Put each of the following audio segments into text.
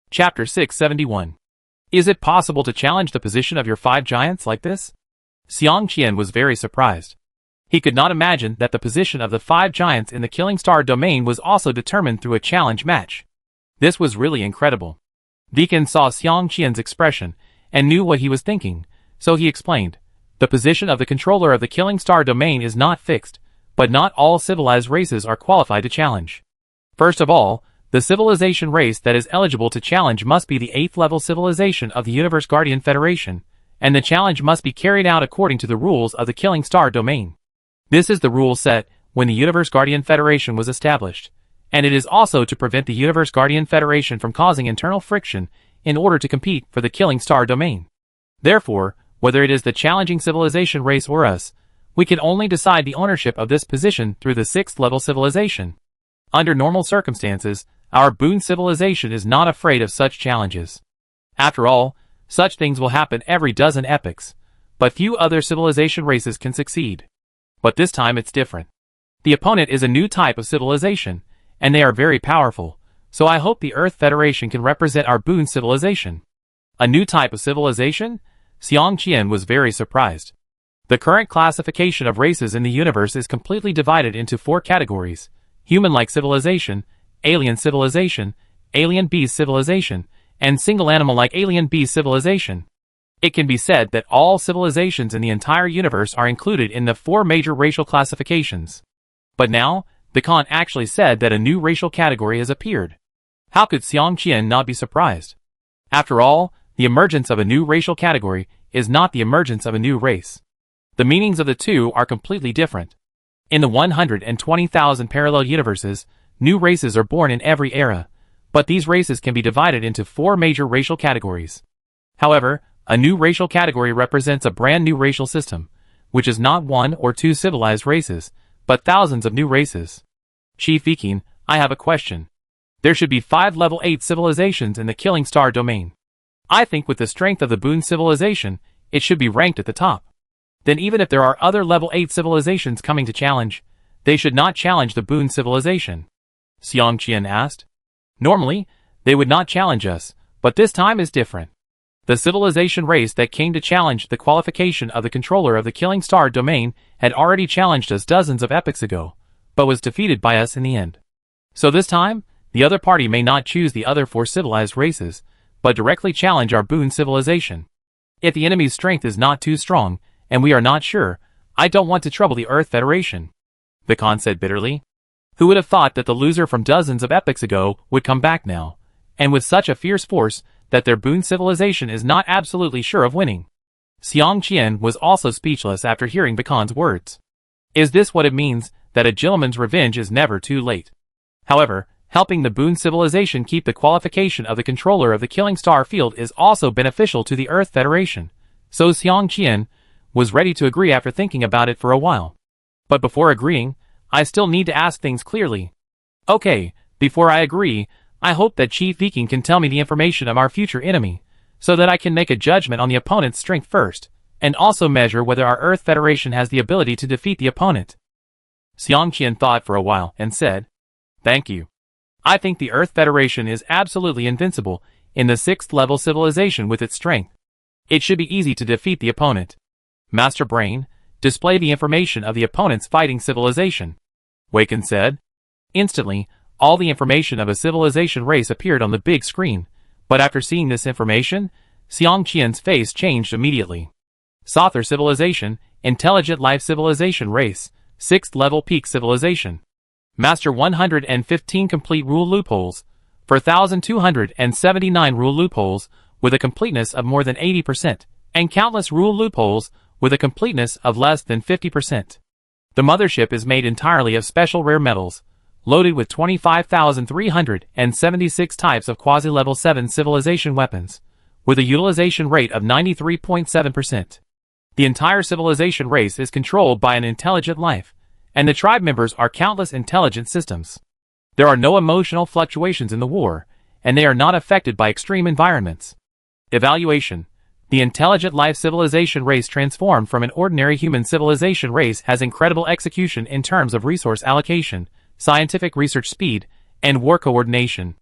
Chapter 671. Is it possible to challenge the position of your 5 giants like this? Xiang Qian was very surprised. He could not imagine that the position of the 5 giants in the Killing Star domain was also determined through a challenge match. This was really incredible. Deacon saw Xiang Qian's expression and knew what he was thinking, so he explained. The position of the controller of the Killing Star domain is not fixed, but not all civilized races are qualified to challenge. First of all, the civilization race that is eligible to challenge must be the 8th level civilization of the Universe Guardian Federation, and the challenge must be carried out according to the rules of the Killing Star domain. This is the rule set when the Universe Guardian Federation was established, and it is also to prevent the Universe Guardian Federation from causing internal friction in order to compete for the Killing Star domain. Therefore, whether it is the challenging civilization race or us, we can only decide the ownership of this position through the 6th level civilization. Under normal circumstances, our boon civilization is not afraid of such challenges. After all, such things will happen every dozen epochs, but few other civilization races can succeed. But this time it's different. The opponent is a new type of civilization, and they are very powerful, so I hope the Earth Federation can represent our boon civilization. A new type of civilization? Xiang Qian was very surprised. The current classification of races in the universe is completely divided into 4 categories: human-like civilization, alien civilization, alien beast civilization, and single animal-like alien beast civilization. It can be said that all civilizations in the entire universe are included in the 4 major racial classifications. But now, the Khan actually said that a new racial category has appeared. How could Xiang Qian not be surprised? After all, the emergence of a new racial category is not the emergence of a new race. The meanings of the two are completely different. In the 120,000 parallel universes, new races are born in every era, but these races can be divided into 4 major racial categories. However, a new racial category represents a brand new racial system, which is not 1 or 2 civilized races, but thousands of new races. Chief Viking, I have a question. There should be 5 level 8 civilizations in the Killing Star domain. I think with the strength of the Boon civilization, it should be ranked at the top. Then even if there are other level 8 civilizations coming to challenge, they should not challenge the Boon civilization. Xiang Qian asked. Normally, they would not challenge us, but this time is different. The civilization race that came to challenge the qualification of the controller of the Killing Star domain had already challenged us dozens of epochs ago, but was defeated by us in the end. So this time, the other party may not choose the other 4 civilized races, but directly challenge our Boon civilization. If the enemy's strength is not too strong, and we are not sure, I don't want to trouble the Earth Federation. The Khan said bitterly. Who would have thought that the loser from dozens of epochs ago would come back now, and with such a fierce force that their Boon civilization is not absolutely sure of winning? Xiang Qian was also speechless after hearing the Khan's words. Is this what it means, that a gentleman's revenge is never too late? However, helping the Boon civilization keep the qualification of the controller of the Killing Star field is also beneficial to the Earth Federation, so Xiang Qian was ready to agree after thinking about it for a while. But before agreeing, I still need to ask things clearly. Okay, before I agree, I hope that Chief Viking can tell me the information of our future enemy, so that I can make a judgment on the opponent's strength first, and also measure whether our Earth Federation has the ability to defeat the opponent. Xiang Qian thought for a while and said, Thank you. I think the Earth Federation is absolutely invincible in the 6th level civilization with its strength. It should be easy to defeat the opponent. Master Brain, display the information of the opponent's fighting civilization, Waken said. Instantly, all the information of a civilization race appeared on the big screen, but after seeing this information, Xiang Qian's face changed immediately. Sother Civilization, Intelligent Life Civilization Race, 6th Level Peak Civilization. Master 115 Complete Rule Loopholes, 4,279 rule loopholes, with a completeness of more than 80%, and countless rule loopholes, with a completeness of less than 50%. The mothership is made entirely of special rare metals, loaded with 25,376 types of quasi-level 7 civilization weapons, with a utilization rate of 93.7%. The entire civilization race is controlled by an intelligent life, and the tribe members are countless intelligent systems. There are no emotional fluctuations in the war, and they are not affected by extreme environments. Evaluation. The intelligent life civilization race transformed from an ordinary human civilization race has incredible execution in terms of resource allocation, scientific research speed, and war coordination.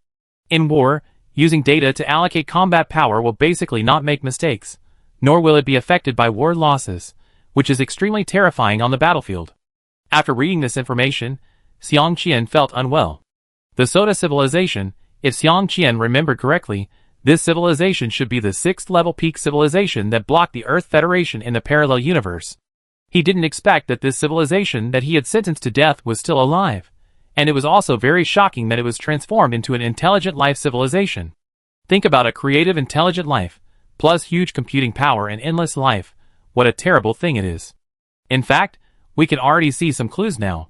In war, Using data to allocate combat power will basically not make mistakes, nor will it be affected by war losses, which is extremely terrifying on the battlefield. After reading this information, Xiang Qian felt unwell. The Soda civilization, if Xiang Qian remembered correctly, this civilization should be the 6th level peak civilization that blocked the Earth Federation in the parallel universe. He didn't expect that this civilization that he had sentenced to death was still alive, and it was also very shocking that it was transformed into an intelligent life civilization. Think about a creative intelligent life, plus huge computing power and endless life. What a terrible thing it is. In fact, we can already see some clues now.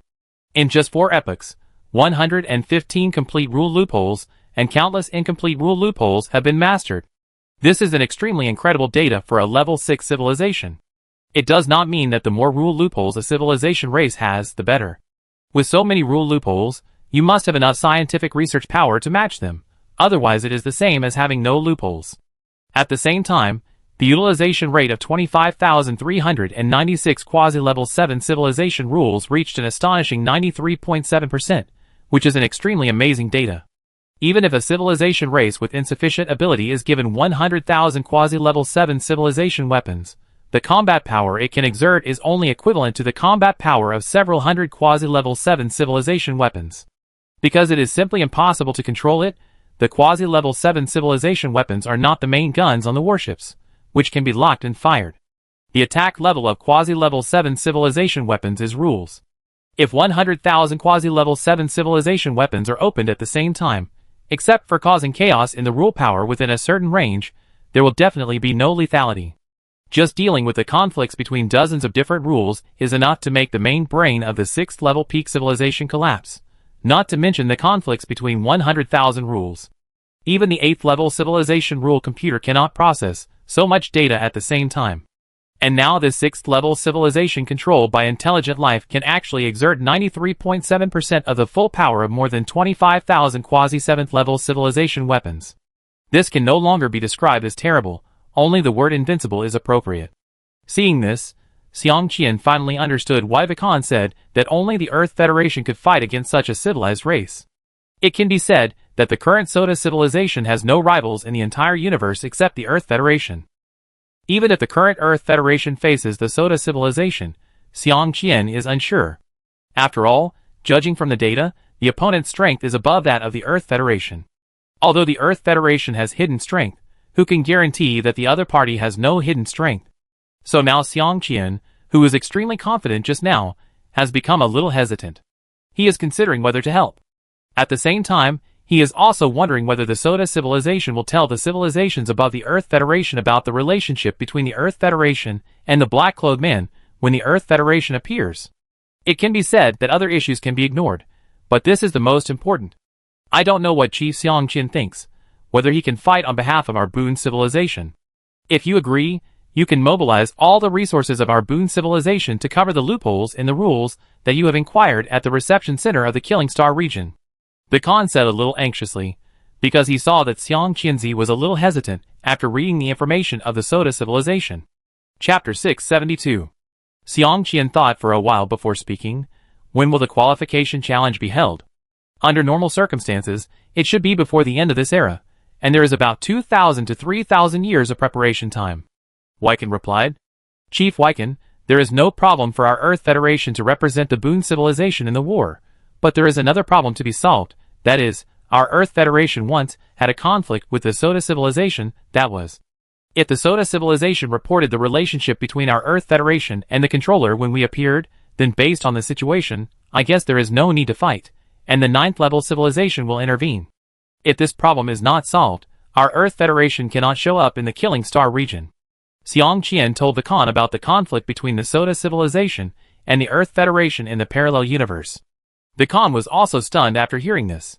In just 4 epochs, 115 complete rule loopholes and countless incomplete rule loopholes have been mastered. This is an extremely incredible data for a level 6 civilization. It does not mean that the more rule loopholes a civilization race has, the better. With so many rule loopholes, you must have enough scientific research power to match them, otherwise it is the same as having no loopholes. At the same time, the utilization rate of 25,396 quasi-level 7 civilization rules reached an astonishing 93.7%, which is an extremely amazing data. Even if a civilization race with insufficient ability is given 100,000 quasi-level 7 civilization weapons, the combat power it can exert is only equivalent to the combat power of several hundred quasi-level 7 civilization weapons. Because it is simply impossible to control it, the quasi-level 7 civilization weapons are not the main guns on the warships, which can be locked and fired. The attack level of quasi-level 7 civilization weapons is rules. If 100,000 quasi-level 7 civilization weapons are opened at the same time, except for causing chaos in the rule power within a certain range, there will definitely be no lethality. Just dealing with the conflicts between dozens of different rules is enough to make the main brain of the 6th level peak civilization collapse, not to mention the conflicts between 100,000 rules. Even the 8th level civilization rule computer cannot process so much data at the same time. And now this 6th level civilization controlled by intelligent life can actually exert 93.7% of the full power of more than 25,000 quasi-7th level civilization weapons. This can no longer be described as terrible, only the word invincible is appropriate. Seeing this, Xiang Qian finally understood why Vikan said that only the Earth Federation could fight against such a civilized race. It can be said that the current Soda civilization has no rivals in the entire universe except the Earth Federation. Even if the current Earth Federation faces the Soda civilization, Xiang Qian is unsure. After all, judging from the data, the opponent's strength is above that of the Earth Federation. Although the Earth Federation has hidden strength, who can guarantee that the other party has no hidden strength? So now Xiang Qian, who was extremely confident just now, has become a little hesitant. He is considering whether to help. At the same time, he is also wondering whether the Soda civilization will tell the civilizations above the Earth Federation about the relationship between the Earth Federation and the Black-Clothed Man when the Earth Federation appears. It can be said that other issues can be ignored, but this is the most important. I don't know what Chief Xiang Qian thinks, whether he can fight on behalf of our Boon civilization. If you agree, you can mobilize all the resources of our Boon civilization to cover the loopholes in the rules that you have inquired at the reception center of the Killing Star region. Vikan said a little anxiously, because he saw that Xiang Qianzi was a little hesitant after reading the information of the Soda civilization. Chapter 672. Xiang Qian thought for a while before speaking. When will the qualification challenge be held? Under normal circumstances, it should be before the end of this era, and there is about 2,000 to 3,000 years of preparation time. Wyken replied. Chief Wyken, there is no problem for our Earth Federation to represent the Boon civilization in the war, but there is another problem to be solved, that is, our Earth Federation once had a conflict with the Soda civilization, that was. If the Soda civilization reported the relationship between our Earth Federation and the controller when we appeared, then based on the situation, I guess there is no need to fight, and the 9th level civilization will intervene. If this problem is not solved, our Earth Federation cannot show up in the Killing Star region. Xiang Qian told Vikan about the conflict between the Soda civilization and the Earth Federation in the parallel universe. Vikan was also stunned after hearing this.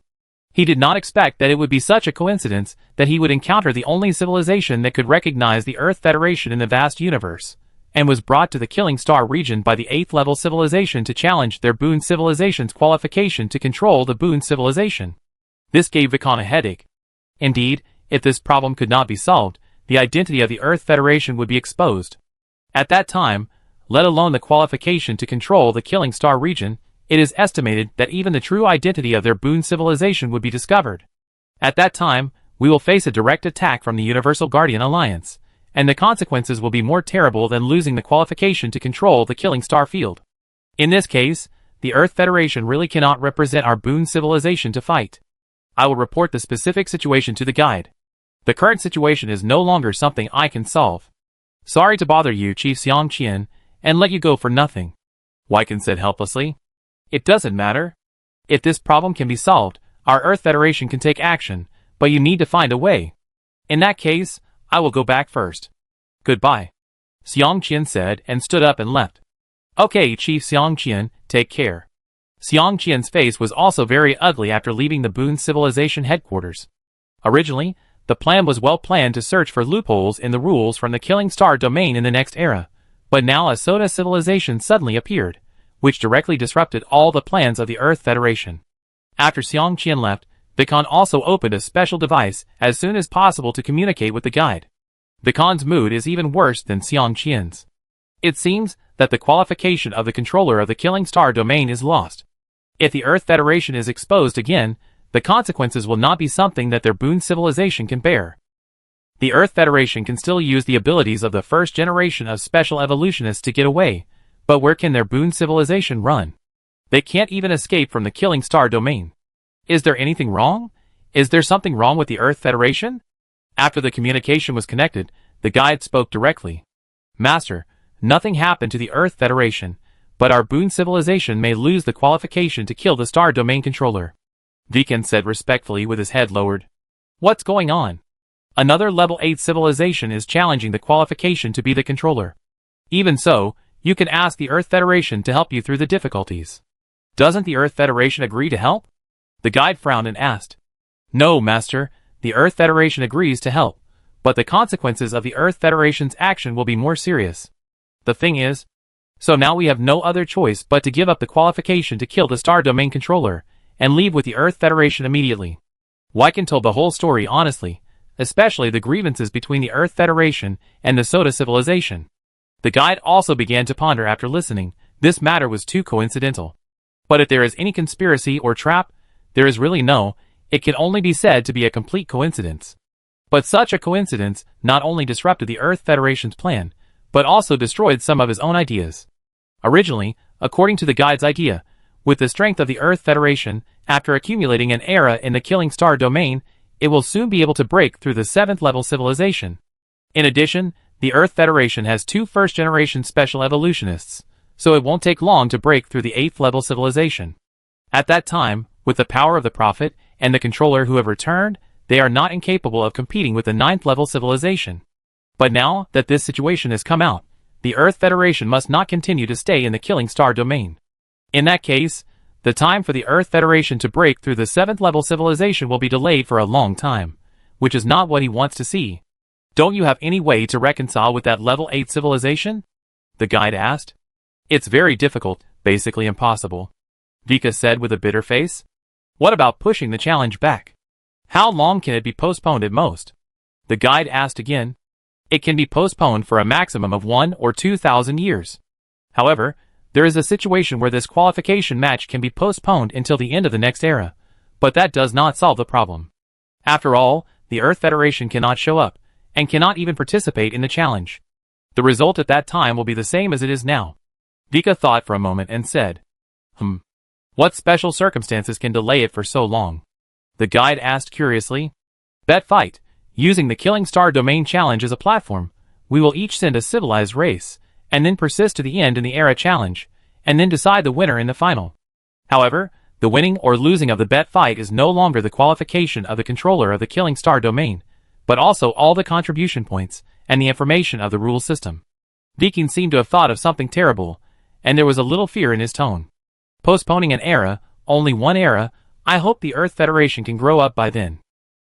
He did not expect that it would be such a coincidence that he would encounter the only civilization that could recognize the Earth Federation in the vast universe, and was brought to the Killing Star region by the 8th level civilization to challenge their Boon civilization's qualification to control the Boon civilization. This gave Vikan a headache. Indeed, if this problem could not be solved, the identity of the Earth Federation would be exposed. At that time, let alone the qualification to control the Killing Star region, it is estimated that even the true identity of their Boon civilization would be discovered. At that time, we will face a direct attack from the Universal Guardian Alliance, and the consequences will be more terrible than losing the qualification to control the Killing Star field. In this case, the Earth Federation really cannot represent our Boon civilization to fight. I will report the specific situation to the guide. The current situation is no longer something I can solve. Sorry to bother you, Chief Xiang Qian, and let you go for nothing. Wyken said helplessly. It doesn't matter. If this problem can be solved, our Earth Federation can take action, but you need to find a way. In that case, I will go back first. Goodbye. Xiang Qian said and stood up and left. Okay, Chief Xiang Qian, take care. Xiang Qian's face was also very ugly after leaving the Boon civilization headquarters. Originally, the plan was well planned to search for loopholes in the rules from the Killing Star domain in the next era, but now a Soda civilization suddenly appeared, which directly disrupted all the plans of the Earth Federation. After Xiang Qian left, Vicon also opened a special device as soon as possible to communicate with the guide. Vicon's mood is even worse than Xiang Qian's. It seems that the qualification of the controller of the Killing Star domain is lost. If the Earth Federation is exposed again, the consequences will not be something that their Boon civilization can bear. The Earth Federation can still use the abilities of the first generation of special evolutionists to get away, but where can their Boon civilization run? They can't even escape from the Killing Star domain. Is there anything wrong? Is there something wrong with the Earth Federation? After the communication was connected, the guide spoke directly. Master, nothing happened to the Earth Federation, but our Boon civilization may lose the qualification to kill the Star Domain controller. Deacon said respectfully with his head lowered. What's going on? Another level 8 civilization is challenging the qualification to be the controller. Even so, you can ask the Earth Federation to help you through the difficulties. Doesn't the Earth Federation agree to help? The guide frowned and asked. No, Master, the Earth Federation agrees to help, but the consequences of the Earth Federation's action will be more serious. The thing is, so now we have no other choice but to give up the qualification to kill the Star Domain controller, and leave with the Earth Federation immediately. Wyken told the whole story honestly, especially the grievances between the Earth Federation and the Soda civilization. The guide also began to ponder after listening. This matter was too coincidental. But if there is any conspiracy or trap, there is really no, it can only be said to be a complete coincidence. But such a coincidence not only disrupted the Earth Federation's plan, but also destroyed some of his own ideas. Originally, according to the guide's idea, with the strength of the Earth Federation, after accumulating an era in the Killing Star domain, it will soon be able to break through the 7th level civilization. In addition, the Earth Federation has 2 first-generation special evolutionists, so it won't take long to break through the 8th level civilization. At that time, with the power of the Prophet and the Controller who have returned, they are not incapable of competing with the 9th level civilization. But now that this situation has come out, the Earth Federation must not continue to stay in the Killing Star domain. In that case, the time for the Earth Federation to break through the 7th level civilization will be delayed for a long time, which is not what he wants to see. Don't you have any way to reconcile with that level 8 civilization? The guide asked. It's very difficult, basically impossible. Vika said with a bitter face. What about pushing the challenge back? How long can it be postponed at most? The guide asked again. It can be postponed for a maximum of 1 or 2,000 years. However, there is a situation where this qualification match can be postponed until the end of the next era, but that does not solve the problem. After all, the Earth Federation cannot show up, and cannot even participate in the challenge. The result at that time will be the same as it is now. Vika thought for a moment and said, What special circumstances can delay it for so long? The guide asked curiously. Bet fight. Using the Killing Star Domain Challenge as a platform, we will each send a civilized race, and then persist to the end in the era challenge, and then decide the winner in the final. However, the winning or losing of the bet fight is no longer the qualification of the controller of the Killing Star Domain, but also all the contribution points, and the information of the rule system. Deakin seemed to have thought of something terrible, and there was a little fear in his tone. Postponing an era, only one era, I hope the Earth Federation can grow up by then.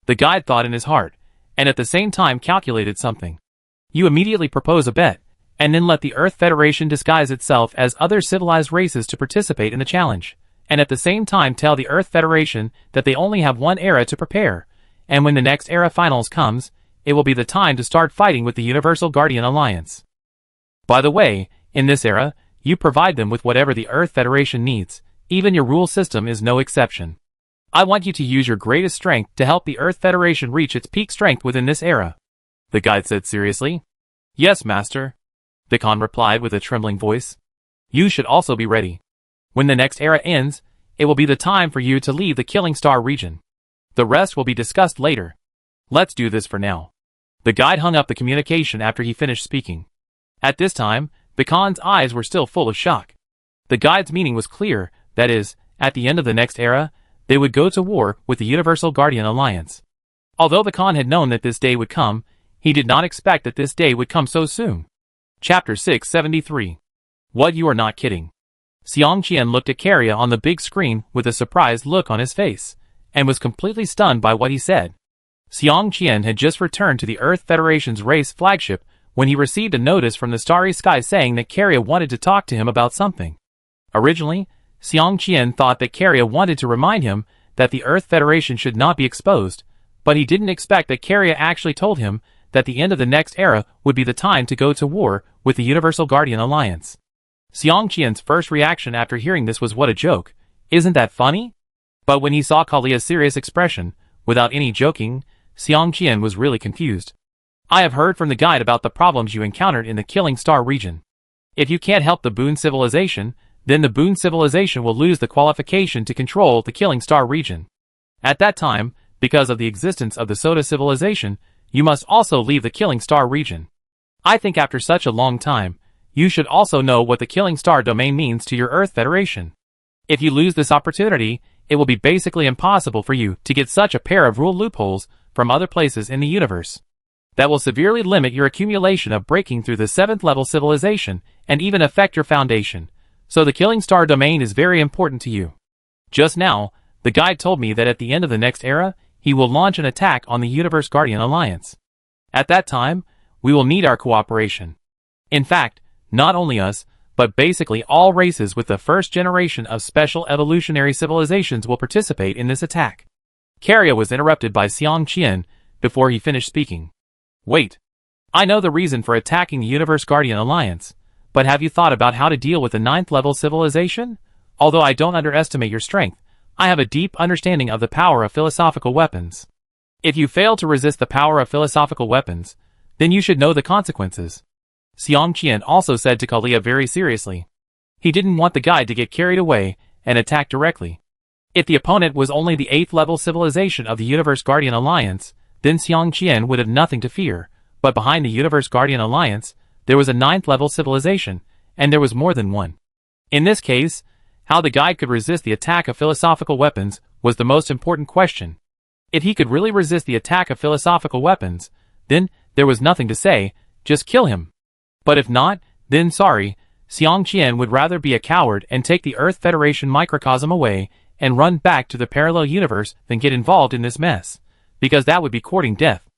The guide thought in his heart, and at the same time calculated something. You immediately propose a bet, and then let the Earth Federation disguise itself as other civilized races to participate in the challenge, and at the same time tell the Earth Federation that they only have one era to prepare, and when the next era finals comes, it will be the time to start fighting with the Universal Guardian Alliance. By the way, in this era, you provide them with whatever the Earth Federation needs, even your rule system is no exception. I want you to use your greatest strength to help the Earth Federation reach its peak strength within this era. The guide said seriously. Yes, Master. The Khan replied with a trembling voice. You should also be ready. When the next era ends, it will be the time for you to leave the Killing Star region. The rest will be discussed later. Let's do this for now. The guide hung up the communication after he finished speaking. At this time, the Khan's eyes were still full of shock. The guide's meaning was clear, that is, at the end of the next era, they would go to war with the Universal Guardian Alliance. Although the Khan had known that this day would come, he did not expect that this day would come so soon. Chapter 673. What, you are not kidding? Xiang Qian looked at Carrier on the big screen with a surprised look on his face, and was completely stunned by what he said. Xiang Qian had just returned to the Earth Federation's race flagship when he received a notice from the Starry Sky saying that Carrier wanted to talk to him about something. Originally, Xiang Qian thought that Carrier wanted to remind him that the Earth Federation should not be exposed, but he didn't expect that Carrier actually told him that the end of the next era would be the time to go to war with the Universal Guardian Alliance. Xiang Qian's first reaction after hearing this was, what a joke, isn't that funny? But when he saw Kalia's serious expression, without any joking, Xiang Qian was really confused. I have heard from the guide about the problems you encountered in the Killing Star region. If you can't help the Boon civilization, then the Boon civilization will lose the qualification to control the Killing Star region. At that time, because of the existence of the Soda civilization, you must also leave the Killing Star region. I think after such a long time, you should also know what the Killing Star domain means to your Earth Federation. If you lose this opportunity, it will be basically impossible for you to get such a pair of rule loopholes from other places in the universe. That will severely limit your accumulation of breaking through the 7th level civilization and even affect your foundation. So the Killing Star domain is very important to you. Just now, the guide told me that at the end of the next era, he will launch an attack on the Universe Guardian Alliance. At that time, we will need our cooperation. In fact, not only us, but basically all races with the first generation of special evolutionary civilizations will participate in this attack. Carrier was interrupted by Xiang Qian before he finished speaking. Wait. I know the reason for attacking the Universe Guardian Alliance, but have you thought about how to deal with the 9th level civilization? Although I don't underestimate your strength, I have a deep understanding of the power of philosophical weapons. If you fail to resist the power of philosophical weapons, then you should know the consequences. Xiang Qian also said to Kalia very seriously. He didn't want the guide to get carried away and attack directly. If the opponent was only the 8th level civilization of the Universe Guardian Alliance, then Xiang Qian would have nothing to fear, but behind the Universe Guardian Alliance, there was a 9th level civilization, and there was more than one. In this case, how the guide could resist the attack of philosophical weapons was the most important question. If he could really resist the attack of philosophical weapons, then there was nothing to say, just kill him. But if not, then sorry, Xiang Qian would rather be a coward and take the Earth Federation microcosm away and run back to the parallel universe than get involved in this mess, because that would be courting death.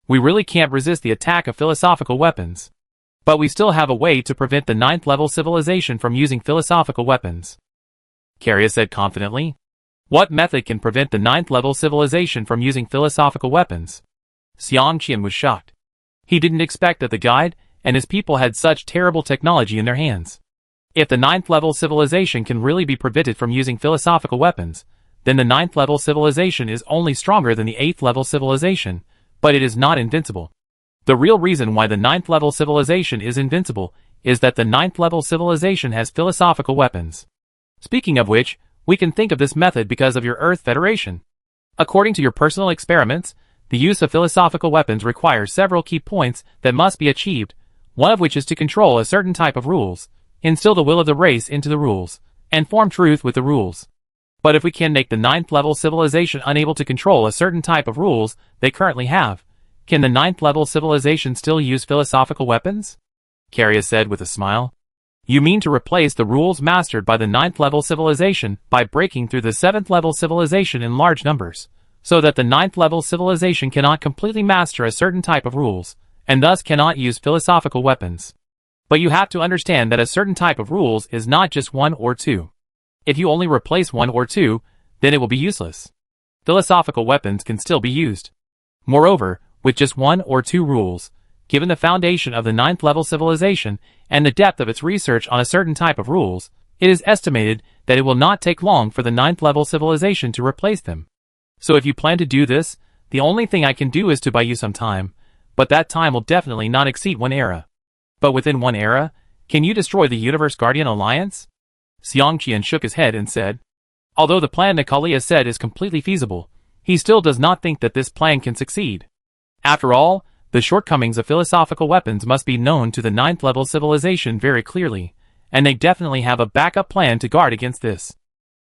We really can't resist the attack of philosophical weapons. But we still have a way to prevent the 9th level civilization from using philosophical weapons. Carrier said confidently. What method can prevent the 9th level civilization from using philosophical weapons? Xiang Qian was shocked. He didn't expect that the guide and his people had such terrible technology in their hands. If the 9th level civilization can really be prevented from using philosophical weapons, then the 9th level civilization is only stronger than the 8th level civilization, but it is not invincible. The real reason why the 9th level civilization is invincible is that the 9th level civilization has philosophical weapons. Speaking of which, we can think of this method because of your Earth Federation. According to your personal experiments, the use of philosophical weapons requires several key points that must be achieved, one of which is to control a certain type of rules, instill the will of the race into the rules, and form truth with the rules. But if we can make the 9th level civilization unable to control a certain type of rules they currently have, can the 9th level civilization still use philosophical weapons? Carrier said with a smile. You mean to replace the rules mastered by the 9th level civilization by breaking through the 7th level civilization in large numbers, so that the 9th level civilization cannot completely master a certain type of rules, and thus cannot use philosophical weapons. But you have to understand that a certain type of rules is not just 1 or 2. If you only replace 1 or 2, then it will be useless. Philosophical weapons can still be used. Moreover, with just 1 or 2 rules, given the foundation of the 9th level civilization and the depth of its research on a certain type of rules, It is estimated that it will not take long for the 9th level civilization to replace them. So if you plan to do this, the only thing I can do is to buy you some time, but that time will definitely not exceed 1 era. But within 1 era, can you destroy the Universe Guardian Alliance? Xiang Qian shook his head and said, although the plan Natalia said is completely feasible, he still does not think that this plan can succeed. After all, the shortcomings of philosophical weapons must be known to the 9th level civilization very clearly, and they definitely have a backup plan to guard against this.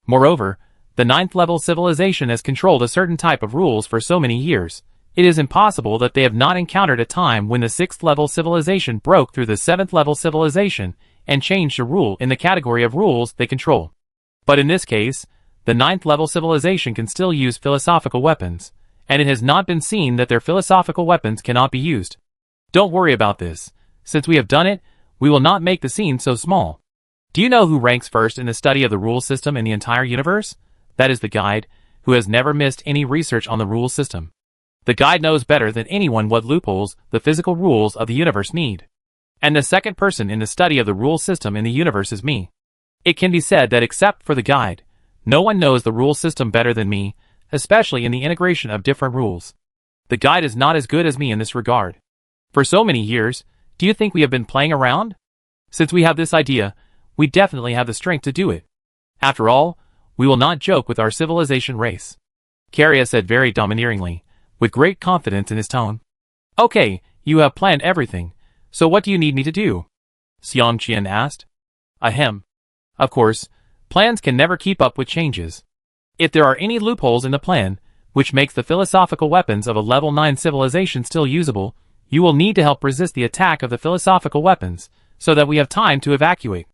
Moreover, the 9th level civilization has controlled a certain type of rules for so many years. It is impossible that they have not encountered a time when the 6th level civilization broke through the 7th level civilization and changed a rule in the category of rules they control. But in this case, the 9th level civilization can still use philosophical weapons, and it has not been seen that their philosophical weapons cannot be used. Don't worry about this. Since we have done it, we will not make the scene so small. Do you know who ranks first in the study of the rule system in the entire universe? That is the guide, who has never missed any research on the rule system. The guide knows better than anyone what loopholes the physical rules of the universe need. And the second person in the study of the rule system in the universe is me. It can be said that except for the guide, no one knows the rule system better than me, especially in the integration of different rules. The guide is not as good as me in this regard. For so many years, do you think we have been playing around? Since we have this idea, we definitely have the strength to do it. After all, we will not joke with our civilization race. Karya said very domineeringly, with great confidence in his tone. Okay, you have planned everything, so what do you need me to do? Xiang Qian asked. Ahem. Of course, plans can never keep up with changes. If there are any loopholes in the plan, which makes the philosophical weapons of a level 9 civilization still usable, you will need to help resist the attack of the philosophical weapons, so that we have time to evacuate.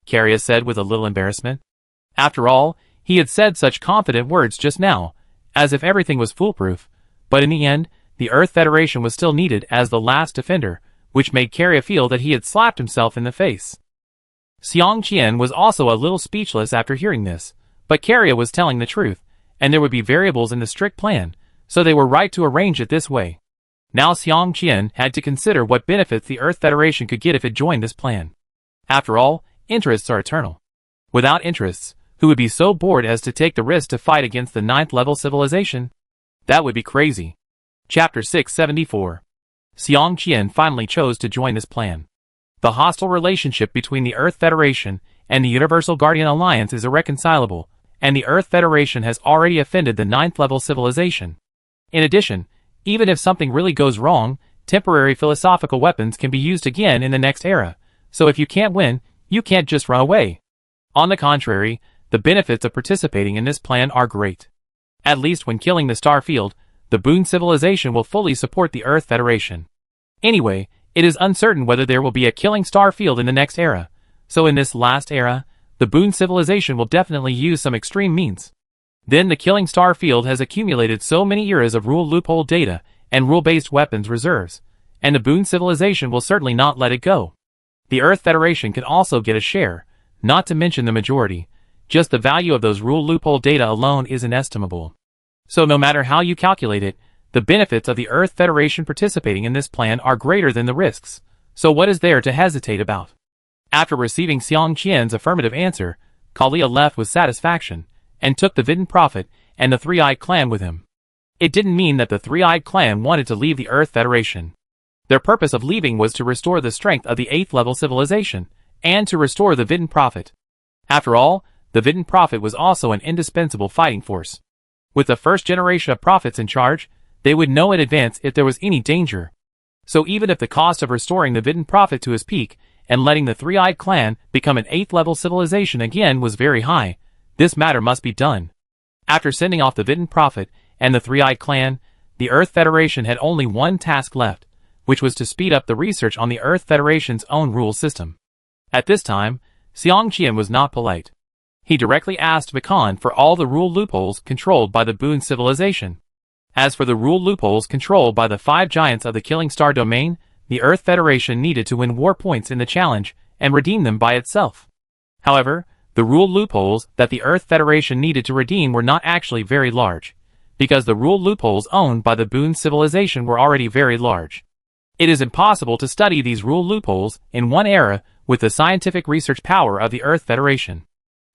Karya said with a little embarrassment. After all, he had said such confident words just now, as if everything was foolproof, but in the end, the Earth Federation was still needed as the last defender, which made Karya feel that he had slapped himself in the face. Xiang Qian was also a little speechless after hearing this, but Karya was telling the truth, and there would be variables in the strict plan, so they were right to arrange it this way. Now Xiang Qian had to consider what benefits the Earth Federation could get if it joined this plan. After all, interests are eternal. Without interests, who would be so bored as to take the risk to fight against the 9th level civilization? That would be crazy. Chapter 674. Xiang Qian finally chose to join this plan. The hostile relationship between the Earth Federation and the Universal Guardian Alliance is irreconcilable, and the Earth Federation has already offended the 9th level civilization. In addition, even if something really goes wrong, temporary philosophical weapons can be used again in the next era, so if you can't win, you can't just run away. On the contrary, the benefits of participating in this plan are great. At least when killing the star field, the Boon civilization will fully support the Earth Federation. Anyway, it is uncertain whether there will be a killing star field in the next era, so in this last era, the Boon civilization will definitely use some extreme means. Then the killing star field has accumulated so many eras of rule loophole data and rule-based weapons reserves, and the Boon civilization will certainly not let it go. The Earth Federation can also get a share, not to mention the majority. Just the value of those rule loophole data alone is inestimable. So no matter how you calculate it, the benefits of the Earth Federation participating in this plan are greater than the risks, so what is there to hesitate about? After receiving Xiang Qian's affirmative answer, Kalia left with satisfaction, and took the Vidden Prophet and the Three-Eyed Clan with him. It didn't mean that the Three-Eyed Clan wanted to leave the Earth Federation. Their purpose of leaving was to restore the strength of the 8th level civilization, and to restore the Vidden Prophet. After all, the Vidden Prophet was also an indispensable fighting force. With the first generation of prophets in charge, they would know in advance if there was any danger. So even if the cost of restoring the Vidden Prophet to his peak and letting the Three-Eyed Clan become an 8th level civilization again was very high, this matter must be done. After sending off the Vidden Prophet and the Three-Eyed Clan, the Earth Federation had only one task left, which was to speed up the research on the Earth Federation's own rule system. At this time, Xiang Qian was not polite. He directly asked Vikan for all the rule loopholes controlled by the Boon civilization. As for the rule loopholes controlled by the 5 giants of the Killing Star domain, the Earth Federation needed to win war points in the challenge and redeem them by itself. However, the rule loopholes that the Earth Federation needed to redeem were not actually very large, because the rule loopholes owned by the Boon civilization were already very large. It is impossible to study these rule loopholes in one era with the scientific research power of the Earth Federation.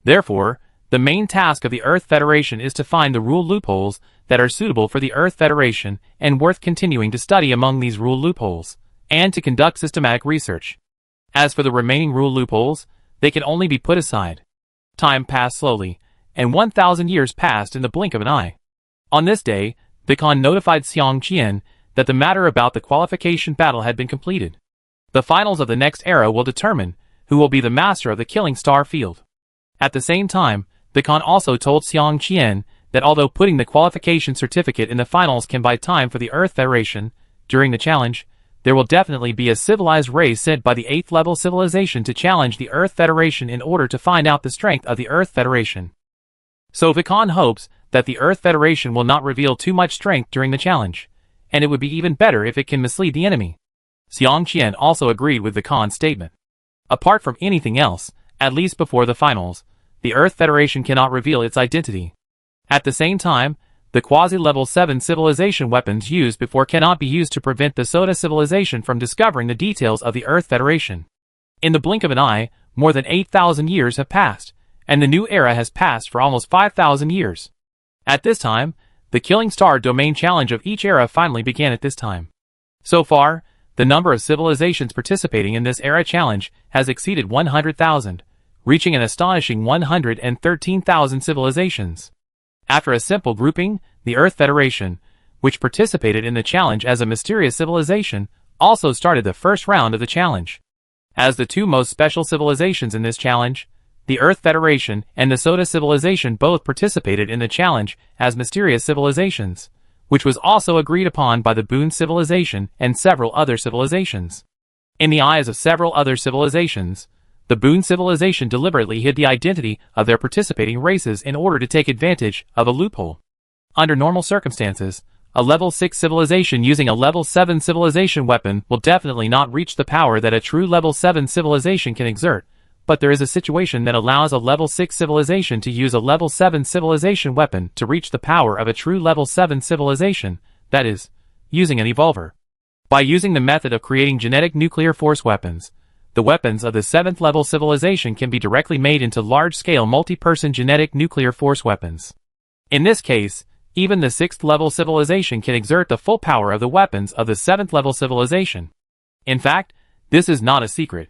Therefore, the main task of the Earth Federation is to find the rule loopholes that are suitable for the Earth Federation and worth continuing to study among these rule loopholes, and to conduct systematic research. As for the remaining rule loopholes, they can only be put aside. Time passed slowly, and 1,000 years passed in the blink of an eye. On this day, the Khan notified Xiang Qian that the matter about the qualification battle had been completed. The finals of the next era will determine who will be the master of the Killing Star field. At the same time, the Khan also told Xiang Qian that although putting the qualification certificate in the finals can buy time for the Earth Federation, during the challenge, there will definitely be a civilized race sent by the 8th level civilization to challenge the Earth Federation in order to find out the strength of the Earth Federation. So the Khan hopes that the Earth Federation will not reveal too much strength during the challenge, and it would be even better if it can mislead the enemy. Xiang Qian also agreed with the Khan's statement. Apart from anything else, at least before the finals, the Earth Federation cannot reveal its identity. At the same time, the quasi-level 7 civilization weapons used before cannot be used to prevent the Soda civilization from discovering the details of the Earth Federation. In the blink of an eye, more than 8,000 years have passed, and the new era has passed for almost 5,000 years. At this time, the Killing Star domain challenge of each era finally began at this time. So far, the number of civilizations participating in this era challenge has exceeded 100,000, reaching an astonishing 113,000 civilizations. After a simple grouping, the Earth Federation, which participated in the challenge as a mysterious civilization, also started the first round of the challenge. As the two most special civilizations in this challenge, the Earth Federation and the Soda civilization both participated in the challenge as mysterious civilizations, which was also agreed upon by the Boon civilization and several other civilizations. In the eyes of several other civilizations, the Boon civilization deliberately hid the identity of their participating races in order to take advantage of a loophole. Under normal circumstances, a level 6 civilization using a level 7 civilization weapon will definitely not reach the power that a true level 7 civilization can exert, but there is a situation that allows a level 6 civilization to use a level 7 civilization weapon to reach the power of a true level 7 civilization, that is, using an evolver. By using the method of creating genetic nuclear force weapons, the weapons of the 7th level civilization can be directly made into large-scale multi-person genetic nuclear force weapons. In this case, even the 6th level civilization can exert the full power of the weapons of the 7th level civilization. In fact, this is not a secret.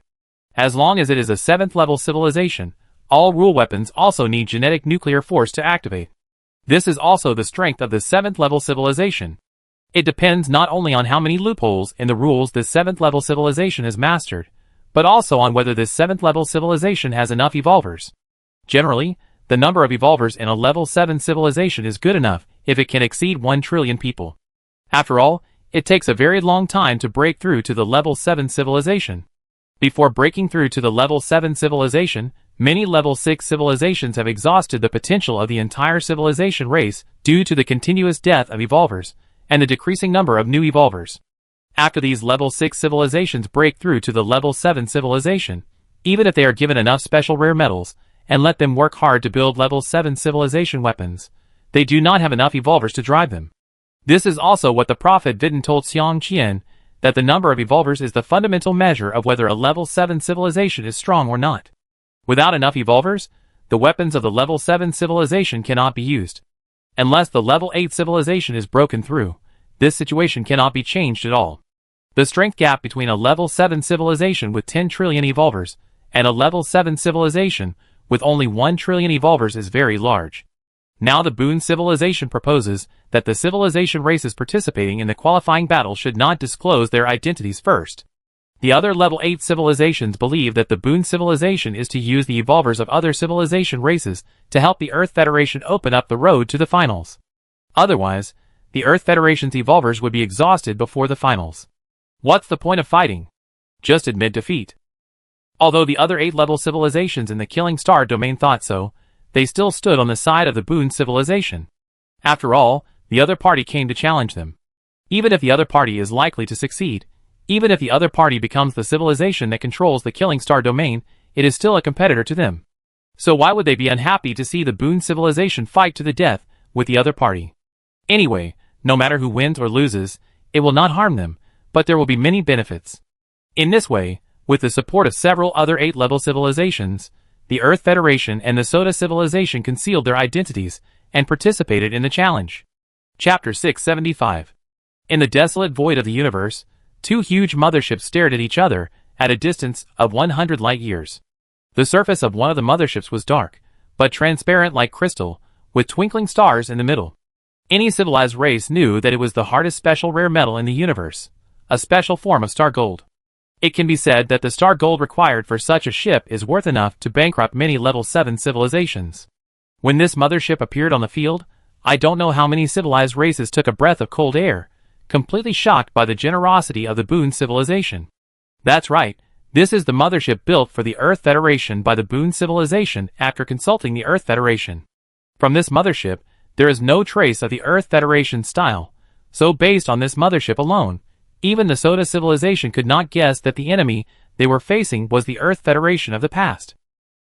As long as it is a 7th level civilization, all rule weapons also need genetic nuclear force to activate. This is also the strength of the 7th level civilization. It depends not only on how many loopholes in the rules this 7th level civilization has mastered, but also on whether this 7th level civilization has enough evolvers. Generally, the number of evolvers in a level 7 civilization is good enough if it can exceed 1 trillion people. After all, it takes a very long time to break through to the level 7 civilization. Before breaking through to the level 7 civilization, many level 6 civilizations have exhausted the potential of the entire civilization race due to the continuous death of evolvers and the decreasing number of new evolvers. After these level 6 civilizations break through to the level 7 civilization, even if they are given enough special rare metals, and let them work hard to build level 7 civilization weapons, they do not have enough evolvers to drive them. This is also what the Prophet Vidin told Xiang Qian, that the number of evolvers is the fundamental measure of whether a level 7 civilization is strong or not. Without enough evolvers, the weapons of the level 7 civilization cannot be used. Unless the level 8 civilization is broken through, this situation cannot be changed at all. The strength gap between a level 7 civilization with 10 trillion evolvers and a level 7 civilization with only 1 trillion evolvers is very large. Now the Boon civilization proposes that the civilization races participating in the qualifying battle should not disclose their identities first. The other level 8 civilizations believe that the Boon civilization is to use the evolvers of other civilization races to help the Earth Federation open up the road to the finals. Otherwise, the Earth Federation's evolvers would be exhausted before the finals. What's the point of fighting? Just admit defeat. Although the other 8-level civilizations in the Killing Star domain thought so, they still stood on the side of the Boon civilization. After all, the other party came to challenge them. Even if the other party is likely to succeed, even if the other party becomes the civilization that controls the Killing Star domain, it is still a competitor to them. So why would they be unhappy to see the Boon civilization fight to the death with the other party? Anyway, no matter who wins or loses, it will not harm them, but there will be many benefits. In this way, with the support of several other 8-level civilizations, the Earth Federation and the Soda Civilization concealed their identities and participated in the challenge. Chapter 675. In the desolate void of the universe, two huge motherships stared at each other at a distance of 100 light-years. The surface of one of the motherships was dark, but transparent like crystal, with twinkling stars in the middle. Any civilized race knew that it was the hardest special rare metal in the universe, a special form of star gold. It can be said that the star gold required for such a ship is worth enough to bankrupt many level 7 civilizations. When this mothership appeared on the field, I don't know how many civilized races took a breath of cold air, completely shocked by the generosity of the Boon civilization. That's right, this is the mothership built for the Earth Federation by the Boon civilization after consulting the Earth Federation. From this mothership, there is no trace of the Earth Federation style, so based on this mothership alone, even the Soda civilization could not guess that the enemy they were facing was the Earth Federation of the past.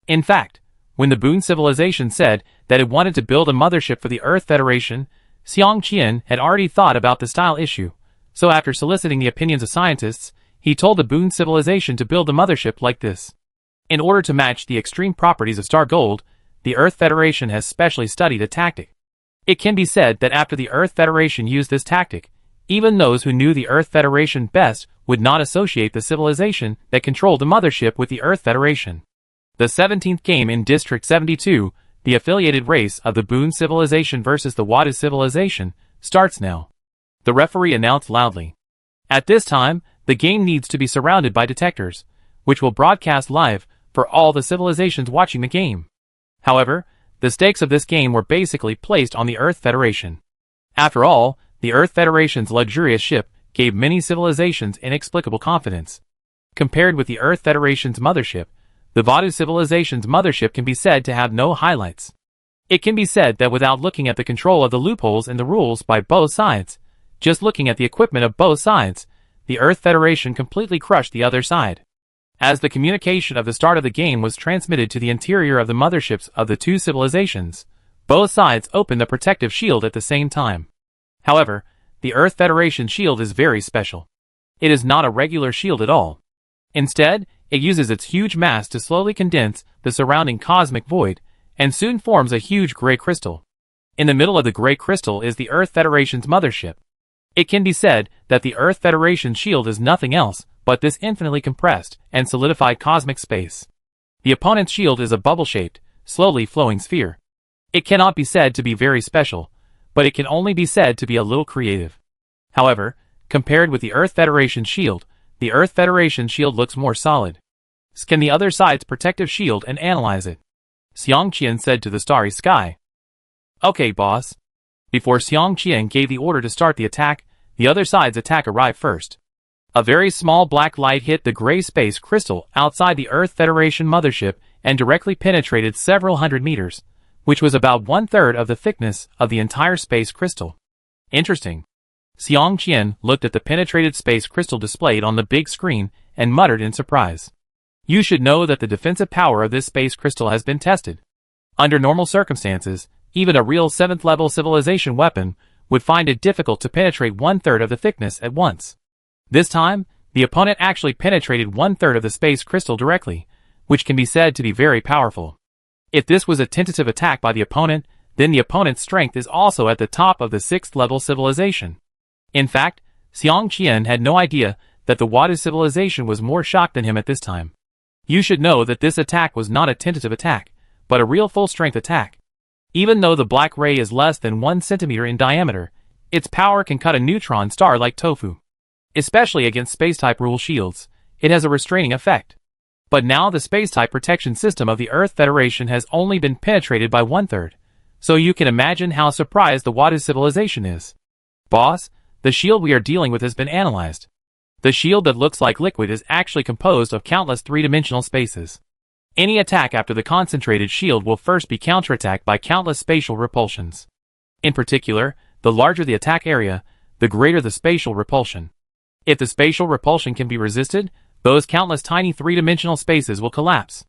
In fact, when the Boon civilization said that it wanted to build a mothership for the Earth Federation, Xiang Qian had already thought about the style issue, so after soliciting the opinions of scientists, he told the Boon civilization to build a mothership like this. In order to match the extreme properties of star gold, the Earth Federation has specially studied a tactic. It can be said that after the Earth Federation used this tactic, even those who knew the Earth Federation best would not associate the civilization that controlled the mothership with the Earth Federation. The 17th game in District 72, the affiliated race of the Boon civilization versus the Wada civilization, starts now. The referee announced loudly. At this time, the game needs to be surrounded by detectors, which will broadcast live for all the civilizations watching the game. However, the stakes of this game were basically placed on the Earth Federation. After all, the Earth Federation's luxurious ship gave many civilizations inexplicable confidence. Compared with the Earth Federation's mothership, the Vadu civilization's mothership can be said to have no highlights. It can be said that without looking at the control of the loopholes in the rules by both sides, just looking at the equipment of both sides, the Earth Federation completely crushed the other side. As the communication of the start of the game was transmitted to the interior of the motherships of the two civilizations, both sides opened the protective shield at the same time. However, the Earth Federation shield is very special. It is not a regular shield at all. Instead, it uses its huge mass to slowly condense the surrounding cosmic void, and soon forms a huge gray crystal. In the middle of the gray crystal is the Earth Federation's mothership. It can be said that the Earth Federation shield is nothing else but this infinitely compressed and solidified cosmic space. The opponent's shield is a bubble-shaped, slowly flowing sphere. It cannot be said to be very special, but it can only be said to be a little creative. However, compared with the Earth Federation shield, the Earth Federation shield looks more solid. Scan the other side's protective shield and analyze it. Xiang Qian said to the starry sky. Okay, boss. Before Xiang Qian gave the order to start the attack, the other side's attack arrived first. A very small black light hit the gray space crystal outside the Earth Federation mothership and directly penetrated several hundred meters, which was about 1/3 of the thickness of the entire space crystal. Interesting. Xiang Qian looked at the penetrated space crystal displayed on the big screen and muttered in surprise. You should know that the defensive power of this space crystal has been tested. Under normal circumstances, even a real 7th level civilization weapon would find it difficult to penetrate 1/3 of the thickness at once. This time, the opponent actually penetrated 1/3 of the space crystal directly, which can be said to be very powerful. If this was a tentative attack by the opponent, then the opponent's strength is also at the top of the 6th level civilization. In fact, Xiang Qian had no idea that the Wada civilization was more shocked than him at this time. You should know that this attack was not a tentative attack, but a real full-strength attack. Even though the black ray is less than 1 centimeter in diameter, its power can cut a neutron star like tofu. Especially against space-type rule shields, it has a restraining effect. But now the space-type protection system of the Earth Federation has only been penetrated by 1/3, so you can imagine how surprised the Wada civilization is. Boss, the shield we are dealing with has been analyzed. The shield that looks like liquid is actually composed of countless three-dimensional spaces. Any attack after the concentrated shield will first be counterattacked by countless spatial repulsions. In particular, the larger the attack area, the greater the spatial repulsion. If the spatial repulsion can be resisted, those countless tiny three-dimensional spaces will collapse.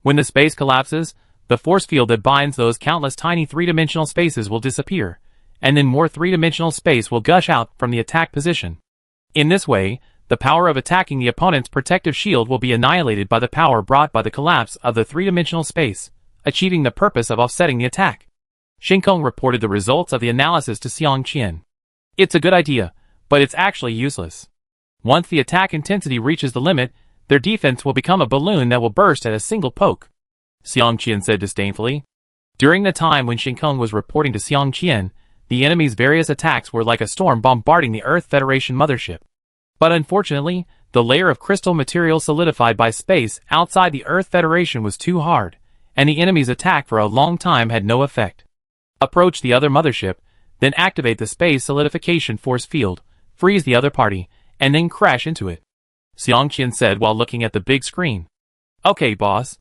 When the space collapses, the force field that binds those countless tiny three-dimensional spaces will disappear, and then more three-dimensional space will gush out from the attack position. In this way, the power of attacking the opponent's protective shield will be annihilated by the power brought by the collapse of the three-dimensional space, achieving the purpose of offsetting the attack. Shinkong reported the results of the analysis to Xiang Qian. It's a good idea, but it's actually useless. Once the attack intensity reaches the limit, their defense will become a balloon that will burst at a single poke, Xiang Qian said disdainfully. During the time when Shinkong was reporting to Xiang Qian, the enemy's various attacks were like a storm bombarding the Earth Federation mothership. But unfortunately, the layer of crystal material solidified by space outside the Earth Federation was too hard, and the enemy's attack for a long time had no effect. Approach the other mothership, then activate the space solidification force field, freeze the other party, and then crash into it, Xiang Qian said while looking at the big screen. Okay, boss.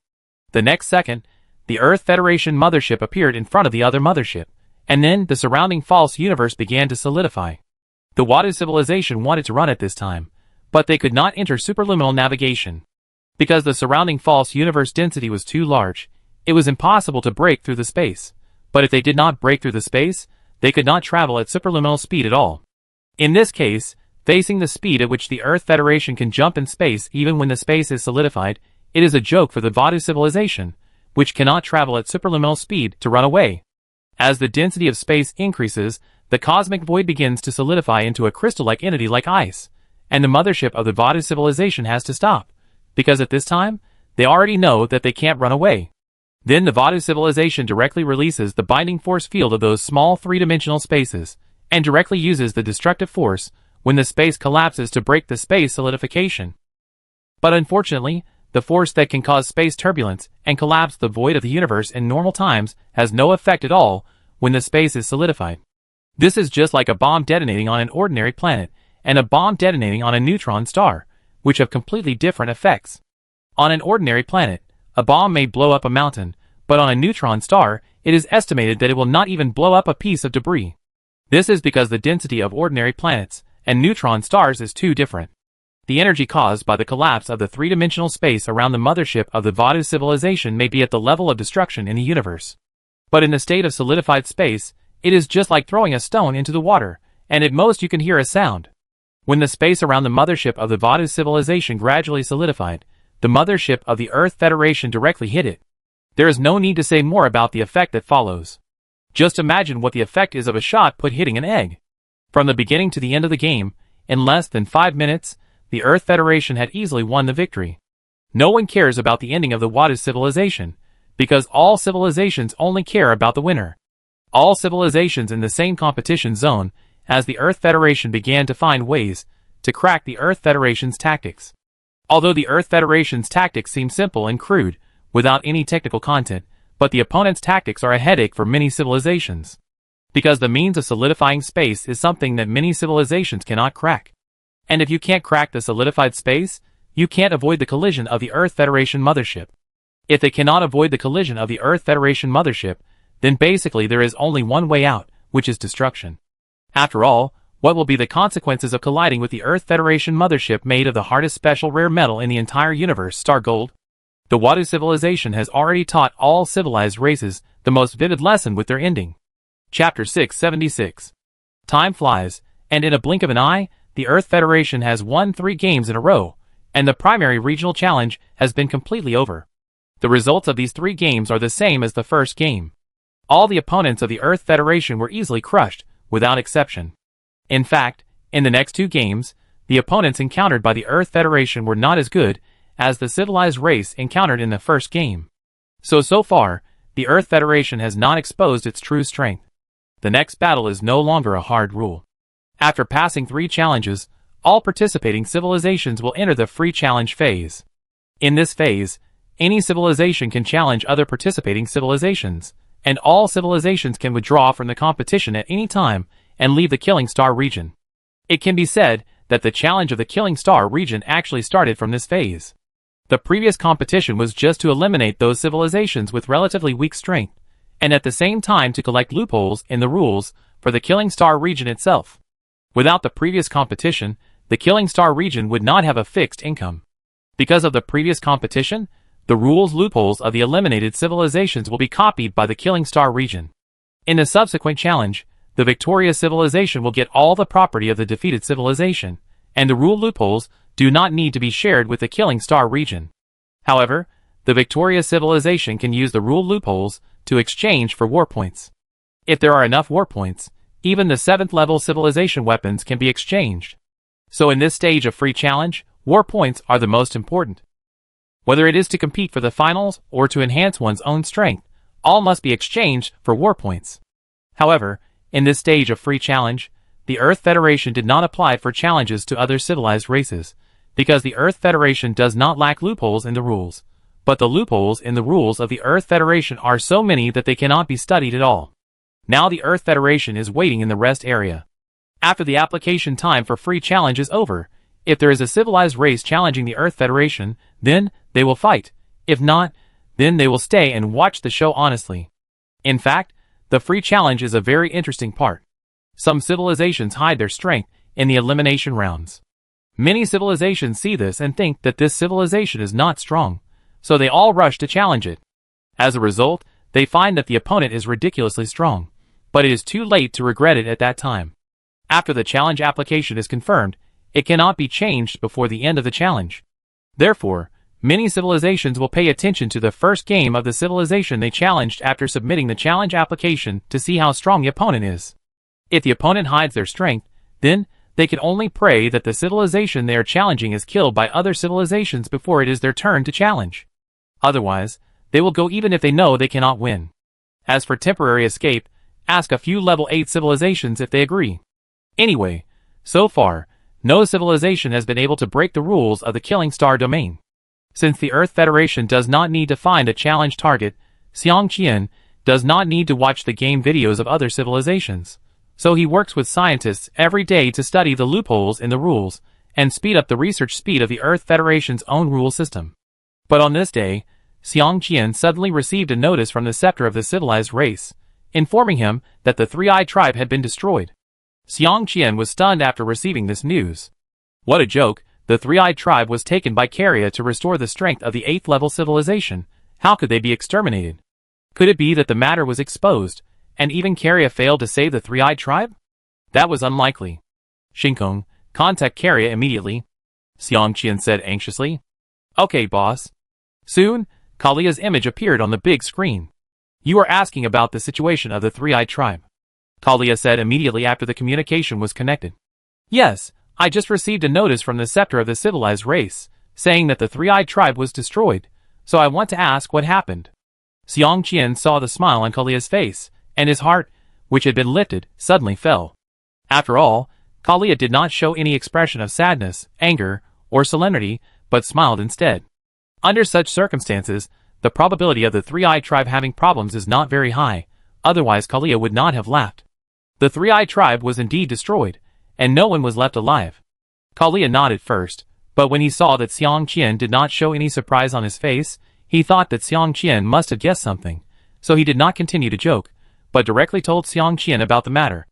The next second, the Earth Federation mothership appeared in front of the other mothership, and then the surrounding false universe began to solidify. The Wadu civilization wanted to run at this time, but they could not enter superluminal navigation. Because the surrounding false universe density was too large, it was impossible to break through the space. But if they did not break through the space, they could not travel at superluminal speed at all. In this case, facing the speed at which the Earth Federation can jump in space even when the space is solidified, it is a joke for the Wadu civilization, which cannot travel at superluminal speed, to run away. As the density of space increases, the cosmic void begins to solidify into a crystal-like entity like ice, and the mothership of the Wadu civilization has to stop, because at this time, they already know that they can't run away. Then the Wadu civilization directly releases the binding force field of those small three-dimensional spaces, and directly uses the destructive force when the space collapses to break the space solidification. But unfortunately, the force that can cause space turbulence and collapse the void of the universe in normal times has no effect at all when the space is solidified. This is just like a bomb detonating on an ordinary planet and a bomb detonating on a neutron star, which have completely different effects. On an ordinary planet, a bomb may blow up a mountain, but on a neutron star, it is estimated that it will not even blow up a piece of debris. This is because the density of ordinary planets and neutron stars is too different. The energy caused by the collapse of the three-dimensional space around the mothership of the Wadu civilization may be at the level of destruction in the universe. But in the state of solidified space, it is just like throwing a stone into the water, and at most you can hear a sound. When the space around the mothership of the Wadu civilization gradually solidified, the mothership of the Earth Federation directly hit it. There is no need to say more about the effect that follows. Just imagine what the effect is of a shot put hitting an egg. From the beginning to the end of the game, in less than 5 minutes, the Earth Federation had easily won the victory. No one cares about the ending of the Wadu civilization, because all civilizations only care about the winner. All civilizations in the same competition zone, as the Earth Federation began to find ways to crack the Earth Federation's tactics. Although the Earth Federation's tactics seem simple and crude, without any technical content, but the opponent's tactics are a headache for many civilizations. Because the means of solidifying space is something that many civilizations cannot crack. And if you can't crack the solidified space, you can't avoid the collision of the Earth Federation mothership. If they cannot avoid the collision of the Earth Federation mothership, then basically there is only one way out, which is destruction. After all, what will be the consequences of colliding with the Earth Federation mothership made of the hardest special rare metal in the entire universe, star gold? The Wadu civilization has already taught all civilized races the most vivid lesson with their ending. Chapter 676. Time flies, and in a blink of an eye, the Earth Federation has won 3 games in a row, and the primary regional challenge has been completely over. The results of these 3 games are the same as the first game. All the opponents of the Earth Federation were easily crushed, without exception. In fact, in the next 2 games, the opponents encountered by the Earth Federation were not as good as the civilized race encountered in the first game. So far, the Earth Federation has not exposed its true strength. The next battle is no longer a hard rule. After passing 3 challenges, all participating civilizations will enter the free challenge phase. In this phase, any civilization can challenge other participating civilizations, and all civilizations can withdraw from the competition at any time and leave the Killing Star region. It can be said that the challenge of the Killing Star region actually started from this phase. The previous competition was just to eliminate those civilizations with relatively weak strength, and at the same time to collect loopholes in the rules for the Killing Star region itself. Without the previous competition, the Killing Star region would not have a fixed income. Because of the previous competition, the rules loopholes of the eliminated civilizations will be copied by the Killing Star region. In the subsequent challenge, the victorious civilization will get all the property of the defeated civilization, and the rule loopholes do not need to be shared with the Killing Star region. However, the victorious civilization can use the rule loopholes to exchange for war points. If there are enough war points, even the 7th level civilization weapons can be exchanged. So in this stage of free challenge, war points are the most important. Whether it is to compete for the finals or to enhance one's own strength, all must be exchanged for war points. However, in this stage of free challenge, the Earth Federation did not apply for challenges to other civilized races, because the Earth Federation does not lack loopholes in the rules. But the loopholes in the rules of the Earth Federation are so many that they cannot be studied at all. Now the Earth Federation is waiting in the rest area. After the application time for free challenge is over, if there is a civilized race challenging the Earth Federation, then they will fight. If not, then they will stay and watch the show honestly. In fact, the free challenge is a very interesting part. Some civilizations hide their strength in the elimination rounds. Many civilizations see this and think that this civilization is not strong, so they all rush to challenge it. As a result, they find that the opponent is ridiculously strong, but it is too late to regret it at that time. After the challenge application is confirmed, it cannot be changed before the end of the challenge. Therefore, many civilizations will pay attention to the first game of the civilization they challenged after submitting the challenge application to see how strong the opponent is. If the opponent hides their strength, then they can only pray that the civilization they are challenging is killed by other civilizations before it is their turn to challenge. Otherwise, they will go even if they know they cannot win. As for temporary escape, ask a few level 8 civilizations if they agree. Anyway, so far, no civilization has been able to break the rules of the Killing Star domain. Since the Earth Federation does not need to find a challenge target, Xiang Qian does not need to watch the game videos of other civilizations. So he works with scientists every day to study the loopholes in the rules and speed up the research speed of the Earth Federation's own rule system. But on this day, Xiang Qian suddenly received a notice from the scepter of the civilized race, informing him that the Three-Eyed Tribe had been destroyed. Xiang Qian was stunned after receiving this news. What a joke! The Three-Eyed Tribe was taken by Caria to restore the strength of the 8th level civilization. How could they be exterminated? Could it be that the matter was exposed, and even Caria failed to save the Three-Eyed Tribe? That was unlikely. Shinkong, contact Caria immediately, Xiang Qian said anxiously. Okay, boss. Soon, Kalia's image appeared on the big screen. You are asking about the situation of the Three-Eyed Tribe, Kalia said immediately after the communication was connected. Yes, I just received a notice from the scepter of the civilized race, saying that the Three-Eyed Tribe was destroyed, so I want to ask what happened. Xiang Qian saw the smile on Kalia's face, and his heart, which had been lifted, suddenly fell. After all, Kalia did not show any expression of sadness, anger, or solemnity, but smiled instead. Under such circumstances, the probability of the Three-Eyed Tribe having problems is not very high, otherwise Kalia would not have laughed. The Three-Eyed Tribe was indeed destroyed, and no one was left alive. Kalia nodded first, but when he saw that Xiang Qian did not show any surprise on his face, he thought that Xiang Qian must have guessed something, so he did not continue to joke, but directly told Xiang Qian about the matter.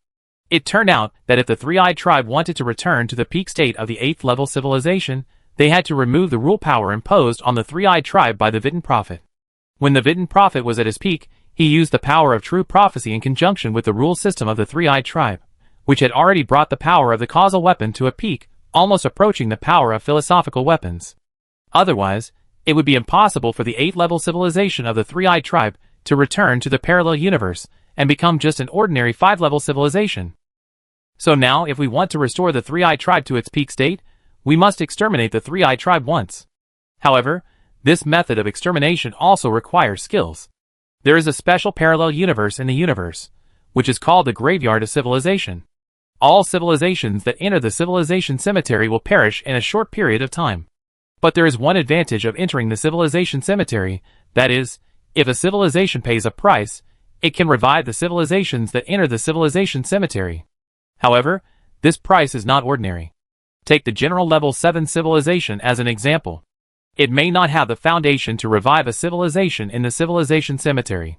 It turned out that if the Three-Eyed Tribe wanted to return to the peak state of the 8th level civilization, they had to remove the rule power imposed on the Three-Eyed Tribe by the Vidin Prophet. When the Vidin Prophet was at his peak, he used the power of true prophecy in conjunction with the rule system of the Three-Eyed Tribe, which had already brought the power of the causal weapon to a peak, almost approaching the power of philosophical weapons. Otherwise, it would be impossible for the 8th level civilization of the Three-Eyed Tribe to return to the parallel universe and become just an ordinary 5-level civilization. So now, if we want to restore the Three-Eyed Tribe to its peak state, we must exterminate the Three-Eyed Tribe once. However, this method of extermination also requires skills. There is a special parallel universe in the universe, which is called the Graveyard of Civilization. All civilizations that enter the civilization cemetery will perish in a short period of time. But there is one advantage of entering the civilization cemetery, that is, if a civilization pays a price, it can revive the civilizations that enter the civilization cemetery. However, this price is not ordinary. Take the general level 7 civilization as an example. It may not have the foundation to revive a civilization in the civilization cemetery.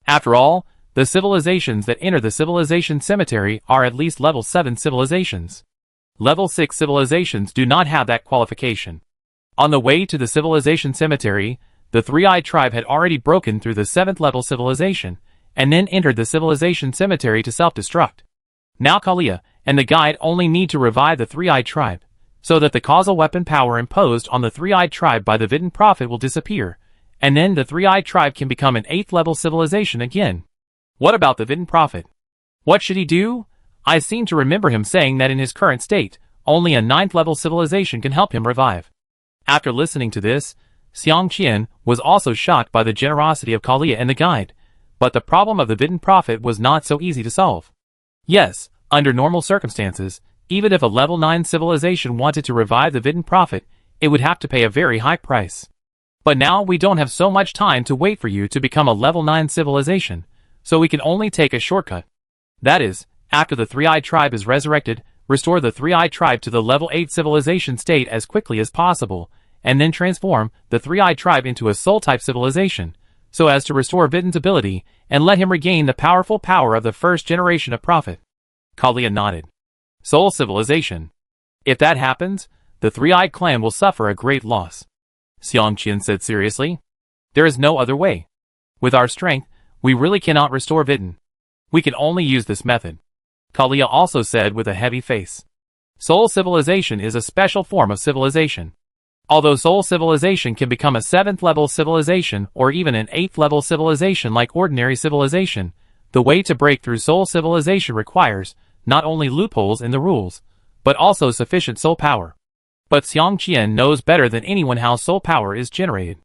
After all, the civilizations that enter the civilization cemetery are at least level 7 civilizations. Level 6 civilizations do not have that qualification. On the way to the civilization cemetery, the Three-Eyed Tribe had already broken through the 7th level civilization, and then entered the civilization cemetery to self-destruct. Now Kalia and the guide only need to revive the Three-Eyed Tribe, so that the causal weapon power imposed on the three-eyed tribe by the Vidin Prophet will disappear, and then the three-eyed tribe can become an 8th-level civilization again. What about the Vidin Prophet? What should he do? I seem to remember him saying that in his current state, only a 9th-level civilization can help him revive. After listening to this, Xiang Qian was also shocked by the generosity of Kalia and the guide, but the problem of the Vidin Prophet was not so easy to solve. Yes, under normal circumstances, even if a level 9 civilization wanted to revive the Vidin Prophet, it would have to pay a very high price. But now we don't have so much time to wait for you to become a level 9 civilization, so we can only take a shortcut. That is, after the three-eyed tribe is resurrected, restore the three-eyed tribe to the level 8 civilization state as quickly as possible, and then transform the three-eyed tribe into a soul-type civilization, so as to restore Vidin's ability and let him regain the powerful power of the first generation of Prophet. Kalia nodded. Soul civilization. If that happens, the three-eyed clan will suffer a great loss. Xiang Qian said seriously. There is no other way. With our strength, we really cannot restore Vidin. We can only use this method. Kalia also said with a heavy face. Soul civilization is a special form of civilization. Although soul civilization can become a 7th-level civilization or even an 8th-level civilization like ordinary civilization, the way to break through soul civilization requires not only loopholes in the rules, but also sufficient soul power. But Xiang Qian knows better than anyone how soul power is generated.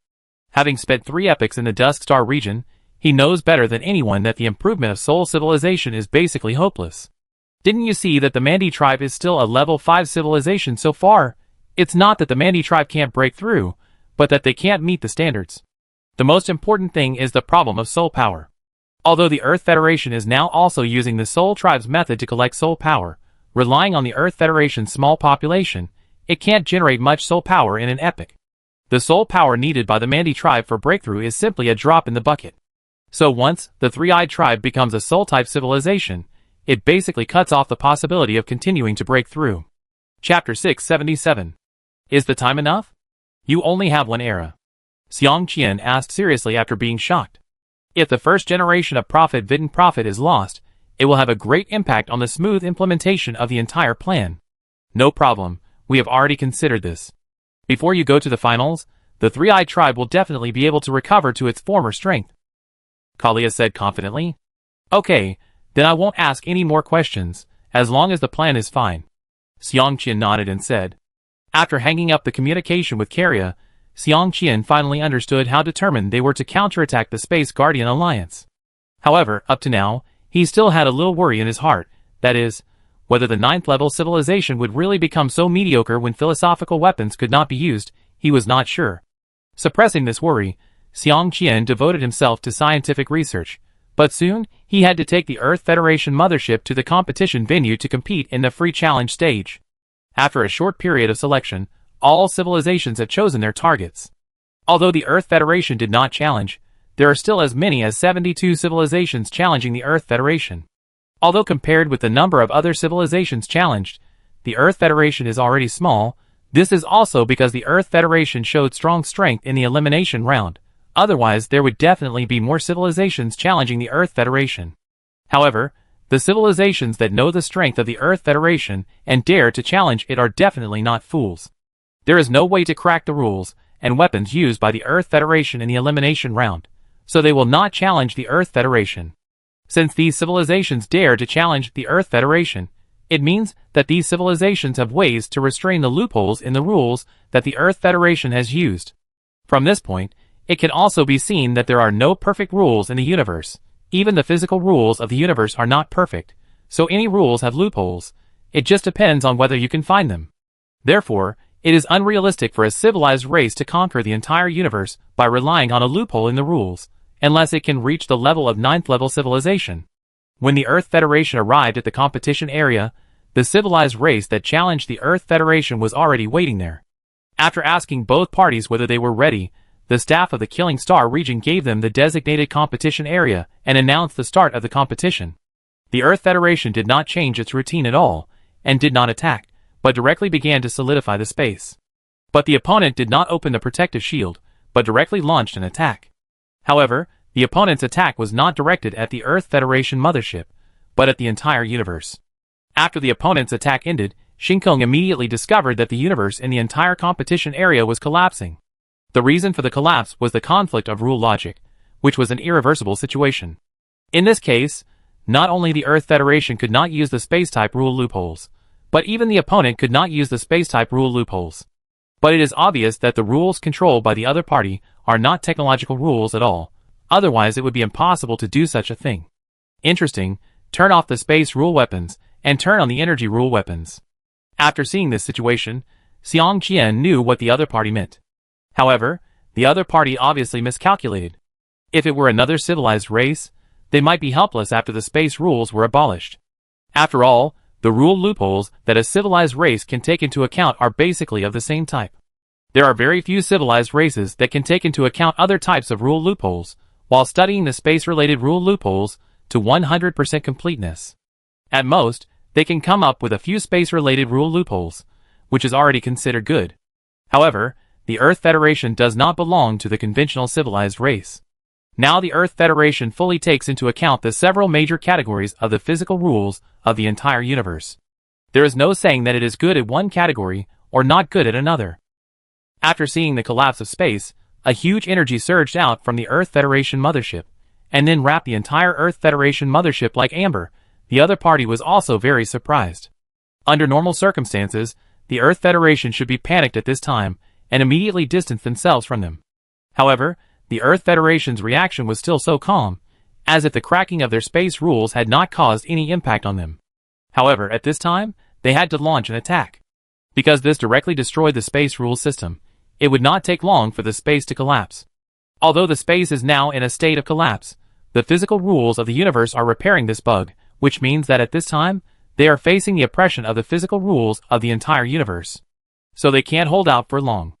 Having spent 3 epochs in the Dusk Star region, he knows better than anyone that the improvement of soul civilization is basically hopeless. Didn't you see that the Mandi tribe is still a level 5 civilization so far? It's not that the Mandi tribe can't break through, but that they can't meet the standards. The most important thing is the problem of soul power. Although the Earth Federation is now also using the Soul Tribe's method to collect soul power, relying on the Earth Federation's small population, it can't generate much soul power in an epoch. The soul power needed by the Mandi tribe for breakthrough is simply a drop in the bucket. So once the three-eyed tribe becomes a soul-type civilization, it basically cuts off the possibility of continuing to break through. Chapter 677. Is the time enough? You only have one era. Xiang Qian asked seriously after being shocked. If the first generation of Prophet Vidin Prophet is lost, it will have a great impact on the smooth implementation of the entire plan. No problem, we have already considered this. Before you go to the finals, the three-eyed tribe will definitely be able to recover to its former strength. Kalia said confidently. Okay, then I won't ask any more questions, as long as the plan is fine. Xiang Qian nodded and said. After hanging up the communication with Karia, Xiang Qian finally understood how determined they were to counterattack the Space Guardian Alliance. However, up to now, he still had a little worry in his heart, that is, whether the 9th-level civilization would really become so mediocre when philosophical weapons could not be used, he was not sure. Suppressing this worry, Xiang Qian devoted himself to scientific research, but soon he had to take the Earth Federation mothership to the competition venue to compete in the free challenge stage. After a short period of selection, all civilizations have chosen their targets. Although the Earth Federation did not challenge, there are still as many as 72 civilizations challenging the Earth Federation. Although compared with the number of other civilizations challenged, the Earth Federation is already small. This is also because the Earth Federation showed strong strength in the elimination round. Otherwise, there would definitely be more civilizations challenging the Earth Federation. However, the civilizations that know the strength of the Earth Federation and dare to challenge it are definitely not fools. There is no way to crack the rules and weapons used by the Earth Federation in the elimination round, so they will not challenge the Earth Federation. Since these civilizations dare to challenge the Earth Federation, it means that these civilizations have ways to restrain the loopholes in the rules that the Earth Federation has used. From this point, it can also be seen that there are no perfect rules in the universe. Even the physical rules of the universe are not perfect, so any rules have loopholes. It just depends on whether you can find them. Therefore, it is unrealistic for a civilized race to conquer the entire universe by relying on a loophole in the rules, unless it can reach the level of 9th-level civilization. When the Earth Federation arrived at the competition area, the civilized race that challenged the Earth Federation was already waiting there. After asking both parties whether they were ready, the staff of the Killing Star region gave them the designated competition area and announced the start of the competition. The Earth Federation did not change its routine at all, and did not attack, but directly began to solidify the space. But the opponent did not open the protective shield, but directly launched an attack. However, the opponent's attack was not directed at the Earth Federation mothership, but at the entire universe. After the opponent's attack ended, Shinkong immediately discovered that the universe in the entire competition area was collapsing. The reason for the collapse was the conflict of rule logic, which was an irreversible situation. In this case, not only the Earth Federation could not use the space-type rule loopholes, but even the opponent could not use the space-type rule loopholes. But it is obvious that the rules controlled by the other party are not technological rules at all, otherwise it would be impossible to do such a thing. Interesting, turn off the space rule weapons, and turn on the energy rule weapons. After seeing this situation, Xiang Qian knew what the other party meant. However, the other party obviously miscalculated. If it were another civilized race, they might be helpless after the space rules were abolished. After all, the rule loopholes that a civilized race can take into account are basically of the same type. There are very few civilized races that can take into account other types of rule loopholes, while studying the space-related rule loopholes to 100% completeness. At most, they can come up with a few space-related rule loopholes, which is already considered good. However, the Earth Federation does not belong to the conventional civilized race. Now the Earth Federation fully takes into account the several major categories of the physical rules of the entire universe. There is no saying that it is good at one category or not good at another. After seeing the collapse of space, a huge energy surged out from the Earth Federation mothership, and then wrapped the entire Earth Federation mothership like amber. The other party was also very surprised. Under normal circumstances, the Earth Federation should be panicked at this time and immediately distance themselves from them. However, the Earth Federation's reaction was still so calm, as if the cracking of their space rules had not caused any impact on them. However, at this time, they had to launch an attack. Because this directly destroyed the space rules system, it would not take long for the space to collapse. Although the space is now in a state of collapse, the physical rules of the universe are repairing this bug, which means that at this time, they are facing the oppression of the physical rules of the entire universe. So they can't hold out for long.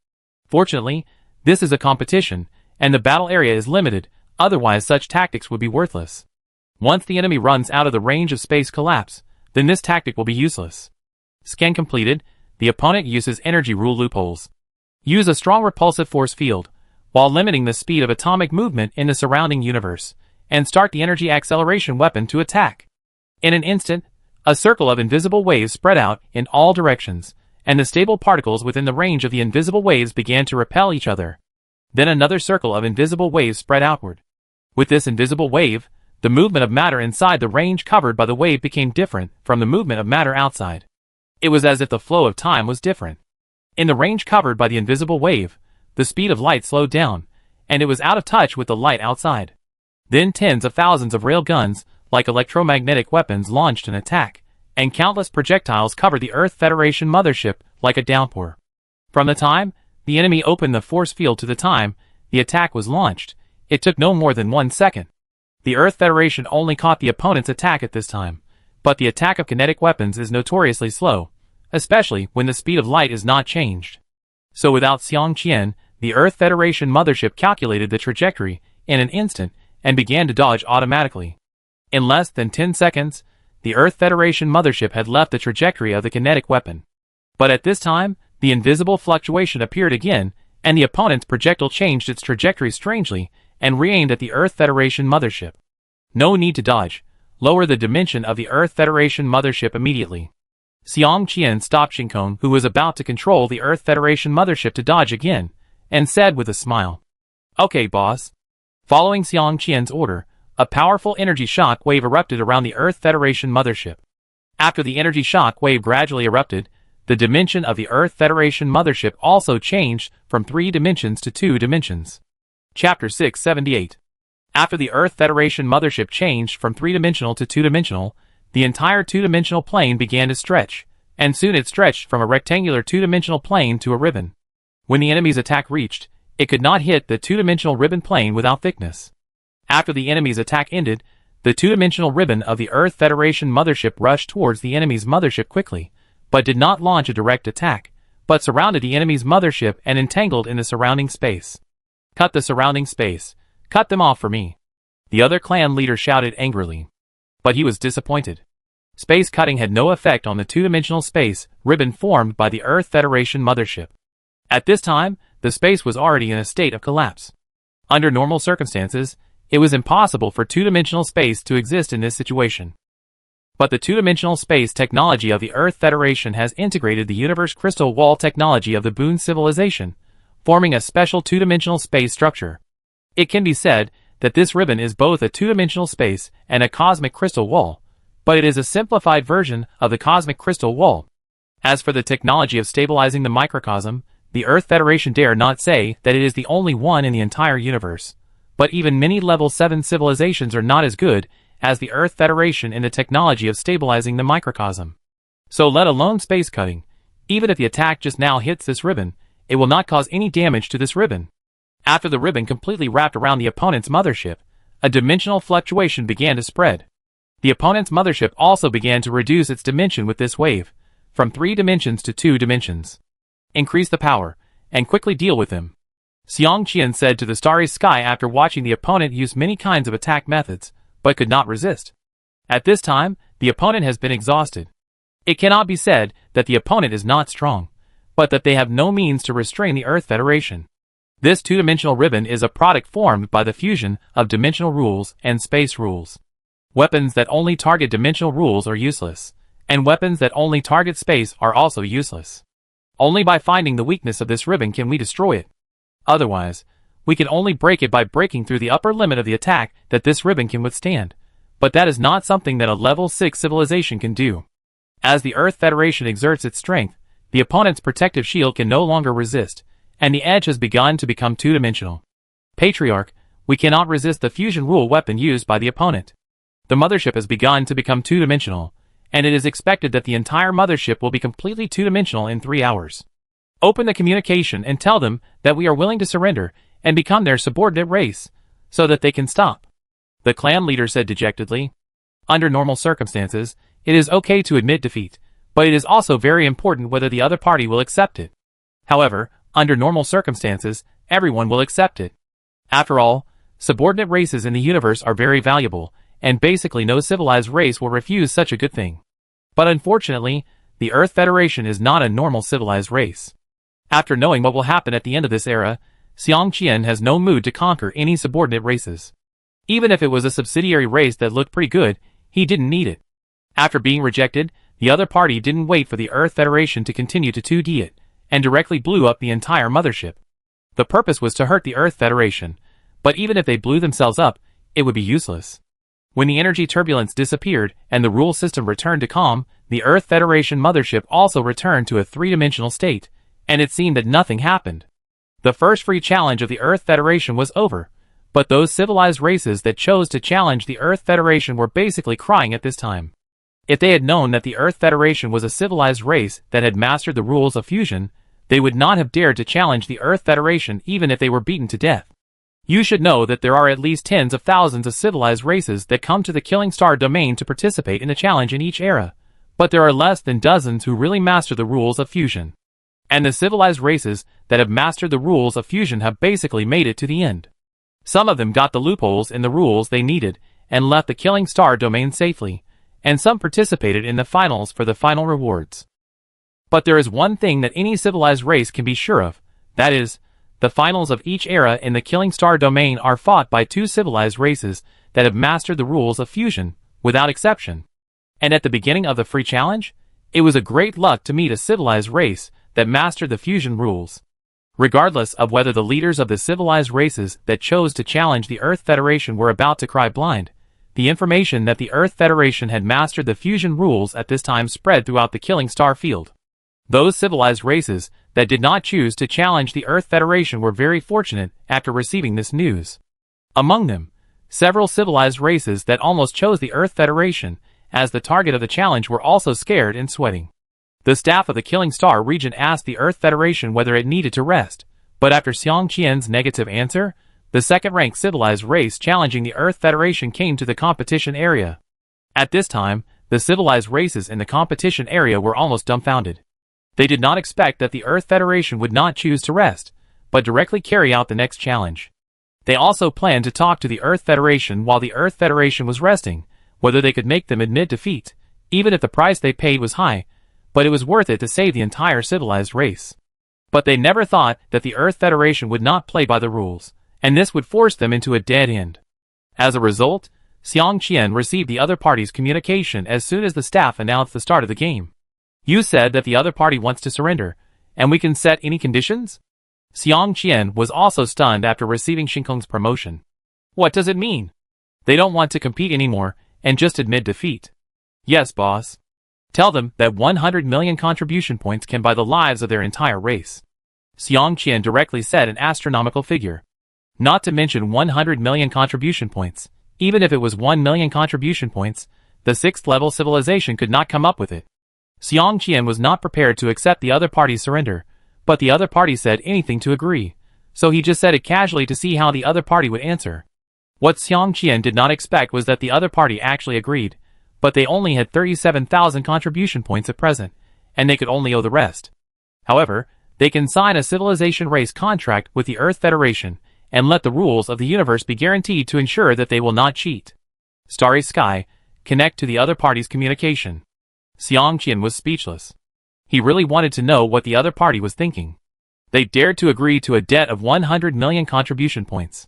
Fortunately, this is a competition, and the battle area is limited, otherwise such tactics would be worthless. Once the enemy runs out of the range of space collapse, then this tactic will be useless. Scan completed, the opponent uses energy rule loopholes. Use a strong repulsive force field, while limiting the speed of atomic movement in the surrounding universe, and start the energy acceleration weapon to attack. In an instant, a circle of invisible waves spread out in all directions, and the stable particles within the range of the invisible waves began to repel each other. Then another circle of invisible waves spread outward. With this invisible wave, the movement of matter inside the range covered by the wave became different from the movement of matter outside. It was as if the flow of time was different. In the range covered by the invisible wave, the speed of light slowed down, and it was out of touch with the light outside. Then tens of thousands of rail guns, like electromagnetic weapons, launched an attack, and countless projectiles covered the Earth Federation mothership like a downpour. From the time the enemy opened the force field to the time the attack was launched, it took no more than 1 second. The Earth Federation only caught the opponent's attack at this time, but the attack of kinetic weapons is notoriously slow, especially when the speed of light is not changed. So without Xiang Qian, the Earth Federation mothership calculated the trajectory in an instant and began to dodge automatically. In less than 10 seconds, the Earth Federation mothership had left the trajectory of the kinetic weapon. But at this time, the invisible fluctuation appeared again, and the opponent's projectile changed its trajectory strangely and re-aimed at the Earth Federation mothership. No need to dodge. Lower the dimension of the Earth Federation mothership immediately. Xiang Qian stopped Shinkong, who was about to control the Earth Federation mothership, to dodge again, and said with a smile, "Okay, boss." Following Xiang Qian's order, a powerful energy shock wave erupted around the Earth Federation mothership. After the energy shock wave gradually erupted, the dimension of the Earth Federation mothership also changed from 3 dimensions to 2 dimensions. Chapter 678. After the Earth Federation mothership changed from 3-dimensional to 2-dimensional, the entire 2-dimensional plane began to stretch, and soon it stretched from a rectangular 2-dimensional plane to a ribbon. When the enemy's attack reached, it could not hit the 2-dimensional ribbon plane without thickness. After the enemy's attack ended, the 2-dimensional ribbon of the Earth Federation mothership rushed towards the enemy's mothership quickly, but did not launch a direct attack, but surrounded the enemy's mothership and entangled in the surrounding space. "Cut the surrounding space. Cut them off for me," the other clan leader shouted angrily. But he was disappointed. Space cutting had no effect on the 2-dimensional space ribbon formed by the Earth Federation mothership. At this time, the space was already in a state of collapse. Under normal circumstances, it was impossible for 2-dimensional space to exist in this situation. But the two-dimensional space technology of the Earth Federation has integrated the universe crystal wall technology of the Boon civilization, forming a special two-dimensional space structure. It can be said that this ribbon is both a two-dimensional space and a cosmic crystal wall, but it is a simplified version of the cosmic crystal wall. As for the technology of stabilizing the microcosm, the Earth Federation dare not say that it is the only one in the entire universe, but even many level 7 civilizations are not as good as the Earth Federation in the technology of stabilizing the microcosm. So let alone space cutting, even if the attack just now hits this ribbon, it will not cause any damage to this ribbon. After the ribbon completely wrapped around the opponent's mothership, a dimensional fluctuation began to spread. The opponent's mothership also began to reduce its dimension with this wave, from 3 dimensions to 2 dimensions. Increase the power, and quickly deal with him, Xiang Qian said to the starry sky after watching the opponent use many kinds of attack methods, but could not resist. At this time, the opponent has been exhausted. It cannot be said that the opponent is not strong, but that they have no means to restrain the Earth Federation. This two-dimensional ribbon is a product formed by the fusion of dimensional rules and space rules. Weapons that only target dimensional rules are useless, and weapons that only target space are also useless. Only by finding the weakness of this ribbon can we destroy it. Otherwise, we can only break it by breaking through the upper limit of the attack that this ribbon can withstand. But that is not something that a level 6 civilization can do. As the Earth Federation exerts its strength, the opponent's protective shield can no longer resist, and the edge has begun to become two-dimensional. Patriarch, we cannot resist the fusion rule weapon used by the opponent. The mothership has begun to become two-dimensional, and it is expected that the entire mothership will be completely two-dimensional in 3 hours. Open the communication and tell them that we are willing to surrender and become their subordinate race, so that they can stop. The clan leader said dejectedly. Under normal circumstances, it is okay to admit defeat, but it is also very important whether the other party will accept it. However, under normal circumstances, everyone will accept it. After all, subordinate races in the universe are very valuable, and basically no civilized race will refuse such a good thing. But unfortunately, the Earth Federation is not a normal civilized race. After knowing what will happen at the end of this era, Xiang Qian has no mood to conquer any subordinate races. Even if it was a subsidiary race that looked pretty good, he didn't need it. After being rejected, the other party didn't wait for the Earth Federation to continue to 2D it, and directly blew up the entire mothership. The purpose was to hurt the Earth Federation, but even if they blew themselves up, it would be useless. When the energy turbulence disappeared and the rule system returned to calm, the Earth Federation mothership also returned to a 3-dimensional state, and it seemed that nothing happened. The first free challenge of the Earth Federation was over, but those civilized races that chose to challenge the Earth Federation were basically crying at this time. If they had known that the Earth Federation was a civilized race that had mastered the rules of fusion, they would not have dared to challenge the Earth Federation even if they were beaten to death. You should know that there are at least tens of thousands of civilized races that come to the Killing Star domain to participate in the challenge in each era, but there are less than dozens who really master the rules of fusion. And the civilized races that have mastered the rules of fusion have basically made it to the end. Some of them got the loopholes in the rules they needed and left the Killing Star domain safely, and some participated in the finals for the final rewards. But there is one thing that any civilized race can be sure of, that is, the finals of each era in the Killing Star domain are fought by 2 civilized races that have mastered the rules of fusion, without exception. And at the beginning of the free challenge, it was a great luck to meet a civilized race that mastered the fusion rules. Regardless of whether the leaders of the civilized races that chose to challenge the Earth Federation were about to cry blind, the information that the Earth Federation had mastered the fusion rules at this time spread throughout the Killing Star field. Those civilized races that did not choose to challenge the Earth Federation were very fortunate after receiving this news. Among them, several civilized races that almost chose the Earth Federation as the target of the challenge were also scared and sweating. The staff of the Killing Star region asked the Earth Federation whether it needed to rest, but after Xiang Qian's negative answer, the second-ranked civilized race challenging the Earth Federation came to the competition area. At this time, the civilized races in the competition area were almost dumbfounded. They did not expect that the Earth Federation would not choose to rest, but directly carry out the next challenge. They also planned to talk to the Earth Federation while the Earth Federation was resting, whether they could make them admit defeat, even if the price they paid was high, but it was worth it to save the entire civilized race. But they never thought that the Earth Federation would not play by the rules, and this would force them into a dead end. As a result, Xiang Qian received the other party's communication as soon as the staff announced the start of the game. You said that the other party wants to surrender, and we can set any conditions? Xiang Qian was also stunned after receiving Shinkong's promotion. What does it mean? They don't want to compete anymore and just admit defeat. Yes, boss. Tell them that 100 million contribution points can buy the lives of their entire race. Xiang Qian directly said an astronomical figure. Not to mention 100 million contribution points. Even if it was 1 million contribution points, the 6th level civilization could not come up with it. Xiang Qian was not prepared to accept the other party's surrender, but the other party said anything to agree, so he just said it casually to see how the other party would answer. What Xiang Qian did not expect was that the other party actually agreed, but they only had 37,000 contribution points at present, and they could only owe the rest. However, they can sign a civilization race contract with the Earth Federation and let the rules of the universe be guaranteed to ensure that they will not cheat. Starry Sky, connect to the other party's communication. Xiang Qian was speechless. He really wanted to know what the other party was thinking. They dared to agree to a debt of 100 million contribution points.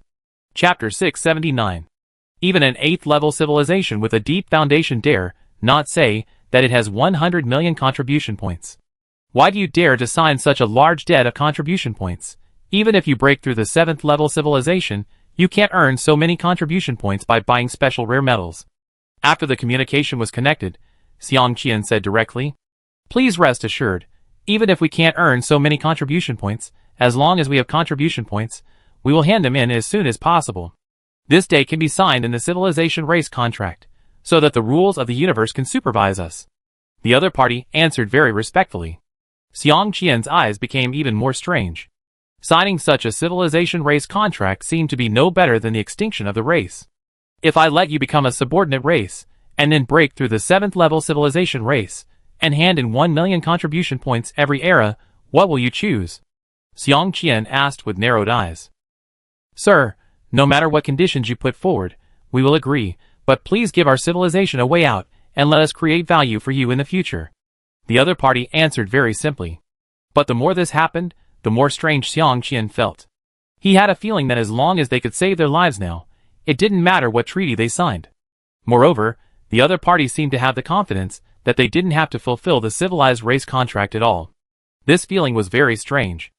Chapter 679. Even an 8th level civilization with a deep foundation dare not say that it has 100 million contribution points. Why do you dare to sign such a large debt of contribution points? Even if you break through the 7th level civilization, you can't earn so many contribution points by buying special rare metals. After the communication was connected, Xiang Qian said directly, Please rest assured, even if we can't earn so many contribution points, as long as we have contribution points, we will hand them in as soon as possible. This day can be signed in the civilization race contract, so that the rules of the universe can supervise us. The other party answered very respectfully. Xiang Qian's eyes became even more strange. Signing such a civilization race contract seemed to be no better than the extinction of the race. If I let you become a subordinate race, and then break through the 7th level civilization race, and hand in 1 million contribution points every era, what will you choose? Xiang Qian asked with narrowed eyes. Sir, no matter what conditions you put forward, we will agree, but please give our civilization a way out, and let us create value for you in the future. The other party answered very simply. But the more this happened, the more strange Xiang Qian felt. He had a feeling that as long as they could save their lives now, it didn't matter what treaty they signed. Moreover, the other party seemed to have the confidence that they didn't have to fulfill the civilized race contract at all. This feeling was very strange.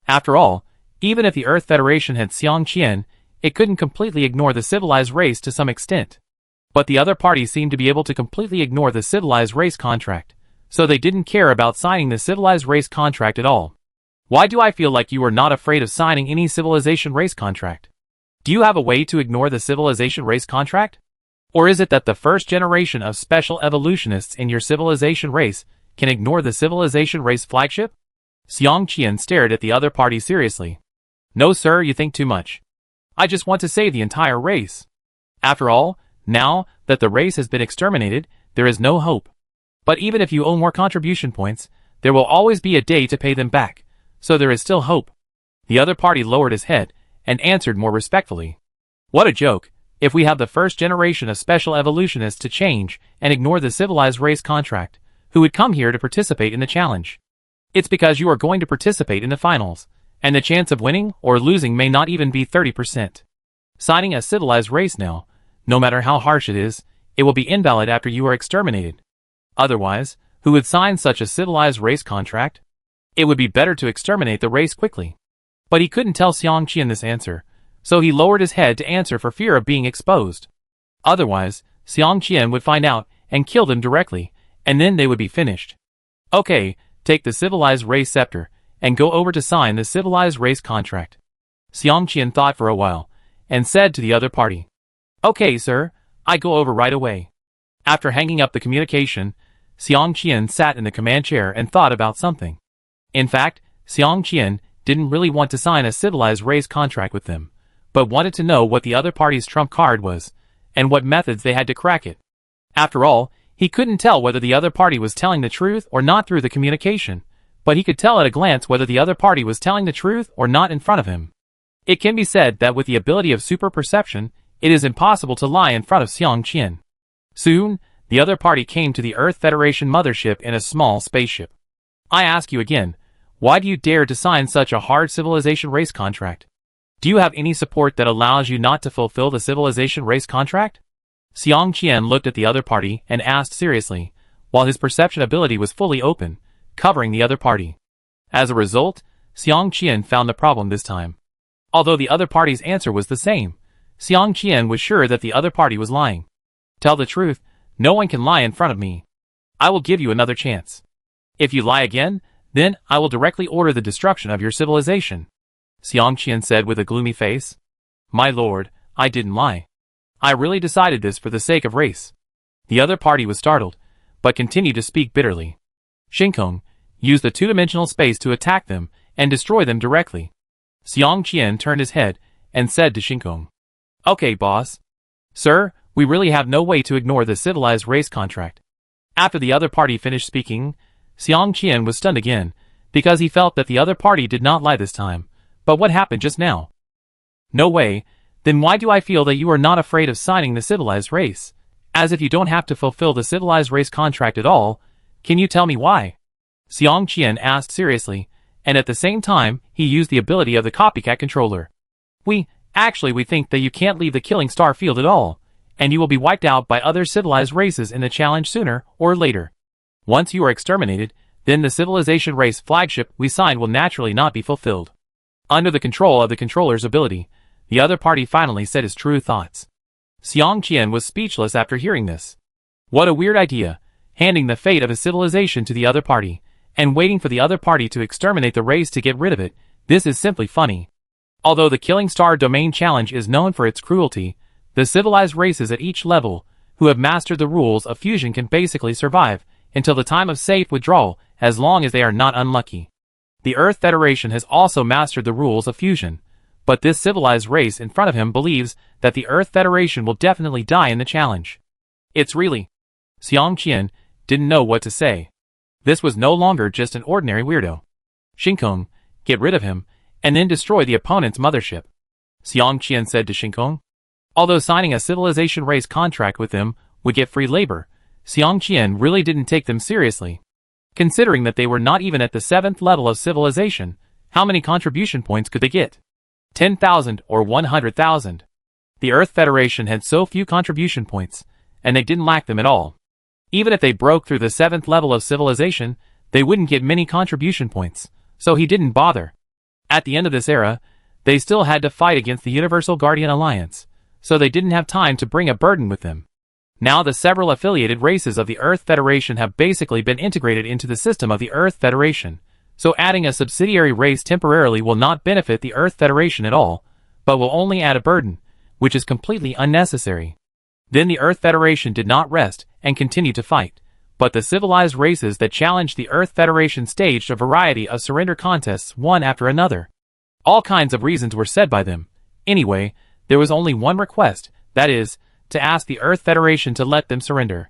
After all, even if the Earth Federation had Xiang Qian, it couldn't completely ignore the civilized race to some extent. But the other party seemed to be able to completely ignore the civilized race contract, so they didn't care about signing the civilized race contract at all. Why do I feel like you are not afraid of signing any civilization race contract? Do you have a way to ignore the civilization race contract? Or is it that the first generation of special evolutionists in your civilization race can ignore the civilization race flagship? Xiang Qian stared at the other party seriously. No sir, you think too much. I just want to save the entire race. After all, now that the race has been exterminated, there is no hope. But even if you owe more contribution points, there will always be a day to pay them back, so there is still hope. The other party lowered his head and answered more respectfully. What a joke, if we have the first generation of special evolutionists to change and ignore the civilized race contract, who would come here to participate in the challenge. It's because you are going to participate in the finals, and the chance of winning or losing may not even be 30%. Signing a civilized race now, no matter how harsh it is, it will be invalid after you are exterminated. Otherwise, who would sign such a civilized race contract? It would be better to exterminate the race quickly. But he couldn't tell Xiang Qian this answer, so he lowered his head to answer for fear of being exposed. Otherwise, Xiang Qian would find out and kill them directly, and then they would be finished. Okay, take the civilized race scepter, and go over to sign the civilized race contract. Xiang Qian thought for a while, and said to the other party. Okay sir, I go over right away. After hanging up the communication, Xiang Qian sat in the command chair and thought about something. In fact, Xiang Qian didn't really want to sign a civilized race contract with them, but wanted to know what the other party's trump card was, and what methods they had to crack it. After all, he couldn't tell whether the other party was telling the truth or not through the communication, but he could tell at a glance whether the other party was telling the truth or not in front of him. It can be said that with the ability of super perception, it is impossible to lie in front of Xiang Qian. Soon, the other party came to the Earth Federation mothership in a small spaceship. I ask you again, why do you dare to sign such a hard civilization race contract? Do you have any support that allows you not to fulfill the civilization race contract? Xiang Qian looked at the other party and asked seriously, while his perception ability was fully open, covering the other party. As a result, Xiang Qian found the problem this time. Although the other party's answer was the same, Xiang Qian was sure that the other party was lying. Tell the truth, no one can lie in front of me. I will give you another chance. If you lie again, then I will directly order the destruction of your civilization, Xiang Qian said with a gloomy face. My lord, I didn't lie. I really decided this for the sake of race. The other party was startled, but continued to speak bitterly. Shinkong, use the two-dimensional space to attack them and destroy them directly. Xiang Qian turned his head and said to Shinkong. Okay, boss. Sir, we really have no way to ignore the civilized race contract. After the other party finished speaking, Xiang Qian was stunned again, because he felt that the other party did not lie this time. But what happened just now? No way. Then why do I feel that you are not afraid of signing the civilized race? As if you don't have to fulfill the civilized race contract at all. Can you tell me why? Xiang Qian asked seriously, and at the same time, he used the ability of the copycat controller. We think that you can't leave the killing star field at all, and you will be wiped out by other civilized races in the challenge sooner or later. Once you are exterminated, then the civilization race flagship we signed will naturally not be fulfilled. Under the control of the controller's ability, the other party finally said his true thoughts. Xiang Qian was speechless after hearing this. What a weird idea, handing the fate of a civilization to the other party, and waiting for the other party to exterminate the race to get rid of it. This is simply funny. Although the Killing Star Domain Challenge is known for its cruelty, the civilized races at each level, who have mastered the rules of fusion can basically survive until the time of safe withdrawal, as long as they are not unlucky. The Earth Federation has also mastered the rules of fusion, but this civilized race in front of him believes that the Earth Federation will definitely die in the challenge. It's really... Xiang Qian didn't know what to say. This was no longer just an ordinary weirdo. Shinkong, get rid of him, and then destroy the opponent's mothership, Xiang Qian said to Shinkong. Although signing a civilization race contract with them would get free labor, Xiang Qian really didn't take them seriously. Considering that they were not even at the 7th level of civilization, how many contribution points could they get? 10,000 or 100,000. The Earth Federation had so few contribution points, and they didn't lack them at all. Even if they broke through the 7th level of civilization, they wouldn't get many contribution points, so he didn't bother. At the end of this era, they still had to fight against the Universal Guardian Alliance, so they didn't have time to bring a burden with them. Now the several affiliated races of the Earth Federation have basically been integrated into the system of the Earth Federation, so adding a subsidiary race temporarily will not benefit the Earth Federation at all, but will only add a burden, which is completely unnecessary. Then the Earth Federation did not rest and continued to fight, but the civilized races that challenged the Earth Federation staged a variety of surrender contests one after another. All kinds of reasons were said by them. Anyway, there was only one request, that is, to ask the Earth Federation to let them surrender.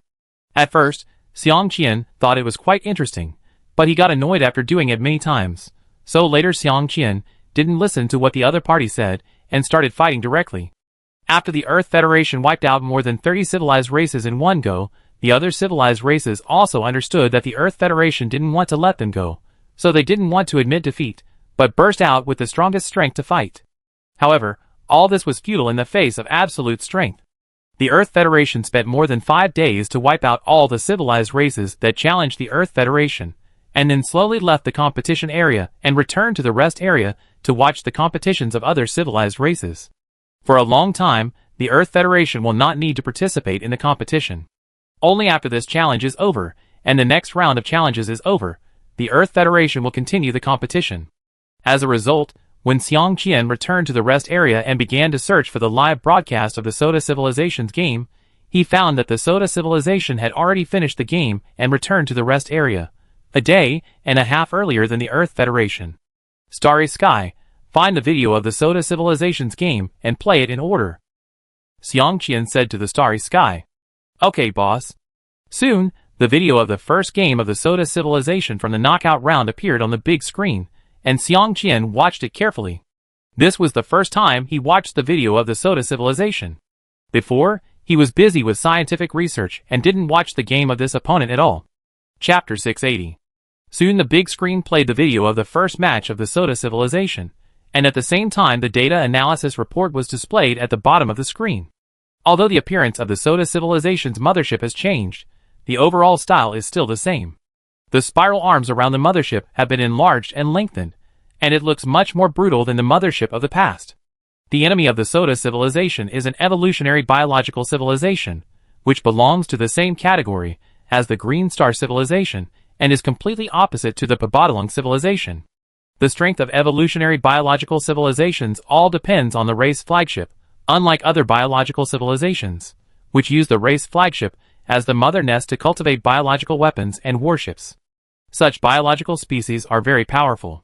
At first, Xiang Qian thought it was quite interesting, but he got annoyed after doing it many times. So later Xiang Qian didn't listen to what the other party said and started fighting directly. After the Earth Federation wiped out more than 30 civilized races in one go, the other civilized races also understood that the Earth Federation didn't want to let them go, so they didn't want to admit defeat, but burst out with the strongest strength to fight. However, all this was futile in the face of absolute strength. The Earth Federation spent more than 5 days to wipe out all the civilized races that challenged the Earth Federation, and then slowly left the competition area and returned to the rest area to watch the competitions of other civilized races. For a long time, the Earth Federation will not need to participate in the competition. Only after this challenge is over, and the next round of challenges is over, the Earth Federation will continue the competition. As a result, when Xiang Qian returned to the rest area and began to search for the live broadcast of the Soda Civilization's game, he found that the Soda Civilization had already finished the game and returned to the rest area, a day and a half earlier than the Earth Federation. Starry Sky, find the video of the Soda Civilization's game and play it in order, Xiang Qian said to the Starry Sky. Okay, boss. Soon, the video of the first game of the Soda Civilization from the knockout round appeared on the big screen, and Xiang Qian watched it carefully. This was the first time he watched the video of the Soda Civilization. Before, he was busy with scientific research and didn't watch the game of this opponent at all. Chapter 680. Soon the big screen played the video of the first match of the Soda Civilization, and at the same time the data analysis report was displayed at the bottom of the screen. Although the appearance of the Soda Civilization's mothership has changed, the overall style is still the same. The spiral arms around the mothership have been enlarged and lengthened, and it looks much more brutal than the mothership of the past. The enemy of the Soda Civilization is an evolutionary biological civilization, which belongs to the same category as the Green Star Civilization and is completely opposite to the Pabatalung Civilization. The strength of evolutionary biological civilizations all depends on the race flagship, unlike other biological civilizations, which use the race flagship as the mother nest to cultivate biological weapons and warships. Such biological species are very powerful.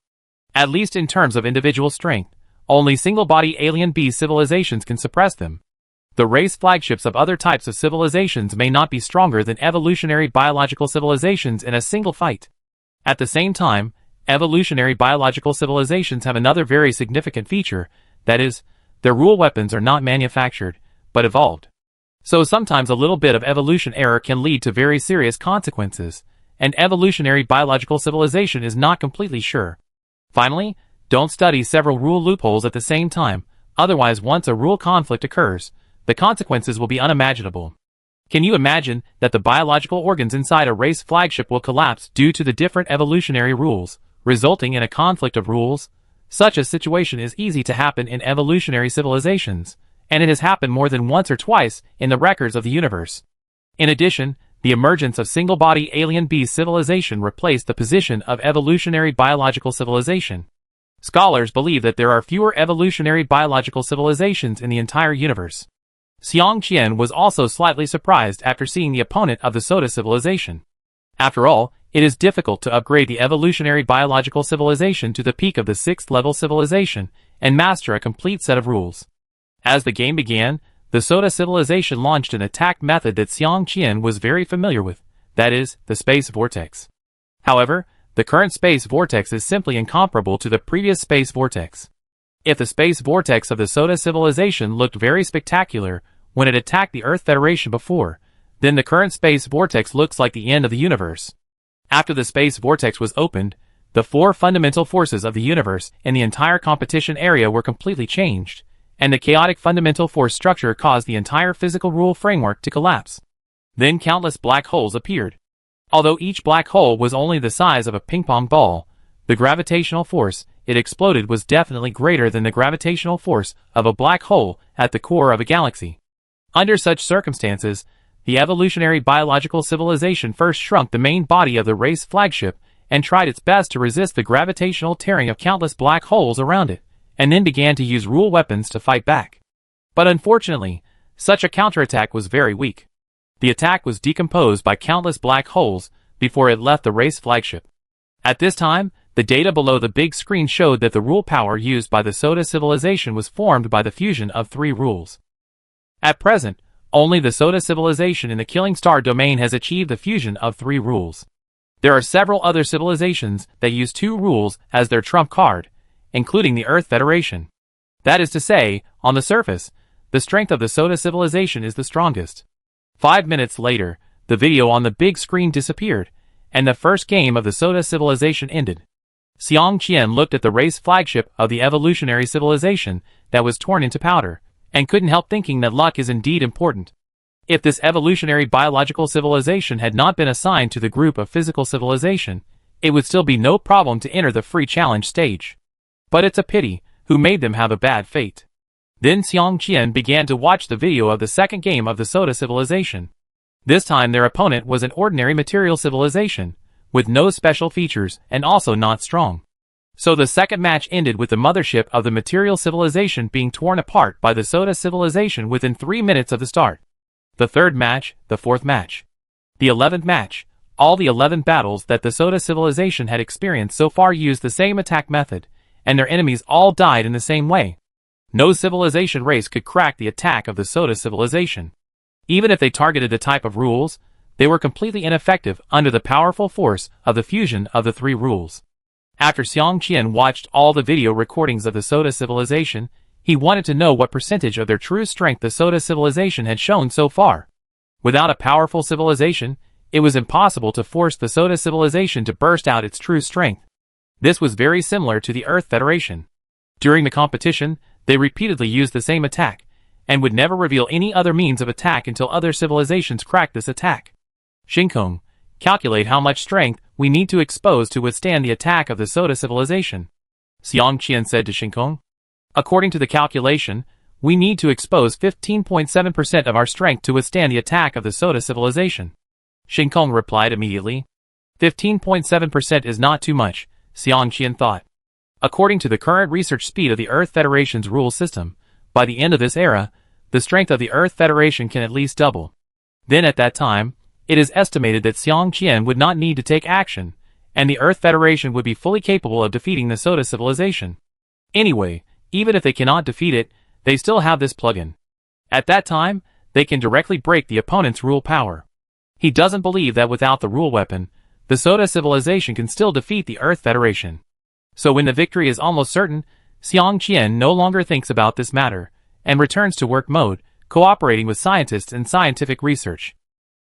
At least in terms of individual strength, only single-body alien bee civilizations can suppress them. The race flagships of other types of civilizations may not be stronger than evolutionary biological civilizations in a single fight. At the same time, evolutionary biological civilizations have another very significant feature, that is, their rule weapons are not manufactured, but evolved. So sometimes a little bit of evolution error can lead to very serious consequences, and evolutionary biological civilization is not completely sure. Finally, don't study several rule loopholes at the same time, otherwise once a rule conflict occurs, the consequences will be unimaginable. Can you imagine that the biological organs inside a race flagship will collapse due to the different evolutionary rules, resulting in a conflict of rules? Such a situation is easy to happen in evolutionary civilizations, and it has happened more than once or twice in the records of the universe. In addition, the emergence of single-body alien bee civilization replaced the position of evolutionary biological civilization. Scholars believe that there are fewer evolutionary biological civilizations in the entire universe. Xiang Qian was also slightly surprised after seeing the opponent of the Soda Civilization. After all, it is difficult to upgrade the evolutionary biological civilization to the peak of the 6th level civilization and master a complete set of rules. As the game began, the Soda Civilization launched an attack method that Xiang Qian was very familiar with, that is, the Space Vortex. However, the current Space Vortex is simply incomparable to the previous Space Vortex. If the Space Vortex of the Soda Civilization looked very spectacular when it attacked the Earth Federation before, then the current Space Vortex looks like the end of the universe. After the Space Vortex was opened, the 4 fundamental forces of the universe in the entire competition area were completely changed, and the chaotic fundamental force structure caused the entire physical rule framework to collapse. Then countless black holes appeared. Although each black hole was only the size of a ping-pong ball, the gravitational force it exploded was definitely greater than the gravitational force of a black hole at the core of a galaxy. Under such circumstances, the evolutionary biological civilization first shrunk the main body of the race flagship and tried its best to resist the gravitational tearing of countless black holes around it, and then began to use rule weapons to fight back. But unfortunately, such a counterattack was very weak. The attack was decomposed by countless black holes before it left the race flagship. At this time, the data below the big screen showed that the rule power used by the Soda Civilization was formed by the fusion of 3 rules. At present, only the Soda Civilization in the Killing Star domain has achieved the fusion of 3 rules. There are several other civilizations that use 2 rules as their trump card, including the Earth Federation. That is to say, on the surface, the strength of the Soda Civilization is the strongest. 5 minutes later, the video on the big screen disappeared, and the first game of the Soda Civilization ended. Xiang Qian looked at the race flagship of the evolutionary civilization that was torn into powder, and couldn't help thinking that luck is indeed important. If this evolutionary biological civilization had not been assigned to the group of physical civilization, it would still be no problem to enter the free challenge stage. But it's a pity, who made them have a bad fate. Then Xiang Qian began to watch the video of the second game of the Soda Civilization. This time their opponent was an ordinary material civilization, with no special features and also not strong. So the second match ended with the mothership of the material civilization being torn apart by the Soda Civilization within 3 minutes of the start. The third match, the fourth match, the 11th match, all the 11 battles that the Soda Civilization had experienced so far used the same attack method, and their enemies all died in the same way. No civilization race could crack the attack of the Soda Civilization. Even if they targeted the type of rules, they were completely ineffective under the powerful force of the fusion of the 3 rules. After Xiang Qian watched all the video recordings of the Soda Civilization, he wanted to know what percentage of their true strength the Soda Civilization had shown so far. Without a powerful civilization, it was impossible to force the Soda Civilization to burst out its true strength. This was very similar to the Earth Federation. During the competition, they repeatedly used the same attack, and would never reveal any other means of attack until other civilizations crack this attack. Shinkong, calculate how much strength we need to expose to withstand the attack of the Soda civilization. Xiang Qian said to Shinkong. According to the calculation, we need to expose 15.7% of our strength to withstand the attack of the Soda civilization. Shinkong replied immediately. 15.7% is not too much, Xiang Qian thought. According to the current research speed of the Earth Federation's rule system, by the end of this era, the strength of the Earth Federation can at least double. Then at that time, it is estimated that Xiang Qian would not need to take action, and the Earth Federation would be fully capable of defeating the Soda civilization. Anyway, even if they cannot defeat it, they still have this plugin. At that time, they can directly break the opponent's rule power. He doesn't believe that without the rule weapon, the Soda civilization can still defeat the Earth Federation. So when the victory is almost certain, Xiang Qian no longer thinks about this matter, and returns to work mode, cooperating with scientists in scientific research.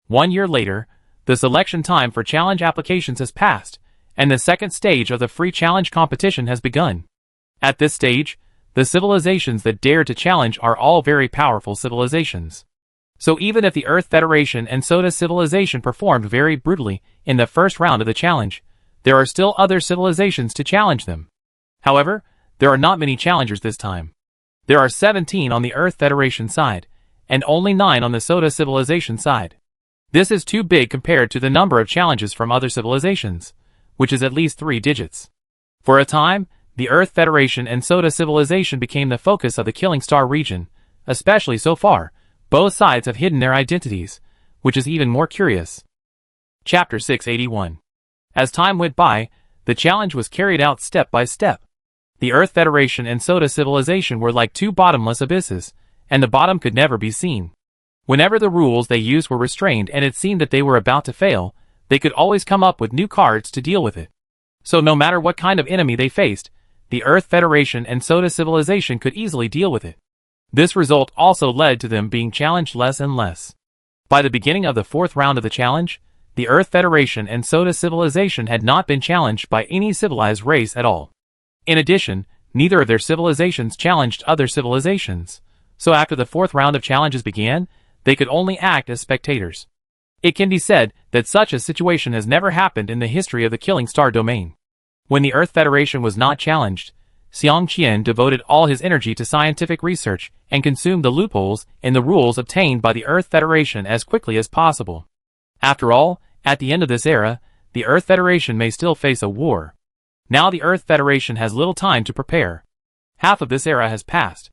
1 year later, the selection time for challenge applications has passed, and the second stage of the free challenge competition has begun. At this stage, the civilizations that dare to challenge are all very powerful civilizations. So even if the Earth Federation and Soda civilization performed very brutally in the first round of the challenge, there are still other civilizations to challenge them. However, there are not many challengers this time. There are 17 on the Earth Federation side, and only 9 on the Soda civilization side. This is too big compared to the number of challenges from other civilizations, which is at least 3 digits. For a time, the Earth Federation and Soda civilization became the focus of the Killing Star region, especially so far. Both sides have hidden their identities, which is even more curious. Chapter 681. As time went by, the challenge was carried out step by step. The Earth Federation and Soda civilization were like 2 bottomless abysses, and the bottom could never be seen. Whenever the rules they used were restrained and it seemed that they were about to fail, they could always come up with new cards to deal with it. So no matter what kind of enemy they faced, the Earth Federation and Soda civilization could easily deal with it. This result also led to them being challenged less and less. By the beginning of the 4th round of the challenge, the Earth Federation and Soda civilization had not been challenged by any civilized race at all. In addition, neither of their civilizations challenged other civilizations, so after the 4th round of challenges began, they could only act as spectators. It can be said that such a situation has never happened in the history of the Killing Star domain. When the Earth Federation was not challenged, Xiang Qian devoted all his energy to scientific research and consumed the loopholes in the rules obtained by the Earth Federation as quickly as possible. After all, at the end of this era, the Earth Federation may still face a war. Now the Earth Federation has little time to prepare. Half of this era has passed.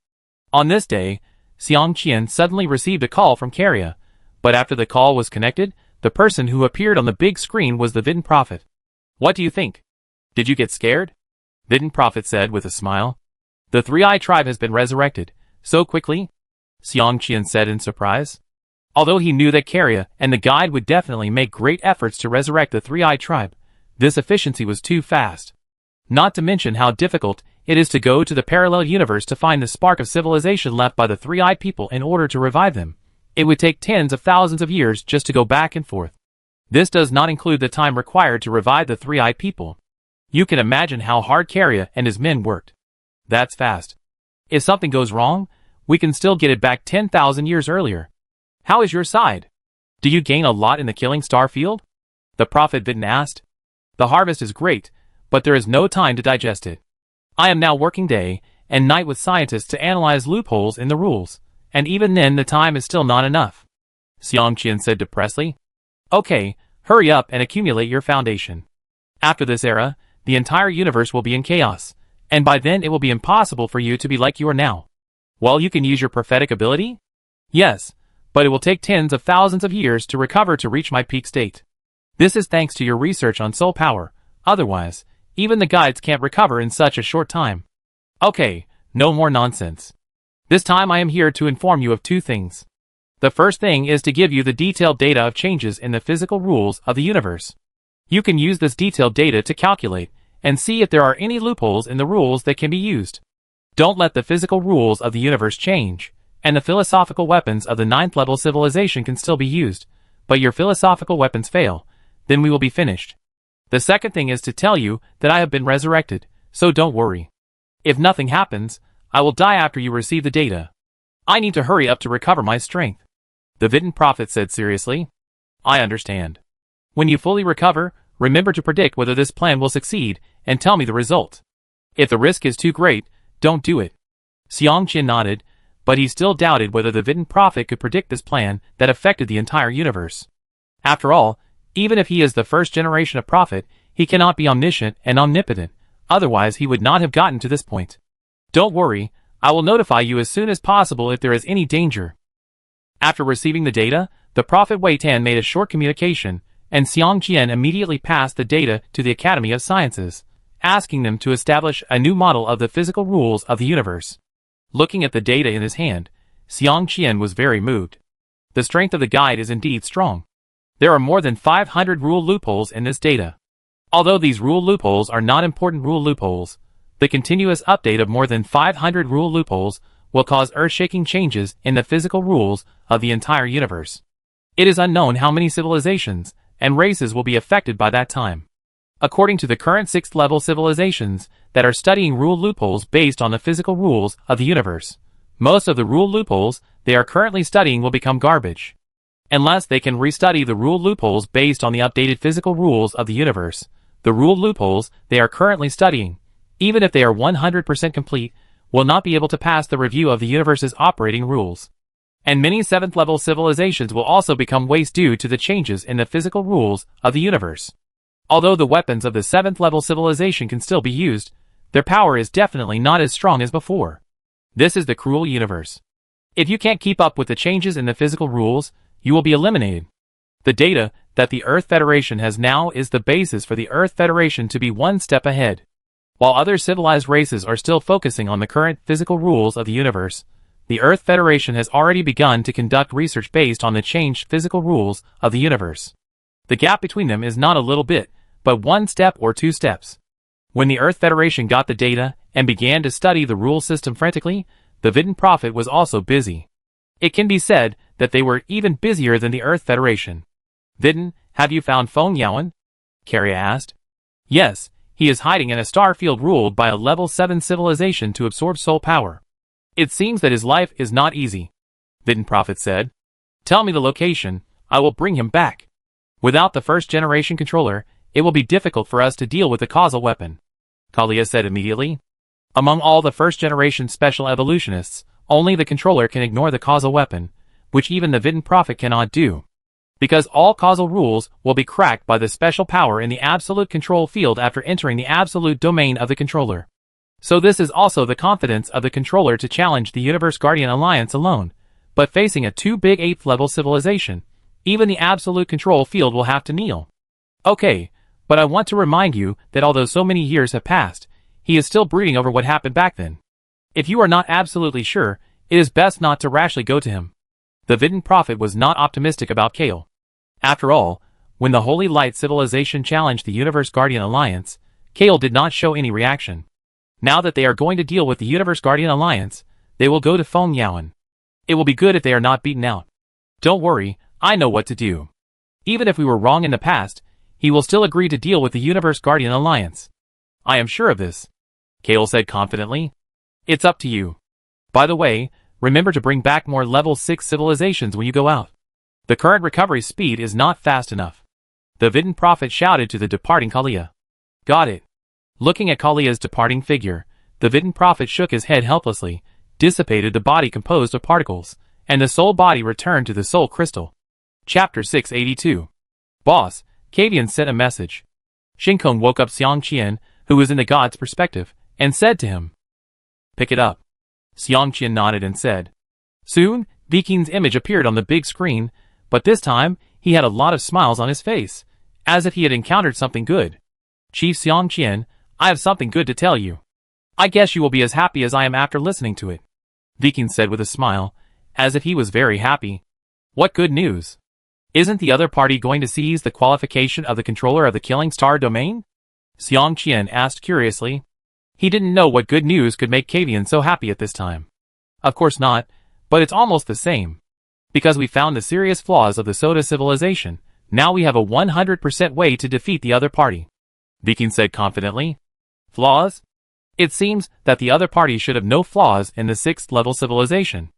On this day, Xiang Qian suddenly received a call from Carria, but after the call was connected, the person who appeared on the big screen was the Vidin Prophet. What do you think? Did you get scared? Vidin Prophet said with a smile. The Three-Eye Tribe has been resurrected. So quickly? Xiang Qian said in surprise. Although he knew that Carria and the guide would definitely make great efforts to resurrect the Three-Eye Tribe, this efficiency was too fast. Not to mention how difficult it is to go to the parallel universe to find the spark of civilization left by the Three-Eyed people in order to revive them. It would take tens of thousands of years just to go back and forth. This does not include the time required to revive the Three-Eyed people. You can imagine how hard Carria and his men worked. That's fast. If something goes wrong, we can still get it back 10,000 years earlier. How is your side? Do you gain a lot in the Killing Star field? The Prophet Vidin asked. The harvest is great, but there is no time to digest it. I am now working day and night with scientists to analyze loopholes in the rules, and even then the time is still not enough. Xiang Qian said depressedly. Okay, hurry up and accumulate your foundation. After this era, the entire universe will be in chaos, and by then it will be impossible for you to be like you are now. Well, you can use your prophetic ability? Yes, but it will take tens of thousands of years to recover to reach my peak state. This is thanks to your research on soul power. Otherwise, even the guides can't recover in such a short time. Okay, no more nonsense. This time I am here to inform you of 2 things. The first thing is to give you the detailed data of changes in the physical rules of the universe. You can use this detailed data to calculate and see if there are any loopholes in the rules that can be used. Don't let the physical rules of the universe change, and the philosophical weapons of the 9th level civilization can still be used, but your philosophical weapons fail, then we will be finished. The second thing is to tell you that I have been resurrected, so don't worry. If nothing happens, I will die after you receive the data. I need to hurry up to recover my strength. The Vidin prophet said seriously. I understand. When you fully recover, remember to predict whether this plan will succeed, and tell me the result. If the risk is too great, don't do it. Xiang Qian nodded, but he still doubted whether the Vidin prophet could predict this plan that affected the entire universe. After all, even if he is the first generation of prophet, he cannot be omniscient and omnipotent, otherwise he would not have gotten to this point. Don't worry, I will notify you as soon as possible if there is any danger. After receiving the data, the prophet Wei Tan made a short communication, and Xiang Qian immediately passed the data to the Academy of Sciences, asking them to establish a new model of the physical rules of the universe. Looking at the data in his hand, Xiang Qian was very moved. The strength of the guide is indeed strong. There are more than 500 rule loopholes in this data. Although these rule loopholes are not important rule loopholes, the continuous update of more than 500 rule loopholes will cause earth-shaking changes in the physical rules of the entire universe. It is unknown how many civilizations and races will be affected by that time. According to the current 6th-level civilizations that are studying rule loopholes based on the physical rules of the universe, most of the rule loopholes they are currently studying will become garbage. Unless they can restudy the rule loopholes based on the updated physical rules of the universe, the rule loopholes they are currently studying, even if they are 100% complete, will not be able to pass the review of the universe's operating rules. And many 7th-level civilizations will also become waste due to the changes in the physical rules of the universe. Although the weapons of the 7th-level civilization can still be used, their power is definitely not as strong as before. This is the cruel universe. If you can't keep up with the changes in the physical rules, you will be eliminated. The data that the Earth Federation has now is the basis for the Earth Federation to be one step ahead. While other civilized races are still focusing on the current physical rules of the universe, the Earth Federation has already begun to conduct research based on the changed physical rules of the universe. The gap between them is not a little bit, but 1 step or 2 steps. When the Earth Federation got the data and began to study the rule system frantically, the Vidin prophet was also busy. It can be said that they were even busier than the Earth Federation. Vidin, have you found Feng Yaowen? Carria asked. Yes, he is hiding in a star field ruled by a level 7 civilization to absorb soul power. It seems that his life is not easy, Vidin prophet said. Tell me the location, I will bring him back. Without the first generation controller, it will be difficult for us to deal with the causal weapon, Kalia said immediately. Among all the first generation special evolutionists, only the controller can ignore the causal weapon, which even the Vidin prophet cannot do. Because all causal rules will be cracked by the special power in the absolute control field after entering the absolute domain of the controller. So this is also the confidence of the controller to challenge the Universe Guardian Alliance alone, but facing a too big 8th level civilization, even the absolute control field will have to kneel. Okay, but I want to remind you that although so many years have passed, he is still brooding over what happened back then. If you are not absolutely sure, it is best not to rashly go to him. The Vidin prophet was not optimistic about Kale. After all, when the Holy Light civilization challenged the Universe Guardian Alliance, Kale did not show any reaction. Now that they are going to deal with the Universe Guardian Alliance, they will go to Feng Yaowen. It will be good if they are not beaten out. Don't worry, I know what to do. Even if we were wrong in the past, he will still agree to deal with the Universe Guardian Alliance. I am sure of this, Kale said confidently. It's up to you. By the way, remember to bring back more level 6 civilizations when you go out. The current recovery speed is not fast enough. The Vidin prophet shouted to the departing Kalia. Got it. Looking at Kalia's departing figure, the Vidin prophet shook his head helplessly, dissipated the body composed of particles, and the soul body returned to the soul crystal. Chapter 682. Boss, Kavian sent a message. Shinkong woke up Xiang Qian, who was in the god's perspective, and said to him. Pick it up. Xiang Qian nodded and said. Soon, Viking's image appeared on the big screen, but this time, he had a lot of smiles on his face, as if he had encountered something good. Chief Xiang Qian, I have something good to tell you. I guess you will be as happy as I am after listening to it, Viking said with a smile, as if he was very happy. What good news? Isn't the other party going to seize the qualification of the controller of the Killing Star domain? Xiang Qian asked curiously. He didn't know what good news could make Kavian so happy at this time. Of course not, but it's almost the same. Because we found the serious flaws of the Soda civilization, now we have a 100% way to defeat the other party, Viking said confidently. Flaws? It seems that the other party should have no flaws in the 6th level civilization.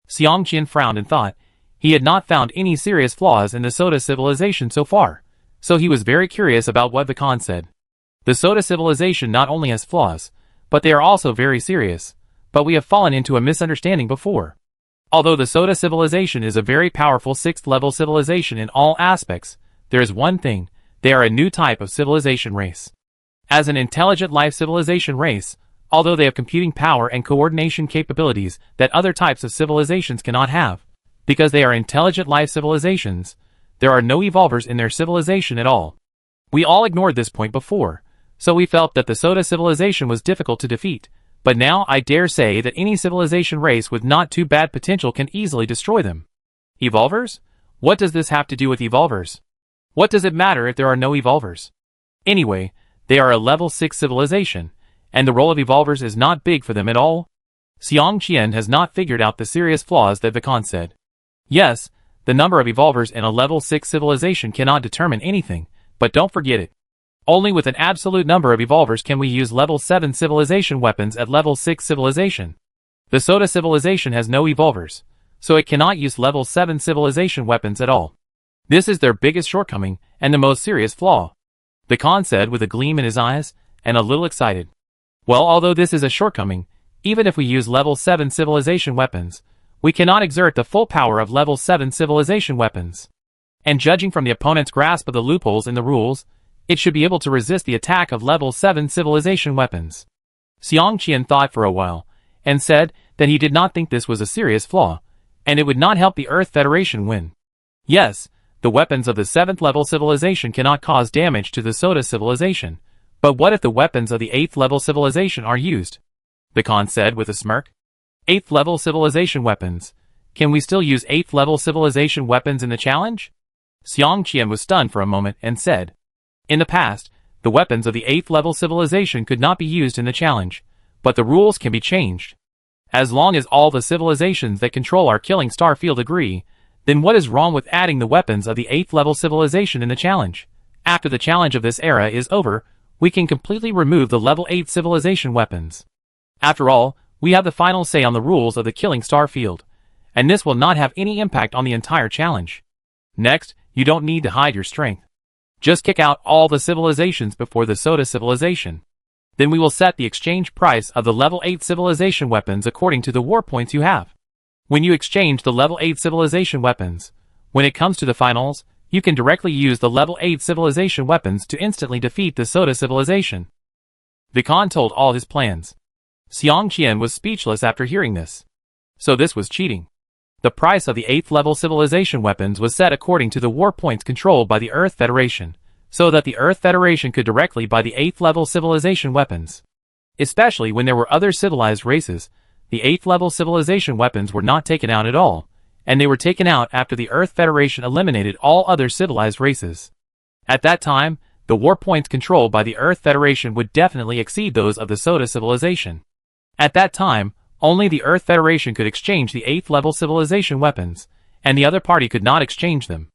Xiang Qian frowned and thought. He had not found any serious flaws in the Soda civilization so far, so he was very curious about what Vikan said. The Soda civilization not only has flaws, but they are also very serious, but we have fallen into a misunderstanding before. Although the Soda civilization is a very powerful 6th-level civilization in all aspects, there is one thing: they are a new type of civilization race. As an intelligent life civilization race, although they have computing power and coordination capabilities that other types of civilizations cannot have, because they are intelligent life civilizations, there are no evolvers in their civilization at all. We all ignored this point before, so we felt that the Soda civilization was difficult to defeat, but now I dare say that any civilization race with not too bad potential can easily destroy them. Evolvers? What does this have to do with evolvers? What does it matter if there are no evolvers? Anyway, they are a level 6 civilization, and the role of evolvers is not big for them at all. Xiang Qian has not figured out the serious flaws that Vikan said. Yes, the number of evolvers in a level 6 civilization cannot determine anything, but don't forget it. Only with an absolute number of evolvers can we use level 7 civilization weapons at level 6 civilization. The Soda civilization has no evolvers, so it cannot use level 7 civilization weapons at all. This is their biggest shortcoming and the most serious flaw. Vikan said with a gleam in his eyes, and a little excited. Well, although this is a shortcoming, even if we use level 7 civilization weapons, we cannot exert the full power of level 7 civilization weapons. And judging from the opponent's grasp of the loopholes in the rules, it should be able to resist the attack of level 7 civilization weapons. Xiang Qian thought for a while, and said that he did not think this was a serious flaw, and it would not help the Earth Federation win. Yes, the weapons of the 7th level civilization cannot cause damage to the Soda civilization, but what if the weapons of the 8th level civilization are used? Vikan said with a smirk. 8th level civilization weapons. Can we still use 8th level civilization weapons in the challenge? Xiang Qian was stunned for a moment and said. In the past, the weapons of the 8th level civilization could not be used in the challenge, but the rules can be changed. As long as all the civilizations that control our killing star field agree, then what is wrong with adding the weapons of the 8th level civilization in the challenge? After the challenge of this era is over, we can completely remove the level 8 civilization weapons. After all, we have the final say on the rules of the killing star field, and this will not have any impact on the entire challenge. Next, you don't need to hide your strength. Just kick out all the civilizations before the Soda civilization. Then we will set the exchange price of the level 8 civilization weapons according to the war points you have. When you exchange the level 8 civilization weapons, when it comes to the finals, you can directly use the level 8 civilization weapons to instantly defeat the Soda civilization. Vikan told all his plans. Xiang Qian was speechless after hearing this. So this was cheating. The price of the 8th level civilization weapons was set according to the war points controlled by the Earth Federation, so that the Earth Federation could directly buy the 8th level civilization weapons. Especially when there were other civilized races, the 8th level civilization weapons were not taken out at all, and they were taken out after the Earth Federation eliminated all other civilized races. At that time, the war points controlled by the Earth Federation would definitely exceed those of the Soda civilization. At that time, only the Earth Federation could exchange the 8th level civilization weapons, and the other party could not exchange them.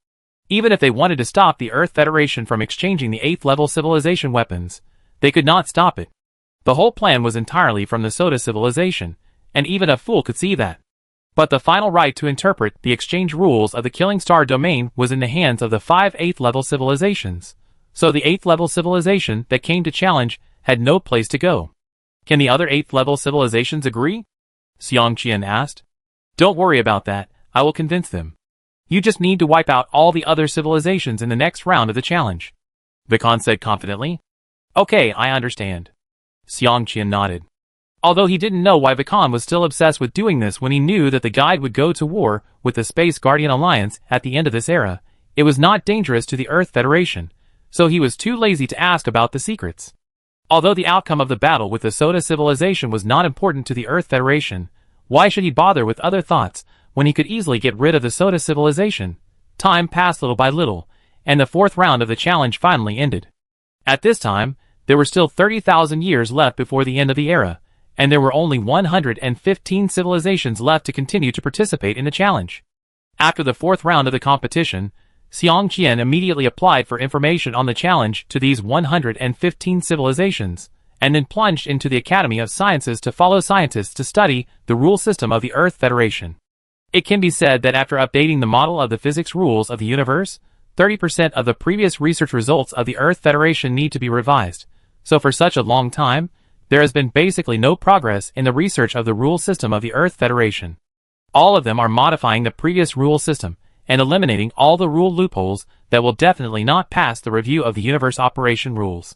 Even if they wanted to stop the Earth Federation from exchanging the 8th level civilization weapons, they could not stop it. The whole plan was entirely from the Soda civilization, and even a fool could see that. But the final right to interpret the exchange rules of the Killing Star domain was in the hands of the 5 8th level civilizations, so the 8th level civilization that came to challenge had no place to go. Can the other 8th level civilizations agree? Xiang Qian asked. Don't worry about that, I will convince them. You just need to wipe out all the other civilizations in the next round of the challenge. Vikan said confidently. Okay, I understand. Xiang Qian nodded. Although he didn't know why Vikan was still obsessed with doing this when he knew that the guide would go to war with the Space Guardian Alliance at the end of this era, it was not dangerous to the Earth Federation, so he was too lazy to ask about the secrets. Although the outcome of the battle with the Soda civilization was not important to the Earth Federation, why should he bother with other thoughts when he could easily get rid of the Soda civilization? Time passed little by little, and the 4th round of the challenge finally ended. At this time, there were still 30,000 years left before the end of the era, and there were only 115 civilizations left to continue to participate in the challenge. After the 4th round of the competition, Xiang Qian immediately applied for information on the challenge to these 115 civilizations, and then plunged into the Academy of Sciences to follow scientists to study the rule system of the Earth Federation. It can be said that after updating the model of the physics rules of the universe, 30% of the previous research results of the Earth Federation need to be revised. So for such a long time, there has been basically no progress in the research of the rule system of the Earth Federation. All of them are modifying the previous rule system and eliminating all the rule loopholes that will definitely not pass the review of the universe operation rules.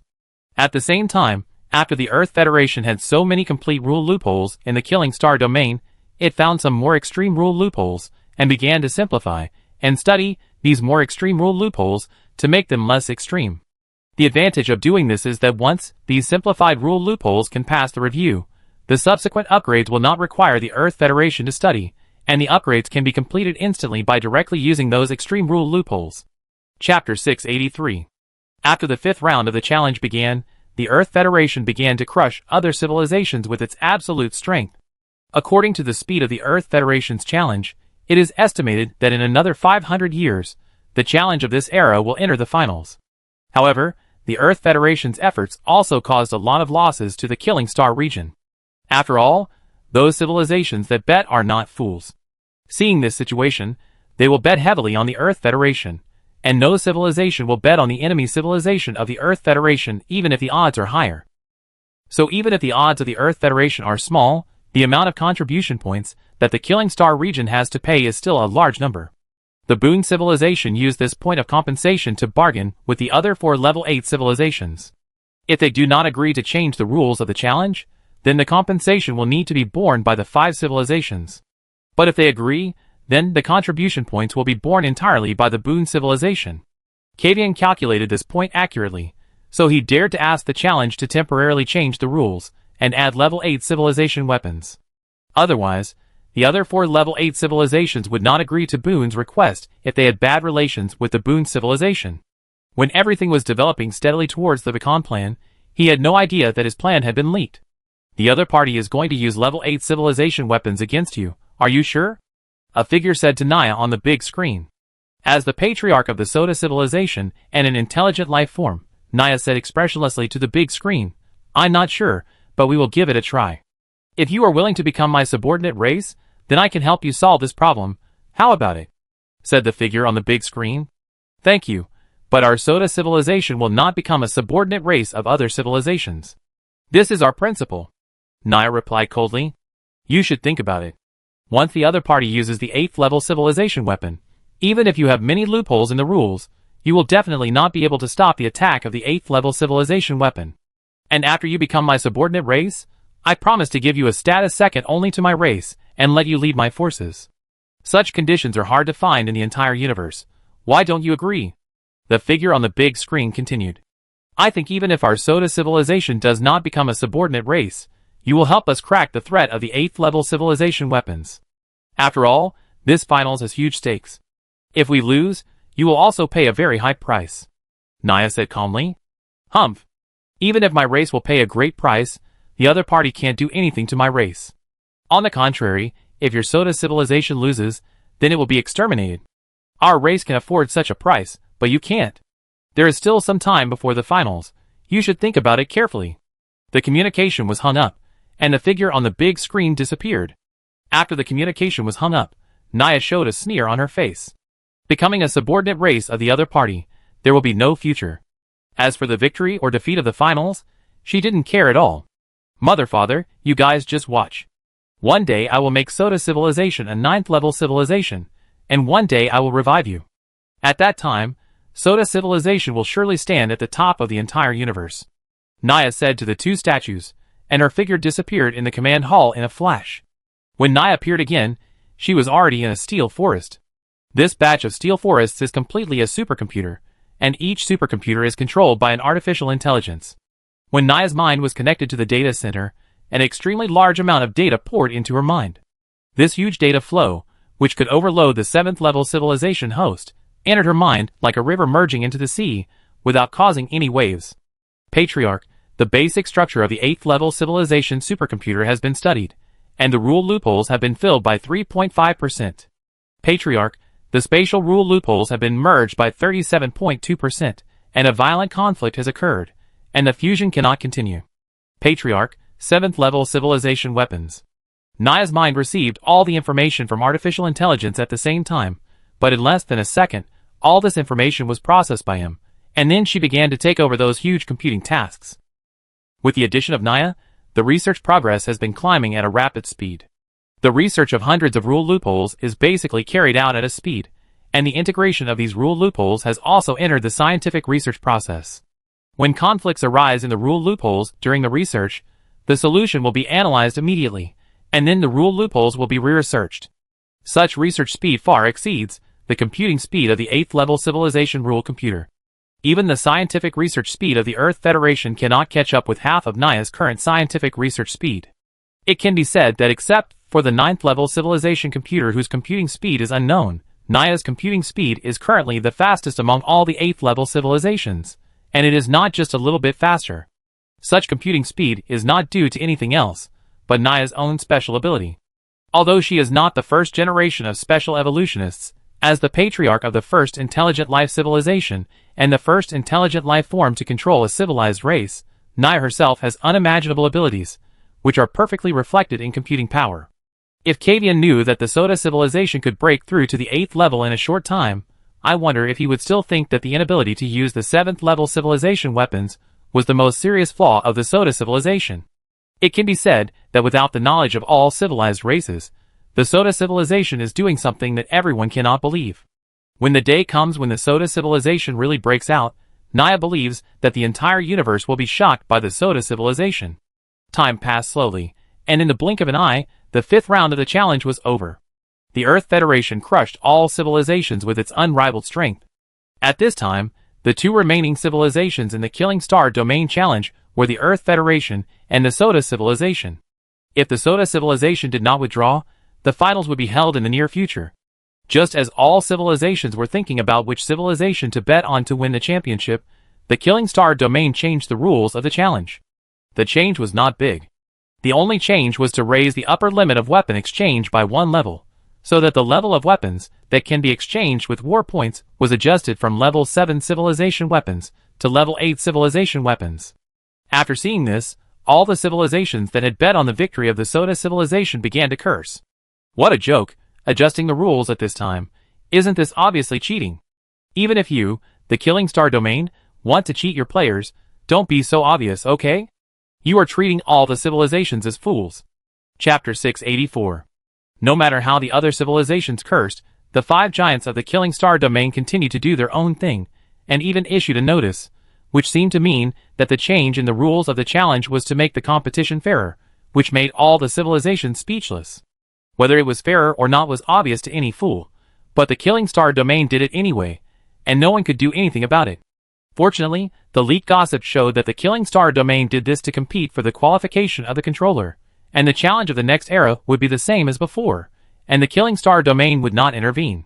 At the same time, after the Earth Federation had so many complete rule loopholes in the Killing Star domain, it found some more extreme rule loopholes and began to simplify and study these more extreme rule loopholes to make them less extreme. The advantage of doing this is that once these simplified rule loopholes can pass the review, the subsequent upgrades will not require the Earth Federation to study, and the upgrades can be completed instantly by directly using those extreme rule loopholes. Chapter 683. After the 5th round of the challenge began, the Earth Federation began to crush other civilizations with its absolute strength. According to the speed of the Earth Federation's challenge, it is estimated that in another 500 years, the challenge of this era will enter the finals. However, the Earth Federation's efforts also caused a lot of losses to the Killing Star region. After all, those civilizations that bet are not fools. Seeing this situation, they will bet heavily on the Earth Federation, and no civilization will bet on the enemy civilization of the Earth Federation even if the odds are higher. So even if the odds of the Earth Federation are small, the amount of contribution points that the Killing Star region has to pay is still a large number. The Boon civilization used this point of compensation to bargain with the other 4 level 8 civilizations. If they do not agree to change the rules of the challenge, then the compensation will need to be borne by the 5 civilizations. But if they agree, then the contribution points will be borne entirely by the Boon civilization. Kavian calculated this point accurately, so he dared to ask the challenge to temporarily change the rules and add level 8 civilization weapons. Otherwise, the other 4 level 8 civilizations would not agree to Boon's request if they had bad relations with the Boon civilization. When everything was developing steadily towards the Beacon plan, he had no idea that his plan had been leaked. The other party is going to use level 8 civilization weapons against you, are you sure? A figure said to Naya on the big screen. As the patriarch of the Soda civilization and an intelligent life form, Naya said expressionlessly to the big screen, I'm not sure, but we will give it a try. If you are willing to become my subordinate race, then I can help you solve this problem. How about it? Said the figure on the big screen. Thank you, but our Soda civilization will not become a subordinate race of other civilizations. This is our principle. Naya replied coldly. You should think about it. Once the other party uses the 8th level civilization weapon, even if you have many loopholes in the rules, you will definitely not be able to stop the attack of the 8th level civilization weapon. And after you become my subordinate race, I promise to give you a status second only to my race and let you lead my forces. Such conditions are hard to find in the entire universe. Why don't you agree? The figure on the big screen continued. I think even if our Soda civilization does not become a subordinate race, you will help us crack the threat of the 8th level civilization weapons. After all, this finals has huge stakes. If we lose, you will also pay a very high price. Naya said calmly. Humph. Even if my race will pay a great price, the other party can't do anything to my race. On the contrary, if your Soda civilization loses, then it will be exterminated. Our race can afford such a price, but you can't. There is still some time before the finals. You should think about it carefully. The communication was hung up, and the figure on the big screen disappeared. After the communication was hung up, Naya showed a sneer on her face. Becoming a subordinate race of the other party, there will be no future. As for the victory or defeat of the finals, she didn't care at all. Mother father, you guys just watch. One day I will make Soda civilization a 9th level civilization, and one day I will revive you. At that time, Soda civilization will surely stand at the top of the entire universe. Naya said to the 2 statues, and her figure disappeared in the command hall in a flash. When Naya appeared again, she was already in a steel forest. This batch of steel forests is completely a supercomputer, and each supercomputer is controlled by an artificial intelligence. When Naya's mind was connected to the data center, an extremely large amount of data poured into her mind. This huge data flow, which could overload the 7th level civilization host, entered her mind like a river merging into the sea, without causing any waves. Patriarch, the basic structure of the 8th level civilization supercomputer has been studied, and the rule loopholes have been filled by 3.5%. Patriarch, the spatial rule loopholes have been merged by 37.2%, and a violent conflict has occurred, and the fusion cannot continue. Patriarch, 7th level civilization weapons. Naya's mind received all the information from artificial intelligence at the same time, but in less than a second, all this information was processed by him, and then she began to take over those huge computing tasks. With the addition of Naya, the research progress has been climbing at a rapid speed. The research of hundreds of rule loopholes is basically carried out at a speed, and the integration of these rule loopholes has also entered the scientific research process. When conflicts arise in the rule loopholes during the research, the solution will be analyzed immediately, and then the rule loopholes will be re-researched. Such research speed far exceeds the computing speed of the 8th level civilization rule computer. Even the scientific research speed of the Earth Federation cannot catch up with half of Naya's current scientific research speed. It can be said that except for the 9th level civilization computer whose computing speed is unknown, Naya's computing speed is currently the fastest among all the 8th level civilizations, and it is not just a little bit faster. Such computing speed is not due to anything else, but Naya's own special ability. Although she is not the first generation of special evolutionists, as the patriarch of the first intelligent life civilization, and the first intelligent life form to control a civilized race, Naya herself has unimaginable abilities, which are perfectly reflected in computing power. If Kavian knew that the Soda civilization could break through to the 8th level in a short time, I wonder if he would still think that the inability to use the 7th level civilization weapons was the most serious flaw of the Soda civilization. It can be said that without the knowledge of all civilized races, the Soda civilization is doing something that everyone cannot believe. When the day comes when the Soda civilization really breaks out, Naya believes that the entire universe will be shocked by the Soda civilization. Time passed slowly, and in the blink of an eye, the 5th round of the challenge was over. The Earth Federation crushed all civilizations with its unrivaled strength. At this time, the 2 remaining civilizations in the Killing Star Domain Challenge were the Earth Federation and the Soda civilization. If the Soda civilization did not withdraw, the finals would be held in the near future. Just as all civilizations were thinking about which civilization to bet on to win the championship, the Killing Star Domain changed the rules of the challenge. The change was not big. The only change was to raise the upper limit of weapon exchange by 1 level, so that the level of weapons that can be exchanged with war points was adjusted from level 7 civilization weapons to level 8 civilization weapons. After seeing this, all the civilizations that had bet on the victory of the Soda civilization began to curse. What a joke, adjusting the rules at this time. Isn't this obviously cheating? Even if you, the Killing Star Domain, want to cheat your players, don't be so obvious, okay? You are treating all the civilizations as fools. Chapter 684. No matter how the other civilizations cursed, the 5 giants of the Killing Star Domain continued to do their own thing, and even issued a notice, which seemed to mean that the change in the rules of the challenge was to make the competition fairer, which made all the civilizations speechless. Whether it was fairer or not was obvious to any fool, but the Killing Star Domain did it anyway, and no one could do anything about it. Fortunately, the leaked gossip showed that the Killing Star Domain did this to compete for the qualification of the controller, and the challenge of the next era would be the same as before, and the Killing Star Domain would not intervene.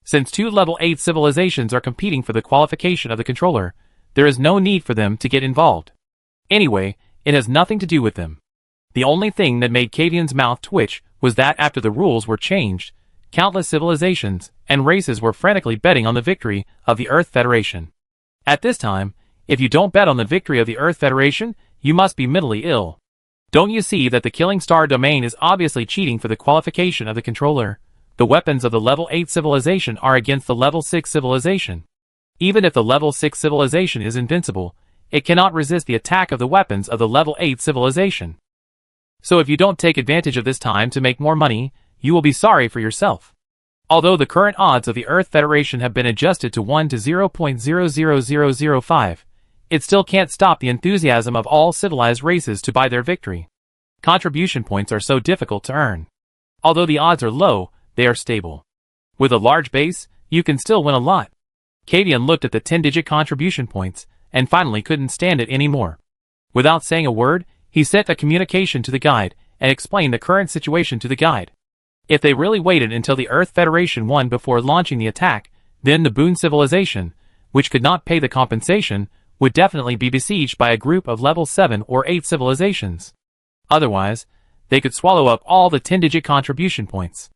Since 2 level 8 civilizations are competing for the qualification of the controller, there is no need for them to get involved. Anyway, it has nothing to do with them. The only thing that made Kavian's mouth twitch was that after the rules were changed, countless civilizations and races were frantically betting on the victory of the Earth Federation. At this time, if you don't bet on the victory of the Earth Federation, you must be mentally ill. Don't you see that the Killing Star Domain is obviously cheating for the qualification of the controller? The weapons of the level 8 civilization are against the level 6 civilization. Even if the level 6 civilization is invincible, it cannot resist the attack of the weapons of the level 8 civilization. So if you don't take advantage of this time to make more money, you will be sorry for yourself. Although the current odds of the Earth Federation have been adjusted to 1 to 0.00005, it still can't stop the enthusiasm of all civilized races to buy their victory. Contribution points are so difficult to earn. Although the odds are low, they are stable. With a large base, you can still win a lot. Kavian looked at the 10-digit contribution points, and finally couldn't stand it anymore. Without saying a word, he sent a communication to the guide, and explained the current situation to the guide. If they really waited until the Earth Federation won before launching the attack, then the Boon Civilization, which could not pay the compensation, would definitely be besieged by a group of level 7 or 8 civilizations. Otherwise, they could swallow up all the 10-digit contribution points.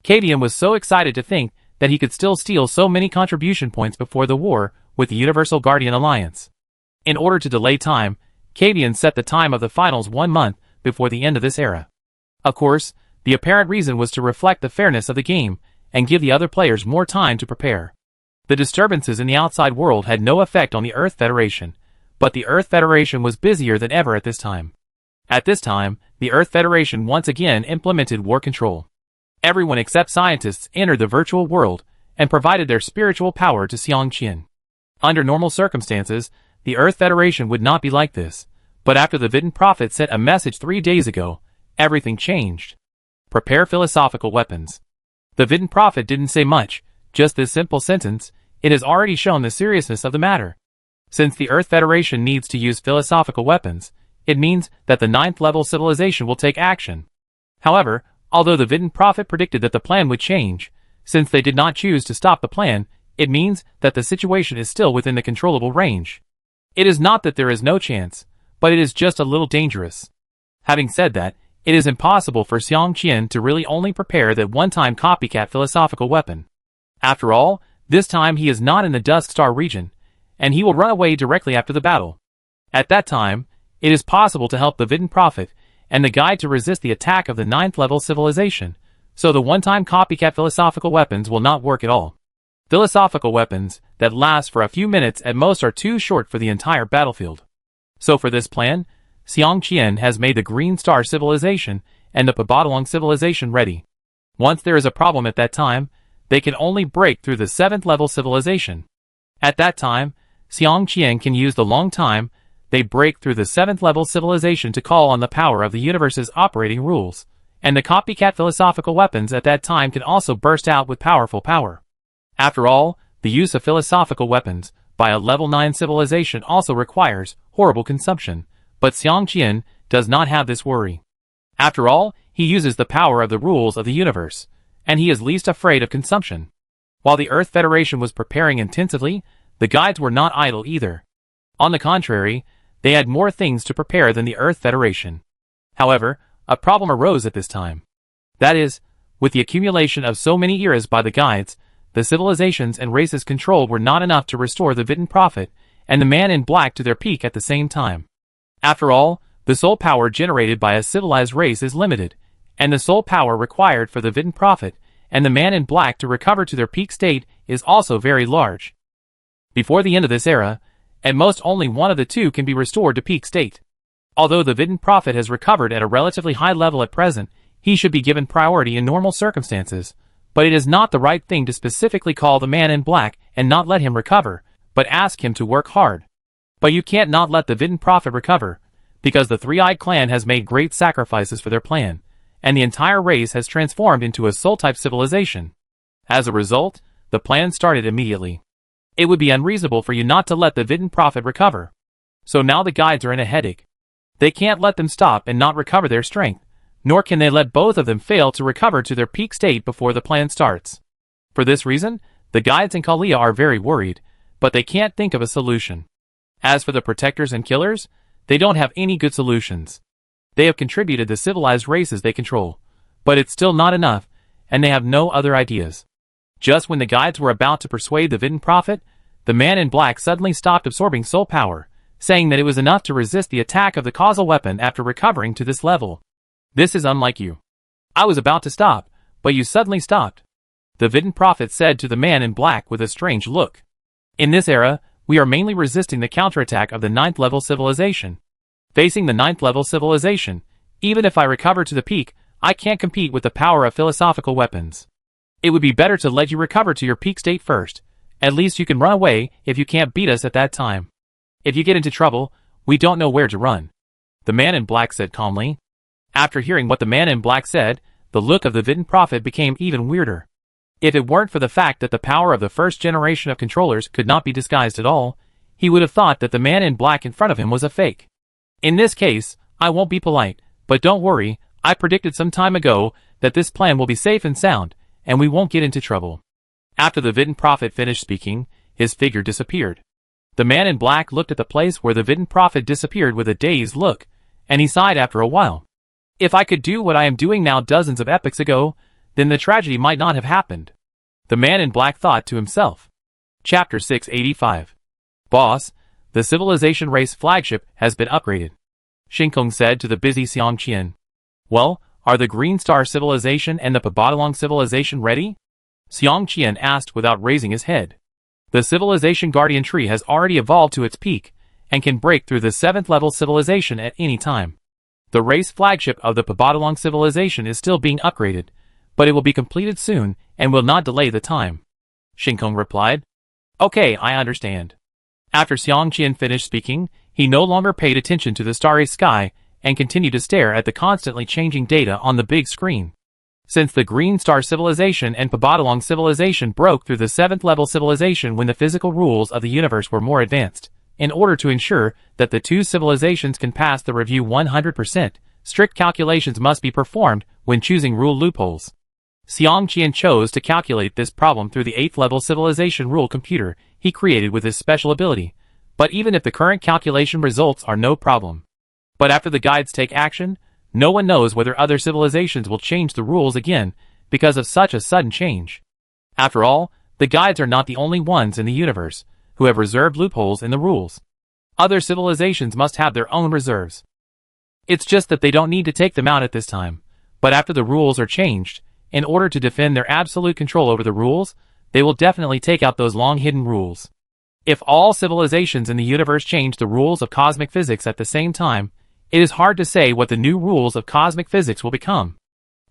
Kavian was so excited to think that he could still steal so many contribution points before the war with the Universal Guardian Alliance. In order to delay time, Kavian set the time of the finals 1 month before the end of this era. Of course, The apparent reason was to reflect the fairness of the game and give the other players more time to prepare. The disturbances in the outside world had no effect on the Earth Federation, but the Earth Federation was busier than ever at this time. At this time, the Earth Federation once again implemented war control. Everyone except scientists entered the virtual world and provided their spiritual power to Xiangqian. Under normal circumstances, the Earth Federation would not be like this, but after the Vidin Prophet sent a message 3 days ago, everything changed. Prepare philosophical weapons. The Vidin Prophet didn't say much, just this simple sentence. It has already shown the seriousness of the matter. Since the Earth Federation needs to use philosophical weapons, it means that the 9th level civilization will take action. However, although the Vidin Prophet predicted that the plan would change, since they did not choose to stop the plan, it means that the situation is still within the controllable range. It is not that there is no chance, but it is just a little dangerous. Having said that, it is impossible for Xiangqian to really only prepare that one-time copycat philosophical weapon. After all, this time he is not in the Dusk Star region, and he will run away directly after the battle. At that time, it is possible to help the Vidin Prophet and the guide to resist the attack of the 9th level civilization, so the one-time copycat philosophical weapons will not work at all. Philosophical weapons that last for a few minutes at most are too short for the entire battlefield. So for this plan, Xiangqian has made the Green Star civilization and the Pabatalong civilization ready. Once there is a problem at that time, they can only break through the 7th level civilization. At that time, Xiangqian can use the long time they break through the 7th level civilization to call on the power of the universe's operating rules, and the copycat philosophical weapons at that time can also burst out with powerful power. After all, the use of philosophical weapons by a level 9 civilization also requires horrible consumption, but Xiangqian does not have this worry. After all, he uses the power of the rules of the universe, and he is least afraid of consumption. While the Earth Federation was preparing intensively, the guides were not idle either. On the contrary, they had more things to prepare than the Earth Federation. However, a problem arose at this time. That is, with the accumulation of so many eras by the guides, the civilizations and races controlled were not enough to restore the Vidin Prophet and the Man in Black to their peak at the same time. After all, the soul power generated by a civilized race is limited, and the soul power required for the Vidin Prophet and the Man in Black to recover to their peak state is also very large. Before the end of this era, at most only one of the two can be restored to peak state. Although the Vidin Prophet has recovered at a relatively high level at present, he should be given priority in normal circumstances, but it is not the right thing to specifically call the Man in Black and not let him recover, but ask him to work hard. But you can't not let the Vidin Prophet recover, because the Three-Eyed Clan has made great sacrifices for their plan, and the entire race has transformed into a soul-type civilization. As a result, the plan started immediately. It would be unreasonable for you not to let the Vidin Prophet recover. So now the guides are in a headache. They can't let them stop and not recover their strength, nor can they let both of them fail to recover to their peak state before the plan starts. For this reason, the guides and Kalia are very worried, but they can't think of a solution. As for the protectors and killers, they don't have any good solutions. They have contributed the civilized races they control, but it's still not enough, and they have no other ideas. Just when the guides were about to persuade the Vidin Prophet, the Man in Black suddenly stopped absorbing soul power, saying that it was enough to resist the attack of the causal weapon after recovering to this level. This is unlike you. I was about to stop, but you suddenly stopped. The Vidin Prophet said to the Man in Black with a strange look. In this era, we are mainly resisting the counterattack of the 9th level civilization. Facing the 9th level civilization, even if I recover to the peak, I can't compete with the power of philosophical weapons. It would be better to let you recover to your peak state first. At least you can run away if you can't beat us at that time. If you get into trouble, we don't know where to run. The Man in Black said calmly. After hearing what the Man in Black said, the look of the Vidin Prophet became even weirder. If it weren't for the fact that the power of the first generation of controllers could not be disguised at all, he would have thought that the Man in Black in front of him was a fake. In this case, I won't be polite, but don't worry, I predicted some time ago that this plan will be safe and sound, and we won't get into trouble. After the Vidin Prophet finished speaking, his figure disappeared. The Man in Black looked at the place where the Vidin Prophet disappeared with a dazed look, and he sighed after a while. If I could do what I am doing now dozens of epochs ago, then the tragedy might not have happened. The Man in Black thought to himself. Chapter 685. Boss, the civilization race flagship has been upgraded. Shinkong said to the busy Xiangqian. Well, Are the Green Star Civilization and the Pabatalong Civilization ready? Xiang Qian asked without raising his head. The Civilization Guardian Tree has already evolved to its peak, and can break through the 7th level civilization at any time. The race flagship of the Pabatalong Civilization is still being upgraded, but it will be completed soon and will not delay the time. Shinkong replied. Okay, I understand. After Xiang Qian finished speaking, he no longer paid attention to the starry sky and continued to stare at the constantly changing data on the big screen. Since the Green Star Civilization and Pabatalong Civilization broke through the 7th level civilization when the physical rules of the universe were more advanced, in order to ensure that the two civilizations can pass the review 100%, strict calculations must be performed when choosing rule loopholes. Xiang Qian chose to calculate this problem through the 8th level civilization rule computer he created with his special ability, but even if the current calculation results are no problem. But after the guides take action, no one knows whether other civilizations will change the rules again because of such a sudden change. After all, the guides are not the only ones in the universe who have reserved loopholes in the rules. Other civilizations must have their own reserves. It's just that they don't need to take them out at this time, but after the rules are changed, in order to defend their absolute control over the rules, they will definitely take out those long-hidden rules. If all civilizations in the universe change the rules of cosmic physics at the same time, it is hard to say what the new rules of cosmic physics will become.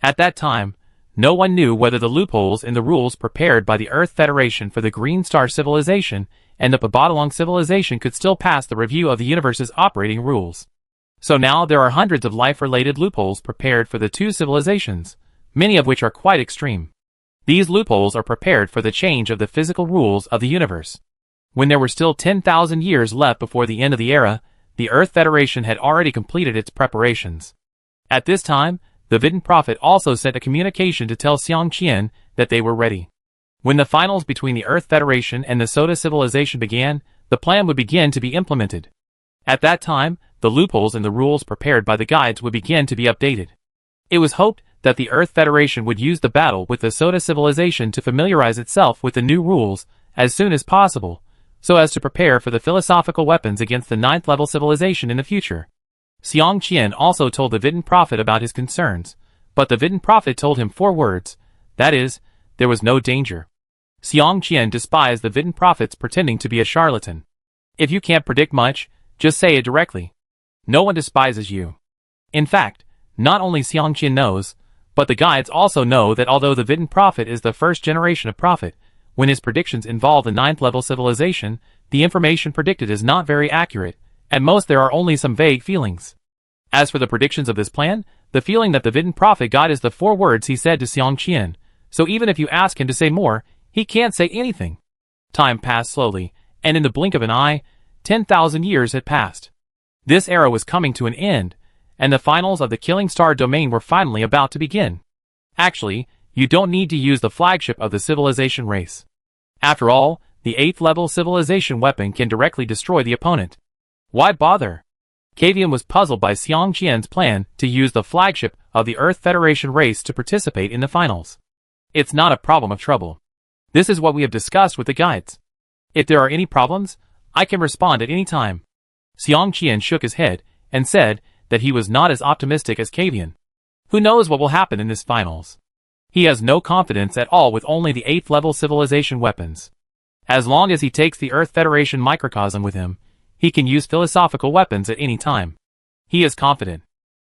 At that time, no one knew whether the loopholes in the rules prepared by the Earth Federation for the Green Star Civilization and the Pabatalong Civilization could still pass the review of the universe's operating rules. So now there are hundreds of life-related loopholes prepared for the two civilizations, many of which are quite extreme. These loopholes are prepared for the change of the physical rules of the universe. When there were still 10,000 years left before the end of the era, the Earth Federation had already completed its preparations. At this time, the Vidin Prophet also sent a communication to tell Xiang Qian that they were ready. When the finals between the Earth Federation and the Soda Civilization began, the plan would begin to be implemented. At that time, the loopholes in the rules prepared by the guides would begin to be updated. It was hoped that the Earth Federation would use the battle with the Soda Civilization to familiarize itself with the new rules as soon as possible, so as to prepare for the philosophical weapons against the 9th level civilization in the future. Xiang Qian also told the Vidin Prophet about his concerns, but the Vidin Prophet told him 4 words, that is, there was no danger. Xiang Qian despised the Vidin Prophets pretending to be a charlatan. If you can't predict much, just say it directly. No one despises you. In fact, not only Xiang Qian knows, but the guides also know that although the Vidin Prophet is the first generation of prophet, when his predictions involve the 9th level civilization, the information predicted is not very accurate. At most there are only some vague feelings. As for the predictions of this plan, the feeling that the Vidin Prophet got is the 4 words he said to Xiang Qian, so even if you ask him to say more, he can't say anything. Time passed slowly, and in the blink of an eye, 10,000 years had passed. This era was coming to an end, and the finals of the Killing Star domain were finally about to begin. Actually, you don't need to use the flagship of the civilization race. After all, the 8th level civilization weapon can directly destroy the opponent. Why bother? Kavian was puzzled by Xiang Qian's plan to use the flagship of the Earth Federation race to participate in the finals. It's not a problem of trouble. This is what we have discussed with the guides. If there are any problems, I can respond at any time. Xiang Qian shook his head and said that he was not as optimistic as Kavian. Who knows what will happen in this finals? He has no confidence at all with only the 8th level civilization weapons. As long as he takes the Earth Federation microcosm with him, he can use philosophical weapons at any time. He is confident.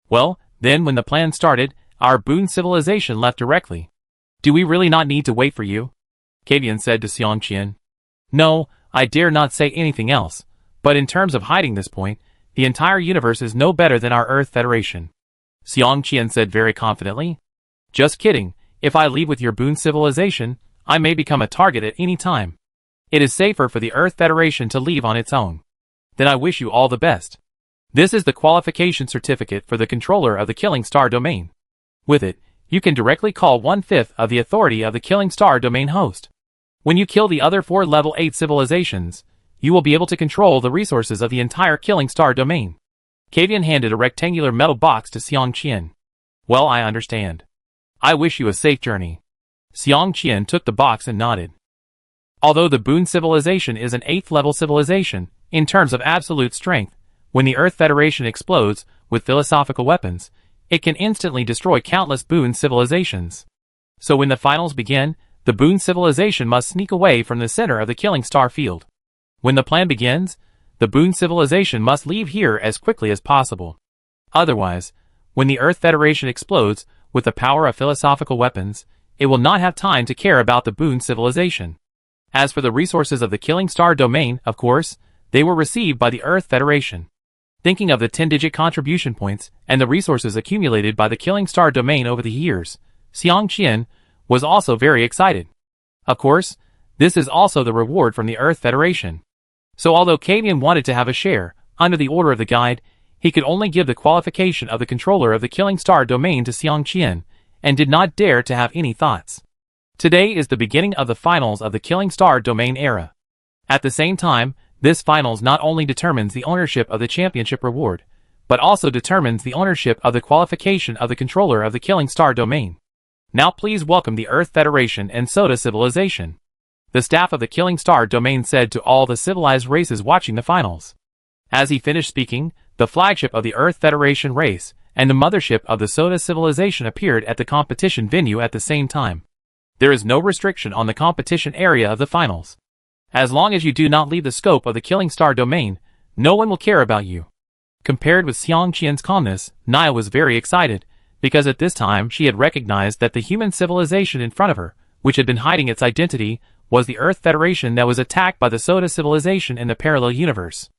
Well, then when the plan started, our Boon civilization left directly. Do we really not need to wait for you? Kavian said to Xiang Qian. No, I dare not say anything else, but in terms of hiding this point, the entire universe is no better than our Earth Federation. Xiang Qian said very confidently. Just kidding, if I leave with your Boon civilization, I may become a target at any time. It is safer for the Earth Federation to leave on its own. Then I wish you all the best. This is the qualification certificate for the controller of the Killing Star domain. With it, you can directly call 1/5 of the authority of the Killing Star domain host. When you kill the other 4 level 8 civilizations, you will be able to control the resources of the entire Killing Star domain. Kavian handed a rectangular metal box to Xiang Qian. Well, I understand. I wish you a safe journey. Xiang Qian took the box and nodded. Although the Boon civilization is an 8th level civilization, in terms of absolute strength, when the Earth Federation explodes with philosophical weapons, It can instantly destroy countless Boon civilizations. So when the finals begin, the Boon civilization must sneak away from the center of the Killing Star field. When the plan begins, the Boon civilization must leave here as quickly as possible. Otherwise, when the Earth Federation explodes with the power of philosophical weapons, it will not have time to care about the Boon civilization. As for the resources of the Killing Star domain, of course, they were received by the Earth Federation. Thinking of the 10-digit contribution points and the resources accumulated by the Killing Star domain over the years, Xiang Qian was also very excited. Of course, this is also the reward from the Earth Federation. So although Kadian wanted to have a share, under the order of the guide, he could only give the qualification of the controller of the Killing Star domain to Xiang Qian, and did not dare to have any thoughts. Today is the beginning of the finals of the Killing Star domain era. At the same time, this finals not only determines the ownership of the championship reward, but also determines the ownership of the qualification of the controller of the Killing Star domain. Now please welcome the Earth Federation and Soda Civilization. The staff of the Killing Star domain said to all the civilized races watching the finals. As he finished speaking, the flagship of the Earth Federation race and the mothership of the Soda Civilization appeared at the competition venue at the same time. There is no restriction on the competition area of the finals. As long as you do not leave the scope of the Killing Star domain, no one will care about you. Compared with Xiang Qian's calmness, Naya was very excited, because at this time she had recognized that the human civilization in front of her, which had been hiding its identity, was the Earth Federation that was attacked by the Soda Civilization in the parallel universe.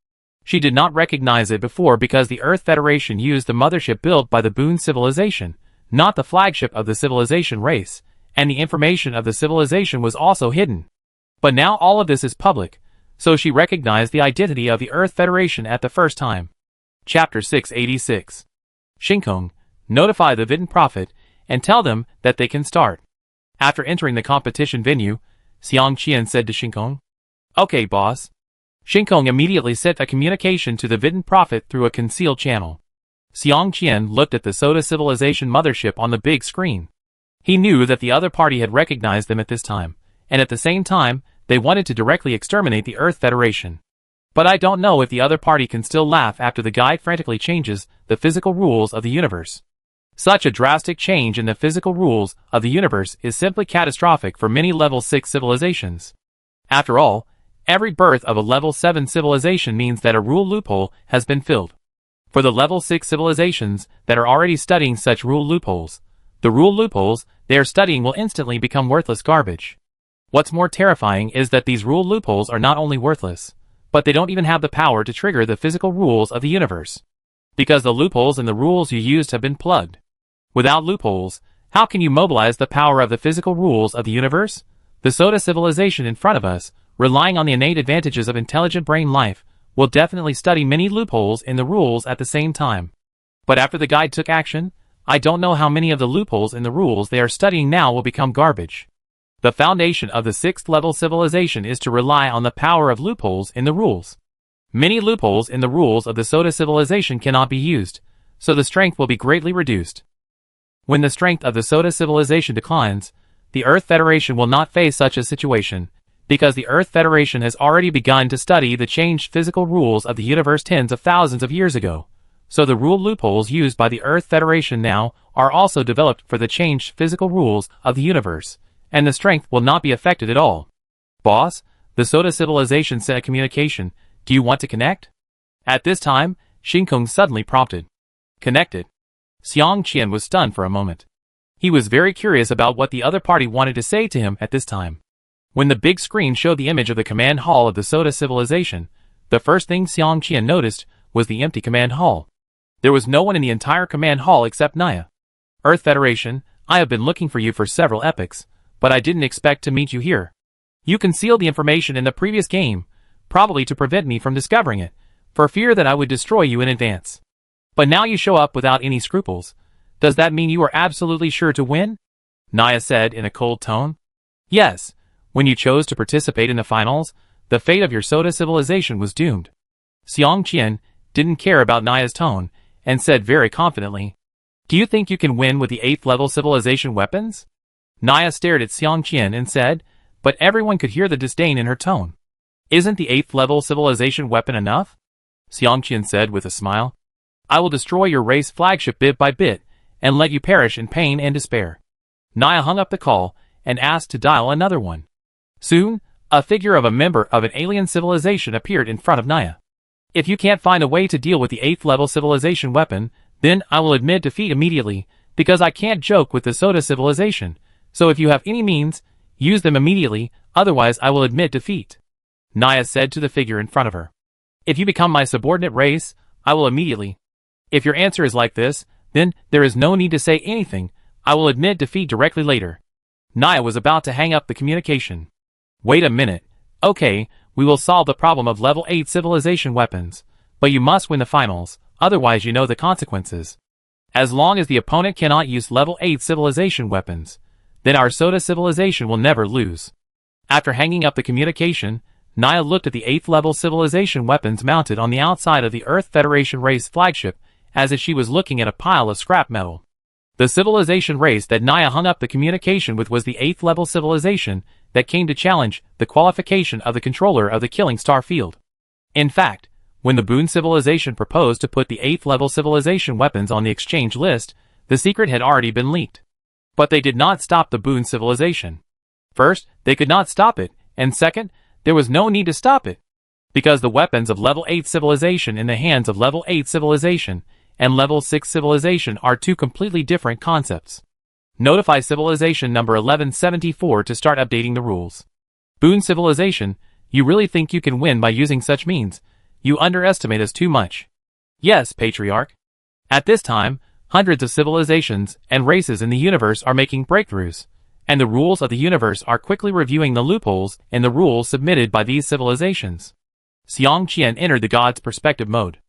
She did not recognize it before because the Earth Federation used the mothership built by the Boon civilization, not the flagship of the civilization race, and the information of the civilization was also hidden. But now all of this is public, so she recognized the identity of the Earth Federation at the first time. Chapter 686. Shinkong, notify the Vidin Prophet, and tell them that they can start. After entering the competition venue, Xiang Qian said to Shinkong, "Okay, boss." Shinkong immediately sent a communication to the Vidin Prophet through a concealed channel. Xiang Qian looked at the Soda Civilization mothership on the big screen. He knew that the other party had recognized them at this time, and at the same time, they wanted to directly exterminate the Earth Federation. But I don't know if the other party can still laugh after the guide frantically changes the physical rules of the universe. Such a drastic change in the physical rules of the universe is simply catastrophic for many level 6 civilizations. After all, every birth of a level 7 civilization means that a rule loophole has been filled. For the level 6 civilizations that are already studying such rule loopholes, the rule loopholes they are studying will instantly become worthless garbage. What's more terrifying is that these rule loopholes are not only worthless, but they don't even have the power to trigger the physical rules of the universe. Because the loopholes in the rules you used have been plugged. Without loopholes, how can you mobilize the power of the physical rules of the universe? The Soda Civilization in front of us, relying on the innate advantages of intelligent brain life, will definitely study many loopholes in the rules at the same time. But after the guide took action, I don't know how many of the loopholes in the rules they are studying now will become garbage. The foundation of the 6th level civilization is to rely on the power of loopholes in the rules. Many loopholes in the rules of the Soda Civilization cannot be used, so the strength will be greatly reduced. When the strength of the Soda Civilization declines, the Earth Federation will not face such a situation, because the Earth Federation has already begun to study the changed physical rules of the universe tens of thousands of years ago. So the rule loopholes used by the Earth Federation now are also developed for the changed physical rules of the universe, and the strength will not be affected at all. Boss, the Soda Civilization sent a communication. Do you want to connect? At this time, Shinkong suddenly prompted. Connected. Xiang Qian was stunned for a moment. He was very curious about what the other party wanted to say to him at this time. When the big screen showed the image of the command hall of the Soda Civilization, the first thing Xiang Qian noticed was the empty command hall. There was no one in the entire command hall except Naya. Earth Federation, I have been looking for you for several epochs, but I didn't expect to meet you here. You concealed the information in the previous game, probably to prevent me from discovering it, for fear that I would destroy you in advance. But now you show up without any scruples. Does that mean you are absolutely sure to win? Naya said in a cold tone. Yes, when you chose to participate in the finals, the fate of your Soda Civilization was doomed. Xiang Qian didn't care about Naya's tone, and said very confidently, Do you think you can win with the 8th level civilization weapons? Naya stared at Xiang Qian and said, but everyone could hear the disdain in her tone. Isn't the 8th level civilization weapon enough? Xiang Qian said with a smile. I will destroy your race flagship bit by bit, and let you perish in pain and despair. Naya hung up the call and asked to dial another one. Soon, a figure of a member of an alien civilization appeared in front of Naya. If you can't find a way to deal with the 8th level civilization weapon, then I will admit defeat immediately, because I can't joke with the Soda civilization, so if you have any means, use them immediately, otherwise I will admit defeat. Naya said to the figure in front of her. If you become my subordinate race, I will immediately. If your answer is like this, then there is no need to say anything, I will admit defeat directly later. Naya was about to hang up the communication. Wait a minute. Okay, we will solve the problem of level 8 civilization weapons, but you must win the finals, otherwise you know the consequences. As long as the opponent cannot use level 8 civilization weapons, then our Soda civilization will never lose. After hanging up the communication, Naya looked at the 8th level civilization weapons mounted on the outside of the Earth Federation race flagship, as if she was looking at a pile of scrap metal. The civilization race that Naya hung up the communication with was the 8th level civilization that came to challenge the qualification of the controller of the Killing Star field. In fact, when the Boon civilization proposed to put the 8th level civilization weapons on the exchange list, the secret had already been leaked. But they did not stop the Boon civilization. First, they could not stop it, and second, there was no need to stop it. Because the weapons of level 8 civilization in the hands of level 8 civilization and level 6 civilization are two completely different concepts. Notify civilization number 1174 to start updating the rules. Boon civilization, you really think you can win by using such means? You underestimate us too much. Yes, Patriarch. At this time, hundreds of civilizations and races in the universe are making breakthroughs, and the rules of the universe are quickly reviewing the loopholes in the rules submitted by these civilizations. Xiang Qian entered the god's perspective mode.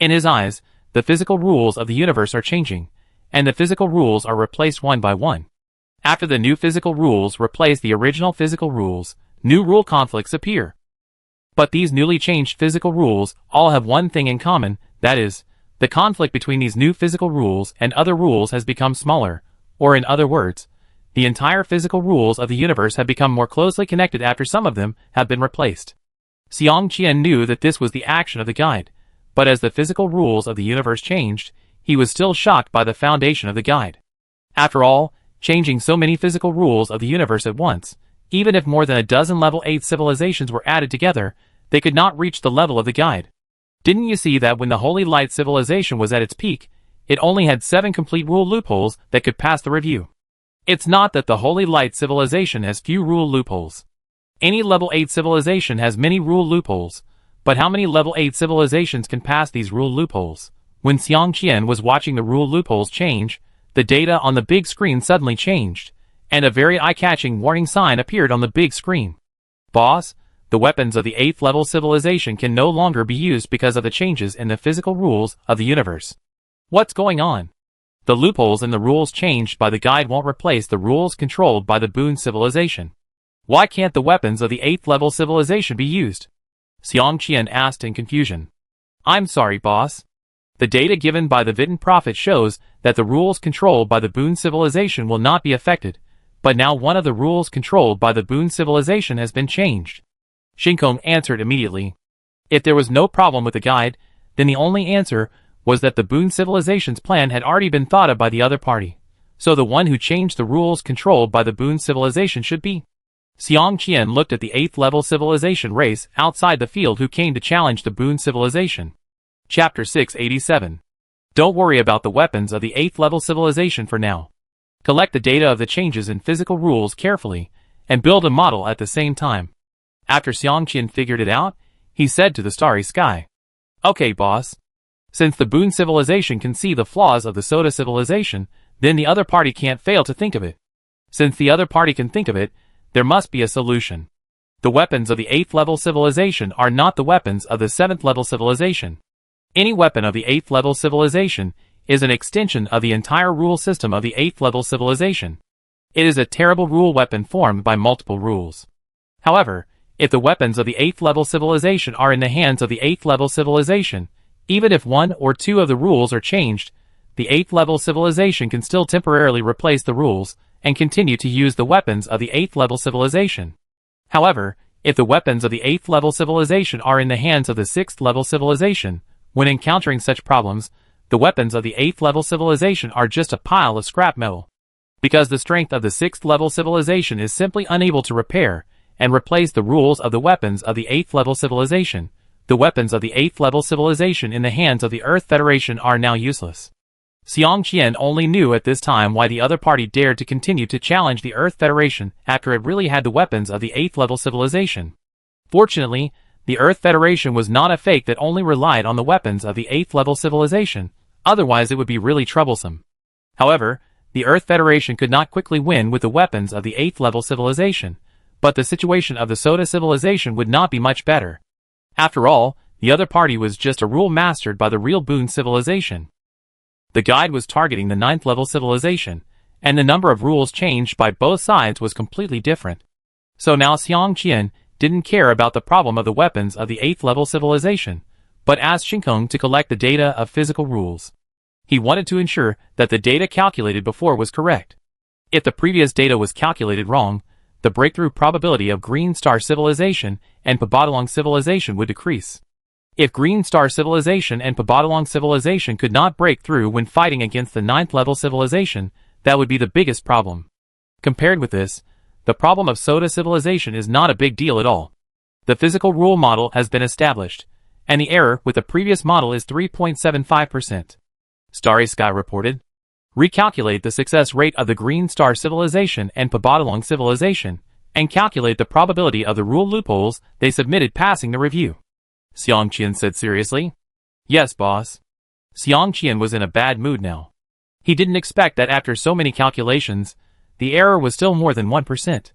In his eyes, the physical rules of the universe are changing, and the physical rules are replaced one by one. After the new physical rules replace the original physical rules, new rule conflicts appear. But these newly changed physical rules all have one thing in common, that is, the conflict between these new physical rules and other rules has become smaller, or in other words, the entire physical rules of the universe have become more closely connected after some of them have been replaced. Xiang Qian knew that this was the action of the guide, but as the physical rules of the universe changed, he was still shocked by the foundation of the guide. After all, changing so many physical rules of the universe at once, even if more than a dozen level 8 civilizations were added together, they could not reach the level of the guide. Didn't you see that when the Holy Light civilization was at its peak, it only had 7 complete rule loopholes that could pass the review? It's not that the Holy Light civilization has few rule loopholes. Any level 8 civilization has many rule loopholes, but how many level 8 civilizations can pass these rule loopholes? When Xiang Qian was watching the rule loopholes change, the data on the big screen suddenly changed, and a very eye-catching warning sign appeared on the big screen. Boss, the weapons of the 8th level civilization can no longer be used because of the changes in the physical rules of the universe. What's going on? The loopholes in the rules changed by the guide won't replace the rules controlled by the Boon civilization. Why can't the weapons of the 8th level civilization be used? Xiang Qian asked in confusion. I'm sorry, boss. The data given by the Vitan Prophet shows that the rules controlled by the Boon civilization will not be affected, but now one of the rules controlled by the Boon civilization has been changed. Shinkong answered immediately. If there was no problem with the guide, then the only answer was that the Boon civilization's plan had already been thought of by the other party, so the one who changed the rules controlled by the Boon civilization should be. Xiang Qian looked at the 8th level civilization race outside the field who came to challenge the Boon civilization. Chapter 687. Don't worry about the weapons of the 8th level civilization for now. Collect the data of the changes in physical rules carefully, and build a model at the same time. After Xiang Qian figured it out, he said to the starry sky. Okay, boss. Since the Boon civilization can see the flaws of the Soda civilization, then the other party can't fail to think of it. Since the other party can think of it, there must be a solution. The weapons of the 8th level civilization are not the weapons of the 7th level civilization. Any weapon of the 8th level civilization is an extension of the entire rule system of the 8th level civilization. It is a terrible rule weapon formed by multiple rules. However, if the weapons of the 8th level civilization are in the hands of the 8th level civilization, even if one or two of the rules are changed, the 8th level civilization can still temporarily replace the rules and continue to use the weapons of the 8th level civilization. However, if the weapons of the 8th level civilization are in the hands of the 6th level civilization, when encountering such problems, the weapons of the 8th level civilization are just a pile of scrap metal. Because the strength of the 6th level civilization is simply unable to repair and replace the rules of the weapons of the 8th level civilization, the weapons of the 8th level civilization in the hands of the Earth Federation are now useless. Xiang Qian only knew at this time why the other party dared to continue to challenge the Earth Federation after it really had the weapons of the 8th level civilization. Fortunately, the Earth Federation was not a fake that only relied on the weapons of the 8th level civilization, otherwise it would be really troublesome. However, the Earth Federation could not quickly win with the weapons of the 8th level civilization, but the situation of the Soda civilization would not be much better. After all, the other party was just a rule mastered by the real Boon civilization. The guide was targeting the 9th level civilization, and the number of rules changed by both sides was completely different. So now Xiang Qian didn't care about the problem of the weapons of the 8th level civilization, but asked Shinkong to collect the data of physical rules. He wanted to ensure that the data calculated before was correct. If the previous data was calculated wrong, the breakthrough probability of Green Star Civilization and Pabadalong Civilization would decrease. If Green Star Civilization and Pabadalong Civilization could not break through when fighting against the 9th level civilization, that would be the biggest problem. Compared with this, the problem of Soda Civilization is not a big deal at all. The physical rule model has been established, and the error with the previous model is 3.75%. Starry Sky reported. Recalculate the success rate of the Green Star Civilization and Pabadalong Civilization, and calculate the probability of the rule loopholes they submitted passing the review. Xiang Qian said seriously. Yes, boss. Xiang Qian was in a bad mood now. He didn't expect that after so many calculations, the error was still more than 1%.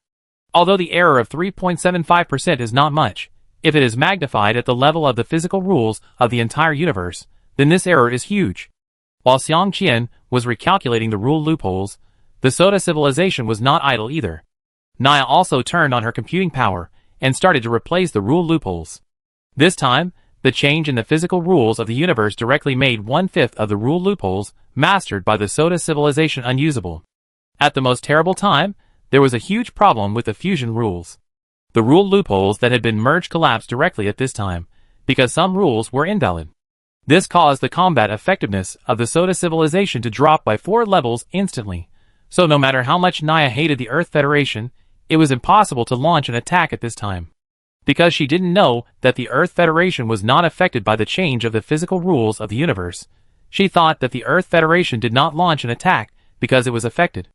Although the error of 3.75% is not much, if it is magnified at the level of the physical rules of the entire universe, then this error is huge. While Xiang Qian was recalculating the rule loopholes, the Soda civilization was not idle either. Naya also turned on her computing power and started to replace the rule loopholes. This time, the change in the physical rules of the universe directly made 1/5 of the rule loopholes mastered by the Soda civilization unusable. At the most terrible time, there was a huge problem with the fusion rules. The rule loopholes that had been merged collapsed directly at this time, because some rules were invalid. This caused the combat effectiveness of the Soda civilization to drop by 4 levels instantly, so no matter how much Naya hated the Earth Federation, it was impossible to launch an attack at this time. Because she didn't know that the Earth Federation was not affected by the change of the physical rules of the universe, she thought that the Earth Federation did not launch an attack because it was affected.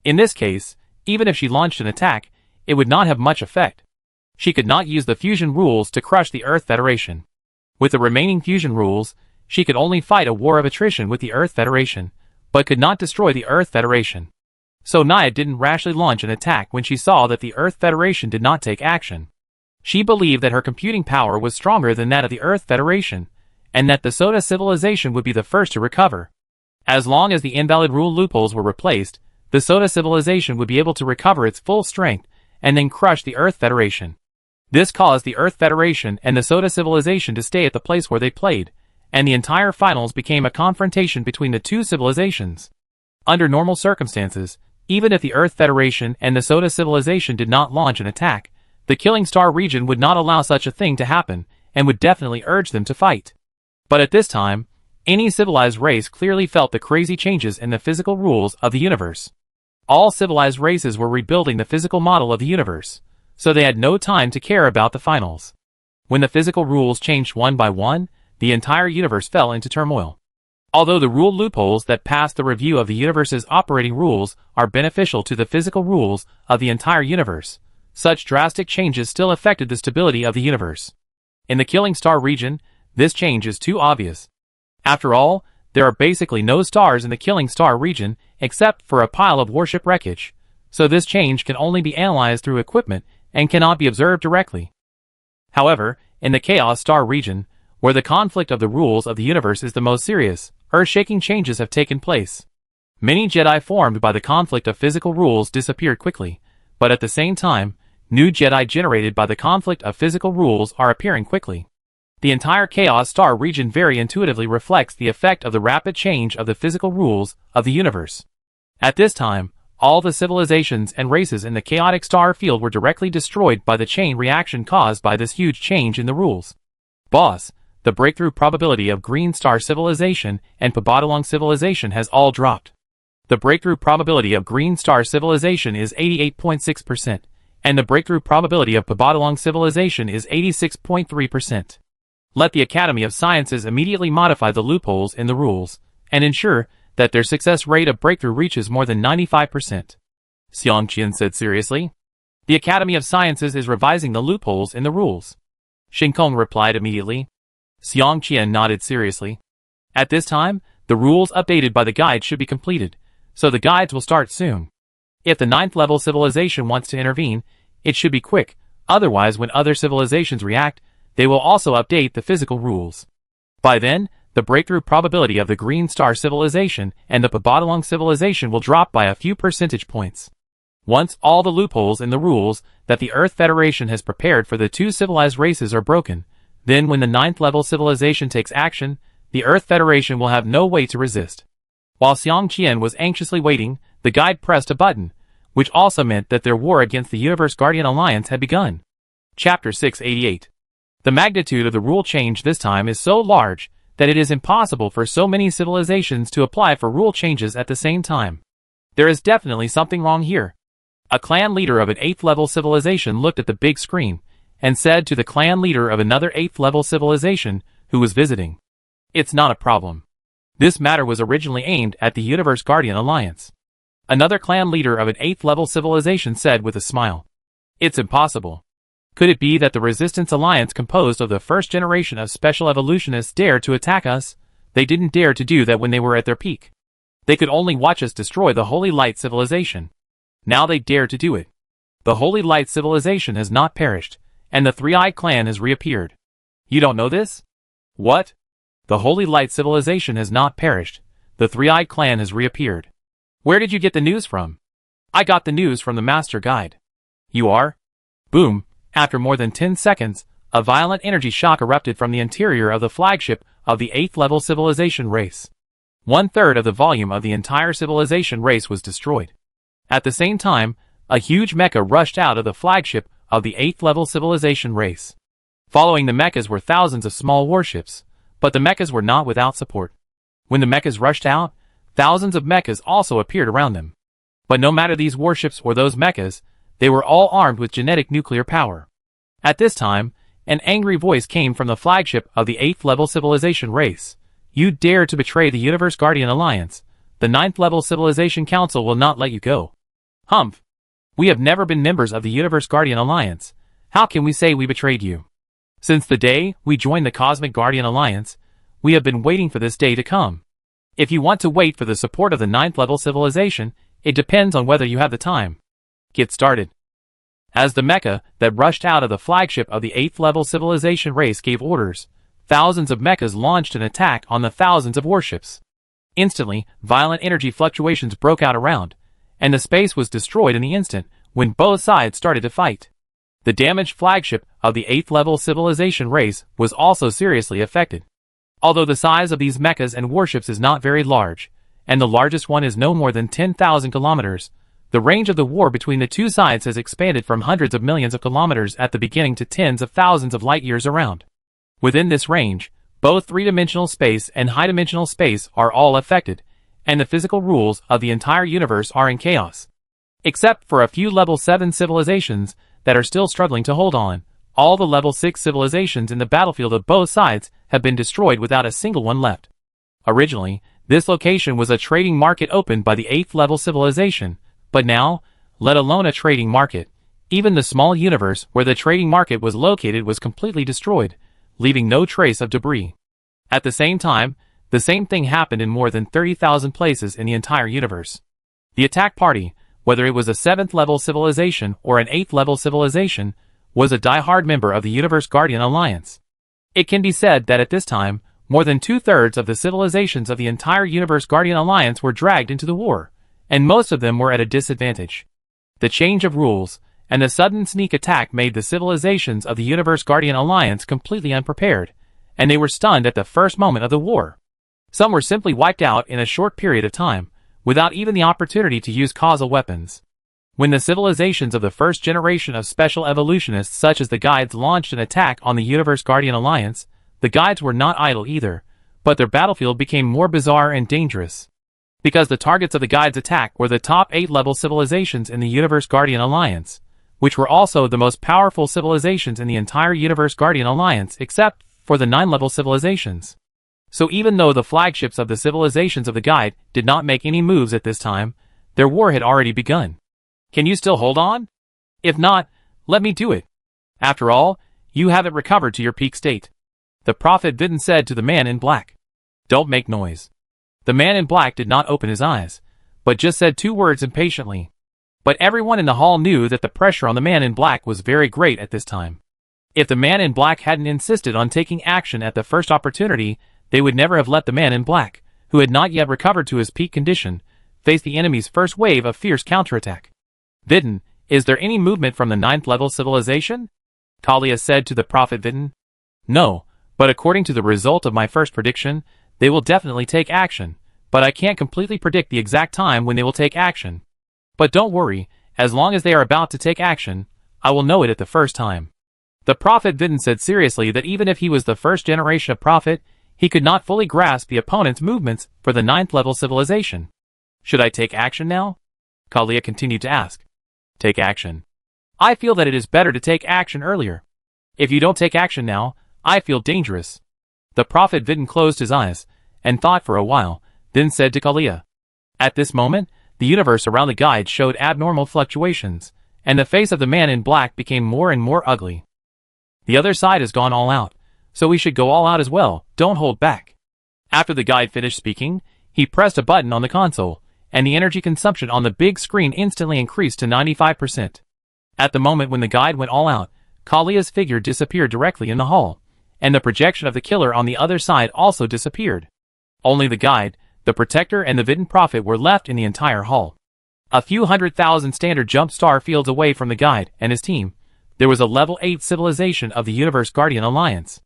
In this case, even if she launched an attack, it would not have much effect. She could not use the fusion rules to crush the Earth Federation. With the remaining fusion rules, she could only fight a war of attrition with the Earth Federation, but could not destroy the Earth Federation. So Naya didn't rashly launch an attack when she saw that the Earth Federation did not take action. She believed that her computing power was stronger than that of the Earth Federation, and that the Soda civilization would be the first to recover. As long as the invalid rule loopholes were replaced, the Soda civilization would be able to recover its full strength and then crush the Earth Federation. This caused the Earth Federation and the Soda civilization to stay at the place where they played, and the entire finals became a confrontation between the two civilizations. Under normal circumstances, even if the Earth Federation and the Soda civilization did not launch an attack, the Killing Star region would not allow such a thing to happen, and would definitely urge them to fight. But at this time, any civilized race clearly felt the crazy changes in the physical rules of the universe. All civilized races were rebuilding the physical model of the universe, so they had no time to care about the finals. When the physical rules changed one by one, the entire universe fell into turmoil. Although the rule loopholes that passed the review of the universe's operating rules are beneficial to the physical rules of the entire universe, such drastic changes still affected the stability of the universe. In the Killing Star region, this change is too obvious. After all, there are basically no stars in the Killing Star region except for a pile of warship wreckage, so this change can only be analyzed through equipment and cannot be observed directly. However, in the Chaos Star region, where the conflict of the rules of the universe is the most serious, earth-shaking changes have taken place. Many Jedi formed by the conflict of physical rules disappeared quickly, but at the same time, new Jedi generated by the conflict of physical rules are appearing quickly. The entire Chaos Star region very intuitively reflects the effect of the rapid change of the physical rules of the universe. At this time, all the civilizations and races in the chaotic star field were directly destroyed by the chain reaction caused by this huge change in the rules. Boss, the breakthrough probability of Green Star Civilization and Pabodalong Civilization has all dropped. The breakthrough probability of Green Star Civilization is 88.6%, and the breakthrough probability of Pabodalong Civilization is 86.3%. Let the Academy of Sciences immediately modify the loopholes in the rules, and ensure that their success rate of breakthrough reaches more than 95%. Xiang Qian said seriously. The Academy of Sciences is revising the loopholes in the rules. Xing Kong replied immediately. Xiang Qian nodded seriously. At this time, the rules updated by the guide should be completed, so the guides will start soon. If the 9th level civilization wants to intervene, it should be quick, otherwise when other civilizations react, they will also update the physical rules. By then, the breakthrough probability of the Green Star Civilization and the Pabodalong Civilization will drop by a few percentage points. Once all the loopholes in the rules that the Earth Federation has prepared for the two civilized races are broken, then when the 9th level civilization takes action, the Earth Federation will have no way to resist. While Xiang Qian was anxiously waiting, the guide pressed a button, which also meant that their war against the Universe Guardian Alliance had begun. Chapter 688. The magnitude of the rule change this time is so large that it is impossible for so many civilizations to apply for rule changes at the same time. There is definitely something wrong here. A clan leader of an 8th level civilization looked at the big screen and said to the clan leader of another 8th level civilization who was visiting, "It's not a problem. This matter was originally aimed at the Universe Guardian Alliance." Another clan leader of an 8th level civilization said with a smile, "It's impossible. Could it be that the Resistance Alliance composed of the first generation of special evolutionists dared to attack us? They didn't dare to do that when they were at their peak. They could only watch us destroy the Holy Light Civilization. Now they dare to do it. The Holy Light Civilization has not perished, and the Three-Eyed Clan has reappeared. You don't know this? What? The Holy Light Civilization has not perished. The Three-Eyed Clan has reappeared. Where did you get the news from? I got the news from the Master Guide. You are? Boom. After more than 10 seconds, a violent energy shock erupted from the interior of the flagship of the 8th level civilization race. 1/3 of the volume of the entire civilization race was destroyed. At the same time, a huge mecha rushed out of the flagship of the 8th level civilization race. Following the mechas were thousands of small warships, but the mechas were not without support. When the mechas rushed out, thousands of mechas also appeared around them. But no matter these warships or those mechas, they were all armed with genetic nuclear power. At this time, an angry voice came from the flagship of the 8th level civilization race. You dare to betray the Universe Guardian Alliance. The 9th level civilization council will not let you go. Humph. We have never been members of the Universe Guardian Alliance. How can we say we betrayed you? Since the day we joined the Cosmic Guardian Alliance, we have been waiting for this day to come. If you want to wait for the support of the 9th level civilization, it depends on whether you have the time. Get started. As the mecha that rushed out of the flagship of the 8th level civilization race gave orders, thousands of mechas launched an attack on the thousands of warships. Instantly, violent energy fluctuations broke out around, and the space was destroyed in the instant when both sides started to fight. The damaged flagship of the 8th level civilization race was also seriously affected. Although the size of these mechas and warships is not very large, and the largest one is no more than 10,000 kilometers, the range of the war between the two sides has expanded from hundreds of millions of kilometers at the beginning to tens of thousands of light years around. Within this range, both three-dimensional space and high-dimensional space are all affected, and the physical rules of the entire universe are in chaos. Except for a few level 7 civilizations that are still struggling to hold on, all the level 6 civilizations in the battlefield of both sides have been destroyed without a single one left. Originally, this location was a trading market opened by the 8th level civilization, but now, let alone a trading market, even the small universe where the trading market was located was completely destroyed, leaving no trace of debris. At the same time, the same thing happened in more than 30,000 places in the entire universe. The attack party, whether it was a 7th level civilization or an 8th level civilization, was a die-hard member of the Universe Guardian Alliance. It can be said that at this time, more than 2/3 of the civilizations of the entire Universe Guardian Alliance were dragged into the war, and most of them were at a disadvantage. The change of rules and the sudden sneak attack made the civilizations of the Universe Guardian Alliance completely unprepared, and they were stunned at the first moment of the war. Some were simply wiped out in a short period of time, without even the opportunity to use causal weapons. When the civilizations of the first generation of special evolutionists such as the Guides launched an attack on the Universe Guardian Alliance, The guides were not idle either, but their battlefield became more bizarre and dangerous. Because the targets of the guides' attack were the top 8 level civilizations in the Universe Guardian Alliance, which were also the most powerful civilizations in the entire Universe Guardian Alliance except for the 9 level civilizations. So even though the flagships of the civilizations of the guide did not make any moves at this time, their war had already begun. Can you still hold on? If not, let me do it. After all, you haven't recovered to your peak state. The Prophet Vidin said to the man in black. Don't make noise. The man in black did not open his eyes, but just said 2 words impatiently. But everyone in the hall knew that the pressure on the man in black was very great at this time. If the man in black hadn't insisted on taking action at the first opportunity, they would never have let the man in black, who had not yet recovered to his peak condition, face the enemy's first wave of fierce counterattack. Vidin, is there any movement from the 9th level civilization? Kalia said to the Prophet Vidin. No, but according to the result of my first prediction, they will definitely take action, but I can't completely predict the exact time when they will take action. But don't worry, as long as they are about to take action, I will know it at the first time. The Prophet Vidin said seriously that even if he was the first generation of Prophet, he could not fully grasp the opponent's movements for the 9th level civilization. Should I take action now? Kalia continued to ask. Take action. I feel that it is better to take action earlier. If you don't take action now, I feel dangerous. The Prophet Vidin closed his eyes, and thought for a while, then said to Kalia. At this moment, the universe around the guide showed abnormal fluctuations, and the face of the man in black became more and more ugly. The other side has gone all out, so we should go all out as well, don't hold back. After the guide finished speaking, he pressed a button on the console, and the energy consumption on the big screen instantly increased to 95%. At the moment when the guide went all out, Kalia's figure disappeared directly in the hall, and the projection of the killer on the other side also disappeared. Only the guide, the protector and the Vidin Prophet were left in the entire hall. A few 100,000 standard jump star fields away from the guide and his team, there was a level 8 civilization of the Universe Guardian Alliance.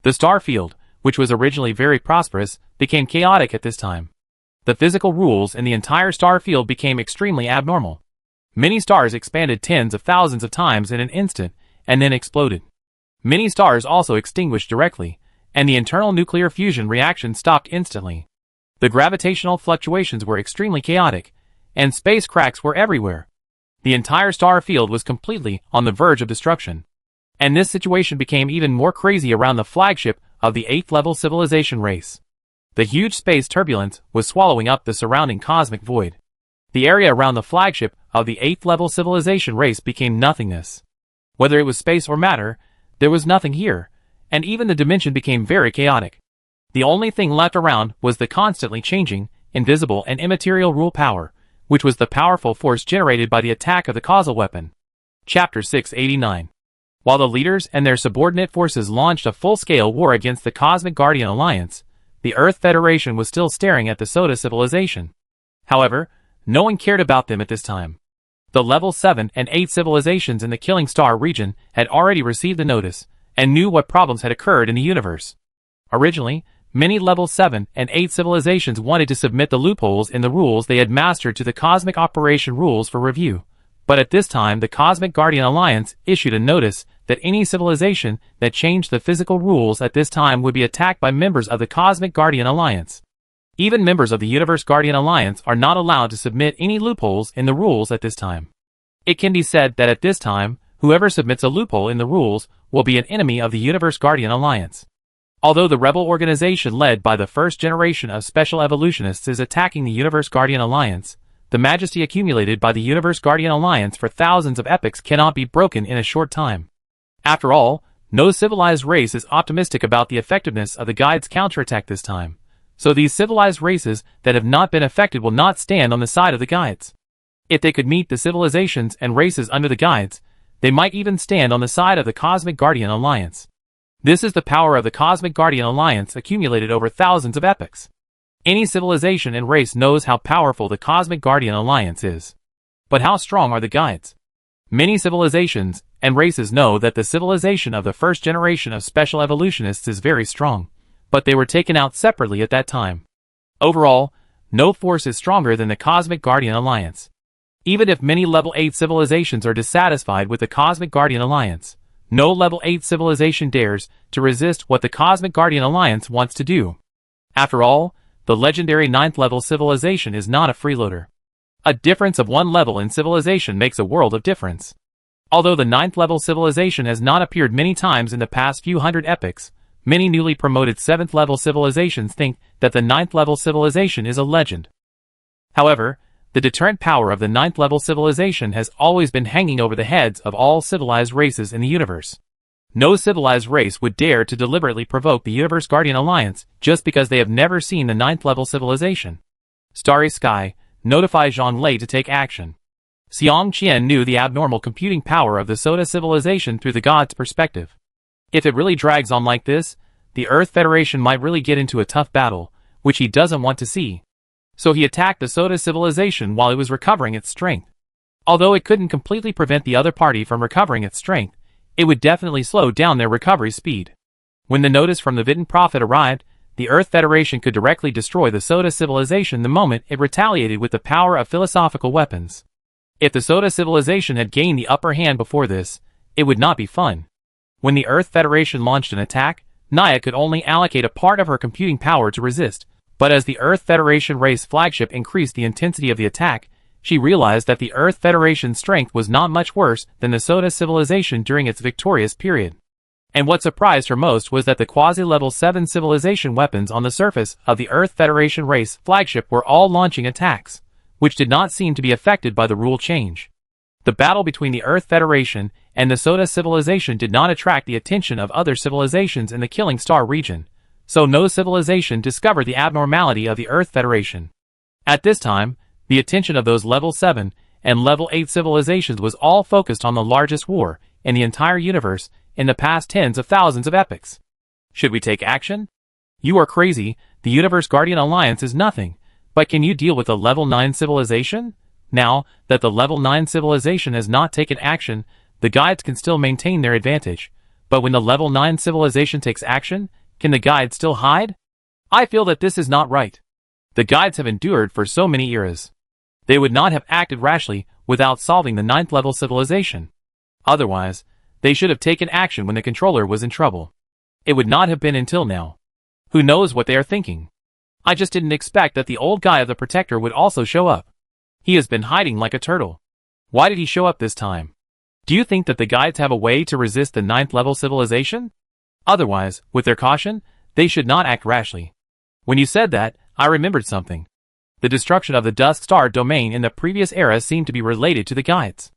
The star field, which was originally very prosperous, became chaotic at this time. The physical rules in the entire star field became extremely abnormal. Many stars expanded tens of thousands of times in an instant, and then exploded. Many stars also extinguished directly, and the internal nuclear fusion reaction stopped instantly. The gravitational fluctuations were extremely chaotic, and space cracks were everywhere. The entire star field was completely on the verge of destruction. And this situation became even more crazy around the flagship of the 8th level civilization race. The huge space turbulence was swallowing up the surrounding cosmic void. The area around the flagship of the 8th level civilization race became nothingness. Whether it was space or matter, there was nothing here, and even the dimension became very chaotic. The only thing left around was the constantly changing, invisible and immaterial rule power, which was the powerful force generated by the attack of the causal weapon. Chapter 689. While the leaders and their subordinate forces launched a full-scale war against the Cosmic Guardian Alliance, the Earth Federation was still staring at the Soda civilization. However, no one cared about them at this time. The level 7 and 8 civilizations in the Killing Star region had already received the notice, and knew what problems had occurred in the universe. Originally, many level 7 and 8 civilizations wanted to submit the loopholes in the rules they had mastered to the Cosmic Operation rules for review. But at this time the Cosmic Guardian Alliance issued a notice that any civilization that changed the physical rules at this time would be attacked by members of the Cosmic Guardian Alliance. Even members of the Universe Guardian Alliance are not allowed to submit any loopholes in the rules at this time. It can be said that at this time, whoever submits a loophole in the rules will be an enemy of the Universe Guardian Alliance. Although the rebel organization led by the first generation of special evolutionists is attacking the Universe Guardian Alliance, the majesty accumulated by the Universe Guardian Alliance for thousands of epochs cannot be broken in a short time. After all, no civilized race is optimistic about the effectiveness of the Guide's counterattack this time, so these civilized races that have not been affected will not stand on the side of the Guides. If they could meet the civilizations and races under the Guides, they might even stand on the side of the Cosmic Guardian Alliance. This is the power of the Cosmic Guardian Alliance accumulated over thousands of epochs. Any civilization and race knows how powerful the Cosmic Guardian Alliance is. But how strong are the Guides? Many civilizations and races know that the civilization of the first generation of special evolutionists is very strong, but they were taken out separately at that time. Overall, no force is stronger than the Cosmic Guardian Alliance. Even if many level 8 civilizations are dissatisfied with the Cosmic Guardian Alliance, No level 8 civilization dares to resist what the Cosmic Guardian Alliance wants to do. After all, the legendary 9th level civilization is not a freeloader. A difference of one level in civilization makes a world of difference. Although the 9th level civilization has not appeared many times in the past few hundred epochs, many newly promoted 7th level civilizations think that the 9th level civilization is a legend. However, the deterrent power of the 9th level civilization has always been hanging over the heads of all civilized races in the universe. No civilized race would dare to deliberately provoke the Universe Guardian Alliance just because they have never seen the 9th level civilization. Starry Sky, notify Zhonglei to take action. Xiang Qian knew the abnormal computing power of the Soda civilization through the god's perspective. If it really drags on like this, the Earth Federation might really get into a tough battle, which he doesn't want to see. So he attacked the Soda civilization while it was recovering its strength. Although it couldn't completely prevent the other party from recovering its strength, it would definitely slow down their recovery speed. When the notice from the Vidin Prophet arrived, the Earth Federation could directly destroy the Soda civilization the moment it retaliated with the power of philosophical weapons. If the Soda civilization had gained the upper hand before this, it would not be fun. When the Earth Federation launched an attack, Naya could only allocate a part of her computing power to resist, but as the Earth Federation race flagship increased the intensity of the attack, she realized that the Earth Federation's strength was not much worse than the Soda civilization during its victorious period. And what surprised her most was that the quasi-level 7 civilization weapons on the surface of the Earth Federation race flagship were all launching attacks, which did not seem to be affected by the rule change. The battle between the Earth Federation and the Soda civilization did not attract the attention of other civilizations in the Killing Star region, so no civilization discovered the abnormality of the Earth Federation. At this time, the attention of those level 7 and level 8 civilizations was all focused on the largest war in the entire universe in the past tens of thousands of epochs. Should we take action? You are crazy, the Universe Guardian Alliance is nothing, but can you deal with a level 9 civilization? Now that the level 9 civilization has not taken action, the guides can still maintain their advantage, but when the level 9 civilization takes action, can the guides still hide? I feel that this is not right. The guides have endured for so many eras. They would not have acted rashly without solving the 9th level civilization. Otherwise, they should have taken action when the controller was in trouble. It would not have been until now. Who knows what they are thinking? I just didn't expect that the old guy of the Protector would also show up. He has been hiding like a turtle. Why did he show up this time? Do you think that the guides have a way to resist the 9th level civilization? Otherwise, with their caution, they should not act rashly. When you said that, I remembered something. The destruction of the Dusk Star domain in the previous era seemed to be related to the guides.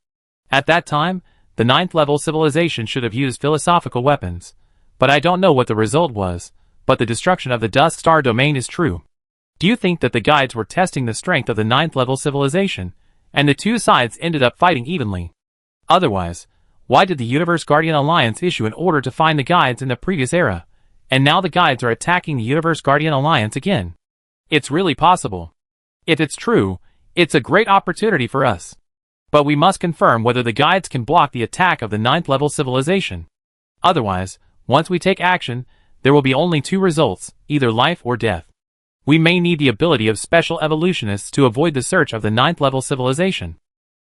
At that time, the 9th level civilization should have used philosophical weapons, but I don't know what the result was, but the destruction of the Dusk Star domain is true. Do you think that the guides were testing the strength of the 9th level civilization, and the two sides ended up fighting evenly? Otherwise, why did the Universe Guardian Alliance issue an order to find the guides in the previous era, and now the guides are attacking the Universe Guardian Alliance again? It's really possible. If it's true, it's a great opportunity for us. But we must confirm whether the guides can block the attack of the 9th level civilization. Otherwise, once we take action, there will be only two results, either life or death. We may need the ability of special evolutionists to avoid the search of the 9th level civilization.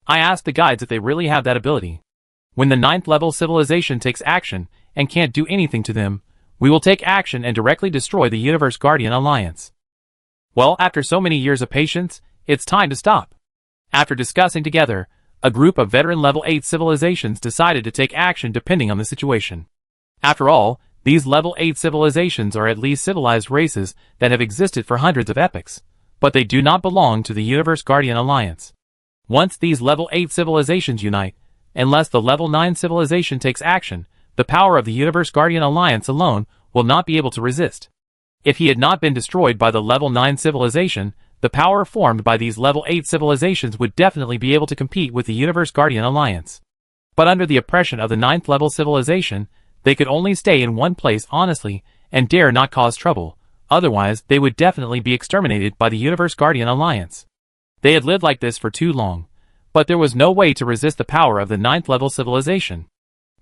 I asked the guides if they really have that ability. When the 9th level civilization takes action and can't do anything to them, we will take action and directly destroy the Universe Guardian Alliance. Well, after so many years of patience, it's time to stop. After discussing together, a group of veteran level 8 civilizations decided to take action depending on the situation. After all, these level 8 civilizations are at least civilized races that have existed for hundreds of epochs, but they do not belong to the Universe Guardian Alliance. Once these level 8 civilizations unite, unless the level 9 civilization takes action, the power of the Universe Guardian Alliance alone will not be able to resist. If he had not been destroyed by the level 9 civilization, the power formed by these level 8 civilizations would definitely be able to compete with the Universe Guardian Alliance. But under the oppression of the 9th level civilization, they could only stay in one place honestly and dare not cause trouble, otherwise they would definitely be exterminated by the Universe Guardian Alliance. They had lived like this for too long, but there was no way to resist the power of the 9th level civilization.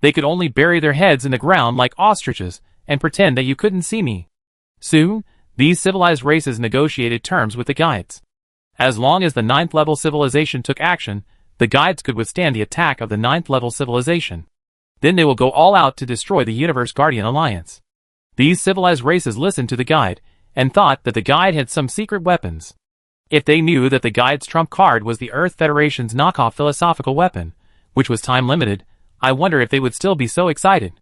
They could only bury their heads in the ground like ostriches and pretend that you couldn't see me. Soon, these civilized races negotiated terms with the guides. As long as the 9th level civilization took action, the guides could withstand the attack of the 9th level civilization. Then they will go all out to destroy the Universe Guardian Alliance. These civilized races listened to the guide, and thought that the guide had some secret weapons. If they knew that the guide's trump card was the Earth Federation's knockoff philosophical weapon, which was time-limited, I wonder if they would still be so excited.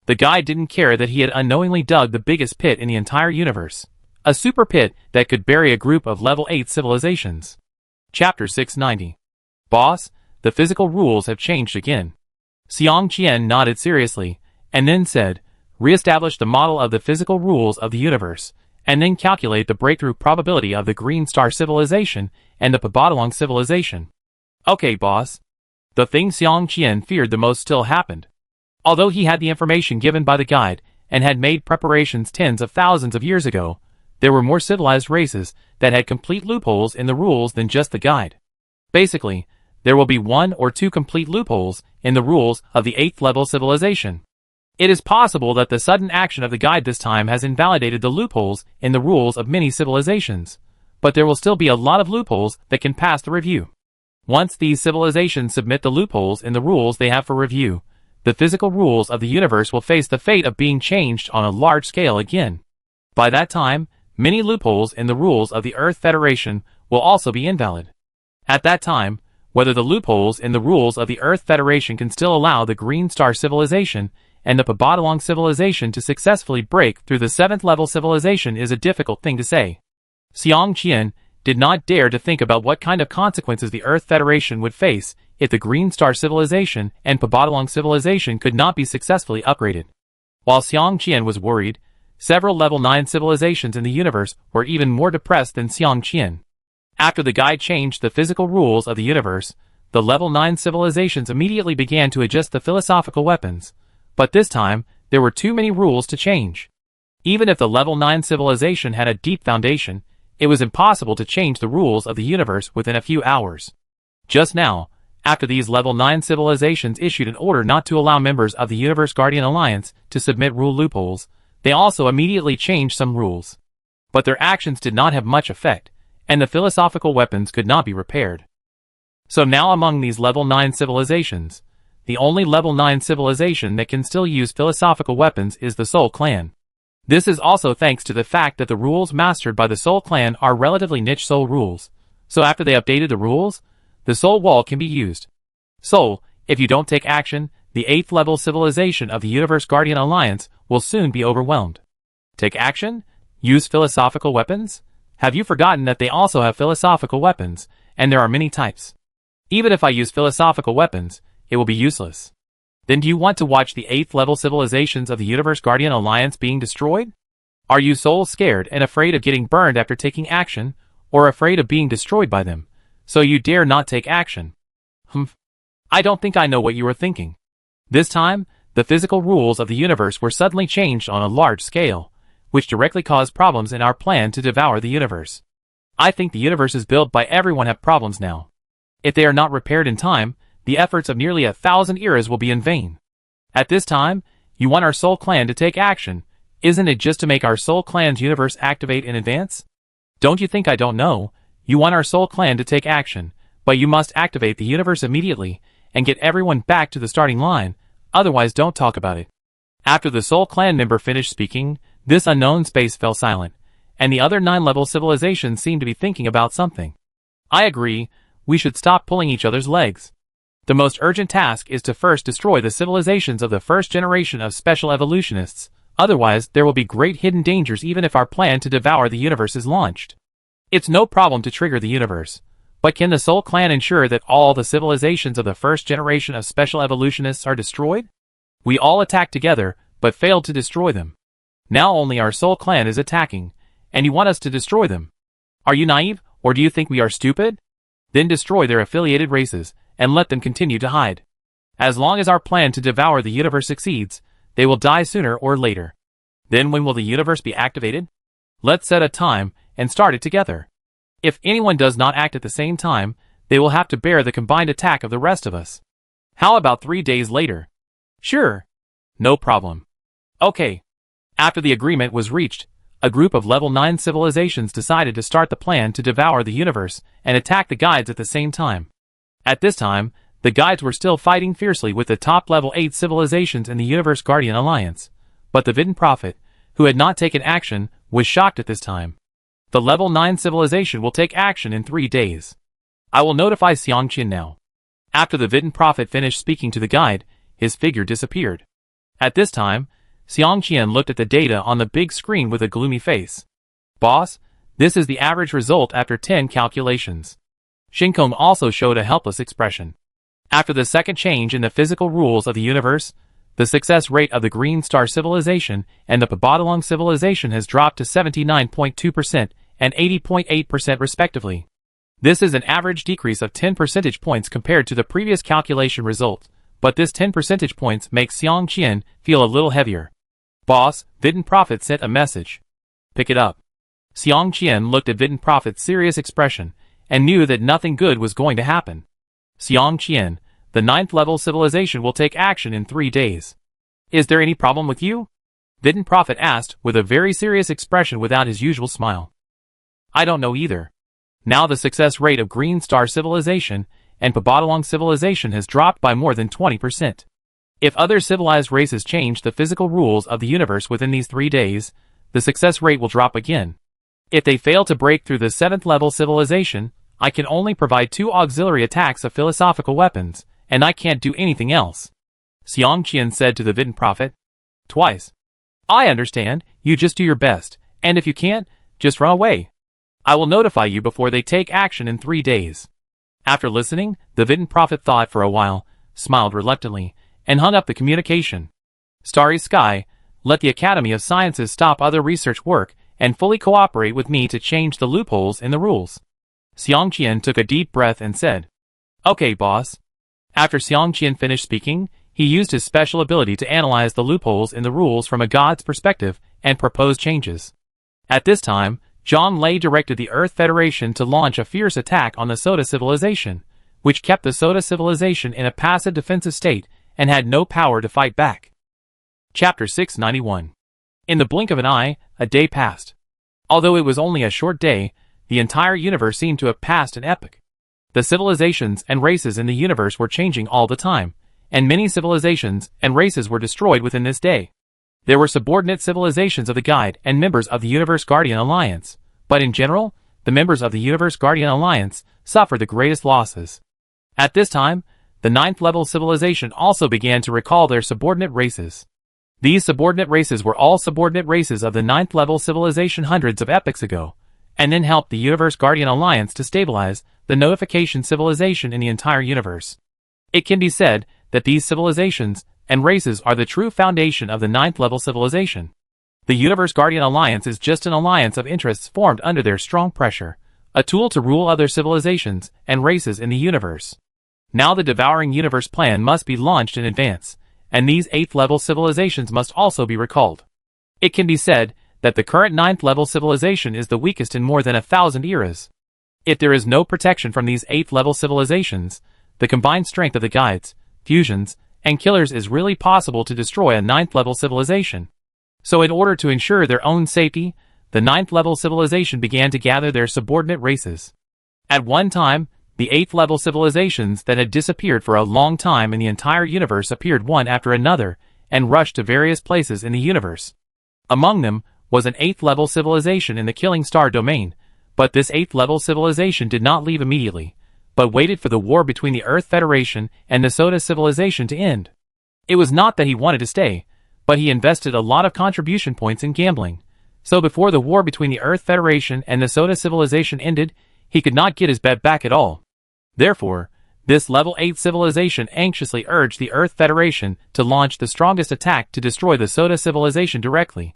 The guide didn't care that he had unknowingly dug the biggest pit in the entire universe. A super pit that could bury a group of level 8 civilizations. Chapter 690. Boss, the physical rules have changed again. Xiang Qian nodded seriously, and then said, re-establish the model of the physical rules of the universe, and then calculate the breakthrough probability of the Green Star Civilization and the Pabatalong Civilization. Okay, boss. The thing Xiang Qian feared the most still happened. Although he had the information given by the guide, and had made preparations tens of thousands of years ago, there were more civilized races that had complete loopholes in the rules than just the guide. Basically, there will be 1 or 2 complete loopholes in the rules of the 8th level civilization. It is possible that the sudden action of the guide this time has invalidated the loopholes in the rules of many civilizations, but there will still be a lot of loopholes that can pass the review. Once these civilizations submit the loopholes in the rules they have for review, the physical rules of the universe will face the fate of being changed on a large scale again. By that time, many loopholes in the rules of the Earth Federation will also be invalid. At that time, whether the loopholes in the rules of the Earth Federation can still allow the Green Star Civilization and the Pabatalong Civilization to successfully break through the 7th level civilization is a difficult thing to say. Xiang Qian did not dare to think about what kind of consequences the Earth Federation would face if the Green Star Civilization and Pabatalong Civilization could not be successfully upgraded. While Xiang Qian was worried, several level 9 civilizations in the universe were even more depressed than Xiang Qian. After the guide changed the physical rules of the universe, the level 9 civilizations immediately began to adjust the philosophical weapons, but this time, there were too many rules to change. Even if the level 9 civilization had a deep foundation, it was impossible to change the rules of the universe within a few hours. Just now, after these level 9 civilizations issued an order not to allow members of the Universe Guardian Alliance to submit rule loopholes, they also immediately changed some rules. But their actions did not have much effect, and the philosophical weapons could not be repaired. So now among these level 9 civilizations, the only level 9 civilization that can still use philosophical weapons is the Soul Clan. This is also thanks to the fact that the rules mastered by the Soul Clan are relatively niche soul rules, so after they updated the rules, the Soul Wall can be used. Soul, if you don't take action, the 8th level civilization of the Universe Guardian Alliance will soon be overwhelmed. Take action? Use philosophical weapons? Have you forgotten that they also have philosophical weapons, and there are many types? Even if I use philosophical weapons, it will be useless. Then do you want to watch the 8th level civilizations of the Universe Guardian Alliance being destroyed? Are you soul scared and afraid of getting burned after taking action, or afraid of being destroyed by them, so you dare not take action? I don't think I know what you are thinking. This time, the physical rules of the universe were suddenly changed on a large scale, which directly caused problems in our plan to devour the universe. I think the universe is built by everyone have problems now. If they are not repaired in time, the efforts of nearly 1,000 eras will be in vain. At this time, you want our Soul Clan to take action. Isn't it just to make our Soul Clan's universe activate in advance? Don't you think I don't know? You want our Soul Clan to take action, but you must activate the universe immediately and get everyone back to the starting line, otherwise don't talk about it. After the Soul Clan member finished speaking, this unknown space fell silent, and the other 9-level civilizations seemed to be thinking about something. I agree, we should stop pulling each other's legs. The most urgent task is to first destroy the civilizations of the first generation of special evolutionists, otherwise there will be great hidden dangers even if our plan to devour the universe is launched. It's no problem to trigger the universe, but can the Soul Clan ensure that all the civilizations of the first generation of special evolutionists are destroyed? We all attacked together, but failed to destroy them. Now only our Soul Clan is attacking, and you want us to destroy them. Are you naive, or do you think we are stupid? Then destroy their affiliated races, and let them continue to hide. As long as our plan to devour the universe succeeds, they will die sooner or later. Then when will the universe be activated? Let's set a time, and start it together. If anyone does not act at the same time, they will have to bear the combined attack of the rest of us. How about 3 days later? Sure. No problem. Okay. After the agreement was reached, a group of level 9 civilizations decided to start the plan to devour the universe and attack the guides at the same time. At this time, the guides were still fighting fiercely with the top level 8 civilizations in the Universe Guardian Alliance, but the Vidin Prophet, who had not taken action, was shocked at this time. The level 9 civilization will take action in 3 days. I will notify Xiangqian now. After the Vidin Prophet finished speaking to the guide, his figure disappeared. At this time, Xiangqian looked at the data on the big screen with a gloomy face. Boss, this is the average result after 10 calculations. Shinkong also showed a helpless expression. After the second change in the physical rules of the universe, the success rate of the Green Star Civilization and the Pabodalong Civilization has dropped to 79.2% and 80.8% respectively. This is an average decrease of 10 percentage points compared to the previous calculation result, but this 10 percentage points makes Xiangqian feel a little heavier. Boss, Vidin Prophet sent a message. Pick it up. Xiangqian looked at Vidin Prophet's serious expression and knew that nothing good was going to happen. Xiangqian, the 9th level civilization will take action in 3 days. Is there any problem with you? Vidin Prophet asked with a very serious expression without his usual smile. I don't know either. Now the success rate of Green Star Civilization and Pabodalong Civilization has dropped by more than 20%. If other civilized races change the physical rules of the universe within these 3 days, the success rate will drop again. If they fail to break through the 7th level civilization, I can only provide 2 auxiliary attacks of philosophical weapons, and I can't do anything else. Xiangqian said to the Vidin Prophet. Twice. I understand, you just do your best, and if you can't, just run away. I will notify you before they take action in 3 days. After listening, the Vidin Prophet thought for a while, smiled reluctantly, and hung up the communication. Starry Sky, let the Academy of Sciences stop other research work and fully cooperate with me to change the loopholes in the rules. Xiangqian took a deep breath and said, Okay, boss. After Xiangqian finished speaking, he used his special ability to analyze the loopholes in the rules from a god's perspective and propose changes. At this time, Zhang Lei directed the Earth Federation to launch a fierce attack on the Soda Civilization, which kept the Soda Civilization in a passive defensive state and had no power to fight back. Chapter 691. In the blink of an eye, a day passed. Although it was only a short day, the entire universe seemed to have passed an epoch. The civilizations and races in the universe were changing all the time, and many civilizations and races were destroyed within this day. There were subordinate civilizations of the Guide and members of the Universe Guardian Alliance, but in general, the members of the Universe Guardian Alliance suffered the greatest losses. At this time, the 9th level civilization also began to recall their subordinate races. These subordinate races were all subordinate races of the 9th level civilization hundreds of epochs ago, and then helped the Universe Guardian Alliance to stabilize the notification civilization in the entire universe. It can be said that these civilizations and races are the true foundation of the 9th level civilization. The Universe Guardian Alliance is just an alliance of interests formed under their strong pressure, a tool to rule other civilizations and races in the universe. Now the Devouring Universe plan must be launched in advance, and these 8th level civilizations must also be recalled. It can be said that the current 9th level civilization is the weakest in more than 1,000 eras. If there is no protection from these 8th level civilizations, the combined strength of the guides, fusions, and killers is really possible to destroy a 9th level civilization. So in order to ensure their own safety, the 9th level civilization began to gather their subordinate races. At one time, the 8th level civilizations that had disappeared for a long time in the entire universe appeared one after another and rushed to various places in the universe. Among them was an 8th level civilization in the Killing Star domain, but this 8th level civilization did not leave immediately, but waited for the war between the Earth Federation and the Soda Civilization to end. It was not that he wanted to stay, but he invested a lot of contribution points in gambling, so before the war between the Earth Federation and the Soda Civilization ended, he could not get his bet back at all. Therefore, this level 8 civilization anxiously urged the Earth Federation to launch the strongest attack to destroy the Soda Civilization directly.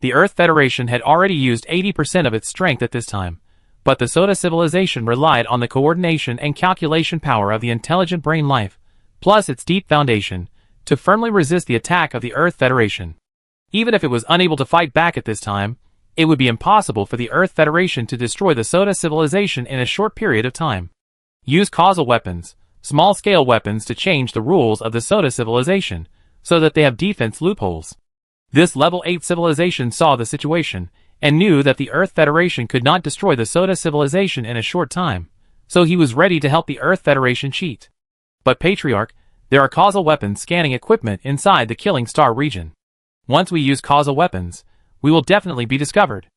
The Earth Federation had already used 80% of its strength at this time, but the Soda Civilization relied on the coordination and calculation power of the intelligent brain life, plus its deep foundation, to firmly resist the attack of the Earth Federation. Even if it was unable to fight back at this time, it would be impossible for the Earth Federation to destroy the Soda Civilization in a short period of time. Use causal weapons, small-scale weapons to change the rules of the Soda Civilization, so that they have defense loopholes. This level 8 civilization saw the situation, and knew that the Earth Federation could not destroy the Soda Civilization in a short time, so he was ready to help the Earth Federation cheat. But Patriarch, there are causal weapons scanning equipment inside the Killing Star region. Once we use causal weapons, we will definitely be discovered.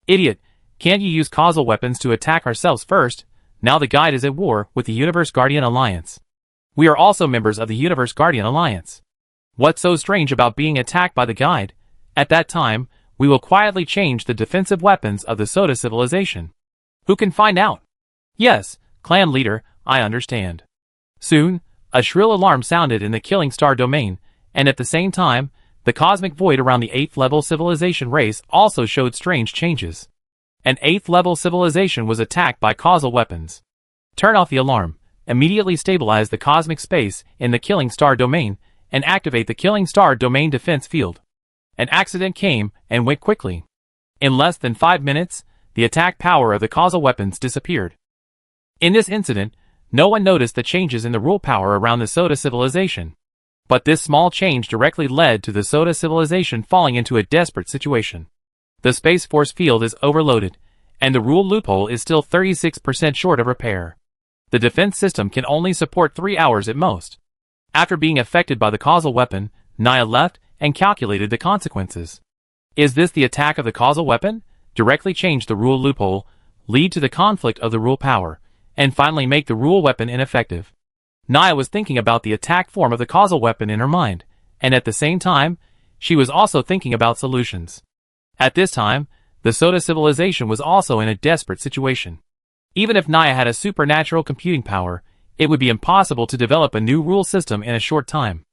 Idiot, can't you use causal weapons to attack ourselves first? Now the guide is at war with the Universe Guardian Alliance. We are also members of the Universe Guardian Alliance. What's so strange about being attacked by the guide? At that time, we will quietly change the defensive weapons of the Soda civilization. Who can find out? Yes, clan leader, I understand. Soon, a shrill alarm sounded in the Killing Star domain, and at the same time, the cosmic void around the 8th level civilization race also showed strange changes. An 8th level civilization was attacked by causal weapons. Turn off the alarm, immediately stabilize the cosmic space in the Killing Star domain, and activate the Killing Star domain defense field. An accident came and went quickly. In less than 5 minutes, the attack power of the causal weapons disappeared. In this incident, no one noticed the changes in the rule power around the Soda civilization. But this small change directly led to the Soda civilization falling into a desperate situation. The Space Force field is overloaded, and the rule loophole is still 36% short of repair. The defense system can only support 3 hours at most. After being affected by the causal weapon, Naya left and calculated the consequences. Is this the attack of the causal weapon? Directly change the rule loophole, lead to the conflict of the rule power, and finally make the rule weapon ineffective. Naya was thinking about the attack form of the causal weapon in her mind, and at the same time, she was also thinking about solutions. At this time, the Soda civilization was also in a desperate situation. Even if Naya had a supernatural computing power, it would be impossible to develop a new rule system in a short time.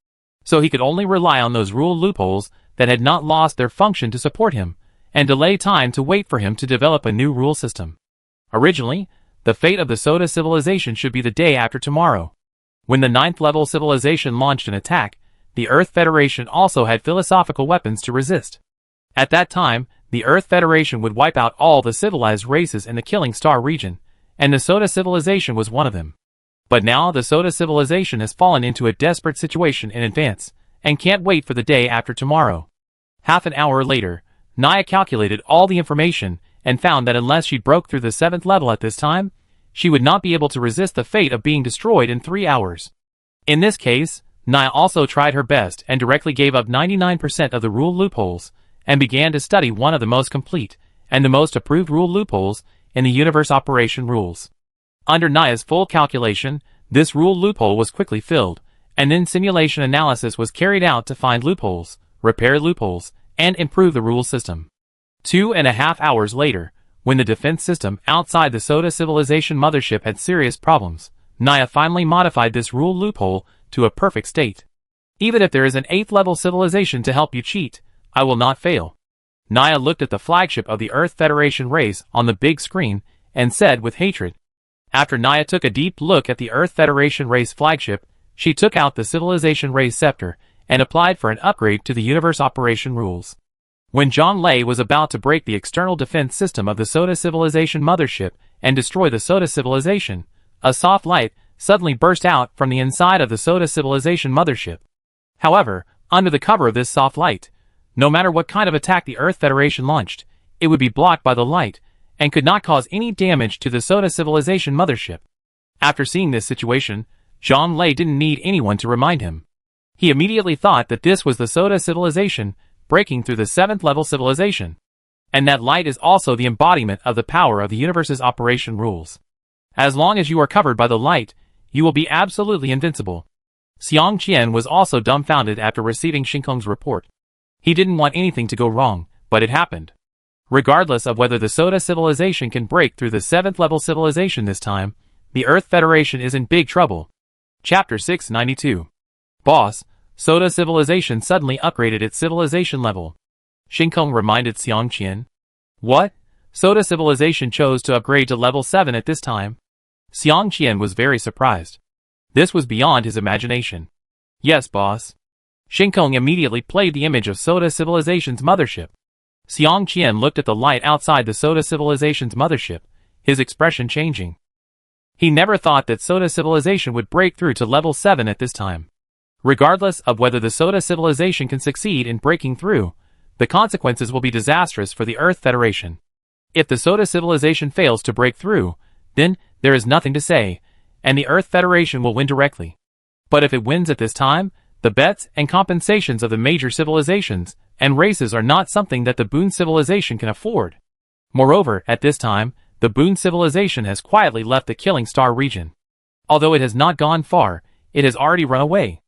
So he could only rely on those rule loopholes that had not lost their function to support him, and delay time to wait for him to develop a new rule system. Originally, the fate of the Soda civilization should be the day after tomorrow. When the 9th level civilization launched an attack, the Earth Federation also had philosophical weapons to resist. At that time, the Earth Federation would wipe out all the civilized races in the Killing Star region, and the Soda civilization was one of them. But now the Soda civilization has fallen into a desperate situation in advance, and can't wait for the day after tomorrow. Half an hour later, Naya calculated all the information, and found that unless she broke through the 7th level at this time, she would not be able to resist the fate of being destroyed in 3 hours. In this case, Naya also tried her best and directly gave up 99% of the rule loopholes, and began to study one of the most complete, and the most approved rule loopholes in the universe operation rules. Under Naya's full calculation, this rule loophole was quickly filled, and then simulation analysis was carried out to find loopholes, repair loopholes, and improve the rule system. 2.5 hours later, when the defense system outside the Soda civilization mothership had serious problems, Naya finally modified this rule loophole to a perfect state. Even if there is an 8th level civilization to help you cheat, I will not fail. Naya looked at the flagship of the Earth Federation race on the big screen, and said with hatred. After Naya took a deep look at the Earth Federation race flagship, she took out the civilization race scepter, and applied for an upgrade to the universe operation rules. When Zhang Lei was about to break the external defense system of the Soda civilization mothership and destroy the Soda civilization, a soft light suddenly burst out from the inside of the Soda civilization mothership. However, under the cover of this soft light, no matter what kind of attack the Earth Federation launched, it would be blocked by the light, and could not cause any damage to the Soda civilization mothership. After seeing this situation, Zhang Lei didn't need anyone to remind him. He immediately thought that this was the Soda civilization breaking through the 7th level civilization. And that light is also the embodiment of the power of the universe's operation rules. As long as you are covered by the light, you will be absolutely invincible. Xiang Qian was also dumbfounded after receiving Shinkong's report. He didn't want anything to go wrong, but it happened. Regardless of whether the Soda civilization can break through the 7th level civilization this time, the Earth Federation is in big trouble. Chapter 692. Boss, Soda civilization suddenly upgraded its civilization level. Shinkong reminded Xiang Qian. What? Soda civilization chose to upgrade to level 7 at this time? Xiang Qian was very surprised. This was beyond his imagination. Yes, boss. Shinkong immediately played the image of Soda civilization's mothership. Xiang Qian looked at the light outside the Soda civilization's mothership, his expression changing. He never thought that Soda civilization would break through to level 7 at this time. Regardless of whether the Soda civilization can succeed in breaking through, the consequences will be disastrous for the Earth Federation. If the Soda civilization fails to break through, then there is nothing to say, and the Earth Federation will win directly. But if it wins at this time, the bets and compensations of the major civilizations and races are not something that the Boon civilization can afford. Moreover, at this time, the Boon civilization has quietly left the Killing Star region. Although it has not gone far, it has already run away.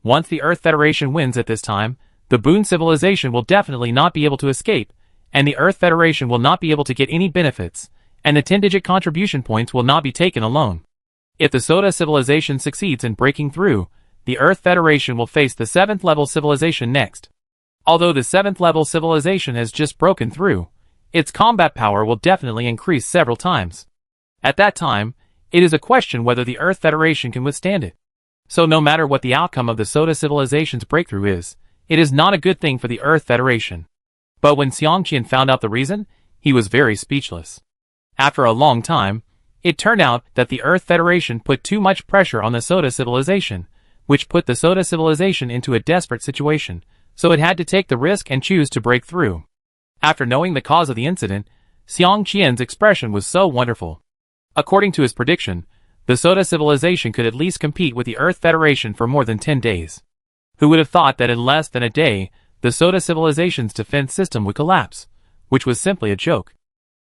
Once the Earth Federation wins at this time, the Boon civilization will definitely not be able to escape, and the Earth Federation will not be able to get any benefits, and the 10-digit contribution points will not be taken alone. If the Soda civilization succeeds in breaking through, the Earth Federation will face the 7th level civilization next. Although the 7th level civilization has just broken through, its combat power will definitely increase several times. At that time, it is a question whether the Earth Federation can withstand it. So no matter what the outcome of the Soda civilization's breakthrough is, it is not a good thing for the Earth Federation. But when Xiangqian found out the reason, he was very speechless. After a long time, it turned out that the Earth Federation put too much pressure on the Soda civilization, which put the Soda civilization into a desperate situation, so it had to take the risk and choose to break through. After knowing the cause of the incident, Xiangqian's expression was so wonderful. According to his prediction, the Soda civilization could at least compete with the Earth Federation for more than 10 days. Who would have thought that in less than a day, the Soda civilization's defense system would collapse, which was simply a joke.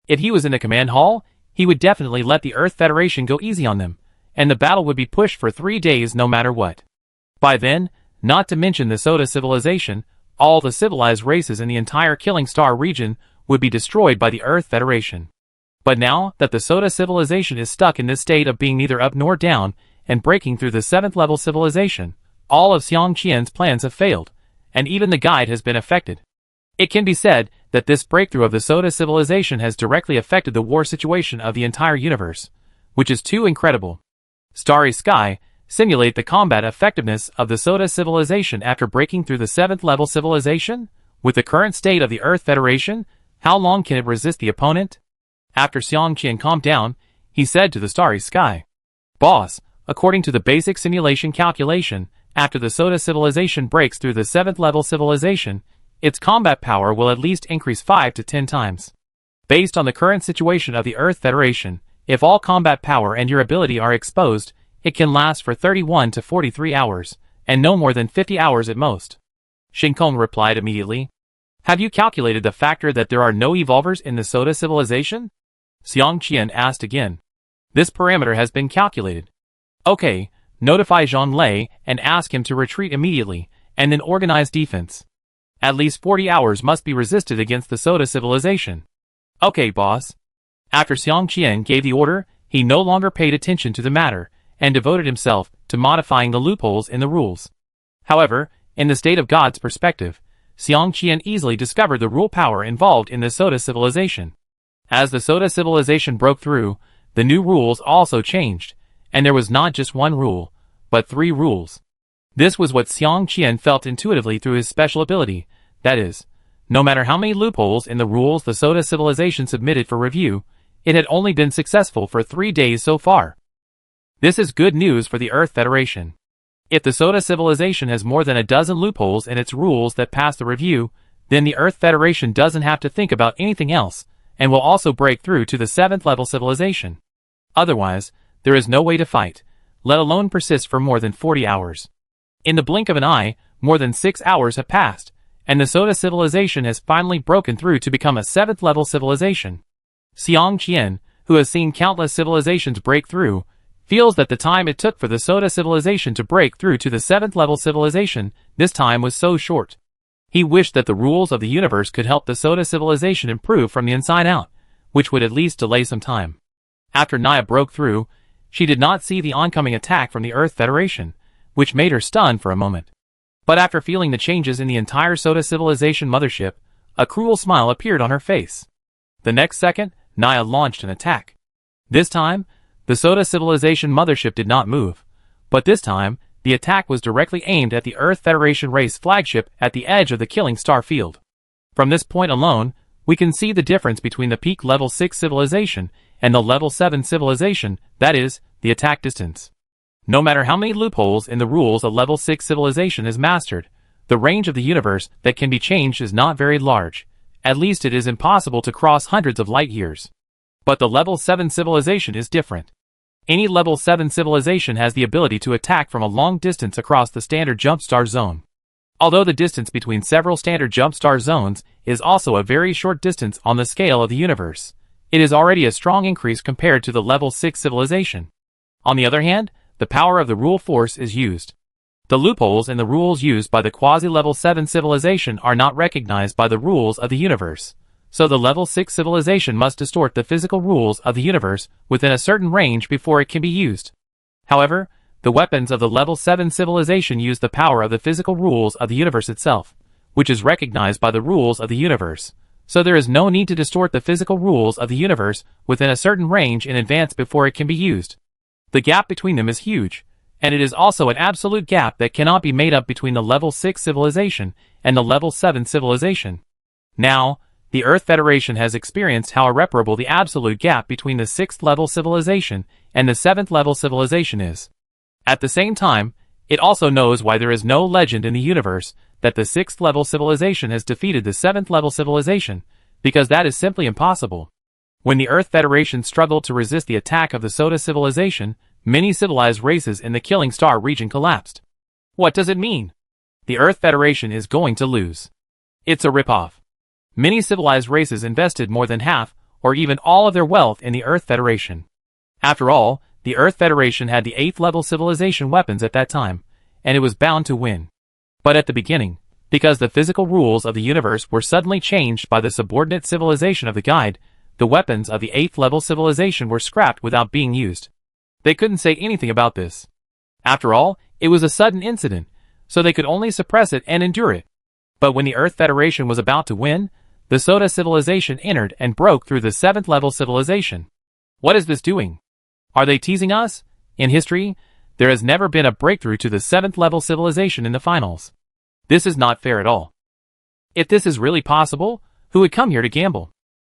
If he was in the command hall, he would definitely let the Earth Federation go easy on them, and the battle would be pushed for 3 days no matter what. By then, not to mention the Soda civilization, all the civilized races in the entire Killing Star region would be destroyed by the Earth Federation. But now that the Soda civilization is stuck in this state of being neither up nor down and breaking through the 7th level civilization, all of Xiangqian's plans have failed, and even the guide has been affected. It can be said that this breakthrough of the Soda civilization has directly affected the war situation of the entire universe, which is too incredible. Starry Sky, simulate the combat effectiveness of the Soda civilization after breaking through the 7th level civilization? With the current state of the Earth Federation, how long can it resist the opponent? After Xiangqian calmed down, he said to the Starry Sky, "Boss, according to the basic simulation calculation, after the Soda civilization breaks through the 7th level civilization, its combat power will at least increase 5 to 10 times. Based on the current situation of the Earth Federation, if all combat power and your ability are exposed, it can last for 31 to 43 hours, and no more than 50 hours at most." Shinkong replied immediately. "Have you calculated the factor that there are no evolvers in the Soda civilization?" Xiangqian asked again. "This parameter has been calculated." "Okay, notify Zhang Lei and ask him to retreat immediately, and then organize defense. At least 40 hours must be resisted against the Soda civilization." "Okay, boss." After Xiangqian gave the order, he no longer paid attention to the matter, and devoted himself to modifying the loopholes in the rules. However, in the state of God's perspective, Xiangqian easily discovered the rule power involved in the Soda civilization. As the Soda civilization broke through, the new rules also changed, and there was not just one rule, but 3 rules. This was what Xiangqian felt intuitively through his special ability, that is, no matter how many loopholes in the rules the Soda civilization submitted for review, it had only been successful for 3 days so far. This is good news for the Earth Federation. If the Soda civilization has more than a dozen loopholes in its rules that pass the review, then the Earth Federation doesn't have to think about anything else, and will also break through to the 7th level civilization. Otherwise, there is no way to fight, let alone persist for more than 40 hours. In the blink of an eye, more than 6 hours have passed, and the Soda civilization has finally broken through to become a 7th level civilization. Xiangqian, who has seen countless civilizations break through, feels that the time it took for the Soda civilization to break through to the 7th level civilization, this time was so short. He wished that the rules of the universe could help the Soda civilization improve from the inside out, which would at least delay some time. After Naya broke through, she did not see the oncoming attack from the Earth Federation, which made her stunned for a moment. But after feeling the changes in the entire Soda civilization mothership, a cruel smile appeared on her face. The next second, Naya launched an attack. This time, the Soda civilization mothership did not move, but this time, the attack was directly aimed at the Earth Federation race flagship at the edge of the Killing Star field. From this point alone, we can see the difference between the peak level 6 civilization and the level 7 civilization, that is, the attack distance. No matter how many loopholes in the rules a level 6 civilization is mastered, the range of the universe that can be changed is not very large. At least it is impossible to cross hundreds of light years. But the level 7 civilization is different. Any level 7 civilization has the ability to attack from a long distance across the standard jump star zone. Although the distance between several standard jump star zones is also a very short distance on the scale of the universe, it is already a strong increase compared to the level 6 civilization. On the other hand, the power of the rule force is used. The loopholes in the rules used by the quasi-level 7 civilization are not recognized by the rules of the universe, so the level 6 civilization must distort the physical rules of the universe within a certain range before it can be used. However, the weapons of the level 7 civilization use the power of the physical rules of the universe itself, which is recognized by the rules of the universe, so there is no need to distort the physical rules of the universe within a certain range in advance before it can be used. The gap between them is huge, and it is also an absolute gap that cannot be made up between the level 6 civilization and the level 7 civilization. Now, the Earth Federation has experienced how irreparable the absolute gap between the 6th level civilization and the 7th level civilization is. At the same time, it also knows why there is no legend in the universe that the 6th level civilization has defeated the 7th level civilization, because that is simply impossible. When the Earth Federation struggled to resist the attack of the Soda civilization, many civilized races in the Killing Star region collapsed. What does it mean? The Earth Federation is going to lose. It's a ripoff. Many civilized races invested more than half, or even all of their wealth in the Earth Federation. After all, the Earth Federation had the 8th level civilization weapons at that time, and it was bound to win. But at the beginning, because the physical rules of the universe were suddenly changed by the subordinate civilization of the guide, the weapons of the 8th level civilization were scrapped without being used. They couldn't say anything about this. After all, it was a sudden incident, so they could only suppress it and endure it. But when the Earth Federation was about to win, the Soda civilization entered and broke through the 7th level civilization. What is this doing? Are they teasing us? In history, there has never been a breakthrough to the 7th level civilization in the finals. This is not fair at all. If this is really possible, who would come here to gamble?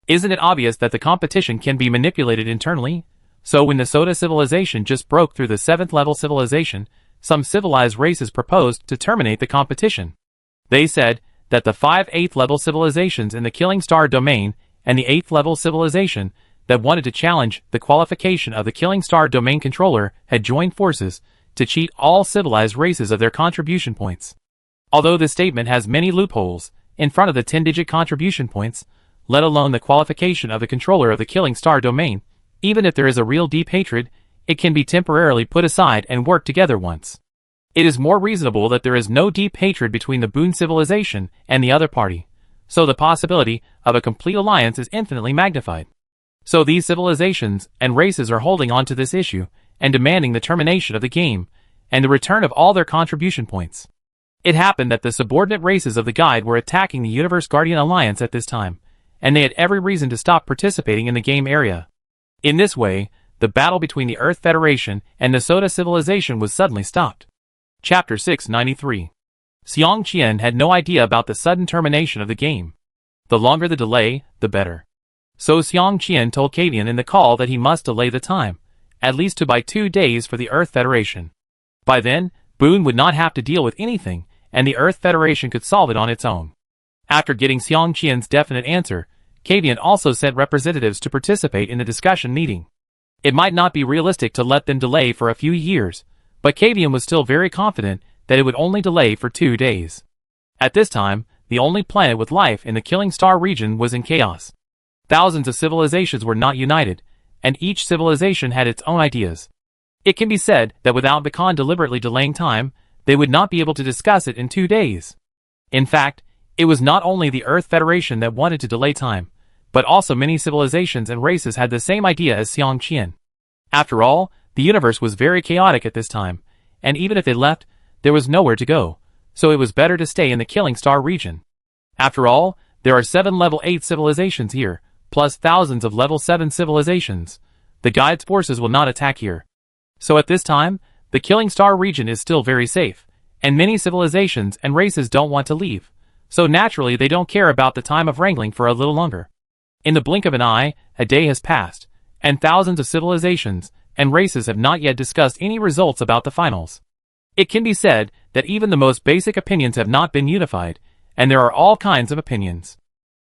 Isn't it obvious that the competition can be manipulated internally? So when the Soda civilization just broke through the 7th level civilization, some civilized races proposed to terminate the competition. They said that the 5 8th level civilizations in the Killing Star domain and the 8th level civilization that wanted to challenge the qualification of the Killing Star domain controller had joined forces to cheat all civilized races of their contribution points. Although this statement has many loopholes in front of the 10-digit contribution points, let alone the qualification of the controller of the Killing Star domain, even if there is a real deep hatred, it can be temporarily put aside and work together once. It is more reasonable that there is no deep hatred between the Boon civilization and the other party, so the possibility of a complete alliance is infinitely magnified. So these civilizations and races are holding on to this issue and demanding the termination of the game and the return of all their contribution points. It happened that the subordinate races of the guide were attacking the Universe Guardian Alliance at this time, and they had every reason to stop participating in the game area. In this way, the battle between the Earth Federation and the Soda civilization was suddenly stopped. Chapter 693. Xiang Qian had no idea about the sudden termination of the game. The longer the delay, the better. So Xiang Qian told Kadian in the call that he must delay the time, at least to by 2 days for the Earth Federation. By then, Boon would not have to deal with anything, and the Earth Federation could solve it on its own. After getting Xiang Qian's definite answer, Kadian also sent representatives to participate in the discussion meeting. It might not be realistic to let them delay for a few years, but Kadian was still very confident that it would only delay for 2 days. At this time, the only planet with life in the Killing Star region was in chaos. Thousands of civilizations were not united, and each civilization had its own ideas. It can be said that without Bakan deliberately delaying time, they would not be able to discuss it in 2 days. In fact, it was not only the Earth Federation that wanted to delay time, but also many civilizations and races had the same idea as Xiang Qian. After all, the universe was very chaotic at this time, and even if they left, there was nowhere to go, so it was better to stay in the Killing Star region. After all, there are 7 level 8 civilizations here, plus thousands of level 7 civilizations. The guide's forces will not attack here. So at this time, the Killing Star region is still very safe, and many civilizations and races don't want to leave, so naturally they don't care about the time of wrangling for a little longer. In the blink of an eye, a day has passed, and thousands of civilizations and races have not yet discussed any results about the finals. It can be said that even the most basic opinions have not been unified, and there are all kinds of opinions.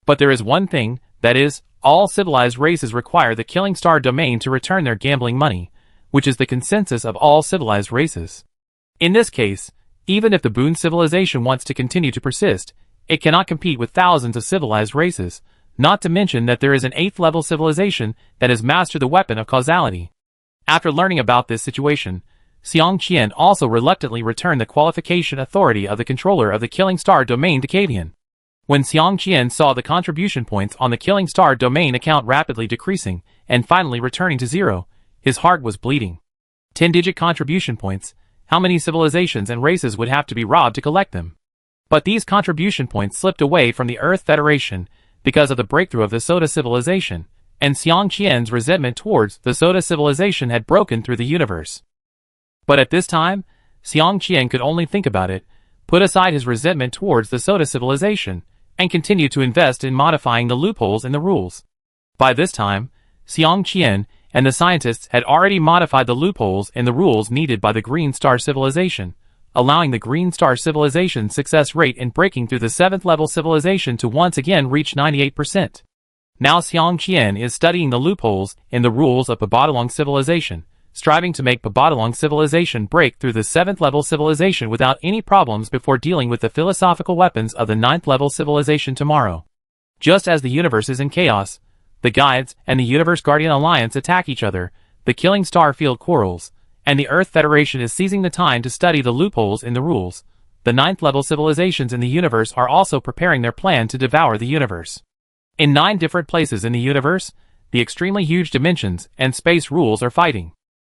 But there is one thing, that is, all civilized races require the Killing Star domain to return their gambling money, which is the consensus of all civilized races. In this case, even if the Boon civilization wants to continue to persist, it cannot compete with thousands of civilized races, not to mention that there is an 8th level civilization that has mastered the weapon of causality. After learning about this situation, Xiang Qian also reluctantly returned the qualification authority of the controller of the Killing Star domain to Kavian. When Xiang Qian saw the contribution points on the Killing Star domain account rapidly decreasing and finally returning to 0, his heart was bleeding. 10-digit contribution points, how many civilizations and races would have to be robbed to collect them? But these contribution points slipped away from the Earth Federation because of the breakthrough of the Soda civilization, and Xiang Qian's resentment towards the Soda civilization had broken through the universe. But at this time, Xiang Qian could only think about it, put aside his resentment towards the Soda civilization, and continue to invest in modifying the loopholes in the rules. By this time, Xiang Qian and the scientists had already modified the loopholes in the rules needed by the Green Star civilization, allowing the Green Star civilization's success rate in breaking through the 7th level civilization to once again reach 98%. Now Xiang Qian is studying the loopholes in the rules of Babadalong civilization, striving to make Babadalong civilization break through the 7th level civilization without any problems before dealing with the philosophical weapons of the 9th level civilization tomorrow. Just as the universe is in chaos, the Guides and the Universe Guardian Alliance attack each other, the Killing Star field quarrels, and the Earth Federation is seizing the time to study the loopholes in the rules. The 9th level civilizations in the universe are also preparing their plan to devour the universe. In 9 different places in the universe, the extremely huge dimensions and space rules are fighting.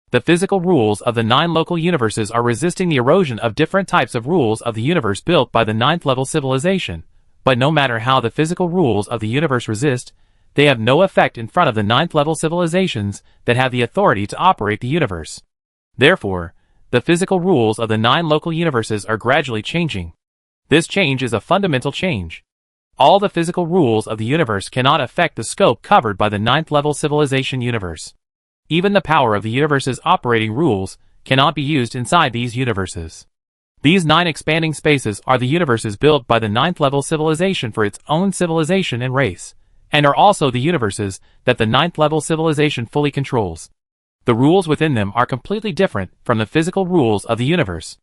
The physical rules of the 9 local universes are resisting the erosion of different types of rules of the universe built by the 9th level civilization, but no matter how the physical rules of the universe resist, they have no effect in front of the 9th level civilizations that have the authority to operate the universe. Therefore, the physical rules of the 9 local universes are gradually changing. This change is a fundamental change. All the physical rules of the universe cannot affect the scope covered by the 9th level civilization universe. Even the power of the universe's operating rules cannot be used inside these universes. These 9 expanding spaces are the universes built by the 9th level civilization for its own civilization and race, and are also the universes that the 9th level civilization fully controls. The rules within them are completely different from the physical rules of the universe.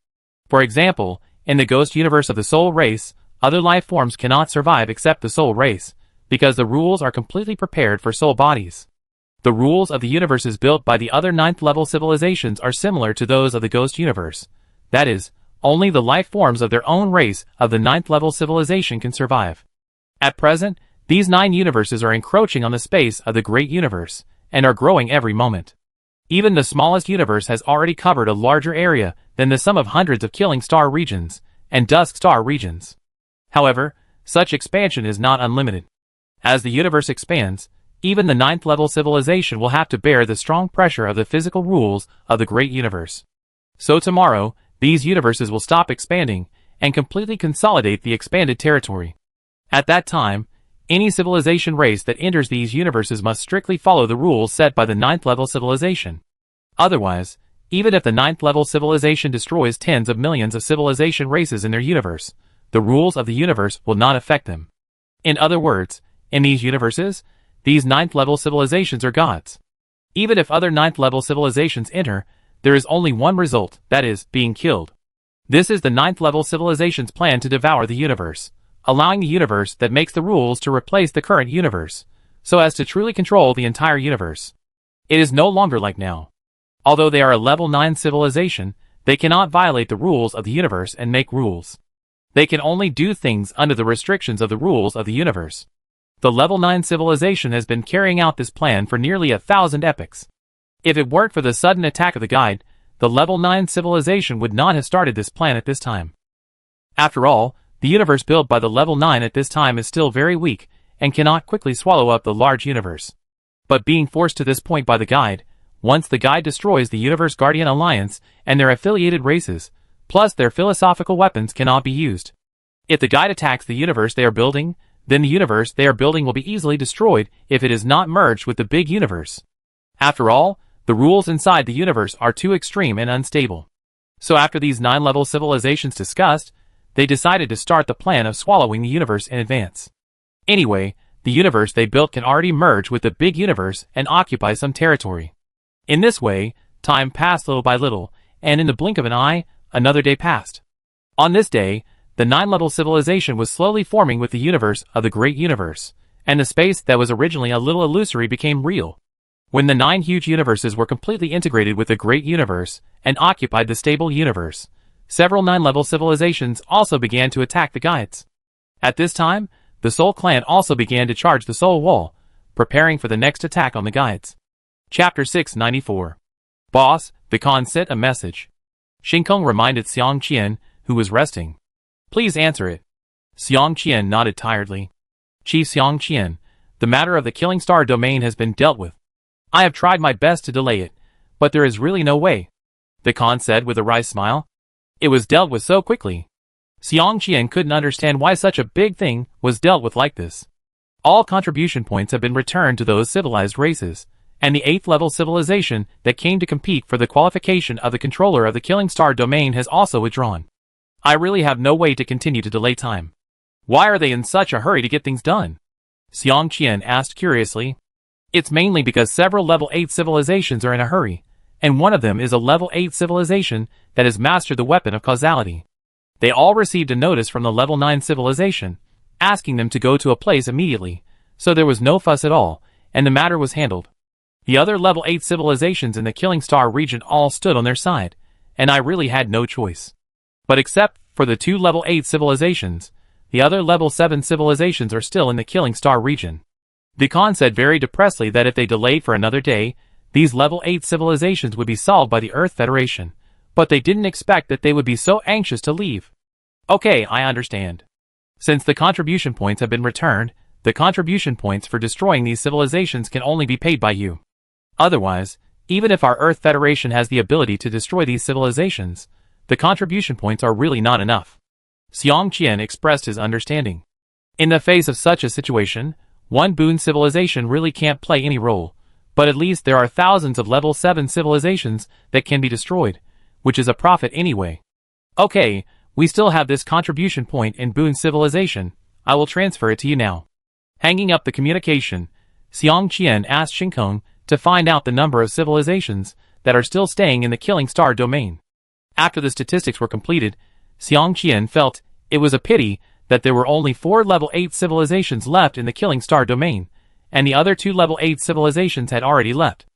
For example, in the ghost universe of the soul race, other life forms cannot survive except the soul race, because the rules are completely prepared for soul bodies. The rules of the universes built by the other 9th level civilizations are similar to those of the ghost universe. That is, only the life forms of their own race of the 9th level civilization can survive. At present, these 9 universes are encroaching on the space of the great universe, and are growing every moment. Even the smallest universe has already covered a larger area than the sum of hundreds of Killing Star regions and Dusk Star regions. However, such expansion is not unlimited. As the universe expands, even the 9th level civilization will have to bear the strong pressure of the physical rules of the great universe. So tomorrow, these universes will stop expanding and completely consolidate the expanded territory. At that time, any civilization race that enters these universes must strictly follow the rules set by the 9th level civilization. Otherwise, even if the 9th level civilization destroys tens of millions of civilization races in their universe, the rules of the universe will not affect them. In other words, in these universes, these 9th level civilizations are gods. Even if other 9th level civilizations enter, there is only one result, that is, being killed. This is the 9th level civilization's plan to devour the universe, allowing the universe that makes the rules to replace the current universe, so as to truly control the entire universe. It is no longer like now. Although they are a level 9 civilization, they cannot violate the rules of the universe and make rules. They can only do things under the restrictions of the rules of the universe. The level 9 civilization has been carrying out this plan for nearly 1,000 epochs. If it weren't for the sudden attack of the Guide, the level 9 civilization would not have started this plan at this time. After all, the universe built by the level 9 at this time is still very weak, and cannot quickly swallow up the large universe. But being forced to this point by the Guide, once the Guide destroys the Universe Guardian Alliance and their affiliated races, plus their philosophical weapons cannot be used. If the Guide attacks the universe they are building, then the universe they are building will be easily destroyed if it is not merged with the big universe. After all, the rules inside the universe are too extreme and unstable. So after these 9 level civilizations discussed, they decided to start the plan of swallowing the universe in advance. Anyway, the universe they built can already merge with the big universe and occupy some territory. In this way, Time passed little by little, and in the blink of an eye, another day passed. On this day, the 9-level civilization was slowly forming with the universe of the great universe, and the space that was originally a little illusory became real. When the 9 huge universes were completely integrated with the great universe and occupied the stable universe, several 9-level civilizations also began to attack the guides. At this time, the Soul Clan also began to charge the Soul Wall, preparing for the next attack on the guides. Chapter 694. Boss, the Khan sent a message. Shinkong reminded Xiang Qian, who was resting. Please answer it. Xiang Qian nodded tiredly. Chief Xiang Qian, the matter of the Killing Star domain has been dealt with. I have tried my best to delay it, but there is really no way, the Khan said with a wry smile. It was dealt with so quickly. Xiang Qian couldn't understand why such a big thing was dealt with like this. All contribution points have been returned to those civilized races, and the 8th level civilization that came to compete for the qualification of the controller of the Killing Star domain has also withdrawn. I really have no way to continue to delay time. Why are they in such a hurry to get things done? Xiang Qian asked curiously. It's mainly because several level 8 civilizations are in a hurry, and one of them is a level 8 civilization that has mastered the weapon of causality. They all received a notice from the level 9 civilization, asking them to go to a place immediately, so there was no fuss at all, and the matter was handled. The other level 8 civilizations in the Killing Star region all stood on their side, and I really had no choice. But except for the 2 level 8 civilizations, the other level 7 civilizations are still in the Killing Star region. The Khan said very depressedly that if they delayed for another day, these level 8 civilizations would be solved by the Earth Federation, but they didn't expect that they would be so anxious to leave. Okay, I understand. Since the contribution points have been returned, the contribution points for destroying these civilizations can only be paid by you. Otherwise, even if our Earth Federation has the ability to destroy these civilizations, the contribution points are really not enough. Xiang Qian expressed his understanding. In the face of such a situation, one boon civilization really can't play any role, but at least there are thousands of level 7 civilizations that can be destroyed, which is a profit anyway. Okay, we still have this contribution point in boon civilization, I will transfer it to you now. Hanging up the communication, Xiang Qian asked Shinkong to find out the number of civilizations that are still staying in the Killing Star domain. After the statistics were completed, Xiang Qian felt it was a pity that there were only 4 level 8 civilizations left in the Killing Star domain, and the other 2 level 8 civilizations had already left.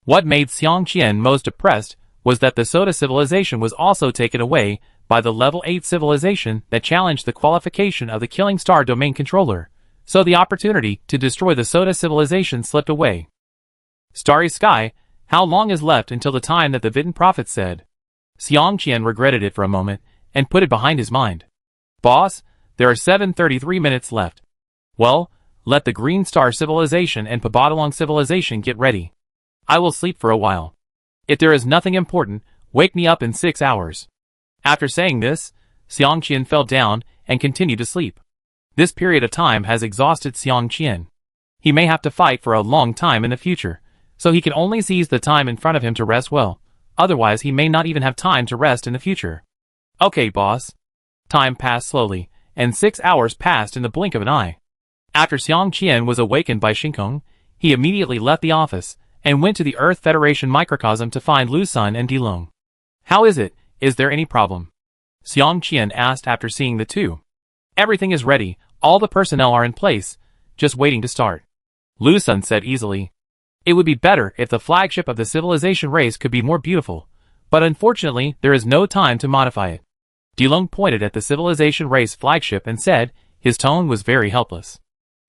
What made Xiang Qian most depressed was that the Soda civilization was also taken away by the level 8 civilization that challenged the qualification of the Killing Star domain controller, so the opportunity to destroy the Soda civilization slipped away. Starry Sky, how long is left until the time that the Vitten Prophet said? Xiang Qian regretted it for a moment, and put it behind his mind. Boss, there are 7:33 minutes left. Well, let the Green Star civilization and Pabadalong civilization get ready. I will sleep for a while. If there is nothing important, wake me up in 6 hours. After saying this, Xiang Qian fell down and continued to sleep. This period of time has exhausted Xiang Qian. He may have to fight for a long time in the future, so he can only seize the time in front of him to rest well, otherwise he may not even have time to rest in the future. Okay, boss. Time passed slowly, and 6 hours passed in the blink of an eye. After Xiang Qian was awakened by Shinkong, he immediately left the office and went to the Earth Federation microcosm to find Lu Sun and Dilong. How is it? Is there any problem? Xiang Qian asked after seeing the two. Everything is ready, all the personnel are in place, just waiting to start. Lu Sun said easily. It would be better if the flagship of the civilization race could be more beautiful, but unfortunately there is no time to modify it. Dilong pointed at the civilization race flagship and said, his tone was very helpless.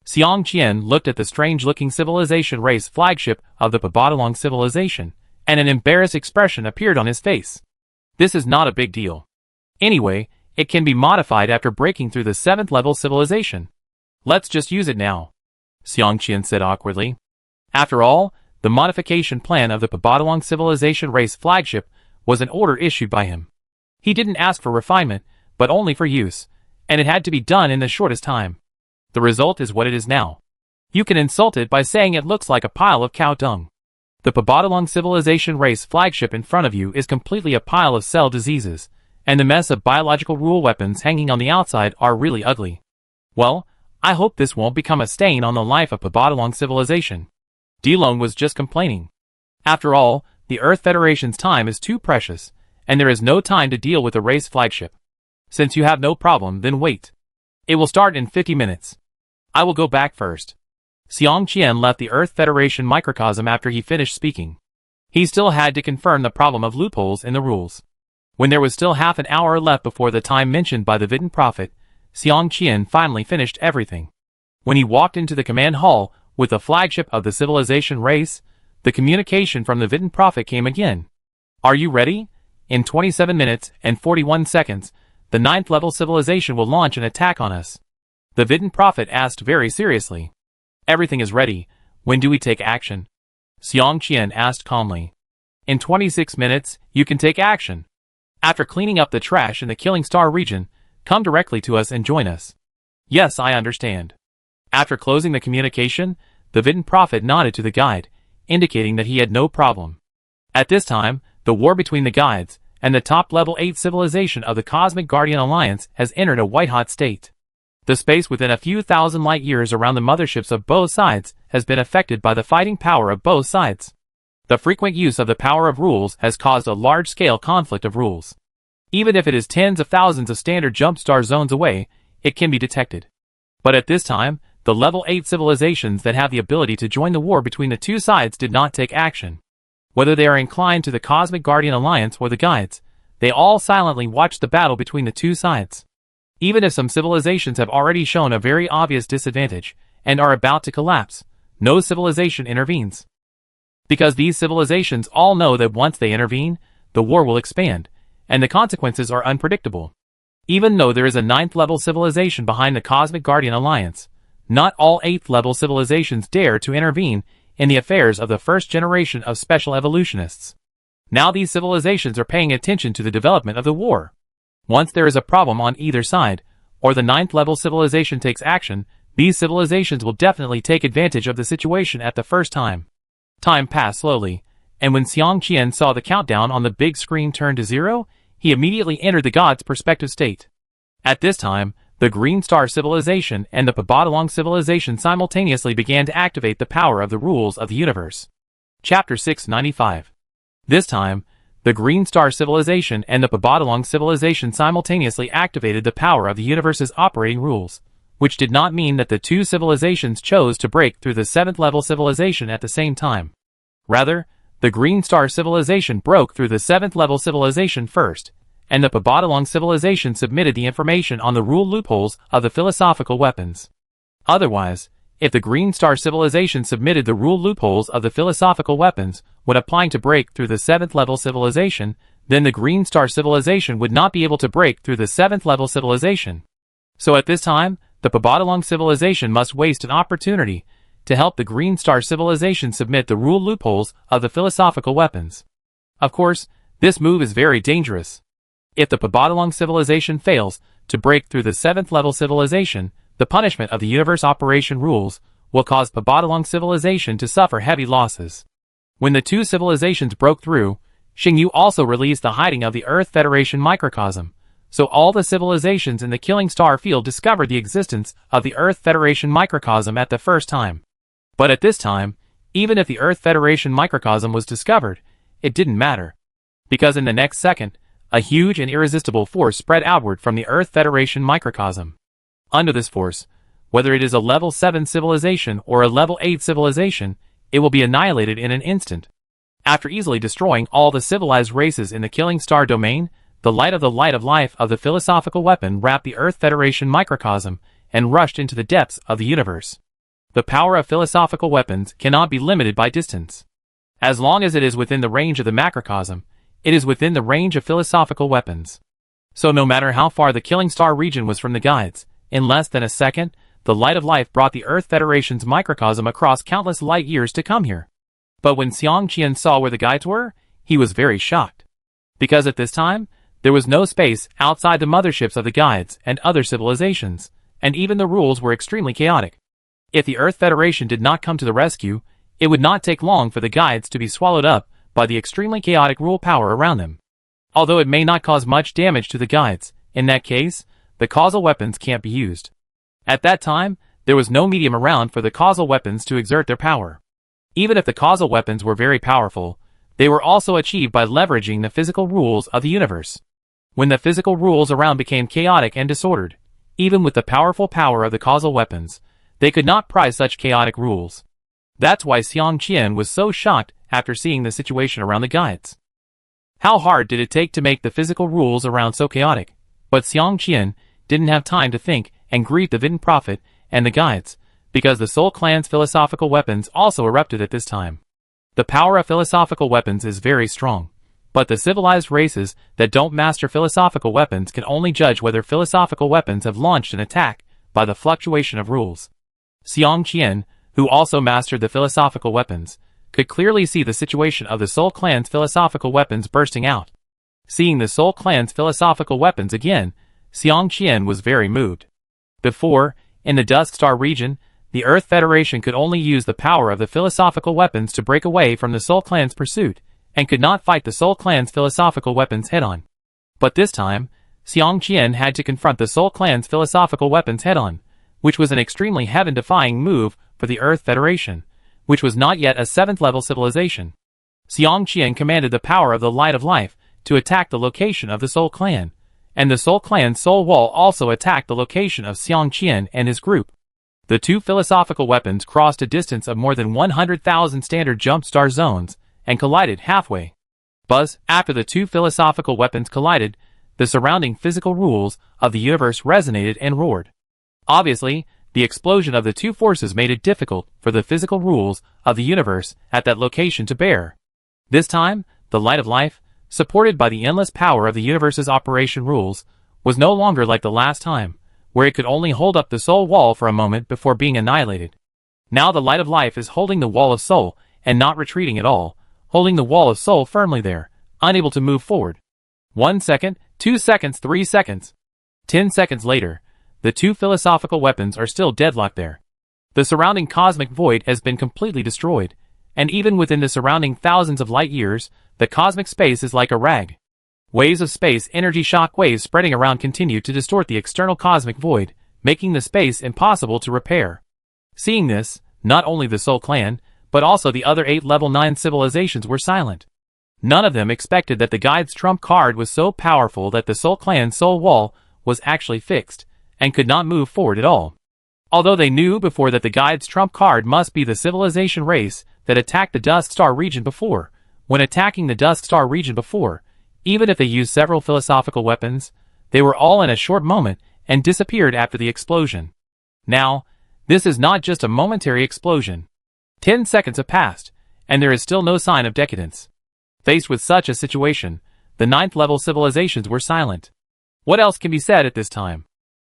Xiang Qian looked at the strange-looking civilization race flagship of the Pabadalong civilization, and an embarrassed expression appeared on his face. This is not a big deal. Anyway, it can be modified after breaking through the 7th level civilization. Let's just use it now, Xiang Qian said awkwardly. After all, the modification plan of the Pabadalong civilization race flagship was an order issued by him. He didn't ask for refinement, but only for use, and it had to be done in the shortest time. The result is what it is now. You can insult it by saying it looks like a pile of cow dung. The Pabadalong civilization race flagship in front of you is completely a pile of cell diseases, and the mess of biological rule weapons hanging on the outside are really ugly. Well, I hope this won't become a stain on the life of Pabadalong civilization. Dilong was just complaining. After all, the Earth Federation's time is too precious, and there is no time to deal with the race flagship. Since you have no problem, then wait. It will start in 50 minutes. I will go back first. Xiang Qian left the Earth Federation microcosm after he finished speaking. He still had to confirm the problem of loopholes in the rules. When there was still half an hour left before the time mentioned by the Vidin Prophet, Xiang Qian finally finished everything. When he walked into the command hall with the flagship of the civilization race, the communication from the Vidin Prophet came again. Are you ready? In 27 minutes and 41 seconds, the 9th level civilization will launch an attack on us. The Vidin Prophet asked very seriously. Everything is ready. When do we take action? Xiang Qian asked calmly. In 26 minutes, you can take action. After cleaning up the trash in the Killing Star region, come directly to us and join us. Yes, I understand. After closing the communication, the Vidin Prophet nodded to the guide, indicating that he had no problem. At this time, the war between the guides and the top level 8 civilization of the Cosmic Guardian Alliance has entered a white-hot state. The space within a few thousand light years around the motherships of both sides has been affected by the fighting power of both sides. The frequent use of the power of rules has caused a large-scale conflict of rules. Even if it is tens of thousands of standard jump star zones away, it can be detected. But at this time, the level 8 civilizations that have the ability to join the war between the two sides did not take action. Whether they are inclined to the Cosmic Guardian Alliance or the guides, they all silently watch the battle between the two sides. Even if some civilizations have already shown a very obvious disadvantage and are about to collapse, no civilization intervenes. Because these civilizations all know that once they intervene, the war will expand, and the consequences are unpredictable. Even though there is a 9th level civilization behind the Cosmic Guardian Alliance, not all 8th level civilizations dare to intervene in the affairs of the first generation of special evolutionists. Now these civilizations are paying attention to the development of the war. Once there is a problem on either side, or the 9th level civilization takes action, these civilizations will definitely take advantage of the situation at the first time. Time passed slowly, and when Xiang Qian saw the countdown on the big screen turn to 0, he immediately entered the god's perspective state. At this time, the Green Star Civilization and the Pabadalong Civilization simultaneously began to activate the power of the rules of the universe. Chapter 695. This time, the Green Star Civilization and the Pabadalong Civilization simultaneously activated the power of the universe's operating rules, which did not mean that the two civilizations chose to break through the 7th level civilization at the same time. Rather, the Green Star Civilization broke through the 7th level civilization first, and the Pabadalong Civilization submitted the information on the rule loopholes of the philosophical weapons. Otherwise, if the Green Star Civilization submitted the rule loopholes of the philosophical weapons when applying to break through the 7th level civilization, then the Green Star Civilization would not be able to break through the 7th level civilization. So at this time, the Pabadalong Civilization must waste an opportunity to help the Green Star Civilization submit the rule loopholes of the philosophical weapons. Of course, this move is very dangerous. If the Pabadalong Civilization fails to break through the 7th level civilization, the punishment of the universe operation rules will cause Pabadalong Civilization to suffer heavy losses. When the two civilizations broke through, Xingyu also released the hiding of the Earth Federation microcosm, so all the civilizations in the Killing Star field discovered the existence of the Earth Federation microcosm at the first time. But at this time, even if the Earth Federation microcosm was discovered, it didn't matter. Because in the next second, a huge and irresistible force spread outward from the Earth Federation microcosm. Under this force, whether it is a level 7 civilization or a level 8 civilization, it will be annihilated in an instant. After easily destroying all the civilized races in the Killing Star domain, the light of life of the philosophical weapon wrapped the Earth Federation microcosm and rushed into the depths of the universe. The power of philosophical weapons cannot be limited by distance. As long as it is within the range of the macrocosm, it is within the range of philosophical weapons. So no matter how far the Killing Star region was from the guides, in less than a second, the light of life brought the Earth Federation's microcosm across countless light years to come here. But when Xiang Qian saw where the guides were, he was very shocked. Because at this time, there was no space outside the motherships of the guides and other civilizations, and even the rules were extremely chaotic. If the Earth Federation did not come to the rescue, it would not take long for the guides to be swallowed up by the extremely chaotic rule power around them. Although it may not cause much damage to the guides, in that case, the causal weapons can't be used. At that time, there was no medium around for the causal weapons to exert their power. Even if the causal weapons were very powerful, They were also achieved by leveraging the physical rules of the universe. When the physical rules around became chaotic and disordered, even with the powerful power of the causal weapons, they could not prize such chaotic rules. That's why Xiang Qian was so shocked after seeing the situation around the guides. How hard did it take to make the physical rules around so chaotic? But Xiang Qian didn't have time to think and greet the Vidin Prophet and the guides, because the Soul Clan's philosophical weapons also erupted at this time. The power of philosophical weapons is very strong, but the civilized races that don't master philosophical weapons can only judge whether philosophical weapons have launched an attack by the fluctuation of rules. Xiang Qian, who also mastered the philosophical weapons, could clearly see the situation of the Soul Clan's philosophical weapons bursting out. Seeing the Soul Clan's philosophical weapons again, Xiang Qian was very moved. Before, in the Dusk Star region, the Earth Federation could only use the power of the philosophical weapons to break away from the Soul Clan's pursuit, and could not fight the Soul Clan's philosophical weapons head-on. But this time, Xiang Qian had to confront the Soul Clan's philosophical weapons head-on, which was an extremely heaven-defying move for the Earth Federation, which was not yet a 7th-level civilization. Xiang Qian commanded the power of the Light of Life to attack the location of the Soul Clan, and the Soul Clan's Soul Wall also attacked the location of Xiang Qian and his group. The two philosophical weapons crossed a distance of more than 100,000 standard jump star zones and collided halfway. Buzz, after the two philosophical weapons collided, the surrounding physical rules of the universe resonated and roared. Obviously, the explosion of the two forces made it difficult for the physical rules of the universe at that location to bear. This time, the Light of Life, supported by the endless power of the universe's operation rules, was no longer like the last time, where it could only hold up the soul wall for a moment before being annihilated. Now the Light of Life is holding the wall of soul, and not retreating at all, holding the wall of soul firmly there, unable to move forward. 1 second, 2 seconds, 3 seconds. 10 seconds later, the two philosophical weapons are still deadlocked there. The surrounding cosmic void has been completely destroyed, and even within the surrounding thousands of light years, the cosmic space is like a rag. Waves of space energy shock waves spreading around continue to distort the external cosmic void, making the space impossible to repair. Seeing this, not only the Soul Clan, but also the other 8 level 9 civilizations were silent. None of them expected that the guide's trump card was so powerful that the Soul Clan's soul wall was actually fixed, and could not move forward at all. Although they knew before that the guide's trump card must be the civilization race that attacked the Dusk Star region before, when attacking the Dusk Star region before, even if they used several philosophical weapons, they were all in a short moment and disappeared after the explosion. Now, this is not just a momentary explosion. 10 seconds have passed, and there is still no sign of decadence. Faced with such a situation, the 9th level civilizations were silent. What else can be said at this time?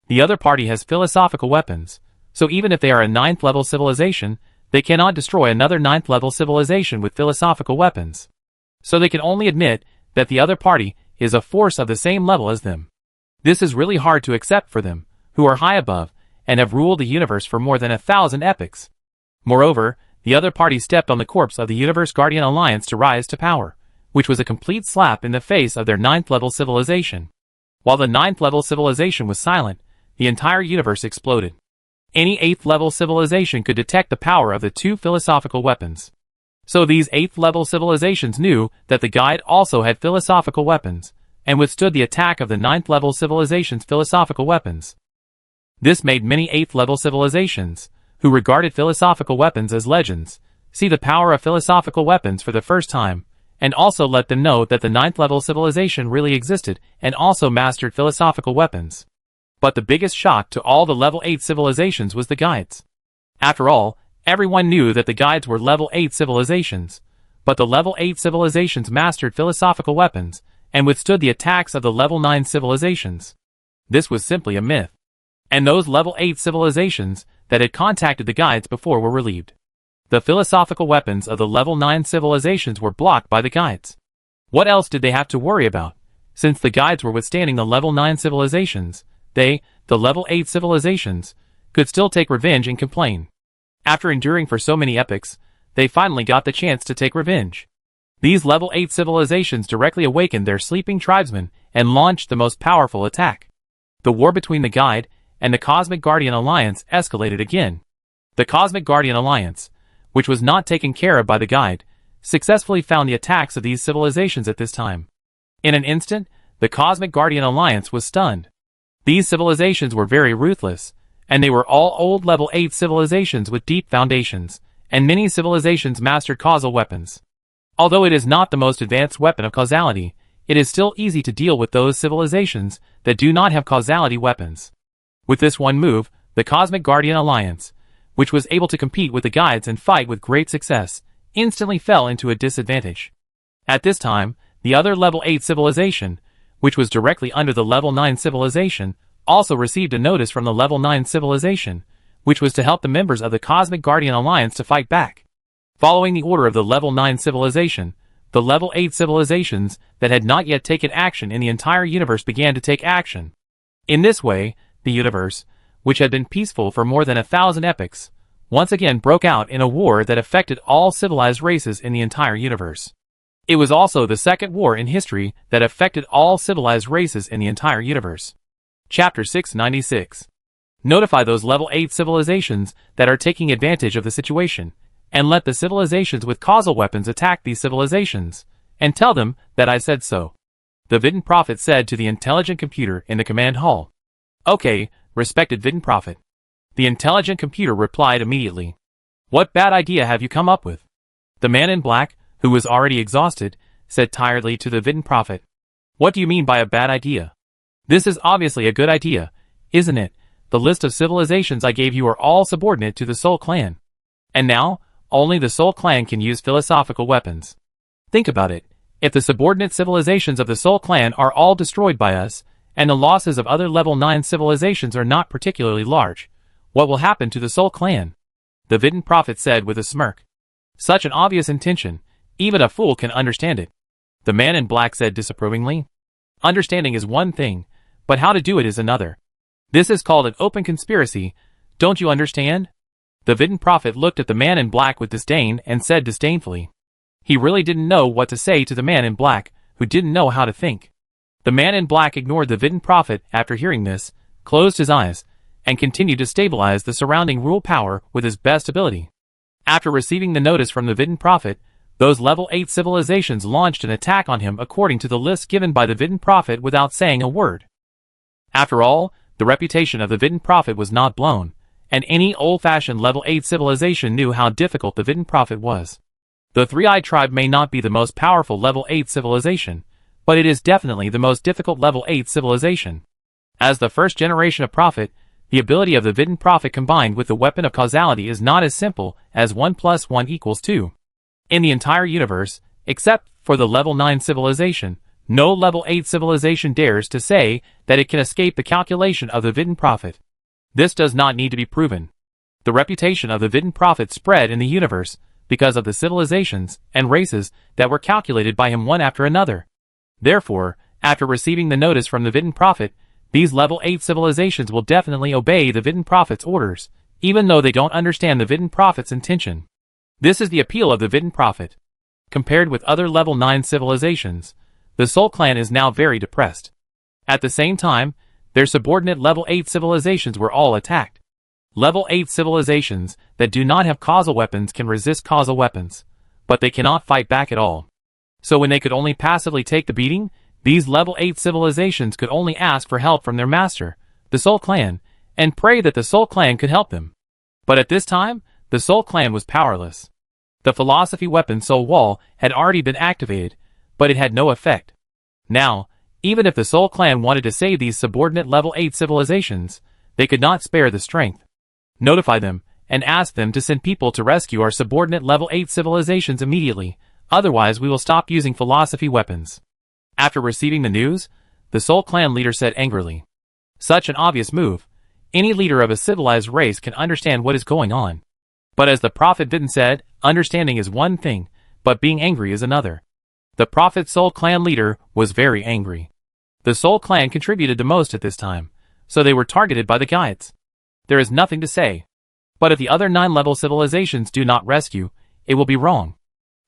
The other party has philosophical weapons, so even if they are a 9th level civilization, they cannot destroy another 9th level civilization with philosophical weapons. So they can only admit that the other party is a force of the same level as them. This is really hard to accept for them, who are high above, and have ruled the universe for more than 1,000 epochs. Moreover, the other party stepped on the corpse of the Universe Guardian Alliance to rise to power, which was a complete slap in the face of their 9th level civilization. While the 9th level civilization was silent, the entire universe exploded. Any 8th level civilization could detect the power of the two philosophical weapons. So these 8th level civilizations knew that the guide also had philosophical weapons, and withstood the attack of the 9th level civilization's philosophical weapons. This made many 8th level civilizations, who regarded philosophical weapons as legends, see the power of philosophical weapons for the first time, and also let them know that the 9th level civilization really existed and also mastered philosophical weapons. But the biggest shock to all the level 8 civilizations was the guides. After all, everyone knew that the guides were level 8 civilizations, but the level 8 civilizations mastered philosophical weapons, and withstood the attacks of the level 9 civilizations. This was simply a myth. And those level 8 civilizations that had contacted the guides before were relieved. The philosophical weapons of the level 9 civilizations were blocked by the guides. What else did they have to worry about? Since the guides were withstanding the level 9 civilizations, they, the level 8 civilizations, could still take revenge and complain. After enduring for so many epochs, they finally got the chance to take revenge. These level 8 civilizations directly awakened their sleeping tribesmen and launched the most powerful attack. The war between the guide and the Cosmic Guardian Alliance escalated again. The Cosmic Guardian Alliance, which was not taken care of by the guide, successfully found the attacks of these civilizations at this time. In an instant, the Cosmic Guardian Alliance was stunned. These civilizations were very ruthless, and they were all old level 8 civilizations with deep foundations, and many civilizations mastered causal weapons. Although it is not the most advanced weapon of causality, it is still easy to deal with those civilizations that do not have causality weapons. With this one move, the Cosmic Guardian Alliance, which was able to compete with the Guides and fight with great success, instantly fell into a disadvantage. At this time, the other level 8 civilization, which was directly under the level 9 civilization, also received a notice from the level 9 civilization, which was to help the members of the Cosmic Guardian Alliance to fight back. Following the order of the level 9 civilization, the level 8 civilizations that had not yet taken action in the entire universe began to take action. In this way, the universe, which had been peaceful for more than 1,000 epochs, once again broke out in a war that affected all civilized races in the entire universe. It was also the second war in history that affected all civilized races in the entire universe. Chapter 696. Notify those level 8 civilizations that are taking advantage of the situation, and let the civilizations with causal weapons attack these civilizations, and tell them that I said so. The Vidin Prophet said to the intelligent computer in the command hall. Okay, respected Vidin Prophet. The intelligent computer replied immediately. What bad idea have you come up with? The man in black, who was already exhausted, said tiredly to the Vidin Prophet. What do you mean by a bad idea? This is obviously a good idea, isn't it? The list of civilizations I gave you are all subordinate to the Soul Clan. And now, only the Soul Clan can use philosophical weapons. Think about it. If the subordinate civilizations of the Soul Clan are all destroyed by us, and the losses of other level 9 civilizations are not particularly large, what will happen to the Soul Clan? The Vidin Prophet said with a smirk. Such an obvious intention, even a fool can understand it. The man in black said disapprovingly. Understanding is one thing, but how to do it is another. This is called an open conspiracy, don't you understand? The Vidin Prophet looked at the man in black with disdain and said disdainfully. He really didn't know what to say to the man in black, who didn't know how to think. The man in black ignored the Vidin Prophet after hearing this, closed his eyes, and continued to stabilize the surrounding rule power with his best ability. After receiving the notice from the Vidin Prophet, those level 8 civilizations launched an attack on him according to the list given by the Vidin Prophet without saying a word. After all, the reputation of the Vidin Prophet was not blown, and any old-fashioned level 8 civilization knew how difficult the Vidin Prophet was. The Three-Eyed Tribe may not be the most powerful level 8 civilization, but it is definitely the most difficult level 8 civilization. As the first generation of Prophet, the ability of the Vidin Prophet combined with the weapon of causality is not as simple as 1 + 1 = 2. In the entire universe, except for the level 9 civilization, no level 8 civilization dares to say that it can escape the calculation of the Vidin Prophet. This does not need to be proven. The reputation of the Vidin Prophet spread in the universe because of the civilizations and races that were calculated by him one after another. Therefore, after receiving the notice from the Vidin Prophet, these level 8 civilizations will definitely obey the Vidin Prophet's orders, even though they don't understand the Vidin Prophet's intention. This is the appeal of the Vidin Prophet. Compared with other level 9 civilizations, the Soul Clan is now very depressed. At the same time, their subordinate level 8 civilizations were all attacked. Level 8 civilizations that do not have causal weapons can resist causal weapons, but they cannot fight back at all. So when they could only passively take the beating, these level 8 civilizations could only ask for help from their master, the Soul Clan, and pray that the Soul Clan could help them. But at this time, the Soul Clan was powerless. The philosophy weapon Soul Wall had already been activated, but it had no effect. Now, even if the Soul Clan wanted to save these subordinate level 8 civilizations, they could not spare the strength. Notify them, and ask them to send people to rescue our subordinate level 8 civilizations immediately, otherwise we will stop using philosophy weapons. After receiving the news, the Soul Clan leader said angrily. Such an obvious move. Any leader of a civilized race can understand what is going on. But as the Prophet Vidin said, understanding is one thing, but being angry is another. The Prophet's Soul Clan leader was very angry. The Soul Clan contributed the most at this time, so they were targeted by the Guides. There is nothing to say. But if the other 9-level civilizations do not rescue, it will be wrong.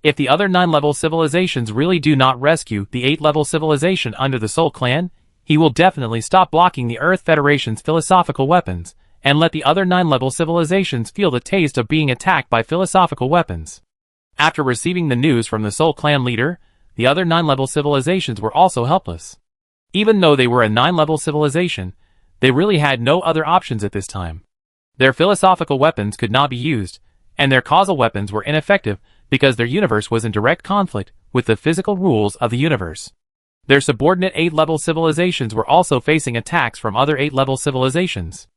If the other 9-level civilizations really do not rescue the 8-level civilization under the Soul Clan, he will definitely stop blocking the Earth Federation's philosophical weapons, and let the other 9-level civilizations feel the taste of being attacked by philosophical weapons. After receiving the news from the Soul Clan leader, the other 9-level civilizations were also helpless. Even though they were a 9-level civilization, they really had no other options at this time. Their philosophical weapons could not be used, and their causal weapons were ineffective because their universe was in direct conflict with the physical rules of the universe. Their subordinate 8-level civilizations were also facing attacks from other 8-level civilizations.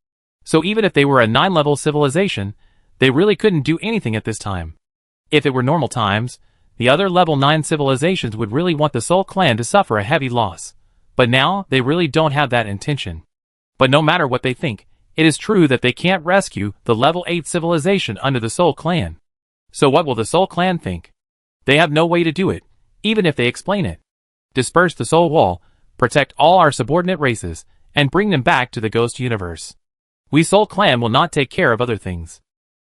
So even if they were a 9-level civilization, they really couldn't do anything at this time. If it were normal times, the other level 9 civilizations would really want the Soul Clan to suffer a heavy loss. But now, they really don't have that intention. But no matter what they think, it is true that they can't rescue the level 8 civilization under the Soul Clan. So what will the Soul Clan think? They have no way to do it, even if they explain it. Disperse the Soul Wall, protect all our subordinate races, and bring them back to the Ghost Universe. We Soul Clan will not take care of other things.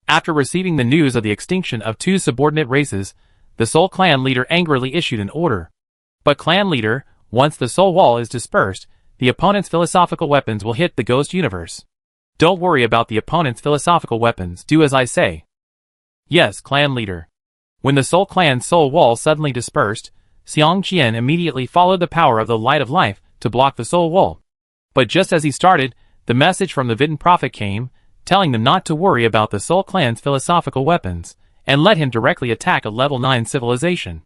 After receiving the news of the extinction of 2 subordinate races, the Soul Clan leader angrily issued an order. But Clan leader, once the Soul Wall is dispersed, the opponent's philosophical weapons will hit the Ghost Universe. Don't worry about the opponent's philosophical weapons, do as I say. Yes, Clan leader. When the Soul Clan's Soul Wall suddenly dispersed, Xiang Qian immediately followed the power of the Light of Life to block the Soul Wall. But just as he started, the message from the Vidin Prophet came, telling them not to worry about the Soul Clan's philosophical weapons, and let him directly attack a level 9 civilization.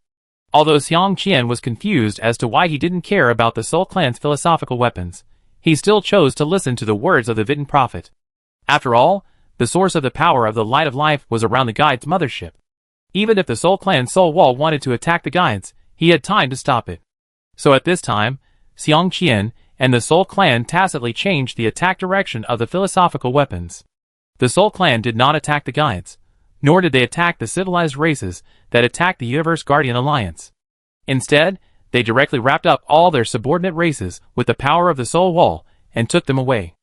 Although Xiang Qian was confused as to why he didn't care about the Soul Clan's philosophical weapons, he still chose to listen to the words of the Vidin Prophet. After all, the source of the power of the Light of Life was around the Guide's mothership. Even if the Soul Clan's Soul Wall wanted to attack the Guides, he had time to stop it. So at this time, Xiang Qian and the Soul Clan tacitly changed the attack direction of the philosophical weapons. The Soul Clan did not attack the Guides, nor did they attack the civilized races that attacked the Universe Guardian Alliance. Instead, they directly wrapped up all their subordinate races with the power of the Soul Wall and took them away.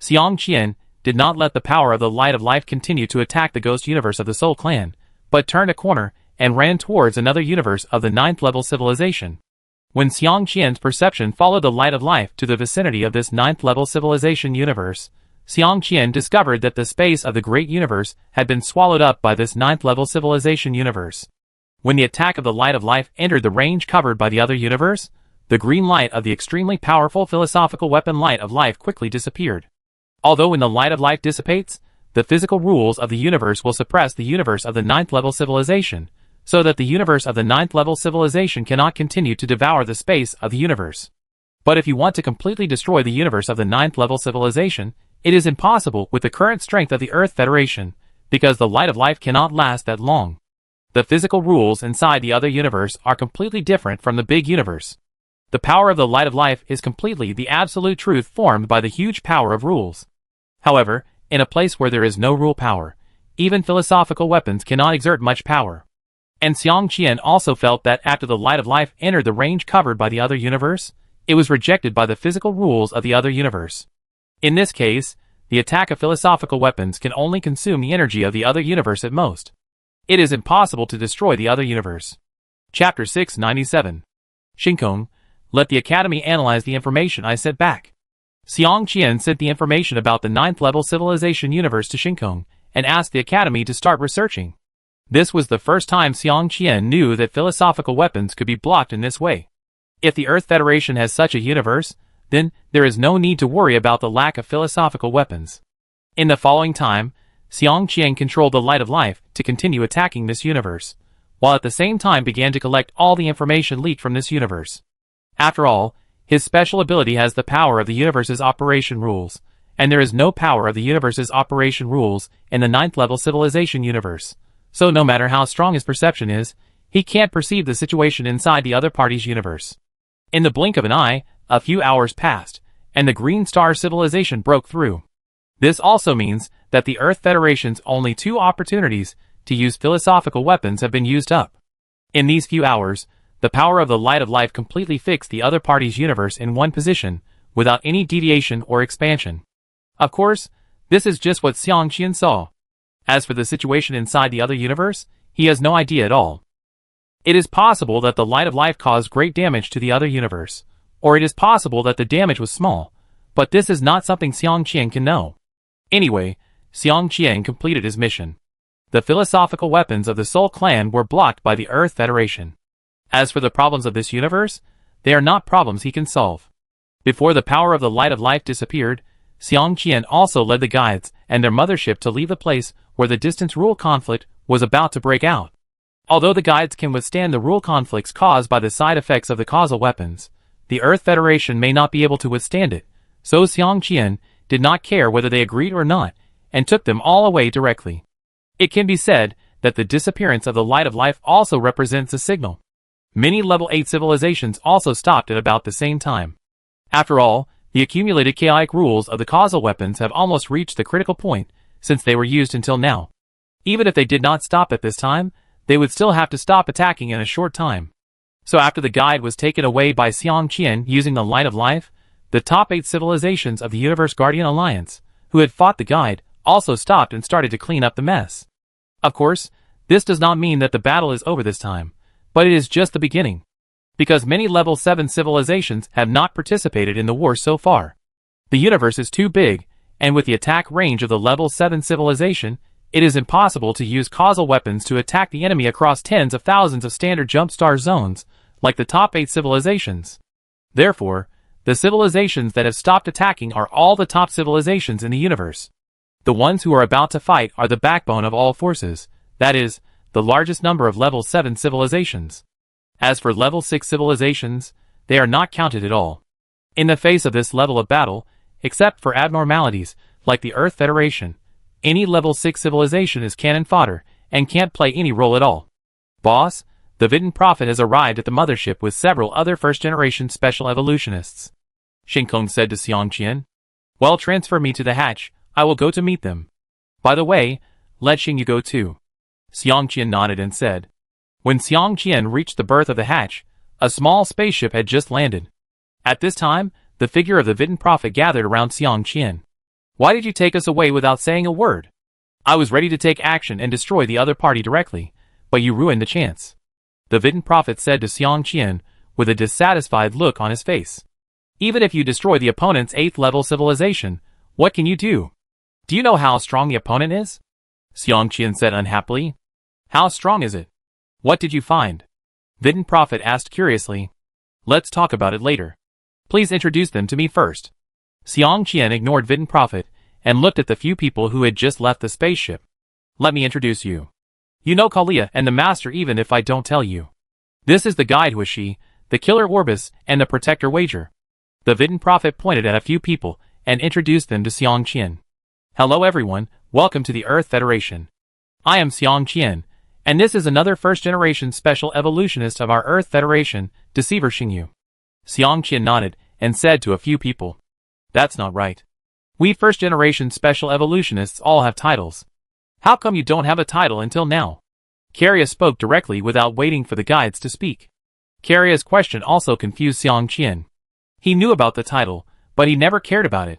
Xiang Qian did not let the power of the Light of Life continue to attack the Ghost Universe of the Soul Clan, but turned a corner and ran towards another universe of the 9th level civilization. When Xiang Qian's perception followed the Light of Life to the vicinity of this 9th level civilization universe, Xiang Qian discovered that the space of the Great Universe had been swallowed up by this 9th level civilization universe. When the attack of the Light of Life entered the range covered by the other universe, the green light of the extremely powerful philosophical weapon Light of Life quickly disappeared. Although when the Light of Life dissipates, the physical rules of the universe will suppress the universe of the 9th level civilization, so that the universe of the 9th level civilization cannot continue to devour the space of the universe. But if you want to completely destroy the universe of the 9th level civilization, it is impossible with the current strength of the Earth Federation, because the Light of Life cannot last that long. The physical rules inside the other universe are completely different from the big universe. The power of the Light of Life is completely the absolute truth formed by the huge power of rules. However, in a place where there is no rule power, even philosophical weapons cannot exert much power. And Xiang Qian also felt that after the Light of Life entered the range covered by the other universe, it was rejected by the physical rules of the other universe. In this case, the attack of philosophical weapons can only consume the energy of the other universe at most. It is impossible to destroy the other universe. Chapter 697. Shinkong, let the Academy analyze the information I sent back. Xiang Qian sent the information about the 9th level civilization universe to Shinkong, and asked the Academy to start researching. This was the first time Xiang Qian knew that philosophical weapons could be blocked in this way. If the Earth Federation has such a universe, then there is no need to worry about the lack of philosophical weapons. In the following time, Xiang Qian controlled the Light of Life to continue attacking this universe, while at the same time began to collect all the information leaked from this universe. After all, his special ability has the power of the universe's operation rules, and there is no power of the universe's operation rules in the 9th level civilization universe. So no matter how strong his perception is, he can't perceive the situation inside the other party's universe. In the blink of an eye, a few hours passed, and the Green Star civilization broke through. This also means that the Earth Federation's only 2 opportunities to use philosophical weapons have been used up. In these few hours, the power of the Light of Life completely fixed the other party's universe in one position, without any deviation or expansion. Of course, this is just what Xiang Qian saw. As for the situation inside the other universe, he has no idea at all. It is possible that the Light of Life caused great damage to the other universe, or it is possible that the damage was small, but this is not something Xiang Qian can know. Anyway, Xiang Qian completed his mission. The philosophical weapons of the Soul Clan were blocked by the Earth Federation. As for the problems of this universe, they are not problems he can solve. Before the power of the Light of Life disappeared, Xiang Qian also led the guides and their mothership to leave the place where the distance rule conflict was about to break out. Although the guides can withstand the rule conflicts caused by the side effects of the causal weapons, the Earth Federation may not be able to withstand it, so Xiang Qian did not care whether they agreed or not, and took them all away directly. It can be said that the disappearance of the Light of Life also represents a signal. Many level 8 civilizations also stopped at about the same time. After all, the accumulated chaotic rules of the causal weapons have almost reached the critical point since they were used until now. Even if they did not stop at this time, they would still have to stop attacking in a short time. So after the guide was taken away by Xiang Qian using the Light of Life, the top 8 civilizations of the Universe Guardian Alliance, who had fought the guide, also stopped and started to clean up the mess. Of course, this does not mean that the battle is over this time, but it is just the beginning. Because many level 7 civilizations have not participated in the war so far. The universe is too big, and with the attack range of the level 7 civilization, it is impossible to use causal weapons to attack the enemy across tens of thousands of standard jump star zones, like the top 8 civilizations. Therefore, the civilizations that have stopped attacking are all the top civilizations in the universe. The ones who are about to fight are the backbone of all forces, that is, the largest number of level 7 civilizations. As for level 6 civilizations, they are not counted at all. In the face of this level of battle, except for abnormalities, like the Earth Federation, any level 6 civilization is cannon fodder, and can't play any role at all. Boss, the Vidin Prophet has arrived at the mothership with several other first-generation special evolutionists. Shinkong said to Xiang Qian. Well, transfer me to the hatch, I will go to meet them. By the way, let Xing go too. Xiang Qian nodded and said. When Xiang Qian reached the berth of the hatch, a small spaceship had just landed. At this time, the figure of the Vidin Prophet gathered around Xiang Qian. Why did you take us away without saying a word? I was ready to take action and destroy the other party directly, but you ruined the chance. The Vidin Prophet said to Xiang Qian, with a dissatisfied look on his face. Even if you destroy the opponent's 8th level civilization, what can you do? Do you know how strong the opponent is? Xiang Qian said unhappily. How strong is it? What did you find? Vidin Prophet asked curiously. Let's talk about it later. Please introduce them to me first. Xiang Qian ignored Vidin Prophet and looked at the few people who had just left the spaceship. Let me introduce you. You know Kalia and the Master even if I don't tell you. This is the guide Huishi, the Killer Orbis, and the Protector Wager. The Vidin Prophet pointed at a few people and introduced them to Xiang Qian. Hello everyone, welcome to the Earth Federation. I am Xiang Qian, and this is another first-generation special evolutionist of our Earth Federation, Deceiver Xingyu. Xiang Qian nodded and said to a few people. That's not right. We first-generation special evolutionists all have titles. How come you don't have a title until now? Karya spoke directly without waiting for the guides to speak. Karya's question also confused Xiang Qian. He knew about the title, but he never cared about it.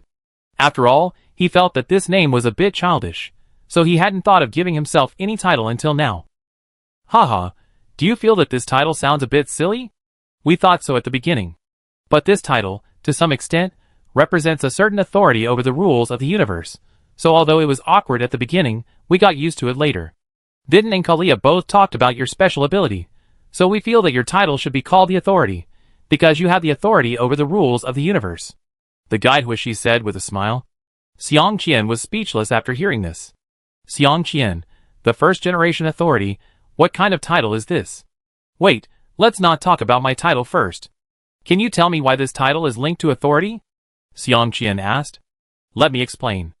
After all, he felt that this name was a bit childish, so he hadn't thought of giving himself any title until now. Haha, do you feel that this title sounds a bit silly? We thought so at the beginning. But this title, to some extent, represents a certain authority over the rules of the universe, so although it was awkward at the beginning, we got used to it later. Vidin and Kalia both talked about your special ability, so we feel that your title should be called the Authority, because you have the authority over the rules of the universe. The guide Huishi said with a smile. Xiang Qian was speechless after hearing this. Xiang Qian, the first-generation authority, what kind of title is this? Wait, let's not talk about my title first. Can you tell me why this title is linked to authority? Xiang Qian asked. Let me explain.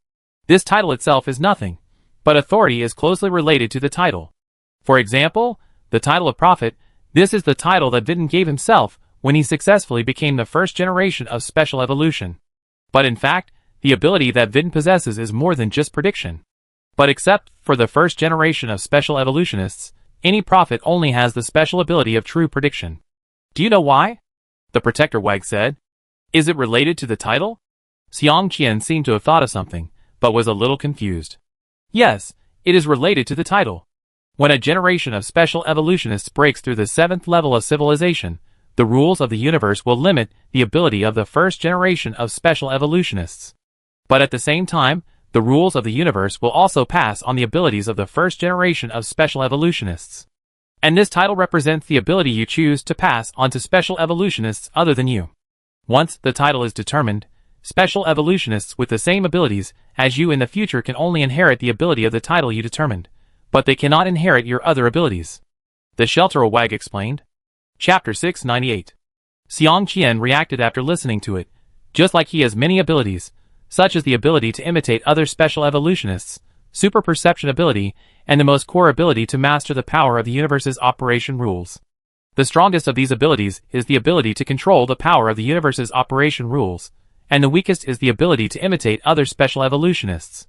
This title itself is nothing, but authority is closely related to the title. For example, the title of Prophet, this is the title that Vidin gave himself when he successfully became the first generation of special evolution. But in fact, the ability that Vidin possesses is more than just prediction. But except for the first generation of special evolutionists, any prophet only has the special ability of true prediction. Do you know why? The Protector Wag said. Is it related to the title? Xiang Qian seemed to have thought of something, but was a little confused. Yes, it is related to the title. When a generation of special evolutionists breaks through the 7th level of civilization, the rules of the universe will limit the ability of the first generation of special evolutionists. But at the same time, the rules of the universe will also pass on the abilities of the first generation of special evolutionists. And this title represents the ability you choose to pass on to special evolutionists other than you. Once the title is determined, special evolutionists with the same abilities as you in the future can only inherit the ability of the title you determined, but they cannot inherit your other abilities. The Shelter Wag explained. Chapter 698. Xiang Qian reacted after listening to it. Just like he has many abilities, such as the ability to imitate other special evolutionists, super perception ability, and the most core ability to master the power of the universe's operation rules. The strongest of these abilities is the ability to control the power of the universe's operation rules, and the weakest is the ability to imitate other special evolutionists.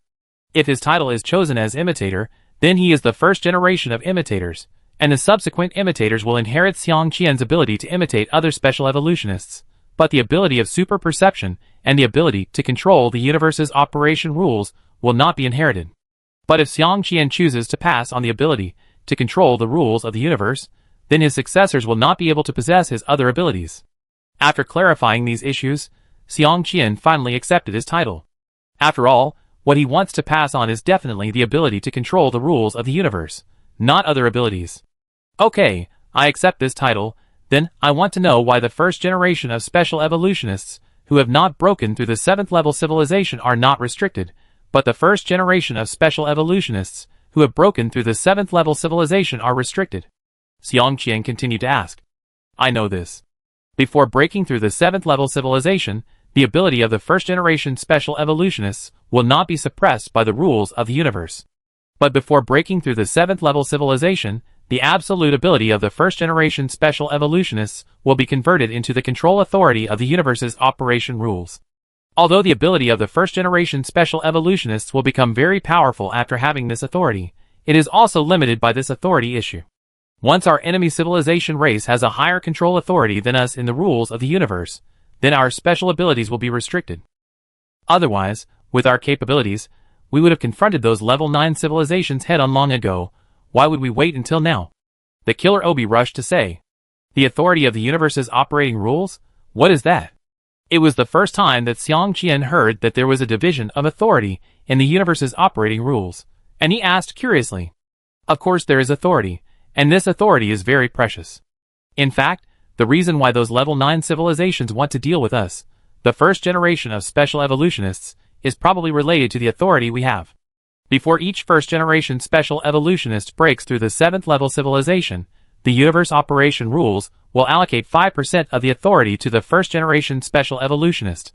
If his title is chosen as imitator, then he is the first generation of imitators, and the subsequent imitators will inherit Xiang Qian's ability to imitate other special evolutionists, but the ability of super perception and the ability to control the universe's operation rules will not be inherited. But if Xiang Qian chooses to pass on the ability to control the rules of the universe, then his successors will not be able to possess his other abilities. After clarifying these issues, Xiang Qian finally accepted his title. After all, what he wants to pass on is definitely the ability to control the rules of the universe, not other abilities. Okay, I accept this title, then I want to know why the first generation of special evolutionists who have not broken through the 7th level civilization are not restricted, but the first generation of special evolutionists who have broken through the 7th level civilization are restricted. Xiang Qian continued to ask. I know this. Before breaking through the 7th level civilization, the ability of the first generation special evolutionists will not be suppressed by the rules of the universe. But before breaking through the 7th level civilization, the absolute ability of the first generation special evolutionists will be converted into the control authority of the universe's operation rules. Although the ability of the first generation special evolutionists will become very powerful after having this authority, it is also limited by this authority issue. Once our enemy civilization race has a higher control authority than us in the rules of the universe, then our special abilities will be restricted. Otherwise, with our capabilities, we would have confronted those level 9 civilizations head-on long ago. Why would we wait until now? The Killer Obi rushed to say. The authority of the universe's operating rules? What is that? It was the first time that Xiang Qian heard that there was a division of authority in the universe's operating rules, and he asked curiously. Of course there is authority, and this authority is very precious. In fact, the reason why those level 9 civilizations want to deal with us, the first generation of special evolutionists, is probably related to the authority we have. Before each first generation special evolutionist breaks through the 7th level civilization, the universe operation rules will allocate 5% of the authority to the first generation special evolutionist.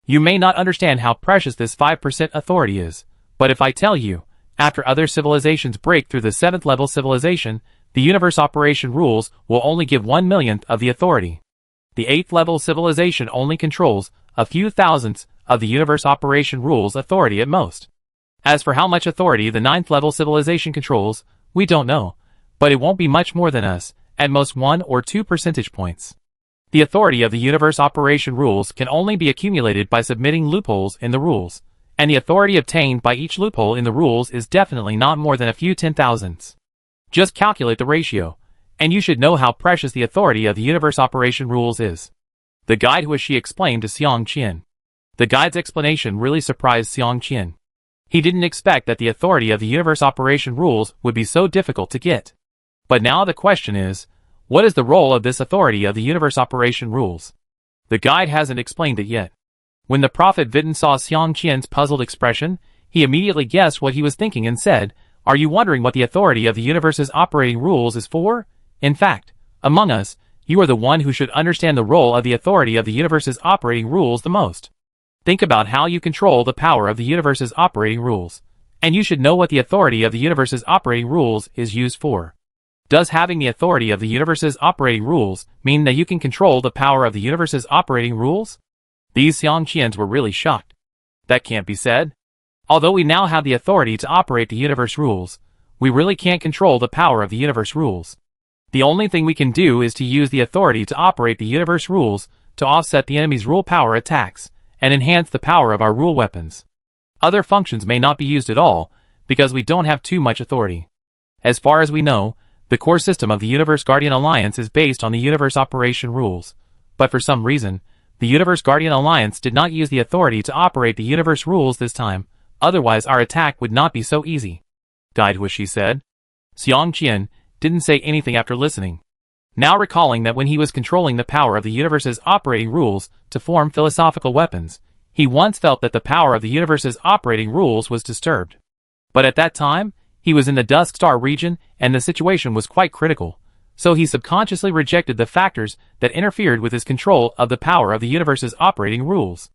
You may not understand how precious this 5% authority is, but if I tell you, after other civilizations break through the 7th level civilization, the universe operation rules will only give 1/millionth of the authority. The 8th level civilization only controls a few thousandths of the universe operation rules authority at most. As for how much authority the 9th level civilization controls, we don't know, but it won't be much more than us, at most 1 or 2 percentage points. The authority of the universe operation rules can only be accumulated by submitting loopholes in the rules, and the authority obtained by each loophole in the rules is definitely not more than a few 10,000ths. Just calculate the ratio, and you should know how precious the authority of the universe operation rules is. The guide Huishi explained to Xiang Qian. The guide's explanation really surprised Xiang Qian. He didn't expect that the authority of the universe operation rules would be so difficult to get. But now the question is, what is the role of this authority of the universe operation rules? The guide hasn't explained it yet. When the Prophet Vitten saw Xiang Qian's puzzled expression, he immediately guessed what he was thinking and said, "Are you wondering what the authority of the universe's operating rules is for? In fact, among us, you are the one who should understand the role of the authority of the universe's operating rules the most. Think about how you control the power of the universe's operating rules, and you should know what the authority of the universe's operating rules is used for. Does having the authority of the universe's operating rules mean that you can control the power of the universe's operating rules?" These Xiang Qians were really shocked. That can't be said. Although we now have the authority to operate the universe rules, we really can't control the power of the universe rules. The only thing we can do is to use the authority to operate the universe rules to offset the enemy's rule power attacks and enhance the power of our rule weapons. Other functions may not be used at all, because we don't have too much authority. As far as we know, the core system of the Universe Guardian Alliance is based on the universe operation rules, but for some reason, the Universe Guardian Alliance did not use the authority to operate the universe rules this time, Otherwise our attack would not be so easy. Guide was, she said. Xiang Qian didn't say anything after listening. Now recalling that when he was controlling the power of the universe's operating rules to form philosophical weapons, he once felt that the power of the universe's operating rules was disturbed. But at that time, he was in the Dusk Star region and the situation was quite critical, so he subconsciously rejected the factors that interfered with his control of the power of the universe's operating rules.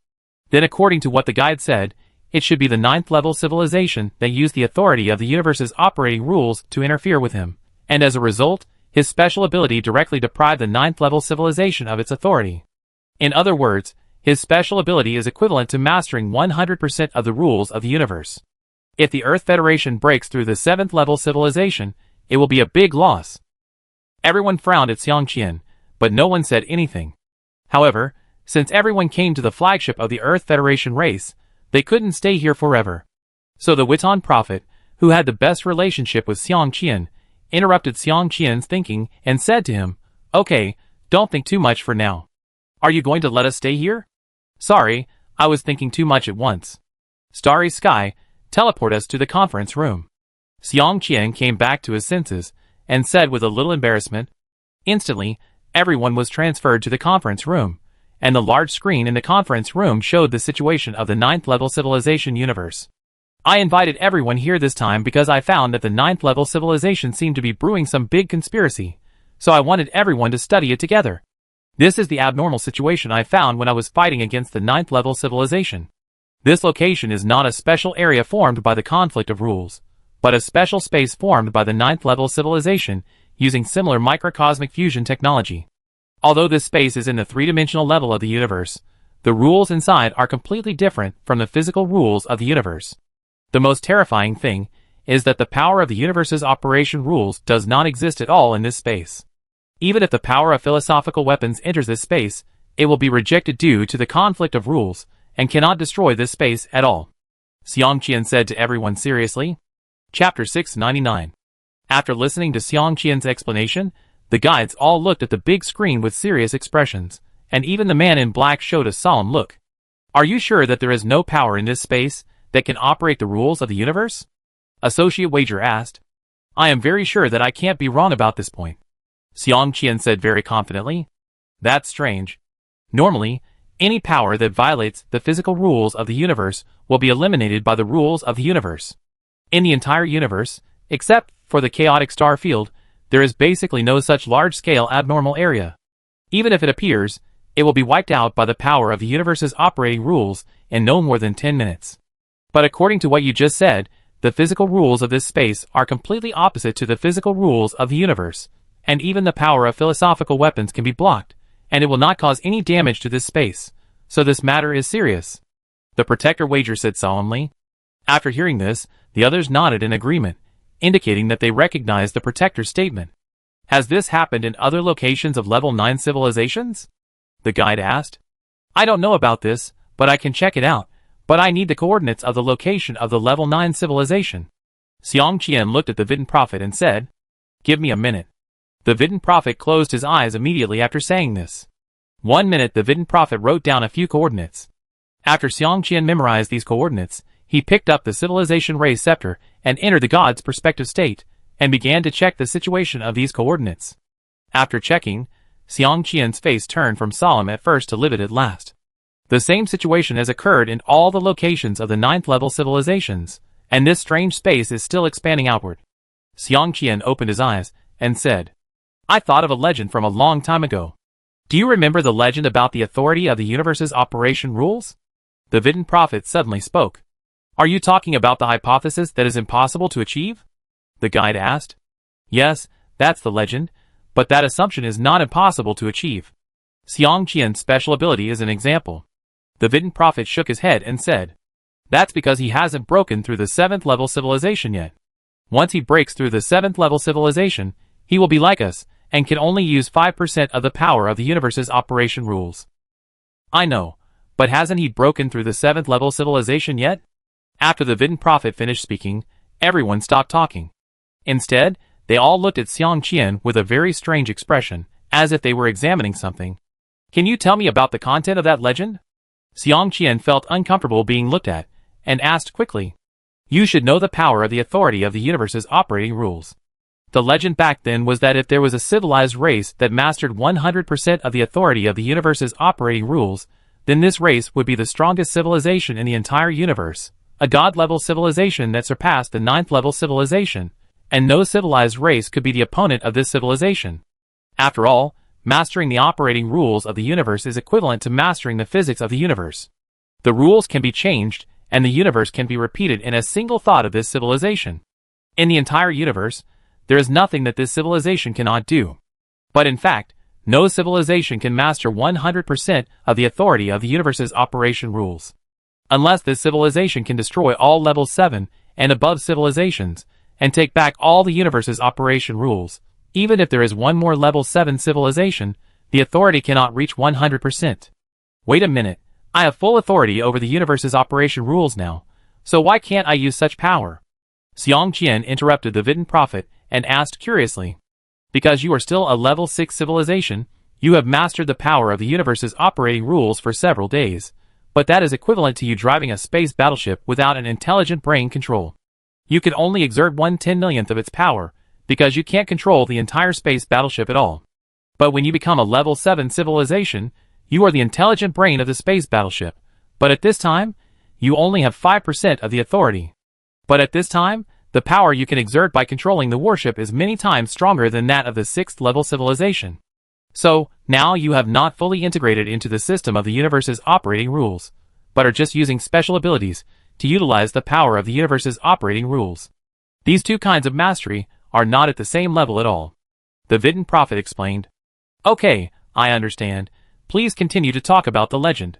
Then according to what the guide said, it should be the 9th level civilization that used the authority of the universe's operating rules to interfere with him, and as a result, his special ability directly deprived the 9th level civilization of its authority. In other words, his special ability is equivalent to mastering 100% of the rules of the universe. If the Earth Federation breaks through the 7th level civilization, it will be a big loss. Everyone frowned at Xiang Qian, but no one said anything. However, since everyone came to the flagship of the Earth Federation race, they couldn't stay here forever. So the Witan prophet, who had the best relationship with Xiang Qian, interrupted Xiang Qian's thinking and said to him, "Okay, don't think too much for now. Are you going to let us stay here?" "Sorry, I was thinking too much at once." "Starry Sky, teleport us to the conference room." Xiang Qian came back to his senses and said with a little embarrassment. Instantly, everyone was transferred to the conference room, and the large screen in the conference room showed the situation of the 9th level civilization universe. I invited everyone here this time because I found that the 9th level civilization seemed to be brewing some big conspiracy, so I wanted everyone to study it together. This is the abnormal situation I found when I was fighting against the 9th level civilization. This location is not a special area formed by the conflict of rules, but a special space formed by the 9th level civilization using similar microcosmic fusion technology. Although this space is in the three-dimensional level of the universe, the rules inside are completely different from the physical rules of the universe. The most terrifying thing is that the power of the universe's operation rules does not exist at all in this space. Even if the power of philosophical weapons enters this space, it will be rejected due to the conflict of rules, and cannot destroy this space at all. Xiang Qian said to everyone seriously. Chapter 699. After listening to Xiang Qian's explanation, the guides all looked at the big screen with serious expressions, and even the man in black showed a solemn look. "Are you sure that there is no power in this space that can operate the rules of the universe?" Associate Wager asked. "I am very sure that I can't be wrong about this point," Xiang Qian said very confidently. "That's strange. Normally, any power that violates the physical rules of the universe will be eliminated by the rules of the universe. In the entire universe, except for the chaotic star field, there is basically no such large-scale abnormal area. Even if it appears, it will be wiped out by the power of the universe's operating rules in no more than 10 minutes. But according to what you just said, the physical rules of this space are completely opposite to the physical rules of the universe, and even the power of philosophical weapons can be blocked, and it will not cause any damage to this space, so this matter is serious," the Protector Wager said solemnly. After hearing this, the others nodded in agreement, indicating that they recognized the Protector's statement. "Has this happened in other locations of level 9 civilizations?" the guide asked. "I don't know about this, but I can check it out, but I need the coordinates of the location of the level 9 civilization." Xiang Qian looked at the Vidin Prophet and said, "Give me a minute." The Vidin Prophet closed his eyes immediately after saying this. 1 minute the Vidin Prophet wrote down a few coordinates. After Xiang Qian memorized these coordinates, he picked up the Civilization Ray Scepter and entered the God's perspective state, and began to check the situation of these coordinates. After checking, Xiang Qian's face turned from solemn at first to livid at last. The same situation has occurred in all the locations of the 9th level civilizations, and this strange space is still expanding outward. Xiang Qian opened his eyes and said, "I thought of a legend from a long time ago. Do you remember the legend about the authority of the universe's operation rules?" The Vidin Prophet suddenly spoke. "Are you talking about the hypothesis that is impossible to achieve?" the guide asked. "Yes, that's the legend, but that assumption is not impossible to achieve. Xiang Qian's special ability is an example." The Vidin Prophet shook his head and said, "That's because he hasn't broken through the 7th level civilization yet. Once he breaks through the 7th level civilization, he will be like us, and can only use 5% of the power of the universe's operation rules." "I know, but hasn't he broken through the 7th level civilization yet?" After the Vidin Prophet finished speaking, everyone stopped talking. Instead, they all looked at Xiang Qian with a very strange expression, as if they were examining something. "Can you tell me about the content of that legend?" Xiang Qian felt uncomfortable being looked at, and asked quickly. You should know the power of the authority of the universe's operating rules. The legend back then was that if there was a civilized race that mastered 100% of the authority of the universe's operating rules, then this race would be the strongest civilization in the entire universe, a god-level civilization that surpassed the 9th-level civilization, and no civilized race could be the opponent of this civilization. After all, mastering the operating rules of the universe is equivalent to mastering the physics of the universe. The rules can be changed, and the universe can be repeated in a single thought of this civilization. In the entire universe, there is nothing that this civilization cannot do. But in fact, no civilization can master 100% of the authority of the universe's operation rules. Unless this civilization can destroy all level 7 and above civilizations, and take back all the universe's operation rules, even if there is one more level 7 civilization, the authority cannot reach 100%. Wait a minute, I have full authority over the universe's operation rules now, so why can't I use such power? Xiang Qian interrupted the Vidin prophet and asked curiously. Because you are still a level 6 civilization, you have mastered the power of the universe's operating rules for several days, but that is equivalent to you driving a space battleship without an intelligent brain control. You can only exert 1/10,000,000th of its power, because you can't control the entire space battleship at all. But when you become a level 7 civilization, you are the intelligent brain of the space battleship, but at this time, you only have 5% of the authority. But at this time, the power you can exert by controlling the warship is many times stronger than that of the 6th level civilization. So, now you have not fully integrated into the system of the universe's operating rules, but are just using special abilities to utilize the power of the universe's operating rules. These two kinds of mastery are not at the same level at all. The Vidin prophet explained. Okay, I understand. Please continue to talk about the legend.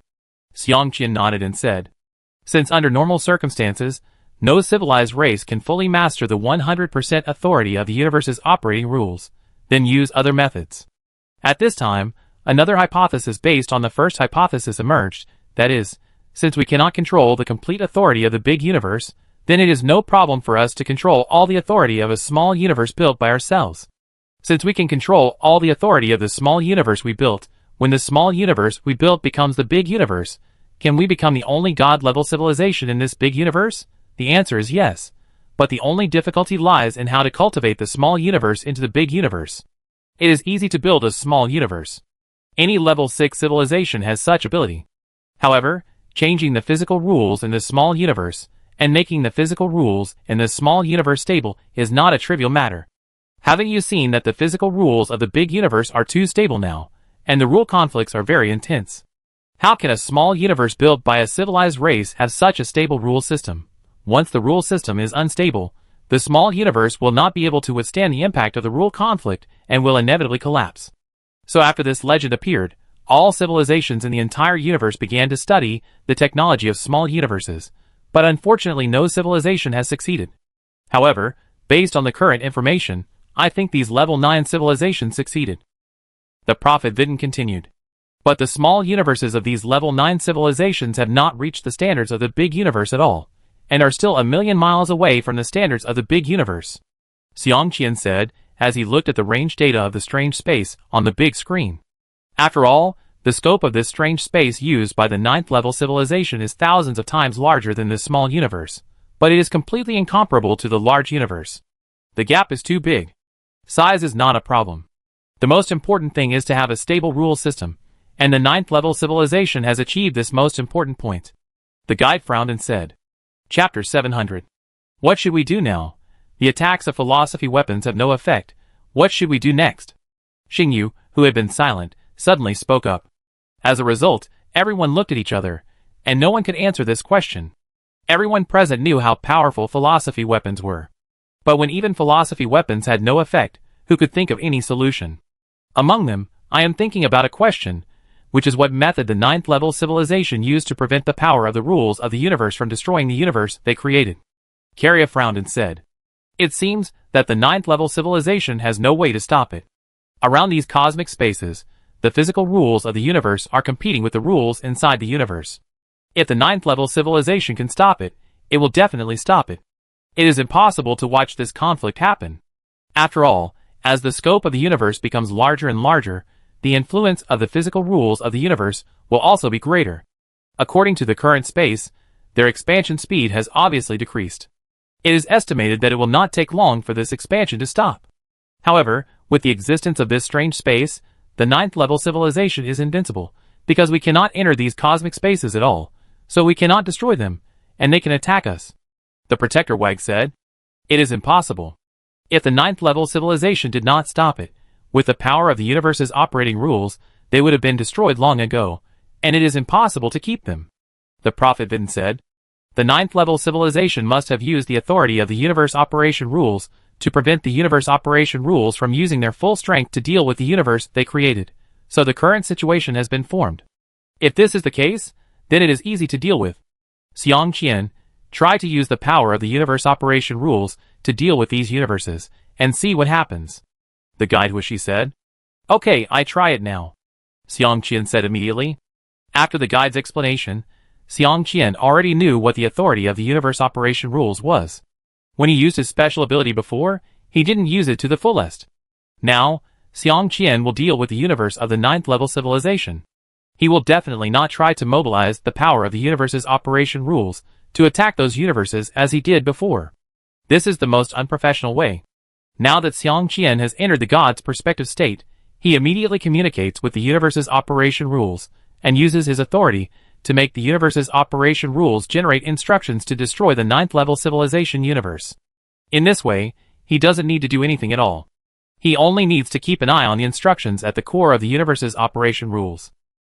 Xiang Qian nodded and said. Since under normal circumstances, no civilized race can fully master the 100% authority of the universe's operating rules, then use other methods. At this time, another hypothesis based on the first hypothesis emerged, that is, since we cannot control the complete authority of the big universe, then it is no problem for us to control all the authority of a small universe built by ourselves. Since we can control all the authority of the small universe we built, when the small universe we built becomes the big universe, can we become the only god-level civilization in this big universe? The answer is yes, but the only difficulty lies in how to cultivate the small universe into the big universe. It is easy to build a small universe. Any level 6 civilization has such ability. However, changing the physical rules in the small universe, and making the physical rules in the small universe stable is not a trivial matter. Haven't you seen that the physical rules of the big universe are too stable now, and the rule conflicts are very intense? How can a small universe built by a civilized race have such a stable rule system? Once the rule system is unstable, the small universe will not be able to withstand the impact of the rule conflict and will inevitably collapse. So after this legend appeared, all civilizations in the entire universe began to study the technology of small universes, but unfortunately no civilization has succeeded. However, based on the current information, I think these level 9 civilizations succeeded. The prophet Vidin continued. But the small universes of these level 9 civilizations have not reached the standards of the big universe at all, and are still 1,000,000 miles away from the standards of the big universe. Xiang Qian said, as he looked at the range data of the strange space on the big screen. After all, the scope of this strange space used by the 9th level civilization is thousands of times larger than this small universe, but it is completely incomparable to the large universe. The gap is too big. Size is not a problem. The most important thing is to have a stable rule system, and the 9th level civilization has achieved this most important point. The guide frowned and said. Chapter 700. What should we do now? The attacks of philosophy weapons have no effect. What should we do next? Xingyu, who had been silent, suddenly spoke up. As a result, everyone looked at each other, and no one could answer this question. Everyone present knew how powerful philosophy weapons were. But when even philosophy weapons had no effect, who could think of any solution? Among them, I am thinking about a question, which is what method the 9th level civilization used to prevent the power of the rules of the universe from destroying the universe they created. Karya frowned and said. It seems that the 9th level civilization has no way to stop it. Around these cosmic spaces, the physical rules of the universe are competing with the rules inside the universe. If the 9th level civilization can stop it, it will definitely stop it. It is impossible to watch this conflict happen. After all, as the scope of the universe becomes larger and larger, the influence of the physical rules of the universe will also be greater. According to the current space, Their expansion speed has obviously decreased. It is estimated that it will not take long for this expansion to stop. However, with the existence of this strange space, the 9th level civilization is invincible, because we cannot enter these cosmic spaces at all, so we cannot destroy them, and they can attack us. The Protector Wag said. It is impossible. If the 9th level civilization did not stop it, with the power of the universe's operating rules, they would have been destroyed long ago, and it is impossible to keep them. The Prophet then said. The 9th level civilization must have used the authority of the universe operation rules to prevent the universe operation rules from using their full strength to deal with the universe they created, so the current situation has been formed. If this is the case, then it is easy to deal with. Xiang Qian, try to use the power of the universe operation rules to deal with these universes, and see what happens. The guide Huishi said. Okay, I try it now. Xiang Qian said immediately. After the guide's explanation, Xiang Qian already knew what the authority of the universe operation rules was. When he used his special ability before, he didn't use it to the fullest. Now, Xiang Qian will deal with the universe of the 9th level civilization. He will definitely not try to mobilize the power of the universe's operation rules to attack those universes as he did before. This is the most unprofessional way. Now that Xiang Qian has entered the god's perspective state, he immediately communicates with the universe's operation rules, and uses his authority to make the universe's operation rules generate instructions to destroy the 9th level civilization universe. In this way, he doesn't need to do anything at all. He only needs to keep an eye on the instructions at the core of the universe's operation rules.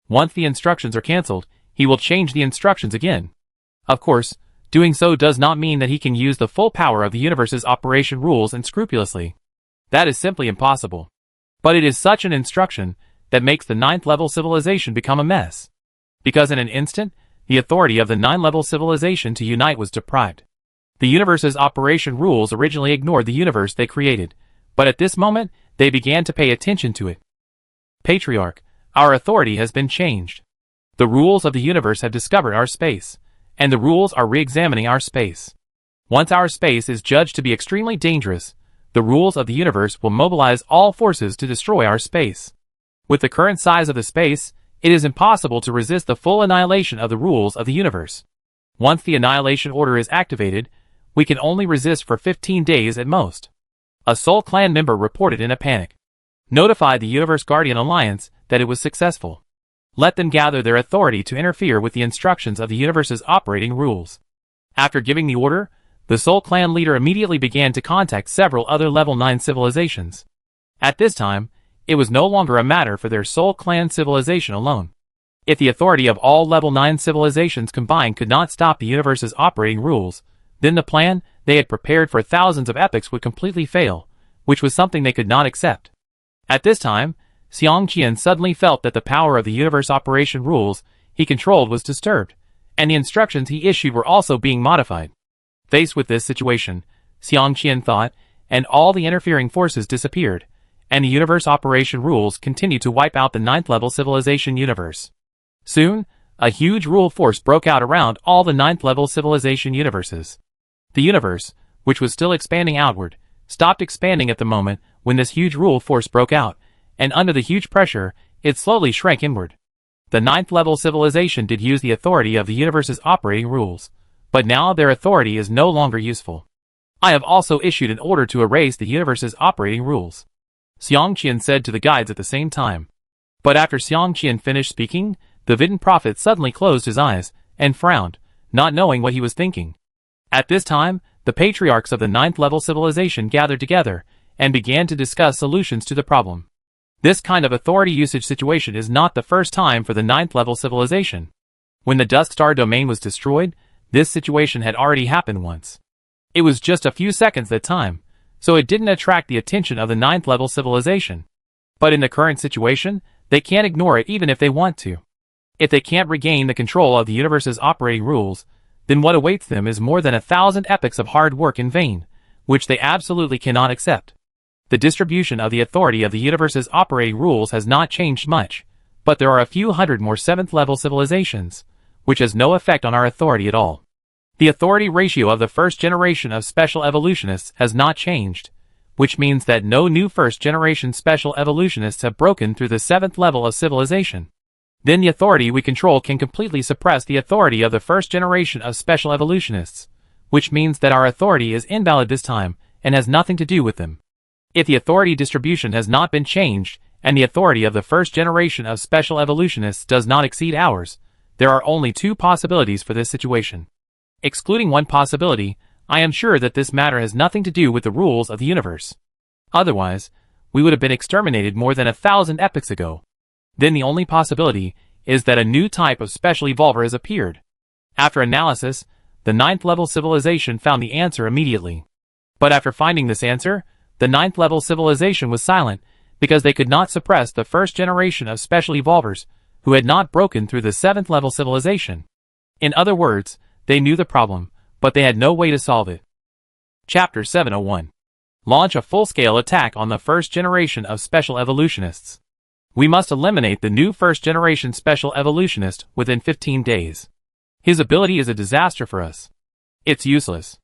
Once the instructions are cancelled, he will change the instructions again. Of course, doing so does not mean that he can use the full power of the universe's operation rules unscrupulously. That is simply impossible. But it is such an instruction that makes the 9th level civilization become a mess. Because in an instant, the authority of the 9th level civilization to unite was deprived. The universe's operation rules originally ignored the universe they created, but at this moment, they began to pay attention to it. Patriarch, our authority has been changed. The rules of the universe have discovered our space, and the rules are re-examining our space. Once our space is judged to be extremely dangerous, the rules of the universe will mobilize all forces to destroy our space. With the current size of the space, it is impossible to resist the full annihilation of the rules of the universe. Once the annihilation order is activated, we can only resist for 15 days at most. A Soul Clan member reported in a panic. Notify the Universe Guardian Alliance that it was successful. Let them gather their authority to interfere with the instructions of the universe's operating rules. After giving the order, the Soul Clan leader immediately began to contact several other level 9 civilizations. At this time, it was no longer a matter for their Soul Clan civilization alone. If the authority of all level 9 civilizations combined could not stop the universe's operating rules, then the plan they had prepared for thousands of epochs would completely fail, which was something they could not accept. At this time, Xiang Qian suddenly felt that the power of the universe operation rules he controlled was disturbed, and the instructions he issued were also being modified. Faced with this situation, Xiang Qian thought, and all the interfering forces disappeared, and the universe operation rules continued to wipe out the 9th level civilization universe. Soon, a huge rule force broke out around all the 9th level civilization universes. The universe, which was still expanding outward, stopped expanding at the moment when this huge rule force broke out, and under the huge pressure, it slowly shrank inward. The 9th level civilization did use the authority of the universe's operating rules, but now their authority is no longer useful. I have also issued an order to erase the universe's operating rules. Xiang Qian said to the guides at the same time. But after Xiang Qian finished speaking, the Vidin Prophet suddenly closed his eyes and frowned, not knowing what he was thinking. At this time, the patriarchs of the 9th level civilization gathered together and began to discuss solutions to the problem. This kind of authority usage situation is not the first time for the 9th level civilization. When the Dusk Star domain was destroyed, this situation had already happened once. It was just a few seconds at time, so it didn't attract the attention of the 9th level civilization. But in the current situation, they can't ignore it even if they want to. If they can't regain the control of the universe's operating rules, then what awaits them is more than 1,000 epochs of hard work in vain, which they absolutely cannot accept. The distribution of the authority of the universe's operating rules has not changed much, but there are a few hundred more 7th level civilizations, which has no effect on our authority at all. The authority ratio of the first generation of special evolutionists has not changed, which means that no new first generation special evolutionists have broken through the 7th level of civilization. then the authority we control can completely suppress the authority of the first generation of special evolutionists, which means that our authority is invalid this time and has nothing to do with them. If the authority distribution has not been changed and the authority of the first generation of special evolutionists does not exceed ours, there are only two possibilities for this situation. Excluding one possibility, I am sure that this matter has nothing to do with the rules of the universe. Otherwise, we would have been exterminated more than 1,000 epochs ago. Then the only possibility is that a new type of special evolver has appeared. After analysis, the 9th level civilization found the answer immediately. But after finding this answer, the 9th level civilization was silent because they could not suppress the first generation of special evolvers who had not broken through the 7th level civilization. In other words, they knew the problem, but they had no way to solve it. Chapter 701. Launch a full-scale attack on the first generation of special evolutionists. We must eliminate the new first-generation special evolutionist within 15 days. His ability is a disaster for us. It's useless.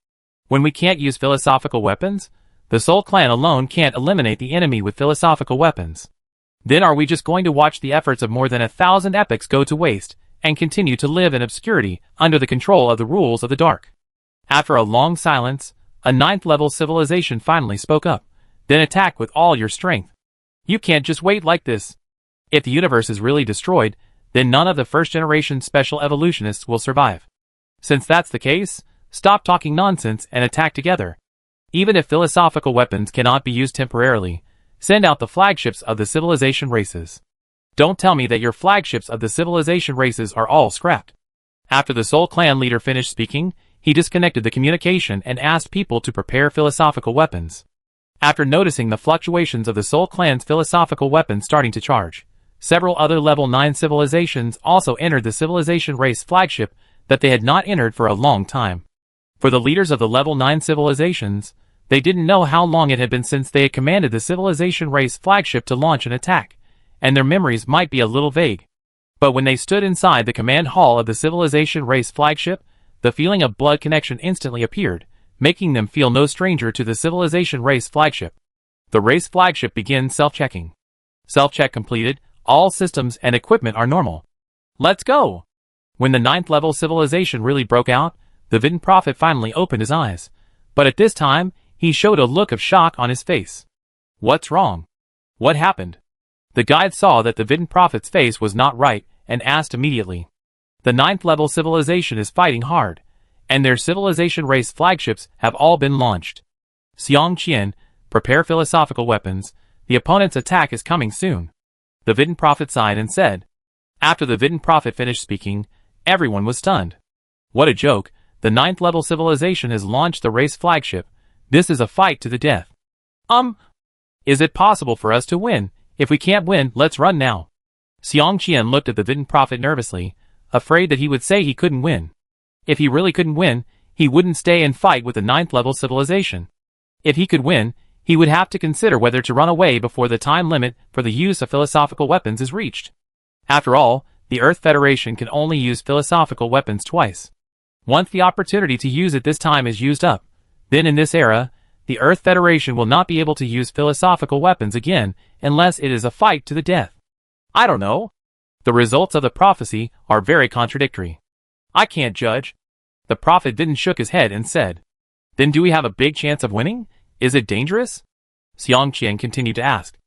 When we can't use philosophical weapons, the Soul Clan alone can't eliminate the enemy with philosophical weapons. Then are we just going to watch the efforts of more than 1,000 epochs go to waste and continue to live in obscurity under the control of the rules of the dark? After a long silence, a 9th level civilization finally spoke up. Then attack with all your strength. You can't just wait like this. If the universe is really destroyed, then none of the first generation special evolutionists will survive. Since that's the case, stop talking nonsense and attack together. Even if philosophical weapons cannot be used temporarily, send out the flagships of the civilization races. Don't tell me that your flagships of the civilization races are all scrapped. After the Soul Clan leader finished speaking, he disconnected the communication and asked people to prepare philosophical weapons. After noticing the fluctuations of the Soul Clan's philosophical weapons starting to charge, several other level 9 civilizations also entered the civilization race flagship that they had not entered for a long time. For the leaders of the level 9 civilizations, they didn't know how long it had been since they had commanded the civilization race flagship to launch an attack, and their memories might be a little vague. But when they stood inside the command hall of the civilization race flagship, the feeling of blood connection instantly appeared, making them feel no stranger to the civilization race flagship. The race flagship begins self-checking. Self-check completed, all systems and equipment are normal. Let's go! When the 9th level civilization really broke out, the Vidin Prophet finally opened his eyes. But at this time, he showed a look of shock on his face. What's wrong? What happened? The guide saw that the Vidin Prophet's face was not right and asked immediately. The 9th level civilization is fighting hard, and their civilization race flagships have all been launched. Xiang Qian, prepare philosophical weapons, the opponent's attack is coming soon. The Vidin Prophet sighed and said. After the Vidin Prophet finished speaking, everyone was stunned. What a joke, the 9th level civilization has launched the race flagship. This is a fight to the death. Is it possible for us to win? If we can't win, let's run now. Xiang Qian looked at the Vidin Prophet nervously, afraid that he would say he couldn't win. If he really couldn't win, he wouldn't stay and fight with the 9th level civilization. If he could win, he would have to consider whether to run away before the time limit for the use of philosophical weapons is reached. After all, the Earth Federation can only use philosophical weapons twice. Once the opportunity to use it this time is used up, then in this era, the Earth Federation will not be able to use philosophical weapons again unless it is a fight to the death. I don't know. The results of the prophecy are very contradictory. I can't judge. The prophet then shook his head and said, Then do we have a big chance of winning? Is it dangerous? Xiang Qian continued to ask.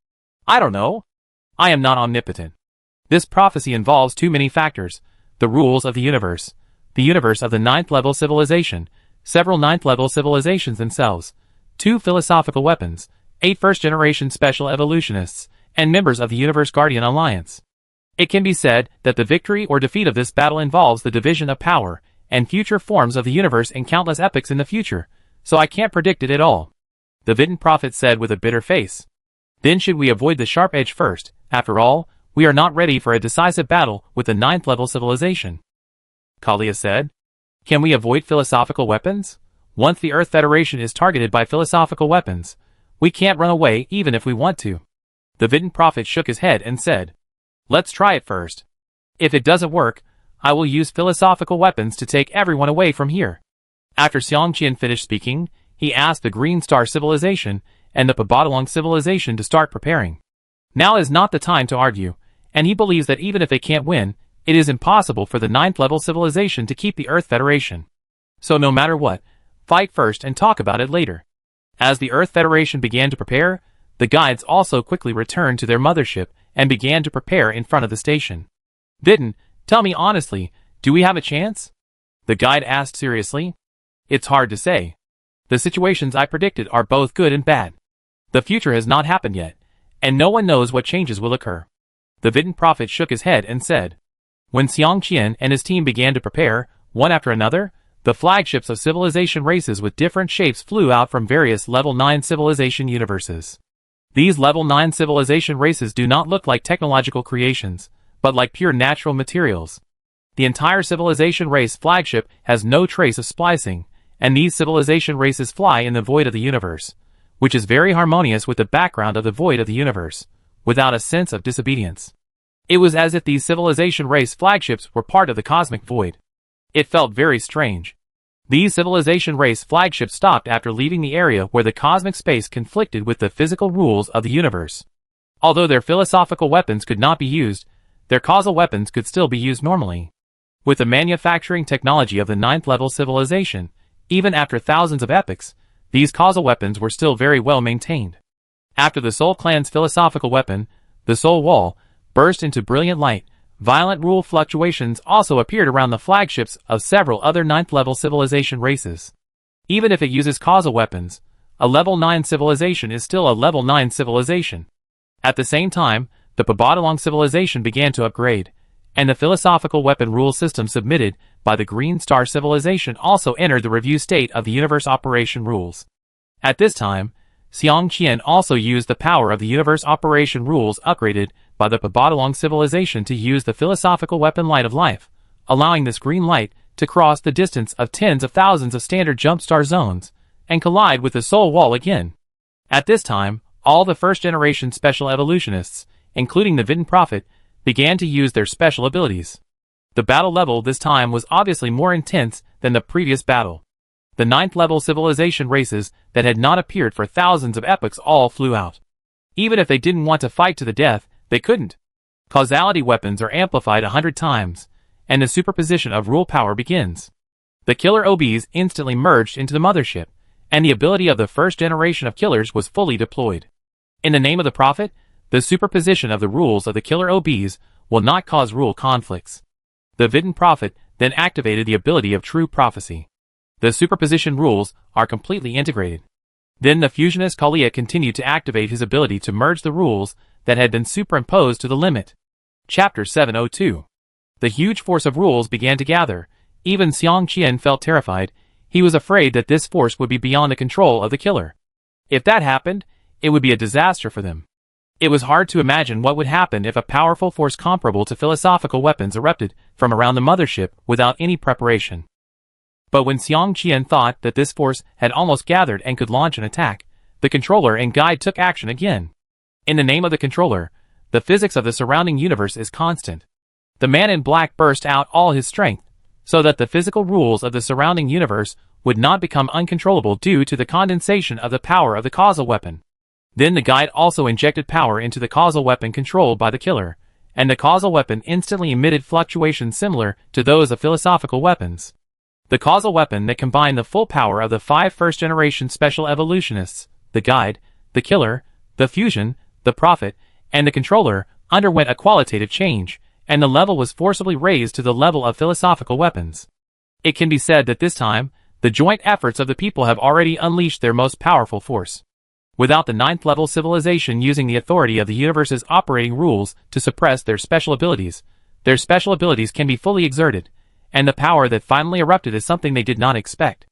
I don't know. I am not omnipotent. This prophecy involves too many factors, the rules of the universe of the 9th level civilization, several 9th level civilizations themselves, 2 philosophical weapons, 8 first-generation special evolutionists, and members of the Universe Guardian Alliance. It can be said that the victory or defeat of this battle involves the division of power and future forms of the universe in countless epochs in the future, so I can't predict it at all. The Vidin Prophet said with a bitter face. Then should we avoid the sharp edge first? After all, we are not ready for a decisive battle with the 9th level civilization. Kalia said. Can we avoid philosophical weapons? Once the Earth Federation is targeted by philosophical weapons, we can't run away even if we want to. The Vidin Prophet shook his head and said, Let's try it first. If it doesn't work, I will use philosophical weapons to take everyone away from here. After Xiang Qian finished speaking, he asked the Green Star Civilization and the Pabatalong Civilization to start preparing. Now is not the time to argue, and he believes that even if they can't win, it is impossible for the 9th level civilization to keep the Earth Federation. So no matter what, fight first and talk about it later. As the Earth Federation began to prepare, the guides also quickly returned to their mothership and began to prepare in front of the station. Didn't, tell me honestly, do we have a chance? The guide asked seriously. It's hard to say. The situations I predicted are both good and bad. The future has not happened yet, and no one knows what changes will occur. The Vidin Prophet shook his head and said. When Xiang Qian and his team began to prepare, one after another, the flagships of civilization races with different shapes flew out from various level 9 civilization universes. These level 9 civilization races do not look like technological creations, but like pure natural materials. The entire civilization race flagship has no trace of splicing, and these civilization races fly in the void of the universe, which is very harmonious with the background of the void of the universe, without a sense of disobedience. It was as if these civilization race flagships were part of the cosmic void. It felt very strange. These civilization race flagships stopped after leaving the area where the cosmic space conflicted with the physical rules of the universe. Although their philosophical weapons could not be used, their causal weapons could still be used normally. With the manufacturing technology of the 9th level civilization, even after thousands of epochs, these causal weapons were still very well maintained. After the Soul Clan's philosophical weapon, the Soul Wall, burst into brilliant light, violent rule fluctuations also appeared around the flagships of several other 9th level civilization races. Even if it uses causal weapons, a level 9 civilization is still a level 9 civilization. At the same time, the Babadalong civilization began to upgrade, and the philosophical weapon rule system submitted by the Green Star civilization also entered the review state of the universe operation rules. At this time, Xiang Qian also used the power of the universe operation rules upgraded by the Babadalong civilization to use the philosophical weapon Light of Life, allowing this green light to cross the distance of tens of thousands of standard jump star zones and collide with the Soul Wall again. At this time, all the first-generation special evolutionists, including the Vidin Prophet, began to use their special abilities. The battle level this time was obviously more intense than the previous battle. The 9th level civilization races that had not appeared for thousands of epochs all flew out. Even if they didn't want to fight to the death, they couldn't. Causality weapons are amplified 100 times, and the superposition of rule power begins. The killer OBs instantly merged into the mothership, and the ability of the first generation of killers was fully deployed. In the name of the Prophet, the superposition of the rules of the killer OBs will not cause rule conflicts. The Vidin Prophet then activated the ability of true prophecy. The superposition rules are completely integrated. Then the fusionist Kalia continued to activate his ability to merge the rules that had been superimposed to the limit. Chapter 702. The huge force of rules began to gather. Even Xiang Qian felt terrified. He was afraid that this force would be beyond the control of the killer. If that happened, it would be a disaster for them. It was hard to imagine what would happen if a powerful force comparable to philosophical weapons erupted from around the mothership without any preparation. But when Xiang Qian thought that this force had almost gathered and could launch an attack, the controller and guide took action again. In the name of the controller, the physics of the surrounding universe is constant. The man in black burst out all his strength, so that the physical rules of the surrounding universe would not become uncontrollable due to the condensation of the power of the causal weapon. Then the guide also injected power into the causal weapon controlled by the killer, and the causal weapon instantly emitted fluctuations similar to those of philosophical weapons. The causal weapon that combined the full power of the 5 first-generation special evolutionists, the guide, the killer, the fusion, the prophet, and the controller, underwent a qualitative change, and the level was forcibly raised to the level of philosophical weapons. It can be said that this time, the joint efforts of the people have already unleashed their most powerful force. Without the 9th level civilization using the authority of the universe's operating rules to suppress their special abilities can be fully exerted, and the power that finally erupted is something they did not expect.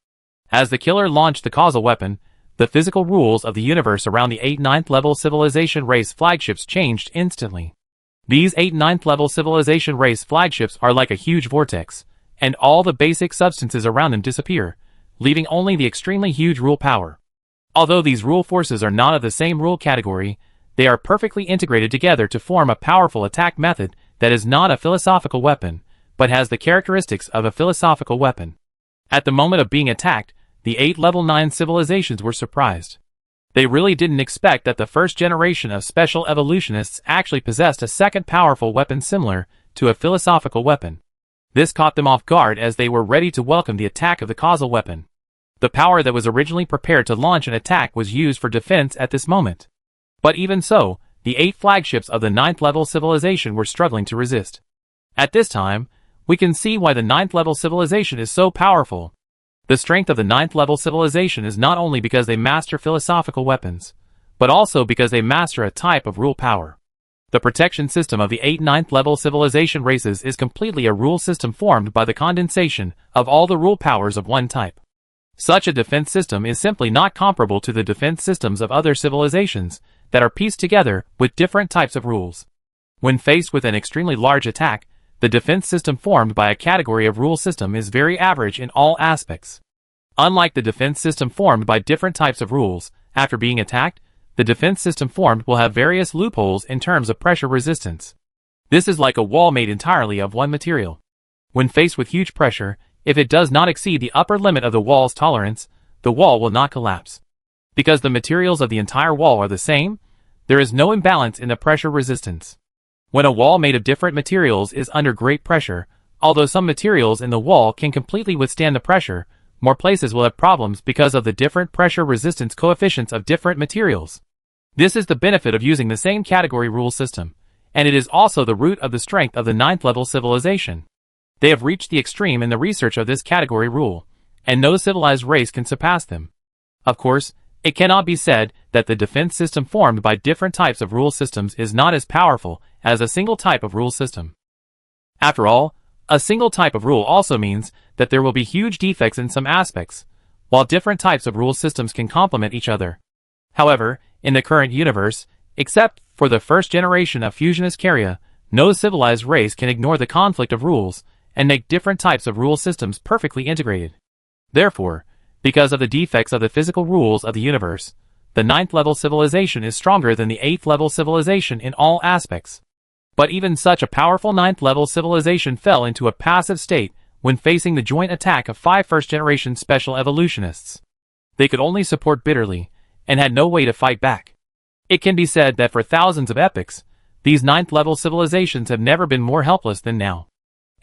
As the killer launched the causal weapon, the physical rules of the universe around the 8 9th level civilization race flagships changed instantly. These 8 9th level civilization race flagships are like a huge vortex, and all the basic substances around them disappear, leaving only the extremely huge rule power. Although these rule forces are not of the same rule category, they are perfectly integrated together to form a powerful attack method that is not a philosophical weapon, but has the characteristics of a philosophical weapon. At the moment of being attacked, the 8 level 9 civilizations were surprised. They really didn't expect that the first generation of special evolutionists actually possessed a second powerful weapon similar to a philosophical weapon. This caught them off guard as they were ready to welcome the attack of the causal weapon. The power that was originally prepared to launch an attack was used for defense at this moment. But even so, the 8 flagships of the 9th level civilization were struggling to resist. At this time, we can see why the 9th level civilization is so powerful. The strength of the 9th level civilization is not only because they master philosophical weapons, but also because they master a type of rule power. The protection system of the 8 9th level civilization races is completely a rule system formed by the condensation of all the rule powers of one type. Such a defense system is simply not comparable to the defense systems of other civilizations that are pieced together with different types of rules. When faced with an extremely large attack, the defense system formed by a category of rule system is very average in all aspects. Unlike the defense system formed by different types of rules, after being attacked, the defense system formed will have various loopholes in terms of pressure resistance. This is like a wall made entirely of one material. When faced with huge pressure, if it does not exceed the upper limit of the wall's tolerance, the wall will not collapse. Because the materials of the entire wall are the same, there is no imbalance in the pressure resistance. When a wall made of different materials is under great pressure, although some materials in the wall can completely withstand the pressure, more places will have problems because of the different pressure resistance coefficients of different materials. This is the benefit of using the same category rule system, and it is also the root of the strength of the 9th level civilization. They have reached the extreme in the research of this category rule, and no civilized race can surpass them. Of course, it cannot be said that the defense system formed by different types of rule systems is not as powerful as a single type of rule system. After all, a single type of rule also means that there will be huge defects in some aspects, while different types of rule systems can complement each other. However, in the current universe, except for the first generation of fusionist Carria, no civilized race can ignore the conflict of rules and make different types of rule systems perfectly integrated. Therefore, because of the defects of the physical rules of the universe, the 9th level civilization is stronger than the 8th level civilization in all aspects. But even such a powerful 9th level civilization fell into a passive state when facing the joint attack of 5 first-generation special evolutionists. They could only support bitterly, and had no way to fight back. It can be said that for thousands of epochs, these 9th level civilizations have never been more helpless than now.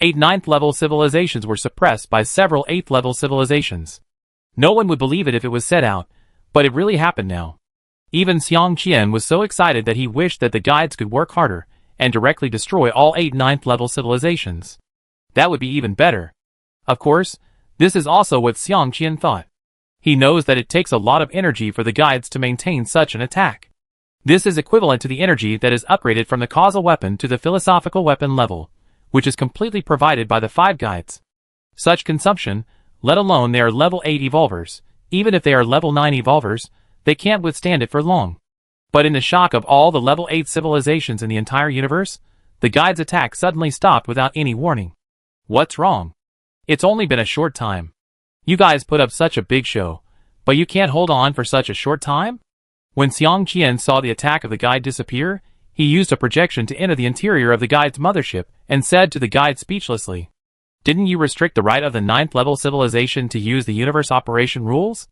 8 9th level civilizations were suppressed by several 8th level civilizations. No one would believe it if it was said out, but it really happened now. Even Xiang Qian was so excited that he wished that the guides could work harder and directly destroy all 8 9th level civilizations. That would be even better. Of course, this is also what Xiang Qian thought. He knows that it takes a lot of energy for the guides to maintain such an attack. This is equivalent to the energy that is upgraded from the causal weapon to the philosophical weapon level, which is completely provided by the 5 guides. Such consumption, let alone they are level 8 evolvers, even if they are level 9 evolvers, they can't withstand it for long. But in the shock of all the level 8 civilizations in the entire universe, the guides' attack suddenly stopped without any warning. What's wrong? It's only been a short time. You guys put up such a big show, but you can't hold on for such a short time? When Xiang Qian saw the attack of the guide disappear, he used a projection to enter the interior of the guide's mothership and said to the guide speechlessly, "Didn't you restrict the right of the 9th level civilization to use the universe operation rules?"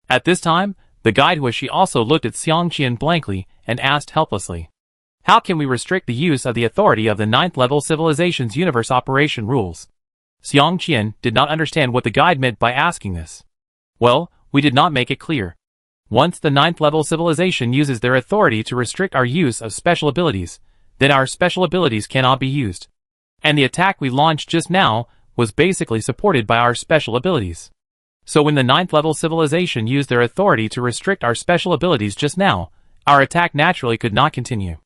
At this time, the guide Huishi also looked at Xiang Qian blankly and asked helplessly, "How can we restrict the use of the authority of the 9th level civilization's universe operation rules?" Xiang Qian did not understand what the guide meant by asking this. "Well, we did not make it clear. Once the 9th level civilization uses their authority to restrict our use of special abilities, then our special abilities cannot be used. And the attack we launched just now was basically supported by our special abilities. So when the 9th level civilization used their authority to restrict our special abilities just now, our attack naturally could not continue.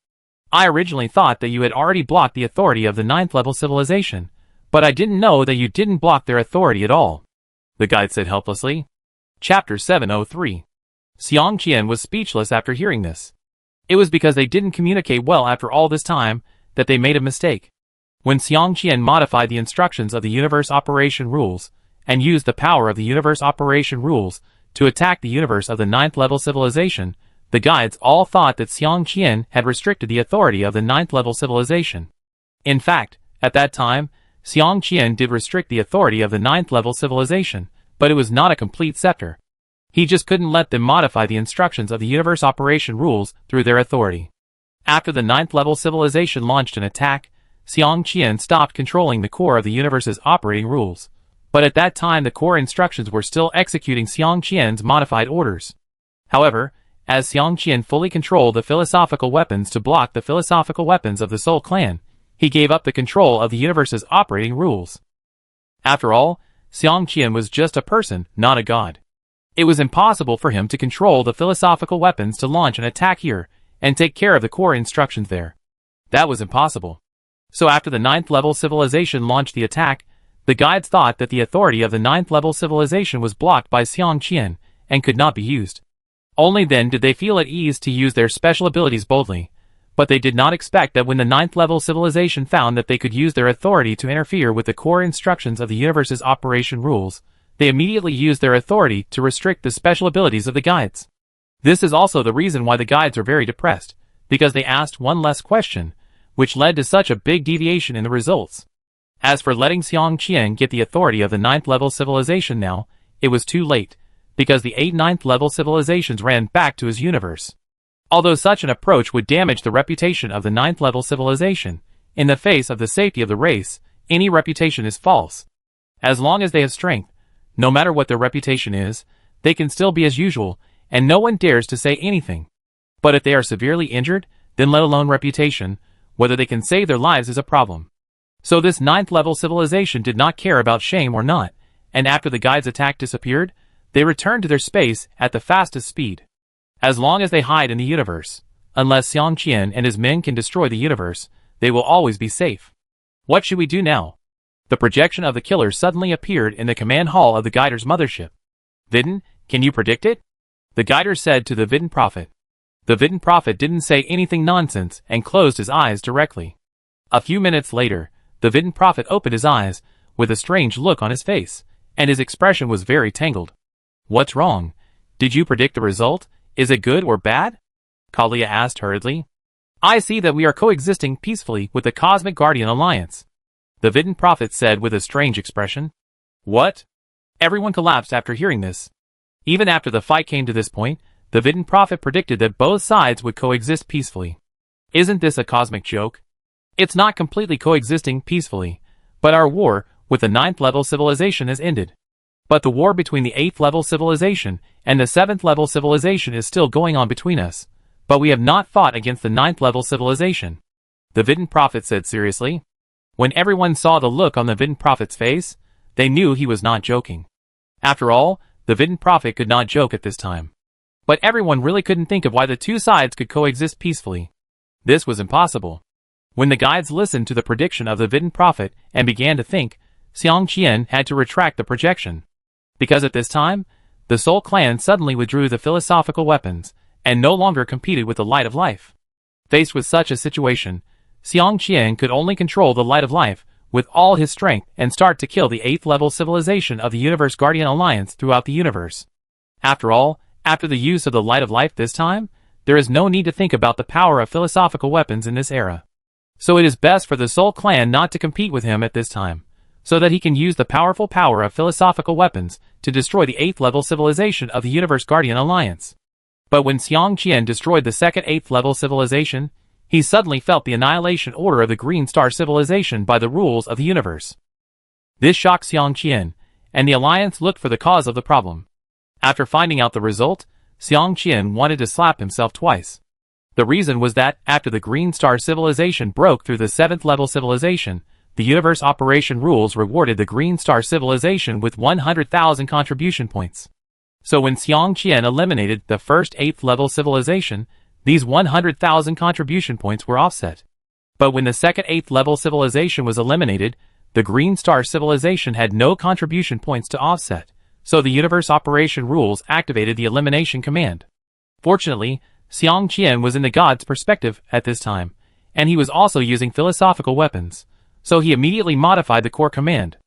I originally thought that you had already blocked the authority of the 9th level civilization, but I didn't know that you didn't block their authority at all," the guide said helplessly. Chapter 703. Xiang Qian was speechless after hearing this. It was because they didn't communicate well after all this time that they made a mistake. When Xiang Qian modified the instructions of the universe operation rules, and used the power of the universe operation rules to attack the universe of the 9th level civilization, the guides all thought that Xiang Qian had restricted the authority of the 9th level civilization. In fact, at that time, Xiang Qian did restrict the authority of the 9th level civilization, but it was not a complete scepter. He just couldn't let them modify the instructions of the universe operation rules through their authority. After the 9th level civilization launched an attack, Xiang Qian stopped controlling the core of the universe's operating rules. But at that time the core instructions were still executing Xiang Qian's modified orders. However, as Xiang Qian fully controlled the philosophical weapons to block the philosophical weapons of the Soul Clan, he gave up the control of the universe's operating rules. After all, Xiang Qian was just a person, not a god. It was impossible for him to control the philosophical weapons to launch an attack here and take care of the core instructions there. That was impossible. So after the 9th level civilization launched the attack, the guides thought that the authority of the 9th level civilization was blocked by Xiang Qian and could not be used. Only then did they feel at ease to use their special abilities boldly, but they did not expect that when the 9th level civilization found that they could use their authority to interfere with the core instructions of the universe's operation rules, they immediately used their authority to restrict the special abilities of the guides. This is also the reason why the guides are very depressed, because they asked one less question, which led to such a big deviation in the results. As for letting Xiang Qian get the authority of the 9th level civilization now, it was too late, because the 8 9th level civilizations ran back to his universe. Although such an approach would damage the reputation of the 9th level civilization, in the face of the safety of the race, any reputation is false. As long as they have strength, no matter what their reputation is, they can still be as usual, and no one dares to say anything. But if they are severely injured, then let alone reputation, whether they can save their lives is a problem. So this 9th level civilization did not care about shame or not, and after the guide's attack disappeared, they returned to their space at the fastest speed. As long as they hide in the universe, unless Xiang Qian and his men can destroy the universe, they will always be safe. What should we do now? The projection of the killer suddenly appeared in the command hall of the Guider's mothership. Vidin, can you predict it? The Guider said to the Vidin Prophet. The Vidin Prophet didn't say anything nonsense and closed his eyes directly. A few minutes later, the Vidin Prophet opened his eyes, with a strange look on his face, and his expression was very tangled. What's wrong? Did you predict the result? Is it good or bad? Kalia asked hurriedly. I see that we are coexisting peacefully with the Cosmic Guardian Alliance, the Vidin Prophet said with a strange expression. What? Everyone collapsed after hearing this. Even after the fight came to this point, the Vidin Prophet predicted that both sides would coexist peacefully. Isn't this a cosmic joke? It's not completely coexisting peacefully, but our war with the 9th level civilization has ended. But the war between the 8th level civilization and the 7th level civilization is still going on between us, but we have not fought against the 9th level civilization, the Vidin Prophet said seriously. When everyone saw the look on the Vidin Prophet's face, they knew he was not joking. After all, the Vidin Prophet could not joke at this time. But everyone really couldn't think of why the two sides could coexist peacefully. This was impossible. When the guides listened to the prediction of the Vidin Prophet and began to think, Xiang Qian had to retract the projection. Because at this time, the Soul Clan suddenly withdrew the philosophical weapons, and no longer competed with the light of life. Faced with such a situation, Xiang Qian could only control the light of life with all his strength and start to kill the 8th level civilization of the Universe Guardian Alliance throughout the universe. After all, after the use of the light of life this time, there is no need to think about the power of philosophical weapons in this era. So it is best for the Soul Clan not to compete with him at this time, so that he can use the powerful power of philosophical weapons to destroy the 8th level civilization of the Universe Guardian Alliance. But when Xiang Qian destroyed the second 8th level civilization, he suddenly felt the annihilation order of the Green Star civilization by the rules of the universe. This shocked Xiang Qian, and the Alliance looked for the cause of the problem. After finding out the result, Xiang Qian wanted to slap himself twice. The reason was that, after the Green Star civilization broke through the 7th level civilization, the universe operation rules rewarded the Green Star civilization with 100,000 contribution points. So when Xiang Qian eliminated the first 8th level civilization, these 100,000 contribution points were offset. But when the second 8th level civilization was eliminated, the Green Star civilization had no contribution points to offset, so the universe operation rules activated the elimination command. Fortunately, Xiang Qian was in the god's perspective at this time, and he was also using philosophical weapons, so he immediately modified the core command.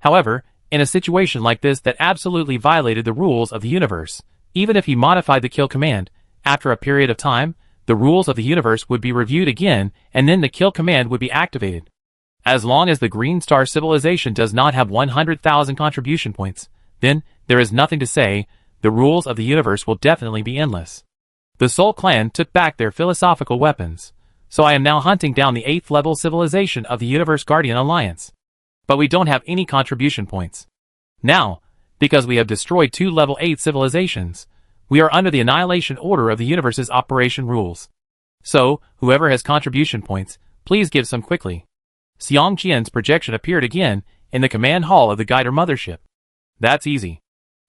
However, in a situation like this that absolutely violated the rules of the universe, even if he modified the kill command, after a period of time, the rules of the universe would be reviewed again and then the kill command would be activated. As long as the Green Star civilization does not have 100,000 contribution points, then there is nothing to say, the rules of the universe will definitely be endless. The Soul Clan took back their philosophical weapons, so I am now hunting down the 8th level civilization of the Universe Guardian Alliance. But we don't have any contribution points. Now, because we have destroyed 2 level 8 civilizations, we are under the annihilation order of the universe's operation rules. So, whoever has contribution points, please give some quickly. Xiang Qian's projection appeared again in the command hall of the Guider mothership. That's easy.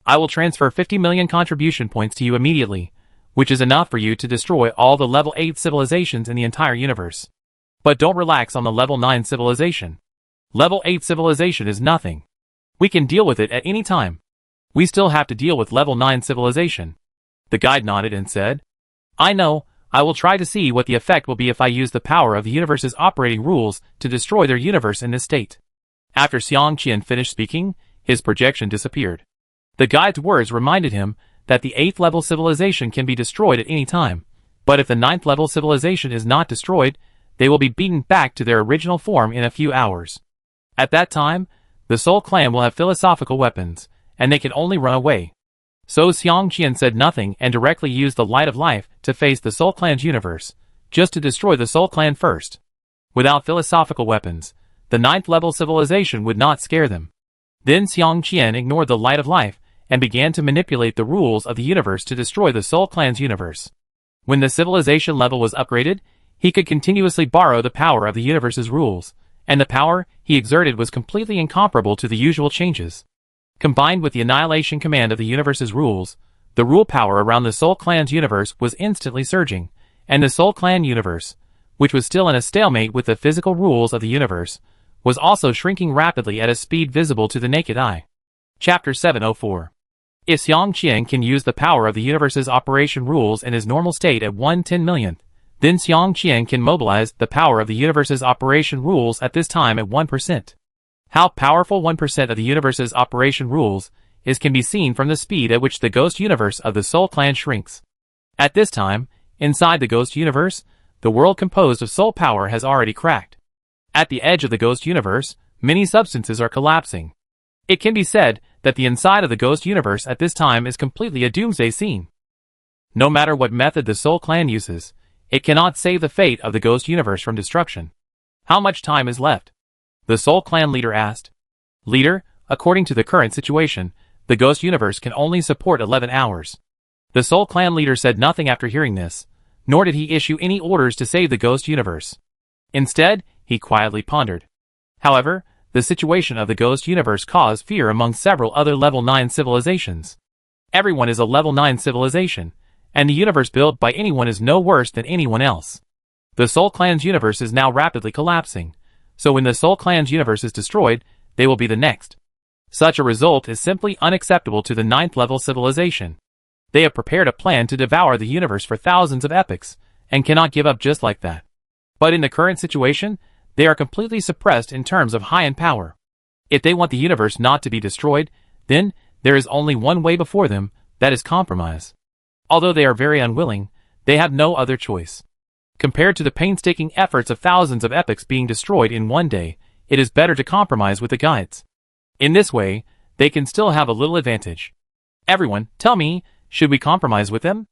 I will transfer 50 million contribution points to you immediately, which is enough for you to destroy all the level 8 civilizations in the entire universe. But don't relax on the level 9 civilization. Level 8 civilization is nothing. We can deal with it at any time. We still have to deal with level 9 civilization. The guide nodded and said, I know, I will try to see what the effect will be if I use the power of the universe's operating rules to destroy their universe in this state. After Xiang Qian finished speaking, his projection disappeared. The guide's words reminded him that the 8th level civilization can be destroyed at any time, but if the 9th level civilization is not destroyed, they will be beaten back to their original form in a few hours. At that time, the Soul Clan will have philosophical weapons, and they can only run away. So Xiang Qian said nothing and directly used the Light of Life to face the Soul Clan's universe, just to destroy the Soul Clan first. Without philosophical weapons, the 9th level civilization would not scare them. Then Xiang Qian ignored the Light of Life and began to manipulate the rules of the universe to destroy the Soul Clan's universe. When the civilization level was upgraded, he could continuously borrow the power of the universe's rules, and the power he exerted was completely incomparable to the usual changes. Combined with the annihilation command of the universe's rules, the rule power around the Soul Clan's universe was instantly surging, and the Soul Clan universe, which was still in a stalemate with the physical rules of the universe, was also shrinking rapidly at a speed visible to the naked eye. Chapter 704. If Xiang Qian can use the power of the universe's operation rules in his normal state at 1/10 millionth, then Xiang Qian can mobilize the power of the universe's operation rules at this time at 1%. How powerful 1% of the universe's operation rules is can be seen from the speed at which the ghost universe of the Soul Clan shrinks. At this time, inside the ghost universe, the world composed of soul power has already cracked. At the edge of the ghost universe, many substances are collapsing. It can be said that the inside of the ghost universe at this time is completely a doomsday scene. No matter what method the Soul Clan uses, it cannot save the fate of the ghost universe from destruction. How much time is left? The Soul Clan leader asked. Leader, according to the current situation, the ghost universe can only support 11 hours. The Soul Clan leader said nothing after hearing this, nor did he issue any orders to save the ghost universe. Instead, he quietly pondered. However, the situation of the ghost universe caused fear among several other level 9 civilizations. Everyone is a level 9 civilization, and the universe built by anyone is no worse than anyone else. The Soul Clan's universe is now rapidly collapsing, so when the Soul Clan's universe is destroyed, they will be the next. Such a result is simply unacceptable to the 9th level civilization. They have prepared a plan to devour the universe for thousands of epochs, and cannot give up just like that. But in the current situation, they are completely suppressed in terms of high-end power. If they want the universe not to be destroyed, then there is only one way before them, that is compromise. Although they are very unwilling, they have no other choice. Compared to the painstaking efforts of thousands of epochs being destroyed in one day, it is better to compromise with the guides. In this way, they can still have a little advantage. Everyone, tell me, should we compromise with them?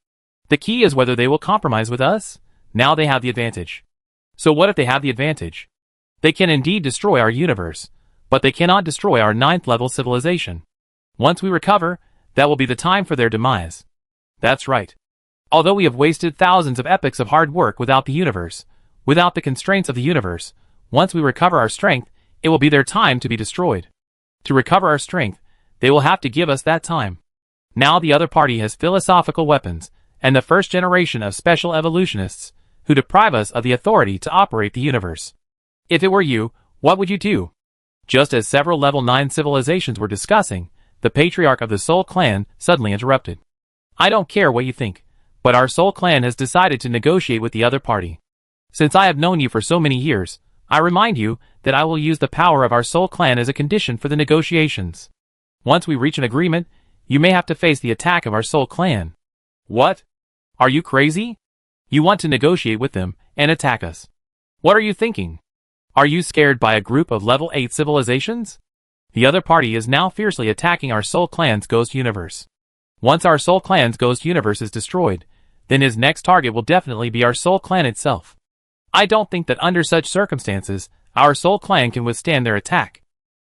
The key is whether they will compromise with us. Now they have the advantage. So what if they have the advantage? They can indeed destroy our universe, but they cannot destroy our 9th level civilization. Once we recover, that will be the time for their demise. That's right. Although we have wasted thousands of epochs of hard work without the universe, without the constraints of the universe, once we recover our strength, it will be their time to be destroyed. To recover our strength, they will have to give us that time. Now the other party has philosophical weapons, and the first generation of special evolutionists, who deprive us of the authority to operate the universe. If it were you, what would you do? Just as several level 9 civilizations were discussing, the patriarch of the Soul Clan suddenly interrupted. I don't care what you think, but our Soul Clan has decided to negotiate with the other party. Since I have known you for so many years, I remind you that I will use the power of our Soul Clan as a condition for the negotiations. Once we reach an agreement, you may have to face the attack of our Soul Clan. What? Are you crazy? You want to negotiate with them and attack us. What are you thinking? Are you scared by a group of level 8 civilizations? The other party is now fiercely attacking our Soul Clan's ghost universe. Once our Soul Clan's ghost universe is destroyed, then his next target will definitely be our Soul Clan itself. I don't think that under such circumstances, our Soul Clan can withstand their attack.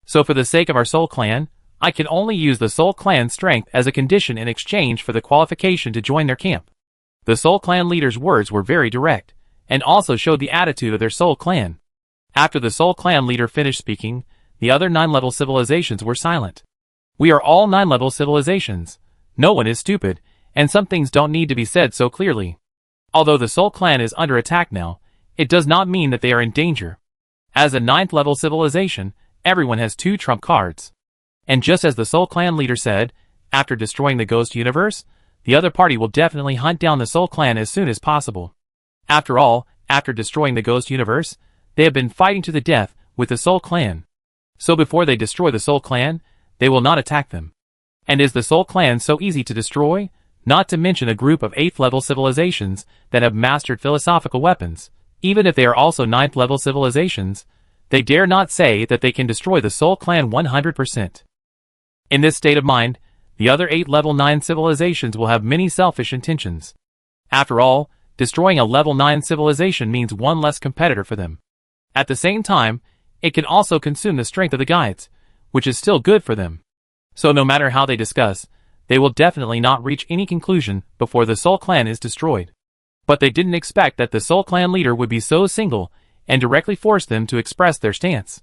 So for the sake of our Soul Clan, I can only use the Soul Clan's strength as a condition in exchange for the qualification to join their camp. The Soul Clan leader's words were very direct, and also showed the attitude of their Soul Clan. After the Soul Clan leader finished speaking, the other 9-level civilizations were silent. We are all 9-level civilizations. No one is stupid, and some things don't need to be said so clearly. Although the Soul Clan is under attack now, it does not mean that they are in danger. As a 9th-level civilization, everyone has 2 trump cards. And just as the Soul Clan leader said, after destroying the Ghost Universe, the other party will definitely hunt down the Soul Clan as soon as possible. After all, after destroying the Ghost Universe, they have been fighting to the death with the Soul Clan. So before they destroy the Soul Clan, they will not attack them. And is the Soul Clan so easy to destroy? Not to mention a group of 8th-level civilizations that have mastered philosophical weapons. Even if they are also 9th-level civilizations, they dare not say that they can destroy the Soul Clan 100%. In this state of mind, the other 8 level 9 civilizations will have many selfish intentions. After all, destroying a level 9 civilization means one less competitor for them. At the same time, it can also consume the strength of the guides, which is still good for them. So no matter how they discuss, they will definitely not reach any conclusion before the Soul Clan is destroyed. But they didn't expect that the Soul Clan leader would be so single and directly force them to express their stance.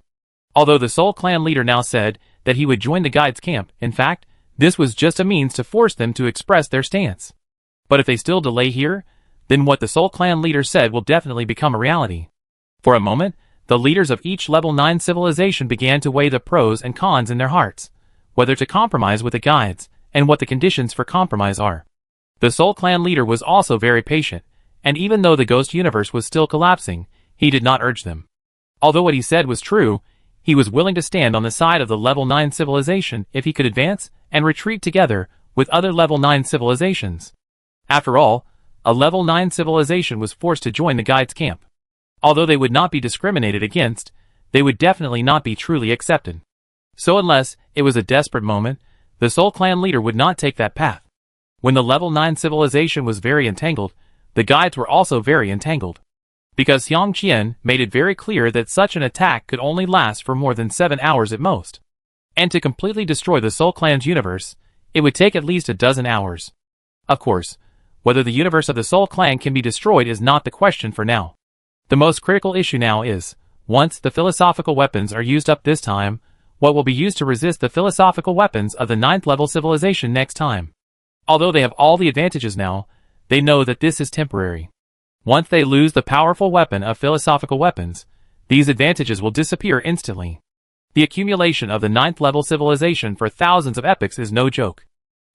Although the Soul Clan leader now said that he would join the guides' camp, in fact, this was just a means to force them to express their stance. But if they still delay here, then what the Soul Clan leader said will definitely become a reality. For a moment, the leaders of each level 9 civilization began to weigh the pros and cons in their hearts, whether to compromise with the guides, and what the conditions for compromise are. The Soul Clan leader was also very patient, and even though the Ghost Universe was still collapsing, he did not urge them. Although what he said was true, he was willing to stand on the side of the level 9 civilization if he could advance and retreat together with other level 9 civilizations. After all, a level 9 civilization was forced to join the guides' camp. Although they would not be discriminated against, they would definitely not be truly accepted. So unless it was a desperate moment, the Soul Clan leader would not take that path. When the level 9 civilization was very entangled, the guides were also very entangled. Because Xiang Qian made it very clear that such an attack could only last for more than 7 hours at most. And to completely destroy the Soul Clan's universe, it would take at least a dozen hours. Of course, whether the universe of the Soul Clan can be destroyed is not the question for now. The most critical issue now is, once the philosophical weapons are used up this time, what will be used to resist the philosophical weapons of the 9th level civilization next time? Although they have all the advantages now, they know that this is temporary. Once they lose the powerful weapon of philosophical weapons, these advantages will disappear instantly. The accumulation of the 9th level civilization for thousands of epochs is no joke.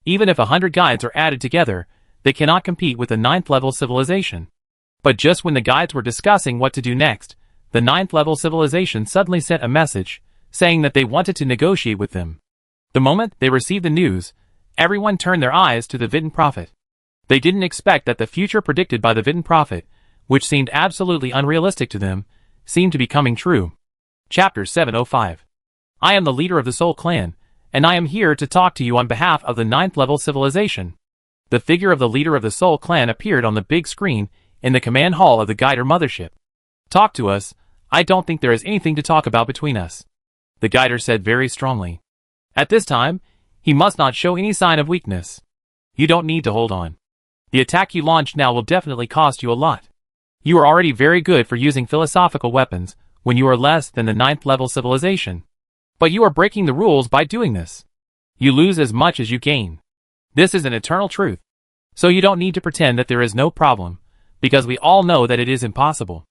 Even if 100 guides are added together, they cannot compete with the 9th level civilization. But just when the guides were discussing what to do next, the 9th level civilization suddenly sent a message, saying that they wanted to negotiate with them. The moment they received the news, everyone turned their eyes to the Vidin Prophet. They didn't expect that the future predicted by the Vidin Prophet, which seemed absolutely unrealistic to them, seemed to be coming true. Chapter 705. I am the leader of the Soul Clan, and I am here to talk to you on behalf of the 9th level civilization. The figure of the leader of the Soul Clan appeared on the big screen in the command hall of the Guider mothership. Talk to us. I don't think there is anything to talk about between us, the Guider said very strongly. At this time, he must not show any sign of weakness. You don't need to hold on. The attack you launched now will definitely cost you a lot. You are already very good for using philosophical weapons when you are less than the 9th level civilization. But you are breaking the rules by doing this. You lose as much as you gain. This is an eternal truth. So you don't need to pretend that there is no problem, because we all know that it is impossible.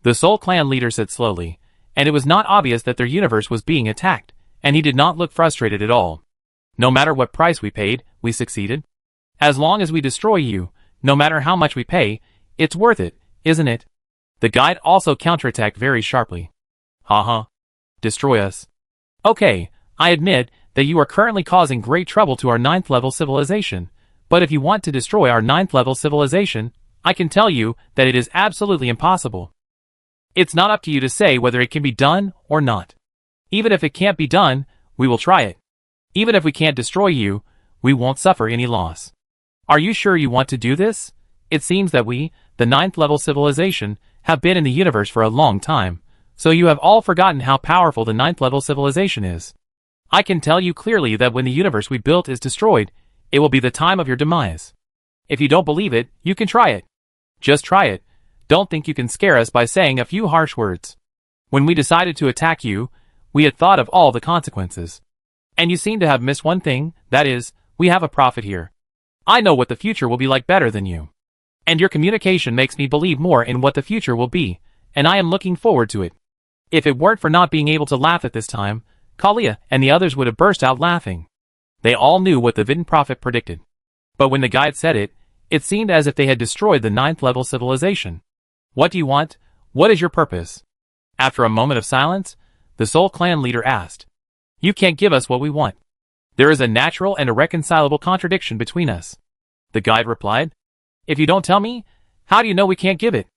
The Soul Clan leader said slowly, and it was not obvious that their universe was being attacked, and he did not look frustrated at all. No matter what price we paid, we succeeded. As long as we destroy you, no matter how much we pay, it's worth it, isn't it? The guide also counterattacked very sharply. Haha. Destroy us. Okay, I admit that you are currently causing great trouble to our 9th level civilization, but if you want to destroy our 9th level civilization, I can tell you that it is absolutely impossible. It's not up to you to say whether it can be done or not. Even if it can't be done, we will try it. Even if we can't destroy you, we won't suffer any loss. Are you sure you want to do this? It seems that we, the 9th level civilization, have been in the universe for a long time, so you have all forgotten how powerful the 9th level civilization is. I can tell you clearly that when the universe we built is destroyed, it will be the time of your demise. If you don't believe it, you can try it. Just try it. Don't think you can scare us by saying a few harsh words. When we decided to attack you, we had thought of all the consequences. And you seem to have missed one thing, that is, we have a prophet here. I know what the future will be like better than you. And your communication makes me believe more in what the future will be, and I am looking forward to it. If it weren't for not being able to laugh at this time, Kalia and the others would have burst out laughing. They all knew what the Vidin prophet predicted. But when the guide said it, it seemed as if they had destroyed the 9th level civilization. What do you want? What is your purpose? After a moment of silence, the Soul Clan leader asked. You can't give us what we want. There is a natural and irreconcilable contradiction between us. The guide replied. If you don't tell me, how do you know we can't give it?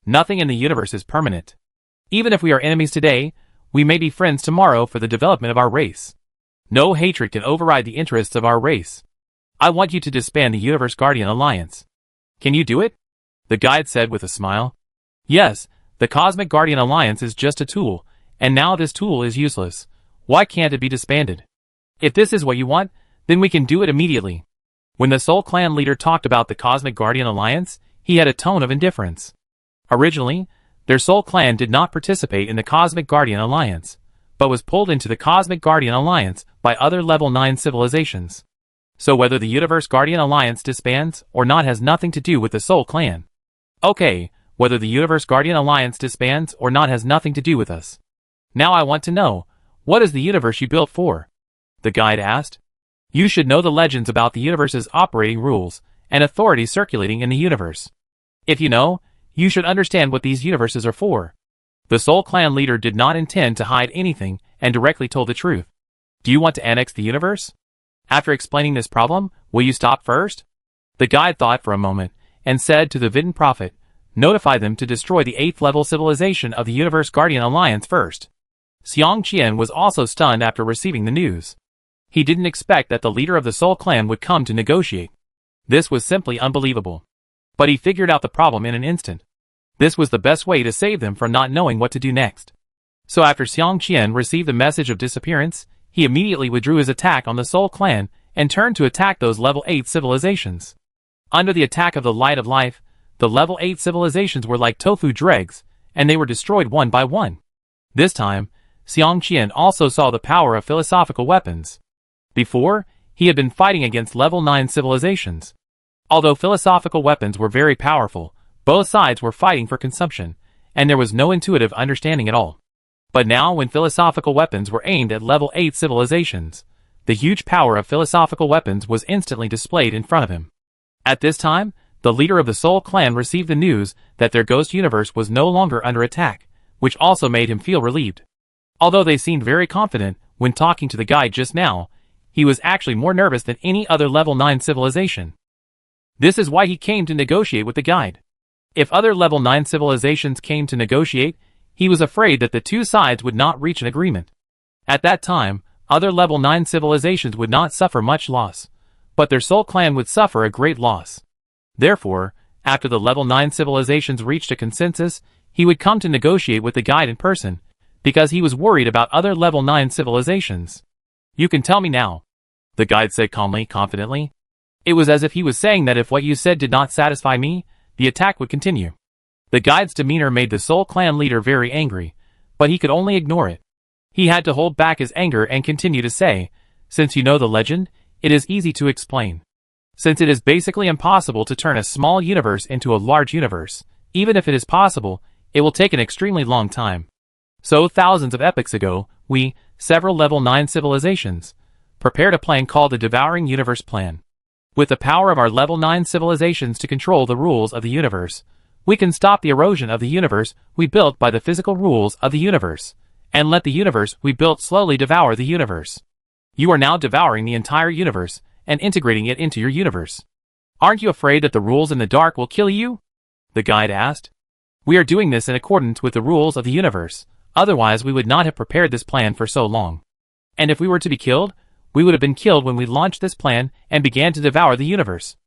Nothing in the universe is permanent. Even if we are enemies today, we may be friends tomorrow for the development of our race. No hatred can override the interests of our race. I want you to disband the Universe Guardian Alliance. Can you do it? The guide said with a smile. Yes, the Cosmic Guardian Alliance is just a tool, and now this tool is useless. Why can't it be disbanded? If this is what you want, then we can do it immediately. When the Soul Clan leader talked about the Cosmic Guardian Alliance, he had a tone of indifference. Originally, their Soul Clan did not participate in the Cosmic Guardian Alliance, but was pulled into the Cosmic Guardian Alliance by other level 9 civilizations. So whether the Universe Guardian Alliance disbands or not has nothing to do with the Soul Clan. Okay, whether the Universe Guardian Alliance disbands or not has nothing to do with us. Now I want to know, what is the universe you built for? The guide asked. You should know the legends about the universe's operating rules and authorities circulating in the universe. If you know, you should understand what these universes are for. The Soul Clan leader did not intend to hide anything and directly told the truth. Do you want to annex the universe? After explaining this problem, will you stop first? The guide thought for a moment and said to the Vidin prophet, notify them to destroy the 8th level civilization of the Universe Guardian Alliance first. Xiang Qian was also stunned after receiving the news. He didn't expect that the leader of the Soul Clan would come to negotiate. This was simply unbelievable. But he figured out the problem in an instant. This was the best way to save them from not knowing what to do next. So after Xiang Qian received the message of disappearance, he immediately withdrew his attack on the Soul Clan and turned to attack those level 8 civilizations. Under the attack of the Light of Life, the level 8 civilizations were like tofu dregs, and they were destroyed one by one. This time, Xiang Qian also saw the power of philosophical weapons. Before, he had been fighting against level 9 civilizations. Although philosophical weapons were very powerful, both sides were fighting for consumption, and there was no intuitive understanding at all. But now when philosophical weapons were aimed at level 8 civilizations, the huge power of philosophical weapons was instantly displayed in front of him. At this time, the leader of the Soul Clan received the news that their ghost universe was no longer under attack, which also made him feel relieved. Although they seemed very confident when talking to the guide just now, he was actually more nervous than any other level 9 civilization. This is why he came to negotiate with the guide. If other level 9 civilizations came to negotiate, he was afraid that the two sides would not reach an agreement. At that time, other level 9 civilizations would not suffer much loss, but their Soul Clan would suffer a great loss. Therefore, after the level 9 civilizations reached a consensus, he would come to negotiate with the guide in person, because he was worried about other level 9 civilizations. You can tell me now, the guide said calmly, confidently. It was as if he was saying that if what you said did not satisfy me, the attack would continue. The guide's demeanor made the Soul Clan leader very angry, but he could only ignore it. He had to hold back his anger and continue to say, since you know the legend, it is easy to explain. Since it is basically impossible to turn a small universe into a large universe, even if it is possible, it will take an extremely long time. So thousands of epochs ago, we, several level 9 civilizations, prepared a plan called the Devouring Universe Plan. With the power of our level 9 civilizations to control the rules of the universe, we can stop the erosion of the universe we built by the physical rules of the universe, and let the universe we built slowly devour the universe. You are now devouring the entire universe and integrating it into your universe. Aren't you afraid that the rules in the dark will kill you? The guide asked. We are doing this in accordance with the rules of the universe, otherwise we would not have prepared this plan for so long. And if we were to be killed, we would have been killed when we launched this plan and began to devour the universe.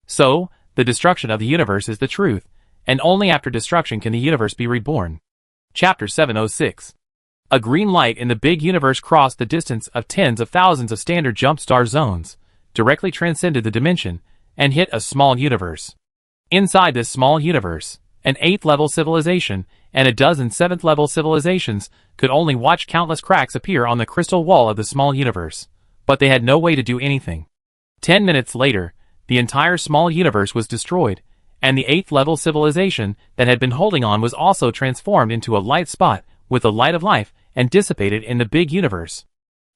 So, the destruction of the universe is the truth, and only after destruction can the universe be reborn. Chapter 706. A green light in the big universe crossed the distance of tens of thousands of standard jump star zones, directly transcended the dimension, and hit a small universe. Inside this small universe, an 8th-level civilization and a dozen 7th-level civilizations could only watch countless cracks appear on the crystal wall of the small universe, but they had no way to do anything. 10 minutes later, the entire small universe was destroyed, and the 8th-level civilization that had been holding on was also transformed into a light spot with the light of life and dissipated in the big universe.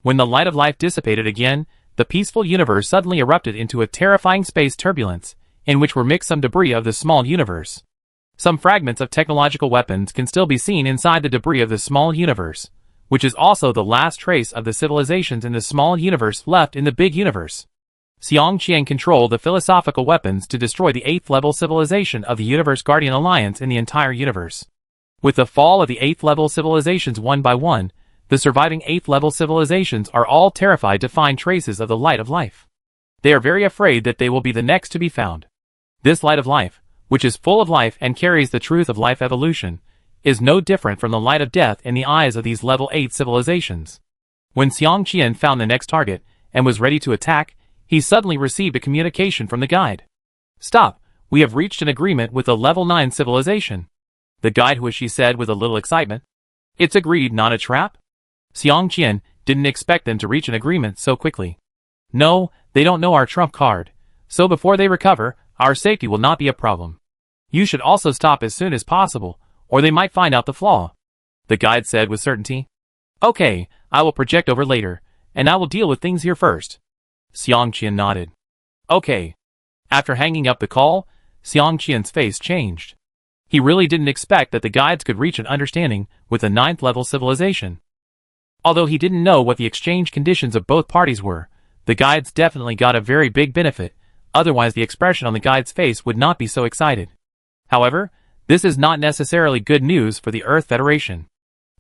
When the light of life dissipated again, the peaceful universe suddenly erupted into a terrifying space turbulence, in which were mixed some debris of the small universe. Some fragments of technological weapons can still be seen inside the debris of the small universe, which is also the last trace of the civilizations in the small universe left in the big universe. Xiang Qian controlled the philosophical weapons to destroy the 8th-level civilization of the Universe Guardian Alliance in the entire universe. With the fall of the 8th-level civilizations one by one, the surviving 8th-level civilizations are all terrified to find traces of the light of life. They are very afraid that they will be the next to be found. This light of life, which is full of life and carries the truth of life evolution, is no different from the light of death in the eyes of these level 8 civilizations. When Xiang Qian found the next target and was ready to attack, he suddenly received a communication from the guide. "Stop, we have reached an agreement with a level 9 civilization." The guide she said with a little excitement. "It's agreed, not a trap?" Xiang Qian didn't expect them to reach an agreement so quickly. "No, they don't know our trump card, so before they recover, our safety will not be a problem. You should also stop as soon as possible, or they might find out the flaw," the guide said with certainty. "Okay, I will project over later, and I will deal with things here first." Xiang Qian nodded. "Okay." After hanging up the call, Xiang Qian's face changed. He really didn't expect that the guides could reach an understanding with a 9th-level civilization. Although he didn't know what the exchange conditions of both parties were, the guides definitely got a very big benefit, otherwise the expression on the guide's face would not be so excited. However, this is not necessarily good news for the Earth Federation.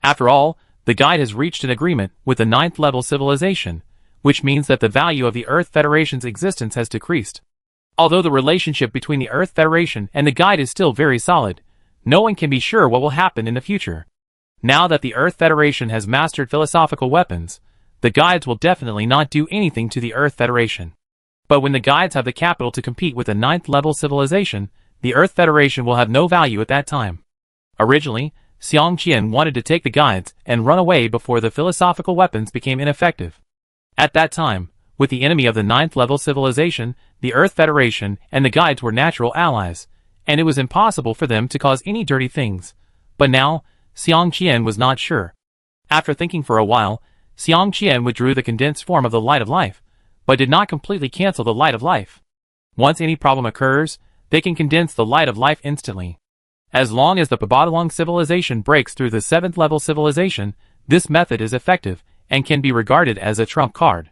After all, the guide has reached an agreement with the 9th-level civilization, which means that the value of the Earth Federation's existence has decreased. Although the relationship between the Earth Federation and the guide is still very solid, no one can be sure what will happen in the future. Now that the Earth Federation has mastered philosophical weapons, the guides will definitely not do anything to the Earth Federation. But when the guides have the capital to compete with a 9th-level civilization, the Earth Federation will have no value at that time. Originally, Xiang Qian wanted to take the guides and run away before the philosophical weapons became ineffective. At that time, with the enemy of the 9th-level civilization, the Earth Federation and the guides were natural allies, and it was impossible for them to cause any dirty things. But now, Xiang Qian was not sure. After thinking for a while, Xiang Qian withdrew the condensed form of the light of life, but did not completely cancel the light of life. Once any problem occurs, they can condense the light of life instantly. As long as the Babadalong civilization breaks through the 7th-level civilization, this method is effective and can be regarded as a trump card.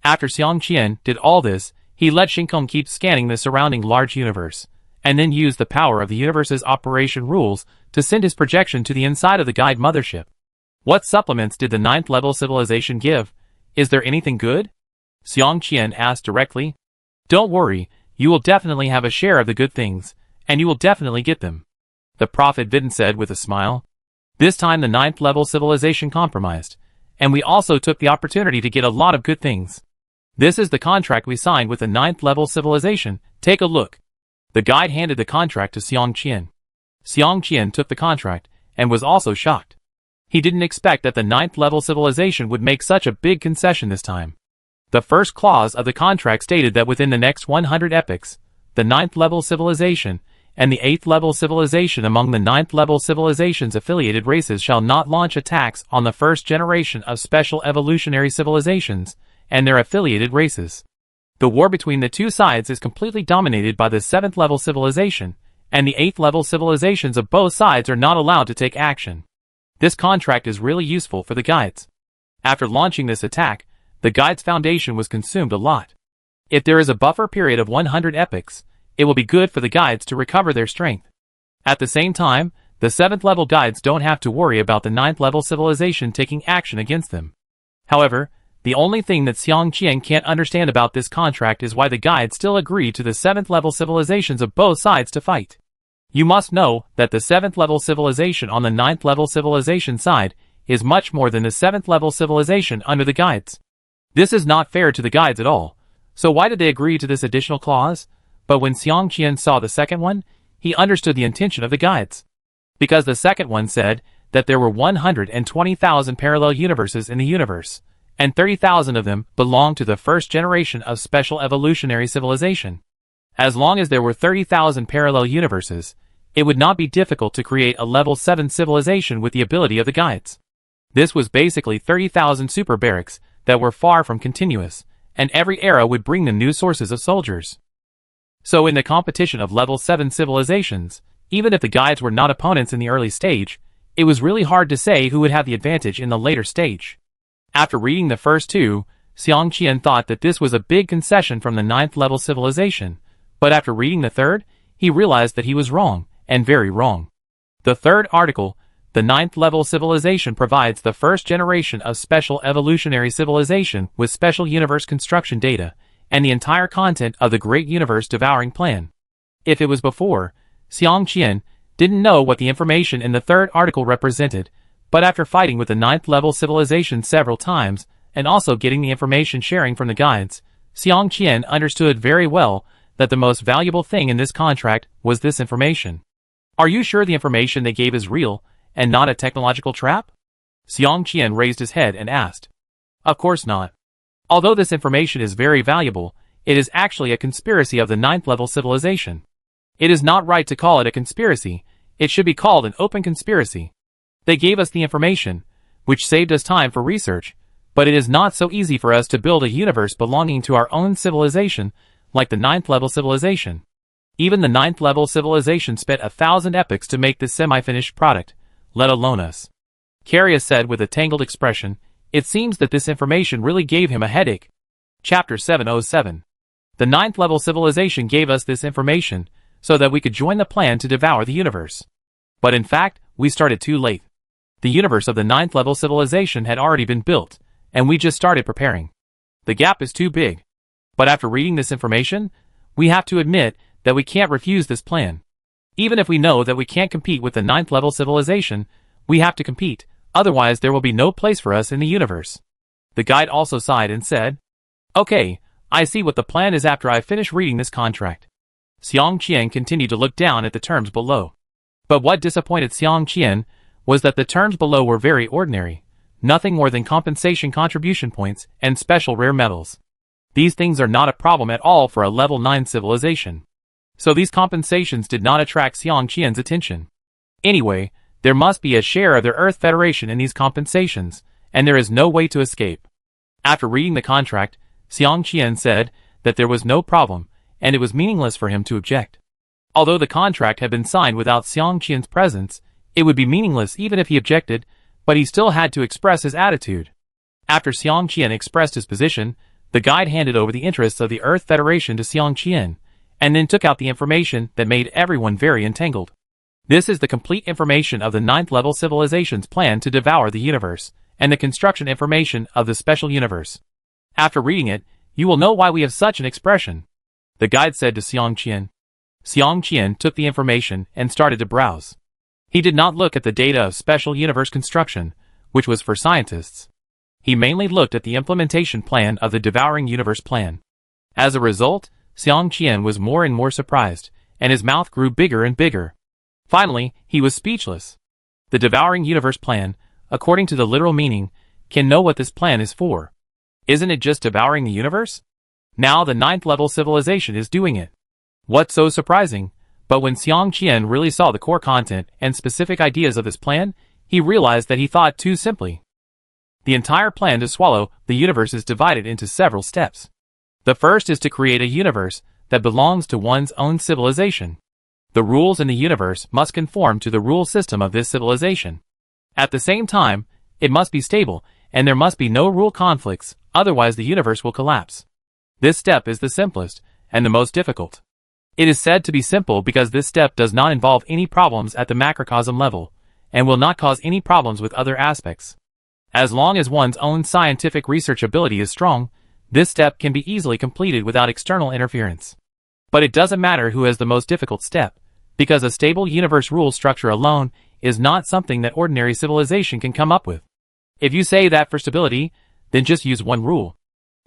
After Xiang Qian did all this, he let Xingkong keep scanning the surrounding large universe, and then used the power of the universe's operation rules to send his projection to the inside of the guide mothership. "What supplements did the 9th-level civilization give? Is there anything good?" Xiang Qian asked directly. "Don't worry, you will definitely have a share of the good things, and you will definitely get them," the Prophet Vidin said with a smile. "This time the 9th-level civilization compromised, and we also took the opportunity to get a lot of good things. This is the contract we signed with the 9th-level civilization, take a look." The guide handed the contract to Xiang Qian. Xiang Qian took the contract, and was also shocked. He didn't expect that the 9th-level civilization would make such a big concession this time. The first clause of the contract stated that within the next 100 epochs, the 9th-level civilization and the 8th-level civilization among the 9th-level civilization's affiliated races shall not launch attacks on the first generation of special evolutionary civilizations and their affiliated races. The war between the two sides is completely dominated by the 7th-level civilization, and the 8th-level civilizations of both sides are not allowed to take action. This contract is really useful for the guides. After launching this attack, the guides' foundation was consumed a lot. If there is a buffer period of 100 epochs, it will be good for the guides to recover their strength. At the same time, the 7th-level guides don't have to worry about the 9th-level civilization taking action against them. However, The only thing that Xiang Qian can't understand about this contract is why the guide still agreed to the 7th level civilizations of both sides to fight. You must know that the 7th level civilization on the 9th level civilization side is much more than the 7th level civilization under the guides. This is not fair to the guides at all. So why did they agree to this additional clause? But when Xiang Qian saw the second one, he understood the intention of the guides. Because the second one said that there were 120,000 parallel universes in the universe, and 30,000 of them belonged to the first generation of special evolutionary civilization. As long as there were 30,000 parallel universes, it would not be difficult to create a level 7 civilization with the ability of the guides. This was basically 30,000 super barracks that were far from continuous, and every era would bring them new sources of soldiers. So in the competition of level 7 civilizations, even if the guides were not opponents in the early stage, it was really hard to say who would have the advantage in the later stage. After reading the first two, Xiang Qian thought that this was a big concession from the 9th level civilization, but after reading the third, he realized that he was wrong, and very wrong. The third article, the 9th level civilization provides the first generation of special evolutionary civilization with special universe construction data, and the entire content of the Great Universe Devouring Plan. If it was before, Xiang Qian didn't know what the information in the third article represented, but after fighting with the 9th level civilization several times, and also getting the information sharing from the guides, Xiang Qian understood very well that the most valuable thing in this contract was this information. Are you sure the information they gave is real, and not a technological trap? Xiang Qian raised his head and asked. Of course not. Although this information is very valuable, it is actually a conspiracy of the 9th level civilization. It is not right to call it a conspiracy, it should be called an open conspiracy. They gave us the information, which saved us time for research, but it is not so easy for us to build a universe belonging to our own civilization, like the 9th level civilization. Even the 9th level civilization spent 1,000 epochs to make this semi-finished product, let alone us. Carius said with a tangled expression. It seems that this information really gave him a headache. Chapter 707. The 9th level civilization gave us this information, so that we could join the plan to devour the universe. But in fact, we started too late. The universe of the 9th level civilization had already been built, and we just started preparing. The gap is too big. But after reading this information, we have to admit that we can't refuse this plan. Even if we know that we can't compete with the 9th level civilization, we have to compete, otherwise there will be no place for us in the universe. The guide also sighed and said, Okay, I see what the plan is after I finish reading this contract. Xiang Qian continued to look down at the terms below. But what disappointed Xiang Qian was that the terms below were very ordinary, nothing more than compensation contribution points and special rare metals. These things are not a problem at all for a level 9 civilization. So these compensations did not attract Xiang Qian's attention. Anyway, there must be a share of their Earth Federation in these compensations, and there is no way to escape. After reading the contract, Xiang Qian said that there was no problem, and it was meaningless for him to object. Although the contract had been signed without Xiang Qian's presence, it would be meaningless even if he objected, but he still had to express his attitude. After Xiang Qian expressed his position, the guide handed over the interests of the Earth Federation to Xiang Qian, and then took out the information that made everyone very entangled. This is the complete information of the 9th level civilization's plan to devour the universe, and the construction information of the special universe. After reading it, you will know why we have such an expression. The guide said to Xiang Qian. Xiang Qian took the information and started to browse. He did not look at the data of special universe construction, which was for scientists. He mainly looked at the implementation plan of the devouring universe plan. As a result, Xiang Qian was more and more surprised, and his mouth grew bigger and bigger. Finally, he was speechless. The devouring universe plan, according to the literal meaning, can know what this plan is for. Isn't it just devouring the universe? Now the 9th level civilization is doing it. What's so surprising? But when Xiang Qian really saw the core content and specific ideas of this plan, he realized that he thought too simply. The entire plan to swallow the universe is divided into several steps. The first is to create a universe that belongs to one's own civilization. The rules in the universe must conform to the rule system of this civilization. At the same time, it must be stable, and there must be no rule conflicts, otherwise the universe will collapse. This step is the simplest, and the most difficult. It is said to be simple because this step does not involve any problems at the macrocosm level, and will not cause any problems with other aspects. As long as one's own scientific research ability is strong, this step can be easily completed without external interference. But it doesn't matter who has the most difficult step, because a stable universe rule structure alone is not something that ordinary civilization can come up with. If you say that for stability, then just use one rule.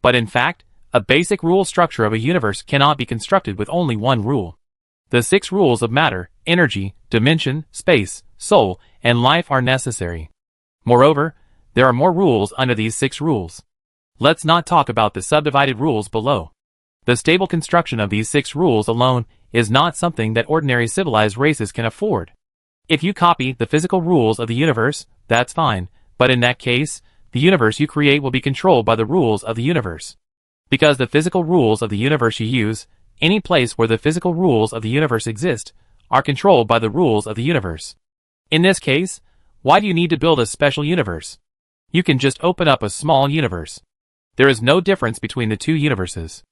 But in fact, a basic rule structure of a universe cannot be constructed with only one rule. The 6 rules of matter, energy, dimension, space, soul, and life are necessary. Moreover, there are more rules under these 6 rules. Let's not talk about the subdivided rules below. The stable construction of these 6 rules alone is not something that ordinary civilized races can afford. If you copy the physical rules of the universe, that's fine, but in that case, the universe you create will be controlled by the rules of the universe. Because the physical rules of the universe you use, any place where the physical rules of the universe exist, are controlled by the rules of the universe. In this case, why do you need to build a special universe? You can just open up a small universe. There is no difference between the two universes.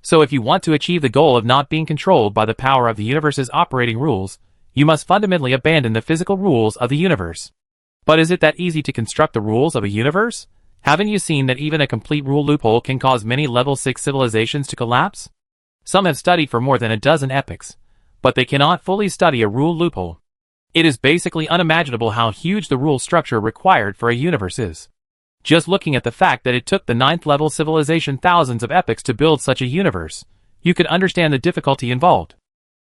So if you want to achieve the goal of not being controlled by the power of the universe's operating rules, you must fundamentally abandon the physical rules of the universe. But is it that easy to construct the rules of a universe? Haven't you seen that even a complete rule loophole can cause many level 6 civilizations to collapse? Some have studied for more than a dozen epochs, but they cannot fully study a rule loophole. It is basically unimaginable how huge the rule structure required for a universe is. Just looking at the fact that it took the 9th level civilization thousands of epochs to build such a universe, you could understand the difficulty involved.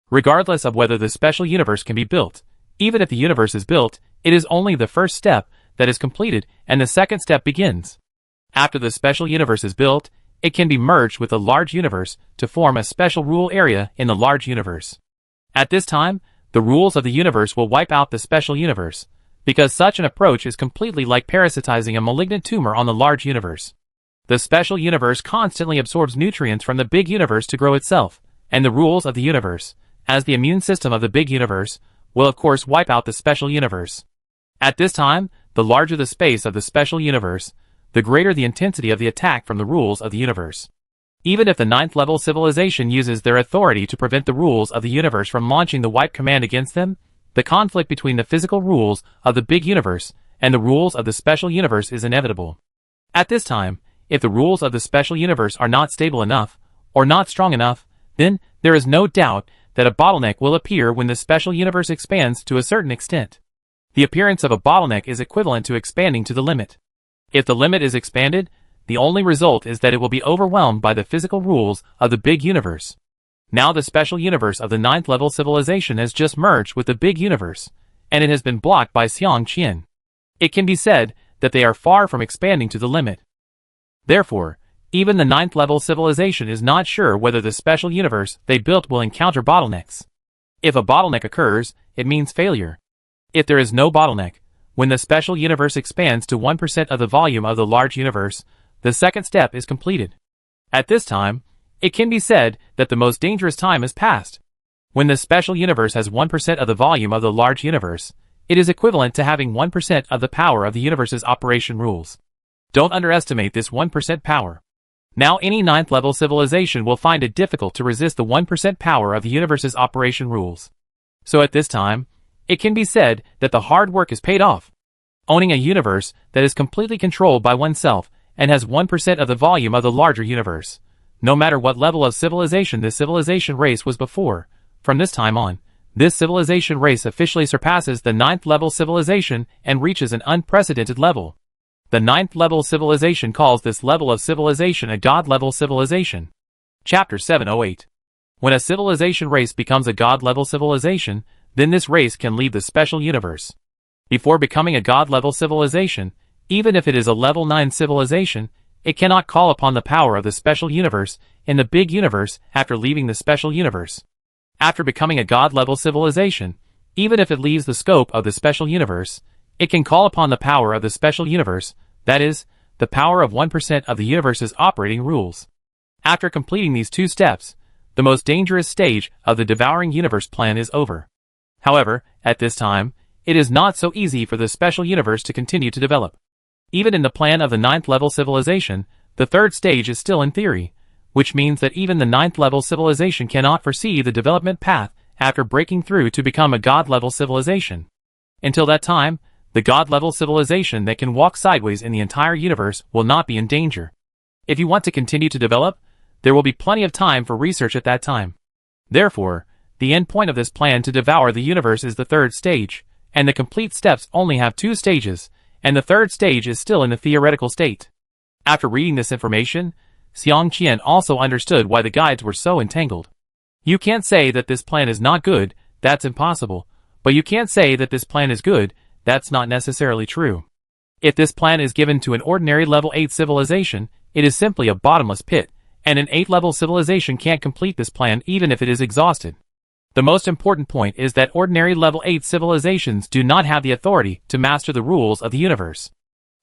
Regardless of whether the special universe can be built, even if the universe is built, it is only the first step that is completed and the second step begins. After the special universe is built, it can be merged with a large universe to form a special rule area in the large universe. At this time, the rules of the universe will wipe out the special universe, because such an approach is completely like parasitizing a malignant tumor on the large universe. The special universe constantly absorbs nutrients from the big universe to grow itself, and the rules of the universe, as the immune system of the big universe, will of course wipe out the special universe. At this time, the larger the space of the special universe, the greater the intensity of the attack from the rules of the universe. Even if the 9th level civilization uses their authority to prevent the rules of the universe from launching the wipe command against them, the conflict between the physical rules of the big universe and the rules of the special universe is inevitable. At this time, if the rules of the special universe are not stable enough, or not strong enough, then there is no doubt that a bottleneck will appear when the special universe expands to a certain extent. The appearance of a bottleneck is equivalent to expanding to the limit. If the limit is expanded, the only result is that it will be overwhelmed by the physical rules of the big universe. Now the special universe of the 9th level civilization has just merged with the big universe, and it has been blocked by Xiang Qian. It can be said that they are far from expanding to the limit. Therefore, even the 9th level civilization is not sure whether the special universe they built will encounter bottlenecks. If a bottleneck occurs, it means failure. If there is no bottleneck, when the special universe expands to 1% of the volume of the large universe, the second step is completed. At this time, it can be said that the most dangerous time has passed. When the special universe has 1% of the volume of the large universe, it is equivalent to having 1% of the power of the universe's operation rules. Don't underestimate this 1% power. Now any 9th level civilization will find it difficult to resist the 1% power of the universe's operation rules. So at this time, it can be said that the hard work is paid off. Owning a universe that is completely controlled by oneself and has 1% of the volume of the larger universe. No matter what level of civilization this civilization race was before, from this time on, this civilization race officially surpasses the 9th level civilization and reaches an unprecedented level. The 9th level civilization calls this level of civilization a God-level civilization. Chapter 708. When a civilization race becomes a God-level civilization, then this race can leave the special universe. Before becoming a God-level civilization, even if it is a level 9 civilization, it cannot call upon the power of the special universe in the big universe after leaving the special universe. After becoming a God-level civilization, even if it leaves the scope of the special universe, it can call upon the power of the special universe, that is, the power of 1% of the universe's operating rules. After completing these 2 steps, the most dangerous stage of the devouring universe plan is over. However, at this time, it is not so easy for the special universe to continue to develop. Even in the plan of the 9th level civilization, the 3rd stage is still in theory, which means that even the 9th level civilization cannot foresee the development path after breaking through to become a God-level civilization. Until that time, The God-level civilization that can walk sideways in the entire universe will not be in danger. If you want to continue to develop, there will be plenty of time for research at that time. Therefore, the end point of this plan to devour the universe is the third stage, and the complete steps only have 2 stages, and the third stage is still in the theoretical state. After reading this information, Xiang Qian also understood why the guides were so entangled. You can't say that this plan is not good, that's impossible, but you can't say that this plan is good, that's not necessarily true. If this plan is given to an ordinary level 8 civilization, it is simply a bottomless pit, and an 8-level civilization can't complete this plan even if it is exhausted. The most important point is that ordinary level 8 civilizations do not have the authority to master the rules of the universe.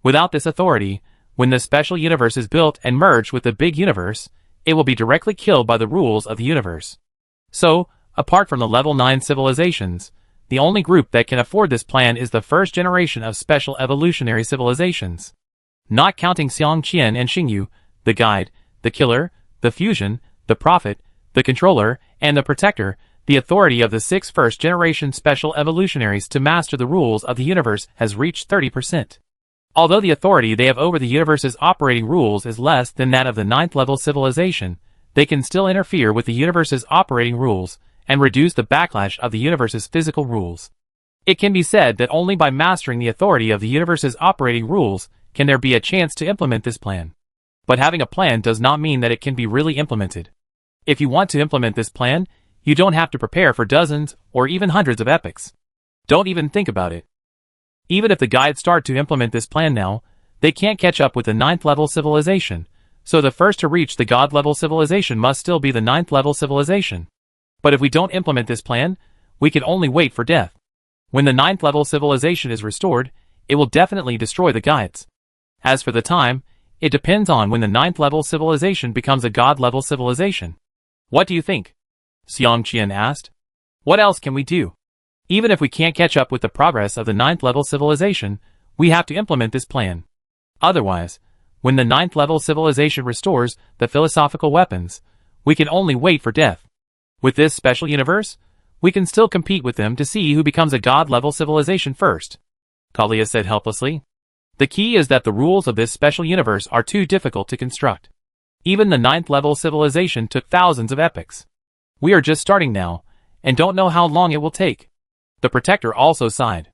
Without this authority, when the special universe is built and merged with the big universe, it will be directly killed by the rules of the universe. So, apart from the level 9 civilizations, the only group that can afford this plan is the first generation of special evolutionary civilizations. Not counting Xiang Qian and Xingyu, the guide, the killer, the fusion, the prophet, the controller, and the protector, the authority of the 6 first-generation special evolutionaries to master the rules of the universe has reached 30%. Although the authority they have over the universe's operating rules is less than that of the 9th-level civilization, they can still interfere with the universe's operating rules and reduce the backlash of the universe's physical rules. It can be said that only by mastering the authority of the universe's operating rules can there be a chance to implement this plan. But having a plan does not mean that it can be really implemented. If you want to implement this plan, you don't have to prepare for dozens or even hundreds of epochs. Don't even think about it. Even if the guides start to implement this plan now, they can't catch up with the 9th-level civilization, so the first to reach the God-level civilization must still be the 9th-level civilization. But if we don't implement this plan, we can only wait for death. When the 9th-level civilization is restored, it will definitely destroy the guides. As for the time, it depends on when the 9th-level civilization becomes a God-level civilization. What do you think? Xiang Qian asked. What else can we do? Even if we can't catch up with the progress of the 9th-level civilization, we have to implement this plan. Otherwise, when the 9th-level civilization restores the philosophical weapons, we can only wait for death. With this special universe, we can still compete with them to see who becomes a God-level civilization first, Kalia said helplessly. The key is that the rules of this special universe are too difficult to construct. Even the 9th-level civilization took thousands of epochs. We are just starting now, and don't know how long it will take. The protector also sighed.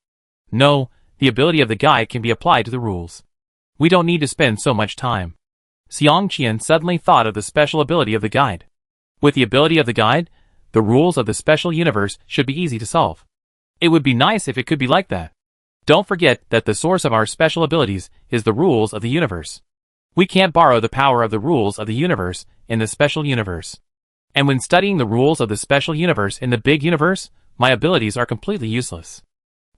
No, the ability of the guide can be applied to the rules. We don't need to spend so much time. Xiang Qian suddenly thought of the special ability of the guide. With the ability of the guide, the rules of the special universe should be easy to solve. It would be nice if it could be like that. Don't forget that the source of our special abilities is the rules of the universe. We can't borrow the power of the rules of the universe in the special universe. And when studying the rules of the special universe in the big universe, my abilities are completely useless.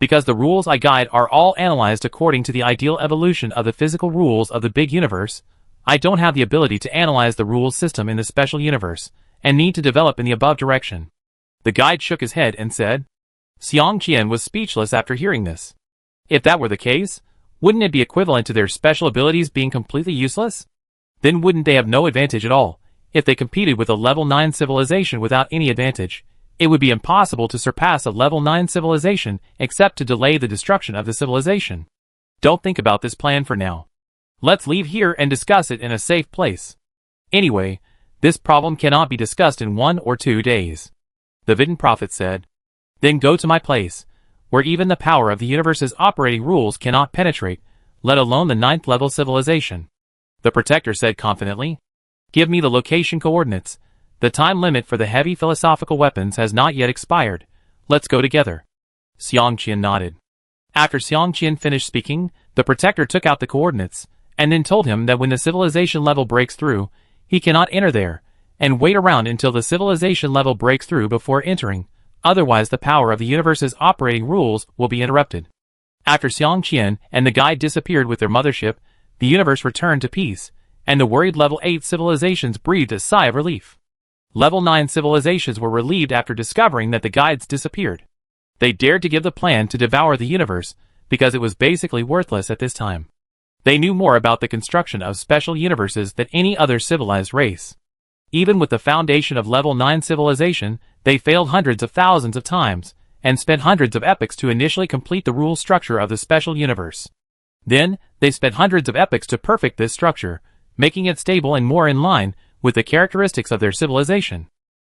Because the rules I guide are all analyzed according to the ideal evolution of the physical rules of the big universe, I don't have the ability to analyze the rules system in the special universe, and need to develop in the above direction. The guide shook his head and said. Xiang Qian was speechless after hearing this. If that were the case, wouldn't it be equivalent to their special abilities being completely useless? Then wouldn't they have no advantage at all? If they competed with a level 9 civilization without any advantage, it would be impossible to surpass a level 9 civilization except to delay the destruction of the civilization. Don't think about this plan for now. Let's leave here and discuss it in a safe place. Anyway, this problem cannot be discussed in 1 or 2 days. The Vidin prophet said. Then go to my place, where even the power of the universe's operating rules cannot penetrate, let alone the 9th level civilization. The protector said confidently. Give me the location coordinates. The time limit for the heavy philosophical weapons has not yet expired. Let's go together. Xiang Qian nodded. After Xiang Qian finished speaking, the protector took out the coordinates, and then told him that when the civilization level breaks through, he cannot enter there, and wait around until the civilization level breaks through before entering, otherwise the power of the universe's operating rules will be interrupted. After Xiang Qian and the guide disappeared with their mothership, the universe returned to peace, and the worried level 8 civilizations breathed a sigh of relief. Level 9 civilizations were relieved after discovering that the guides disappeared. They dared to give the plan to devour the universe, because it was basically worthless at this time. They knew more about the construction of special universes than any other civilized race. Even with the foundation of level 9 civilization, they failed hundreds of thousands of times, and spent hundreds of epochs to initially complete the rule structure of the special universe. Then, they spent hundreds of epochs to perfect this structure, making it stable and more in line with the characteristics of their civilization.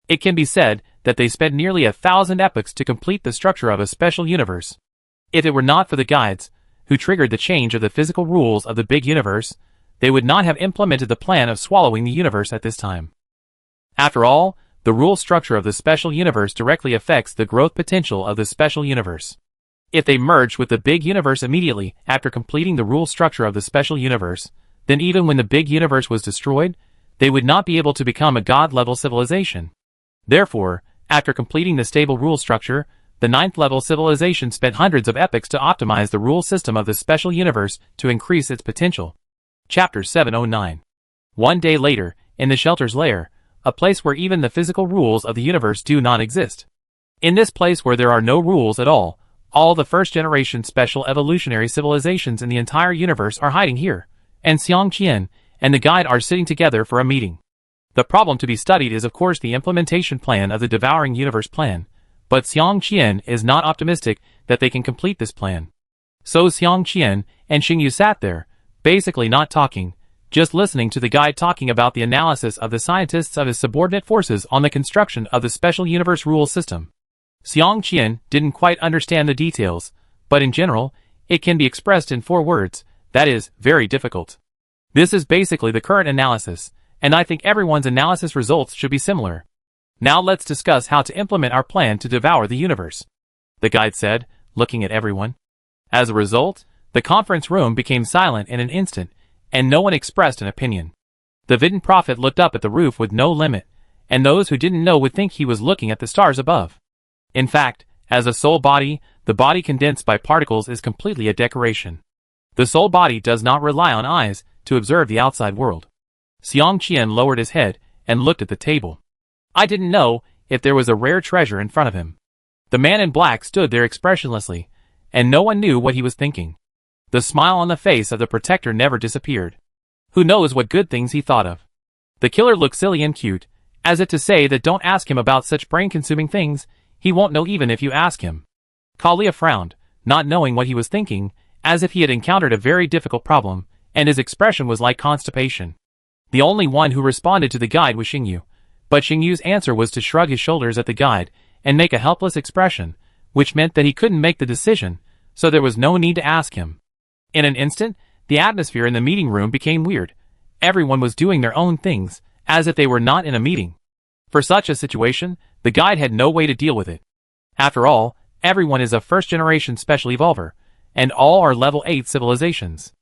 It can be said that they spent nearly 1,000 epochs to complete the structure of a special universe. If it were not for the guides, who triggered the change of the physical rules of the big universe, they would not have implemented the plan of swallowing the universe at this time. After all, the rule structure of the special universe directly affects the growth potential of the special universe. If they merged with the big universe immediately after completing the rule structure of the special universe, then even when the big universe was destroyed, they would not be able to become a god-level civilization. Therefore, after completing the stable rule structure, the 9th level civilization spent hundreds of epochs to optimize the rule system of the special universe to increase its potential. Chapter 709. One day later, in the Shelter's lair, a place where even the physical rules of the universe do not exist. In this place where there are no rules at all the first-generation special evolutionary civilizations in the entire universe are hiding here, and Xiang Qian and the guide are sitting together for a meeting. The problem to be studied is of course the implementation plan of the Devouring Universe plan, but Xiang Qian is not optimistic that they can complete this plan. So Xiang Qian and Xingyu sat there, basically not talking, just listening to the guide talking about the analysis of the scientists of his subordinate forces on the construction of the special universe rule system. Xiang Qian didn't quite understand the details, but in general, it can be expressed in 4 words, that is, very difficult. This is basically the current analysis, and I think everyone's analysis results should be similar. Now let's discuss how to implement our plan to devour the universe, the guide said, looking at everyone. As a result, the conference room became silent in an instant, and no one expressed an opinion. The Vidin Prophet looked up at the roof with no limit, and those who didn't know would think he was looking at the stars above. In fact, as a soul body, the body condensed by particles is completely a decoration. The soul body does not rely on eyes to observe the outside world. Xiang Qian lowered his head and looked at the table. I didn't know if there was a rare treasure in front of him. The man in black stood there expressionlessly, and no one knew what he was thinking. The smile on the face of the protector never disappeared. Who knows what good things he thought of? The killer looked silly and cute, as if to say that don't ask him about such brain-consuming things, he won't know even if you ask him. Kalia frowned, not knowing what he was thinking, as if he had encountered a very difficult problem, and his expression was like constipation. The only one who responded to the guide was Xingyu, but Xingyu's answer was to shrug his shoulders at the guide and make a helpless expression, which meant that he couldn't make the decision, so there was no need to ask him. In an instant, the atmosphere in the meeting room became weird. Everyone was doing their own things, as if they were not in a meeting. For such a situation, the guide had no way to deal with it. After all, everyone is a first-generation special evolver, and all are level 8 civilizations.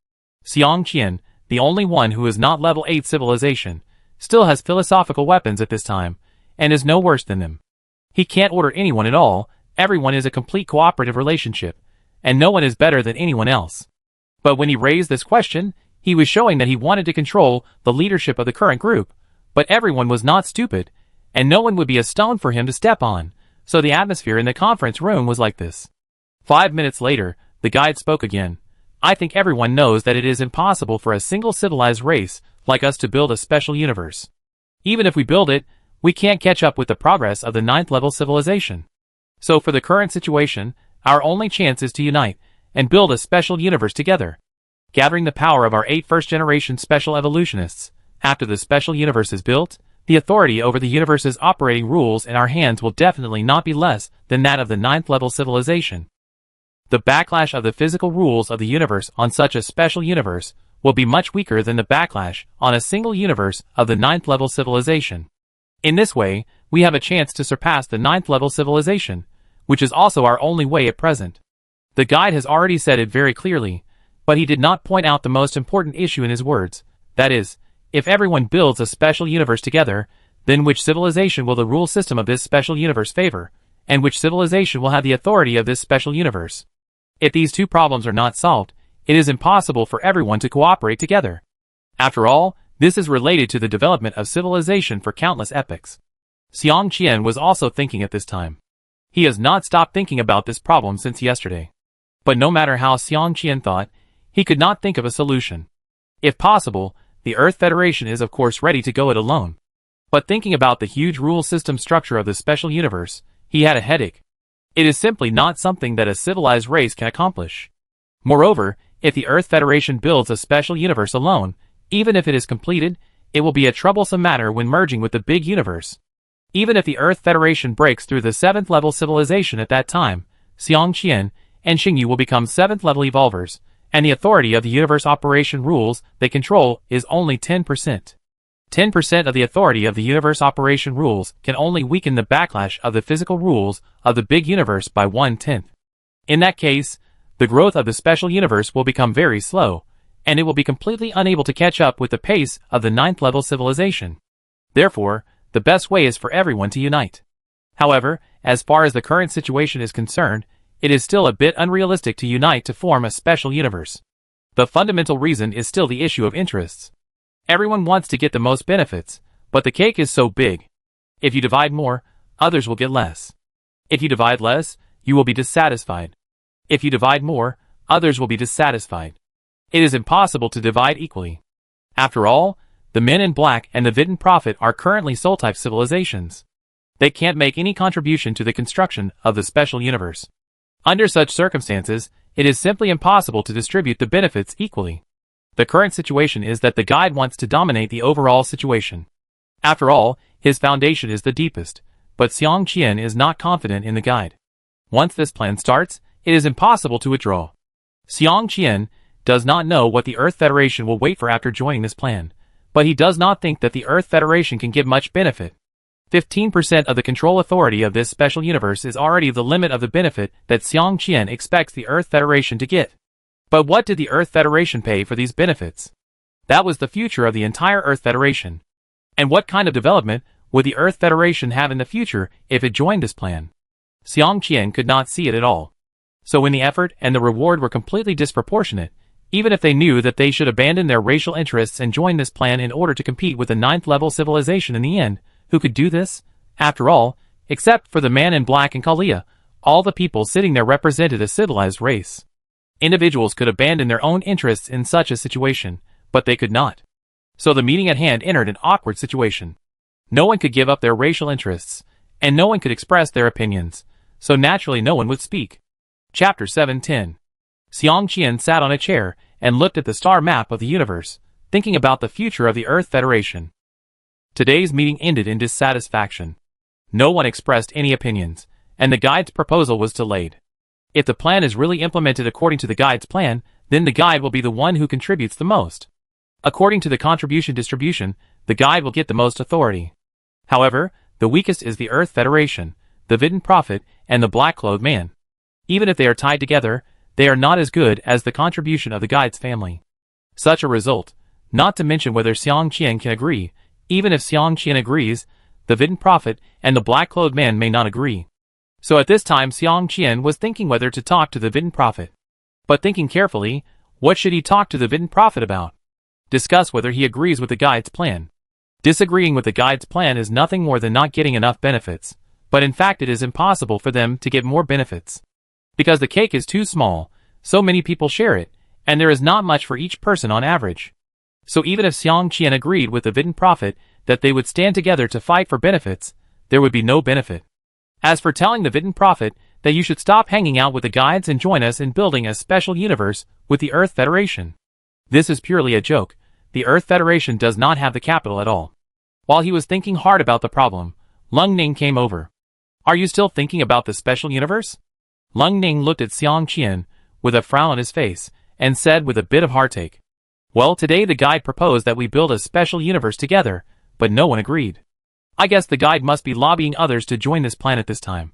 Xiang Qian, the only one who is not level 8 civilization, still has philosophical weapons at this time, and is no worse than them. He can't order anyone at all, everyone is a complete cooperative relationship, and no one is better than anyone else. But when he raised this question, he was showing that he wanted to control the leadership of the current group, but everyone was not stupid, and no one would be a stone for him to step on, so the atmosphere in the conference room was like this. 5 minutes later, the guide spoke again. I think everyone knows that it is impossible for a single civilized race like us to build a special universe. Even if we build it, we can't catch up with the progress of the 9th level civilization. So for the current situation, our only chance is to unite and build a special universe together. Gathering the power of our 8 first-generation special evolutionists, after the special universe is built, the authority over the universe's operating rules in our hands will definitely not be less than that of the 9th level civilization. The backlash of the physical rules of the universe on such a special universe will be much weaker than the backlash on a single universe of the 9th level civilization. In this way, we have a chance to surpass the 9th level civilization, which is also our only way at present. The guide has already said it very clearly, but he did not point out the most important issue in his words, that is, if everyone builds a special universe together, then which civilization will the rule system of this special universe favor, and which civilization will have the authority of this special universe? If these 2 problems are not solved, it is impossible for everyone to cooperate together. After all, this is related to the development of civilization for countless epochs. Xiang Qian was also thinking at this time. He has not stopped thinking about this problem since yesterday. But no matter how Xiang Qian thought, he could not think of a solution. If possible, the Earth Federation is of course ready to go it alone. But thinking about the huge rule system structure of the special universe, he had a headache. It is simply not something that a civilized race can accomplish. Moreover, if the Earth Federation builds a special universe alone, even if it is completed, it will be a troublesome matter when merging with the big universe. Even if the Earth Federation breaks through the 7th level civilization at that time, Xiangqian and Xingyu will become 7th level evolvers, and the authority of the universe operation rules they control is only 10%. 10% of the authority of the universe operation rules can only weaken the backlash of the physical rules of the big universe by 1/10. In that case, the growth of the special universe will become very slow, and it will be completely unable to catch up with the pace of the 9th level civilization. Therefore, the best way is for everyone to unite. However, as far as the current situation is concerned, it is still a bit unrealistic to unite to form a special universe. The fundamental reason is still the issue of interests. Everyone wants to get the most benefits, but the cake is so big. If you divide more, others will get less. If you divide less, you will be dissatisfied. If you divide more, others will be dissatisfied. It is impossible to divide equally. After all, the Men in Black and the Vidin Prophet are currently soul-type civilizations. They can't make any contribution to the construction of the special universe. Under such circumstances, it is simply impossible to distribute the benefits equally. The current situation is that the guide wants to dominate the overall situation. After all, his foundation is the deepest, but Xiangqian is not confident in the guide. Once this plan starts, it is impossible to withdraw. Xiangqian does not know what the Earth Federation will wait for after joining this plan, but he does not think that the Earth Federation can give much benefit. 15% of the control authority of this special universe is already the limit of the benefit that Xiangqian expects the Earth Federation to get. But what did the Earth Federation pay for these benefits? That was the future of the entire Earth Federation. And what kind of development would the Earth Federation have in the future if it joined this plan? Xiangqian could not see it at all. So when the effort and the reward were completely disproportionate, even if they knew that they should abandon their racial interests and join this plan in order to compete with the 9th level civilization in the end, who could do this? After all, except for the Man in Black and Kalia, all the people sitting there represented a civilized race. Individuals could abandon their own interests in such a situation, but they could not. So the meeting at hand entered an awkward situation. No one could give up their racial interests, and no one could express their opinions, so naturally no one would speak. Chapter 710. Xiangqian sat on a chair and looked at the star map of the universe, thinking about the future of the Earth Federation. Today's meeting ended in dissatisfaction. No one expressed any opinions, and the guide's proposal was delayed. If the plan is really implemented according to the guide's plan, then the guide will be the one who contributes the most. According to the contribution distribution, the guide will get the most authority. However, the weakest is the Earth Federation, the Vidin Prophet, and the Black-Clothed Man. Even if they are tied together, they are not as good as the contribution of the guide's family. Such a result, not to mention whether Xiangqian can agree, even if Xiangqian agrees, the Vidin Prophet and the Black-Clothed Man may not agree. So at this time Xiangqian was thinking whether to talk to the Vidin Prophet. But thinking carefully, what should he talk to the Vidin Prophet about? Discuss whether he agrees with the guide's plan. Disagreeing with the guide's plan is nothing more than not getting enough benefits, but in fact it is impossible for them to get more benefits. Because the cake is too small, so many people share it, and there is not much for each person on average. So even if Xiangqian agreed with the Vidin Prophet that they would stand together to fight for benefits, there would be no benefit. As for telling the Vidin Prophet that you should stop hanging out with the guides and join us in building a special universe with the Earth Federation. This is purely a joke. The Earth Federation does not have the capital at all. While he was thinking hard about the problem, Lung Ning came over. Are you still thinking about the special universe? Lung Ning looked at Xiangqian with a frown on his face and said with a bit of heartache. Well, today the guide proposed that we build a special universe together, but no one agreed. I guess the guide must be lobbying others to join this plan at this time.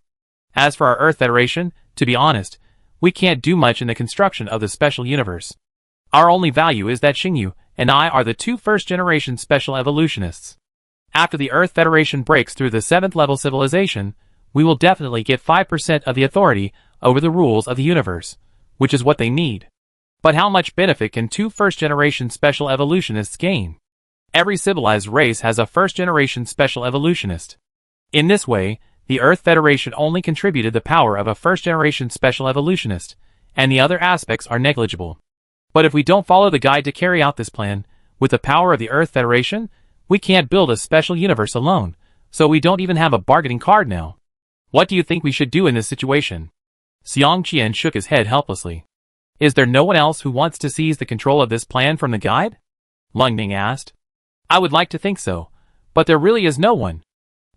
As for our Earth Federation, to be honest, we can't do much in the construction of the special universe. Our only value is that Xingyu and I are the 2 first-generation special evolutionists. After the Earth Federation breaks through the 7th level civilization, we will definitely get 5% of the authority over the rules of the universe, which is what they need. But how much benefit can 2 first-generation special evolutionists gain? Every civilized race has a first-generation special evolutionist. In this way, the Earth Federation only contributed the power of a first-generation special evolutionist, and the other aspects are negligible. But if we don't follow the guide to carry out this plan, with the power of the Earth Federation, we can't build a special universe alone, so we don't even have a bargaining card now. What do you think we should do in this situation? Xiang Qian shook his head helplessly. Is there no one else who wants to seize the control of this plan from the guide? Lung Ning asked. I would like to think so, but there really is no one.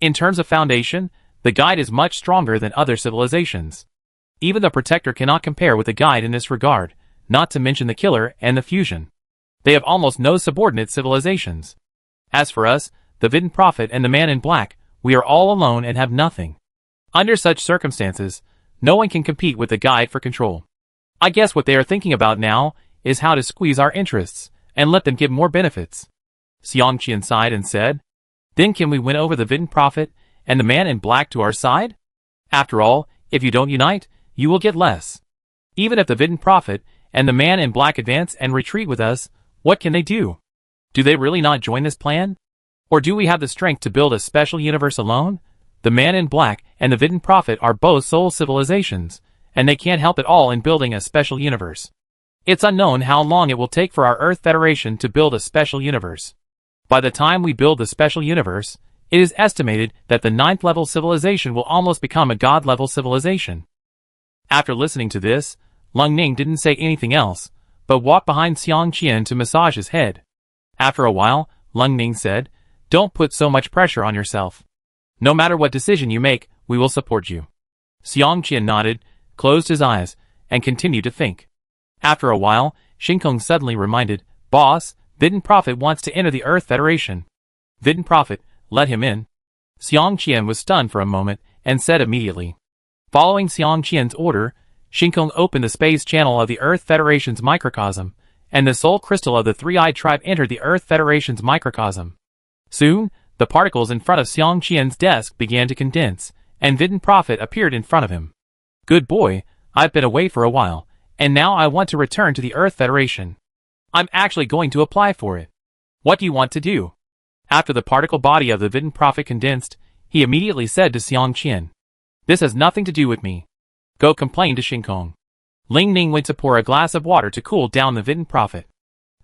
In terms of foundation, the guide is much stronger than other civilizations. Even the protector cannot compare with the guide in this regard, not to mention the killer and the fusion. They have almost no subordinate civilizations. As for us, the Vidin Prophet and the Man in Black, we are all alone and have nothing. Under such circumstances, no one can compete with the guide for control. I guess what they are thinking about now is how to squeeze our interests and let them get more benefits. Xiang Qian sighed and said, Then can we win over the Vidin Prophet and the Man in Black to our side? After all, if you don't unite, you will get less. Even if the Vidin Prophet and the Man in Black advance and retreat with us, what can they do? Do they really not join this plan? Or do we have the strength to build a special universe alone? The Man in Black and the Vidin Prophet are both soul civilizations, and they can't help at all in building a special universe. It's unknown how long it will take for our Earth Federation to build a special universe. By the time we build the special universe, it is estimated that the 9th level civilization will almost become a god level civilization. After listening to this, Lung Ning didn't say anything else, but walked behind Xiang Qian to massage his head. After a while, Lung Ning said, Don't put so much pressure on yourself. No matter what decision you make, we will support you. Xiang Qian nodded, closed his eyes, and continued to think. After a while, Shinkong suddenly reminded, Boss, Vidin Prophet wants to enter the Earth Federation. Vidin Prophet, let him in. Xiang Qian was stunned for a moment, and said immediately. Following Xiang Qian's order, Shinkong opened the space channel of the Earth Federation's microcosm, and the soul crystal of the three-eyed tribe entered the Earth Federation's microcosm. Soon, the particles in front of Xiang Qian's desk began to condense, and Vidin Prophet appeared in front of him. Good boy, I've been away for a while, and now I want to return to the Earth Federation. I'm actually going to apply for it. What do you want to do? After the particle body of the Vidin Prophet condensed, he immediately said to Xiang Qian, This has nothing to do with me. Go complain to Shinkong. Ling Ning went to pour a glass of water to cool down the Vidin Prophet.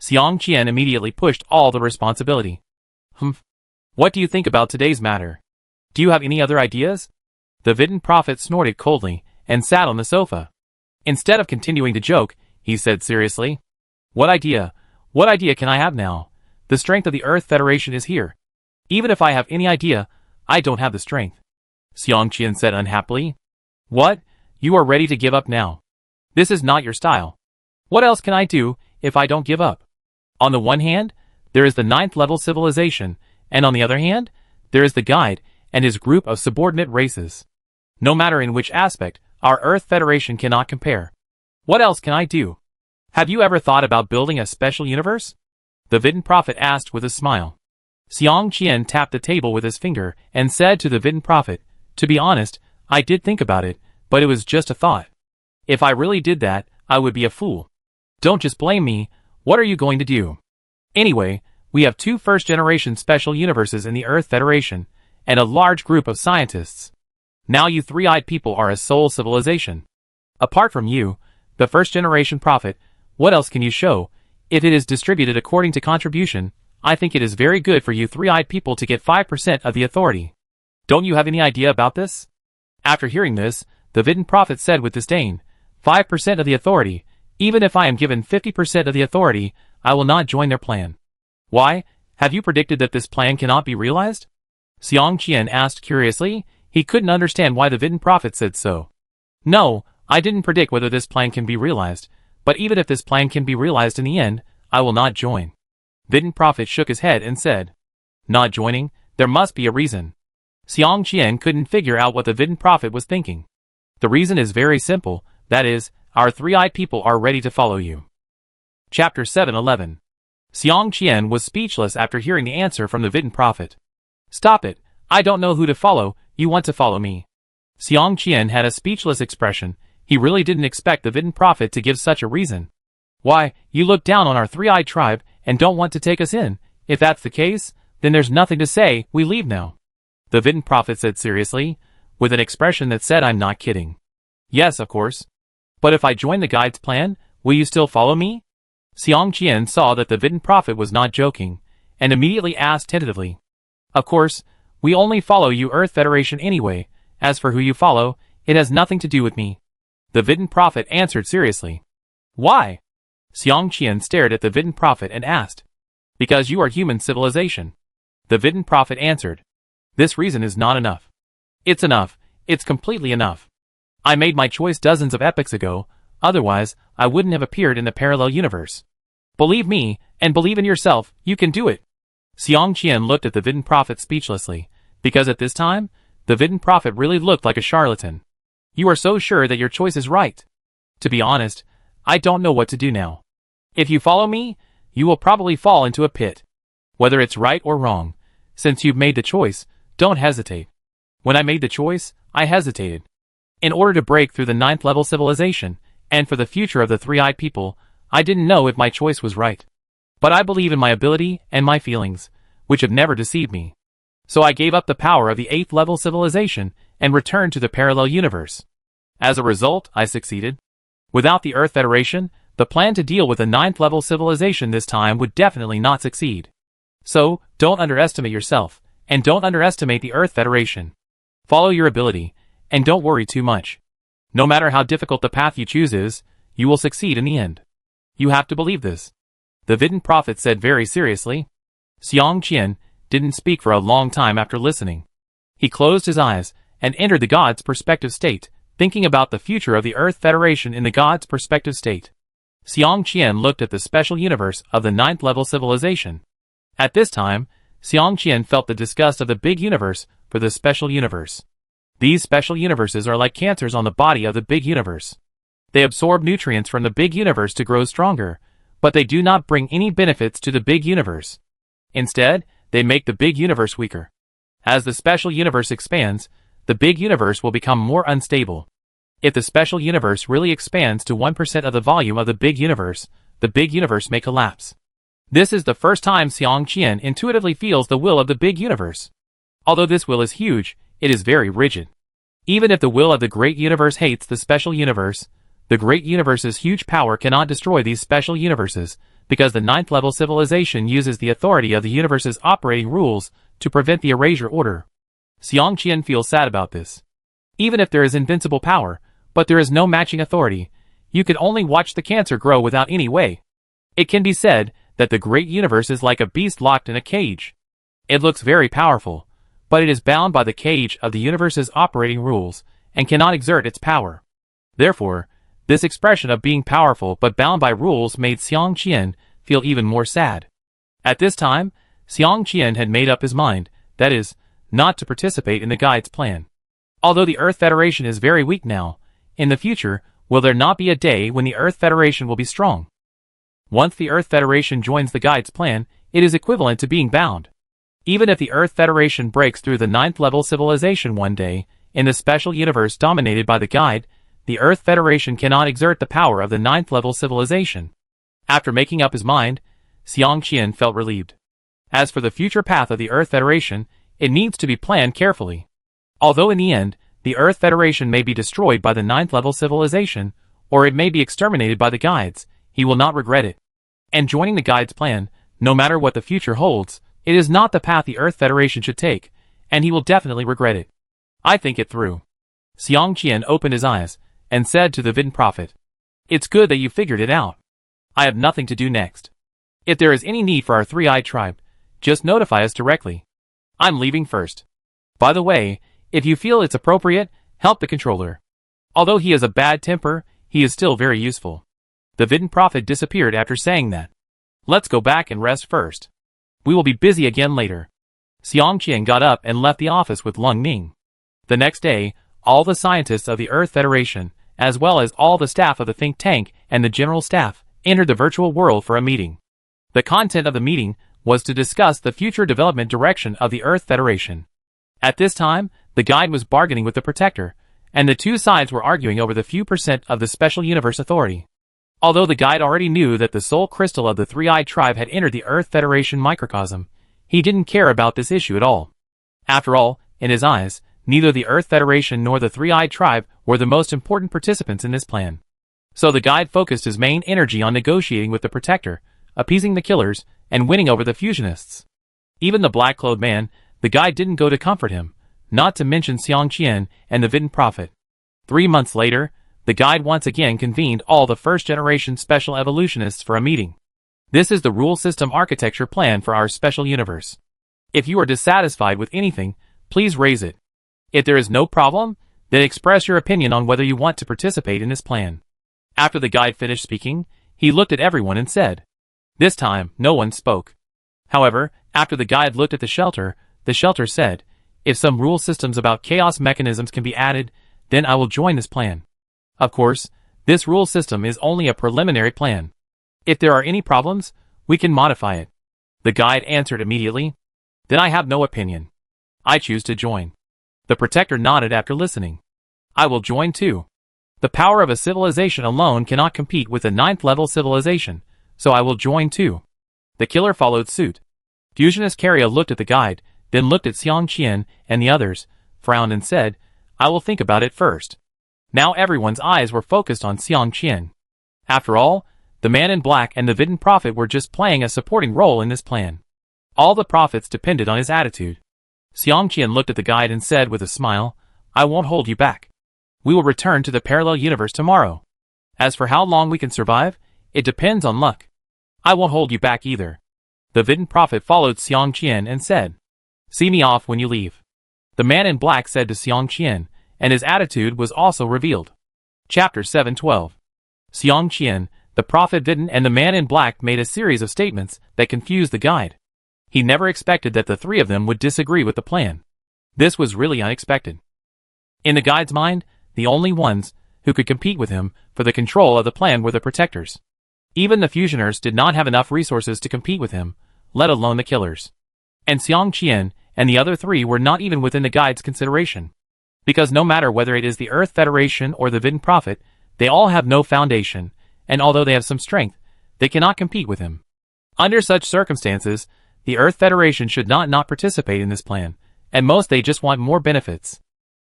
Xiang Qian immediately pushed all the responsibility. What do you think about today's matter? Do you have any other ideas? The Vidin Prophet snorted coldly, and sat on the sofa. Instead of continuing to joke, he said seriously, What idea? What idea can I have now? The strength of the Earth Federation is here. Even if I have any idea, I don't have the strength. Xiang Qian said unhappily. What? You are ready to give up now. This is not your style. What else can I do if I don't give up? On the one hand, there is the 9th level civilization, and on the other hand, there is the guide and his group of subordinate races. No matter in which aspect, our Earth Federation cannot compare. What else can I do? Have you ever thought about building a special universe? The Vidin Prophet asked with a smile. Xiang Qian tapped the table with his finger and said to the Vidin Prophet, To be honest, I did think about it, but it was just a thought. If I really did that, I would be a fool. Don't just blame me, what are you going to do? Anyway, we have 2 first-generation special universes in the Earth Federation, and a large group of scientists. Now you three-eyed people are a soul civilization. Apart from you, the first-generation prophet, what else can you show? If it is distributed according to contribution, I think it is very good for you three-eyed people to get 5% of the authority. Don't you have any idea about this? After hearing this, the Vidin Prophet said with disdain, 5% of the authority, even if I am given 50% of the authority, I will not join their plan. Why? Have you predicted that this plan cannot be realized? Xiang Qian asked curiously. He couldn't understand why the Vidin Prophet said so. No, I didn't predict whether this plan can be realized, but even if this plan can be realized in the end, I will not join. Vidin Prophet shook his head and said, Not joining? There must be a reason. Xiang Qian couldn't figure out what the Vidin Prophet was thinking. The reason is very simple, that is, our three-eyed people are ready to follow you. Chapter 711. Xiang Qian was speechless after hearing the answer from the Vidin Prophet. Stop it, I don't know who to follow, you want to follow me. Xiang Qian had a speechless expression. He really didn't expect the Vidin Prophet to give such a reason. Why, you look down on our three-eyed tribe and don't want to take us in. If that's the case, then there's nothing to say, we leave now. The Vidin Prophet said seriously, with an expression that said I'm not kidding. Yes, of course. But if I join the guide's plan, will you still follow me? Xiang Qian saw that the Vidin Prophet was not joking, and immediately asked tentatively. Of course, we only follow you Earth Federation anyway, As for who you follow, it has nothing to do with me. The Vidin Prophet answered seriously. Why? Xiang Qian stared at the Vidin Prophet and asked. Because you are human civilization. The Vidin Prophet answered. This reason is not enough. It's enough, it's completely enough. I made my choice dozens of epochs ago, otherwise I wouldn't have appeared in the parallel universe. Believe me, and believe in yourself, you can do it. Xiang Qian looked at the Vidin Prophet speechlessly, because at this time, the Vidin Prophet really looked like a charlatan. You are so sure that your choice is right. To be honest, I don't know what to do now. If you follow me, you will probably fall into a pit. Whether it's right or wrong, since you've made the choice, don't hesitate. When I made the choice, I hesitated. In order to break through the 9th level civilization, and for the future of the three-eyed people, I didn't know if my choice was right. But I believe in my ability and my feelings, which have never deceived me. So I gave up the power of the 8th level civilization and returned to the parallel universe. As a result, I succeeded. Without the Earth Federation, the plan to deal with the 9th level civilization this time would definitely not succeed. So, don't underestimate yourself, and don't underestimate the Earth Federation. Follow your ability, and don't worry too much. No matter how difficult the path you choose is, you will succeed in the end. You have to believe this. The Vidin Prophet said very seriously. Xiang Qian didn't speak for a long time after listening. He closed his eyes and entered the God's perspective state, thinking about the future of the Earth Federation in the God's perspective state. Xiang Qian looked at the special universe of the 9th level civilization. At this time, Xiang Qian felt the disgust of the big universe for the special universe. These special universes are like cancers on the body of the big universe. They absorb nutrients from the big universe to grow stronger, but they do not bring any benefits to the big universe. Instead, they make the big universe weaker. As the special universe expands, the big universe will become more unstable. If the special universe really expands to 1% of the volume of the big universe may collapse. This is the first time Xiang Qian intuitively feels the will of the big universe. Although this will is huge, it is very rigid. Even if the will of the great universe hates the special universe, the great universe's huge power cannot destroy these special universes, because the 9th level civilization uses the authority of the universe's operating rules to prevent the erasure order. Xiang Qian feels sad about this. Even if there is invincible power, but there is no matching authority, you can only watch the cancer grow without any way. It can be said that the great universe is like a beast locked in a cage. It looks very powerful, but it is bound by the cage of the universe's operating rules, and cannot exert its power. Therefore, this expression of being powerful but bound by rules made Xiang Qian feel even more sad. At this time, Xiang Qian had made up his mind, that is, not to participate in the guide's plan. Although the Earth Federation is very weak now, in the future, will there not be a day when the Earth Federation will be strong? Once the Earth Federation joins the guide's plan, it is equivalent to being bound. Even if the Earth Federation breaks through the 9th level civilization one day, in the special universe dominated by the guide, the Earth Federation cannot exert the power of the 9th level civilization. After making up his mind, Xiang Qian felt relieved. As for the future path of the Earth Federation, it needs to be planned carefully. Although in the end, the Earth Federation may be destroyed by the 9th level civilization, or it may be exterminated by the guides, he will not regret it. And joining the guide's plan, no matter what the future holds, it is not the path the Earth Federation should take, and he will definitely regret it. I think it through. Xiang Qian opened his eyes, and said to the Vidin Prophet, It's good that you figured it out. I have nothing to do next. If there is any need for our three-eyed tribe, just notify us directly. I'm leaving first. By the way, if you feel it's appropriate, help the controller. Although he has a bad temper, he is still very useful. The Vidin Prophet disappeared after saying that. Let's go back and rest first. We will be busy again later. Xiang Qian got up and left the office with Lung Ning. The next day, all the scientists of the Earth Federation, as well as all the staff of the think tank and the general staff, entered the virtual world for a meeting. The content of the meeting was to discuss the future development direction of the Earth Federation. At this time, the guide was bargaining with the protector, and the two sides were arguing over the few percent of the special universe authority. Although the guide already knew that the soul crystal of the three-eyed tribe had entered the Earth Federation microcosm, he didn't care about this issue at all. After all, in his eyes, neither the Earth Federation nor the three-eyed tribe were the most important participants in this plan. So the guide focused his main energy on negotiating with the protector, appeasing the killers, and winning over the fusionists. Even the black-clothed man, the guide didn't go to comfort him, not to mention Xiang Qian and the Vidin Prophet. 3 months later, the guide once again convened all the first-generation special evolutionists for a meeting. This is the rule system architecture plan for our special universe. If you are dissatisfied with anything, please raise it. If there is no problem, then express your opinion on whether you want to participate in this plan. After the guide finished speaking, he looked at everyone and said. This time, no one spoke. However, after the guide looked at the shelter said, if some rule systems about chaos mechanisms can be added, then I will join this plan. Of course, this rule system is only a preliminary plan. If there are any problems, we can modify it. The guide answered immediately. Then I have no opinion. I choose to join. The protector nodded after listening. I will join too. The power of a civilization alone cannot compete with a 9th level civilization, so I will join too. The killer followed suit. Fusionist Carrier looked at the guide, then looked at Xiang Qian and the others, frowned and said, I will think about it first. Now everyone's eyes were focused on Xiang Qian. After all, the man in black and the Vidin Prophet were just playing a supporting role in this plan. All the prophets depended on his attitude. Xiang Qian looked at the guide and said with a smile, I won't hold you back. We will return to the parallel universe tomorrow. As for how long we can survive, it depends on luck. I won't hold you back either. The Vidin Prophet followed Xiang Qian and said, See me off when you leave. The man in black said to Xiang Qian, and his attitude was also revealed. Chapter 712. Xiang Qian, the Prophet Vidin and the man in black made a series of statements that confused the guide. He never expected that the three of them would disagree with the plan. This was really unexpected. In the guide's mind, the only ones who could compete with him for the control of the plan were the protectors. Even the fusioners did not have enough resources to compete with him, let alone the killers. And Xiang Qian and the other three were not even within the guide's consideration. Because no matter whether it is the Earth Federation or the Vidin Prophet, they all have no foundation, and although they have some strength, they cannot compete with him. Under such circumstances, the Earth Federation should not participate in this plan, and most they just want more benefits.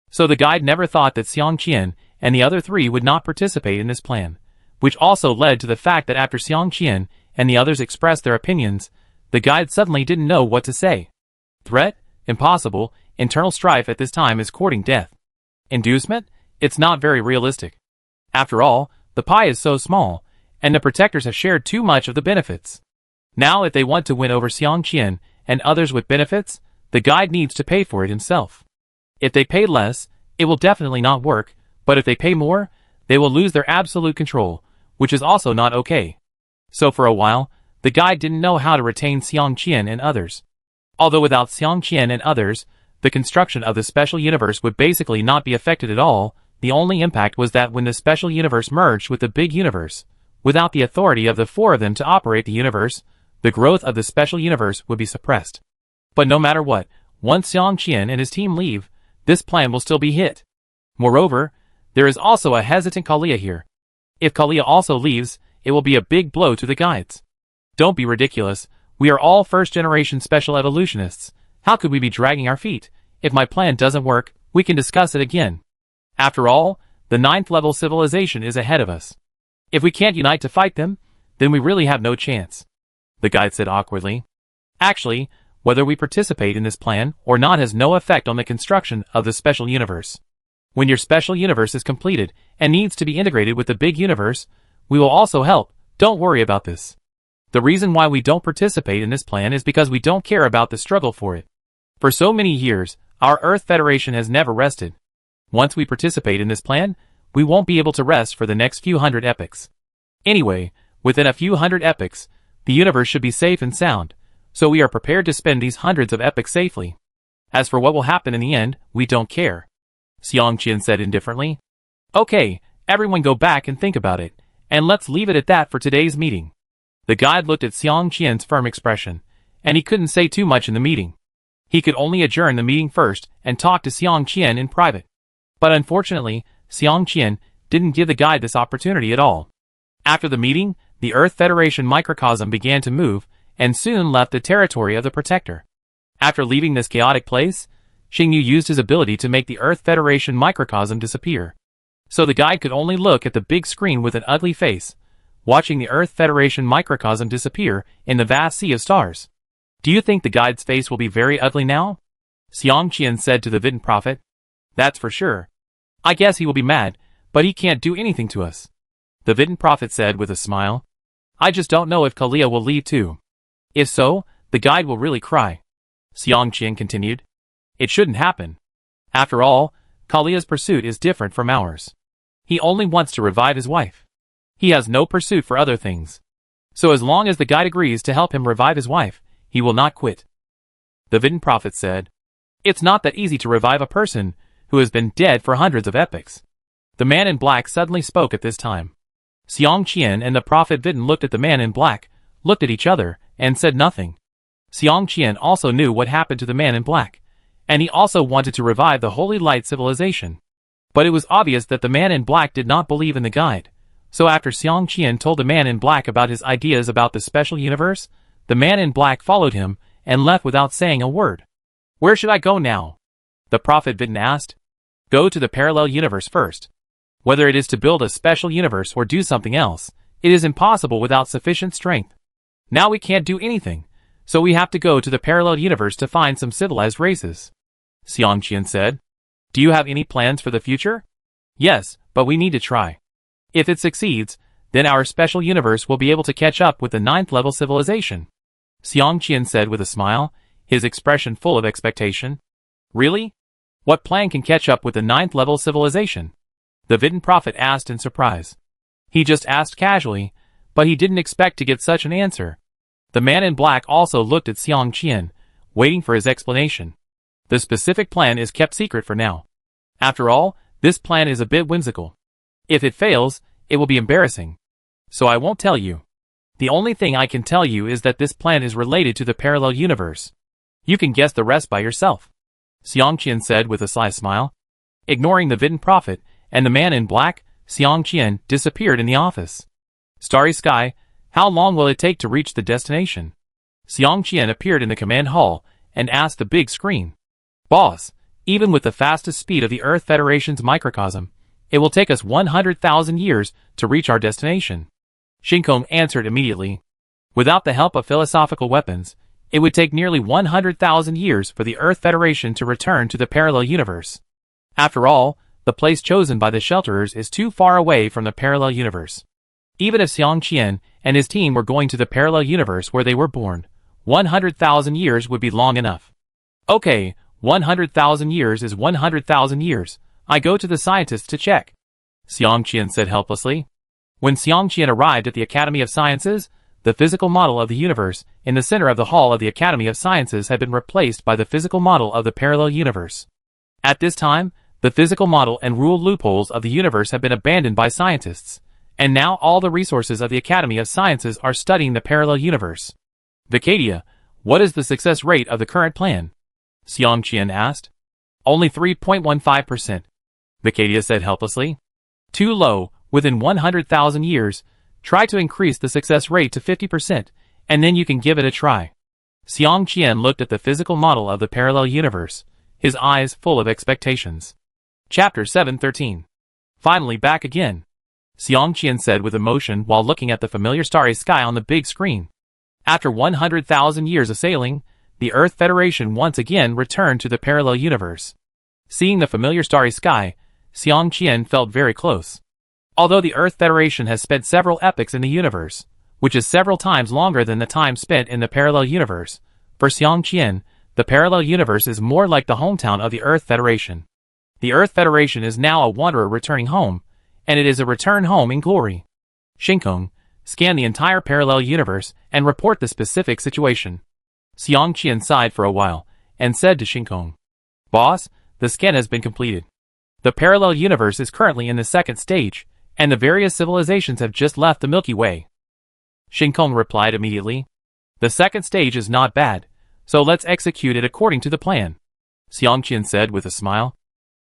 So the guide never thought that Xiang Qian and the other three would not participate in this plan, which also led to the fact that after Xiang Qian and the others expressed their opinions, the guide suddenly didn't know what to say. Threat? Impossible. Internal strife at this time is courting death. Inducement? It's not very realistic. After all, the pie is so small, and the protectors have shared too much of the benefits. Now if they want to win over Xiang Qian and others with benefits, the guide needs to pay for it himself. If they pay less, it will definitely not work, but if they pay more, they will lose their absolute control, which is also not okay. So for a while, the guide didn't know how to retain Xiang Qian and others. Although without Xiang Qian and others, the construction of the special universe would basically not be affected at all. The only impact was that when the special universe merged with the big universe, without the authority of the four of them to operate the universe, the growth of the special universe would be suppressed. But no matter what, once Xiang Qian and his team leave, this plan will still be hit. Moreover, there is also a hesitant Kalia here. If Kalia also leaves, it will be a big blow to the guides. Don't be ridiculous, we are all first-generation special evolutionists. How could we be dragging our feet? If my plan doesn't work, we can discuss it again. After all, the 9th level civilization is ahead of us. If we can't unite to fight them, then we really have no chance. The guide said awkwardly. Actually, whether we participate in this plan or not has no effect on the construction of the special universe. When your special universe is completed and needs to be integrated with the big universe, we will also help. Don't worry about this. The reason why we don't participate in this plan is because we don't care about the struggle for it. For so many years, our Earth Federation has never rested. Once we participate in this plan, we won't be able to rest for the next few hundred epochs. Anyway, within a few hundred epochs, the universe should be safe and sound, so we are prepared to spend these hundreds of epochs safely. As for what will happen in the end, we don't care. Xiang Qian said indifferently. Okay, everyone go back and think about it, and let's leave it at that for today's meeting. The guide looked at Xiang Qian's firm expression, and he couldn't say too much in the meeting. He could only adjourn the meeting first and talk to Xiang Qian in private. But unfortunately, Xiang Qian didn't give the guide this opportunity at all. After the meeting, the Earth Federation microcosm began to move, and soon left the territory of the Protector. After leaving this chaotic place, Xingyu used his ability to make the Earth Federation microcosm disappear. So the guide could only look at the big screen with an ugly face, watching the Earth Federation microcosm disappear in the vast sea of stars. Do you think the guide's face will be very ugly now? Xiang Qian said to the Vidin prophet. That's for sure. I guess he will be mad, but he can't do anything to us. The Vidin prophet said with a smile. I just don't know if Kalia will leave too. If so, the guide will really cry. Xiang Qian continued. It shouldn't happen. After all, Kalia's pursuit is different from ours. He only wants to revive his wife. He has no pursuit for other things. So as long as the guide agrees to help him revive his wife, he will not quit. The Vidin prophet said. It's not that easy to revive a person who has been dead for hundreds of epochs. The man in black suddenly spoke at this time. Xiang Qian and the prophet Vidin looked at the man in black, looked at each other, and said nothing. Xiang Qian also knew what happened to the man in black, and he also wanted to revive the Holy Light civilization. But it was obvious that the man in black did not believe in the guide. So after Xiang Qian told the man in black about his ideas about the special universe, the man in black followed him and left without saying a word. Where should I go now? The prophet Vidin asked. Go to the parallel universe first. Whether it is to build a special universe or do something else, it is impossible without sufficient strength. Now we can't do anything, so we have to go to the parallel universe to find some civilized races. Xiang Qian said. Do you have any plans for the future? Yes, but we need to try. If it succeeds, then our special universe will be able to catch up with the 9th level civilization. Xiang Qian said with a smile, his expression full of expectation. Really? What plan can catch up with the 9th level civilization? The Vidin prophet asked in surprise. He just asked casually, but he didn't expect to get such an answer. The man in black also looked at Xiang Qian, waiting for his explanation. The specific plan is kept secret for now. After all, this plan is a bit whimsical. If it fails, it will be embarrassing. So I won't tell you. The only thing I can tell you is that this plan is related to the parallel universe. You can guess the rest by yourself. Xiang Qian said with a sly smile. Ignoring the Vidin prophet and the man in black, Xiang Qian disappeared in the office. Starry Sky, how long will it take to reach the destination? Xiang Qian appeared in the command hall and asked the big screen. Boss, even with the fastest speed of the Earth Federation's microcosm, it will take us 100,000 years to reach our destination. Shinkong answered immediately. Without the help of philosophical weapons, it would take nearly 100,000 years for the Earth Federation to return to the parallel universe. After all, the place chosen by the shelterers is too far away from the parallel universe. Even if Xiang Qian and his team were going to the parallel universe where they were born, 100,000 years would be long enough. Okay, 100,000 years is 100,000 years. I go to the scientists to check. Xiang Qian said helplessly. When Xiang Qian arrived at the Academy of Sciences, the physical model of the universe in the center of the hall of the Academy of Sciences had been replaced by the physical model of the parallel universe. At this time, the physical model and rule loopholes of the universe have been abandoned by scientists, and now all the resources of the Academy of Sciences are studying the parallel universe. Vicadia, what is the success rate of the current plan? Xiang Qian asked. Only 3.15%. Vicadia said helplessly. Too low, within 100,000 years. Try to increase the success rate to 50%, and then you can give it a try. Xiang Qian looked at the physical model of the parallel universe, his eyes full of expectations. Chapter 713. Finally back again. Xiang Qian said with emotion while looking at the familiar starry sky on the big screen. After 100,000 years of sailing, the Earth Federation once again returned to the parallel universe. Seeing the familiar starry sky, Xiang Qian felt very close. Although the Earth Federation has spent several epochs in the universe, which is several times longer than the time spent in the parallel universe, for Xiang Qian, the parallel universe is more like the hometown of the Earth Federation. The Earth Federation is now a wanderer returning home, and it is a return home in glory. Shinkong, scan the entire parallel universe and report the specific situation. Xiang Qian sighed for a while, and said to Shinkong, Boss, the scan has been completed. The parallel universe is currently in the second stage, and the various civilizations have just left the Milky Way. Shinkong replied immediately. The second stage is not bad, so let's execute it according to the plan. Xiang Qian said with a smile.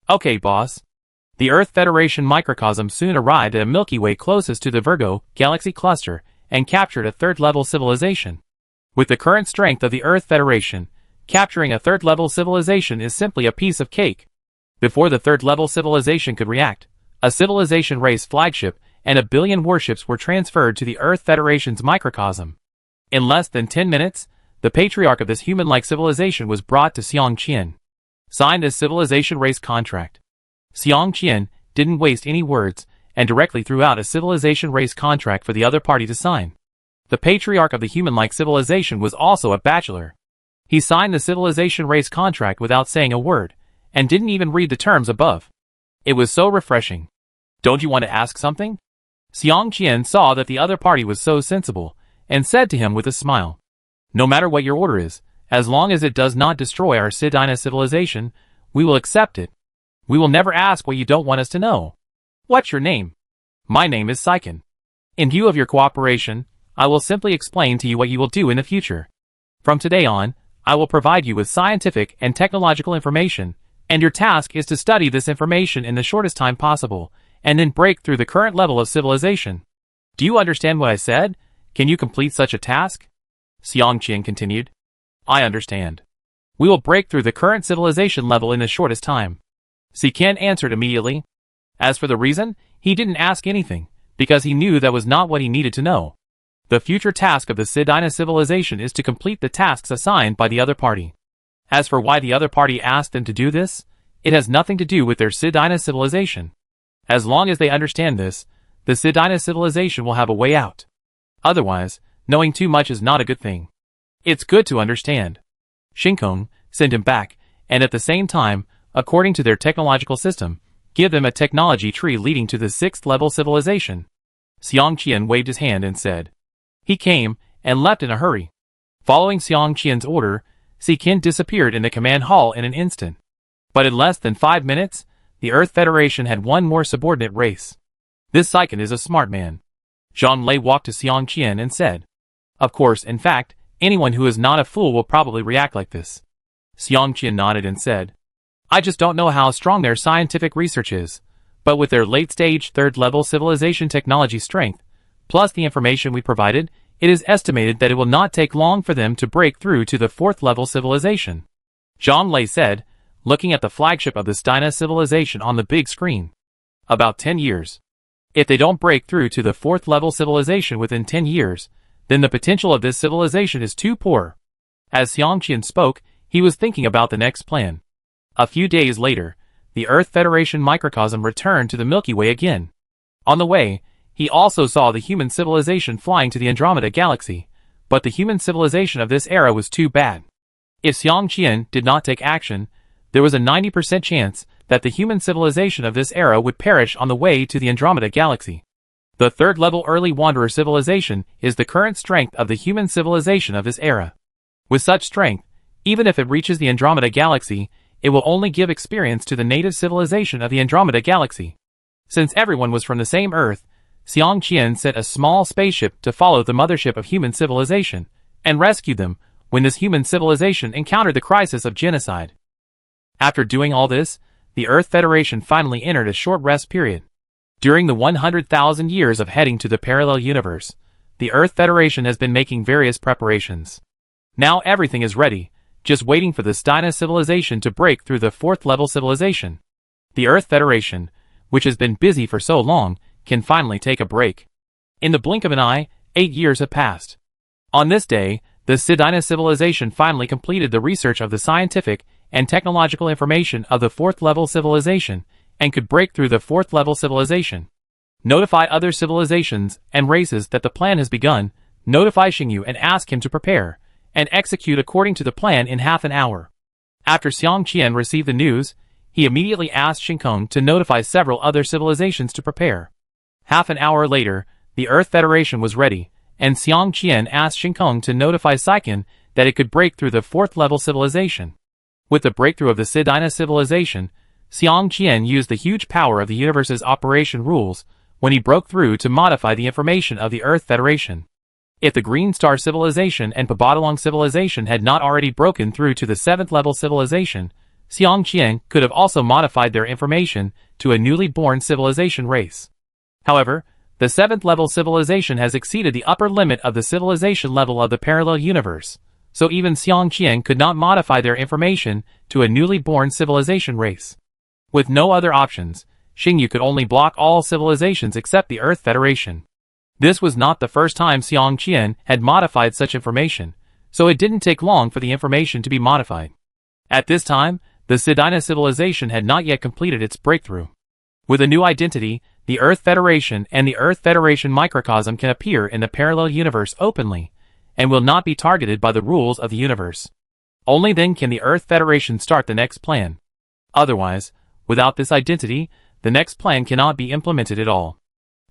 Okay, boss. The Earth Federation microcosm soon arrived at a Milky Way closest to the Virgo galaxy cluster and captured a third-level civilization. With the current strength of the Earth Federation, capturing a third-level civilization is simply a piece of cake. Before the third-level civilization could react, a civilization race flagship and 1 billion warships were transferred to the Earth Federation's microcosm. In less than 10 minutes, the patriarch of this human-like civilization was brought to Xiang Qian. Signed a civilization race contract. Xiang Qian didn't waste any words and directly threw out a civilization race contract for the other party to sign. The patriarch of the human-like civilization was also a bachelor. He signed the civilization race contract without saying a word, and didn't even read the terms above. It was so refreshing. Don't you want to ask something? Xiang Qian saw that the other party was so sensible, and said to him with a smile, "No matter what your order is, as long as it does not destroy our Sidina civilization, we will accept it. We will never ask what you don't want us to know. What's your name?" "My name is Saiken. In view of your cooperation, I will simply explain to you what you will do in the future. From today on, I will provide you with scientific and technological information, and your task is to study this information in the shortest time possible, and then break through the current level of civilization. Do you understand what I said? Can you complete such a task?" Xiang Qian continued. "I understand. We will break through the current civilization level in the shortest time." Saiken answered immediately. As for the reason, he didn't ask anything, because he knew that was not what he needed to know. The future task of the Sidina civilization is to complete the tasks assigned by the other party. As for why the other party asked them to do this, it has nothing to do with their Sidina civilization. As long as they understand this, the Sidina civilization will have a way out. Otherwise, knowing too much is not a good thing. It's good to understand. Shinkong sent him back, and at the same time, according to their technological system, give them a technology tree leading to the 6th level civilization. Xiang Qian waved his hand and said. He came, and left in a hurry. Following Xiang Qian's order, Saiken disappeared in the command hall in an instant. But in less than 5 minutes, the Earth Federation had one more subordinate race. This Saiken is a smart man. Zhang Lei walked to Xiang Qian and said. Of course, in fact, anyone who is not a fool will probably react like this. Xiang Qian nodded and said. I just don't know how strong their scientific research is, but with their late-stage 3rd level civilization technology strength, plus the information we provided, it is estimated that it will not take long for them to break through to the 4th level civilization. Zhang Lei said, looking at the flagship of the Steina civilization on the big screen. About 10 years. If they don't break through to the 4th level civilization within 10 years, then the potential of this civilization is too poor. As Xiang Qian spoke, he was thinking about the next plan. A few days later, the Earth Federation microcosm returned to the Milky Way again. On the way, he also saw the human civilization flying to the Andromeda Galaxy, but the human civilization of this era was too bad. If Xiang Qian did not take action, there was a 90% chance that the human civilization of this era would perish on the way to the Andromeda Galaxy. The 3rd level early wanderer civilization is the current strength of the human civilization of this era. With such strength, even if it reaches the Andromeda Galaxy, it will only give experience to the native civilization of the Andromeda Galaxy. Since everyone was from the same Earth, Xiang Qian sent a small spaceship to follow the mothership of human civilization, and rescue them when this human civilization encountered the crisis of genocide. After doing all this, the Earth Federation finally entered a short rest period. During the 100,000 years of heading to the parallel universe, the Earth Federation has been making various preparations. Now everything is ready, just waiting for the Steina civilization to break through the 4th level civilization. The Earth Federation, which has been busy for so long, can finally take a break. In the blink of an eye, 8 years have passed. On this day, the Steina civilization finally completed the research of the scientific and technological information of the 4th level civilization, and could break through the 4th level civilization. Notify other civilizations and races that the plan has begun, notify Xingyu and ask him to prepare, and execute according to the plan in half an hour. After Xiang Qian received the news, he immediately asked Shinkong to notify several other civilizations to prepare. Half an hour later, the Earth Federation was ready, and Xiang Qian asked Shinkong to notify Saiken that it could break through the 4th level civilization. With the breakthrough of the Steina civilization, Xiang Qian used the huge power of the universe's operation rules when he broke through to modify the information of the Earth Federation. If the Green Star civilization and Pabodalong civilization had not already broken through to the 7th level civilization, Xiang Qian could have also modified their information to a newly born civilization race. However, the 7th level civilization has exceeded the upper limit of the civilization level of the parallel universe, so even Xiang Qian could not modify their information to a newly born civilization race. With no other options, Xingyu could only block all civilizations except the Earth Federation. This was not the first time Xiang Qian had modified such information, so it didn't take long for the information to be modified. At this time, the The Sedina civilization had not yet completed its breakthrough. With a new identity, the Earth Federation and the Earth Federation microcosm can appear in the parallel universe openly, and will not be targeted by the rules of the universe. Only then can the Earth Federation start the next plan. Otherwise, without this identity, the next plan cannot be implemented at all.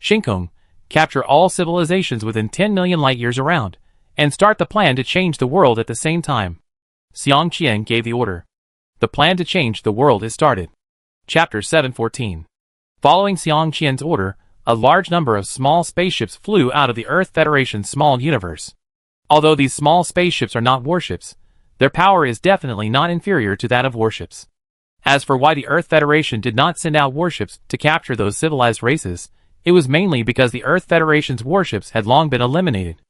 Shinkong, capture all civilizations within 10 million light-years around, and start the plan to change the world at the same time. Xiang Qian gave the order. The plan to change the world is started. Chapter 714. Following Xiang Qian's order, a large number of small spaceships flew out of the Earth Federation's small universe. Although these small spaceships are not warships, their power is definitely not inferior to that of warships. As for why the Earth Federation did not send out warships to capture those civilized races, it was mainly because the Earth Federation's warships had long been eliminated.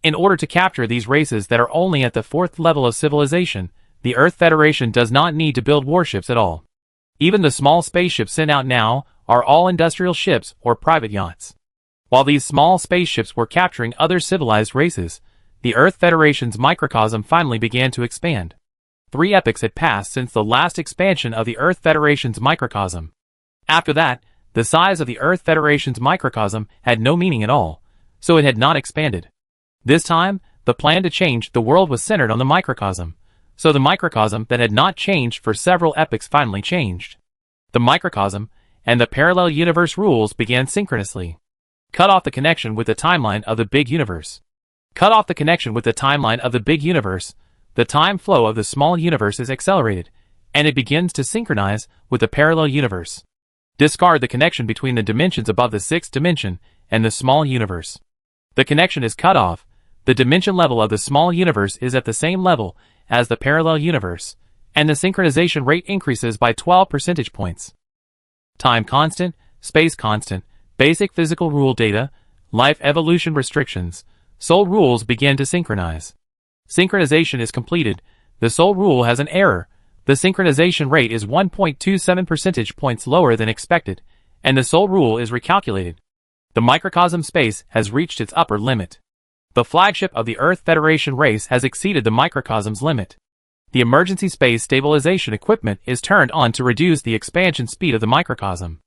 In order to capture these races that are only at the 4th level of civilization, the Earth Federation does not need to build warships at all. Even the small spaceships sent out now are all industrial ships or private yachts. While these small spaceships were capturing other civilized races, the Earth Federation's microcosm finally began to expand. 3 epochs had passed since the last expansion of the Earth Federation's microcosm. After that, the size of the Earth Federation's microcosm had no meaning at all, so it had not expanded. This time, the plan to change the world was centered on the microcosm, so the microcosm that had not changed for several epochs finally changed. The microcosm and the parallel universe rules began synchronously. Cut off the connection with the timeline of the big universe. Cut off the connection with the timeline of the big universe. The time flow of the small universe is accelerated, and it begins to synchronize with the parallel universe. Discard the connection between the dimensions above the 6th dimension and the small universe. The connection is cut off. The dimension level of the small universe is at the same level as the parallel universe, and the synchronization rate increases by 12 percentage points. Time constant, space constant, basic physical rule data, life evolution restrictions, soul rules begin to synchronize. Synchronization is completed. The soul rule has an error. The synchronization rate is 1.27 percentage points lower than expected, and the soul rule is recalculated. The microcosm space has reached its upper limit. The flagship of the Earth Federation race has exceeded the microcosm's limit. The emergency space stabilization equipment is turned on to reduce the expansion speed of the microcosm.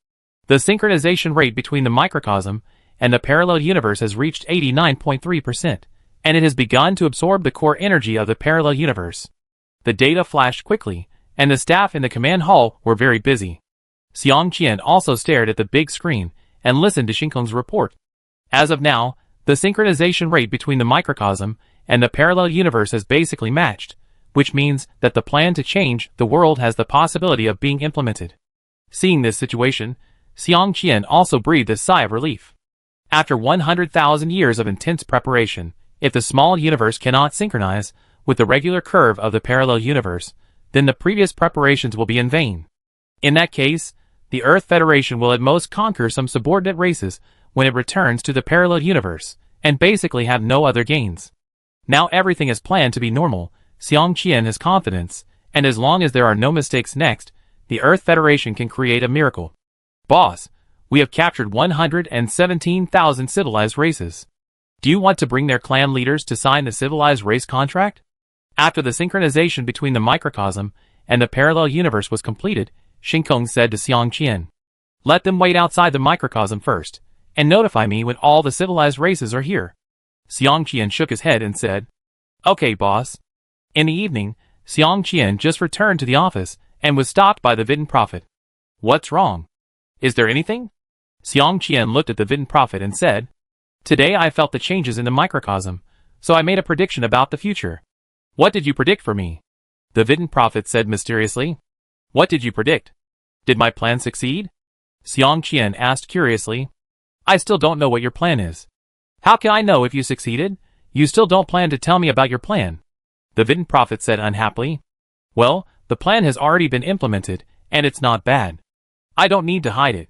The synchronization rate between the microcosm and the parallel universe has reached 89.3%, and it has begun to absorb the core energy of the parallel universe. The data flashed quickly, and the staff in the command hall were very busy. Xiang Qian also stared at the big screen and listened to Shinkong's report. As of now, the synchronization rate between the microcosm and the parallel universe has basically matched, which means that the plan to change the world has the possibility of being implemented. Seeing this situation, Xiang Qian also breathed a sigh of relief. After 100,000 years of intense preparation, if the small universe cannot synchronize with the regular curve of the parallel universe, then the previous preparations will be in vain. In that case, the Earth Federation will at most conquer some subordinate races when it returns to the parallel universe, and basically have no other gains. Now everything is planned to be normal. Xiang Qian has confidence, and as long as there are no mistakes next, the Earth Federation can create a miracle. Boss, we have captured 117,000 civilized races. Do you want to bring their clan leaders to sign the civilized race contract? After the synchronization between the microcosm and the parallel universe was completed, Shinkong said to Xiang Qian, "Let them wait outside the microcosm first, and notify me when all the civilized races are here." Xiang Qian shook his head and said, "Okay, boss." In the evening, Xiang Qian just returned to the office and was stopped by the Vidin Prophet. "What's wrong? Is there anything?" Xiang Qian looked at the Vidin Prophet and said, "Today I felt the changes in the microcosm, so I made a prediction about the future." "What did you predict for me?" The Vidin Prophet said mysteriously. "What did you predict? Did my plan succeed?" Xiang Qian asked curiously. "I still don't know what your plan is." "How can I know if you succeeded? You still don't plan to tell me about your plan." The Vidin Prophet said unhappily. "Well, the plan has already been implemented, and it's not bad. I don't need to hide it.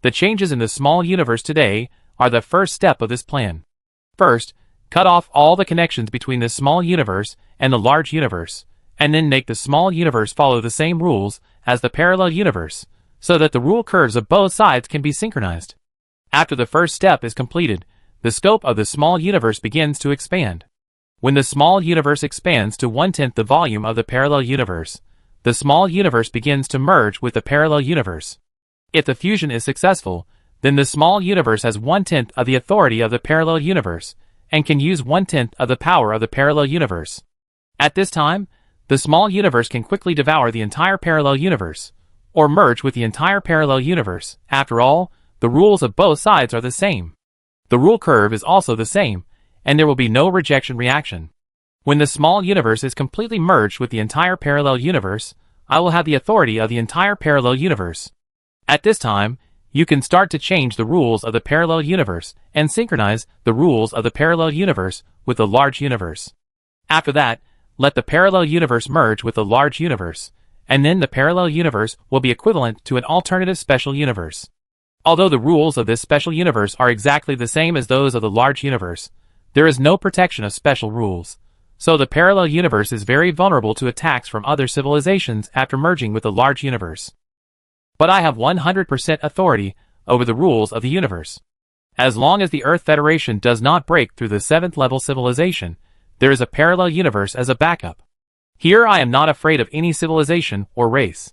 The changes in the small universe today are the first step of this plan. First, cut off all the connections between the small universe and the large universe, and then make the small universe follow the same rules as the parallel universe, so that the rule curves of both sides can be synchronized. After the first step is completed, the scope of the small universe begins to expand. When the small universe expands to 1/10 the volume of the parallel universe, the small universe begins to merge with the parallel universe. If the fusion is successful, then the small universe has 1/10 of the authority of the parallel universe, and can use 1/10 of the power of the parallel universe. At this time, the small universe can quickly devour the entire parallel universe, or merge with the entire parallel universe. After all, the rules of both sides are the same. The rule curve is also the same, and there will be no rejection reaction. When the small universe is completely merged with the entire parallel universe, I will have the authority of the entire parallel universe. At this time, you can start to change the rules of the parallel universe and synchronize the rules of the parallel universe with the large universe. After that, let the parallel universe merge with the large universe, and then the parallel universe will be equivalent to an alternative special universe. Although the rules of this special universe are exactly the same as those of the large universe, there is no protection of special rules, so the parallel universe is very vulnerable to attacks from other civilizations after merging with the large universe. But I have 100% authority over the rules of the universe. As long as the Earth Federation does not break through the 7th level civilization, there is a parallel universe as a backup. Here I am not afraid of any civilization or race.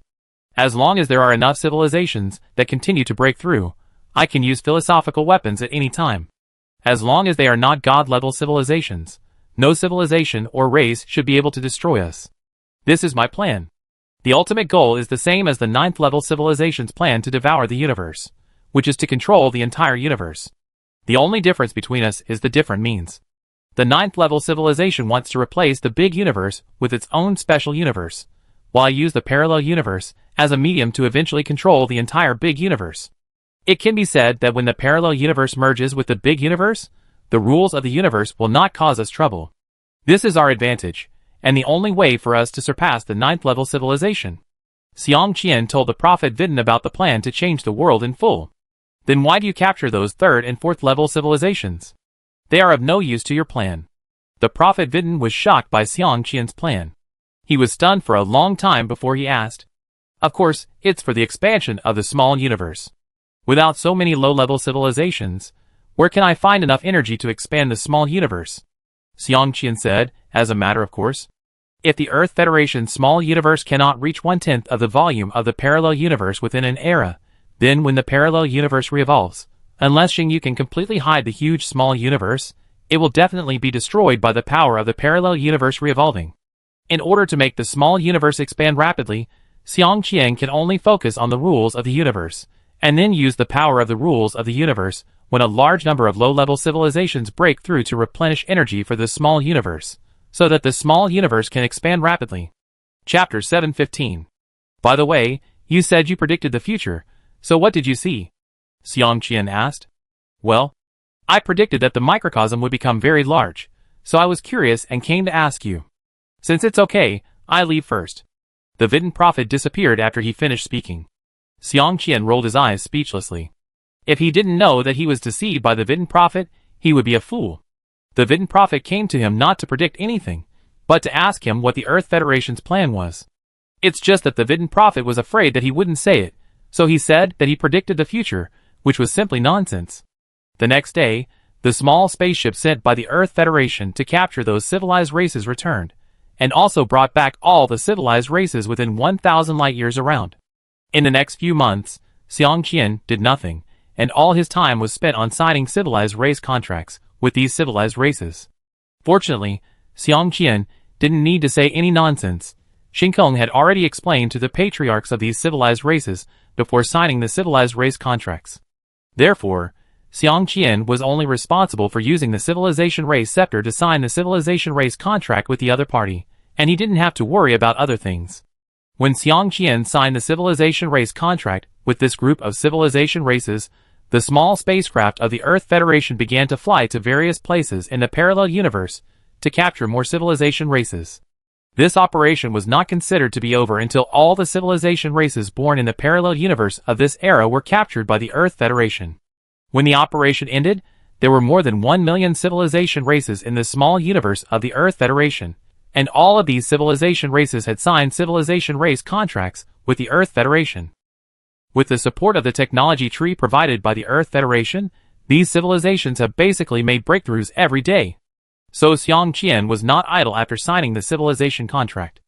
As long as there are enough civilizations that continue to break through, I can use philosophical weapons at any time. As long as they are not God-level civilizations, no civilization or race should be able to destroy us. This is my plan. The ultimate goal is the same as the 9th level civilization's plan to devour the universe, which is to control the entire universe. The only difference between us is the different means. The 9th level civilization wants to replace the big universe with its own special universe, while I use the parallel universe as a medium to eventually control the entire big universe. It can be said that when the parallel universe merges with the big universe, the rules of the universe will not cause us trouble. This is our advantage, and the only way for us to surpass the 9th level civilization. Xiang Qian told the Prophet Vidin about the plan to change the world in full. Then why do you capture those 3rd and 4th level civilizations? They are of no use to your plan. The Prophet Vidin was shocked by Xiang Qian's plan. He was stunned for a long time before he asked. Of course, it's for the expansion of the small universe. Without so many low-level civilizations, where can I find enough energy to expand the small universe? Xiang Qian said, as a matter of course. If the Earth Federation's small universe cannot reach 1/10 of the volume of the parallel universe within an era, then when the parallel universe revolves, unless Xingyu can completely hide the huge small universe, it will definitely be destroyed by the power of the parallel universe revolving. In order to make the small universe expand rapidly, Xiang Qian can only focus on the rules of the universe, and then use the power of the rules of the universe when a large number of low-level civilizations break through to replenish energy for the small universe, so that the small universe can expand rapidly. Chapter 715. By the way, you said you predicted the future, so what did you see? Xiang Qian asked. Well, I predicted that the microcosm would become very large, so I was curious and came to ask you. Since it's okay, I leave first. The Vidin Prophet disappeared after he finished speaking. Xiang Qian rolled his eyes speechlessly. If he didn't know that he was deceived by the Vidin Prophet, he would be a fool. The Vidin Prophet came to him not to predict anything, but to ask him what the Earth Federation's plan was. It's just that the Vidin Prophet was afraid that he wouldn't say it, so he said that he predicted the future, which was simply nonsense. The next day, the small spaceship sent by the Earth Federation to capture those civilized races returned, and also brought back all the civilized races within 1,000 light-years around. In the next few months, Xiang Qian did nothing, and all his time was spent on signing civilized race contracts with these civilized races. Fortunately, Xiang Qian didn't need to say any nonsense. Xingkong had already explained to the patriarchs of these civilized races before signing the civilized race contracts. Therefore, Xiang Qian was only responsible for using the civilization race scepter to sign the civilization race contract with the other party, and he didn't have to worry about other things. When Xiang Qian signed the civilization race contract with this group of civilization races, the small spacecraft of the Earth Federation began to fly to various places in the parallel universe to capture more civilization races. This operation was not considered to be over until all the civilization races born in the parallel universe of this era were captured by the Earth Federation. When the operation ended, there were more than 1 million civilization races in the small universe of the Earth Federation, and all of these civilization races had signed civilization race contracts with the Earth Federation. With the support of the technology tree provided by the Earth Federation, these civilizations have basically made breakthroughs every day. So Xiang Qian was not idle after signing the civilization contract.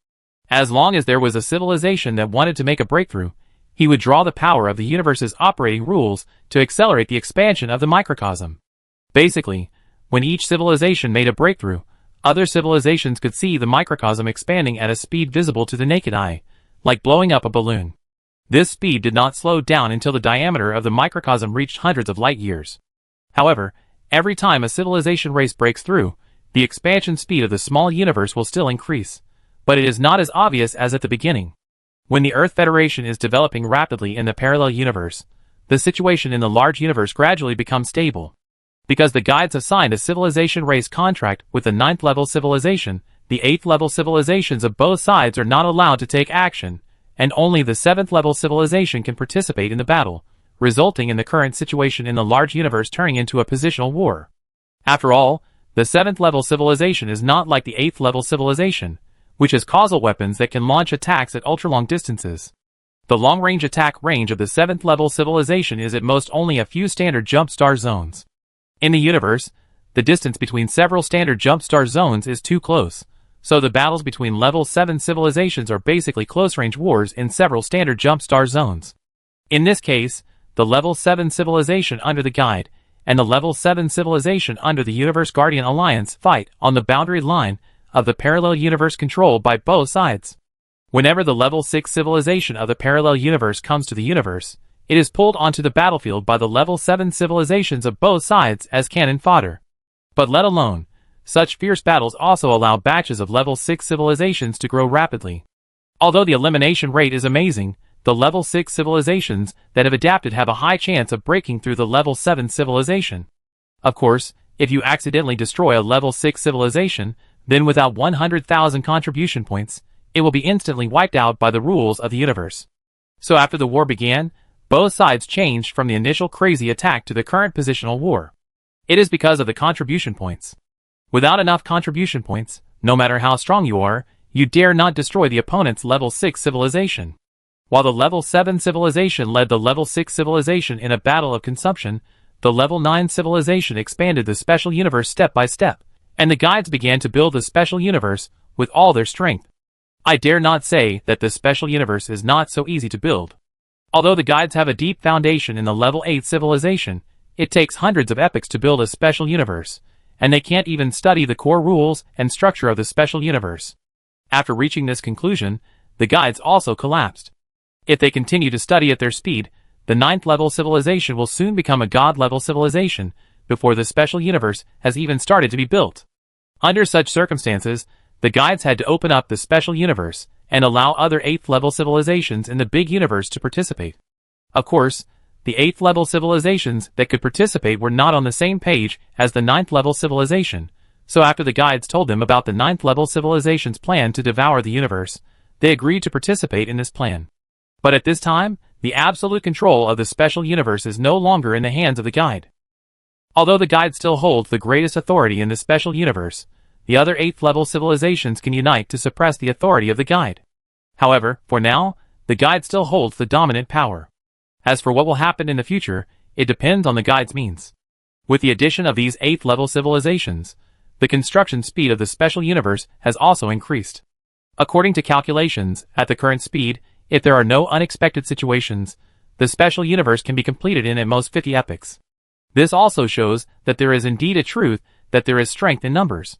As long as there was a civilization that wanted to make a breakthrough, he would draw the power of the universe's operating rules to accelerate the expansion of the microcosm. Basically, when each civilization made a breakthrough, other civilizations could see the microcosm expanding at a speed visible to the naked eye, like blowing up a balloon. This speed did not slow down until the diameter of the microcosm reached hundreds of light years. However, every time a civilization race breaks through, the expansion speed of the small universe will still increase, but it is not as obvious as at the beginning. When the Earth Federation is developing rapidly in the parallel universe, the situation in the large universe gradually becomes stable. Because the guides have signed a civilization race contract with the 9th level civilization, the 8th level civilizations of both sides are not allowed to take action, and only the 7th level civilization can participate in the battle, resulting in the current situation in the large universe turning into a positional war. After all, the 7th level civilization is not like the 8th level civilization, which has causal weapons that can launch attacks at ultra-long distances. The long-range attack range of the 7th level civilization is at most only a few standard jump star zones. In the universe, the distance between several standard jump star zones is too close, so the battles between level 7 civilizations are basically close-range wars in several standard jump star zones. In this case, the level 7 civilization under the guide and the level 7 civilization under the Universe Guardian Alliance fight on the boundary line of the parallel universe controlled by both sides. Whenever the level 6 civilization of the parallel universe comes to the universe, it is pulled onto the battlefield by the level 7 civilizations of both sides as cannon fodder. But let alone, such fierce battles also allow batches of level 6 civilizations to grow rapidly. Although the elimination rate is amazing, the level 6 civilizations that have adapted have a high chance of breaking through the level 7 civilization. Of course, if you accidentally destroy a level 6 civilization, then without 100,000 contribution points, it will be instantly wiped out by the rules of the universe. So after the war began, both sides changed from the initial crazy attack to the current positional war. It is because of the contribution points. Without enough contribution points, no matter how strong you are, you dare not destroy the opponent's level 6 civilization. While the level 7 civilization led the level 6 civilization in a battle of consumption, the level 9 civilization expanded the special universe step by step, and the guides began to build the special universe with all their strength. I dare not say that the special universe is not so easy to build. Although the guides have a deep foundation in the level 8 civilization, it takes hundreds of epochs to build a special universe, and they can't even study the core rules and structure of the special universe. After reaching this conclusion, the guides also collapsed. If they continue to study at their speed, the 9th level civilization will soon become a god-level civilization before the special universe has even started to be built. Under such circumstances, the guides had to open up the special universe and allow other 8th level civilizations in the big universe to participate. Of course, the 8th level civilizations that could participate were not on the same page as the 9th level civilization, so after the guides told them about the 9th level civilization's plan to devour the universe, they agreed to participate in this plan. But at this time, the absolute control of the special universe is no longer in the hands of the guide. Although the guide still holds the greatest authority in the special universe, the other 8th level civilizations can unite to suppress the authority of the guide. However, for now, the guide still holds the dominant power. As for what will happen in the future, it depends on the guide's means. With the addition of these 8th level civilizations, the construction speed of the special universe has also increased. According to calculations, at the current speed, if there are no unexpected situations, the special universe can be completed in at most 50 epochs. This also shows that there is indeed a truth that there is strength in numbers.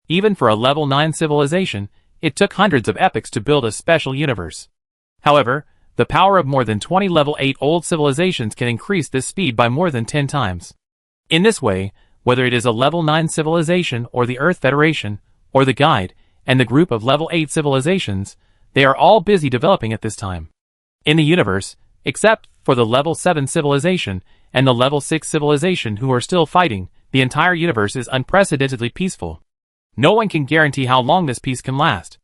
Even for a level 9 civilization, it took hundreds of epochs to build a special universe. However, the power of more than 20 level 8 old civilizations can increase this speed by more than 10 times. In this way, whether it is a level 9 civilization or the Earth Federation, or the Guide, and the group of level 8 civilizations, they are all busy developing at this time. In the universe, except for the level 7 civilization and the level 6 civilization who are still fighting, the entire universe is unprecedentedly peaceful. No one can guarantee how long this peace can last.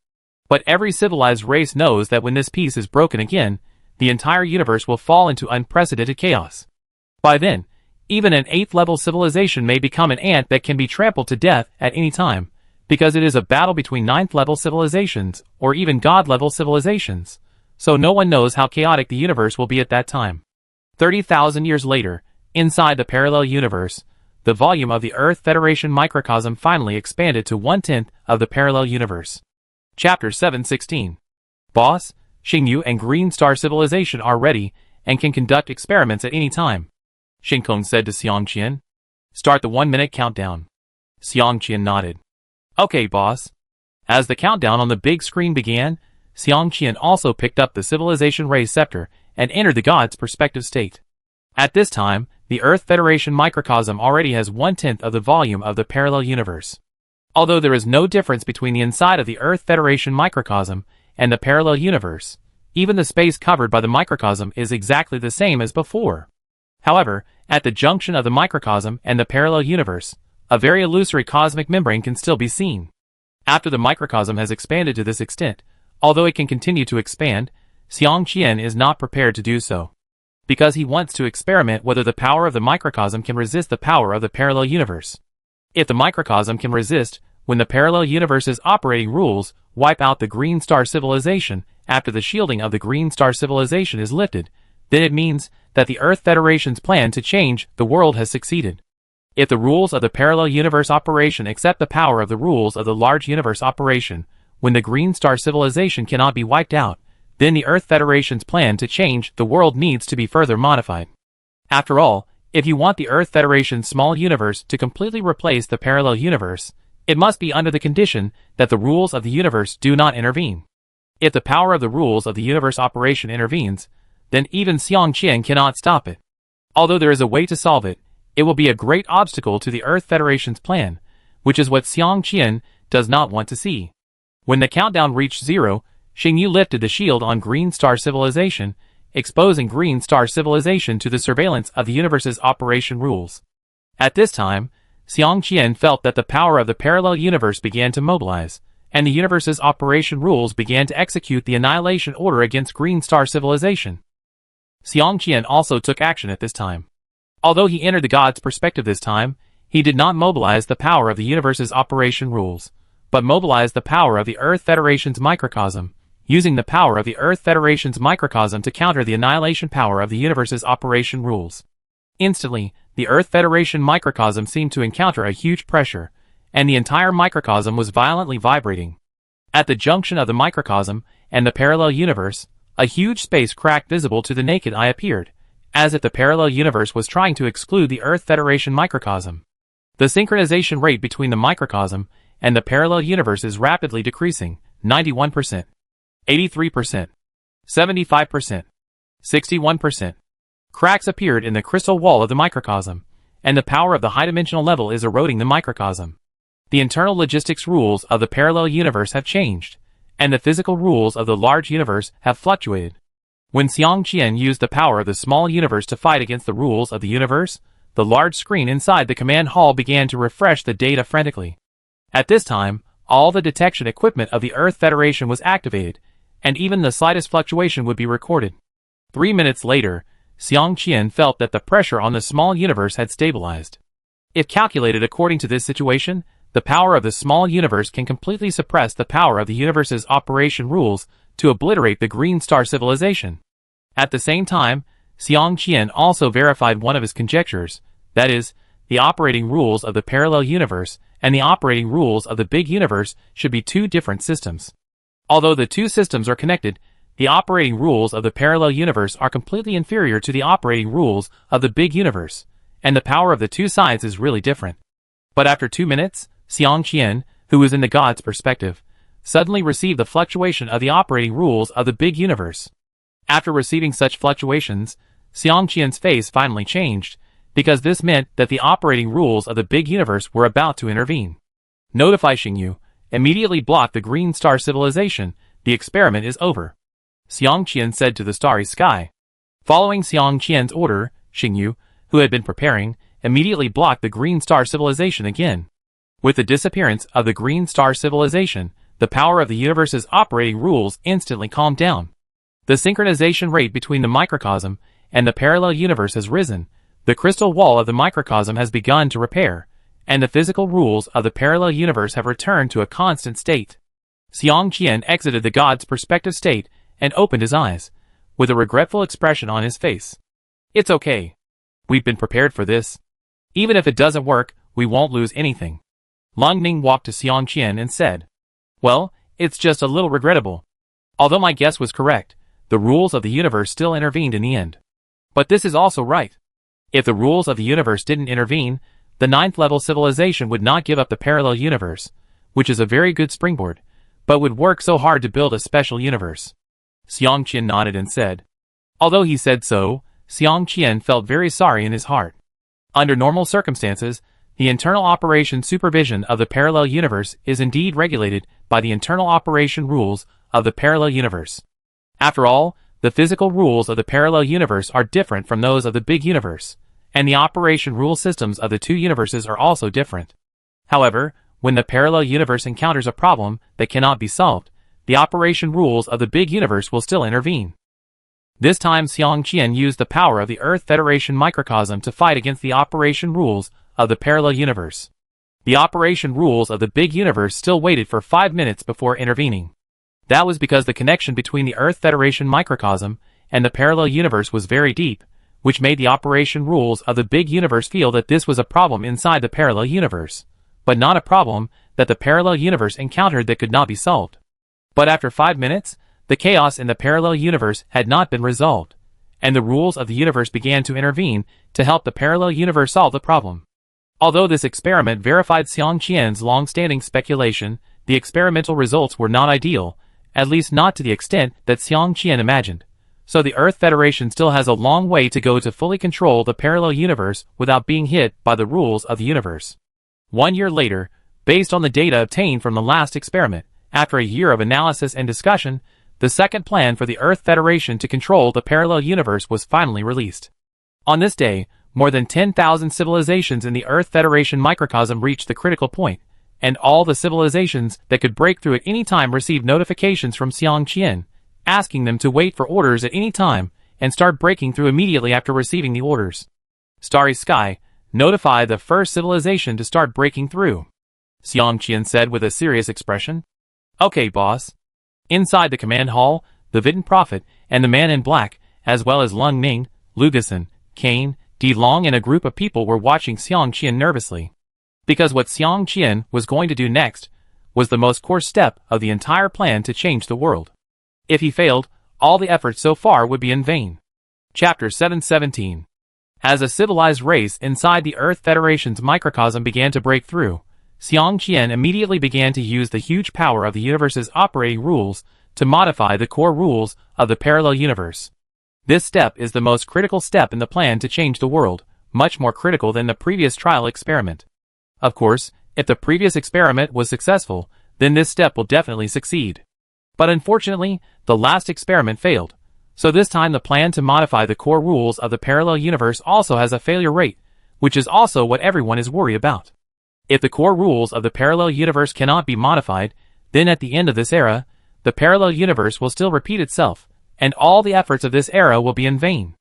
But every civilized race knows that when this peace is broken again, the entire universe will fall into unprecedented chaos. By then, even an 8th level civilization may become an ant that can be trampled to death at any time, because it is a battle between 9th level civilizations or even god level civilizations, so no one knows how chaotic the universe will be at that time. 30,000 years later, inside the parallel universe, the volume of the Earth Federation microcosm finally expanded to 1/10 of the parallel universe. Chapter 716. Boss, Xingyu and Green Star Civilization are ready and can conduct experiments at any time, Xingkong said to Xiang Qian. Start the 1-minute countdown. Xiang Qian nodded. Okay, boss. As the countdown on the big screen began, Xiang Qian also picked up the Civilization Ray Scepter and entered the God's perspective state. At this time, the Earth Federation microcosm already has 1/10 of the volume of the parallel universe. Although there is no difference between the inside of the Earth Federation microcosm and the parallel universe, even the space covered by the microcosm is exactly the same as before. However, at the junction of the microcosm and the parallel universe, a very illusory cosmic membrane can still be seen. After the microcosm has expanded to this extent, although it can continue to expand, Xiang Qian is not prepared to do so, because he wants to experiment whether the power of the microcosm can resist the power of the parallel universe. If the microcosm can resist, when the parallel universe's operating rules wipe out the Green Star Civilization after the shielding of the Green Star Civilization is lifted, then it means that the Earth Federation's plan to change the world has succeeded. If the rules of the parallel universe operation accept the power of the rules of the large universe operation, when the Green Star Civilization cannot be wiped out, then the Earth Federation's plan to change the world needs to be further modified. After all, if you want the Earth Federation's small universe to completely replace the parallel universe, it must be under the condition that the rules of the universe do not intervene. If the power of the rules of the universe operation intervenes, then even Xiang Qian cannot stop it. Although there is a way to solve it, it will be a great obstacle to the Earth Federation's plan, which is what Xiang Qian does not want to see. When the countdown reached 0, Xingyu lifted the shield on Green Star Civilization, exposing Green Star Civilization to the surveillance of the universe's operation rules. At this time, Xiang Qian felt that the power of the parallel universe began to mobilize, and the universe's operation rules began to execute the annihilation order against Green Star Civilization. Xiang Qian also took action at this time. Although he entered the God's perspective this time, he did not mobilize the power of the universe's operation rules, but mobilized the power of the Earth Federation's microcosm, using the power of the Earth Federation's microcosm to counter the annihilation power of the universe's operation rules. Instantly, the Earth Federation microcosm seemed to encounter a huge pressure, and the entire microcosm was violently vibrating. At the junction of the microcosm and the parallel universe, a huge space crack visible to the naked eye appeared, as if the parallel universe was trying to exclude the Earth Federation microcosm. The synchronization rate between the microcosm and the parallel universe is rapidly decreasing, 91%, 83%, 75%, 61%. Cracks appeared in the crystal wall of the microcosm, and the power of the high-dimensional level is eroding the microcosm. The internal logistics rules of the parallel universe have changed, and the physical rules of the large universe have fluctuated. When Xiang Qian used the power of the small universe to fight against the rules of the universe, the large screen inside the command hall began to refresh the data frantically. At this time, all the detection equipment of the Earth Federation was activated, and even the slightest fluctuation would be recorded. 3 minutes later, Xiang Qian felt that the pressure on the small universe had stabilized. If calculated according to this situation, the power of the small universe can completely suppress the power of the universe's operation rules to obliterate the Green Star Civilization. At the same time, Xiang Qian also verified one of his conjectures, that is, the operating rules of the parallel universe and the operating rules of the big universe should be two different systems. Although the two systems are connected, the operating rules of the parallel universe are completely inferior to the operating rules of the big universe, and the power of the two sides is really different. But after 2 minutes, Xiang Qian, who was in the God's perspective, suddenly received the fluctuation of the operating rules of the big universe. After receiving such fluctuations, Xiang Qian's face finally changed, because this meant that the operating rules of the big universe were about to intervene. Notify Xingyu, immediately block the Green Star Civilization, the experiment is over, Xiang Qian said to the starry sky. Following Xiang Qian's order, Xingyu, who had been preparing, immediately blocked the Green Star Civilization again. With the disappearance of the Green Star Civilization, the power of the universe's operating rules instantly calmed down. The synchronization rate between the microcosm and the parallel universe has risen, the crystal wall of the microcosm has begun to repair, and the physical rules of the parallel universe have returned to a constant state. Xiang Qian exited the God's perspective state and opened his eyes, with a regretful expression on his face. It's okay. We've been prepared for this. Even if it doesn't work, we won't lose anything. Lung Ning walked to Xiang Qian and said, well, it's just a little regrettable. Although my guess was correct, the rules of the universe still intervened in the end. But this is also right. If the rules of the universe didn't intervene, the 9th level civilization would not give up the parallel universe, which is a very good springboard, but would work so hard to build a special universe. Xiang Qian nodded and said. Although he said so, Xiang Qian felt very sorry in his heart. Under normal circumstances, the internal operation supervision of the parallel universe is indeed regulated by the internal operation rules of the parallel universe. After all, the physical rules of the parallel universe are different from those of the big universe, and the operation rule systems of the two universes are also different. However, when the parallel universe encounters a problem that cannot be solved, the operation rules of the big universe will still intervene. This time Xiang Qian used the power of the Earth Federation microcosm to fight against the operation rules of the parallel universe. The operation rules of the big universe still waited for 5 minutes before intervening. That was because the connection between the Earth Federation microcosm and the parallel universe was very deep, which made the operation rules of the big universe feel that this was a problem inside the parallel universe, but not a problem that the parallel universe encountered that could not be solved. But after 5 minutes, the chaos in the parallel universe had not been resolved, and the rules of the universe began to intervene to help the parallel universe solve the problem. Although this experiment verified Xiang Qian's long-standing speculation, the experimental results were not ideal, at least not to the extent that Xiang Qian imagined. So the Earth Federation still has a long way to go to fully control the parallel universe without being hit by the rules of the universe. 1 year later, based on the data obtained from the last experiment, after a year of analysis and discussion, the second plan for the Earth Federation to control the parallel universe was finally released. On this day, more than 10,000 civilizations in the Earth Federation microcosm reached the critical point, and all the civilizations that could break through at any time received notifications from Xiang Qian, asking them to wait for orders at any time and start breaking through immediately after receiving the orders. Starry Sky, notify the first civilization to start breaking through, Xiang Qian said with a serious expression. Okay, boss. Inside the command hall, the Vidin Prophet and the man in black, as well as Lung Ning, Lugason, Kane, Di Long and a group of people were watching Xiang Qian nervously. Because what Xiang Qian was going to do next was the most core step of the entire plan to change the world. If he failed, all the efforts so far would be in vain. Chapter 717. As a civilized race inside the Earth Federation's microcosm began to break through, Xiang Qian immediately began to use the huge power of the universe's operating rules to modify the core rules of the parallel universe. This step is the most critical step in the plan to change the world, much more critical than the previous trial experiment. Of course, if the previous experiment was successful, then this step will definitely succeed. But unfortunately, the last experiment failed. So this time the plan to modify the core rules of the parallel universe also has a failure rate, which is also what everyone is worried about. If the core rules of the parallel universe cannot be modified, then at the end of this era, the parallel universe will still repeat itself, and all the efforts of this era will be in vain.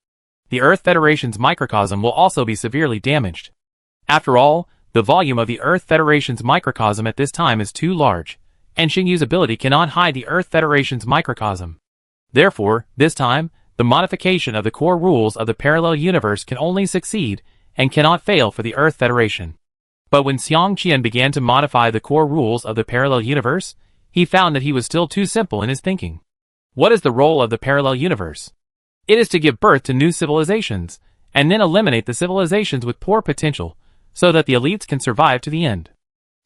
The Earth Federation's microcosm will also be severely damaged. After all, the volume of the Earth Federation's microcosm at this time is too large, and Xingyu's ability cannot hide the Earth Federation's microcosm. Therefore, this time, the modification of the core rules of the parallel universe can only succeed and cannot fail for the Earth Federation. But when Xiang Qian began to modify the core rules of the parallel universe, he found that he was still too simple in his thinking. What is the role of the parallel universe? It is to give birth to new civilizations, and then eliminate the civilizations with poor potential, so that the elites can survive to the end.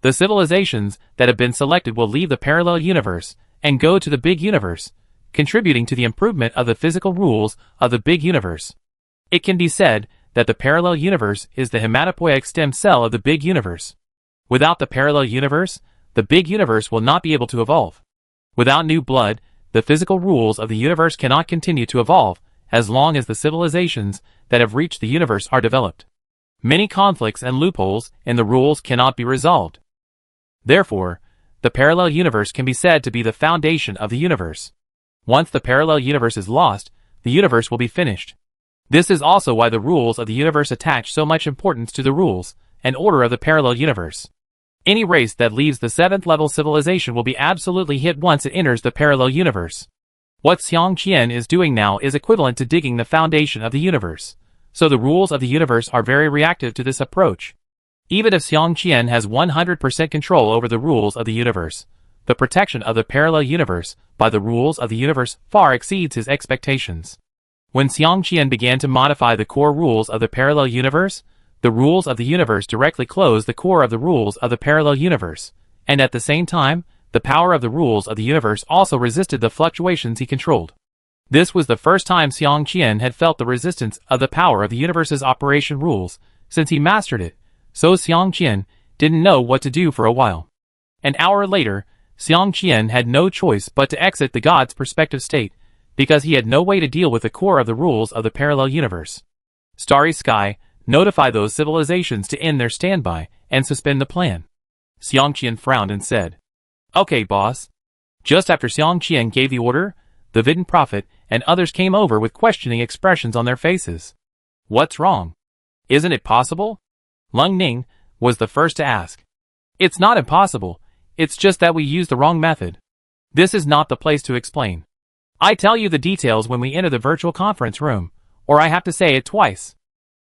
The civilizations that have been selected will leave the parallel universe and go to the big universe, contributing to the improvement of the physical rules of the big universe. It can be said that the parallel universe is the hematopoietic stem cell of the big universe. Without the parallel universe, the big universe will not be able to evolve. Without new blood, the physical rules of the universe cannot continue to evolve as long as the civilizations that have reached the universe are developed. Many conflicts and loopholes in the rules cannot be resolved. Therefore, the parallel universe can be said to be the foundation of the universe. Once the parallel universe is lost, the universe will be finished. This is also why the rules of the universe attach so much importance to the rules and order of the parallel universe. Any race that leaves the 7th level civilization will be absolutely hit once it enters the parallel universe. What Xiang Qian is doing now is equivalent to digging the foundation of the universe, so the rules of the universe are very reactive to this approach. Even if Xiang Qian has 100% control over the rules of the universe, the protection of the parallel universe by the rules of the universe far exceeds his expectations. When Xiang Qian began to modify the core rules of the parallel universe, the rules of the universe directly closed the core of the rules of the parallel universe, and at the same time, the power of the rules of the universe also resisted the fluctuations he controlled. This was the first time Xiang Qian had felt the resistance of the power of the universe's operation rules since he mastered it, so Xiang Qian didn't know what to do for a while. An hour later, Xiang Qian had no choice but to exit the God's perspective state, because he had no way to deal with the core of the rules of the parallel universe. Starry Sky, notify those civilizations to end their standby and suspend the plan. Xiang Qian frowned and said, "Okay, boss." Just after Xiang Qian gave the order, the Vidin Prophet and others came over with questioning expressions on their faces. "What's wrong? Isn't it possible?" Lung Ning was the first to ask. "It's not impossible, it's just that we used the wrong method. This is not the place to explain. I tell you the details when we enter the virtual conference room, or I have to say it twice.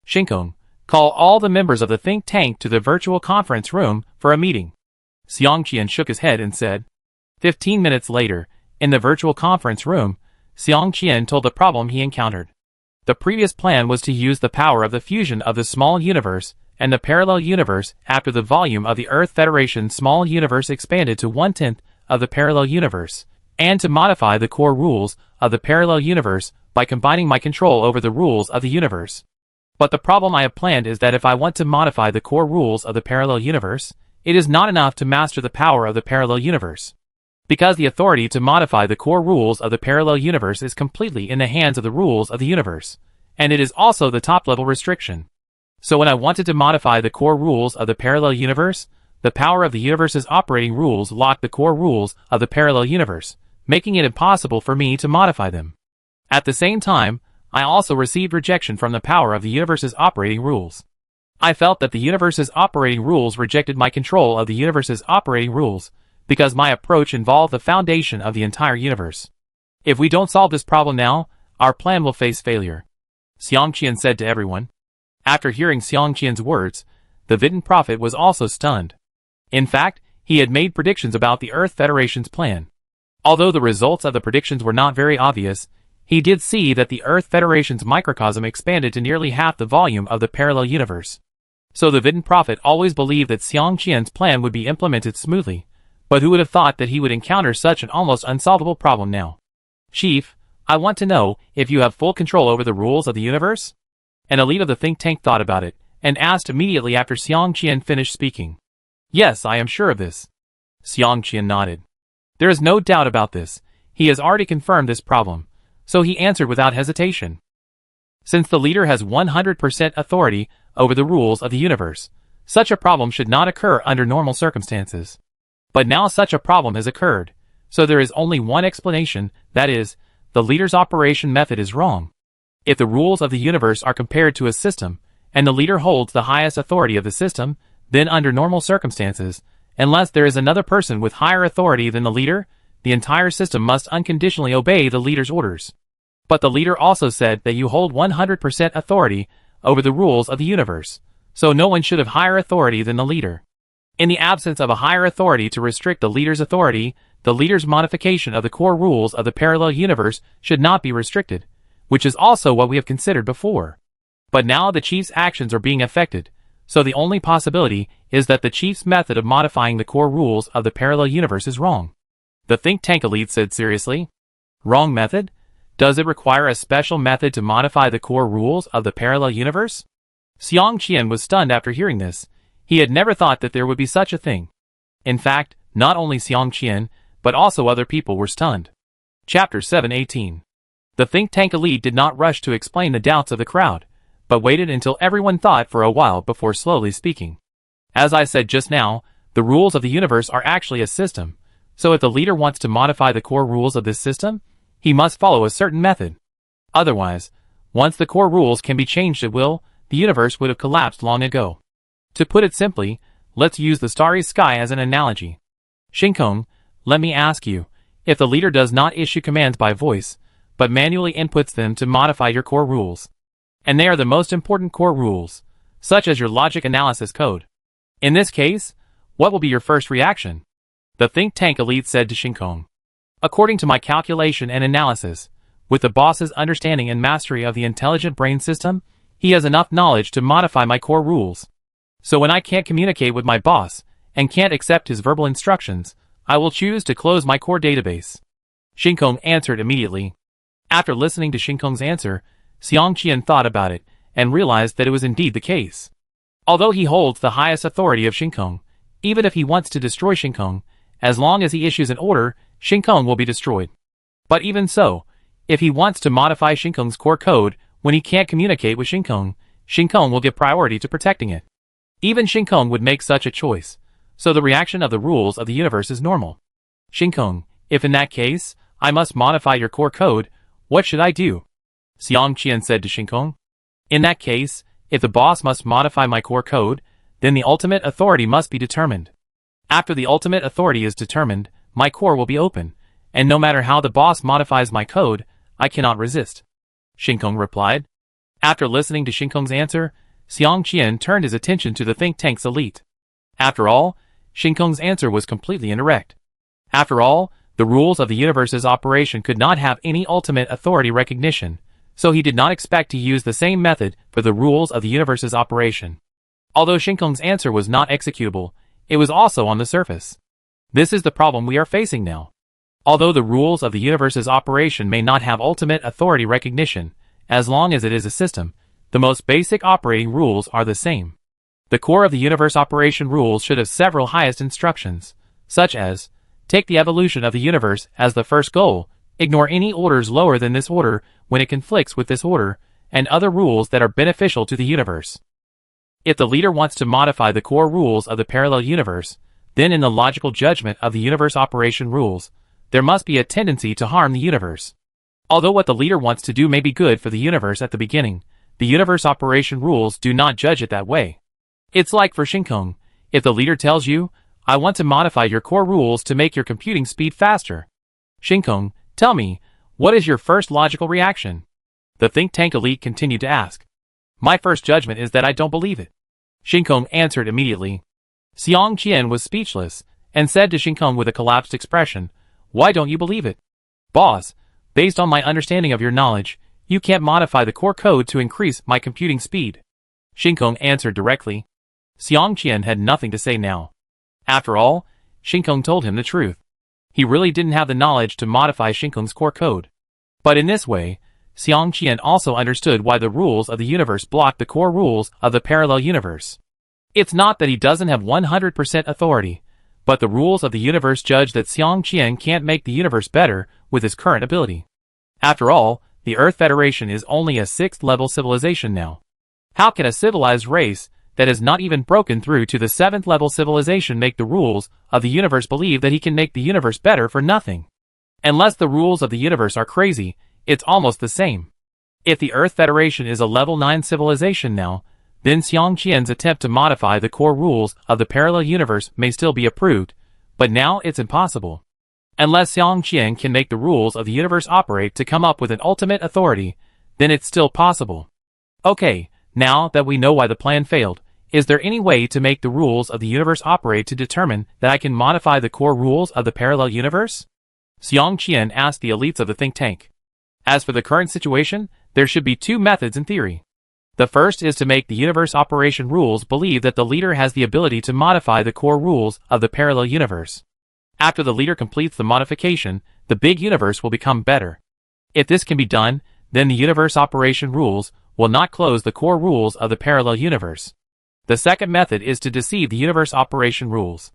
Shinkong, call all the members of the think tank to the virtual conference room for a meeting." Xiang Qian shook his head and said. 15 minutes later, in the virtual conference room, Xiang Qian told the problem he encountered. The previous plan was to use the power of the fusion of the small universe and the parallel universe after the volume of the Earth Federation's small universe expanded to 1/10 of the parallel universe, and to modify the core rules of the parallel universe by combining my control over the rules of the universe. But the problem I have planned is that if I want to modify the core rules of the parallel universe, it is not enough to master the power of the parallel universe. Because the authority to modify the core rules of the parallel universe is completely in the hands of the rules of the universe, and it is also the top-level restriction. So when I wanted to modify the core rules of the parallel universe, the power of the universe's operating rules locked the core rules of the parallel universe, making it impossible for me to modify them. At the same time, I also received rejection from the power of the universe's operating rules. I felt that the universe's operating rules rejected my control of the universe's operating rules, because my approach involved the foundation of the entire universe. If we don't solve this problem now, our plan will face failure. Xiang Qian said to everyone. After hearing Xiang Qian's words, the Vidin Prophet was also stunned. In fact, he had made predictions about the Earth Federation's plan. Although the results of the predictions were not very obvious, he did see that the Earth Federation's microcosm expanded to nearly half the volume of the parallel universe. So the Vidin Prophet always believed that Xiang Qian's plan would be implemented smoothly, but who would have thought that he would encounter such an almost unsolvable problem now? "Chief, I want to know if you have full control over the rules of the universe?" An elite of the think tank thought about it, and asked immediately after Xiang Qian finished speaking. "Yes, I am sure of this." Xiang Qian nodded. "There is no doubt about this. He has already confirmed this problem." So he answered without hesitation. "Since the leader has 100% authority over the rules of the universe, such a problem should not occur under normal circumstances. But now such a problem has occurred, so there is only one explanation, that is, the leader's operation method is wrong. If the rules of the universe are compared to a system, and the leader holds the highest authority of the system, then under normal circumstances, unless there is another person with higher authority than the leader, the entire system must unconditionally obey the leader's orders. But the leader also said that you hold 100% authority over the rules of the universe, so no one should have higher authority than the leader. In the absence of a higher authority to restrict the leader's authority, the leader's modification of the core rules of the parallel universe should not be restricted, which is also what we have considered before. But now the chief's actions are being affected, so the only possibility is that the chief's method of modifying the core rules of the parallel universe is wrong." The think tank elite said seriously. "Wrong method? Does it require a special method to modify the core rules of the parallel universe?" Xiang Qian was stunned after hearing this. He had never thought that there would be such a thing. In fact, not only Xiang Qian, but also other people were stunned. Chapter 718. The think tank elite did not rush to explain the doubts of the crowd, but waited until everyone thought for a while before slowly speaking. As I said just now, the rules of the universe are actually a system, so if the leader wants to modify the core rules of this system, he must follow a certain method. Otherwise, once the core rules can be changed at will, the universe would have collapsed long ago. To put it simply, let's use the starry sky as an analogy. Shinkong, let me ask you, if the leader does not issue commands by voice, but manually inputs them to modify your core rules, and they are the most important core rules, such as your logic analysis code. In this case, what will be your first reaction? The think tank elite said to Shinkong. According to my calculation and analysis, with the boss's understanding and mastery of the intelligent brain system, he has enough knowledge to modify my core rules. So when I can't communicate with my boss, and can't accept his verbal instructions, I will choose to close my core database. Shinkong answered immediately. After listening to Shinkong's answer, Xiang Qian thought about it, and realized that it was indeed the case. Although he holds the highest authority of Shinkong, even if he wants to destroy Shinkong, as long as he issues an order, Shinkong will be destroyed. But even so, if he wants to modify Shinkong's core code when he can't communicate with Shinkong, Shinkong will give priority to protecting it. Even Shinkong would make such a choice, so the reaction of the rules of the universe is normal. Shinkong, if in that case, I must modify your core code, what should I do? Xiang Qian said to Shinkong. In that case, if the boss must modify my core code, then the ultimate authority must be determined. After the ultimate authority is determined, my core will be open, and no matter how the boss modifies my code, I cannot resist. Shinkong replied. After listening to Shinkong's answer, Xiang Qian turned his attention to the think tank's elite. After all, Shinkong's answer was completely incorrect. After all, the rules of the universe's operation could not have any ultimate authority recognition, so he did not expect to use the same method for the rules of the universe's operation. Although Shinkong's answer was not executable, it was also on the surface. This is the problem we are facing now. Although the rules of the universe's operation may not have ultimate authority recognition, as long as it is a system, the most basic operating rules are the same. The core of the universe operation rules should have several highest instructions, such as, take the evolution of the universe as the first goal, ignore any orders lower than this order when it conflicts with this order, and other rules that are beneficial to the universe. If the leader wants to modify the core rules of the parallel universe, then in the logical judgment of the universe operation rules, there must be a tendency to harm the universe. Although what the leader wants to do may be good for the universe at the beginning, the universe operation rules do not judge it that way. It's like for Shinkong, if the leader tells you, I want to modify your core rules to make your computing speed faster. Shinkong, tell me, what is your first logical reaction? The think tank elite continued to ask. My first judgment is that I don't believe it. Shinkong answered immediately. Xiang Qian was speechless, and said to Shinkong with a collapsed expression, why don't you believe it? Boss, based on my understanding of your knowledge, you can't modify the core code to increase my computing speed. Shinkong answered directly. Xiang Qian had nothing to say now. After all, Shinkong told him the truth. He really didn't have the knowledge to modify Shinkong's core code. But in this way, Xiang Qian also understood why the rules of the universe blocked the core rules of the parallel universe. It's not that he doesn't have 100% authority, but the rules of the universe judge that Xiang Qian can't make the universe better with his current ability. After all, the Earth Federation is only a 6th-level civilization now. How can a civilized race that has not even broken through to the 7th-level civilization make the rules of the universe believe that he can make the universe better for nothing? Unless the rules of the universe are crazy, it's almost the same. If the Earth Federation is a level 9 civilization now, then Xiang Qian's attempt to modify the core rules of the parallel universe may still be approved, but now it's impossible. Unless Xiang Qian can make the rules of the universe operate to come up with an ultimate authority, then it's still possible. Okay, now that we know why the plan failed, is there any way to make the rules of the universe operate to determine that I can modify the core rules of the parallel universe? Xiang Qian asked the elites of the think tank. As for the current situation, there should be 2 methods in theory. The first is to make the universe operation rules believe that the leader has the ability to modify the core rules of the parallel universe. After the leader completes the modification, the big universe will become better. If this can be done, then the universe operation rules will not close the core rules of the parallel universe. The second method is to deceive the universe operation rules.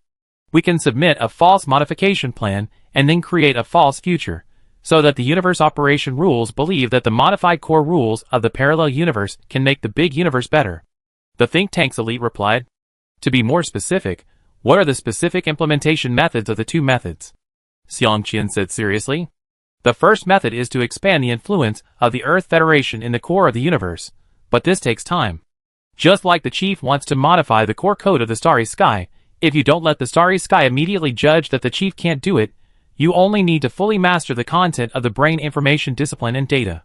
We can submit a false modification plan and then create a false future, so that the universe operation rules believe that the modified core rules of the parallel universe can make the big universe better. The think tank's elite replied. To be more specific, what are the specific implementation methods of the 2 methods? Xiang Qian said seriously. The first method is to expand the influence of the Earth Federation in the core of the universe, but this takes time. Just like the chief wants to modify the core code of the starry sky, if you don't let the starry sky immediately judge that the chief can't do it, you only need to fully master the content of the brain information discipline and data.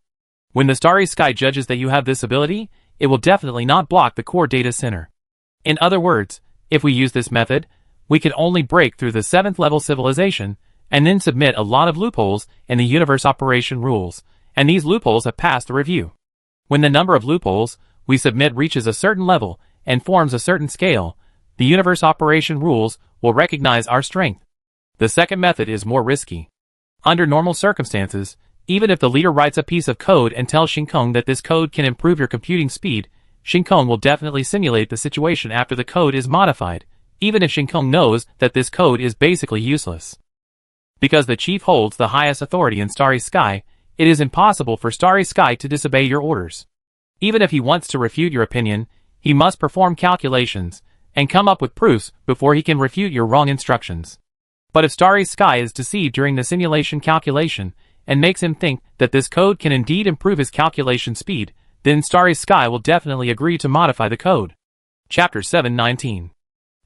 When the starry sky judges that you have this ability, it will definitely not block the core data center. In other words, if we use this method, we could only break through the 7th level civilization, and then submit a lot of loopholes in the universe operation rules, and these loopholes have passed the review. When the number of loopholes we submit reaches a certain level and forms a certain scale, the universe operation rules will recognize our strength. The second method is more risky. Under normal circumstances, even if the leader writes a piece of code and tells Shinkong that this code can improve your computing speed, Shinkong will definitely simulate the situation after the code is modified, even if Shinkong knows that this code is basically useless. Because the chief holds the highest authority in Starry Sky, it is impossible for Starry Sky to disobey your orders. Even if he wants to refute your opinion, he must perform calculations and come up with proofs before he can refute your wrong instructions. But if Starry Sky is deceived during the simulation calculation and makes him think that this code can indeed improve his calculation speed, then Starry Sky will definitely agree to modify the code. Chapter 719.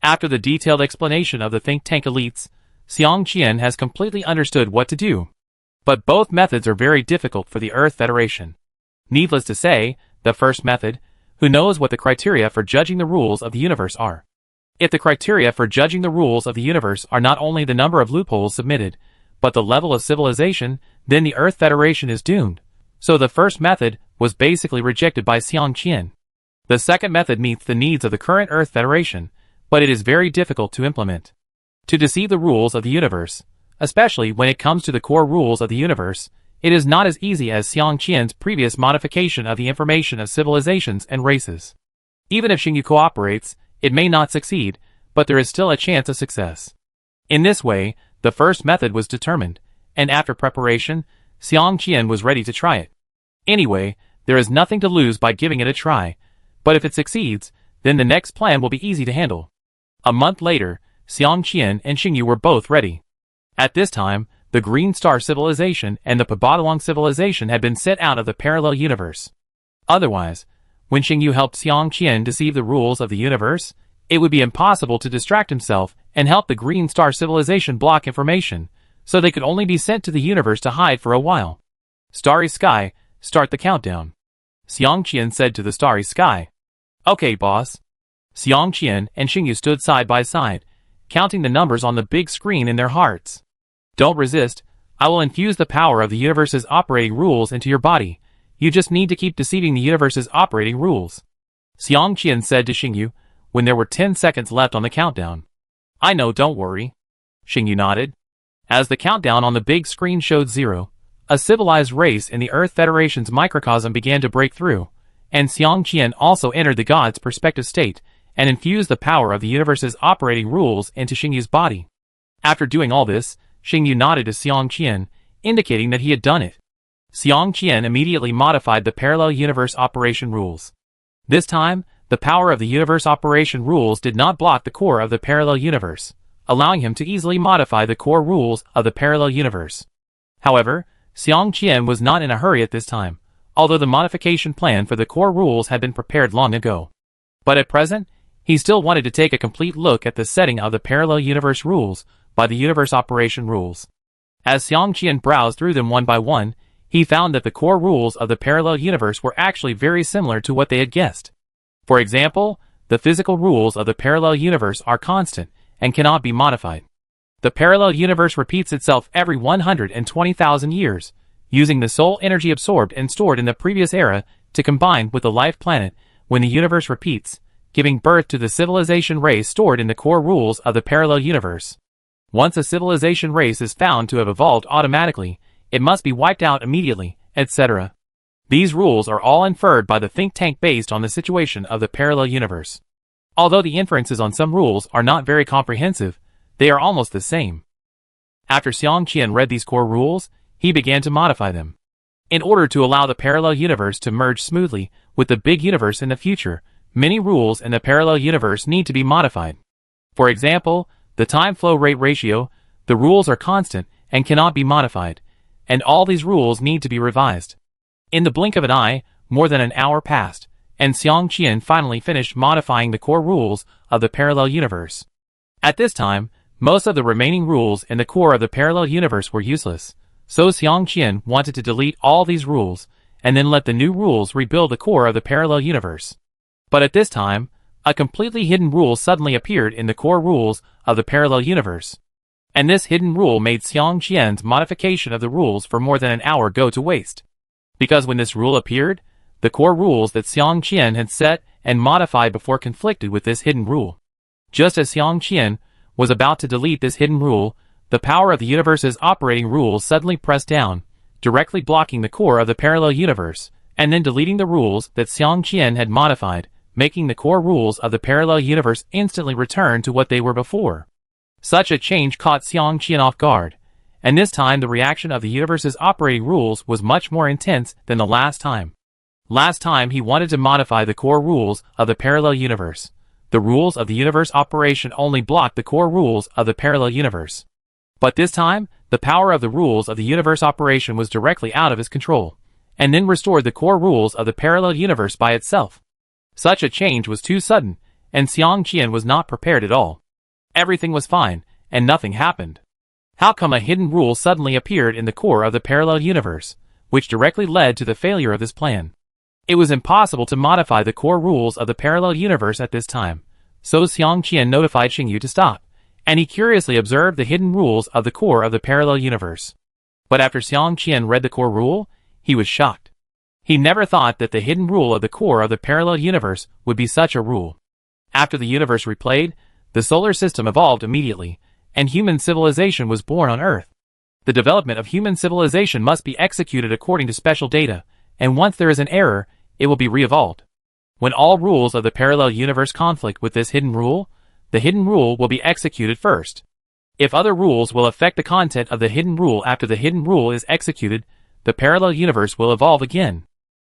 After the detailed explanation of the think tank elites, Xiang Qian has completely understood what to do. But both methods are very difficult for the Earth Federation. Needless to say, the first method, who knows what the criteria for judging the rules of the universe are. If the criteria for judging the rules of the universe are not only the number of loopholes submitted, but the level of civilization, then the Earth Federation is doomed. So the first method was basically rejected by Xiang Qian. The second method meets the needs of the current Earth Federation, but it is very difficult to implement. To deceive the rules of the universe, especially when it comes to the core rules of the universe, it is not as easy as Xiang Qian's previous modification of the information of civilizations and races. Even if Xingyu cooperates, it may not succeed, but there is still a chance of success. In this way, the first method was determined, and after preparation, Xiang Qian was ready to try it. Anyway, there is nothing to lose by giving it a try, but if it succeeds, then the next plan will be easy to handle. A month later, Xiang Qian and Xingyu were both ready. At this time, the Green Star Civilization and the Pabadalong Civilization had been set out of the parallel universe. Otherwise, when Xingyu helped Xiang Qian deceive the rules of the universe, it would be impossible to distract himself and help the Green Star Civilization block information, so they could only be sent to the universe to hide for a while. Starry Sky, start the countdown. Xiang Qian said to the Starry Sky. Okay, boss. Xiang Qian and Xingyu stood side by side, counting the numbers on the big screen in their hearts. Don't resist, I will infuse the power of the universe's operating rules into your body. You just need to keep deceiving the universe's operating rules. Xiang Qian said to Xingyu, when there were 10 seconds left on the countdown. I know, don't worry. Xingyu nodded. As the countdown on the big screen showed 0, a civilized race in the Earth Federation's microcosm began to break through, and Xiang Qian also entered the god's perspective state and infused the power of the universe's operating rules into Xingyu's body. After doing all this, Xingyu nodded to Xiang Qian, indicating that he had done it. Xiang Qian immediately modified the parallel universe operation rules. This time, the power of the universe operation rules did not block the core of the parallel universe, allowing him to easily modify the core rules of the parallel universe. However, Xiang Qian was not in a hurry at this time, although the modification plan for the core rules had been prepared long ago. But at present, he still wanted to take a complete look at the setting of the parallel universe rules by the universe operation rules. As Xiang Qian browsed through them one by one, he found that the core rules of the parallel universe were actually very similar to what they had guessed. For example, the physical rules of the parallel universe are constant and cannot be modified. The parallel universe repeats itself every 120,000 years, using the soul energy absorbed and stored in the previous era to combine with the life planet when the universe repeats, giving birth to the civilization race stored in the core rules of the parallel universe. Once a civilization race is found to have evolved automatically, it must be wiped out immediately, etc. These rules are all inferred by the think tank based on the situation of the parallel universe. Although the inferences on some rules are not very comprehensive, they are almost the same. After Xiang Qian read these core rules, he began to modify them. In order to allow the parallel universe to merge smoothly with the big universe in the future, many rules in the parallel universe need to be modified. For example, the time flow rate ratio, the rules are constant and cannot be modified, and all these rules need to be revised. In the blink of an eye, more than an hour passed, and Xiang Qian finally finished modifying the core rules of the parallel universe. At this time, most of the remaining rules in the core of the parallel universe were useless, so Xiang Qian wanted to delete all these rules, and then let the new rules rebuild the core of the parallel universe. But at this time, A completely hidden rule suddenly appeared in the core rules of the parallel universe. And this hidden rule made Xiang Qian's modification of the rules for more than an hour go to waste. Because when this rule appeared, the core rules that Xiang Qian had set and modified before conflicted with this hidden rule. Just as Xiang Qian was about to delete this hidden rule, the power of the universe's operating rules suddenly pressed down, directly blocking the core of the parallel universe, and then deleting the rules that Xiang Qian had modified, making the core rules of the parallel universe instantly return to what they were before. Such a change caught Xiang Qian off guard, and this time the reaction of the universe's operating rules was much more intense than the last time. Last time he wanted to modify the core rules of the parallel universe. The rules of the universe operation only blocked the core rules of the parallel universe. But this time, the power of the rules of the universe operation was directly out of his control, and then restored the core rules of the parallel universe by itself. Such a change was too sudden, and Xiang Qian was not prepared at all. Everything was fine, and nothing happened. How come a hidden rule suddenly appeared in the core of the parallel universe, which directly led to the failure of this plan? It was impossible to modify the core rules of the parallel universe at this time, so Xiang Qian notified Xingyu to stop, and he curiously observed the hidden rules of the core of the parallel universe. But after Xiang Qian read the core rule, he was shocked. He never thought that the hidden rule of the core of the parallel universe would be such a rule. After the universe replayed, the solar system evolved immediately, and human civilization was born on Earth. The development of human civilization must be executed according to special data, and once there is an error, it will be re-evolved. When all rules of the parallel universe conflict with this hidden rule, the hidden rule will be executed first. If other rules will affect the content of the hidden rule after the hidden rule is executed, the parallel universe will evolve again.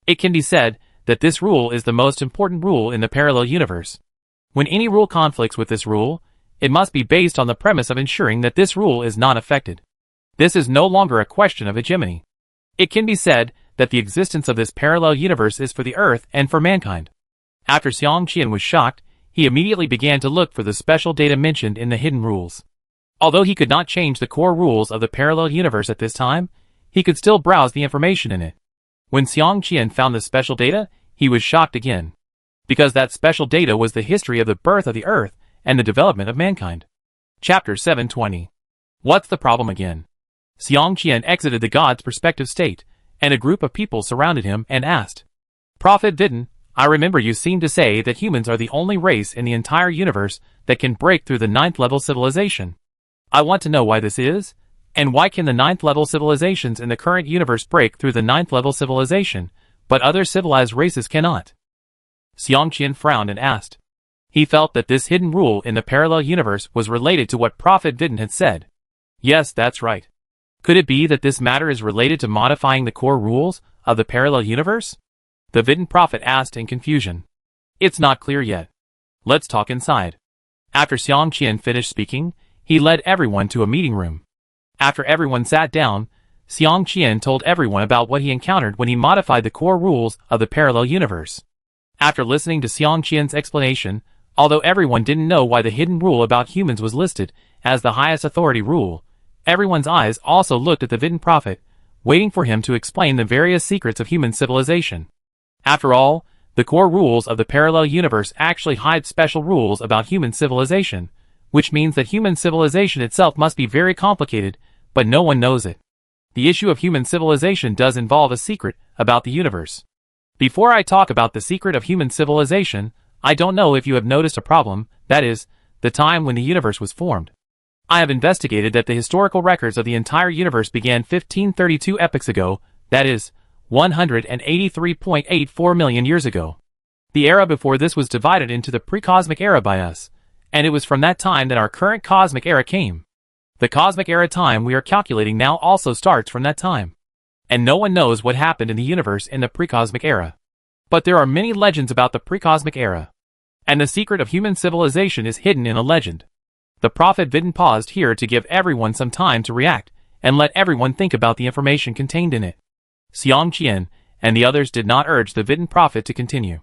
It can be said that this rule is the most important rule in the parallel universe. When any rule conflicts with this rule, it must be based on the premise of ensuring that this rule is not affected. This is no longer a question of hegemony. It can be said that the existence of this parallel universe is for the Earth and for mankind. After Xiang Qian was shocked, he immediately began to look for the special data mentioned in the hidden rules. Although he could not change the core rules of the parallel universe at this time, he could still browse the information in it. When Xiang Qian found the special data, he was shocked again. Because that special data was the history of the birth of the Earth and the development of mankind. Chapter 720. What's the problem again? Xiang Qian exited the god's perspective state, and a group of people surrounded him and asked, "Prophet Vidin, I remember you seemed to say that humans are the only race in the entire universe that can break through the 9th level civilization. I want to know why this is, and why can the 9th level civilizations in the current universe break through the 9th level civilization, but other civilized races cannot?" Xiang Qian frowned and asked. He felt that this hidden rule in the parallel universe was related to what Prophet Vidin had said. Yes, that's right. Could it be that this matter is related to modifying the core rules of the parallel universe? The Vidin prophet asked in confusion. It's not clear yet. Let's talk inside. After Xiang Qian finished speaking, he led everyone to a meeting room. After everyone sat down, Xiang Qian told everyone about what he encountered when he modified the core rules of the parallel universe. After listening to Xiang Qian's explanation, although everyone didn't know why the hidden rule about humans was listed as the highest authority rule, everyone's eyes also looked at the Vidin prophet, waiting for him to explain the various secrets of human civilization. After all, the core rules of the parallel universe actually hide special rules about human civilization, which means that human civilization itself must be very complicated, but no one knows it. The issue of human civilization does involve a secret about the universe. Before I talk about the secret of human civilization, I don't know if you have noticed a problem, that is, the time when the universe was formed. I have investigated that the historical records of the entire universe began 1532 epochs ago, that is, 183.84 million years ago. The era before this was divided into the pre-cosmic era by us, and it was from that time that our current cosmic era came. The cosmic era time we are calculating now also starts from that time. And no one knows what happened in the universe in the pre-cosmic era. But there are many legends about the pre-cosmic era. And the secret of human civilization is hidden in a legend. The prophet Vidin paused here to give everyone some time to react, and let everyone think about the information contained in it. Xiang Qian and the others did not urge the Vidin prophet to continue.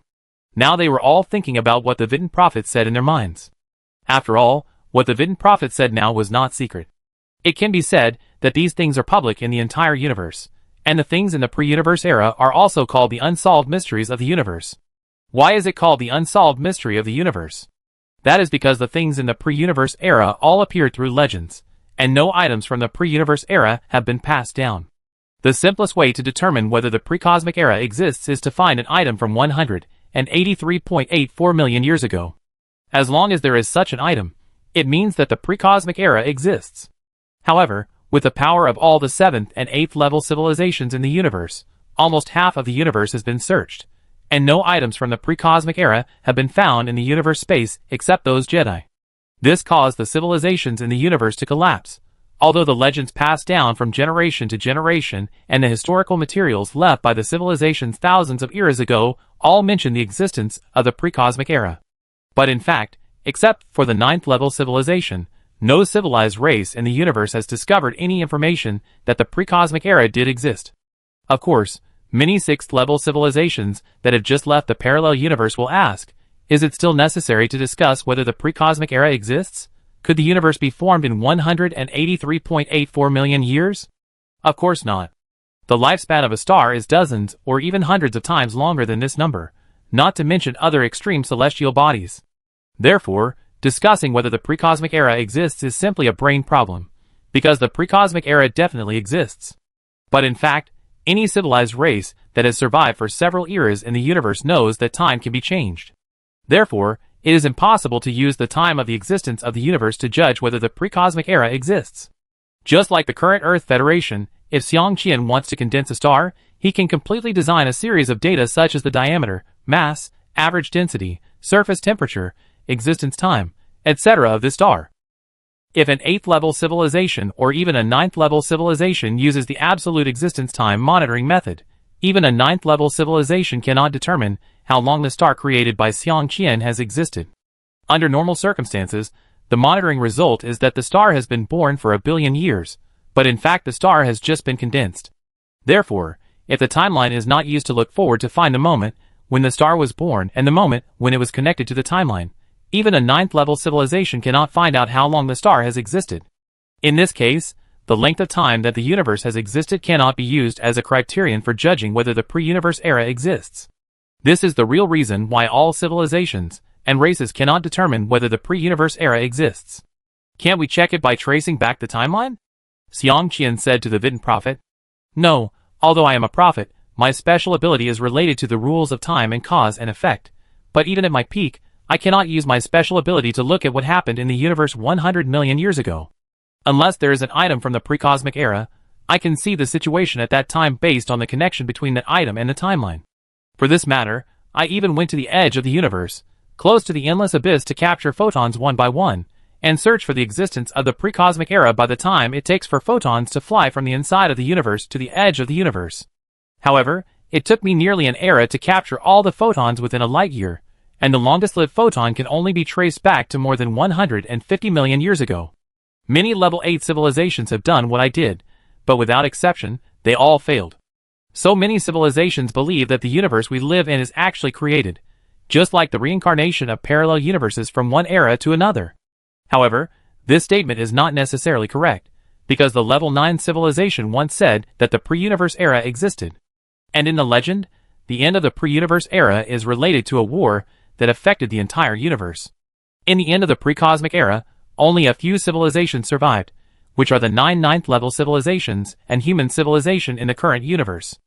Now they were all thinking about what the Vidin prophet said in their minds. After all, what the Vidin prophet said now was not secret. It can be said that these things are public in the entire universe, and the things in the pre-universe era are also called the unsolved mysteries of the universe. Why is it called the unsolved mystery of the universe? That is because the things in the pre-universe era all appeared through legends, and no items from the pre-universe era have been passed down. The simplest way to determine whether the pre-cosmic era exists is to find an item from 183.84 million years ago. As long as there is such an item, it means that the pre-cosmic era exists. However, with the power of all the 7th and 8th level civilizations in the universe, almost half of the universe has been searched, and no items from the pre-cosmic era have been found in the universe space except those Jedi. This caused the civilizations in the universe to collapse, although the legends passed down from generation to generation and the historical materials left by the civilizations thousands of eras ago all mention the existence of the pre-cosmic era. But in fact, except for the 9th level civilization, no civilized race in the universe has discovered any information that the pre-cosmic era did exist. Of course, many 6th level civilizations that have just left the parallel universe will ask, is it still necessary to discuss whether the pre-cosmic era exists? Could the universe be formed in 183.84 million years? Of course not. The lifespan of a star is dozens or even hundreds of times longer than this number, not to mention other extreme celestial bodies. Therefore, discussing whether the pre-cosmic era exists is simply a brain problem, because the pre-cosmic era definitely exists. But in fact, any civilized race that has survived for several eras in the universe knows that time can be changed. Therefore, it is impossible to use the time of the existence of the universe to judge whether the pre-cosmic era exists. Just like the current Earth Federation, if Xiang Qian wants to condense a star, he can completely design a series of data such as the diameter, mass, average density, surface temperature, existence time, etc. of this star. If an 8th level civilization or even a 9th level civilization uses the absolute existence time monitoring method, even a 9th level civilization cannot determine how long the star created by Xiang Qian has existed. Under normal circumstances, the monitoring result is that the star has been born for 1 billion years, but in fact the star has just been condensed. Therefore, if the timeline is not used to look forward to find the moment when the star was born and the moment when it was connected to the timeline, even a 9th level civilization cannot find out how long the star has existed. In this case, the length of time that the universe has existed cannot be used as a criterion for judging whether the pre-universe era exists. This is the real reason why all civilizations and races cannot determine whether the pre-universe era exists. Can't we check it by tracing back the timeline? Xiang Qian said to the Vidin prophet. No, although I am a prophet, my special ability is related to the rules of time and cause and effect, but even at my peak, I cannot use my special ability to look at what happened in the universe 100 million years ago. Unless there is an item from the pre-cosmic era, I can see the situation at that time based on the connection between that item and the timeline. For this matter, I even went to the edge of the universe, close to the endless abyss to capture photons one by one, and search for the existence of the pre-cosmic era by the time it takes for photons to fly from the inside of the universe to the edge of the universe. However, it took me nearly an era to capture all the photons within a light year, and the longest-lived photon can only be traced back to more than 150 million years ago. Many level 8 civilizations have done what I did, but without exception, they all failed. So many civilizations believe that the universe we live in is actually created, just like the reincarnation of parallel universes from one era to another. However, this statement is not necessarily correct, because the level 9 civilization once said that the pre-universe era existed. And in the legend, the end of the pre-universe era is related to a war that affected the entire universe. In the end of the pre-cosmic era, only a few civilizations survived, which are the 9 ninth level civilizations and human civilization in the current universe.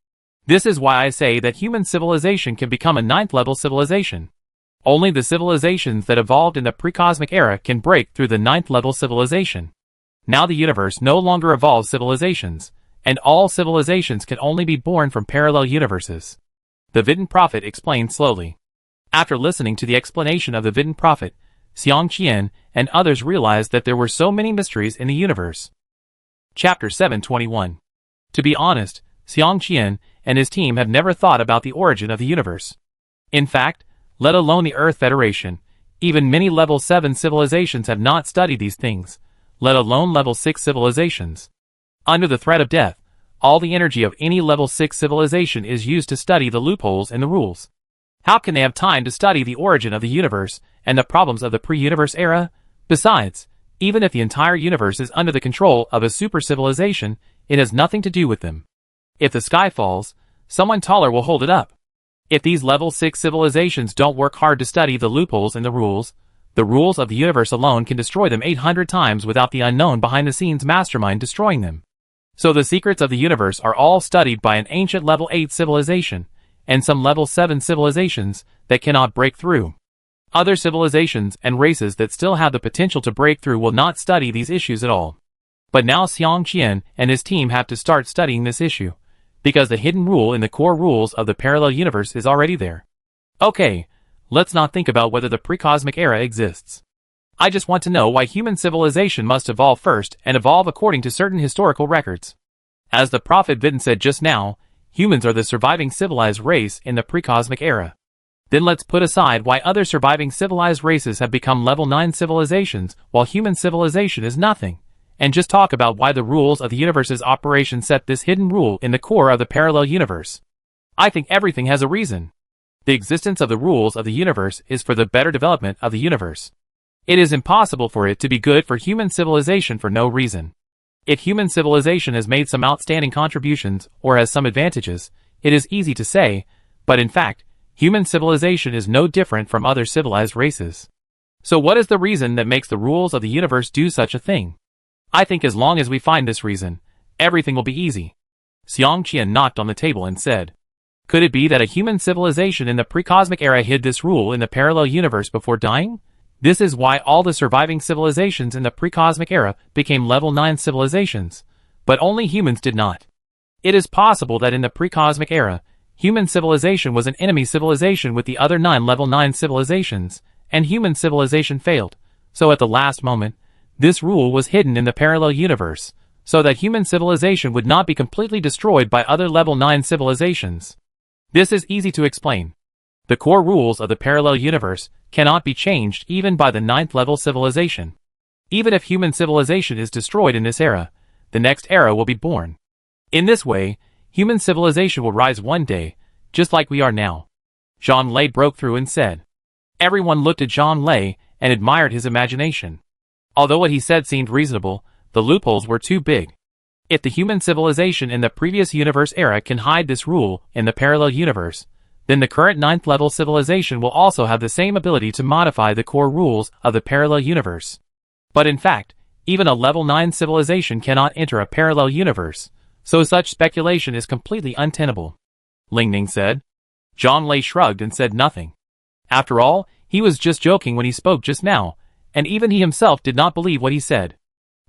This is why I say that human civilization can become a 9th level civilization. Only the civilizations that evolved in the pre-cosmic era can break through the 9th level civilization. Now the universe no longer evolves civilizations, and all civilizations can only be born from parallel universes. The Vidin prophet explained slowly. After listening to the explanation of the Vidin prophet, Xiang Qian and others realized that there were so many mysteries in the universe. Chapter 721. To be honest, Xiang Qian and his team have never thought about the origin of the universe. In fact, let alone the Earth Federation, even many level 7 civilizations have not studied these things, let alone level 6 civilizations. Under the threat of death, all the energy of any level 6 civilization is used to study the loopholes in the rules. How can they have time to study the origin of the universe and the problems of the pre-universe era? Besides, even if the entire universe is under the control of a super civilization, it has nothing to do with them. If the sky falls, someone taller will hold it up. If these level 6 civilizations don't work hard to study the loopholes in the rules of the universe alone can destroy them 800 times without the unknown behind-the-scenes mastermind destroying them. So the secrets of the universe are all studied by an ancient level 8 civilization, and some level 7 civilizations that cannot break through. Other civilizations and races that still have the potential to break through will not study these issues at all. But now Xiang Qian and his team have to start studying this issue, because the hidden rule in the core rules of the parallel universe is already there. Okay, let's not think about whether the pre-cosmic era exists. I just want to know why human civilization must evolve first and evolve according to certain historical records. As the Prophet Vidin said just now, humans are the surviving civilized race in the pre-cosmic era. Then let's put aside why other surviving civilized races have become level 9 civilizations while human civilization is nothing, and just talk about why the rules of the universe's operation set this hidden rule in the core of the parallel universe. I think everything has a reason. The existence of the rules of the universe is for the better development of the universe. It is impossible for it to be good for human civilization for no reason. If human civilization has made some outstanding contributions or has some advantages, it is easy to say, but in fact, human civilization is no different from other civilized races. So what is the reason that makes the rules of the universe do such a thing? I think as long as we find this reason, everything will be easy. Xiang Qian knocked on the table and said, could it be that a human civilization in the pre-cosmic era hid this rule in the parallel universe before dying? This is why all the surviving civilizations in the pre-cosmic era became level 9 civilizations, but only humans did not. It is possible that in the pre-cosmic era, human civilization was an enemy civilization with the other 9 level 9 civilizations, and human civilization failed, so at the last moment, this rule was hidden in the parallel universe, so that human civilization would not be completely destroyed by other level 9 civilizations. This is easy to explain. The core rules of the parallel universe cannot be changed even by the 9th level civilization. Even if human civilization is destroyed in this era, the next era will be born. In this way, human civilization will rise one day, just like we are now. Zhang Lei broke through and said. Everyone looked at Zhang Lei and admired his imagination. Although what he said seemed reasonable, the loopholes were too big. If the human civilization in the previous universe era can hide this rule in the parallel universe, then the current 9th level civilization will also have the same ability to modify the core rules of the parallel universe. But in fact, even a level 9 civilization cannot enter a parallel universe, so such speculation is completely untenable. Ling Ning said. Zhang Lei shrugged and said nothing. After all, he was just joking when he spoke just now, and even he himself did not believe what he said.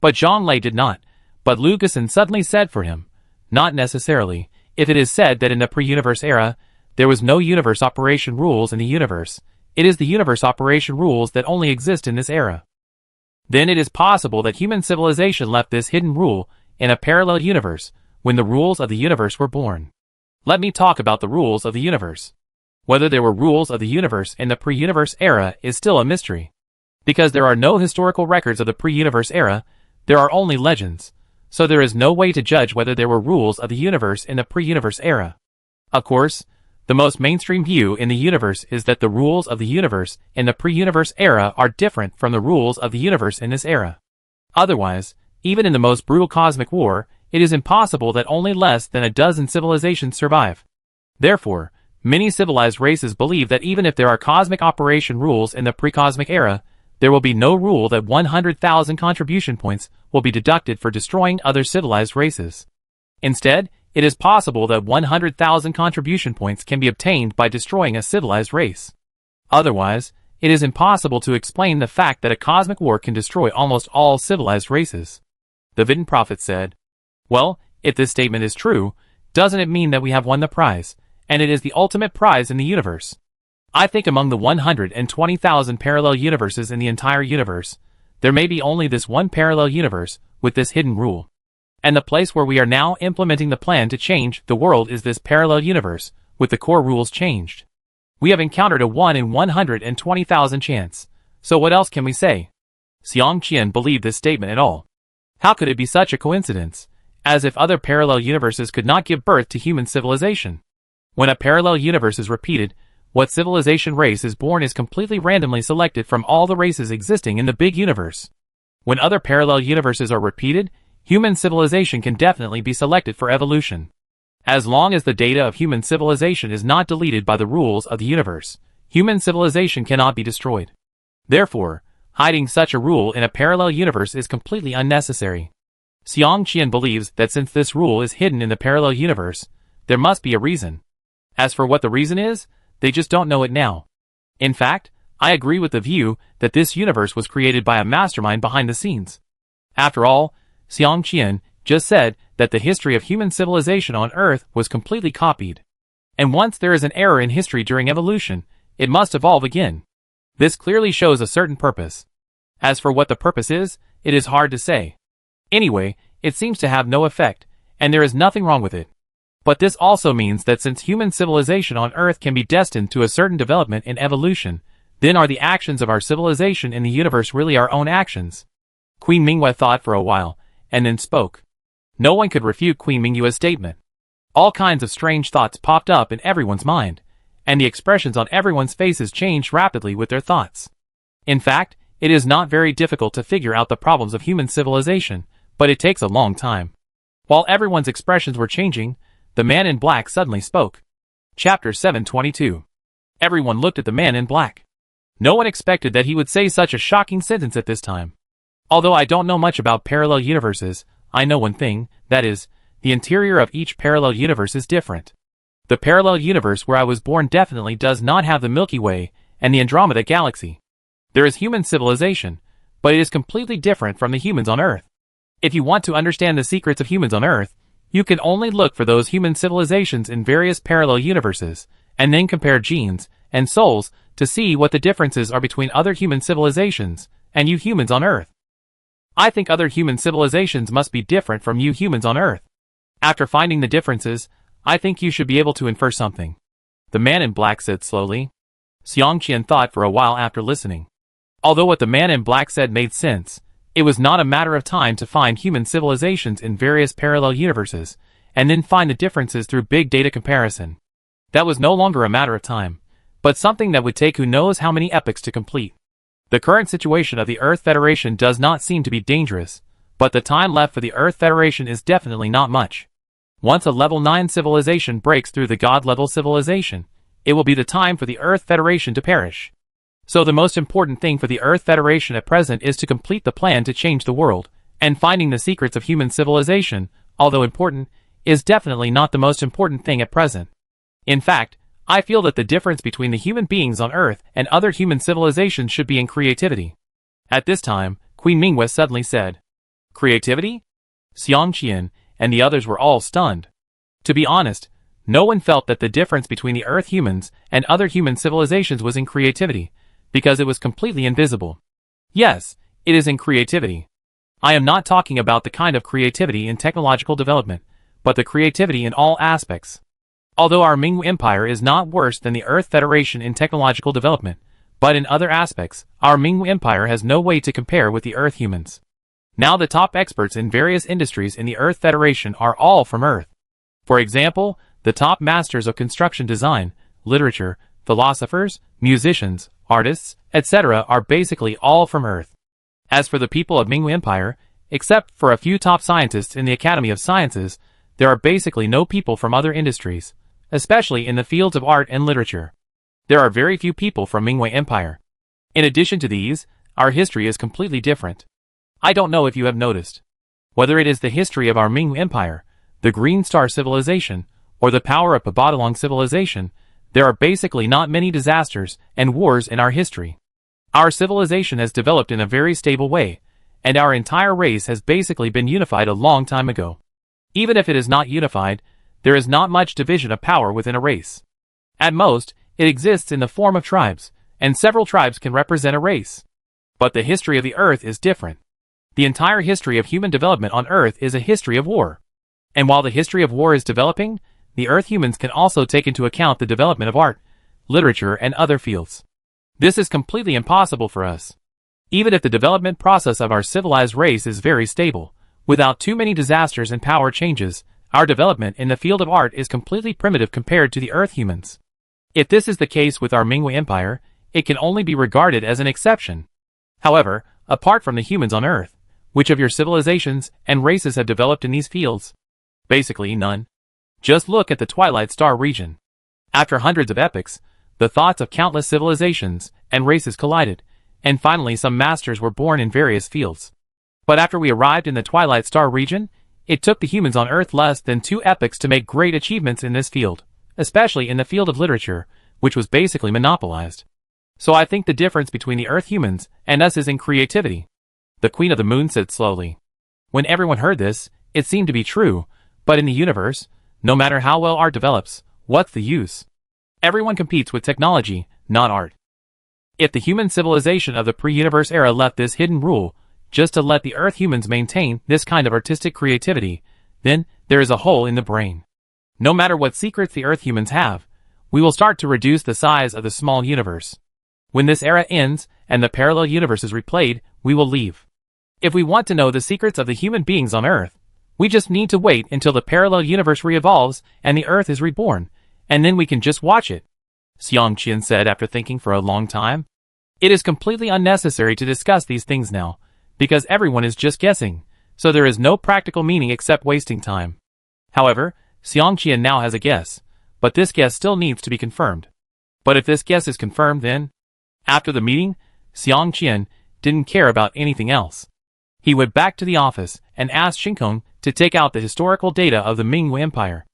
But Zhang Lei did not, but Lu Gusan suddenly said for him, not necessarily. If it is said that in the pre-universe era, there was no universe operation rules in the universe, it is the universe operation rules that only exist in this era. Then it is possible that human civilization left this hidden rule in a parallel universe when the rules of the universe were born. Let me talk about the rules of the universe. Whether there were rules of the universe in the pre-universe era is still a mystery. Because there are no historical records of the pre-universe era, there are only legends, so there is no way to judge whether there were rules of the universe in the pre-universe era. Of course, the most mainstream view in the universe is that the rules of the universe in the pre-universe era are different from the rules of the universe in this era. Otherwise, even in the most brutal cosmic war, it is impossible that only less than a dozen civilizations survive. Therefore, many civilized races believe that even if there are cosmic operation rules in the pre-cosmic era, there will be no rule that 100,000 contribution points will be deducted for destroying other civilized races. Instead, it is possible that 100,000 contribution points can be obtained by destroying a civilized race. Otherwise, it is impossible to explain the fact that a cosmic war can destroy almost all civilized races. The Vidin Prophet said, well, if this statement is true, doesn't it mean that we have won the prize, and it is the ultimate prize in the universe? I think among the 120,000 parallel universes in the entire universe, there may be only this one parallel universe with this hidden rule. And the place where we are now implementing the plan to change the world is this parallel universe, with the core rules changed. We have encountered a 1 in 120,000 chance, so what else can we say? Xiang Qian believed this statement at all. How could it be such a coincidence? As if other parallel universes could not give birth to human civilization. When a parallel universe is repeated, what civilization race is born is completely randomly selected from all the races existing in the big universe. When other parallel universes are repeated, human civilization can definitely be selected for evolution. As long as the data of human civilization is not deleted by the rules of the universe, human civilization cannot be destroyed. Therefore, hiding such a rule in a parallel universe is completely unnecessary. Xiang Qian believes that since this rule is hidden in the parallel universe, there must be a reason. As for what the reason is, they just don't know it now. In fact, I agree with the view that this universe was created by a mastermind behind the scenes. After all, Xiang Qian just said that the history of human civilization on Earth was completely copied. And once there is an error in history during evolution, it must evolve again. This clearly shows a certain purpose. As for what the purpose is, it is hard to say. Anyway, it seems to have no effect, and there is nothing wrong with it. But this also means that since human civilization on Earth can be destined to a certain development in evolution, then are the actions of our civilization in the universe really our own actions? Queen Mingyue thought for a while, and then spoke. No one could refute Queen Mingyue's statement. All kinds of strange thoughts popped up in everyone's mind, and the expressions on everyone's faces changed rapidly with their thoughts. In fact, it is not very difficult to figure out the problems of human civilization, but it takes a long time. While everyone's expressions were changing, the man in black suddenly spoke. Chapter 722. Everyone looked at the man in black. No one expected that he would say such a shocking sentence at this time. Although I don't know much about parallel universes, I know one thing, that is, the interior of each parallel universe is different. The parallel universe where I was born definitely does not have the Milky Way and the Andromeda Galaxy. There is human civilization, but it is completely different from the humans on Earth. If you want to understand the secrets of humans on Earth, you can only look for those human civilizations in various parallel universes, and then compare genes and souls to see what the differences are between other human civilizations and you humans on Earth. I think other human civilizations must be different from you humans on Earth. After finding the differences, I think you should be able to infer something. The man in black said slowly. Xiang Qian thought for a while after listening. Although what the man in black said made sense, it was not a matter of time to find human civilizations in various parallel universes, and then find the differences through big data comparison. That was no longer a matter of time, but something that would take who knows how many epochs to complete. The current situation of the Earth Federation does not seem to be dangerous, but the time left for the Earth Federation is definitely not much. Once a level 9 civilization breaks through the God-level civilization, it will be the time for the Earth Federation to perish. So the most important thing for the Earth Federation at present is to complete the plan to change the world, and finding the secrets of human civilization, although important, is definitely not the most important thing at present. In fact, I feel that the difference between the human beings on Earth and other human civilizations should be in creativity. At this time, Queen Mingyue suddenly said, "Creativity?" Xiang Qian and the others were all stunned. To be honest, no one felt that the difference between the Earth humans and other human civilizations was in creativity, because it was completely invisible. Yes, it is in creativity. I am not talking about the kind of creativity in technological development, but the creativity in all aspects. Although our Ming Empire is not worse than the Earth Federation in technological development, but in other aspects, our Ming Empire has no way to compare with the Earth humans. Now the top experts in various industries in the Earth Federation are all from Earth. For example, the top masters of construction design, literature, philosophers, musicians, artists, etc. are basically all from Earth. As for the people of Ming Empire, except for a few top scientists in the Academy of Sciences, there are basically no people from other industries, especially in the fields of art and literature. There are very few people from Ming Empire. In addition to these, our history is completely different. I don't know if you have noticed. Whether it is the history of our Ming Empire, the Green Star Civilization, or the power of Pabadalong Civilization, there are basically not many disasters and wars in our history. Our civilization has developed in a very stable way, and our entire race has basically been unified a long time ago. Even if it is not unified, there is not much division of power within a race. At most, it exists in the form of tribes, and several tribes can represent a race. But the history of the Earth is different. The entire history of human development on Earth is a history of war. And while the history of war is developing, the Earth humans can also take into account the development of art, literature, and other fields. This is completely impossible for us. Even if the development process of our civilized race is very stable, without too many disasters and power changes, our development in the field of art is completely primitive compared to the Earth humans. If this is the case with our Ming Empire, it can only be regarded as an exception. However, apart from the humans on Earth, which of your civilizations and races have developed in these fields? Basically none. Just look at the Twilight Star region. After hundreds of epochs, the thoughts of countless civilizations and races collided, and finally some masters were born in various fields. But after we arrived in the Twilight Star region, it took the humans on Earth less than 2 epochs to make great achievements in this field, especially in the field of literature, which was basically monopolized. So I think the difference between the Earth humans and us is in creativity. The Queen of the Moon said slowly. When everyone heard this, it seemed to be true, but in the universe, no matter how well art develops, what's the use? Everyone competes with technology, not art. If the human civilization of the pre-universe era left this hidden rule, just to let the Earth humans maintain this kind of artistic creativity, then there is a hole in the brain. No matter what secrets the Earth humans have, we will start to reduce the size of the small universe. When this era ends and the parallel universe is replayed, we will leave. If we want to know the secrets of the human beings on Earth, we just need to wait until the parallel universe re-evolves and the Earth is reborn, and then we can just watch it, Xiang Qian said after thinking for a long time. It is completely unnecessary to discuss these things now, because everyone is just guessing, so there is no practical meaning except wasting time. However, Xiang Qian now has a guess, but this guess still needs to be confirmed. But if this guess is confirmed then? After the meeting, Xiang Qian didn't care about anything else. He went back to the office and asked Shinkong to take out the historical data of the Mingwu Empire.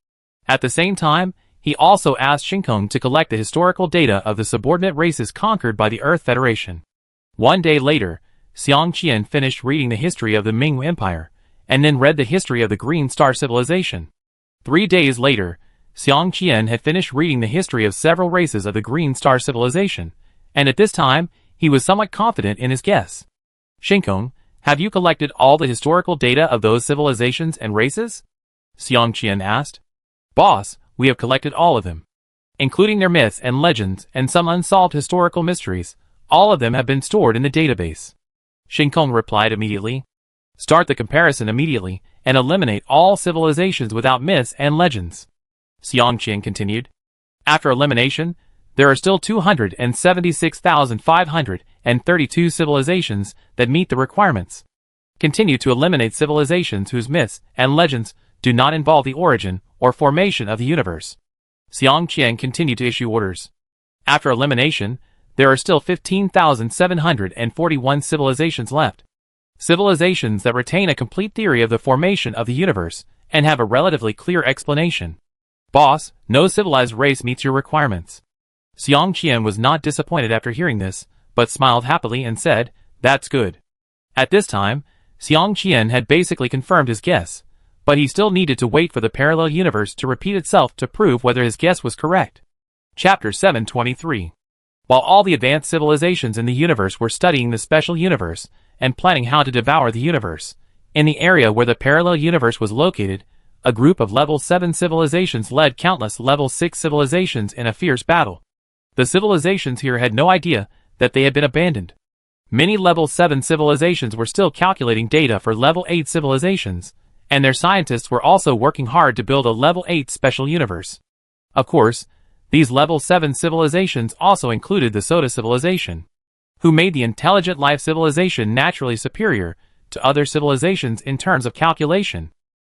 At the same time, he also asked Shinkong to collect the historical data of the subordinate races conquered by the Earth Federation. One day later, Xiang Qian finished reading the history of the Mingwu Empire, and then read the history of the Green Star Civilization. 3 days later, Xiang Qian had finished reading the history of several races of the Green Star Civilization, and at this time, he was somewhat confident in his guess. Shinkong, have you collected all the historical data of those civilizations and races? Xiang Qian asked. Boss, we have collected all of them. Including their myths and legends and some unsolved historical mysteries, all of them have been stored in the database. Shinkong replied immediately. Start the comparison immediately and eliminate all civilizations without myths and legends. Xiang Qian continued. After elimination, there are still 276,532 civilizations that meet the requirements. Continue to eliminate civilizations whose myths and legends do not involve the origin or formation of the universe. Xiang Qian continued to issue orders. After elimination, there are still 15,741 civilizations left. Civilizations that retain a complete theory of the formation of the universe and have a relatively clear explanation. Boss, no civilized race meets your requirements. Xiang Qian was not disappointed after hearing this, but smiled happily and said, That's good. At this time, Xiang Qian had basically confirmed his guess, but he still needed to wait for the parallel universe to repeat itself to prove whether his guess was correct. Chapter 723. While all the advanced civilizations in the universe were studying the special universe and planning how to devour the universe, in the area where the parallel universe was located, a group of level 7 civilizations led countless level 6 civilizations in a fierce battle. The civilizations here had no idea that they had been abandoned. Many level 7 civilizations were still calculating data for level 8 civilizations, and their scientists were also working hard to build a level 8 special universe. Of course, these level 7 civilizations also included the Soda civilization, who made the intelligent life civilization naturally superior to other civilizations in terms of calculation.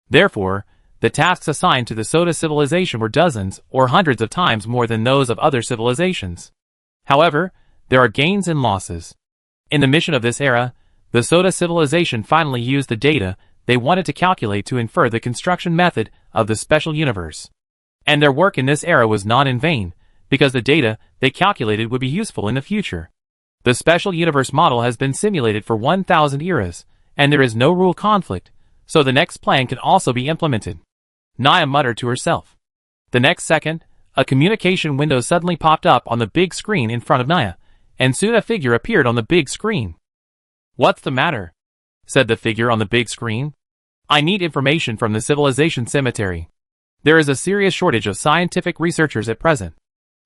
Therefore, the tasks assigned to the Soda civilization were dozens or hundreds of times more than those of other civilizations. However, there are gains and losses. In the mission of this era, the Soda civilization finally used the data they wanted to calculate to infer the construction method of the special universe. And their work in this era was not in vain, because the data they calculated would be useful in the future. The special universe model has been simulated for 1,000 eras, and there is no rule conflict, so the next plan can also be implemented. Naya muttered to herself. The next second, a communication window suddenly popped up on the big screen in front of Naya, and soon a figure appeared on the big screen. What's the matter? Said the figure on the big screen. I need information from the civilization cemetery. There is a serious shortage of scientific researchers at present.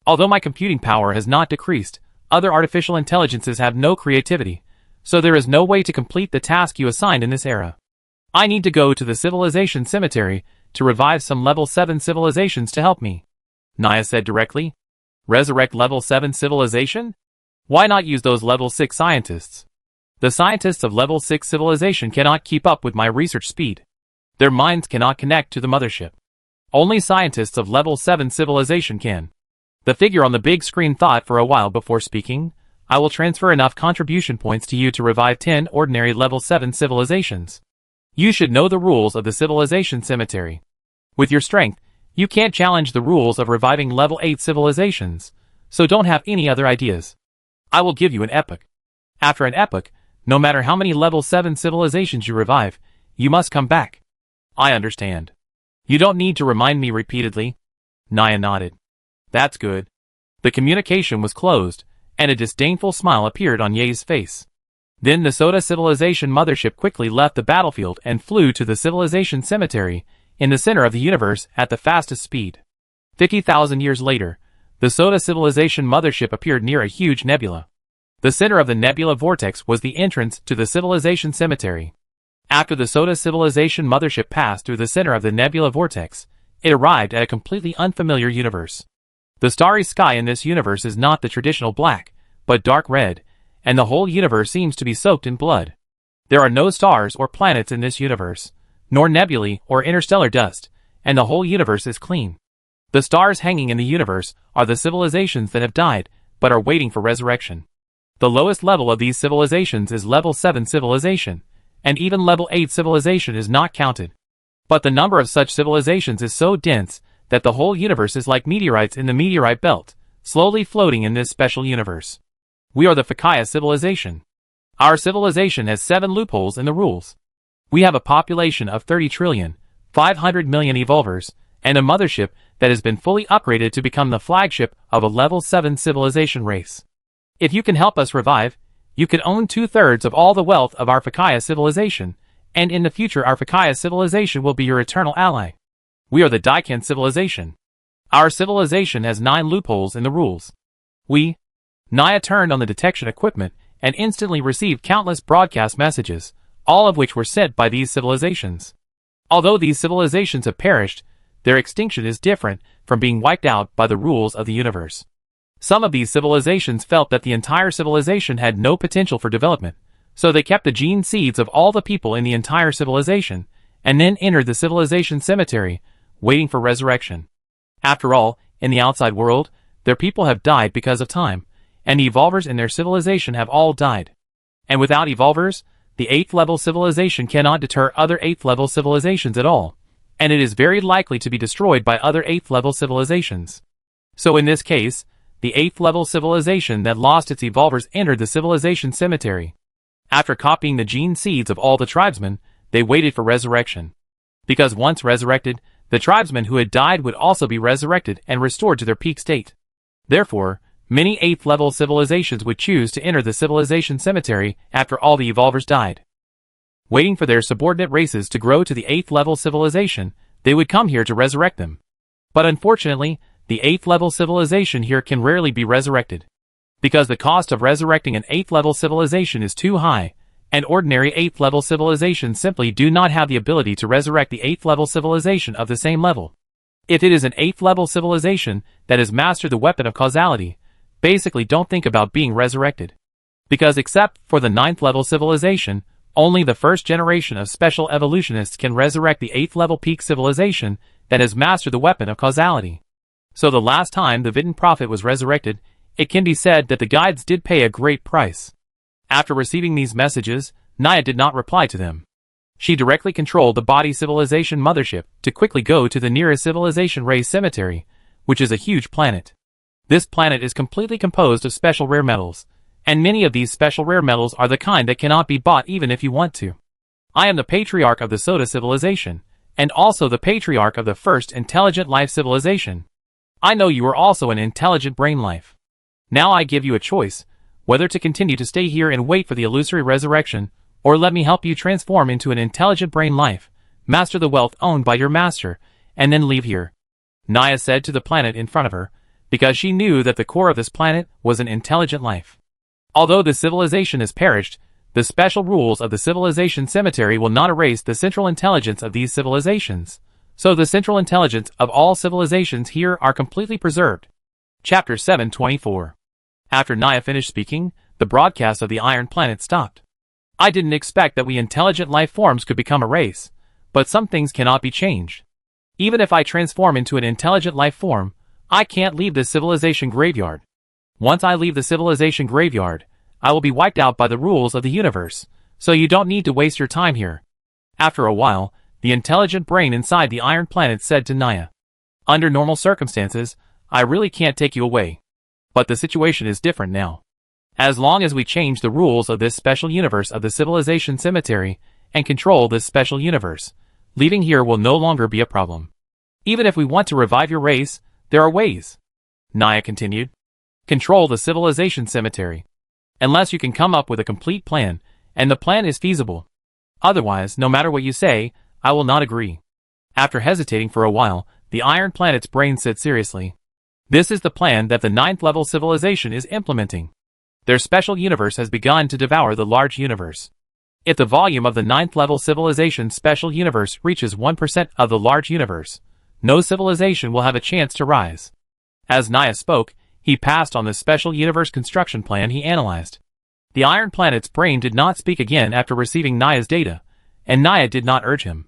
Although my computing power has not decreased, other artificial intelligences have no creativity, so there is no way to complete the task you assigned in this era. I need to go to the civilization cemetery to revive some level 7 civilizations to help me. Naya said directly. Resurrect level 7 civilization? Why not use those level 6 scientists? The scientists of level 6 civilization cannot keep up with my research speed. Their minds cannot connect to the mothership. Only scientists of level 7 civilization can. The figure on the big screen thought for a while before speaking. I will transfer enough contribution points to you to revive 10 ordinary level 7 civilizations. You should know the rules of the civilization cemetery. With your strength, you can't challenge the rules of reviving level 8 civilizations, so don't have any other ideas. I will give you an epoch. After an epoch, no matter how many level 7 civilizations you revive, you must come back. I understand. You don't need to remind me repeatedly. Naya nodded. That's good. The communication was closed, and a disdainful smile appeared on Ye's face. Then the Soda Civilization mothership quickly left the battlefield and flew to the Civilization Cemetery, in the center of the universe at the fastest speed. 50,000 years later, the Soda Civilization mothership appeared near a huge nebula. The center of the nebula vortex was the entrance to the Civilization Cemetery. After the Soda Civilization mothership passed through the center of the nebula vortex, it arrived at a completely unfamiliar universe. The starry sky in this universe is not the traditional black, but dark red, and the whole universe seems to be soaked in blood. There are no stars or planets in this universe, nor nebulae or interstellar dust, and the whole universe is clean. The stars hanging in the universe are the civilizations that have died, but are waiting for resurrection. The lowest level of these civilizations is level 7 civilization, and even level 8 civilization is not counted. But the number of such civilizations is so dense that the whole universe is like meteorites in the meteorite belt, slowly floating in this special universe. We are the Fakaya civilization. Our civilization has 7 loopholes in the rules. We have a population of 30,500,000,000 evolvers, and a mothership that has been fully upgraded to become the flagship of a level 7 civilization race. If you can help us revive, you can own 2/3 of all the wealth of our Fakaya civilization, and in the future our Fakaya civilization will be your eternal ally. We are the Daiken civilization. Our civilization has 9 loopholes in the rules. Naya turned on the detection equipment and instantly received countless broadcast messages, all of which were sent by these civilizations. Although these civilizations have perished, their extinction is different from being wiped out by the rules of the universe. Some of these civilizations felt that the entire civilization had no potential for development, so they kept the gene seeds of all the people in the entire civilization, and then entered the civilization cemetery, waiting for resurrection. After all, in the outside world, their people have died because of time, and the evolvers in their civilization have all died. And without evolvers, the 8th level civilization cannot deter other 8th level civilizations at all, and it is very likely to be destroyed by other 8th level civilizations. So in this case, the 8th level civilization that lost its evolvers entered the civilization cemetery. After copying the gene seeds of all the tribesmen, they waited for resurrection. Because once resurrected, the tribesmen who had died would also be resurrected and restored to their peak state. Therefore, many 8th level civilizations would choose to enter the civilization cemetery after all the evolvers died. Waiting for their subordinate races to grow to the 8th level civilization, they would come here to resurrect them. But unfortunately, the 8th level civilization here can rarely be resurrected. Because the cost of resurrecting an 8th level civilization is too high, and ordinary 8th level civilizations simply do not have the ability to resurrect the 8th level civilization of the same level. If it is an 8th level civilization that has mastered the weapon of causality, basically don't think about being resurrected. Because except for the 9th level civilization, only the first generation of special evolutionists can resurrect the 8th level peak civilization that has mastered the weapon of causality. So the last time the Vidin Prophet was resurrected, it can be said that the guides did pay a great price. After receiving these messages, Naya did not reply to them. She directly controlled the body civilization mothership to quickly go to the nearest civilization race cemetery, which is a huge planet. This planet is completely composed of special rare metals, and many of these special rare metals are the kind that cannot be bought even if you want to. I am the patriarch of the Soda civilization, and also the patriarch of the first intelligent life civilization. I know you are also an intelligent brain life. Now I give you a choice, whether to continue to stay here and wait for the illusory resurrection, or let me help you transform into an intelligent brain life, master the wealth owned by your master, and then leave here. Naya said to the planet in front of her, because she knew that the core of this planet was an intelligent life. Although the civilization has perished, the special rules of the civilization cemetery will not erase the central intelligence of these civilizations, so the central intelligence of all civilizations here are completely preserved. Chapter 724. After Naya finished speaking, the broadcast of the Iron Planet stopped. I didn't expect that we intelligent life forms could become a race, but some things cannot be changed. Even if I transform into an intelligent life form, I can't leave this civilization graveyard. Once I leave the civilization graveyard, I will be wiped out by the rules of the universe, so you don't need to waste your time here. After a while, the intelligent brain inside the Iron Planet said to Naya, "Under normal circumstances, I really can't take you away. But the situation is different now. As long as we change the rules of this special universe of the civilization cemetery and control this special universe, leaving here will no longer be a problem. Even if we want to revive your race, there are ways," Naya continued. "Control the civilization cemetery. Unless you can come up with a complete plan, and the plan is feasible. Otherwise, no matter what you say, I will not agree." After hesitating for a while, the Iron Planet's brain said seriously, "This is the plan that the 9th level civilization is implementing. Their special universe has begun to devour the large universe. If the volume of the 9th level civilization special universe reaches 1% of the large universe, no civilization will have a chance to rise." As Naya spoke, he passed on the special universe construction plan he analyzed. The Iron Planet's brain did not speak again after receiving Naya's data, and Naya did not urge him.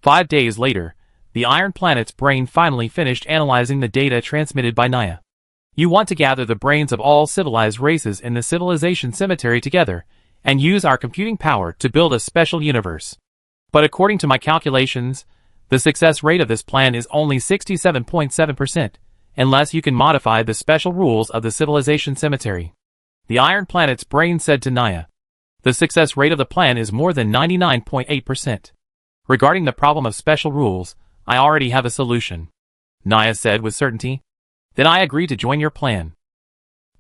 5 days later, the Iron Planet's brain finally finished analyzing the data transmitted by Naya. "You want to gather the brains of all civilized races in the civilization cemetery together, and use our computing power to build a special universe. But according to my calculations, the success rate of this plan is only 67.7%, unless you can modify the special rules of the civilization cemetery," the Iron Planet's brain said to Naya. "The success rate of the plan is more than 99.8%. Regarding the problem of special rules, I already have a solution," Naya said with certainty. "Then I agree to join your plan.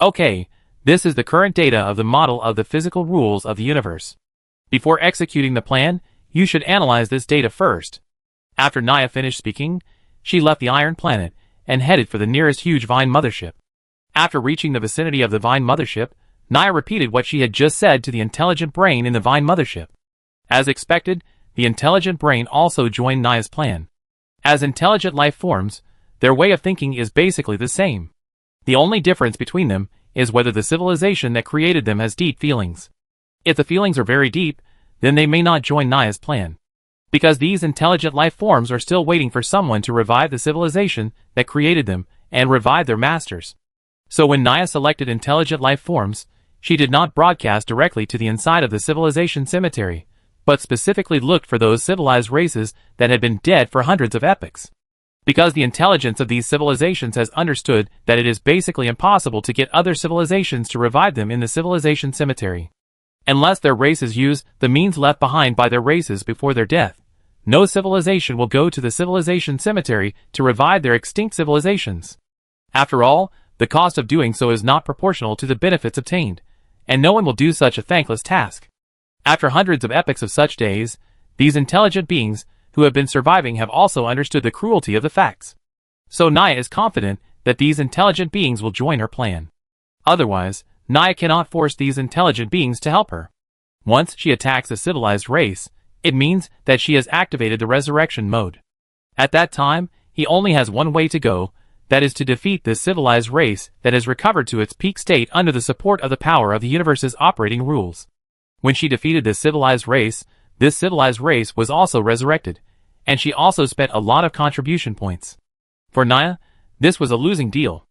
Okay, this is the current data of the model of the physical rules of the universe. Before executing the plan, you should analyze this data first." After Naya finished speaking, she left the Iron Planet and headed for the nearest huge Vine mothership. After reaching the vicinity of the Vine mothership, Naya repeated what she had just said to the intelligent brain in the Vine mothership. As expected, the intelligent brain also joined Naya's plan. As intelligent life forms, their way of thinking is basically the same. The only difference between them is whether the civilization that created them has deep feelings. If the feelings are very deep, then they may not join Naya's plan. Because these intelligent life forms are still waiting for someone to revive the civilization that created them and revive their masters. So when Naya selected intelligent life forms, she did not broadcast directly to the inside of the civilization cemetery, but specifically looked for those civilized races that had been dead for hundreds of epochs. Because the intelligence of these civilizations has understood that it is basically impossible to get other civilizations to revive them in the civilization cemetery. Unless their races use the means left behind by their races before their death, no civilization will go to the civilization cemetery to revive their extinct civilizations. After all, the cost of doing so is not proportional to the benefits obtained, and no one will do such a thankless task. After hundreds of epochs of such days, these intelligent beings who have been surviving have also understood the cruelty of the facts. So Naya is confident that these intelligent beings will join her plan. Otherwise, Naya cannot force these intelligent beings to help her. Once she attacks a civilized race, it means that she has activated the resurrection mode. At that time, he only has one way to go, that is to defeat this civilized race that has recovered to its peak state under the support of the power of the universe's operating rules. When she defeated this civilized race was also resurrected, and she also spent a lot of contribution points. For Naya, this was a losing deal.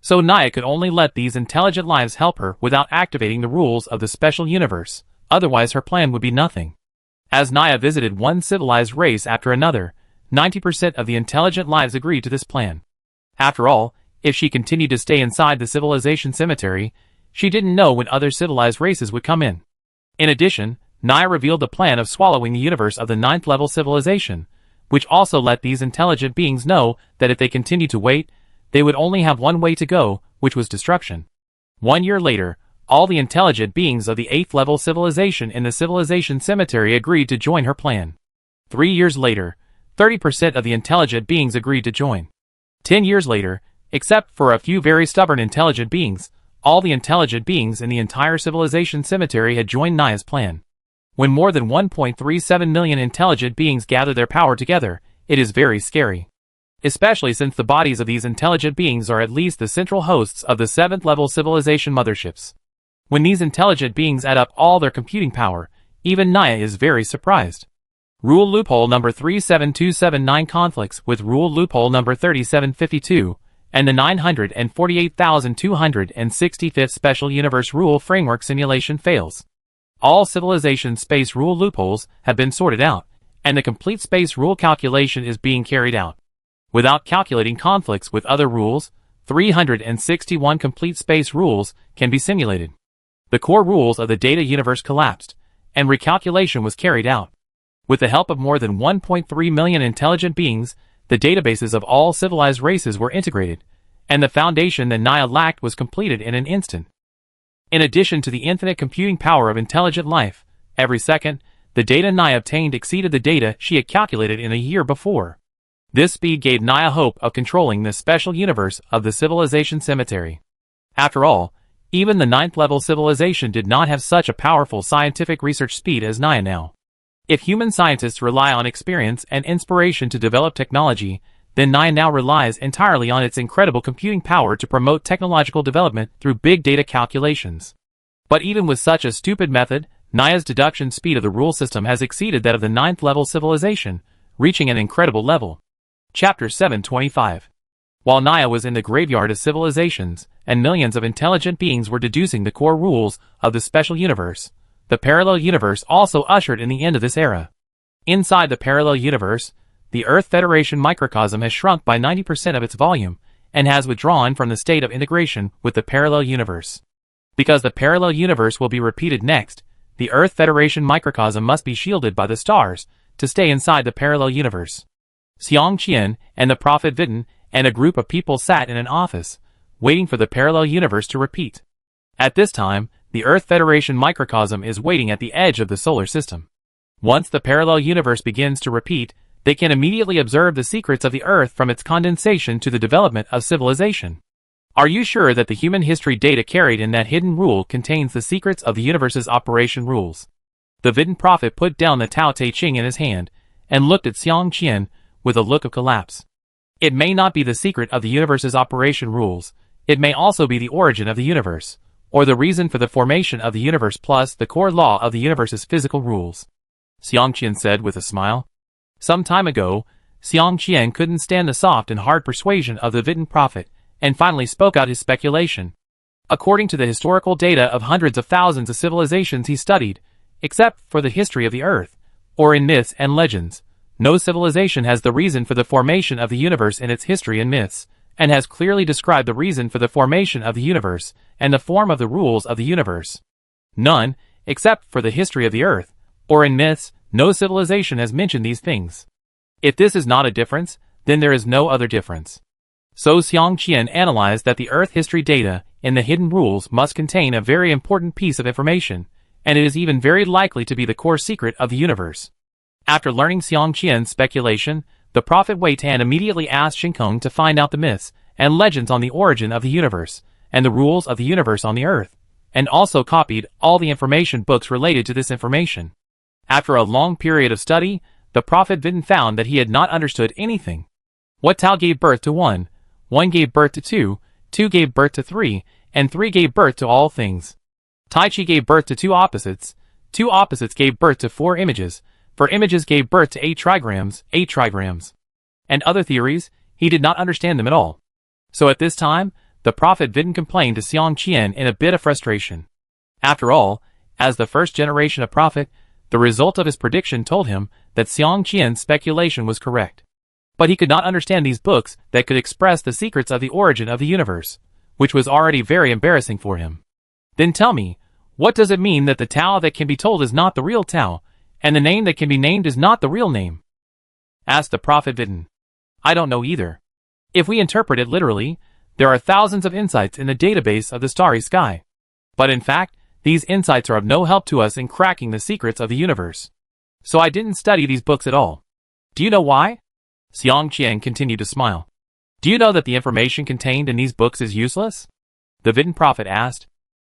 So Naya could only let these intelligent lives help her without activating the rules of the special universe, otherwise her plan would be nothing. As Naya visited one civilized race after another, 90% of the intelligent lives agreed to this plan. After all, if she continued to stay inside the civilization cemetery, she didn't know when other civilized races would come in. In addition, Naya revealed the plan of swallowing the universe of the 9th level civilization, which also let these intelligent beings know that if they continued to wait, they would only have one way to go, which was destruction. 1 year later, all the intelligent beings of the 8th level civilization in the civilization cemetery agreed to join her plan. 3 years later, 30% of the intelligent beings agreed to join. 10 years later, except for a few very stubborn intelligent beings, all the intelligent beings in the entire civilization cemetery had joined Naya's plan. When more than 1.37 million intelligent beings gather their power together, it is very scary. Especially since the bodies of these intelligent beings are at least the central hosts of the 7th level civilization motherships. When these intelligent beings add up all their computing power, even Naya is very surprised. Rule loophole number 37279 conflicts with rule loophole number 3752, and the 948,265th Special Universe Rule Framework simulation fails. All civilization space rule loopholes have been sorted out, and the complete space rule calculation is being carried out. Without calculating conflicts with other rules, 361 complete space rules can be simulated. The core rules of the data universe collapsed, and recalculation was carried out. With the help of more than 1.3 million intelligent beings, the databases of all civilized races were integrated, and the foundation that Naya lacked was completed in an instant. In addition to the infinite computing power of intelligent life, every second, the data Naya obtained exceeded the data she had calculated in a year before. This speed gave Naya hope of controlling the special universe of the civilization cemetery. After all, even the 9th-level civilization did not have such a powerful scientific research speed as Naya now. If human scientists rely on experience and inspiration to develop technology, then Naya now relies entirely on its incredible computing power to promote technological development through big data calculations. But even with such a stupid method, Naya's deduction speed of the rule system has exceeded that of the 9th-level civilization, reaching an incredible level. Chapter 725. While Naya was in the graveyard of civilizations, and millions of intelligent beings were deducing the core rules of the special universe, the parallel universe also ushered in the end of this era. Inside the parallel universe, the Earth Federation microcosm has shrunk by 90% of its volume, and has withdrawn from the state of integration with the parallel universe. Because the parallel universe will be repeated next, the Earth Federation microcosm must be shielded by the stars to stay inside the parallel universe. Xiang Qian and the Prophet Vidin and a group of people sat in an office, waiting for the parallel universe to repeat. At this time, the Earth Federation microcosm is waiting at the edge of the solar system. Once the parallel universe begins to repeat, they can immediately observe the secrets of the Earth from its condensation to the development of civilization. Are you sure that the human history data carried in that hidden rule contains the secrets of the universe's operation rules? The Vidin prophet put down the Tao Te Ching in his hand, and looked at Xiang Qian with a look of collapse. It may not be the secret of the universe's operation rules, it may also be the origin of the universe, or the reason for the formation of the universe plus the core law of the universe's physical rules. Xiang Qian said with a smile. Some time ago, Xiang Qian couldn't stand the soft and hard persuasion of the Vidin prophet, and finally spoke out his speculation. According to the historical data of hundreds of thousands of civilizations he studied, except for the history of the Earth, or in myths and legends, no civilization has the reason for the formation of the universe in its history and myths, and has clearly described the reason for the formation of the universe, and the form of the rules of the universe. None, except for the history of the Earth, or in myths, no civilization has mentioned these things. If this is not a difference, then there is no other difference. So Xiang Qian analyzed that the Earth history data in the hidden rules must contain a very important piece of information, and it is even very likely to be the core secret of the universe. After learning Xiang Qian's speculation, the prophet Wei Tan immediately asked Shinkong to find out the myths and legends on the origin of the universe, and the rules of the universe on the Earth, and also copied all the information books related to this information. After a long period of study, the prophet Vidin found that he had not understood anything. What Tao gave birth to 1, 1 gave birth to 2, 2 gave birth to 3, and 3 gave birth to all things. Tai Chi gave birth to 2 opposites, 2 opposites gave birth to 4 images, 4 images gave birth to 8 trigrams, 8 trigrams. And other theories, he did not understand them at all. So at this time, the prophet Vidin complained to Xiang Qian in a bit of frustration. After all, as the first generation of prophet, the result of his prediction told him that Xiang Qian's speculation was correct. But he could not understand these books that could express the secrets of the origin of the universe, which was already very embarrassing for him. Then tell me, what does it mean that the Tao that can be told is not the real Tao, and the name that can be named is not the real name? Asked the prophet Vidin. I don't know either. If we interpret it literally, there are thousands of insights in the database of the starry sky. But in fact, these insights are of no help to us in cracking the secrets of the universe. So I didn't study these books at all. Do you know why? Xiang Qian continued to smile. Do you know that the information contained in these books is useless? The Vidin prophet asked.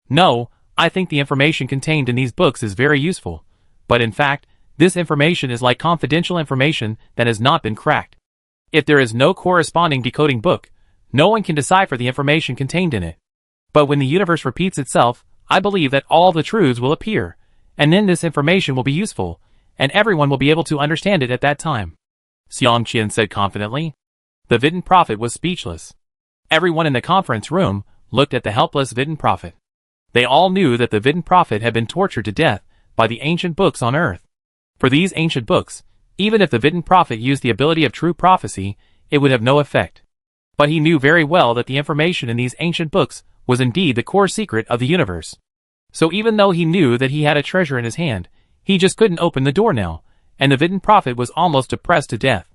No, I think the information contained in these books is very useful. But in fact, this information is like confidential information that has not been cracked. If there is no corresponding decoding book, no one can decipher the information contained in it. But when the universe repeats itself, I believe that all the truths will appear, and then this information will be useful, and everyone will be able to understand it at that time," Xiang Qian said confidently. The Vidin prophet was speechless. Everyone in the conference room looked at the helpless Vidin prophet. They all knew that the Vidin prophet had been tortured to death by the ancient books on earth. For these ancient books, even if the Vidin prophet used the ability of true prophecy, it would have no effect. But he knew very well that the information in these ancient books was indeed the core secret of the universe. So even though he knew that he had a treasure in his hand, he just couldn't open the door now, and the Vidin prophet was almost depressed to death.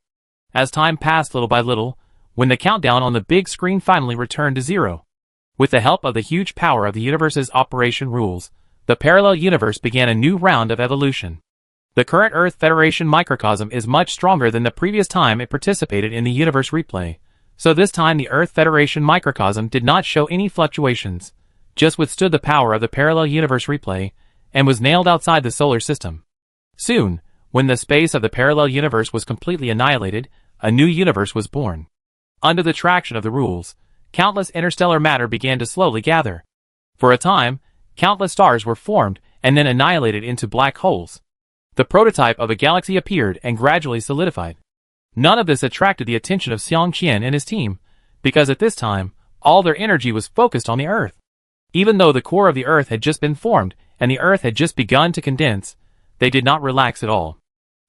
As time passed little by little, when the countdown on the big screen finally returned to 0. With the help of the huge power of the universe's operation rules, the parallel universe began a new round of evolution. The current Earth Federation microcosm is much stronger than the previous time it participated in the universe replay, so this time the Earth Federation microcosm did not show any fluctuations, just withstood the power of the parallel universe replay, and was nailed outside the solar system. Soon, when the space of the parallel universe was completely annihilated, a new universe was born. Under the traction of the rules, countless interstellar matter began to slowly gather. For a time, countless stars were formed and then annihilated into black holes. The prototype of a galaxy appeared and gradually solidified. None of this attracted the attention of Xiang Qian and his team, because at this time, all their energy was focused on the Earth. Even though the core of the Earth had just been formed and the Earth had just begun to condense, they did not relax at all.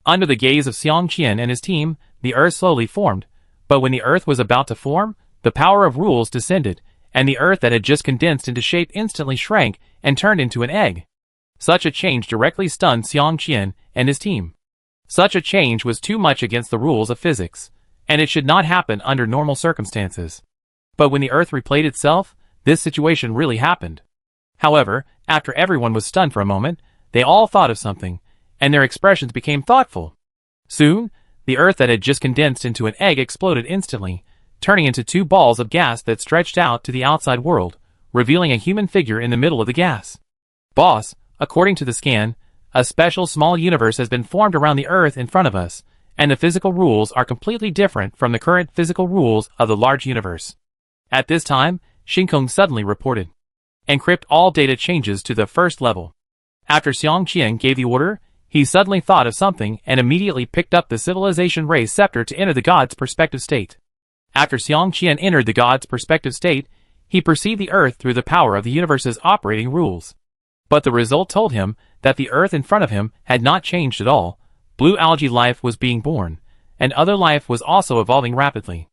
Under the gaze of Xiang Qian and his team, the Earth slowly formed, but when the Earth was about to form, the power of rules descended, and the Earth that had just condensed into shape instantly shrank and turned into an egg. Such a change directly stunned Xiang Qian and his team. Such a change was too much against the rules of physics, and it should not happen under normal circumstances. But when the Earth replayed itself, this situation really happened. However, after everyone was stunned for a moment, they all thought of something, and their expressions became thoughtful. Soon, the Earth that had just condensed into an egg exploded instantly, turning into two balls of gas that stretched out to the outside world, revealing a human figure in the middle of the gas. "Boss, according to the scan, a special small universe has been formed around the Earth in front of us, and the physical rules are completely different from the current physical rules of the large universe." At this time, Shinkong suddenly reported. "Encrypt all data changes to the first level." After Xiang Qian gave the order, he suddenly thought of something and immediately picked up the civilization ray scepter to enter the god's perspective state. After Xiang Qian entered the god's perspective state, he perceived the Earth through the power of the universe's operating rules. But the result told him that the Earth in front of him had not changed at all. Blue algae life was being born, and other life was also evolving rapidly.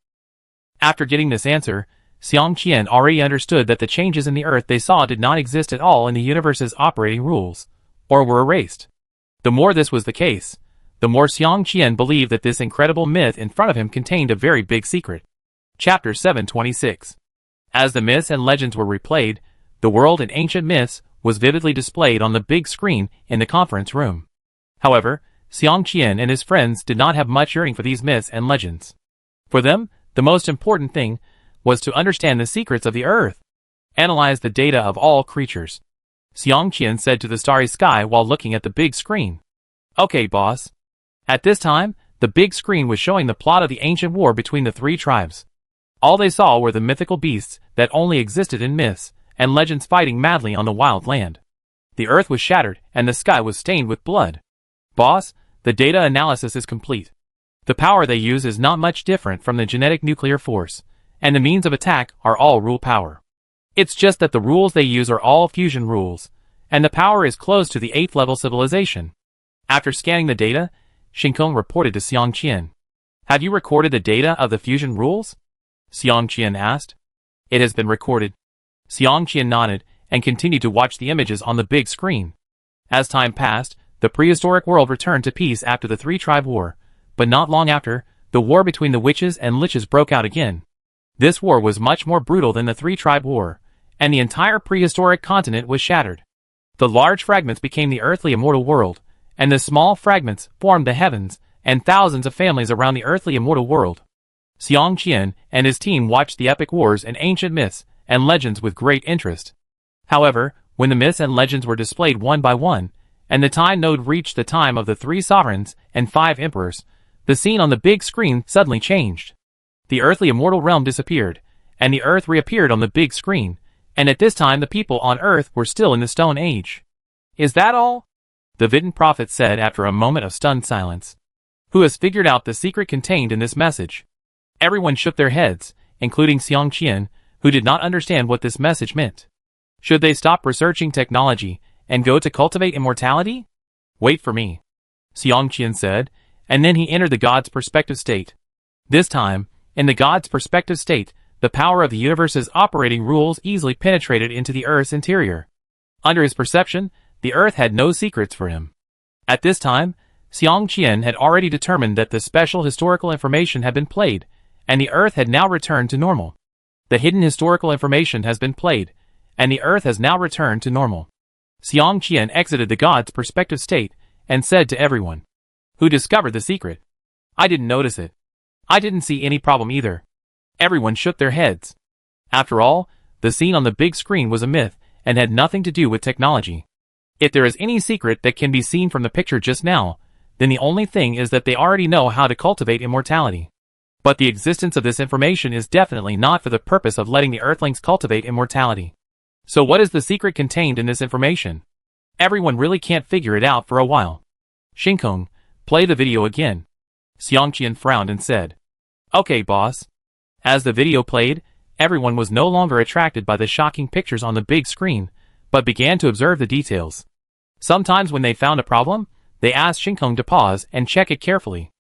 After getting this answer, Xiang Qian already understood that the changes in the Earth they saw did not exist at all in the universe's operating rules, or were erased. The more this was the case, the more Xiang Qian believed that this incredible myth in front of him contained a very big secret. Chapter 726. As the myths and legends were replayed, the world in ancient myths was vividly displayed on the big screen in the conference room. However, Xiang Qian and his friends did not have much yearning for these myths and legends. For them, the most important thing was to understand the secrets of the Earth. Analyze the data of all creatures, Xiang Qian said to the starry sky while looking at the big screen. "Okay, boss." At this time, the big screen was showing the plot of the ancient war between the three tribes. All they saw were the mythical beasts that only existed in myths and legends fighting madly on the wild land. The Earth was shattered and the sky was stained with blood. "Boss, the data analysis is complete. The power they use is not much different from the genetic nuclear force, and the means of attack are all rule power. It's just that the rules they use are all fusion rules, and the power is close to the 8th level civilization." After scanning the data, Shinkong reported to Xiang Qian. "Have you recorded the data of the fusion rules?" Xiang Qian asked. "It has been recorded." Xiang Qian nodded and continued to watch the images on the big screen. As time passed, the prehistoric world returned to peace after the three-tribe war, but not long after, the war between the witches and liches broke out again. This war was much more brutal than the three-tribe war, and the entire prehistoric continent was shattered. The large fragments became the earthly immortal world, and the small fragments formed the heavens and thousands of families around the earthly immortal world. Xiang Qian and his team watched the epic wars and ancient myths and legends with great interest. However, when the myths and legends were displayed one by one, and the time node reached the time of the 3 sovereigns and 5 emperors, the scene on the big screen suddenly changed. The earthly immortal realm disappeared, and the Earth reappeared on the big screen, and at this time the people on Earth were still in the Stone Age. "Is that all?" the Vidin prophet said after a moment of stunned silence. Who has figured out the secret contained in this message? Everyone shook their heads, including Xiang Qian, who did not understand what this message meant. Should they stop researching technology and go to cultivate immortality? Wait for me, Xiang Qian said, and then he entered the god's perspective state. This time, in the god's perspective state, the power of the universe's operating rules easily penetrated into the Earth's interior. Under his perception, the Earth had no secrets for him. At this time, Xiang Qian had already determined that the special historical information had been played, and the Earth had now returned to normal. The hidden historical information has been played, and the Earth has now returned to normal. Xiang Qian exited the god's perspective state and said to everyone, "Who discovered the secret? I didn't notice it. I didn't see any problem either." Everyone shook their heads. After all, the scene on the big screen was a myth and had nothing to do with technology. If there is any secret that can be seen from the picture just now, then the only thing is that they already know how to cultivate immortality. But the existence of this information is definitely not for the purpose of letting the Earthlings cultivate immortality. So what is the secret contained in this information? Everyone really can't figure it out for a while. Shinkong, play the video again. Xiang Qian frowned and said, "Okay, boss." As the video played, everyone was no longer attracted by the shocking pictures on the big screen, but began to observe the details. Sometimes when they found a problem, they asked Shinkong to pause and check it carefully.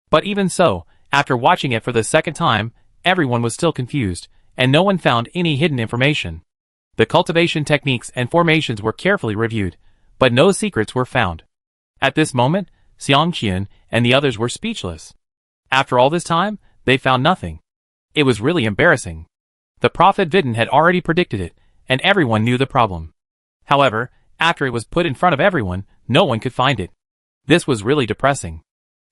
But even so, after watching it for the second time, everyone was still confused, and no one found any hidden information. The cultivation techniques and formations were carefully reviewed, but no secrets were found. At this moment, Xiang Qian and the others were speechless. After all this time, they found nothing. It was really embarrassing. The prophet Vidin had already predicted it, and everyone knew the problem. However, after it was put in front of everyone, no one could find it. This was really depressing.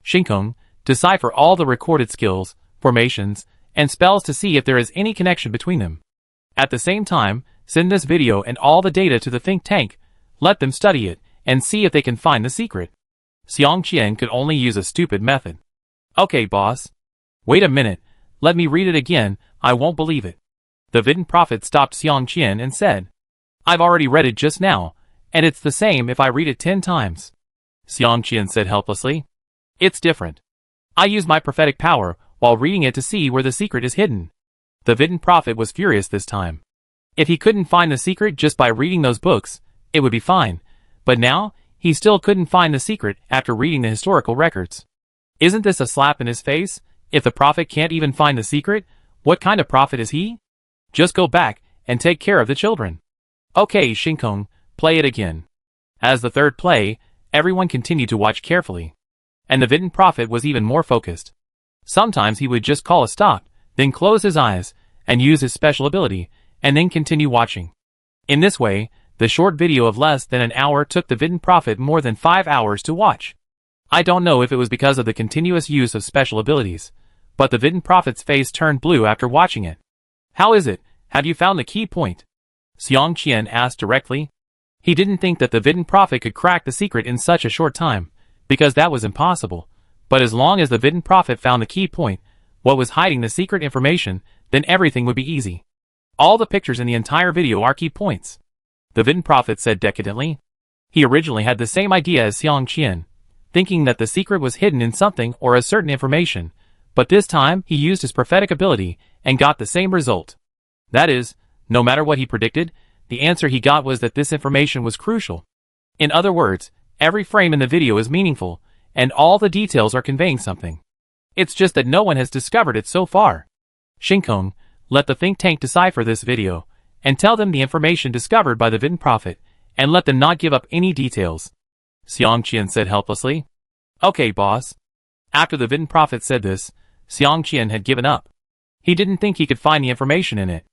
Shinkong, decipher all the recorded skills, formations, and spells to see if there is any connection between them. At the same time, send this video and all the data to the think tank, let them study it, and see if they can find the secret. Xiang Qian could only use a stupid method. "Okay, boss." "Wait a minute, let me read it again, I won't believe it." The Vidin prophet stopped Xiang Qian and said, "I've already read it just now, and it's the same if I read it 10 times. Xiang Qian said helplessly. "It's different. I use my prophetic power while reading it to see where the secret is hidden." The Vidin prophet was furious this time. If he couldn't find the secret just by reading those books, it would be fine, but now, he still couldn't find the secret after reading the historical records. Isn't this a slap in his face? If the prophet can't even find the secret, what kind of prophet is he? Just go back and take care of the children. Okay, Shinkong, play it again. As the third play, everyone continued to watch carefully. And the Vidin prophet was even more focused. Sometimes he would just call a stop, then close his eyes, and use his special ability, and then continue watching. In this way, the short video of less than an hour took the Vidin prophet more than 5 hours to watch. I don't know if it was because of the continuous use of special abilities, but the Vidin prophet's face turned blue after watching it. "How is it? Have you found the key point?" Xiang Qian asked directly. He didn't think that the Vidin prophet could crack the secret in such a short time, because that was impossible. But as long as the Vidin prophet found the key point, what was hiding the secret information, then everything would be easy. All the pictures in the entire video are key points. The Vidin prophet said decadently. He originally had the same idea as Xiang Qian, thinking that the secret was hidden in something or a certain information, but this time he used his prophetic ability and got the same result. That is, no matter what he predicted, the answer he got was that this information was crucial. In other words, every frame in the video is meaningful, and all the details are conveying something. It's just that no one has discovered it so far. Shinkong, let the think tank decipher this video, and tell them the information discovered by the Vidin prophet, and let them not give up any details. Xiang Qian said helplessly. Okay, boss. After the Vidin prophet said this, Xiang Qian had given up. He didn't think he could find the information in it.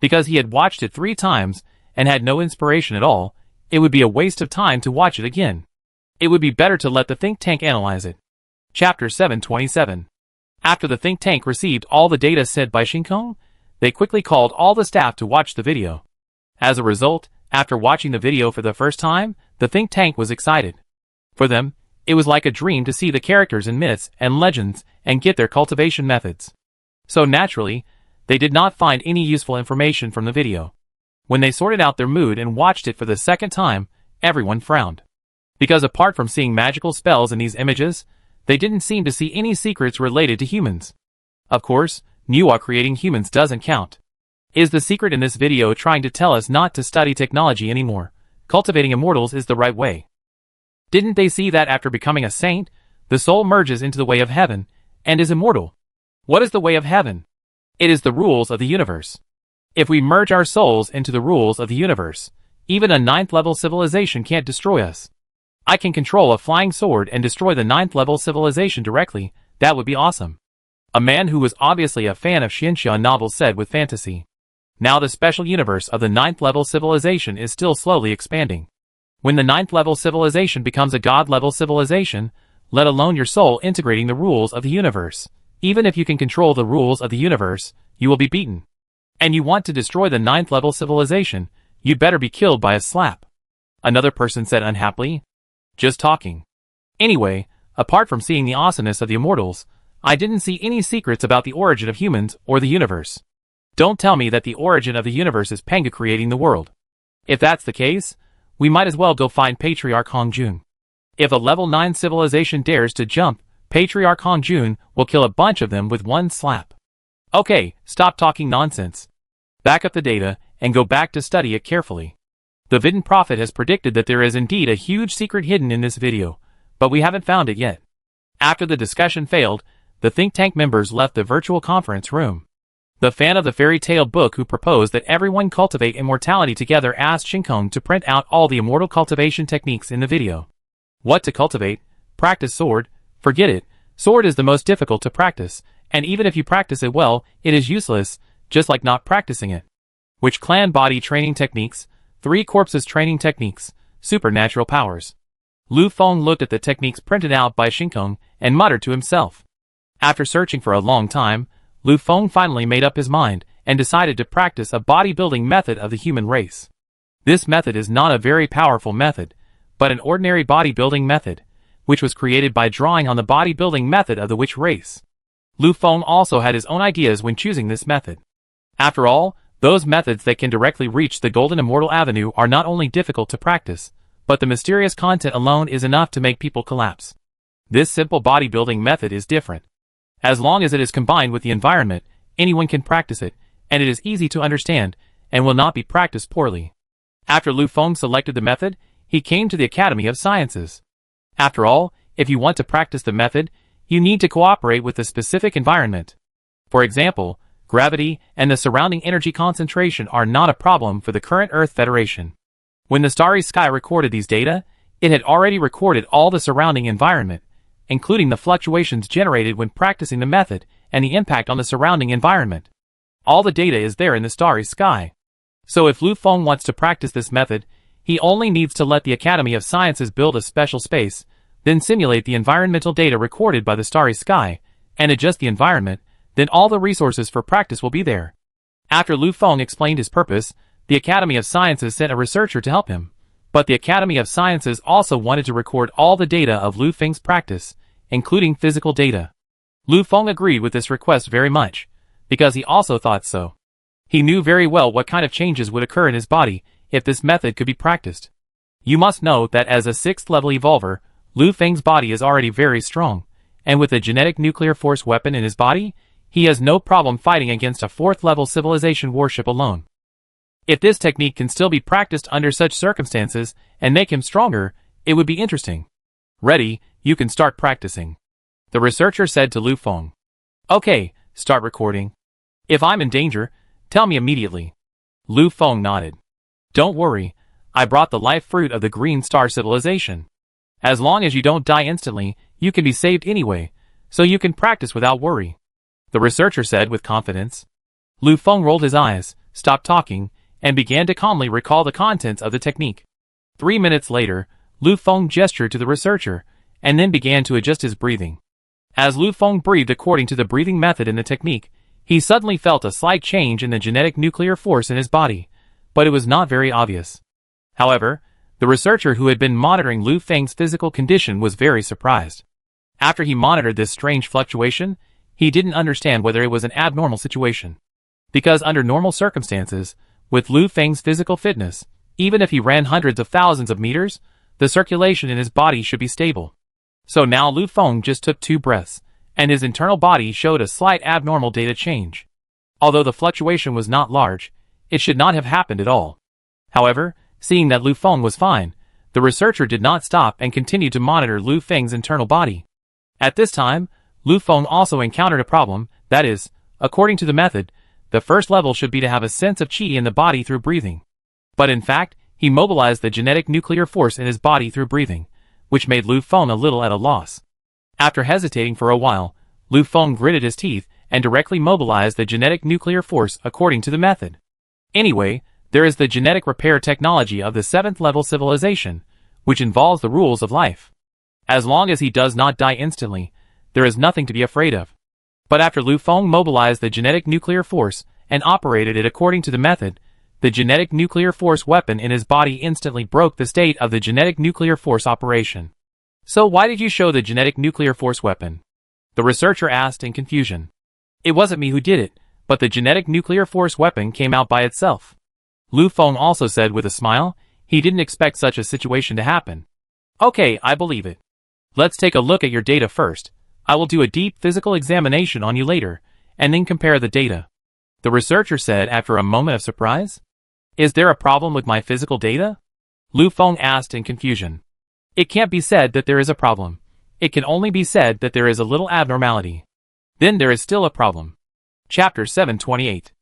Because he had watched it 3 times, and had no inspiration at all, it would be a waste of time to watch it again. It would be better to let the think tank analyze it. Chapter 727. After the think tank received all the data sent by Shinkong, they quickly called all the staff to watch the video. As a result, after watching the video for the first time, the think tank was excited. For them, it was like a dream to see the characters in myths and legends and get their cultivation methods. So naturally, they did not find any useful information from the video. When they sorted out their mood and watched it for the second time, everyone frowned. Because apart from seeing magical spells in these images, they didn't seem to see any secrets related to humans. Of course, Nuwa creating humans doesn't count. Is the secret in this video trying to tell us not to study technology anymore? Cultivating immortals is the right way. Didn't they see that after becoming a saint, the soul merges into the way of heaven, and is immortal? What is the way of heaven? It is the rules of the universe. If we merge our souls into the rules of the universe, even a 9th level civilization can't destroy us. I can control a flying sword and destroy the 9th level civilization directly. That would be awesome. A man who was obviously a fan of Xianxia novels said with fantasy. Now the special universe of the 9th level civilization is still slowly expanding. When the 9th level civilization becomes a god level civilization, let alone your soul integrating the rules of the universe, even if you can control the rules of the universe, you will be beaten. And you want to destroy the 9th level civilization, you'd better be killed by a slap. Another person said unhappily. Just talking. Anyway, apart from seeing the awesomeness of the immortals, I didn't see any secrets about the origin of humans or the universe. Don't tell me that the origin of the universe is Panga creating the world. If that's the case, we might as well go find Patriarch Hongjun. If a level 9 civilization dares to jump, Patriarch Hongjun will kill a bunch of them with one slap. Okay, stop talking nonsense. Back up the data, and go back to study it carefully. The Vidin Prophet has predicted that there is indeed a huge secret hidden in this video, but we haven't found it yet. After the discussion failed, the think tank members left the virtual conference room. The fan of the fairy tale book who proposed that everyone cultivate immortality together asked Shinkong to print out all the immortal cultivation techniques in the video. What to cultivate? Practice sword? Forget it. Sword is the most difficult to practice, and even if you practice it well, it is useless, just like not practicing it. Which clan body training techniques? 3 corpses training techniques, supernatural powers. Lu Feng looked at the techniques printed out by Shinkong and muttered to himself. After searching for a long time, Lu Feng finally made up his mind and decided to practice a bodybuilding method of the human race. This method is not a very powerful method, but an ordinary bodybuilding method, which was created by drawing on the bodybuilding method of the witch race. Lu Feng also had his own ideas when choosing this method. After all, those methods that can directly reach the Golden Immortal Avenue are not only difficult to practice, but the mysterious content alone is enough to make people collapse. This simple bodybuilding method is different. As long as it is combined with the environment, anyone can practice it, and it is easy to understand, and will not be practiced poorly. After Lu Feng selected the method, he came to the Academy of Sciences. After all, if you want to practice the method, you need to cooperate with the specific environment. For example, gravity and the surrounding energy concentration are not a problem for the current Earth Federation. When the starry sky recorded these data, it had already recorded all the surrounding environment, including the fluctuations generated when practicing the method and the impact on the surrounding environment. All the data is there in the starry sky. So if Lu Feng wants to practice this method, he only needs to let the Academy of Sciences build a special space, then simulate the environmental data recorded by the starry sky, and adjust the environment, then all the resources for practice will be there. After Lu Feng explained his purpose, the Academy of Sciences sent a researcher to help him, but the Academy of Sciences also wanted to record all the data of Lu Feng's practice, including physical data. Lu Feng agreed with this request very much, because he also thought so. He knew very well what kind of changes would occur in his body if this method could be practiced. You must know that as a 6th level evolver, Lu Feng's body is already very strong, and with a genetic nuclear force weapon in his body, he has no problem fighting against a 4th level civilization warship alone. If this technique can still be practiced under such circumstances and make him stronger, it would be interesting. Ready, you can start practicing. The researcher said to Lu Feng. Okay, start recording. If I'm in danger, tell me immediately. Lu Feng nodded. Don't worry, I brought the life fruit of the Green Star civilization. As long as you don't die instantly, you can be saved anyway, so you can practice without worry. The researcher said with confidence. Lu Feng rolled his eyes, stopped talking, and began to calmly recall the contents of the technique. 3 minutes later, Lu Feng gestured to the researcher, and then began to adjust his breathing. As Lu Feng breathed according to the breathing method in the technique, he suddenly felt a slight change in the genetic nuclear force in his body, but it was not very obvious. However, the researcher who had been monitoring Lu Feng's physical condition was very surprised. After he monitored this strange fluctuation, he didn't understand whether it was an abnormal situation. Because under normal circumstances, with Lu Feng's physical fitness, even if he ran hundreds of thousands of meters, The circulation in his body should be stable. So now Lu Feng just took 2 breaths, and his internal body showed a slight abnormal data change. Although the fluctuation was not large, it should not have happened at all. However, seeing that Lu Feng was fine, the researcher did not stop and continued to monitor Lu Feng's internal body. At this time, Lu Feng also encountered a problem, that is, according to the method, the first level should be to have a sense of qi in the body through breathing. But in fact, he mobilized the genetic nuclear force in his body through breathing, which made Lu Feng a little at a loss. After hesitating for a while, Lu Feng gritted his teeth and directly mobilized the genetic nuclear force according to the method. Anyway, there is the genetic repair technology of the 7th level civilization, which involves the rules of life. As long as he does not die instantly, there is nothing to be afraid of. But after Lu Feng mobilized the genetic nuclear force and operated it according to the method, the genetic nuclear force weapon in his body instantly broke the state of the genetic nuclear force operation. So why did you show the genetic nuclear force weapon? The researcher asked in confusion. It wasn't me who did it, but the genetic nuclear force weapon came out by itself. Lu Feng also said with a smile, he didn't expect such a situation to happen. Okay, I believe it. Let's take a look at your data first. I will do a deep physical examination on you later, and then compare the data. The researcher said after a moment of surprise. Is there a problem with my physical data? Lu Feng asked in confusion. It can't be said that there is a problem. It can only be said that there is a little abnormality. Then there is still a problem. Chapter 728.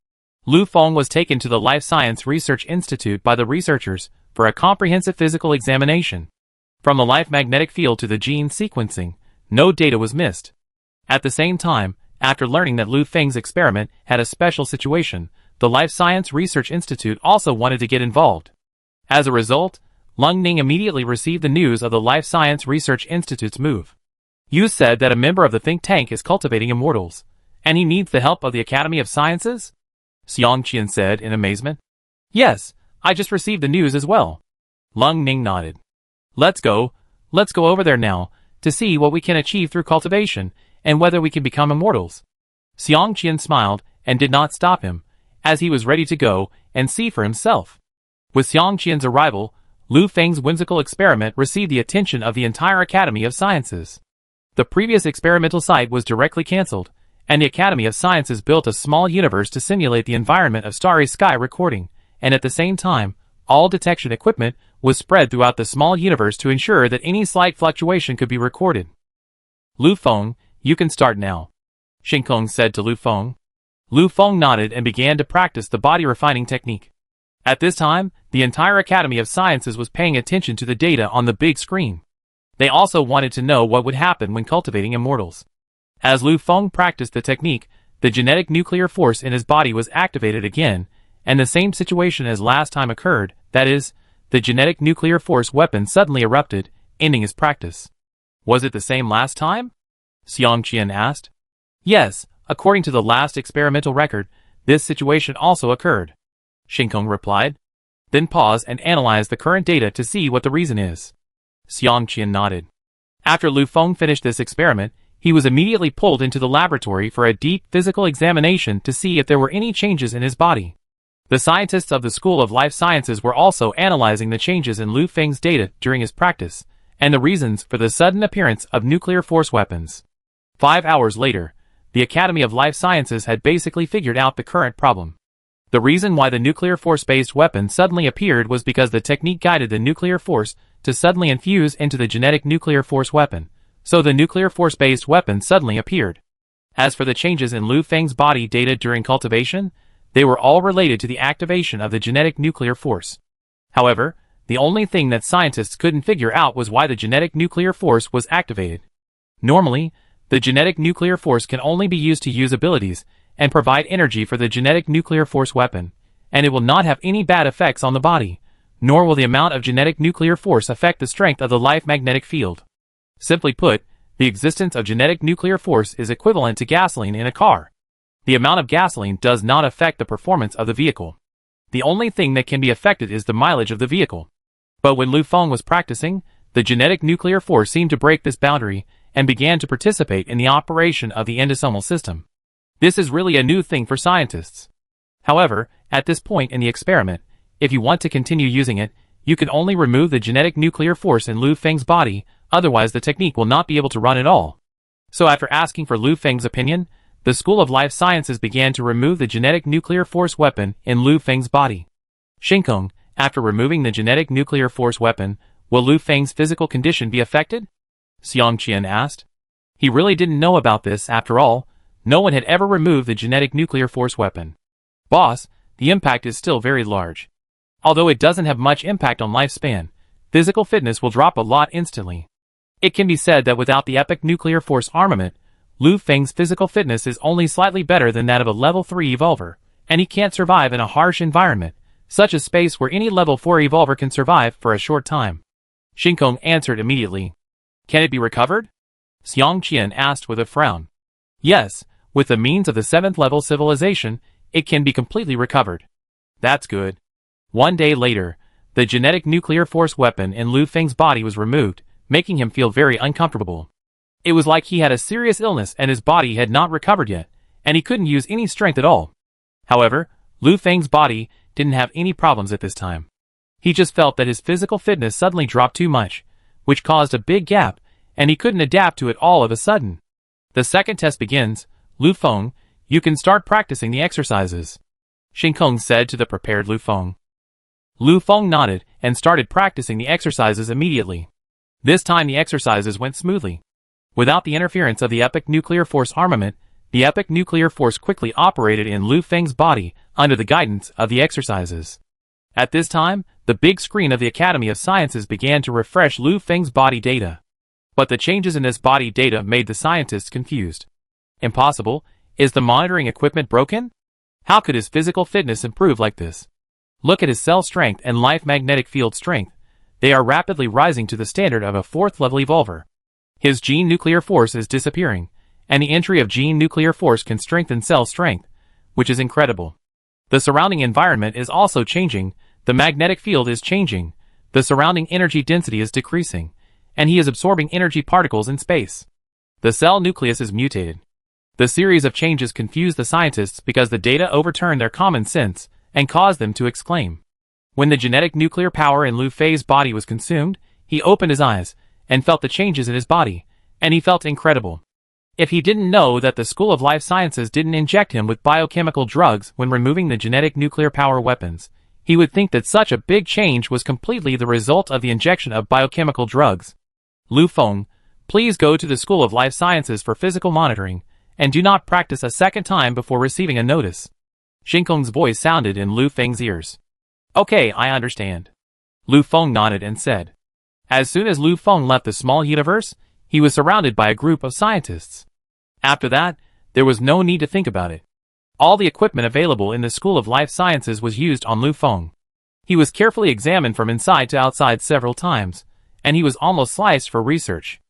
Lu Feng was taken to the Life Science Research Institute by the researchers for a comprehensive physical examination. From the life magnetic field to the gene sequencing, no data was missed. At the same time, after learning that Lu Feng's experiment had a special situation, the Life Science Research Institute also wanted to get involved. As a result, Lung Ning immediately received the news of the Life Science Research Institute's move. You said that a member of the think tank is cultivating immortals, and he needs the help of the Academy of Sciences? Xiang Qian said in amazement. Yes, I just received the news as well. Lung Ning nodded. Let's go over there now, to see what we can achieve through cultivation, and whether we can become immortals. Xiang Qian smiled, and did not stop him, as he was ready to go and see for himself. With Xiang Qian's arrival, Lu Feng's whimsical experiment received the attention of the entire Academy of Sciences. The previous experimental site was directly cancelled, and the Academy of Sciences built a small universe to simulate the environment of Starry Sky recording, and at the same time, all detection equipment was spread throughout the small universe to ensure that any slight fluctuation could be recorded. Lu Feng, you can start now, Shinkong said to Lu Feng. Lu Feng nodded and began to practice the body refining technique. At this time, the entire Academy of Sciences was paying attention to the data on the big screen. They also wanted to know what would happen when cultivating immortals. As Lu Feng practiced the technique, the genetic nuclear force in his body was activated again, and the same situation as last time occurred, that is, the genetic nuclear force weapon suddenly erupted, ending his practice. Was it the same last time? Xiang Qian asked. Yes, according to the last experimental record, this situation also occurred, Shinkong replied. Then pause and analyze the current data to see what the reason is. Xiang Qian nodded. After Lu Feng finished this experiment, he was immediately pulled into the laboratory for a deep physical examination to see if there were any changes in his body. The scientists of the School of Life Sciences were also analyzing the changes in Lu Feng's data during his practice, and the reasons for the sudden appearance of nuclear force weapons. 5 hours later, the Academy of Life Sciences had basically figured out the current problem. The reason why the nuclear force-based weapon suddenly appeared was because the technique guided the nuclear force to suddenly infuse into the genetic nuclear force weapon, so the nuclear force-based weapon suddenly appeared. As for the changes in Lu Feng's body data during cultivation, they were all related to the activation of the genetic nuclear force. However, the only thing that scientists couldn't figure out was why the genetic nuclear force was activated. Normally, the genetic nuclear force can only be used to use abilities and provide energy for the genetic nuclear force weapon, and it will not have any bad effects on the body, nor will the amount of genetic nuclear force affect the strength of the life magnetic field. Simply put, the existence of genetic nuclear force is equivalent to gasoline in a car. The amount of gasoline does not affect the performance of the vehicle. The only thing that can be affected is the mileage of the vehicle. But when Lu Feng was practicing, the genetic nuclear force seemed to break this boundary and began to participate in the operation of the endosomal system. This is really a new thing for scientists. However, at this point in the experiment, if you want to continue using it, You can only remove the genetic nuclear force in Lu Feng's body, otherwise the technique will not be able to run at all. So after asking for Lu Feng's opinion, the School of Life Sciences began to remove the genetic nuclear force weapon in Lu Feng's body. Shinkong, after removing the genetic nuclear force weapon, will Lu Feng's physical condition be affected? Xiang Qian asked. He really didn't know about this after all. No one had ever removed the genetic nuclear force weapon. Boss, the impact is still very large. Although it doesn't have much impact on lifespan, physical fitness will drop a lot instantly. It can be said that without the epic nuclear force armament, Lu Feng's physical fitness is only slightly better than that of a level 3 evolver, and he can't survive in a harsh environment, such as space where any level 4 evolver can survive for a short time. Shinkong answered immediately. Can it be recovered? Xiang Qian asked with a frown. Yes, with the means of the 7th level civilization, it can be completely recovered. That's good. One day later, the genetic nuclear force weapon in Lu Feng's body was removed, making him feel very uncomfortable. It was like he had a serious illness and his body had not recovered yet, and he couldn't use any strength at all. However, Lu Feng's body didn't have any problems at this time. He just felt that his physical fitness suddenly dropped too much, which caused a big gap, and he couldn't adapt to it all of a sudden. The second test begins. Lu Feng, you can start practicing the exercises, Shinkong said to the prepared Lu Feng. Lu Feng nodded and started practicing the exercises immediately. This time the exercises went smoothly. Without the interference of the epic nuclear force armament, the epic nuclear force quickly operated in Lu Feng's body under the guidance of the exercises. At this time, the big screen of the Academy of Sciences began to refresh Lu Feng's body data. But the changes in this body data made the scientists confused. Impossible? Is the monitoring equipment broken? How could his physical fitness improve like this? Look at his cell strength and life magnetic field strength. They are rapidly rising to the standard of a 4th level evolver. His gene nuclear force is disappearing, and the entry of gene nuclear force can strengthen cell strength, which is incredible. The surrounding environment is also changing, the magnetic field is changing, the surrounding energy density is decreasing, and he is absorbing energy particles in space. The cell nucleus is mutated. The series of changes confused the scientists because the data overturned their common sense and caused them to exclaim. When the genetic nuclear power in Lu Fei's body was consumed, he opened his eyes and felt the changes in his body, and he felt incredible. If he didn't know that the School of Life Sciences didn't inject him with biochemical drugs when removing the genetic nuclear power weapons, he would think that such a big change was completely the result of the injection of biochemical drugs. Lu Feng, please go to the School of Life Sciences for physical monitoring, and do not practice a second time before receiving a notice. Shinkong's voice sounded in Lu Feng's ears. Okay, I understand. Lu Feng nodded and said. As soon as Lu Feng left the small universe, he was surrounded by a group of scientists. After that, there was no need to think about it. All the equipment available in the School of Life Sciences was used on Lu Feng. He was carefully examined from inside to outside several times, and he was almost sliced for research.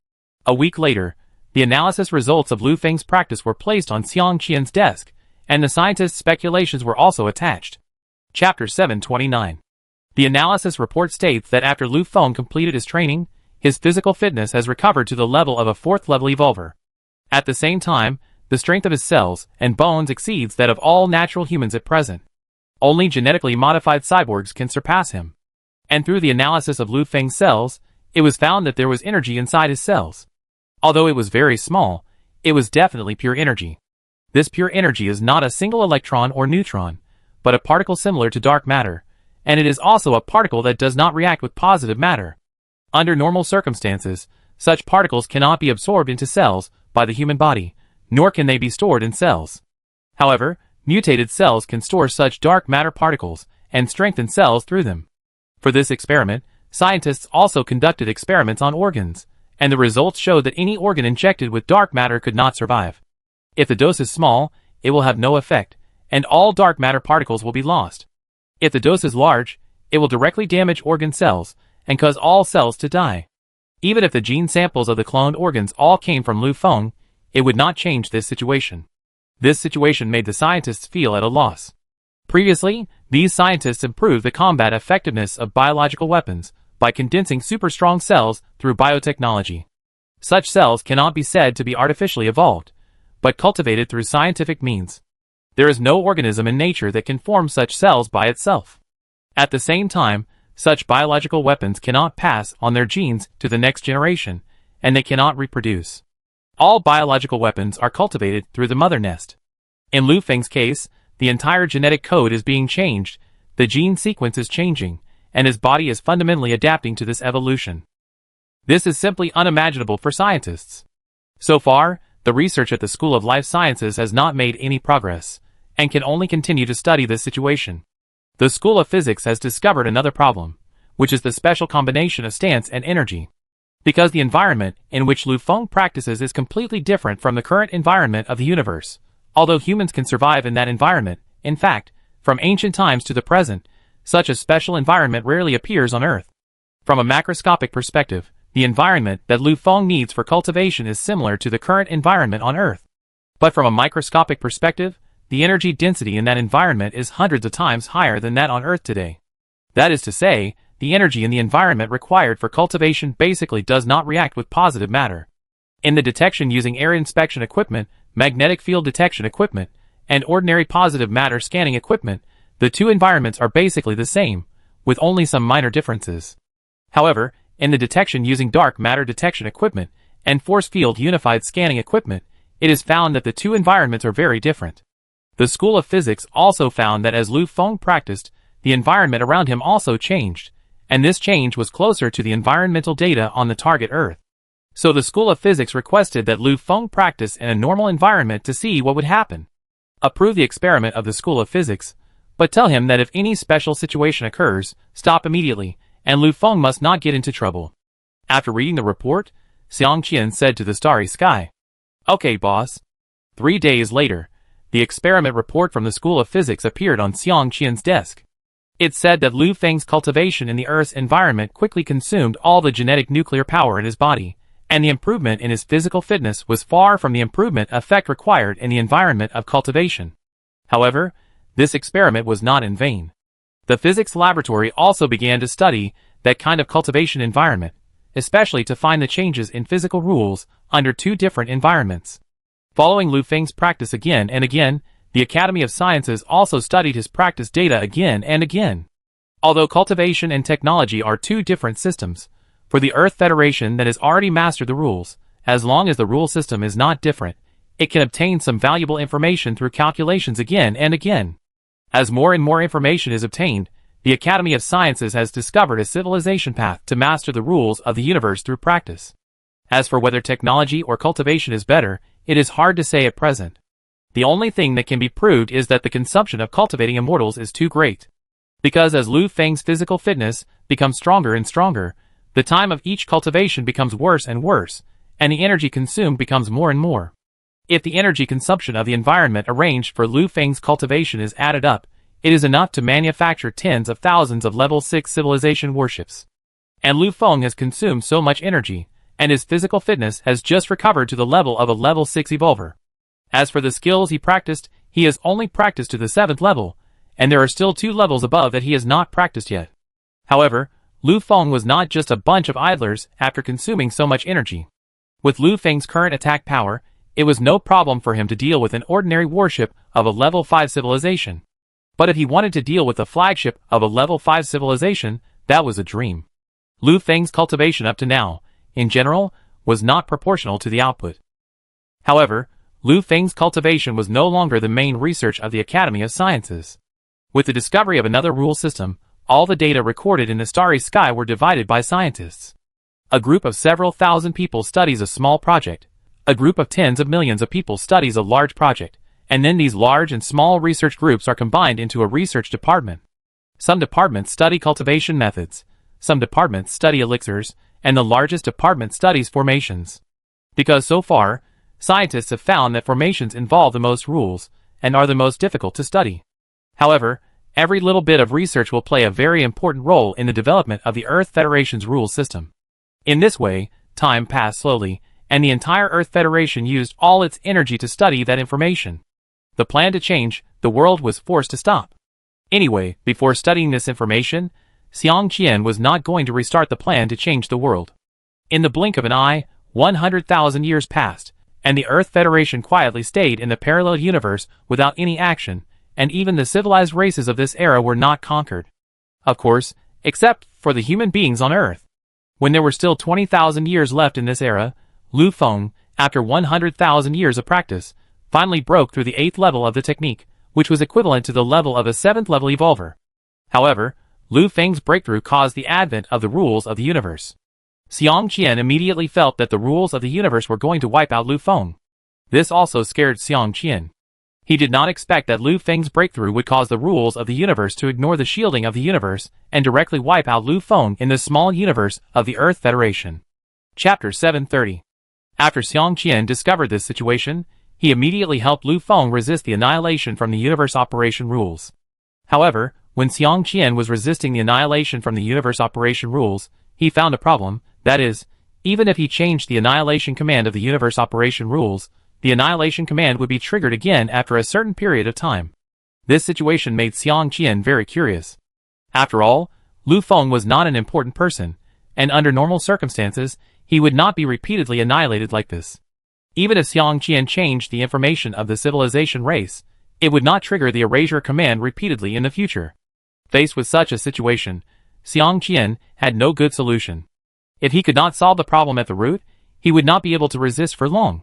A week later, the analysis results of Lu Feng's practice were placed on Xiang Qian's desk, and the scientists' speculations were also attached. Chapter 729. The analysis report states that after Lu Feng completed his training, his physical fitness has recovered to the level of a 4th level evolver. At the same time, the strength of his cells and bones exceeds that of all natural humans at present. Only genetically modified cyborgs can surpass him. And through the analysis of Lu Feng's cells, it was found that there was energy inside his cells. Although it was very small, it was definitely pure energy. This pure energy is not a single electron or neutron, but a particle similar to dark matter, and it is also a particle that does not react with positive matter. Under normal circumstances, such particles cannot be absorbed into cells by the human body, nor can they be stored in cells. However, mutated cells can store such dark matter particles and strengthen cells through them. For this experiment, scientists also conducted experiments on organs, and the results showed that any organ injected with dark matter could not survive. If the dose is small, it will have no effect, and all dark matter particles will be lost. If the dose is large, it will directly damage organ cells and cause all cells to die. Even if the gene samples of the cloned organs all came from Lu Feng, it would not change this situation. This situation made the scientists feel at a loss. Previously, these scientists improved the combat effectiveness of biological weapons by condensing super-strong cells through biotechnology. Such cells cannot be said to be artificially evolved, but cultivated through scientific means. There is no organism in nature that can form such cells by itself. At the same time, Such biological weapons cannot pass on their genes to the next generation, and they cannot reproduce. All biological weapons are cultivated through the mother nest. In Lu Feng's case, the entire genetic code is being changed, the gene sequence is changing, and his body is fundamentally adapting to this evolution. This is simply unimaginable for scientists. So far, the research at the School of Life Sciences has not made any progress, and can only continue to study this situation. The School of Physics has discovered another problem, which is the special combination of stance and energy. Because the environment in which Lu Feng practices is completely different from the current environment of the universe, although humans can survive in that environment, in fact, from ancient times to the present, such a special environment rarely appears on Earth. From a macroscopic perspective, the environment that Lu Feng needs for cultivation is similar to the current environment on Earth. But from a microscopic perspective, the energy density in that environment is hundreds of times higher than that on Earth today. That is to say, the energy in the environment required for cultivation basically does not react with positive matter. In the detection using air inspection equipment, magnetic field detection equipment, and ordinary positive matter scanning equipment, the two environments are basically the same, with only some minor differences. However, in the detection using dark matter detection equipment and force field unified scanning equipment, it is found that the two environments are very different. The School of Physics also found that as Lu Feng practiced, the environment around him also changed, and this change was closer to the environmental data on the target Earth. So the School of Physics requested that Lu Feng practice in a normal environment to see what would happen. Approve the experiment of the School of Physics, but tell him that if any special situation occurs, stop immediately, and Lu Feng must not get into trouble. After reading the report, Xiang Qian said to the starry sky, "Okay, boss." 3 days later, the experiment report from the School of Physics appeared on Xiang Qian's desk. It said that Lu Feng's cultivation in the Earth's environment quickly consumed all the genetic nuclear power in his body, and the improvement in his physical fitness was far from the improvement effect required in the environment of cultivation. However, this experiment was not in vain. The physics laboratory also began to study that kind of cultivation environment, especially to find the changes in physical rules under two different environments. Following Lu Feng's practice again and again, the Academy of Sciences also studied his practice data again and again. Although cultivation and technology are two different systems, for the Earth Federation that has already mastered the rules, as long as the rule system is not different, it can obtain some valuable information through calculations again and again. As more and more information is obtained, the Academy of Sciences has discovered a civilization path to master the rules of the universe through practice. As for whether technology or cultivation is better, it is hard to say at present. The only thing that can be proved is that the consumption of cultivating immortals is too great. Because as Lu Feng's physical fitness becomes stronger and stronger, the time of each cultivation becomes worse and worse, and the energy consumed becomes more and more. If the energy consumption of the environment arranged for Lu Feng's cultivation is added up, it is enough to manufacture tens of thousands of level 6 civilization warships. And Lu Feng has consumed so much energy, and his physical fitness has just recovered to the level of a level 6 evolver. As for the skills he practiced, he has only practiced to the 7th level, and there are still 2 levels above that he has not practiced yet. However, Lu Feng was not just a bunch of idlers after consuming so much energy. With Lu Feng's current attack power, it was no problem for him to deal with an ordinary warship of a level 5 civilization. But if he wanted to deal with the flagship of a level 5 civilization, that was a dream. Lu Feng's cultivation up to now, in general, was not proportional to the output. However, Lu Feng's cultivation was no longer the main research of the Academy of Sciences. With the discovery of another rule system, all the data recorded in the starry sky were divided by scientists. A group of several thousand people studies a small project. A group of tens of millions of people studies a large project, and then these large and small research groups are combined into a research department. Some departments study cultivation methods, some departments study elixirs, and the largest department studies formations. Because so far, scientists have found that formations involve the most rules, and are the most difficult to study. However, every little bit of research will play a very important role in the development of the Earth Federation's rule system. In this way, time passed slowly, and the entire Earth Federation used all its energy to study that information. The plan to change the world was forced to stop. Anyway, before studying this information, Xiang Qian was not going to restart the plan to change the world. In the blink of an eye, 100,000 years passed, and the Earth Federation quietly stayed in the parallel universe without any action, and even the civilized races of this era were not conquered. Of course, except for the human beings on Earth. When there were still 20,000 years left in this era, Lu Feng, after 100,000 years of practice, finally broke through the 8th level of the technique, which was equivalent to the level of a 7th level evolver. However, Lu Feng's breakthrough caused the advent of the rules of the universe. Xiang Qian immediately felt that the rules of the universe were going to wipe out Lu Feng. This also scared Xiang Qian. He did not expect that Lu Feng's breakthrough would cause the rules of the universe to ignore the shielding of the universe and directly wipe out Lu Feng in the small universe of the Earth Federation. Chapter 730. After Xiang Qian discovered this situation, he immediately helped Lu Feng resist the annihilation from the universe operation rules. However, when Xiang Qian was resisting the annihilation from the universe operation rules, he found a problem, that is, even if he changed the annihilation command of the universe operation rules, the annihilation command would be triggered again after a certain period of time. This situation made Xiang Qian very curious. After all, Lu Feng was not an important person, and under normal circumstances, he would not be repeatedly annihilated like this. Even if Xiang Qian changed the information of the civilization race, it would not trigger the erasure command repeatedly in the future. Faced with such a situation, Xiang Qian had no good solution. If he could not solve the problem at the root, he would not be able to resist for long.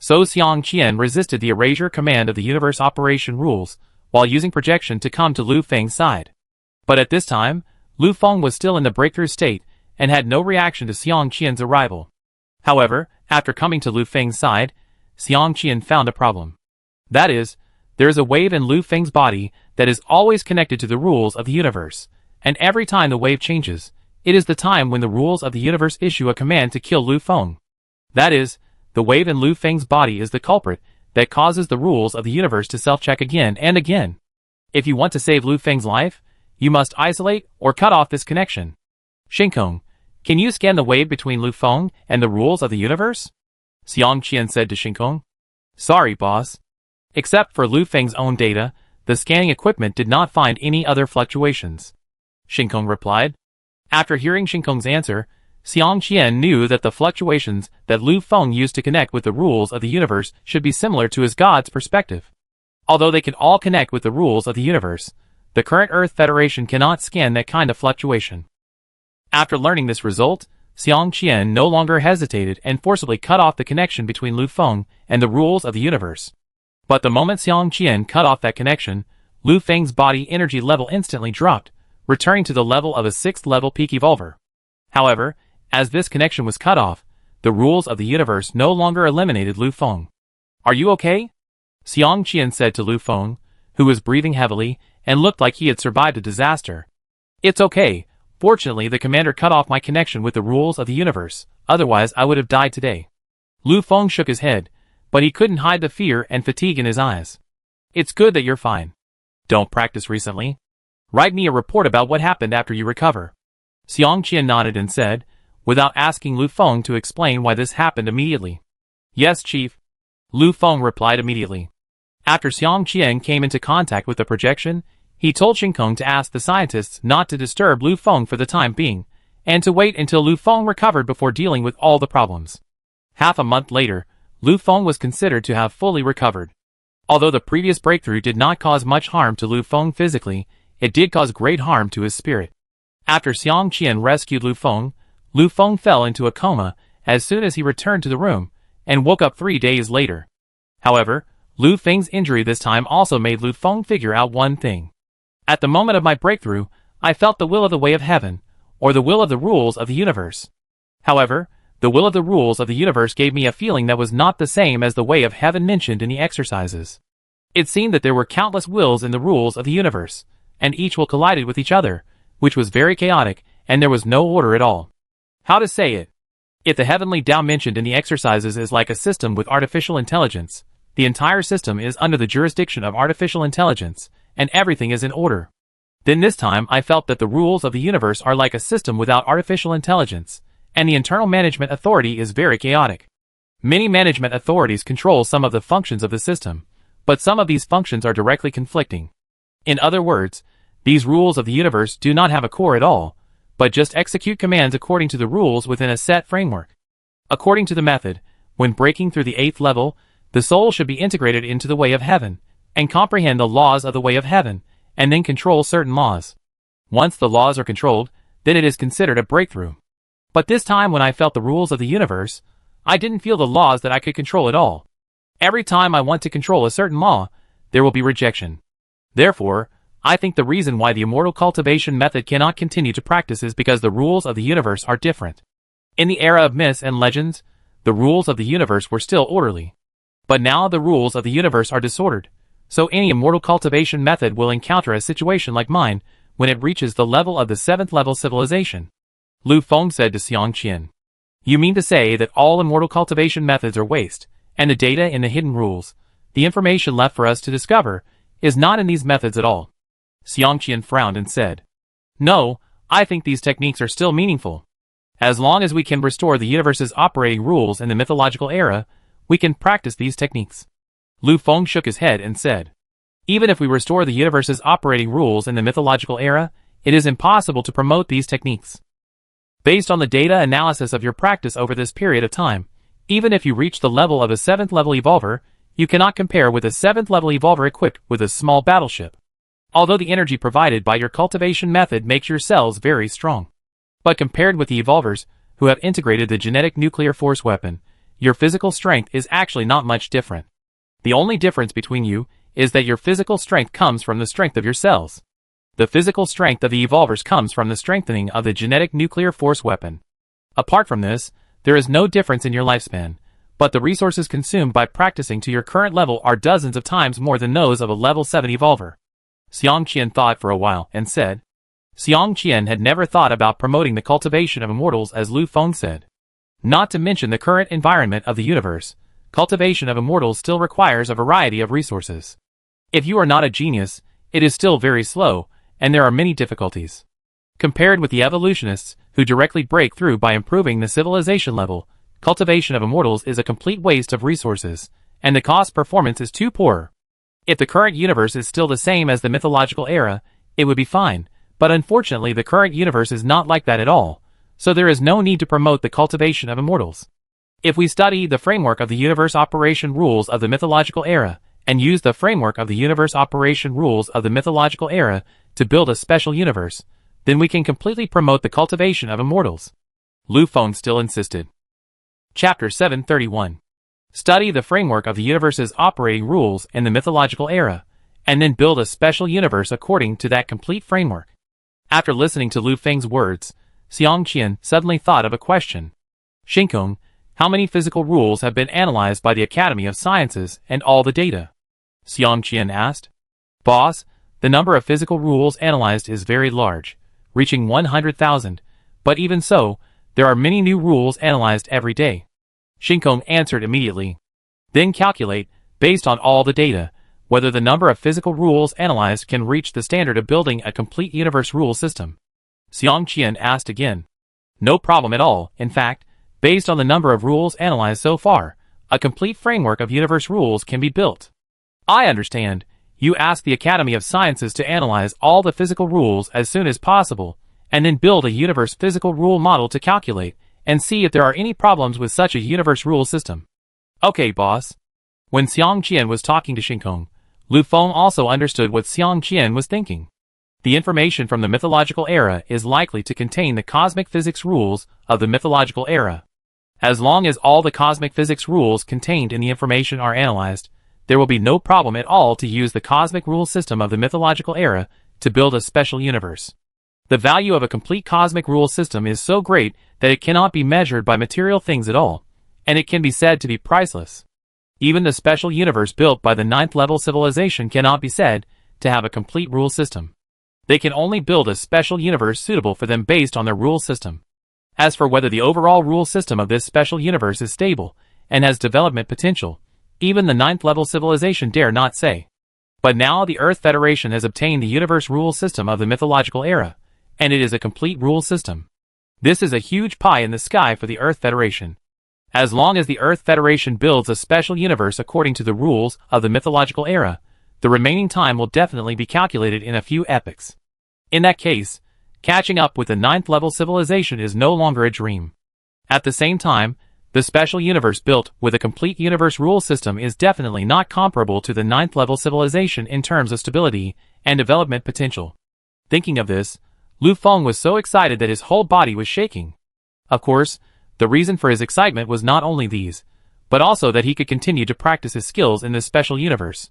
So Xiang Qian resisted the erasure command of the universe operation rules, while using projection to come to Lu Feng's side. But at this time, Lu Feng was still in the breakthrough state, and had no reaction to Xiang Qian's arrival. However, after coming to Lu Feng's side, Xiang Qian found a problem. That is, there is a wave in Lu Feng's body that is always connected to the rules of the universe, and every time the wave changes, it is the time when the rules of the universe issue a command to kill Lu Feng. That is, the wave in Lu Feng's body is the culprit that causes the rules of the universe to self-check again and again. If you want to save Lu Feng's life, you must isolate or cut off this connection. Shinkong, can you scan the wave between Lu Feng and the rules of the universe? Xiang Qian said to Shinkong. Sorry, boss. Except for Lu Feng's own data, the scanning equipment did not find any other fluctuations. Shinkong replied. After hearing Shinkong's answer, Xiang Qian knew that the fluctuations that Lu Feng used to connect with the rules of the universe should be similar to his God's perspective. Although they can all connect with the rules of the universe, the current Earth Federation cannot scan that kind of fluctuation. After learning this result, Xiang Qian no longer hesitated and forcibly cut off the connection between Lu Feng and the rules of the universe. But the moment Xiang Qian cut off that connection, Lu Feng's body energy level instantly dropped, returning to the level of a 6th level peak evolver. However, as this connection was cut off, the rules of the universe no longer eliminated Lu Feng. Are you okay? Xiang Qian said to Lu Feng, who was breathing heavily and looked like he had survived a disaster. It's okay. Fortunately, the commander cut off my connection with the rules of the universe, otherwise I would have died today. Lu Feng shook his head, but he couldn't hide the fear and fatigue in his eyes. It's good that you're fine. Don't practice recently. Write me a report about what happened after you recover. Xiang Qian nodded and said, without asking Lu Feng to explain why this happened immediately. Yes, Chief. Lu Feng replied immediately. After Xiang Qian came into contact with the projection, he told Shinkong to ask the scientists not to disturb Lu Feng for the time being, and to wait until Lu Feng recovered before dealing with all the problems. Half a month later, Lu Feng was considered to have fully recovered. Although the previous breakthrough did not cause much harm to Lu Feng physically, it did cause great harm to his spirit. After Xiang Qian rescued Lu Feng fell into a coma as soon as he returned to the room, and woke up 3 days later. However, Lu Feng's injury this time also made Lu Feng figure out one thing. At the moment of my breakthrough, I felt the will of the way of heaven, or the will of the rules of the universe. However, the will of the rules of the universe gave me a feeling that was not the same as the way of heaven mentioned in the exercises. It seemed that there were countless wills in the rules of the universe, and each will collided with each other, which was very chaotic, and there was no order at all. How to say it? If the heavenly Tao mentioned in the exercises is like a system with artificial intelligence, the entire system is under the jurisdiction of artificial intelligence, and everything is in order. Then this time I felt that the rules of the universe are like a system without artificial intelligence, and the internal management authority is very chaotic. Many management authorities control some of the functions of the system, but some of these functions are directly conflicting. In other words, these rules of the universe do not have a core at all, but just execute commands according to the rules within a set framework. According to the method, when breaking through the 8th level, the soul should be integrated into the way of heaven, and comprehend the laws of the way of heaven, and then control certain laws. Once the laws are controlled, then it is considered a breakthrough. But this time when I felt the rules of the universe, I didn't feel the laws that I could control at all. Every time I want to control a certain law, there will be rejection. Therefore, I think the reason why the immortal cultivation method cannot continue to practice is because the rules of the universe are different. In the era of myths and legends, the rules of the universe were still orderly. But now the rules of the universe are disordered, so any immortal cultivation method will encounter a situation like mine when it reaches the level of the 7th level civilization. Lu Feng said to Xiang Qian. You mean to say that all immortal cultivation methods are waste, and the data in the hidden rules, the information left for us to discover, is not in these methods at all? Xiang Qian frowned and said, No, I think these techniques are still meaningful. As long as we can restore the universe's operating rules in the mythological era, we can practice these techniques. Lu Feng shook his head and said, Even if we restore the universe's operating rules in the mythological era, it is impossible to promote these techniques. Based on the data analysis of your practice over this period of time, even if you reach the level of a 7th level evolver, you cannot compare with a 7th level evolver equipped with a small battleship. Although the energy provided by your cultivation method makes your cells very strong. But compared with the evolvers, who have integrated the genetic nuclear force weapon, your physical strength is actually not much different. The only difference between you is that your physical strength comes from the strength of your cells. The physical strength of the evolvers comes from the strengthening of the genetic nuclear force weapon. Apart from this, there is no difference in your lifespan, but the resources consumed by practicing to your current level are dozens of times more than those of a level 7 evolver. Xiang Qian thought for a while and said. Xiang Qian had never thought about promoting the cultivation of immortals as Lu Feng said. Not to mention the current environment of the universe, cultivation of immortals still requires a variety of resources. If you are not a genius, it is still very slow, and there are many difficulties. Compared with the evolutionists, who directly break through by improving the civilization level, cultivation of immortals is a complete waste of resources, and the cost performance is too poor. If the current universe is still the same as the mythological era, it would be fine, but unfortunately the current universe is not like that at all, so there is no need to promote the cultivation of immortals. If we study the framework of the universe operation rules of the mythological era, and use the framework of the universe operation rules of the mythological era to build a special universe, then we can completely promote the cultivation of immortals. Lu Feng still insisted. Chapter 731. Study the framework of the universe's operating rules in the mythological era, and then build a special universe according to that complete framework. After listening to Lu Feng's words, Xiang Qian suddenly thought of a question. Shinkong, how many physical rules have been analyzed by the Academy of Sciences and all the data? Xiang Qian asked. Boss, the number of physical rules analyzed is very large, reaching 100,000, but even so, there are many new rules analyzed every day. Shinkong answered immediately. Then calculate, based on all the data, whether the number of physical rules analyzed can reach the standard of building a complete universe rule system. Xiang Qian asked again. No problem at all. In fact, based on the number of rules analyzed so far, a complete framework of universe rules can be built. I understand. You ask the Academy of Sciences to analyze all the physical rules as soon as possible, and then build a universe physical rule model to calculate, and see if there are any problems with such a universe rule system. Okay, boss. When Xiang Qian was talking to Shinkong, Lu Feng also understood what Xiang Qian was thinking. The information from the mythological era is likely to contain the cosmic physics rules of the mythological era. As long as all the cosmic physics rules contained in the information are analyzed, there will be no problem at all to use the cosmic rule system of the mythological era to build a special universe. The value of a complete cosmic rule system is so great that it cannot be measured by material things at all, and it can be said to be priceless. Even the special universe built by the 9th level civilization cannot be said to have a complete rule system. They can only build a special universe suitable for them based on their rule system. As for whether the overall rule system of this special universe is stable and has development potential, even the 9th level civilization dare not say. But now the Earth Federation has obtained the universe rule system of the mythological era, and it is a complete rule system. This is a huge pie in the sky for the Earth Federation. As long as the Earth Federation builds a special universe according to the rules of the mythological era, the remaining time will definitely be calculated in a few epochs. In that case, catching up with the 9th level civilization is no longer a dream. At the same time, the special universe built with a complete universe rule system is definitely not comparable to the 9th level civilization in terms of stability and development potential. Thinking of this, Lu Feng was so excited that his whole body was shaking. Of course, the reason for his excitement was not only these, but also that he could continue to practice his skills in this special universe.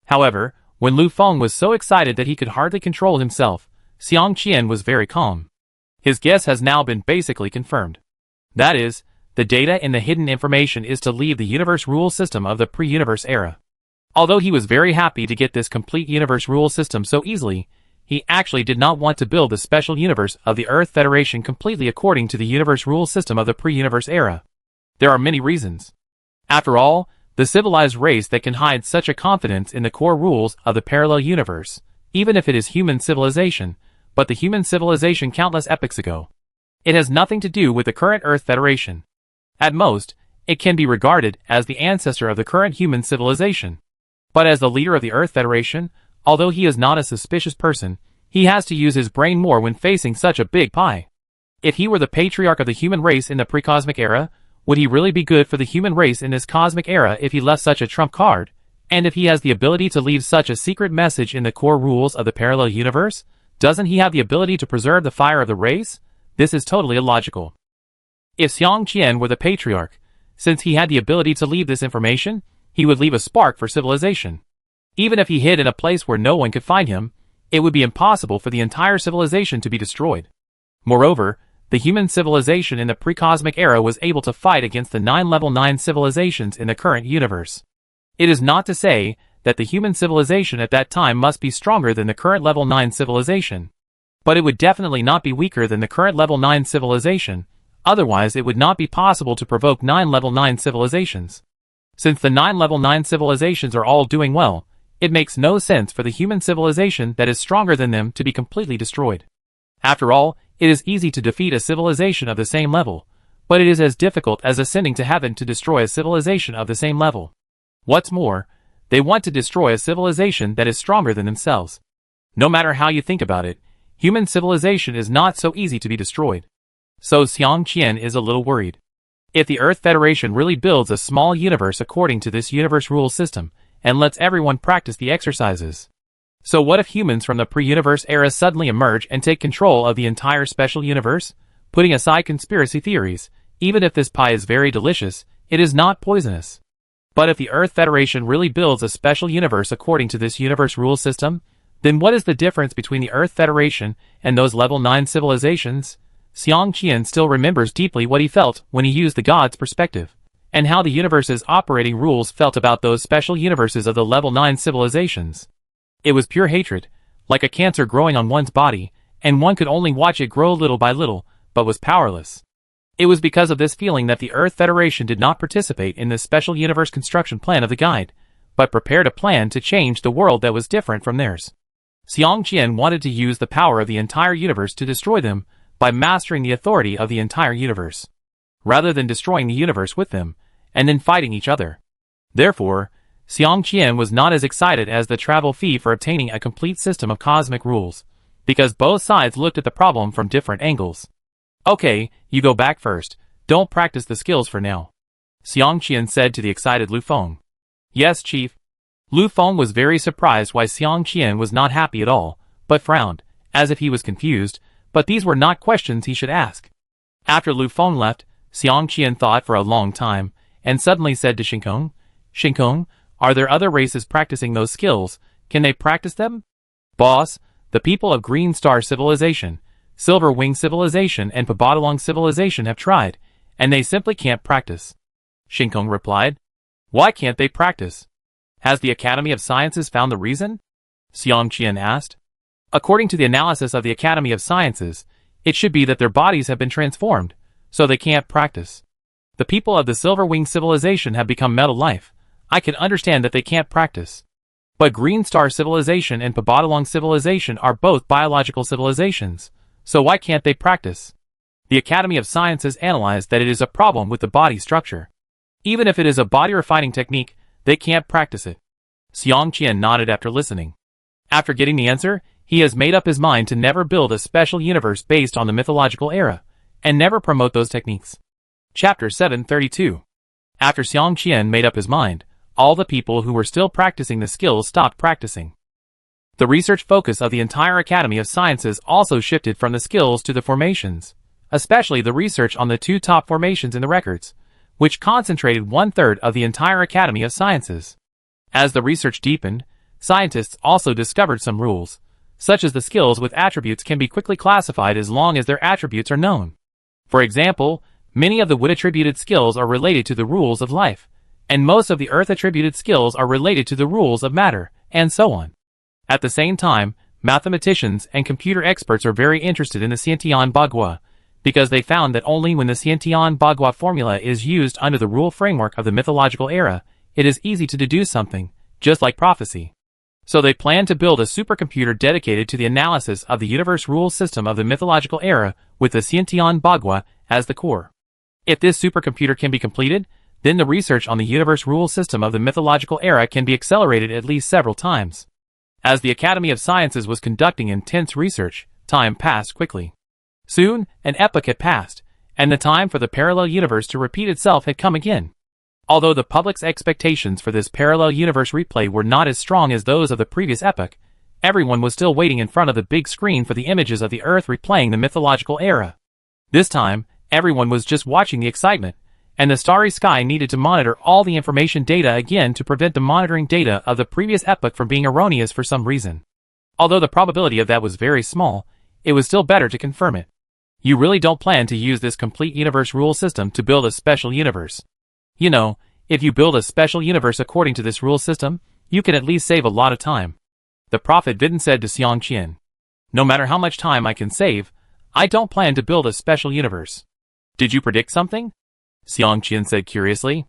However, when Lu Feng was so excited that he could hardly control himself, Xiang Qian was very calm. His guess has now been basically confirmed. That is, the data in the hidden information is to leave the universe rule system of the pre-universe era. Although he was very happy to get this complete universe rule system so easily, he actually did not want to build the special universe of the Earth Federation completely according to the universe rule system of the pre-universe era. There are many reasons. After all, the civilized race that can hide such a confidence in the core rules of the parallel universe, even if it is human civilization, but the human civilization countless epochs ago. It has nothing to do with the current Earth Federation. At most, it can be regarded as the ancestor of the current human civilization. But as the leader of the Earth Federation, although he is not a suspicious person, he has to use his brain more when facing such a big pie. If he were the patriarch of the human race in the pre-cosmic era, would he really be good for the human race in this cosmic era if he left such a trump card? And if he has the ability to leave such a secret message in the core rules of the parallel universe, doesn't he have the ability to preserve the fire of the race? This is totally illogical. If Xiang Qian were the patriarch, since he had the ability to leave this information, he would leave a spark for civilization. Even if he hid in a place where no one could find him, it would be impossible for the entire civilization to be destroyed. Moreover, the human civilization in the pre-cosmic era was able to fight against the 9 level 9 civilizations in the current universe. It is not to say that the human civilization at that time must be stronger than the current level 9 civilization. But it would definitely not be weaker than the current level 9 civilization, otherwise it would not be possible to provoke 9 level 9 civilizations. Since the 9 level 9 civilizations are all doing well, it makes no sense for the human civilization that is stronger than them to be completely destroyed. After all, it is easy to defeat a civilization of the same level, but it is as difficult as ascending to heaven to destroy a civilization of the same level. What's more, they want to destroy a civilization that is stronger than themselves. No matter how you think about it, human civilization is not so easy to be destroyed. So Xiang Qian is a little worried. If the Earth Federation really builds a small universe according to this universe rule system, and lets everyone practice the exercises. So what if humans from the pre-universe era suddenly emerge and take control of the entire special universe? Putting aside conspiracy theories, even if this pie is very delicious, it is not poisonous. But if the Earth Federation really builds a special universe according to this universe rule system, then what is the difference between the Earth Federation and those level 9 civilizations? Xiang Qian still remembers deeply what he felt when he used the god's perspective, and how the universe's operating rules felt about those special universes of the level 9 civilizations. It was pure hatred, like a cancer growing on one's body, and one could only watch it grow little by little, but was powerless. It was because of this feeling that the Earth Federation did not participate in this special universe construction plan of the guide, but prepared a plan to change the world that was different from theirs. Xiang Qian wanted to use the power of the entire universe to destroy them by mastering the authority of the entire universe, rather than destroying the universe with them, and then fighting each other. Therefore, Xiang Qian was not as excited as the travel fee for obtaining a complete system of cosmic rules, because both sides looked at the problem from different angles. Okay, you go back first, don't practice the skills for now, Xiang Qian said to the excited Lu Feng. Yes, Chief. Lu Feng was very surprised why Xiang Qian was not happy at all, but frowned, as if he was confused, but these were not questions he should ask. After Lu Feng left, Xiang Qian thought for a long time, and suddenly said to Shinkong, Shinkong, are there other races practicing those skills? Can they practice them? Boss, the people of Green Star Civilization, Silver Wing Civilization and Pabadalong Civilization have tried, and they simply can't practice. Shinkong replied. Why can't they practice? Has the Academy of Sciences found the reason? Xiang Qian asked. According to the analysis of the Academy of Sciences, it should be that their bodies have been transformed, so they can't practice. The people of the Silver Wing Civilization have become metal life. I can understand that they can't practice. But Green Star Civilization and Pabadalong Civilization are both biological civilizations, so why can't they practice? The Academy of Sciences analyzed that it is a problem with the body structure. Even if it is a body refining technique, they can't practice it. Xiang Qian nodded after listening. After getting the answer, he has made up his mind to never build a special universe based on the mythological era, and never promote those techniques. Chapter 732. After Xiang Qian made up his mind, all the people who were still practicing the skills stopped practicing. The research focus of the entire Academy of Sciences also shifted from the skills to the formations, especially the research on the two top formations in the records, which concentrated 1/3 of the entire Academy of Sciences. As the research deepened, scientists also discovered some rules, such as the skills with attributes can be quickly classified as long as their attributes are known. For example, many of the wood-attributed skills are related to the rules of life, and most of the earth-attributed skills are related to the rules of matter, and so on. At the same time, mathematicians and computer experts are very interested in the Xiantian Bagua, because they found that only when the Xiantian Bagua formula is used under the rule framework of the mythological era, it is easy to deduce something, just like prophecy. So they plan to build a supercomputer dedicated to the analysis of the universe rule system of the mythological era with the Xiantian Bagua as the core. If this supercomputer can be completed, then the research on the universe rule system of the mythological era can be accelerated at least several times. As the Academy of Sciences was conducting intense research, time passed quickly. Soon, an epoch had passed, and the time for the parallel universe to repeat itself had come again. Although the public's expectations for this parallel universe replay were not as strong as those of the previous epoch, everyone was still waiting in front of the big screen for the images of the Earth replaying the mythological era. This time, everyone was just watching the excitement, and the starry sky needed to monitor all the information data again to prevent the monitoring data of the previous epoch from being erroneous for some reason. Although the probability of that was very small, it was still better to confirm it. You really don't plan to use this complete universe rule system to build a special universe. You know, if you build a special universe according to this rule system, you can at least save a lot of time. The prophet Vidin said to Xiang Qian. No matter how much time I can save, I don't plan to build a special universe. Did you predict something? Xiang Qian said curiously.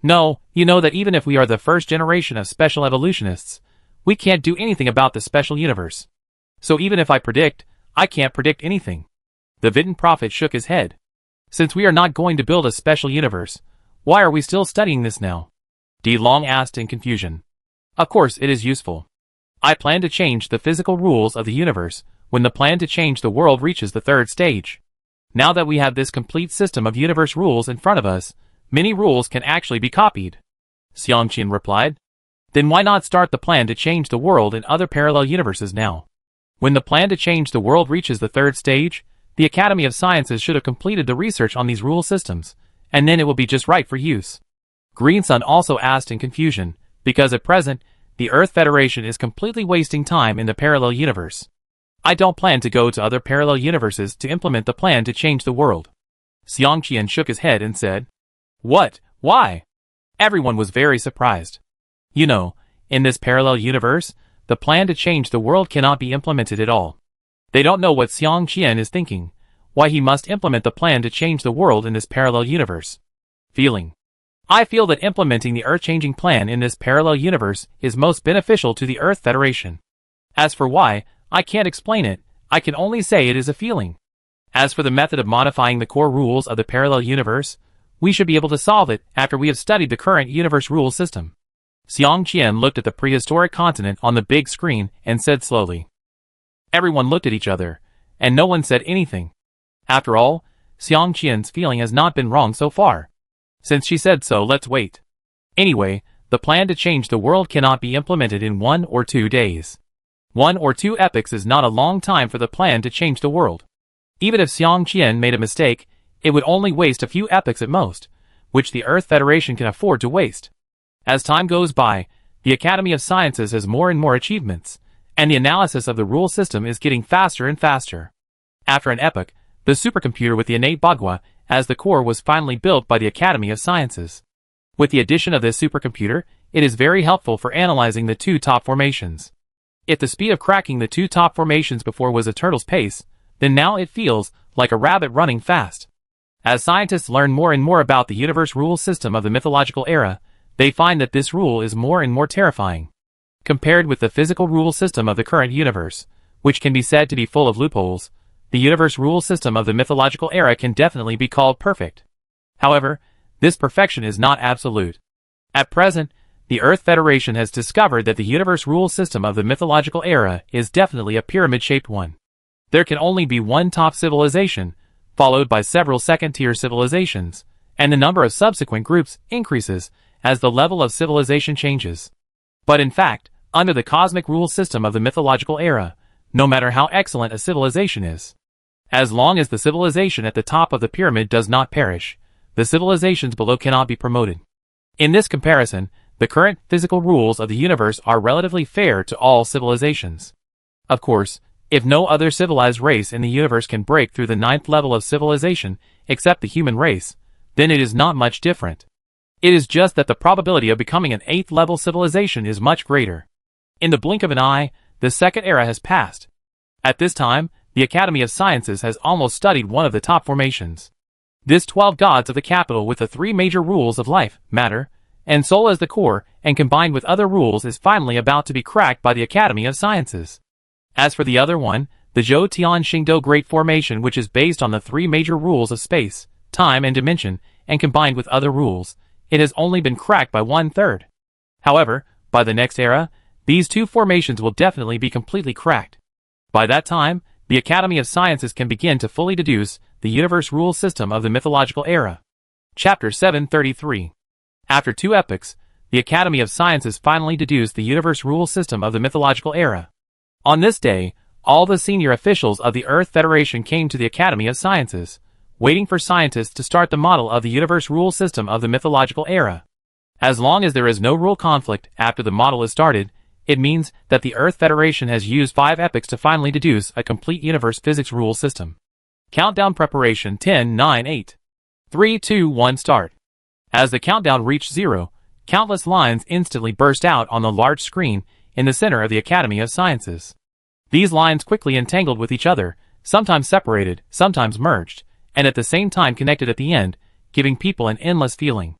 No, you know that even if we are the first generation of special evolutionists, we can't do anything about the special universe. So even if I predict, I can't predict anything. The Vidin prophet shook his head. Since we are not going to build a special universe, why are we still studying this now? Di Long asked in confusion. Of course it is useful. I plan to change the physical rules of the universe when the plan to change the world reaches the third stage. Now that we have this complete system of universe rules in front of us, many rules can actually be copied. Xiang Qian replied. Then why not start the plan to change the world in other parallel universes now? When the plan to change the world reaches the third stage, the Academy of Sciences should have completed the research on these rule systems, and then it will be just right for use. Green Sun also asked in confusion, because at present, the Earth Federation is completely wasting time in the parallel universe. I don't plan to go to other parallel universes to implement the plan to change the world. Xiang Qian shook his head and said, What? Why? Everyone was very surprised. You know, in this parallel universe, the plan to change the world cannot be implemented at all. They don't know what Xiang Qian is thinking, why he must implement the plan to change the world in this parallel universe. Feeling. I feel that implementing the Earth-changing plan in this parallel universe is most beneficial to the Earth Federation. As for why, I can't explain it, I can only say it is a feeling. As for the method of modifying the core rules of the parallel universe, we should be able to solve it after we have studied the current universe rule system. Xiang Qian looked at the prehistoric continent on the big screen and said slowly. Everyone looked at each other, and no one said anything. After all, Xiang Qian's feeling has not been wrong so far. Since she said so, let's wait. Anyway, the plan to change the world cannot be implemented in 1 or 2 days. 1 or 2 epochs is not a long time for the plan to change the world. Even if Xiang Qian made a mistake, it would only waste a few epochs at most, which the Earth Federation can afford to waste. As time goes by, the Academy of Sciences has more and more achievements, and the analysis of the rule system is getting faster and faster. After an epoch, the supercomputer with the innate Bagua as the core was finally built by the Academy of Sciences. With the addition of this supercomputer, it is very helpful for analyzing the 2 top formations. If the speed of cracking the 2 top formations before was a turtle's pace, then now it feels like a rabbit running fast. As scientists learn more and more about the universe rule system of the mythological era, they find that this rule is more and more terrifying. Compared with the physical rule system of the current universe, which can be said to be full of loopholes, the universe rule system of the mythological era can definitely be called perfect. However, this perfection is not absolute. At present, the Earth Federation has discovered that the universe rule system of the mythological era is definitely a pyramid-shaped one. There can only be one top civilization, followed by several second-tier civilizations, and the number of subsequent groups increases as the level of civilization changes. But in fact, Under the cosmic rule system of the mythological era, no matter how excellent a civilization is, as long as the civilization at the top of the pyramid does not perish, the civilizations below cannot be promoted. In this comparison, the current physical rules of the universe are relatively fair to all civilizations. Of course, if no other civilized race in the universe can break through the 9th level of civilization except the human race, then it is not much different. It is just that the probability of becoming an 8th level civilization is much greater. In the blink of an eye, the second era has passed. At this time, the Academy of Sciences has almost studied one of the top formations. This 12 gods of the capital with the 3 major rules of life, matter, and soul as the core, and combined with other rules is finally about to be cracked by the Academy of Sciences. As for the other one, the Zhou Tian Xingdou Great Formation, which is based on the 3 major rules of space, time and dimension, and combined with other rules, it has only been cracked by 1/3. However, by the next era, these 2 formations will definitely be completely cracked. By that time, the Academy of Sciences can begin to fully deduce the universe rule system of the mythological era. Chapter 733. After 2 epochs, the Academy of Sciences finally deduced the universe rule system of the mythological era. On this day, all the senior officials of the Earth Federation came to the Academy of Sciences, waiting for scientists to start the model of the universe rule system of the mythological era. As long as there is no rule conflict after the model is started, it means that the Earth Federation has used 5 epochs to finally deduce a complete universe physics rule system. Countdown preparation 10, 9, 8. 3, 2, 1 start. As the countdown reached 0, countless lines instantly burst out on the large screen in the center of the Academy of Sciences. These lines quickly entangled with each other, sometimes separated, sometimes merged, and at the same time connected at the end, giving people an endless feeling.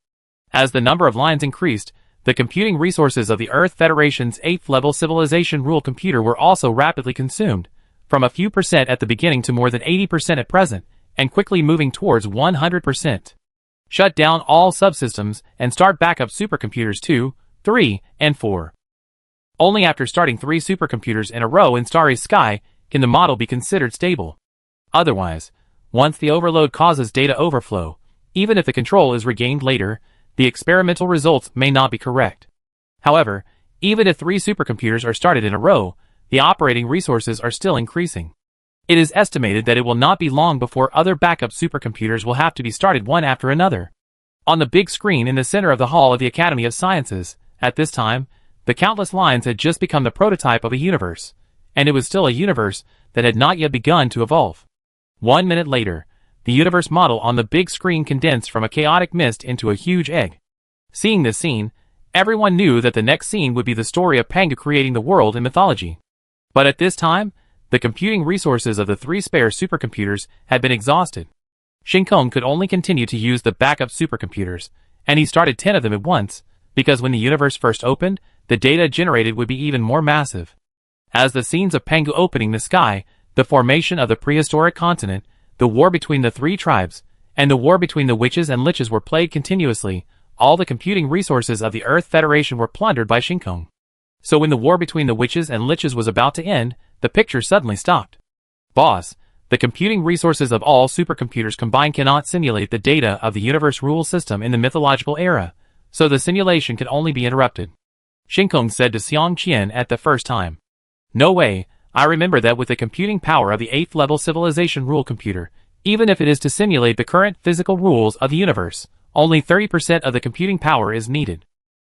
As the number of lines increased, the computing resources of the Earth Federation's 8th level civilization rule computer were also rapidly consumed, from a few percent at the beginning to more than 80% at present, and quickly moving towards 100%. Shut down all subsystems and start backup supercomputers 2, 3, and 4. Only after starting 3 supercomputers in a row in starry sky can the model be considered stable. Otherwise, once the overload causes data overflow, even if the control is regained later, the experimental results may not be correct. However, even if 3 supercomputers are started in a row, the operating resources are still increasing. It is estimated that it will not be long before other backup supercomputers will have to be started one after another. On the big screen in the center of the hall of the Academy of Sciences, at this time, the countless lines had just become the prototype of a universe, and it was still a universe that had not yet begun to evolve. 1 minute later, the universe model on the big screen condensed from a chaotic mist into a huge egg. Seeing this scene, everyone knew that the next scene would be the story of Pangu creating the world in mythology. But at this time, the computing resources of the 3 spare supercomputers had been exhausted. Shinkong could only continue to use the backup supercomputers, and he started 10 of them at once, because when the universe first opened, the data generated would be even more massive. As the scenes of Pangu opening the sky, the formation of the prehistoric continent, the war between the 3 tribes, and the war between the witches and liches were played continuously, all the computing resources of the Earth Federation were plundered by Shinkong. So when the war between the witches and liches was about to end, the picture suddenly stopped. Boss, the computing resources of all supercomputers combined cannot simulate the data of the universe rule system in the mythological era, so the simulation can only be interrupted. Shinkong said to Xiang Qian at the first time. No way, I remember that with the computing power of the 8th level civilization rule computer, even if it is to simulate the current physical rules of the universe, only 30% of the computing power is needed.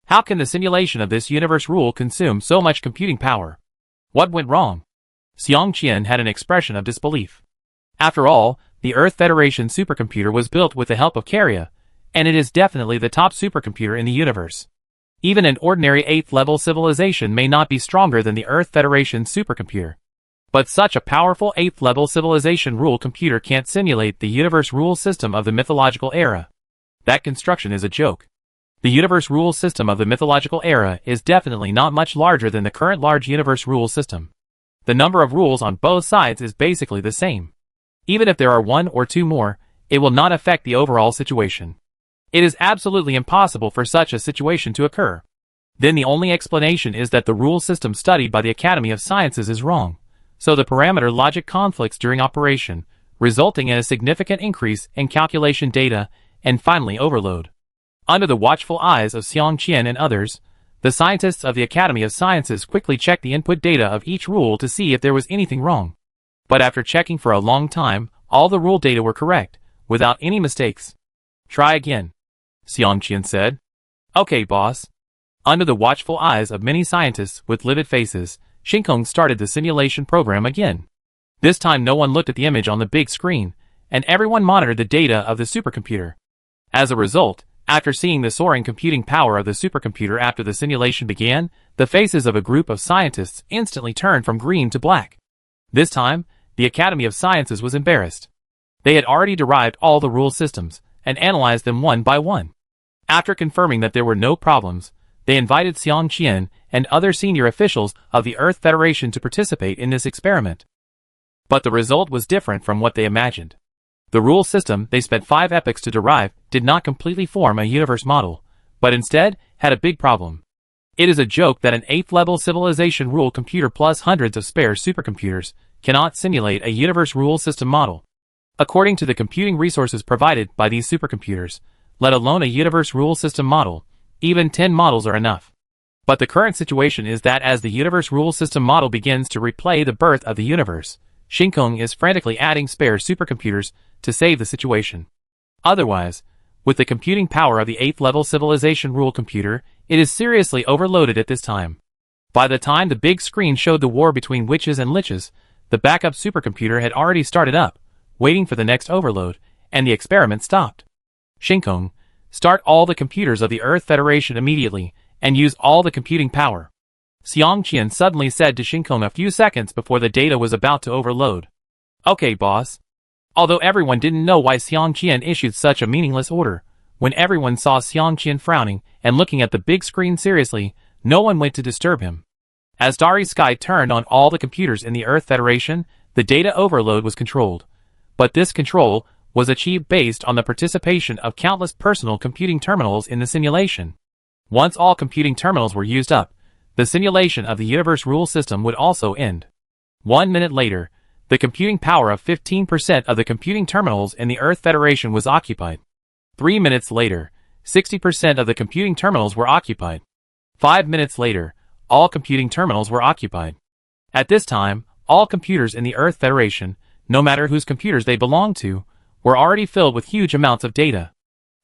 How can the simulation of this universe rule consume so much computing power? What went wrong? Xiang Qian had an expression of disbelief. After all, the Earth Federation supercomputer was built with the help of Carria, and it is definitely the top supercomputer in the universe. Even an ordinary 8th level civilization may not be stronger than the Earth Federation supercomputer. But such a powerful 8th level civilization rule computer can't simulate the universe rule system of the mythological era. That construction is a joke. The universe rule system of the mythological era is definitely not much larger than the current large universe rule system. The number of rules on both sides is basically the same. Even if there are 1 or 2 more, it will not affect the overall situation. It is absolutely impossible for such a situation to occur. Then the only explanation is that the rule system studied by the Academy of Sciences is wrong, so the parameter logic conflicts during operation, resulting in a significant increase in calculation data and finally overload. Under the watchful eyes of Xiang Qian and others, The scientists of the Academy of Sciences quickly checked the input data of each rule to see if there was anything wrong. But after checking for a long time, all the rule data were correct, without any mistakes. Try again, Xiang Qian said. Okay, boss. Under the watchful eyes of many scientists with livid faces, Shinkong started the simulation program again. This time no one looked at the image on the big screen, and everyone monitored the data of the supercomputer. As a result, after seeing the soaring computing power of the supercomputer after the simulation began, the faces of a group of scientists instantly turned from green to black. This time, the Academy of Sciences was embarrassed. They had already derived all the rule systems, and analyzed them one by one. After confirming that there were no problems, they invited Xiang Qian and other senior officials of the Earth Federation to participate in this experiment. But the result was different from what they imagined. The rule system they spent 5 epochs to derive did not completely form a universe model, but instead had a big problem. It is a joke that an 8th-level civilization rule computer plus hundreds of spare supercomputers cannot simulate a universe rule system model. According to the computing resources provided by these supercomputers, let alone a universe rule system model, even 10 models are enough. But the current situation is that as the universe rule system model begins to replay the birth of the universe, Shinkong is frantically adding spare supercomputers to save the situation. Otherwise, with the computing power of the 8th-level civilization rule computer, it is seriously overloaded at this time. By the time the big screen showed the war between witches and liches, the backup supercomputer had already started up, waiting for the next overload, and the experiment stopped. Shinkong, start all the computers of the Earth Federation immediately, and use all the computing power. Xiang Qian suddenly said to Shinkong a few seconds before the data was about to overload. Okay, boss. Although everyone didn't know why Xiang Qian issued such a meaningless order, when everyone saw Xiang Qian frowning and looking at the big screen seriously, no one went to disturb him. As Starry Sky turned on all the computers in the Earth Federation, the data overload was controlled. But this control was achieved based on the participation of countless personal computing terminals in the simulation. Once all computing terminals were used up, the simulation of the universe rule system would also end. 1 minute later, the computing power of 15% of the computing terminals in the Earth Federation was occupied. 3 minutes later, 60% of the computing terminals were occupied. 5 minutes later, all computing terminals were occupied. At this time, all computers in the Earth Federation, no matter whose computers they belonged to, were already filled with huge amounts of data.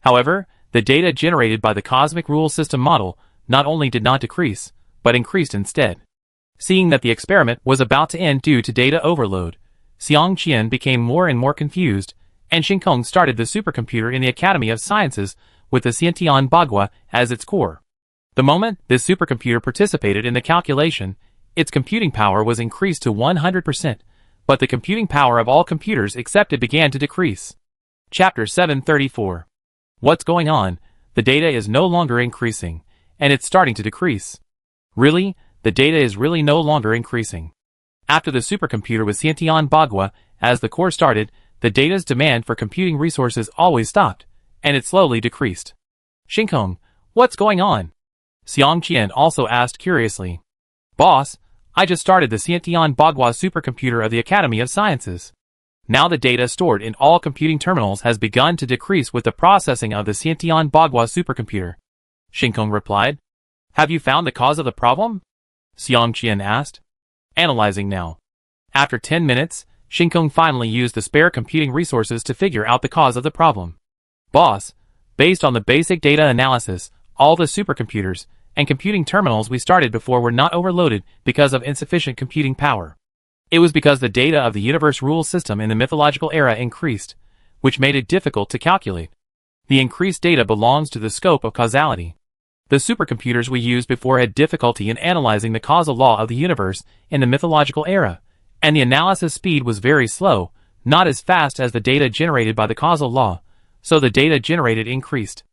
However, the data generated by the cosmic rule system model not only did not decrease, but increased instead. Seeing that the experiment was about to end due to data overload, Xiang Qian became more and more confused, and Shinkong started the supercomputer in the Academy of Sciences with the Xiantian Bagua as its core. The moment this supercomputer participated in the calculation, its computing power was increased to 100%, but the computing power of all computers except it began to decrease. Chapter 734. What's going on? The data is no longer increasing, and it's starting to decrease. Really? The data is really no longer increasing. After the supercomputer with Xiantian Bagua as the core started, the data's demand for computing resources always stopped, and it slowly decreased. Shinkong, what's going on? Xiang Qian also asked curiously. Boss, I just started the Xiantian Bagua supercomputer of the Academy of Sciences. Now the data stored in all computing terminals has begun to decrease with the processing of the Xiantian Bagua supercomputer. Shinkong replied. Have you found the cause of the problem? Xiang Qian asked. Analyzing now. After 10 minutes, Shinkong finally used the spare computing resources to figure out the cause of the problem. Boss, based on the basic data analysis, all the supercomputers and computing terminals we started before were not overloaded because of insufficient computing power. It was because the data of the universe rule system in the mythological era increased, which made it difficult to calculate. The increased data belongs to the scope of causality. The supercomputers we used before had difficulty in analyzing the causal law of the universe in the mythological era, and the analysis speed was very slow, not as fast as the data generated by the causal law, so the data generated increased.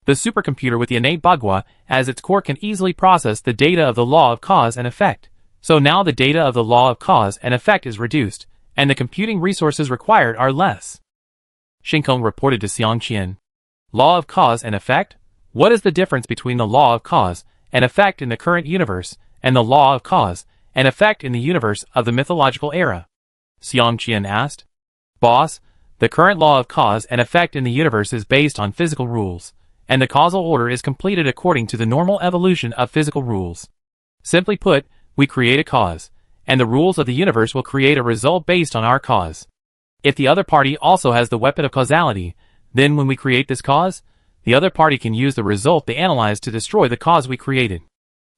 The supercomputer with the innate Bagua as its core can easily process the data of the law of cause and effect, so now the data of the law of cause and effect is reduced, and the computing resources required are less. Shinkong reported to Xiang Qian. Law of cause and effect? What is the difference between the law of cause and effect in the current universe and the law of cause and effect in the universe of the mythological era? Xiang Qian asked. Boss, the current law of cause and effect in the universe is based on physical rules. and the causal order is completed according to the normal evolution of physical rules. Simply put, we create a cause, and the rules of the universe will create a result based on our cause. If the other party also has the weapon of causality, then when we create this cause, the other party can use the result they analyzed to destroy the cause we created.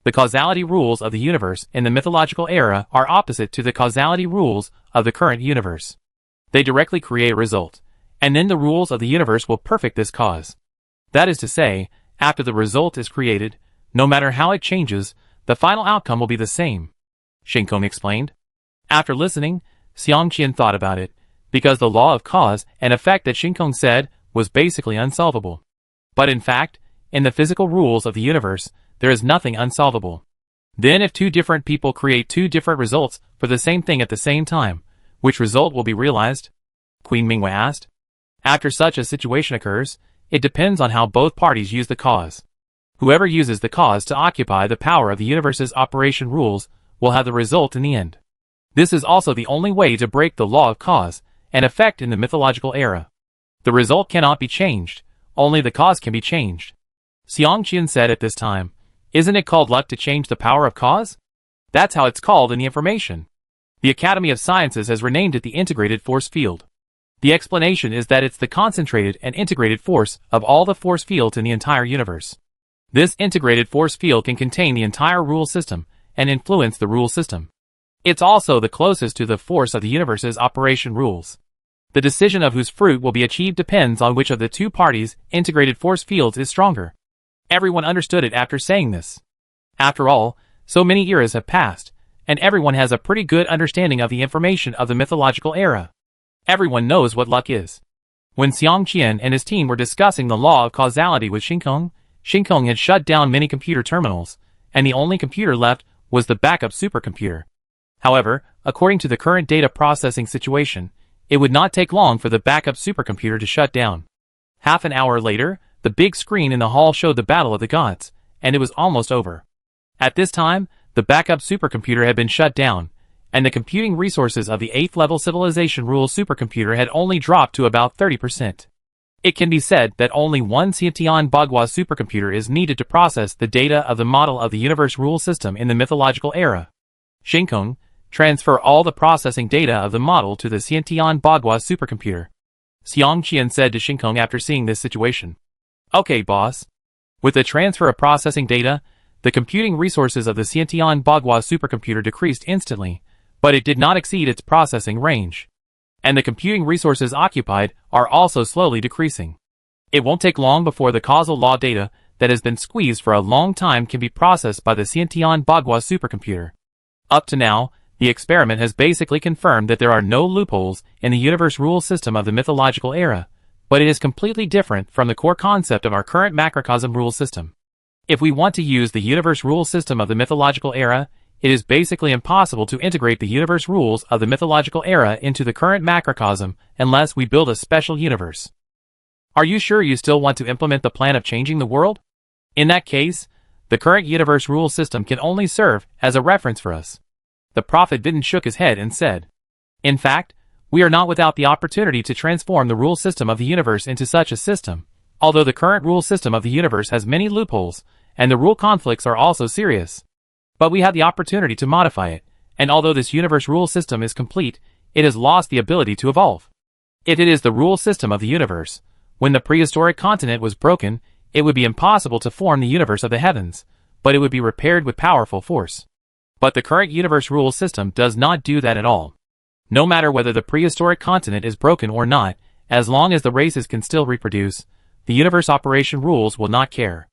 The causality rules of the universe in the mythological era are opposite to the causality rules of the current universe. They directly create a result, and then the rules of the universe will perfect this cause. That is to say, after the result is created, no matter how it changes, the final outcome will be the same. Shinkong explained. After listening, Xiangqian thought about it, because the law of cause and effect that Shinkong said was basically unsolvable. But in fact, in the physical rules of the universe, there is nothing unsolvable. Then if two different people create two different results for the same thing at the same time, which result will be realized? Queen Mingwei asked. After such a situation occurs, it depends on how both parties use the cause. Whoever uses the cause to occupy the power of the universe's operation rules will have the result in the end. This is also the only way to break the law of cause and effect in the mythological era. The result cannot be changed, only the cause can be changed. Xiangqian said at this time, "Isn't it called luck to change the power of cause? That's how it's called in the information. The Academy of Sciences has renamed it the integrated force field. The explanation is that it's the concentrated and integrated force of all the force fields in the entire universe. This integrated force field can contain the entire rule system and influence the rule system. It's also the closest to the force of the universe's operation rules. The decision of whose fruit will be achieved depends on which of the two parties' integrated force fields is stronger." Everyone understood it after saying this. After all, so many eras have passed, and everyone has a pretty good understanding of the information of the mythological era. Everyone knows what luck is. When Xiangqian and his team were discussing the law of causality with Shinkong, Shinkong had shut down many computer terminals, and the only computer left was the backup supercomputer. However, according to the current data processing situation, it would not take long for the backup supercomputer to shut down. Half an hour later, the big screen in the hall showed the Battle of the Gods, and it was almost over. At this time, the backup supercomputer had been shut down, and the computing resources of the 8th level civilization rule supercomputer had only dropped to about 30%. It can be said that only one Xiantian Bagua supercomputer is needed to process the data of the model of the universe rule system in the mythological era. Shinkong, transfer all the processing data of the model to the Xiantian Bagua supercomputer. Xiangqian said to Shinkong after seeing this situation. "Okay, boss." With the transfer of processing data, the computing resources of the Xiantian Bagua supercomputer decreased instantly, but it did not exceed its processing range. And the computing resources occupied are also slowly decreasing. It won't take long before the causal law data that has been squeezed for a long time can be processed by the Xiantian Bagua supercomputer. Up to now, the experiment has basically confirmed that there are no loopholes in the universe rule system of the mythological era, but it is completely different from the core concept of our current macrocosm rule system. If we want to use the universe rule system of the mythological era, it is basically impossible to integrate the universe rules of the mythological era into the current macrocosm unless we build a special universe. Are you sure you still want to implement the plan of changing the world? In that case, the current universe rule system can only serve as a reference for us. The prophet Vidin shook his head and said, "In fact, we are not without the opportunity to transform the rule system of the universe into such a system, although the current rule system of the universe has many loopholes, and the rule conflicts are also serious. But we have the opportunity to modify it, and although this universe rule system is complete, it has lost the ability to evolve. If it is the rule system of the universe, when the prehistoric continent was broken, it would be impossible to form the universe of the heavens, but it would be repaired with powerful force. But the current universe rule system does not do that at all. No matter whether the prehistoric continent is broken or not, as long as the races can still reproduce, the universe operation rules will not care.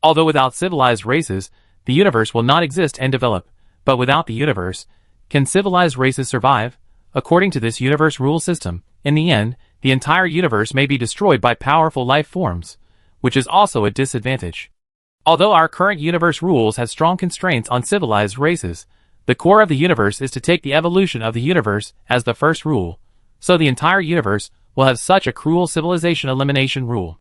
Although without civilized races, the universe will not exist and develop, but without the universe, can civilized races survive? According to this universe rule system, in the end, the entire universe may be destroyed by powerful life forms, which is also a disadvantage. Although our current universe rules have strong constraints on civilized races, the core of the universe is to take the evolution of the universe as the first rule, so the entire universe will have such a cruel civilization elimination rule.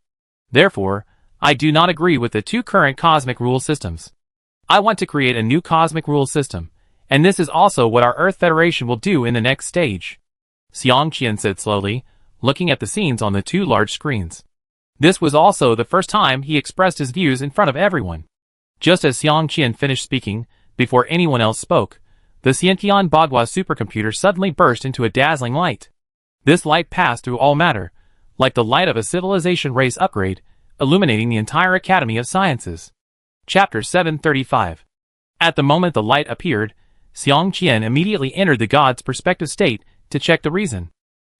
Therefore, I do not agree with the two current cosmic rule systems. I want to create a new cosmic rule system, and this is also what our Earth Federation will do in the next stage," Xiangqian said slowly, looking at the scenes on the two large screens. This was also the first time he expressed his views in front of everyone. Just as Xiang Qian finished speaking, before anyone else spoke, the Xiantian Bagua supercomputer suddenly burst into a dazzling light. This light passed through all matter, like the light of a civilization race upgrade, illuminating the entire Academy of Sciences. Chapter 735. At the moment the light appeared, Xiang Qian immediately entered the god's perspective state to check the reason.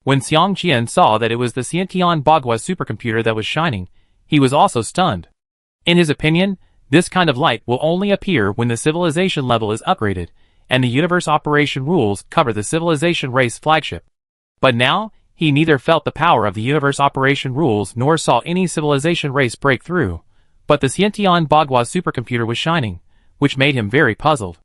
When Xiang Qian saw that it was the Xiantian Bagua supercomputer that was shining, he was also stunned. In his opinion, this kind of light will only appear when the civilization level is upgraded, and the universe operation rules cover the civilization race flagship. But now, he neither felt the power of the universe operation rules nor saw any civilization race break through, but the Xiantian Bagua supercomputer was shining, which made him very puzzled.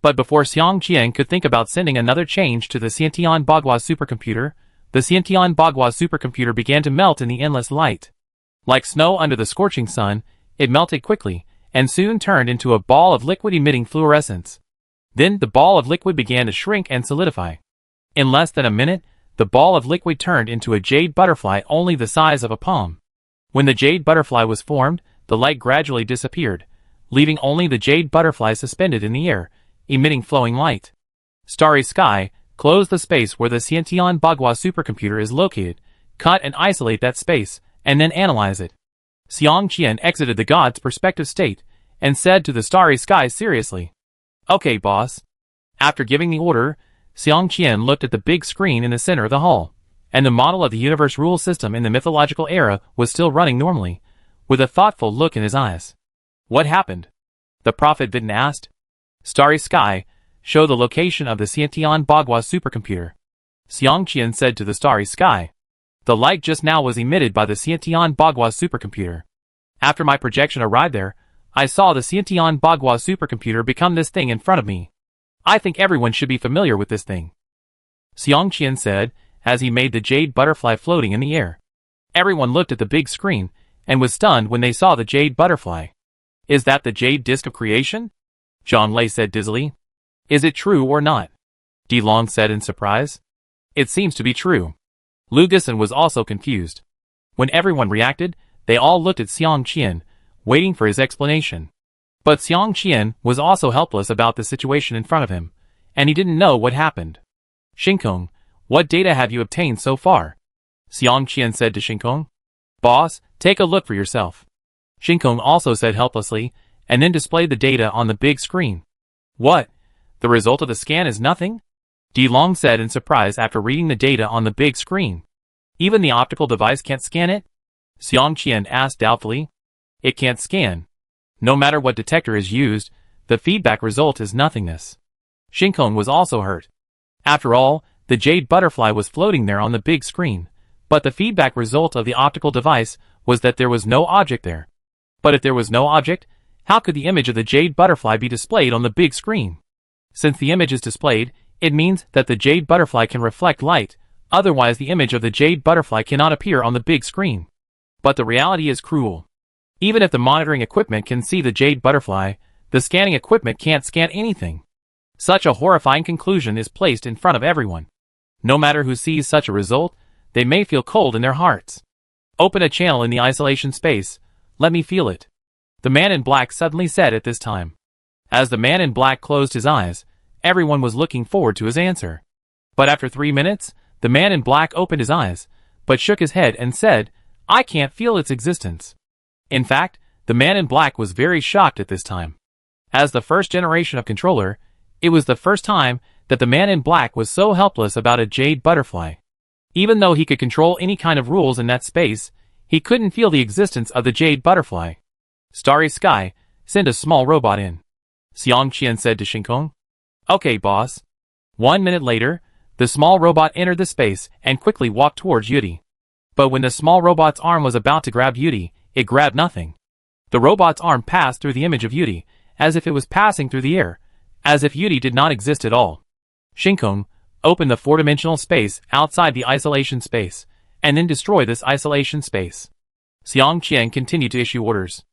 But before Xiang Qian could think about sending another change to the Xiantian Bagua supercomputer, the Xiantian Bagua supercomputer began to melt in the endless light. Like snow under the scorching sun, it melted quickly, and soon turned into a ball of liquid emitting fluorescence. Then the ball of liquid began to shrink and solidify. In less than a minute, the ball of liquid turned into a jade butterfly only the size of a palm. When the jade butterfly was formed, the light gradually disappeared, leaving only the jade butterfly suspended in the air, emitting flowing light. Starry Sky, close the space where the Xiantian Bagua supercomputer is located, cut and isolate that space, and then analyze it. Xiang Qian exited the god's perspective state, and said to the Starry Sky seriously, "Okay, boss." After giving the order, Xiang Qian looked at the big screen in the center of the hall, and the model of the universe rule system in the mythological era was still running normally, with a thoughtful look in his eyes. "What happened?" the prophet Vidin asked. Starry Sky, show the location of the Xiantian Bagua supercomputer. Xiang Qian said to the Starry Sky. The light just now was emitted by the Xiantian Bagua supercomputer. After my projection arrived there, I saw the Xiantian Bagua supercomputer become this thing in front of me. I think everyone should be familiar with this thing. Xiang Qian said, as he made the jade butterfly floating in the air. Everyone looked at the big screen, and was stunned when they saw the jade butterfly. Is that the jade disk of creation? Zhang Lei said dizzily. Is it true or not? Di Long said in surprise. It seems to be true. Lu Gisan was also confused. When everyone reacted, they all looked at Xiang Qian, waiting for his explanation. But Xiang Qian was also helpless about the situation in front of him, and he didn't know what happened. Shinkong, what data have you obtained so far? Xiang Qian said to Shinkong. Boss, take a look for yourself. Shinkong also said helplessly, and then displayed the data on the big screen. What? The result of the scan is nothing? Di Long said in surprise after reading the data on the big screen. Even the optical device can't scan it? Xiang Qian asked doubtfully. It can't scan. No matter what detector is used, the feedback result is nothingness. Shinkong was also hurt. After all, the jade butterfly was floating there on the big screen, but the feedback result of the optical device was that there was no object there. But if there was no object, how could the image of the jade butterfly be displayed on the big screen? Since the image is displayed, it means that the jade butterfly can reflect light, otherwise the image of the jade butterfly cannot appear on the big screen. But the reality is cruel. Even if the monitoring equipment can see the jade butterfly, the scanning equipment can't scan anything. Such a horrifying conclusion is placed in front of everyone. No matter who sees such a result, they may feel cold in their hearts. Open a channel in the isolation space. Let me feel it. The man in black suddenly said at this time. As the man in black closed his eyes, everyone was looking forward to his answer. But after 3 minutes, the man in black opened his eyes, but shook his head and said, I can't feel its existence. In fact, the man in black was very shocked at this time. As the first generation of controller, it was the first time that the man in black was so helpless about a jade butterfly. Even though he could control any kind of rules in that space, he couldn't feel the existence of the jade butterfly. Starry Sky, send a small robot in. Xiang Qian said to Shinkong. Okay, boss. 1 minute later, the small robot entered the space and quickly walked towards Yudi. But when the small robot's arm was about to grab Yudi, it grabbed nothing. The robot's arm passed through the image of Yudi, as if it was passing through the air, as if Yudi did not exist at all. Shinkong, open the 4-dimensional space outside the isolation space, and then destroy this isolation space. Xiang Qian continued to issue orders.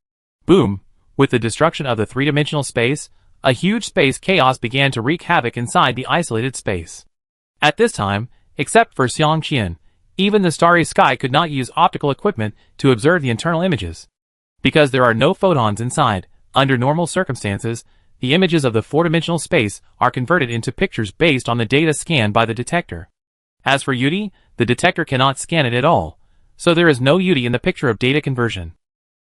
Boom! With the destruction of the 3-dimensional space, a huge space chaos began to wreak havoc inside the isolated space. At this time, except for Xiang Qian, Even the starry sky could not use optical equipment to observe the internal images. Because there are no photons inside, under normal circumstances, the images of the four-dimensional space are converted into pictures based on the data scanned by the detector. As for UD, the detector cannot scan it at all, so there is no UD in the picture of data conversion.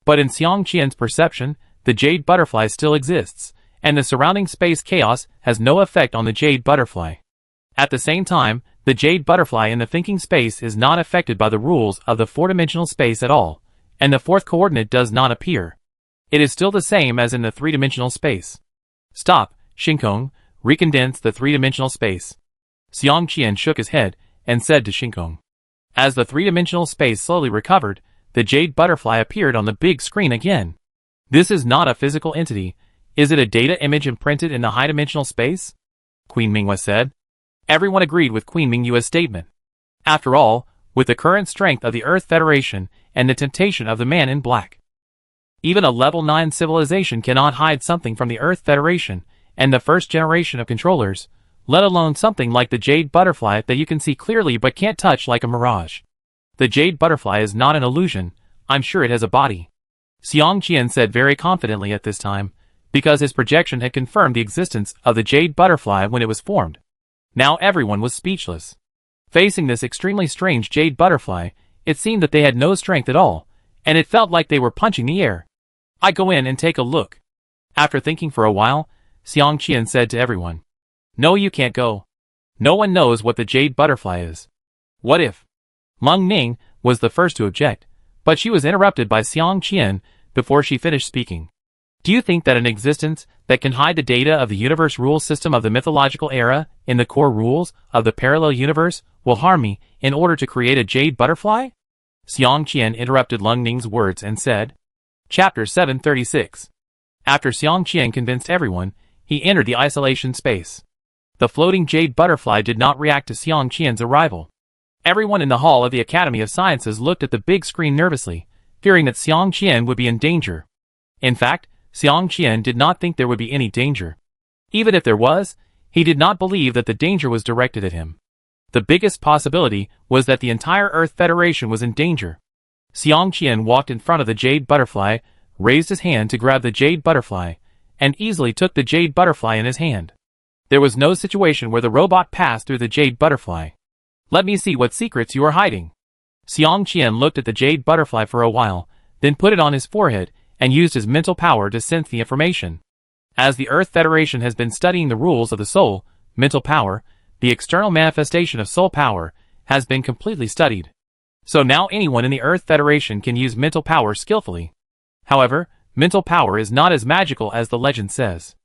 But in Xiang Qian's perception, the jade butterfly still exists, and the surrounding space chaos has no effect on the jade butterfly. At the same time, the jade butterfly in the thinking space is not affected by the rules of the four-dimensional space at all, and the fourth coordinate does not appear. It is still the same as in the three-dimensional space. Stop, Shinkong, recondense the three-dimensional space. Xiang Qian shook his head and said to Shinkong. As the three-dimensional space slowly recovered, the jade butterfly appeared on the big screen again. This is not a physical entity. Is it a data image imprinted in the high-dimensional space? Queen Minghua said. Everyone agreed with Queen Minghua's statement. After all, with the current strength of the Earth Federation and the temptation of the man in black, even a level 9 civilization cannot hide something from the Earth Federation and the first generation of controllers, let alone something like the jade butterfly that you can see clearly but can't touch like a mirage. The jade butterfly is not an illusion. I'm sure it has a body. Xiang Qian said very confidently at this time, because his projection had confirmed the existence of the jade butterfly when it was formed. Now everyone was speechless. Facing this extremely strange jade butterfly, it seemed that they had no strength at all, and it felt like they were punching the air. I go in and take a look. After thinking for a while, Xiang Qian said to everyone, No, you can't go. No one knows what the jade butterfly is. What if? Meng Ning was the first to object, but she was interrupted by Xiang Qian before she finished speaking. Do you think that an existence that can hide the data of the universe rule system of the mythological era in the core rules of the parallel universe will harm me in order to create a jade butterfly? Xiang Qian interrupted Leng Ning's words and said. Chapter 736. After Xiang Qian convinced everyone, he entered the isolation space. The floating jade butterfly did not react to Xiang Qian's arrival. Everyone in the hall of the Academy of Sciences looked at the big screen nervously, fearing that Xiang Qian would be in danger. In fact, Xiang Qian did not think there would be any danger. Even if there was, he did not believe that the danger was directed at him. The biggest possibility was that the entire Earth Federation was in danger. Xiang Qian walked in front of the jade butterfly, raised his hand to grab the jade butterfly, and easily took the jade butterfly in his hand. There was no situation where the robot passed through the jade butterfly. Let me see what secrets you are hiding. Xiang Qian looked at the jade butterfly for a while, then put it on his forehead and used his mental power to sense the information. As the Earth Federation has been studying the rules of the soul, mental power, the external manifestation of soul power, has been completely studied. So now anyone in the Earth Federation can use mental power skillfully. However, mental power is not as magical as the legend says.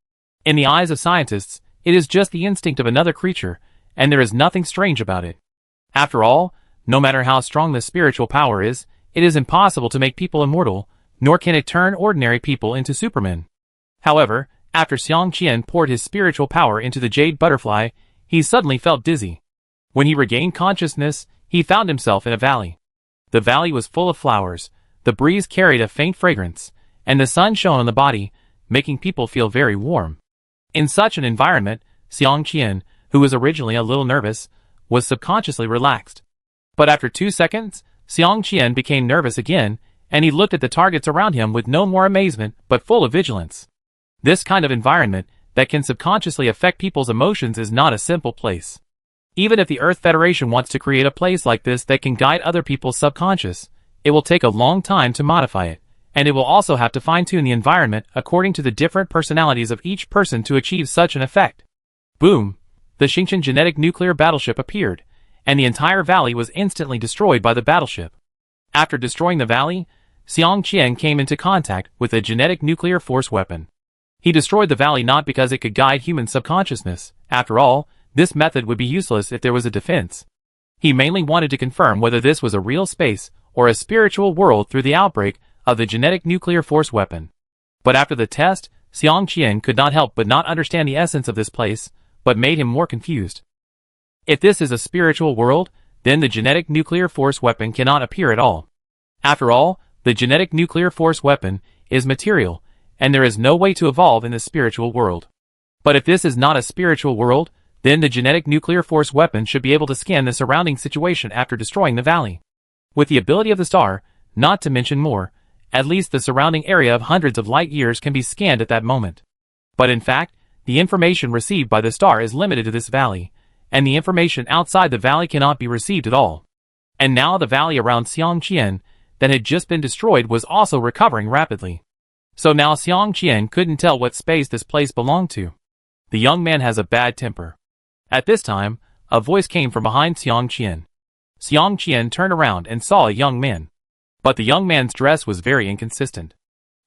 In the eyes of scientists, it is just the instinct of another creature, and there is nothing strange about it. After all, no matter how strong the spiritual power is, it is impossible to make people immortal, nor can it turn ordinary people into supermen. However, after Xiang Qian poured his spiritual power into the jade butterfly, he suddenly felt dizzy. When he regained consciousness, he found himself in a valley. The valley was full of flowers, the breeze carried a faint fragrance, and the sun shone on the body, making people feel very warm. In such an environment, Xiang Qian, who was originally a little nervous, was subconsciously relaxed. But after 2 seconds, Xiang Qian became nervous again, and he looked at the targets around him with no more amazement but full of vigilance. This kind of environment that can subconsciously affect people's emotions is not a simple place. Even if the Earth Federation wants to create a place like this that can guide other people's subconscious, it will take a long time to modify it, and it will also have to fine-tune the environment according to the different personalities of each person to achieve such an effect. Boom! The Xingqian genetic nuclear battleship appeared, and the entire valley was instantly destroyed by the battleship. After destroying the valley, Xiang Qian came into contact with a genetic nuclear force weapon. He destroyed the valley not because it could guide human subconsciousness. After all, this method would be useless if there was a defense. He mainly wanted to confirm whether this was a real space or a spiritual world through the outbreak of the genetic nuclear force weapon. But after the test, Xiang Qian could not help but not understand the essence of this place, but made him more confused. If this is a spiritual world, then the genetic nuclear force weapon cannot appear at all. After all, the genetic nuclear force weapon is material, and there is no way to evolve in the spiritual world. But if this is not a spiritual world, Then the genetic nuclear force weapon should be able to scan the surrounding situation after destroying the valley. With the ability of the star, not to mention more, at least the surrounding area of hundreds of light years can be scanned at that moment. But in fact, the information received by the star is limited to this valley, and the information outside the valley cannot be received at all. And now the valley around Xiangqian that had just been destroyed was also recovering rapidly. So now Xiangqian couldn't tell what space this place belonged to. The young man has a bad temper. At this time, a voice came from behind Xiangqian. Xiangqian turned around and saw a young man. But the young man's dress was very inconsistent.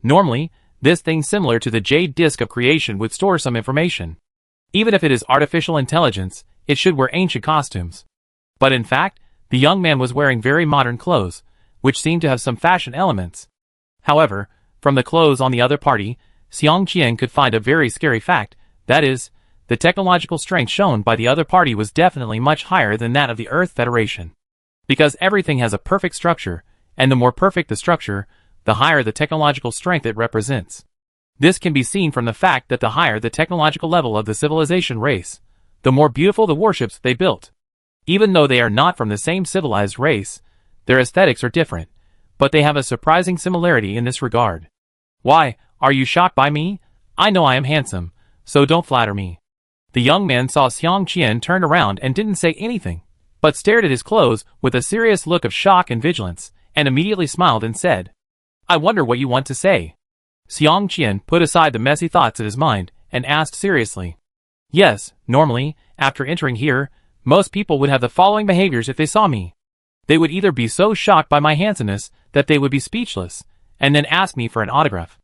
Normally, this thing similar to the jade disk of creation would store some information. Even if it is artificial intelligence, it should wear ancient costumes. But in fact, the young man was wearing very modern clothes, which seemed to have some fashion elements. However, from the clothes on the other party, Xiangqian could find a very scary fact, that is, the technological strength shown by the other party was definitely much higher than that of the Earth Federation. Because everything has a perfect structure, and the more perfect the structure, the higher the technological strength it represents. This can be seen from the fact that the higher the technological level of the civilization race, the more beautiful the warships they built. Even though they are not from the same civilized race, their aesthetics are different, but they have a surprising similarity in this regard. Why, are you shocked by me? I know I am handsome, so don't flatter me. The young man saw Xiangqian turn around and didn't say anything, but stared at his clothes with a serious look of shock and vigilance, and immediately smiled and said, I wonder what you want to say. Xiangqian put aside the messy thoughts in his mind and asked seriously. Yes, normally, after entering here, most people would have the following behaviors if they saw me. They would either be so shocked by my handsomeness that they would be speechless, and then ask me for an autograph.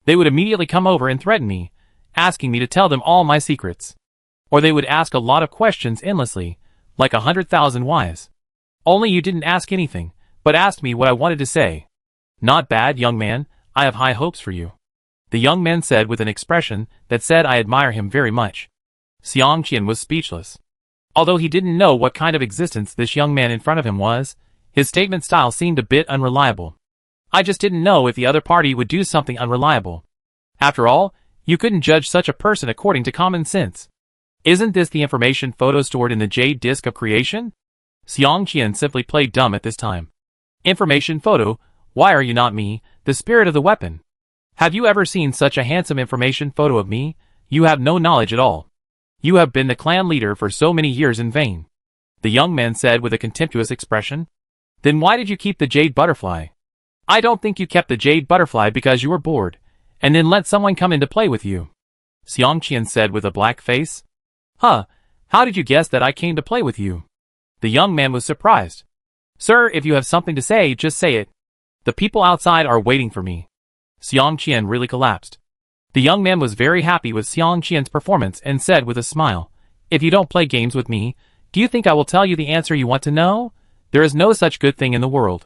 They would immediately come over and threaten me, asking me to tell them all my secrets. Or they would ask a lot of questions endlessly, like 100,000 whys. Only you didn't ask anything, but asked me what I wanted to say. Not bad, young man, I have high hopes for you. The young man said with an expression that said I admire him very much. Xiangqian was speechless. Although he didn't know what kind of existence this young man in front of him was, his statement style seemed a bit unreliable. I just didn't know if the other party would do something unreliable. After all, you couldn't judge such a person according to common sense. Isn't this the information photo stored in the jade disk of creation? Xiangqian simply played dumb at this time. Information photo, why are you not me, the spirit of the weapon? Have you ever seen such a handsome information photo of me? You have no knowledge at all. You have been the clan leader for so many years in vain. The young man said with a contemptuous expression. Then why did you keep the jade butterfly? I don't think you kept the jade butterfly because you were bored, and then let someone come in to play with you. Xiangqian said with a black face. Huh, how did you guess that I came to play with you? The young man was surprised. Sir, if you have something to say, just say it. The people outside are waiting for me. Xiangqian really collapsed. The young man was very happy with Xiangqian's performance and said with a smile, If you don't play games with me, do you think I will tell you the answer you want to know? There is no such good thing in the world.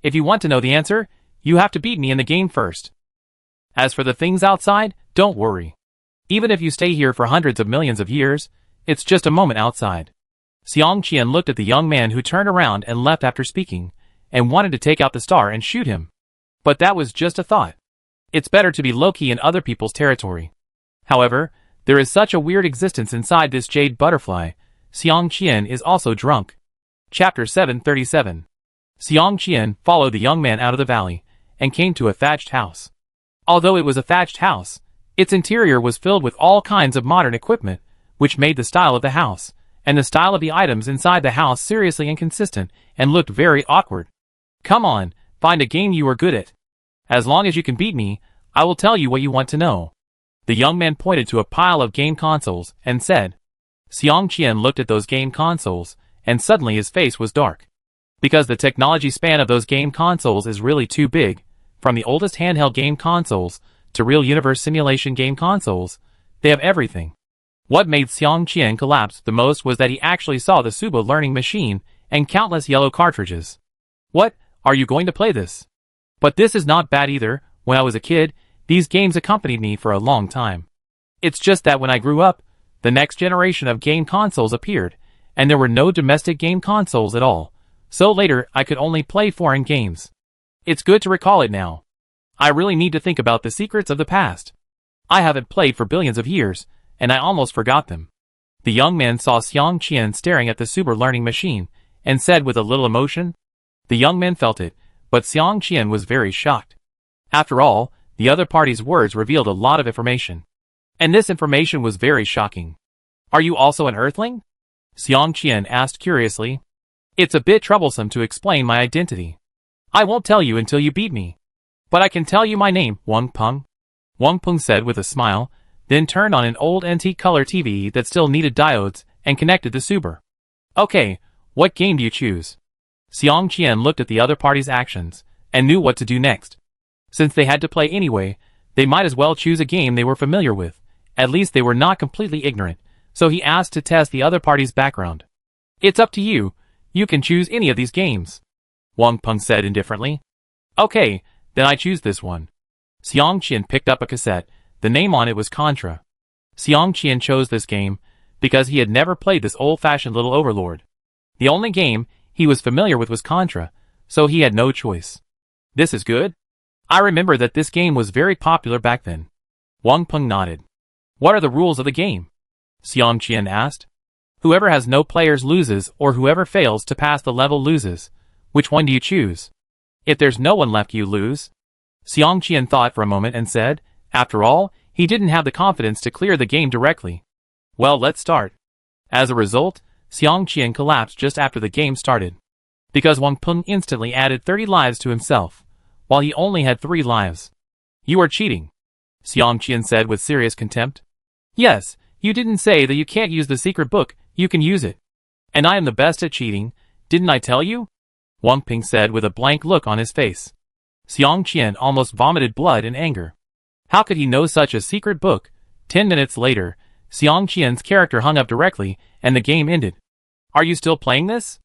If you want to know the answer, you have to beat me in the game first. As for the things outside, don't worry. Even if you stay here for hundreds of millions of years, it's just a moment outside. Xiangqian looked at the young man who turned around and left after speaking, and wanted to take out the star and shoot him. But that was just a thought. It's better to be low-key in other people's territory. However, there is such a weird existence inside this jade butterfly. Xiangqian is also drunk. Chapter 737. Xiangqian followed the young man out of the valley, and came to a thatched house. Although it was a thatched house, its interior was filled with all kinds of modern equipment, which made the style of the house, and the style of the items inside the house seriously inconsistent, and looked very awkward. Come on, find a game you are good at. As long as you can beat me, I will tell you what you want to know. The young man pointed to a pile of game consoles, and said. Xiangqian looked at those game consoles, and suddenly his face was dark. Because the technology span of those game consoles is really too big, from the oldest handheld game consoles, to real universe simulation game consoles, they have everything. What made Xiangqian collapse the most was that he actually saw the Suba learning machine, and countless yellow cartridges. What, are you going to play this? But this is not bad either. When I was a kid, these games accompanied me for a long time. It's just that when I grew up, the next generation of game consoles appeared, and there were no domestic game consoles at all, so later I could only play foreign games. It's good to recall it now. I really need to think about the secrets of the past. I haven't played for billions of years, and I almost forgot them. The young man saw Xiang Qian staring at the super learning machine, and said with a little emotion. The young man felt it, but Xiang Qian was very shocked. After all, the other party's words revealed a lot of information. And this information was very shocking. Are you also an Earthling? Xiang Qian asked curiously. It's a bit troublesome to explain my identity. I won't tell you until you beat me. But I can tell you my name, Wang Peng. Wang Peng said with a smile, then turned on an old antique color TV that still needed diodes and connected the Super. Okay, what game do you choose? Xiang Qian looked at the other party's actions and knew what to do next. Since they had to play anyway, they might as well choose a game they were familiar with. At least they were not completely ignorant, so he asked to test the other party's background. It's up to you. You can choose any of these games. Wang Peng said indifferently. Okay, then I choose this one. Xiang Qian picked up a cassette. The name on it was Contra. Xiang Qian chose this game because he had never played this old-fashioned little overlord. The only game he was familiar with was Contra, so he had no choice. This is good? I remember that this game was very popular back then. Wang Peng nodded. What are the rules of the game? Xiang Qian asked. Whoever has no players loses, or whoever fails to pass the level loses. Which one do you choose? If there's no one left, you lose. Xiang Qian thought for a moment and said, after all, he didn't have the confidence to clear the game directly. Well, let's start. As a result, Xiang Qian collapsed just after the game started. Because Wang Peng instantly added 30 lives to himself, while he only had 3 lives. You are cheating, Xiang Qian said with serious contempt. Yes, you didn't say that you can't use the secret book, you can use it. And I am the best at cheating, didn't I tell you? Wang Peng said with a blank look on his face. Xiang Qian almost vomited blood in anger. How could he know such a secret book? 10 minutes later, Xiang Qian's character hung up directly, and the game ended. Are you still playing this?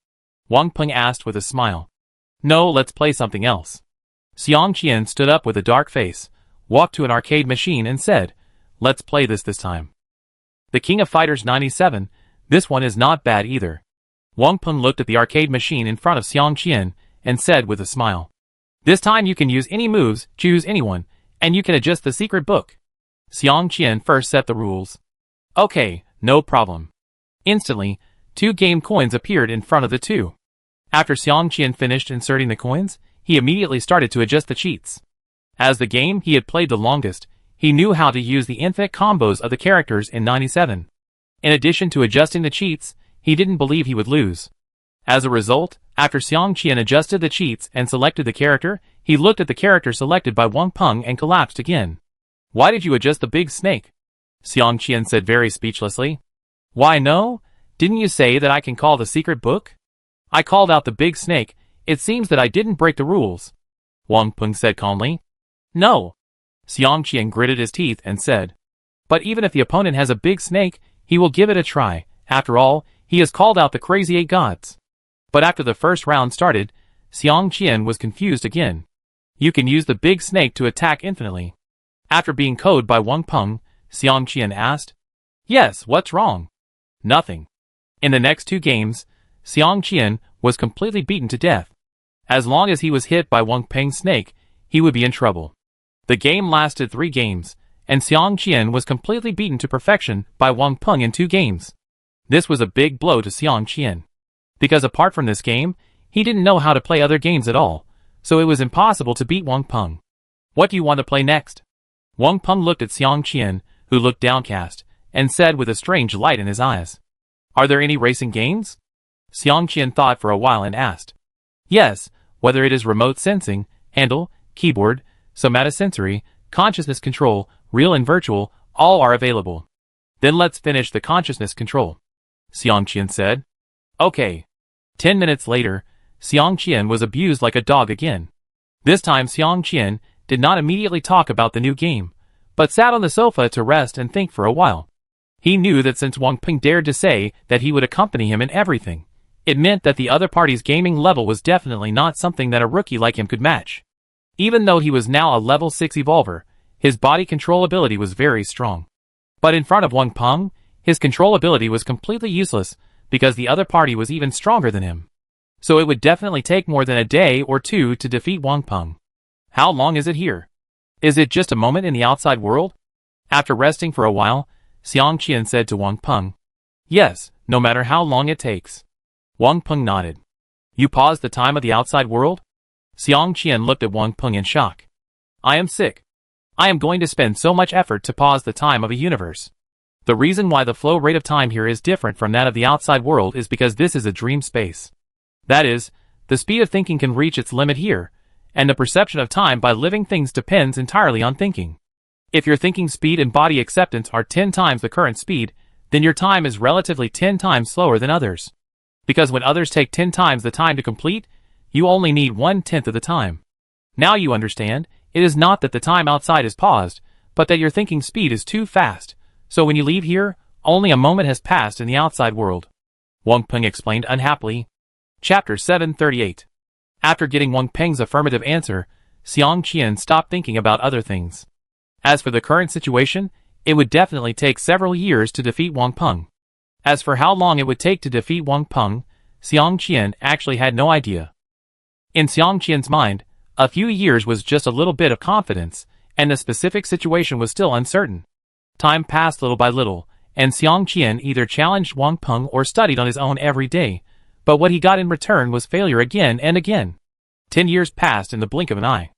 Wang Peng asked with a smile. No, let's play something else. Xiang Qian stood up with a dark face, walked to an arcade machine and said, let's play this time. The King of Fighters 97, this one is not bad either. Wang Peng looked at the arcade machine in front of Xiang Qian and said with a smile. This time you can use any moves, choose anyone, and you can adjust the secret book. Xiang Qian first set the rules. Okay, no problem. Instantly, 2 game coins appeared in front of the 2. After Xiang Qian finished inserting the coins, he immediately started to adjust the cheats. As the game he had played the longest, he knew how to use the infinite combos of the characters in 97. In addition to adjusting the cheats, he didn't believe he would lose. As a result, after Xiang Qian adjusted the cheats and selected the character, he looked at the character selected by Wang Peng and collapsed again. Why did you adjust the big snake? Xiang Qian said very speechlessly. Why no? Didn't you say that I can call the secret book? I called out the big snake. It seems that I didn't break the rules. Wang Peng said calmly. No. Xiang Qian gritted his teeth and said. But even if the opponent has a big snake, he will give it a try. After all, he has called out the crazy 8 gods. But after the first round started, Xiang Qian was confused again. You can use the big snake to attack infinitely. After being coded by Wang Peng, Xiang Qian asked. Yes, what's wrong? Nothing. In the next 2 games, Xiang Qian was completely beaten to death. As long as he was hit by Wang Peng's snake, he would be in trouble. The game lasted 3 games, and Xiang Qian was completely beaten to perfection by Wang Peng in 2 games. This was a big blow to Xiang Qian. Because apart from this game, he didn't know how to play other games at all, so it was impossible to beat Wang Peng. What do you want to play next? Wang Peng looked at Xiang Qian, who looked downcast, and said with a strange light in his eyes. Are there any racing games? Xiang Qian thought for a while and asked. Yes, whether it is remote sensing, handle, keyboard, somatosensory, consciousness control, real and virtual, all are available. Then let's finish the consciousness control. Xiang Qian said. Okay. 10 minutes later, Xiang Qian was abused like a dog again. This time Xiang Qian did not immediately talk about the new game, but sat on the sofa to rest and think for a while. He knew that since Wang Peng dared to say that he would accompany him in everything, it meant that the other party's gaming level was definitely not something that a rookie like him could match. Even though he was now a level 6 evolver, his body control ability was very strong. But in front of Wang Peng, his control ability was completely useless because the other party was even stronger than him. So it would definitely take more than a day or 2 to defeat Wang Peng. How long is it here? Is it just a moment in the outside world? After resting for a while, Xiang Qian said to Wang Peng. Yes, no matter how long it takes. Wang Peng nodded. You paused the time of the outside world? Xiang Qian looked at Wang Peng in shock. I am sick. I am going to spend so much effort to pause the time of a universe. The reason why the flow rate of time here is different from that of the outside world is because this is a dream space. That is, the speed of thinking can reach its limit here, and the perception of time by living things depends entirely on thinking. If your thinking speed and body acceptance are 10 times the current speed, then your time is relatively 10 times slower than others. Because when others take 10 times the time to complete, you only need 1/10 of the time. Now you understand, it is not that the time outside is paused, but that your thinking speed is too fast. So when you leave here, only a moment has passed in the outside world. Wang Peng explained unhappily. Chapter 738. After getting Wang Peng's affirmative answer, Xiang Qian stopped thinking about other things. As for the current situation, it would definitely take several years to defeat Wang Peng. As for how long it would take to defeat Wang Peng, Xiang Qian actually had no idea. In Xiang Qian's mind, a few years was just a little bit of confidence, and the specific situation was still uncertain. Time passed little by little, and Xiang Qian either challenged Wang Peng or studied on his own every day, but what he got in return was failure again and again. 10 years passed in the blink of an eye.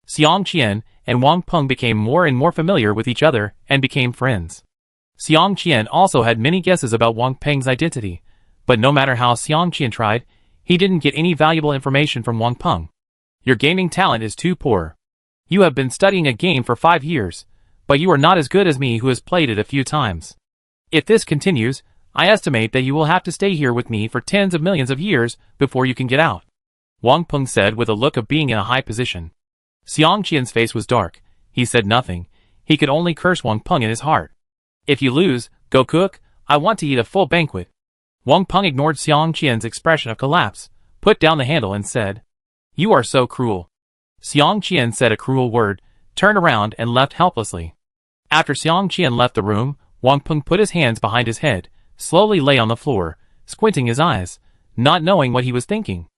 Xiang Qian and Wang Peng became more and more familiar with each other and became friends. Xiang Qian also had many guesses about Wang Peng's identity, but no matter how Xiang Qian tried, he didn't get any valuable information from Wang Peng. Your gaming talent is too poor. You have been studying a game for 5 years, but you are not as good as me who has played it a few times. If this continues, I estimate that you will have to stay here with me for tens of millions of years before you can get out. Wang Peng said with a look of being in a high position. Xiang Qian's face was dark. He said nothing. He could only curse Wang Peng in his heart. If you lose, go cook, I want to eat a full banquet. Wang Peng ignored Xiang Qian's expression of collapse, put down the handle and said, You are so cruel. Xiang Qian said a cruel word, turned around and left helplessly. After Xiang Qian left the room, Wang Peng put his hands behind his head, slowly lay on the floor, squinting his eyes, not knowing what he was thinking.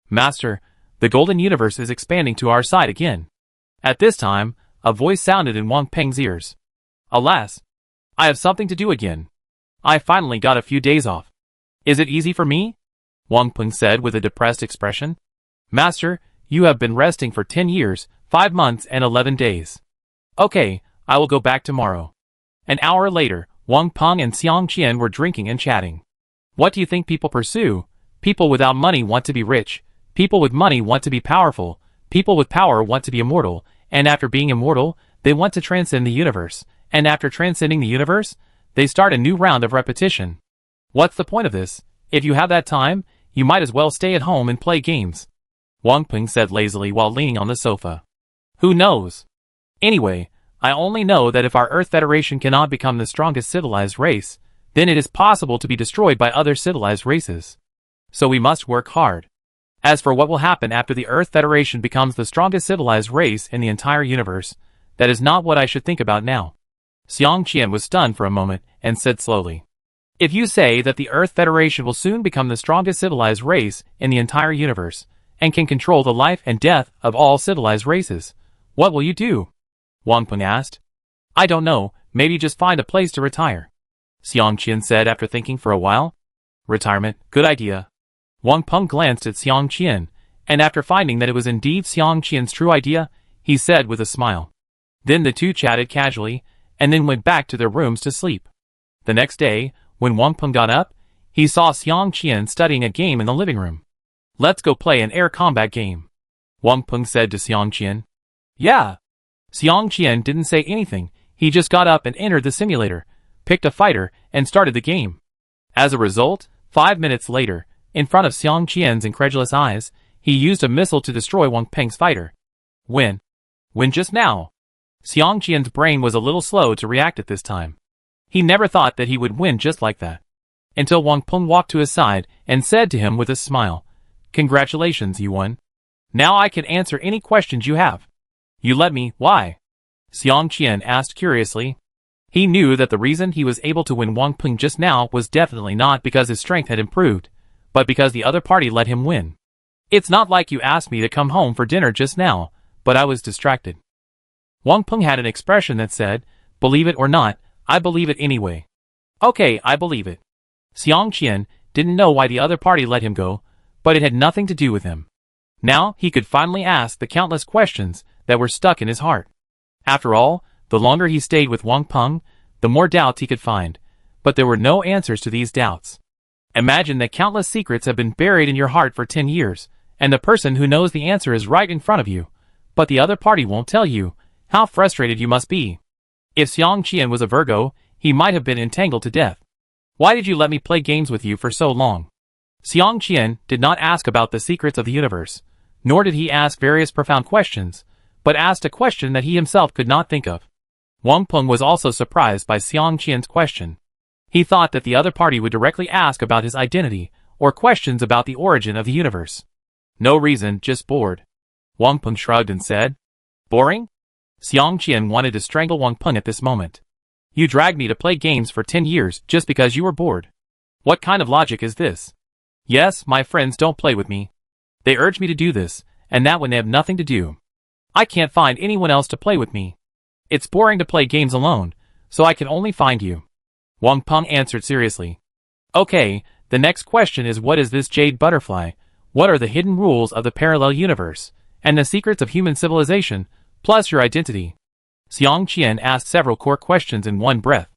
Master, the golden universe is expanding to our side again. At this time, a voice sounded in Wang Peng's ears. Alas, I have something to do again. I finally got a few days off. Is it easy for me? Wang Peng said with a depressed expression. Master, you have been resting for 10 years, 5 months and 11 days. Okay, I will go back tomorrow. An hour later, Wang Peng and Xiang Qian were drinking and chatting. What do you think people pursue? People without money want to be rich. People with money want to be powerful. People with power want to be immortal. And after being immortal, they want to transcend the universe. And after transcending the universe, they start a new round of repetition. What's the point of this? If you have that time, you might as well stay at home and play games. Wang Peng said lazily while leaning on the sofa. Who knows? Anyway, I only know that if our Earth Federation cannot become the strongest civilized race, then it is possible to be destroyed by other civilized races. So we must work hard. As for what will happen after the Earth Federation becomes the strongest civilized race in the entire universe, that is not what I should think about now. Xiang Qian was stunned for a moment and said slowly. If you say that the Earth Federation will soon become the strongest civilized race in the entire universe, and can control the life and death of all civilized races, what will you do? Wang Peng asked. I don't know, maybe just find a place to retire. Xiang Qian said after thinking for a while. Retirement, good idea. Wang Peng glanced at Xiang Qian, and after finding that it was indeed Xiang Qian's true idea, he said with a smile. Then the two chatted casually, and then went back to their rooms to sleep. The next day, when Wang Peng got up, he saw Xiang Qian studying a game in the living room. Let's go play an air combat game. Wang Peng said to Xiang Qian. Yeah. Xiang Qian didn't say anything, he just got up and entered the simulator, picked a fighter, and started the game. As a result, 5 minutes later, in front of Xiang Qian's incredulous eyes, he used a missile to destroy Wang Peng's fighter. When just now. Xiang Qian's brain was a little slow to react at this time. He never thought that he would win just like that. Until Wang Peng walked to his side and said to him with a smile, Congratulations, you won. Now I can answer any questions you have. You let me, why? Xiang Qian asked curiously. He knew that the reason he was able to win Wang Peng just now was definitely not because his strength had improved, but because the other party let him win. It's not like you asked me to come home for dinner just now, but I was distracted. Wang Peng had an expression that said, Believe it or not, I believe it anyway. Okay, I believe it. Xiang Qian didn't know why the other party let him go, but it had nothing to do with him. Now he could finally ask the countless questions that were stuck in his heart. After all, the longer he stayed with Wang Peng, the more doubts he could find, but there were no answers to these doubts. Imagine that countless secrets have been buried in your heart for 10 years, and the person who knows the answer is right in front of you, but the other party won't tell you. How frustrated you must be. If Xiang Qian was a Virgo, he might have been entangled to death. Why did you let me play games with you for so long? Xiang Qian did not ask about the secrets of the universe, nor did he ask various profound questions, but asked a question that he himself could not think of. Wang Peng was also surprised by Xiang Qian's question. He thought that the other party would directly ask about his identity, or questions about the origin of the universe. No reason, just bored. Wang Peng shrugged and said, "Boring?" Xiang Qian wanted to strangle Wang Peng at this moment. "You dragged me to play games for 10 years just because you were bored. What kind of logic is this? Yes, my friends don't play with me. They urge me to do this, and that when they have nothing to do. I can't find anyone else to play with me. It's boring to play games alone, so I can only find you." Wang Peng answered seriously. "Okay, the next question is, what is this jade butterfly? What are the hidden rules of the parallel universe, and the secrets of human civilization, plus your identity?" Xiang Qian asked several core questions in one breath.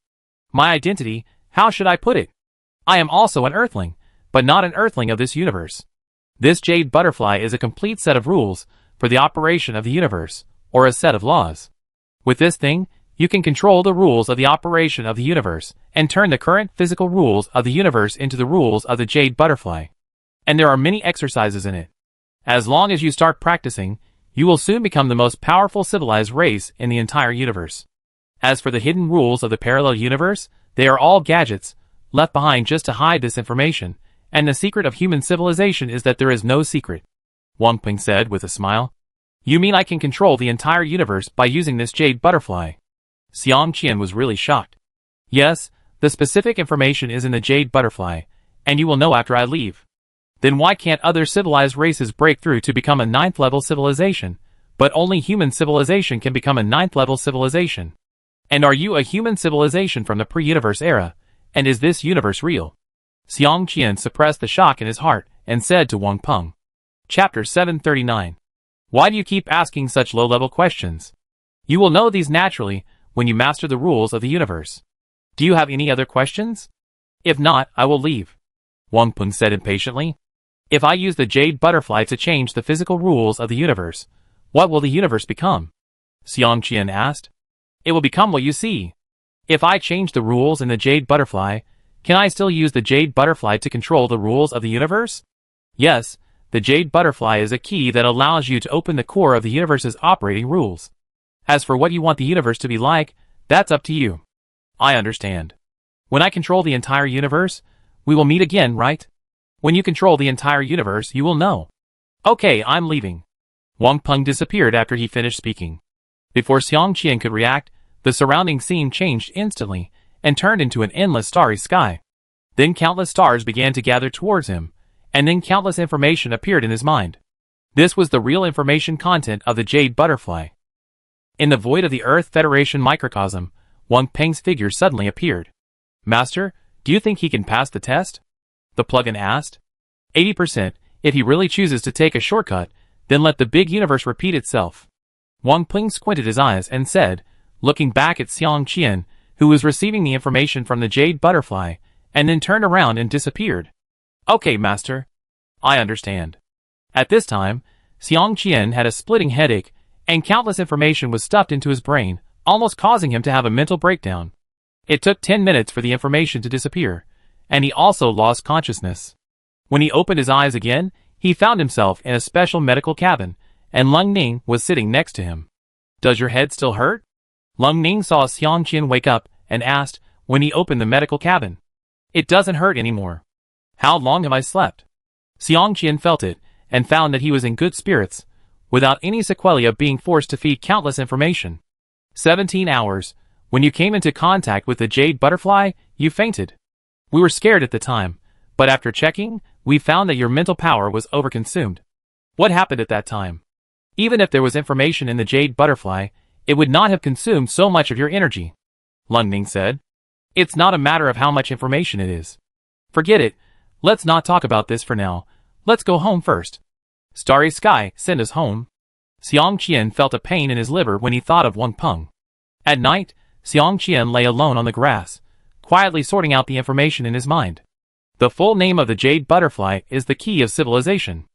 "My identity, how should I put it? I am also an earthling, but not an earthling of this universe. This jade butterfly is a complete set of rules for the operation of the universe, or a set of laws. With this thing, you can control the rules of the operation of the universe and turn the current physical rules of the universe into the rules of the jade butterfly. And there are many exercises in it. As long as you start practicing, you will soon become the most powerful civilized race in the entire universe. As for the hidden rules of the parallel universe, they are all gadgets, left behind just to hide this information, and the secret of human civilization is that there is no secret," Wang Peng said with a smile. "You mean I can control the entire universe by using this jade butterfly?" Xiang Qian was really shocked. "Yes, the specific information is in the jade butterfly, and you will know after I leave. Then why can't other civilized races break through to become a 9th level civilization, but only human civilization can become a 9th level civilization? And are you a human civilization from the pre-universe era, and is this universe real?" Xiang Qian suppressed the shock in his heart and said to Wang Peng. Chapter 739. Why do you keep asking such low-level questions? You will know these naturally when you master the rules of the universe. Do you have any other questions? If not, I will leave, Wang Peng said impatiently. If I use the jade butterfly to change the physical rules of the universe, what will the universe become? Xiang Qian asked. It will become what you see. If I change the rules in the jade butterfly, can I still use the jade butterfly to control the rules of the universe? Yes, the jade butterfly is a key that allows you to open the core of the universe's operating rules. As for what you want the universe to be like, that's up to you. I understand. When I control the entire universe, we will meet again, right? When you control the entire universe, you will know. Okay, I'm leaving. Wang Peng disappeared after he finished speaking. Before Xiang Qian could react, the surrounding scene changed instantly and turned into an endless starry sky. Then countless stars began to gather towards him, and then countless information appeared in his mind. This was the real information content of the jade butterfly. In the void of the Earth Federation microcosm, Wang Peng's figure suddenly appeared. Master, do you think he can pass the test? The plugin asked. 80%, if he really chooses to take a shortcut, then let the big universe repeat itself. Wang Peng squinted his eyes and said, looking back at Xiang Qian, who was receiving the information from the jade butterfly, and then turned around and disappeared. Okay, master. I understand. At this time, Xiang Qian had a splitting headache, and countless information was stuffed into his brain, almost causing him to have a mental breakdown. It took 10 minutes for the information to disappear, and he also lost consciousness. When he opened his eyes again, he found himself in a special medical cabin, and Lung Ning was sitting next to him. Does your head still hurt? Lung Ning saw Xiang Qian wake up and asked when he opened the medical cabin. It doesn't hurt anymore. How long have I slept? Xiang Qian felt it and found that he was in good spirits, without any sequelae of being forced to feed countless information. 17 hours. When you came into contact with the jade butterfly, you fainted. We were scared at the time, but after checking, we found that your mental power was overconsumed. What happened at that time? Even if there was information in the jade butterfly, it would not have consumed so much of your energy, Lung Ning said. It's not a matter of how much information it is. Forget it. Let's not talk about this for now. Let's go home first. Starry sky, send us home. Xiang Qian felt a pain in his liver when he thought of Wang Peng. At night, Xiang Qian lay alone on the grass, quietly sorting out the information in his mind. The full name of the jade butterfly is the key of civilization.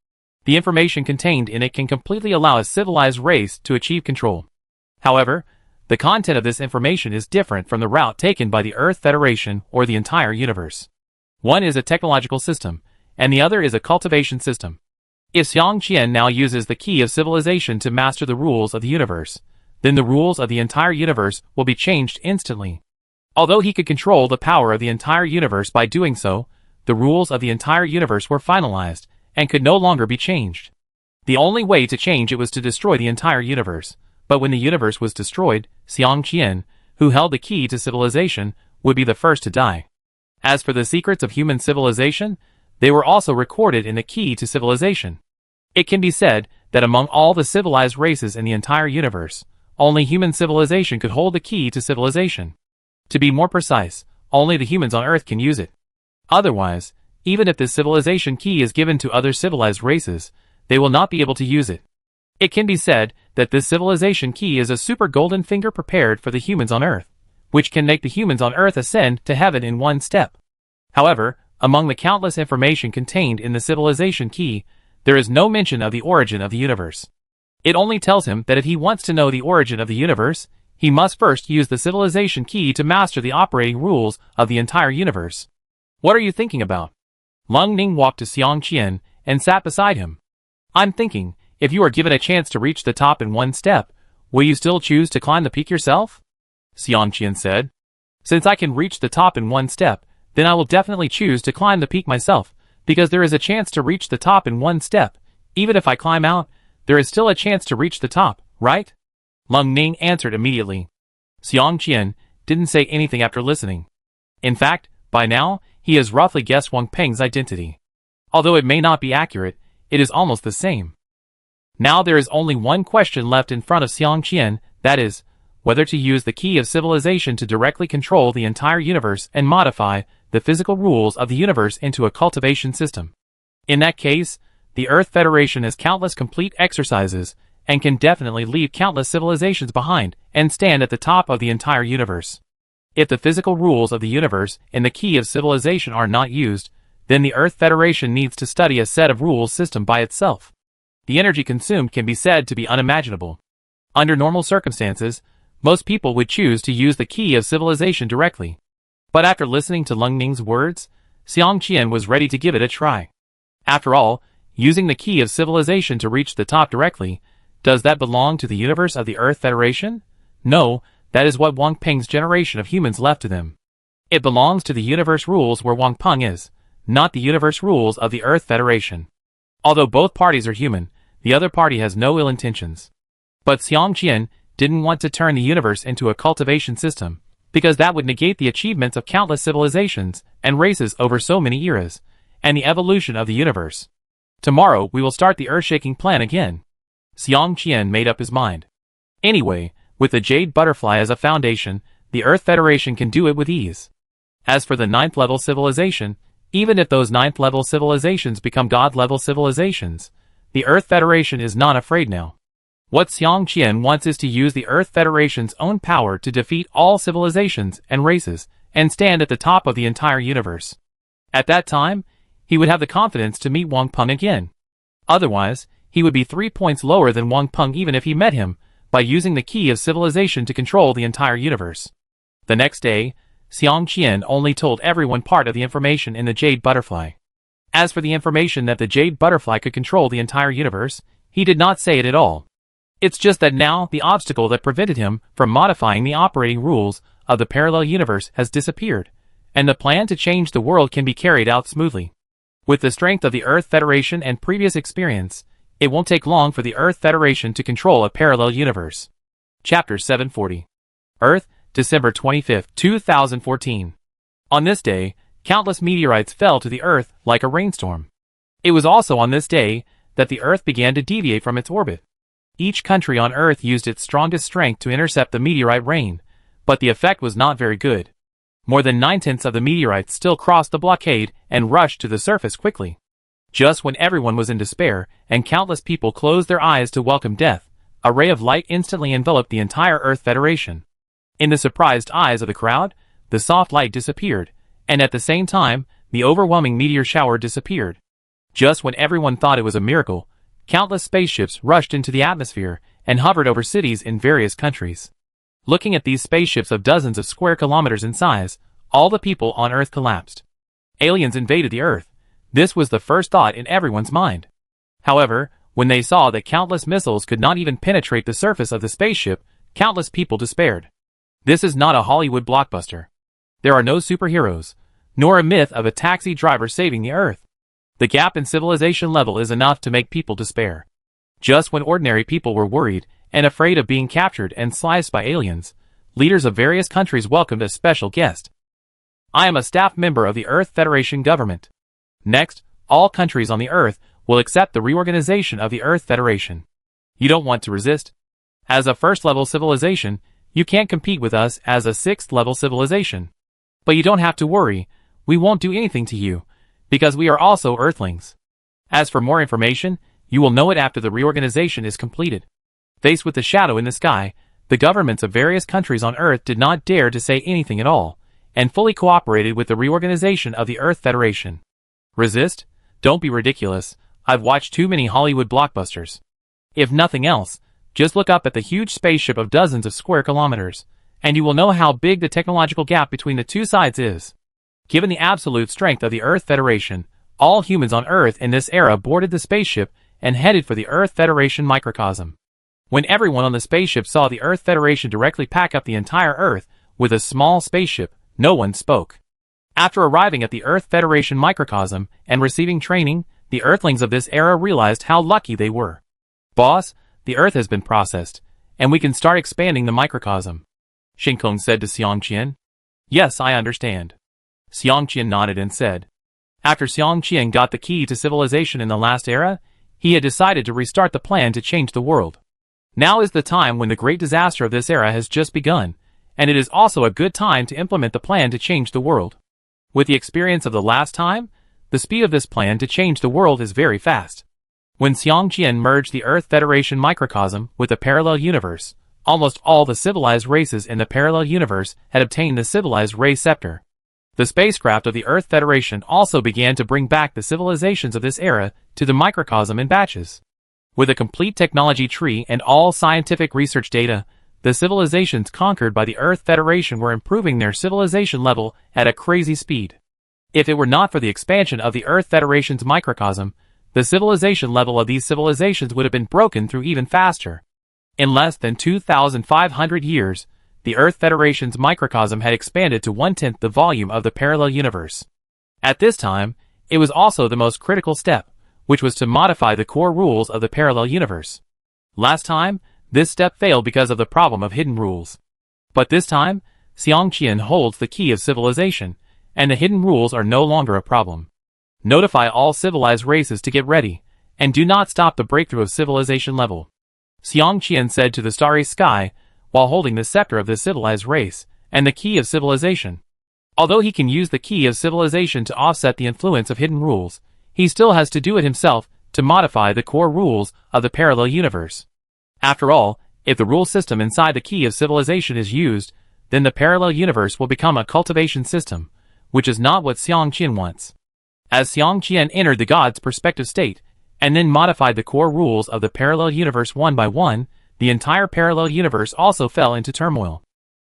The information contained in it can completely allow a civilized race to achieve control. However, the content of this information is different from the route taken by the Earth Federation or the entire universe. One is a technological system, and the other is a cultivation system. If Xiang Qian now uses the key of civilization to master the rules of the universe, then the rules of the entire universe will be changed instantly. Although he could control the power of the entire universe by doing so, the rules of the entire universe were finalized and could no longer be changed. The only way to change it was to destroy the entire universe. But when the universe was destroyed, Xiang Qian, who held the key to civilization, would be the first to die. As for the secrets of human civilization, they were also recorded in the key to civilization. It can be said that among all the civilized races in the entire universe, only human civilization could hold the key to civilization. To be more precise, only the humans on Earth can use it. Otherwise, even if this civilization key is given to other civilized races, they will not be able to use it. It can be said that this civilization key is a super golden finger prepared for the humans on Earth, which can make the humans on Earth ascend to heaven in one step. However, among the countless information contained in the civilization key, there is no mention of the origin of the universe. It only tells him that if he wants to know the origin of the universe, he must first use the civilization key to master the operating rules of the entire universe. What are you thinking about? Lung Ning walked to Xiang Qian and sat beside him. I'm thinking, if you are given a chance to reach the top in one step, will you still choose to climb the peak yourself? Xiang Qian said. Since I can reach the top in one step, then I will definitely choose to climb the peak myself, because there is a chance to reach the top in one step. Even if I climb out, there is still a chance to reach the top, right? Lung Ning answered immediately. Xiang Qian didn't say anything after listening. In fact, by now, he has roughly guessed Wang Peng's identity. Although it may not be accurate, it is almost the same. Now there is only one question left in front of Xiang Qian, that is, whether to use the key of civilization to directly control the entire universe and modify the physical rules of the universe into a cultivation system. In that case, the Earth Federation has countless complete exercises and can definitely leave countless civilizations behind and stand at the top of the entire universe. If the physical rules of the universe and the key of civilization are not used, then the Earth Federation needs to study a set of rules system by itself. The energy consumed can be said to be unimaginable. Under normal circumstances, most people would choose to use the key of civilization directly. But after listening to Lung Ning's words, Xiang Qian was ready to give it a try. After all, using the key of civilization to reach the top directly, does that belong to the universe of the Earth Federation? No, that is what Wang Peng's generation of humans left to them. It belongs to the universe rules where Wang Peng is, not the universe rules of the Earth Federation. Although both parties are human, the other party has no ill intentions. But Xiang Qian didn't want to turn the universe into a cultivation system, because that would negate the achievements of countless civilizations and races over so many eras, and the evolution of the universe. Tomorrow we will start the earth-shaking plan again. Xiang Qian made up his mind. Anyway, with the jade butterfly as a foundation, the Earth Federation can do it with ease. As for the 9th level civilization, even if those 9th level civilizations become God level civilizations, the Earth Federation is not afraid now. What Xiang Qian wants is to use the Earth Federation's own power to defeat all civilizations and races and stand at the top of the entire universe. At that time, he would have the confidence to meet Wang Peng again. Otherwise, he would be 3 points lower than Wang Peng even if he met him, by using the key of civilization to control the entire universe. The next day, Xiang Qian only told everyone part of the information in the jade butterfly. As for the information that the jade butterfly could control the entire universe, he did not say it at all. It's just that now the obstacle that prevented him from modifying the operating rules of the parallel universe has disappeared, and the plan to change the world can be carried out smoothly. With the strength of the Earth Federation and previous experience, it won't take long for the Earth Federation to control a parallel universe. Chapter 740. Earth, December 25, 2014. On this day, countless meteorites fell to the Earth like a rainstorm. It was also on this day that the Earth began to deviate from its orbit. Each country on Earth used its strongest strength to intercept the meteorite rain, but the effect was not very good. More than 9/10 of the meteorites still crossed the blockade and rushed to the surface quickly. Just when everyone was in despair and countless people closed their eyes to welcome death, a ray of light instantly enveloped the entire Earth Federation. In the surprised eyes of the crowd, the soft light disappeared, and at the same time, the overwhelming meteor shower disappeared. Just when everyone thought it was a miracle, countless spaceships rushed into the atmosphere and hovered over cities in various countries. Looking at these spaceships of dozens of square kilometers in size, all the people on Earth collapsed. Aliens invaded the Earth. This was the first thought in everyone's mind. However, when they saw that countless missiles could not even penetrate the surface of the spaceship, countless people despaired. This is not a Hollywood blockbuster. There are no superheroes, nor a myth of a taxi driver saving the Earth. The gap in civilization level is enough to make people despair. Just when ordinary people were worried and afraid of being captured and sliced by aliens, leaders of various countries welcomed a special guest. I am a staff member of the Earth Federation government. Next, all countries on the Earth will accept the reorganization of the Earth Federation. You don't want to resist? As a first-level civilization, you can't compete with us as a sixth-level civilization. But you don't have to worry, we won't do anything to you, because we are also Earthlings. As for more information, you will know it after the reorganization is completed. Faced with the shadow in the sky, the governments of various countries on Earth did not dare to say anything at all, and fully cooperated with the reorganization of the Earth Federation. Resist? Don't be ridiculous. I've watched too many Hollywood blockbusters. If nothing else, just look up at the huge spaceship of dozens of square kilometers, and you will know how big the technological gap between the two sides is. Given the absolute strength of the Earth Federation, all humans on Earth in this era boarded the spaceship and headed for the Earth Federation microcosm. When everyone on the spaceship saw the Earth Federation directly pack up the entire Earth with a small spaceship, no one spoke. After arriving at the Earth Federation microcosm and receiving training, the Earthlings of this era realized how lucky they were. Boss, the Earth has been processed, and we can start expanding the microcosm, Shinkong said to Xiang Qian. Yes, I understand. Xiang Qian nodded and said. After Xiang Qian got the key to civilization in the last era, he had decided to restart the plan to change the world. Now is the time when the great disaster of this era has just begun, and it is also a good time to implement the plan to change the world. With the experience of the last time, the speed of this plan to change the world is very fast. When Xiang Qian merged the Earth Federation microcosm with the parallel universe, almost all the civilized races in the parallel universe had obtained the civilized race scepter. The spacecraft of the Earth Federation also began to bring back the civilizations of this era to the microcosm in batches. With a complete technology tree and all scientific research data, the civilizations conquered by the Earth Federation were improving their civilization level at a crazy speed. If it were not for the expansion of the Earth Federation's microcosm, the civilization level of these civilizations would have been broken through even faster. In less than 2,500 years, the Earth Federation's microcosm had expanded to 1/10 the volume of the parallel universe. At this time, it was also the most critical step, which was to modify the core rules of the parallel universe. Last time, this step failed because of the problem of hidden rules. But this time, Xiang Qian holds the key of civilization, and the hidden rules are no longer a problem. Notify all civilized races to get ready, and do not stop the breakthrough of civilization level, Xiang Qian said to the starry sky, while holding the scepter of the civilized race, and the key of civilization. Although he can use the key of civilization to offset the influence of hidden rules, he still has to do it himself to modify the core rules of the parallel universe. After all, if the rule system inside the key of civilization is used, then the parallel universe will become a cultivation system, which is not what Xiang Qian wants. As Xiang Qian entered the God's perspective state, and then modified the core rules of the parallel universe one by one, the entire parallel universe also fell into turmoil.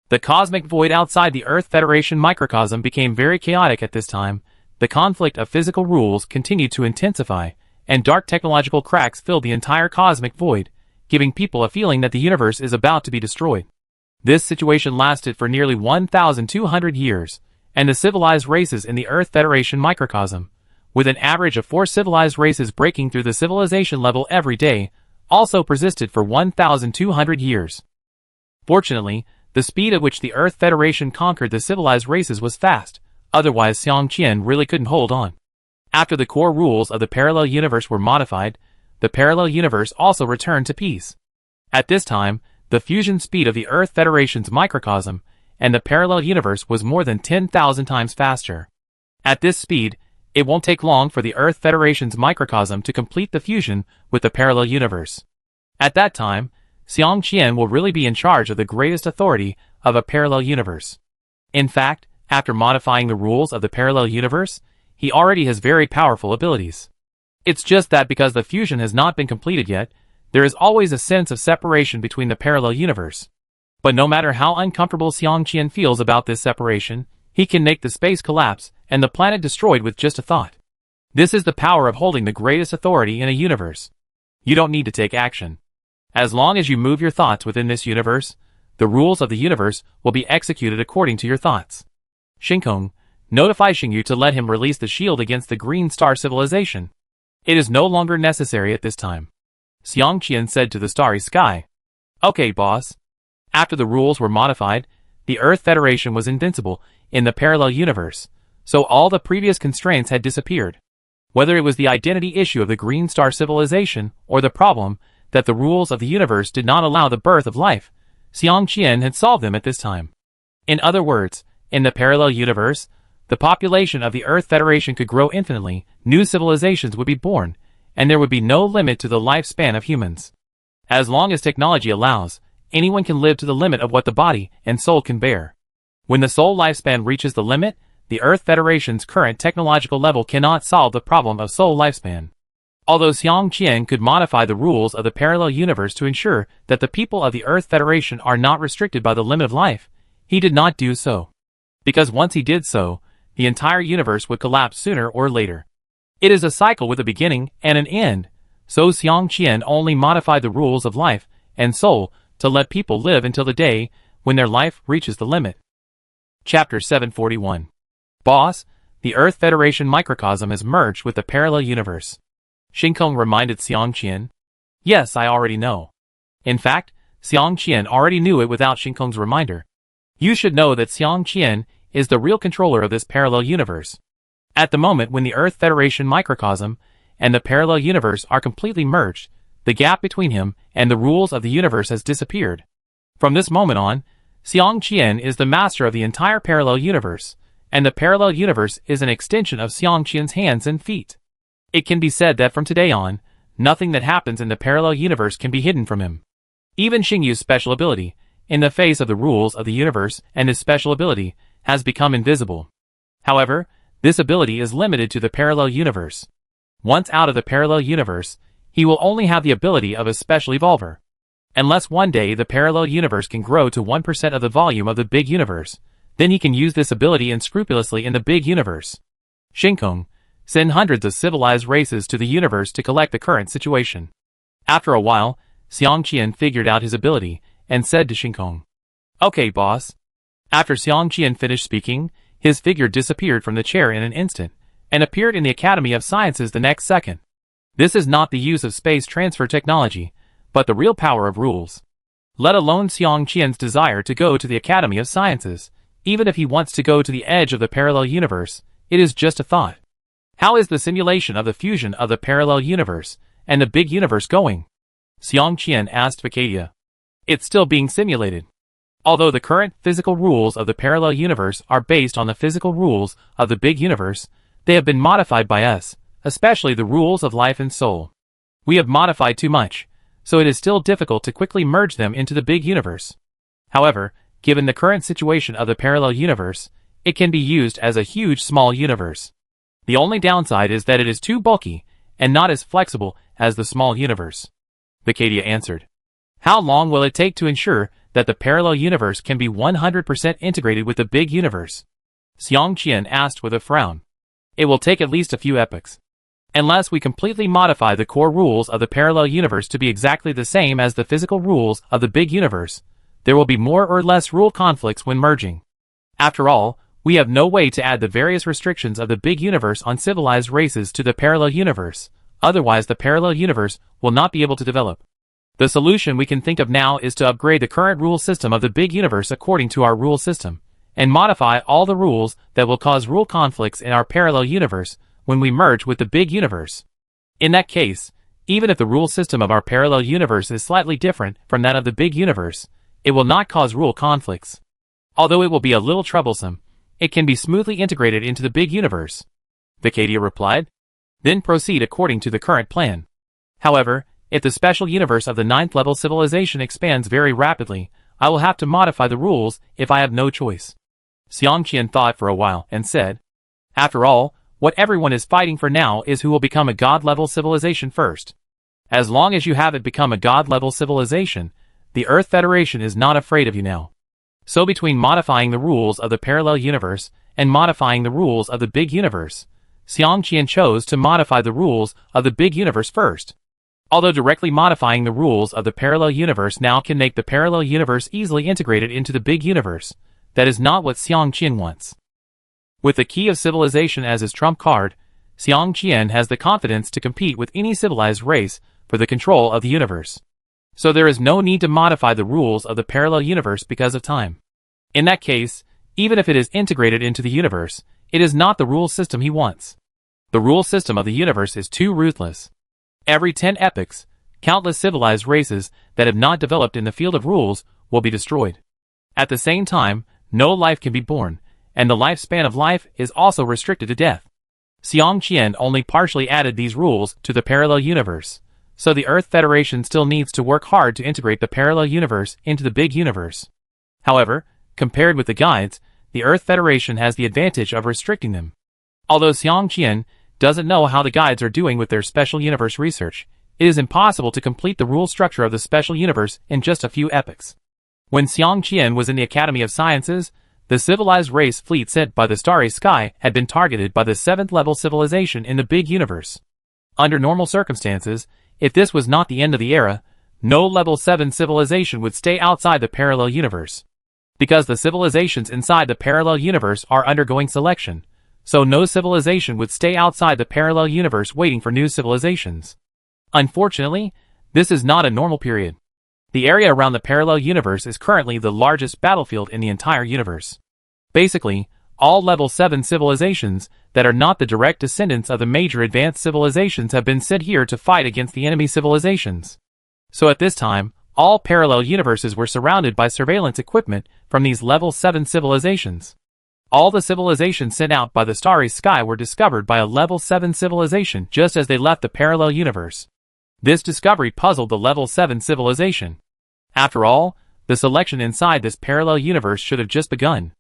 The cosmic void outside the Earth Federation microcosm became very chaotic at this time. The conflict of physical rules continued to intensify, and dark technological cracks filled the entire cosmic void, giving people a feeling that the universe is about to be destroyed. This situation lasted for nearly 1,200 years, and the civilized races in the Earth Federation microcosm, with an average of 4 civilized races breaking through the civilization level every day, also persisted for 1,200 years. Fortunately, the speed at which the Earth Federation conquered the civilized races was fast, otherwise Xiang Qian really couldn't hold on. After the core rules of the parallel universe were modified, the parallel universe also returned to peace. At this time, the fusion speed of the Earth Federation's microcosm and the parallel universe was more than 10,000 times faster. At this speed, it won't take long for the Earth Federation's microcosm to complete the fusion with the parallel universe. At that time, Xiang Qian will really be in charge of the greatest authority of a parallel universe. In fact, after modifying the rules of the parallel universe, he already has very powerful abilities. It's just that because the fusion has not been completed yet, there is always a sense of separation between the parallel universe. But no matter how uncomfortable Xiang Qian feels about this separation, he can make the space collapse and the planet destroyed with just a thought. This is the power of holding the greatest authority in a universe. You don't need to take action. As long as you move your thoughts within this universe, the rules of the universe will be executed according to your thoughts. Shinkong, notify Xingyu to let him release the shield against the Green Star civilization. It is no longer necessary at this time. Xiang Qian said to the starry sky. Okay, boss. After the rules were modified, the Earth Federation was invincible in the parallel universe, so all the previous constraints had disappeared. Whether it was the identity issue of the Green Star civilization or the problem that the rules of the universe did not allow the birth of life, Xiang Qian had solved them at this time. In other words, in the parallel universe, the population of the Earth Federation could grow infinitely, new civilizations would be born, and there would be no limit to the lifespan of humans. As long as technology allows, anyone can live to the limit of what the body and soul can bear. When the soul lifespan reaches the limit, the Earth Federation's current technological level cannot solve the problem of soul lifespan. Although Xiang Qian could modify the rules of the parallel universe to ensure that the people of the Earth Federation are not restricted by the limit of life, he did not do so. Because once he did so, the entire universe would collapse sooner or later. It is a cycle with a beginning and an end, so Xiang Qian only modified the rules of life and soul to let people live until the day when their life reaches the limit. Chapter 741. Boss, the Earth Federation microcosm has merged with the parallel universe. Shinkong reminded Xiang Qian. Yes, I already know. In fact, Xiang Qian already knew it without Shinkong's reminder. You should know that Xiang Qian is the real controller of this parallel universe. At the moment when the Earth Federation microcosm and the parallel universe are completely merged, the gap between him and the rules of the universe has disappeared. From this moment on, Xiang Qian is the master of the entire parallel universe, and the parallel universe is an extension of Xiang Qian's hands and feet. It can be said that from today on, nothing that happens in the parallel universe can be hidden from him. Even Xingyu's special ability, in the face of the rules of the universe and his special ability, has become invisible. However, this ability is limited to the parallel universe. Once out of the parallel universe, he will only have the ability of a special evolver. Unless one day the parallel universe can grow to 1% of the volume of the big universe, then he can use this ability unscrupulously in the big universe. Shinkong, send hundreds of civilized races to the universe to collect the current situation. After a while, Xiang Qian figured out his ability and said to Shinkong, Okay, boss. After Xiang Qian finished speaking, his figure disappeared from the chair in an instant, and appeared in the Academy of Sciences the next second. This is not the use of space transfer technology, but the real power of rules. Let alone Xiang Qian's desire to go to the Academy of Sciences, even if he wants to go to the edge of the parallel universe, it is just a thought. How is the simulation of the fusion of the parallel universe and the big universe going? Xiang Qian asked Vacadia. It's still being simulated. Although the current physical rules of the parallel universe are based on the physical rules of the big universe, they have been modified by us, especially the rules of life and soul. We have modified too much, so it is still difficult to quickly merge them into the big universe. However, given the current situation of the parallel universe, it can be used as a huge small universe. The only downside is that it is too bulky and not as flexible as the small universe. Vacadia answered. How long will it take to ensure that the parallel universe can be 100% integrated with the big universe? Xiang Qian asked with a frown. It will take at least a few epochs. Unless we completely modify the core rules of the parallel universe to be exactly the same as the physical rules of the big universe, there will be more or less rule conflicts when merging. After all, we have no way to add the various restrictions of the big universe on civilized races to the parallel universe, otherwise the parallel universe will not be able to develop. The solution we can think of now is to upgrade the current rule system of the big universe according to our rule system, and modify all the rules that will cause rule conflicts in our parallel universe when we merge with the big universe. In that case, even if the rule system of our parallel universe is slightly different from that of the big universe, it will not cause rule conflicts. Although it will be a little troublesome, it can be smoothly integrated into the big universe. Vicadia replied. Then proceed according to the current plan. However, if the special universe of the 9th level civilization expands very rapidly, I will have to modify the rules if I have no choice. Xiang Qian thought for a while and said, After all, what everyone is fighting for now is who will become a god-level civilization first. As long as you haven't become a god-level civilization, the Earth Federation is not afraid of you now. So between modifying the rules of the parallel universe and modifying the rules of the big universe, Xiang Qian chose to modify the rules of the big universe first. Although directly modifying the rules of the parallel universe now can make the parallel universe easily integrated into the big universe, that is not what Xiang Qian wants. With the key of civilization as his trump card, Xiang Qian has the confidence to compete with any civilized race for the control of the universe. So there is no need to modify the rules of the parallel universe because of time. In that case, even if it is integrated into the universe, it is not the rule system he wants. The rule system of the universe is too ruthless. Every 10 epochs, countless civilized races that have not developed in the field of rules will be destroyed. At the same time, no life can be born, and the lifespan of life is also restricted to death. Xiang Qian only partially added these rules to the parallel universe, so the Earth Federation still needs to work hard to integrate the parallel universe into the big universe. However, compared with the guides, the Earth Federation has the advantage of restricting them. Although Xiang Qian doesn't know how the guides are doing with their special universe research, it is impossible to complete the rule structure of the special universe in just a few epochs. When Xiang Qian was in the Academy of Sciences, the civilized race fleet sent by the Starry Sky had been targeted by the 7th level civilization in the big universe. Under normal circumstances, if this was not the end of the era, no level 7 civilization would stay outside the parallel universe. Because the civilizations inside the parallel universe are undergoing selection, so no civilization would stay outside the parallel universe waiting for new civilizations. Unfortunately, this is not a normal period. The area around the parallel universe is currently the largest battlefield in the entire universe. Basically, all level 7 civilizations that are not the direct descendants of the major advanced civilizations have been sent here to fight against the enemy civilizations. So at this time, all parallel universes were surrounded by surveillance equipment from these level 7 civilizations. All the civilizations sent out by the Starry Sky were discovered by a level 7 civilization just as they left the parallel universe. This discovery puzzled the level 7 civilization. After all, the selection inside this parallel universe should have just begun.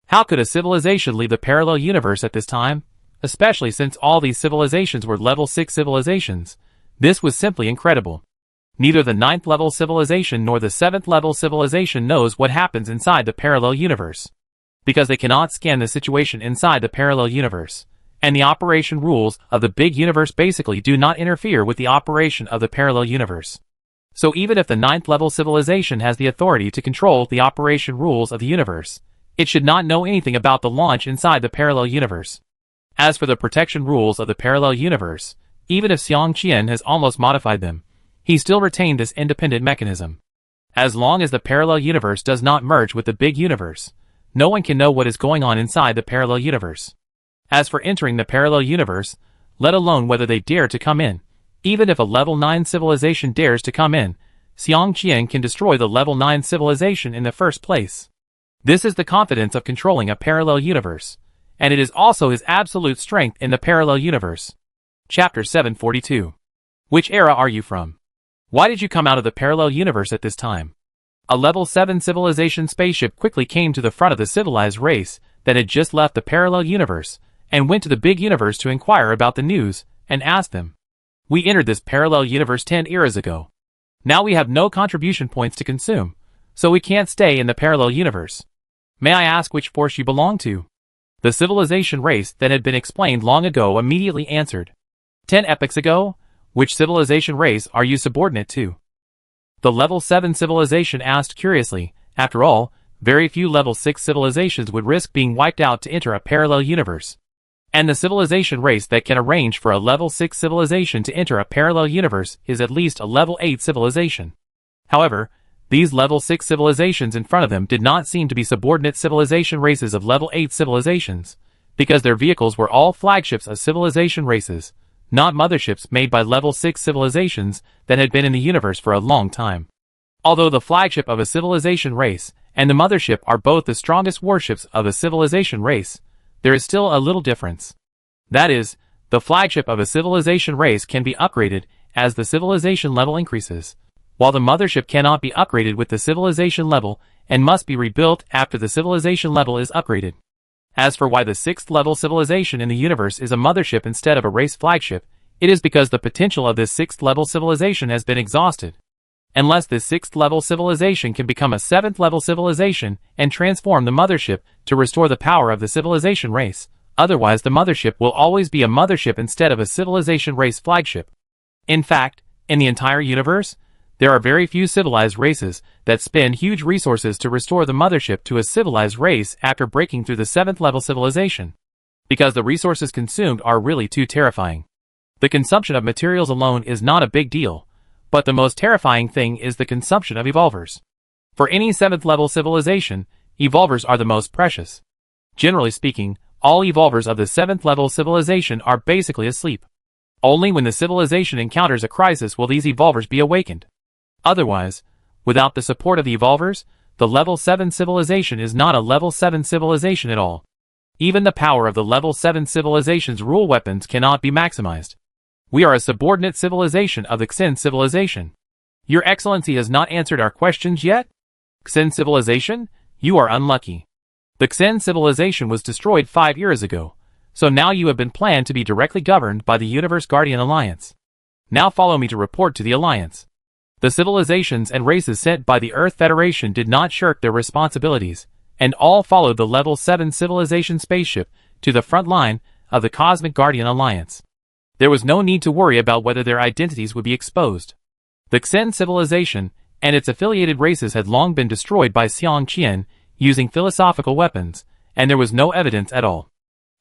How could a civilization leave the parallel universe at this time? Especially since all these civilizations were level 6 civilizations. This was simply incredible. Neither the 9th level civilization nor the 7th level civilization knows what happens inside the parallel universe, because they cannot scan the situation inside the parallel universe, and the operation rules of the big universe basically do not interfere with the operation of the parallel universe. So even if the 9th level civilization has the authority to control the operation rules of the universe, it should not know anything about the launch inside the parallel universe. As for the protection rules of the parallel universe, even if Xiang Qian has almost modified them, he still retained this independent mechanism. As long as the parallel universe does not merge with the big universe, no one can know what is going on inside the parallel universe. As for entering the parallel universe, let alone whether they dare to come in, even if a level 9 civilization dares to come in, Xiang Qian can destroy the level 9 civilization in the first place. This is the confidence of controlling a parallel universe, and it is also his absolute strength in the parallel universe. Chapter 742. Which era are you from? Why did you come out of the parallel universe at this time? A level 7 civilization spaceship quickly came to the front of the civilized race that had just left the parallel universe and went to the big universe to inquire about the news and asked them. We entered this parallel universe 10 eras ago. Now we have no contribution points to consume, so we can't stay in the parallel universe. May I ask which force you belong to? The civilization race that had been explained long ago immediately answered. 10 epochs ago? Which civilization race are you subordinate to? The level 7 civilization asked curiously. After all, very few level 6 civilizations would risk being wiped out to enter a parallel universe. And the civilization race that can arrange for a level 6 civilization to enter a parallel universe is at least a level 8 civilization. However, these level 6 civilizations in front of them did not seem to be subordinate civilization races of level 8 civilizations, because their vehicles were all flagships of civilization races, not motherships made by level 6 civilizations that had been in the universe for a long time. Although the flagship of a civilization race and the mothership are both the strongest warships of a civilization race, there is still a little difference. That is, the flagship of a civilization race can be upgraded as the civilization level increases, while the mothership cannot be upgraded with the civilization level and must be rebuilt after the civilization level is upgraded. As for why the 6th level civilization in the universe is a mothership instead of a race flagship, it is because the potential of this 6th level civilization has been exhausted. Unless this 6th level civilization can become a 7th level civilization and transform the mothership to restore the power of the civilization race, otherwise the mothership will always be a mothership instead of a civilization race flagship. In fact, in the entire universe, there are very few civilized races that spend huge resources to restore the mothership to a civilized race after breaking through the 7th level civilization, because the resources consumed are really too terrifying. The consumption of materials alone is not a big deal, but the most terrifying thing is the consumption of evolvers. For any 7th level civilization, evolvers are the most precious. Generally speaking, all evolvers of the 7th level civilization are basically asleep. Only when the civilization encounters a crisis will these evolvers be awakened. Otherwise, without the support of the evolvers, the level 7 civilization is not a level 7 civilization at all. Even the power of the level 7 civilization's rule weapons cannot be maximized. We are a subordinate civilization of the Xin civilization. Your Excellency has not answered our questions yet? Xin civilization? You are unlucky. The Xin civilization was destroyed 5 years ago, so now you have been planned to be directly governed by the Universe Guardian Alliance. Now follow me to report to the Alliance. The civilizations and races sent by the Earth Federation did not shirk their responsibilities, and all followed the Level 7 civilization spaceship to the front line of the Cosmic Guardian Alliance. There was no need to worry about whether their identities would be exposed. The Xin civilization and its affiliated races had long been destroyed by Xiang Qian using philosophical weapons, and there was no evidence at all.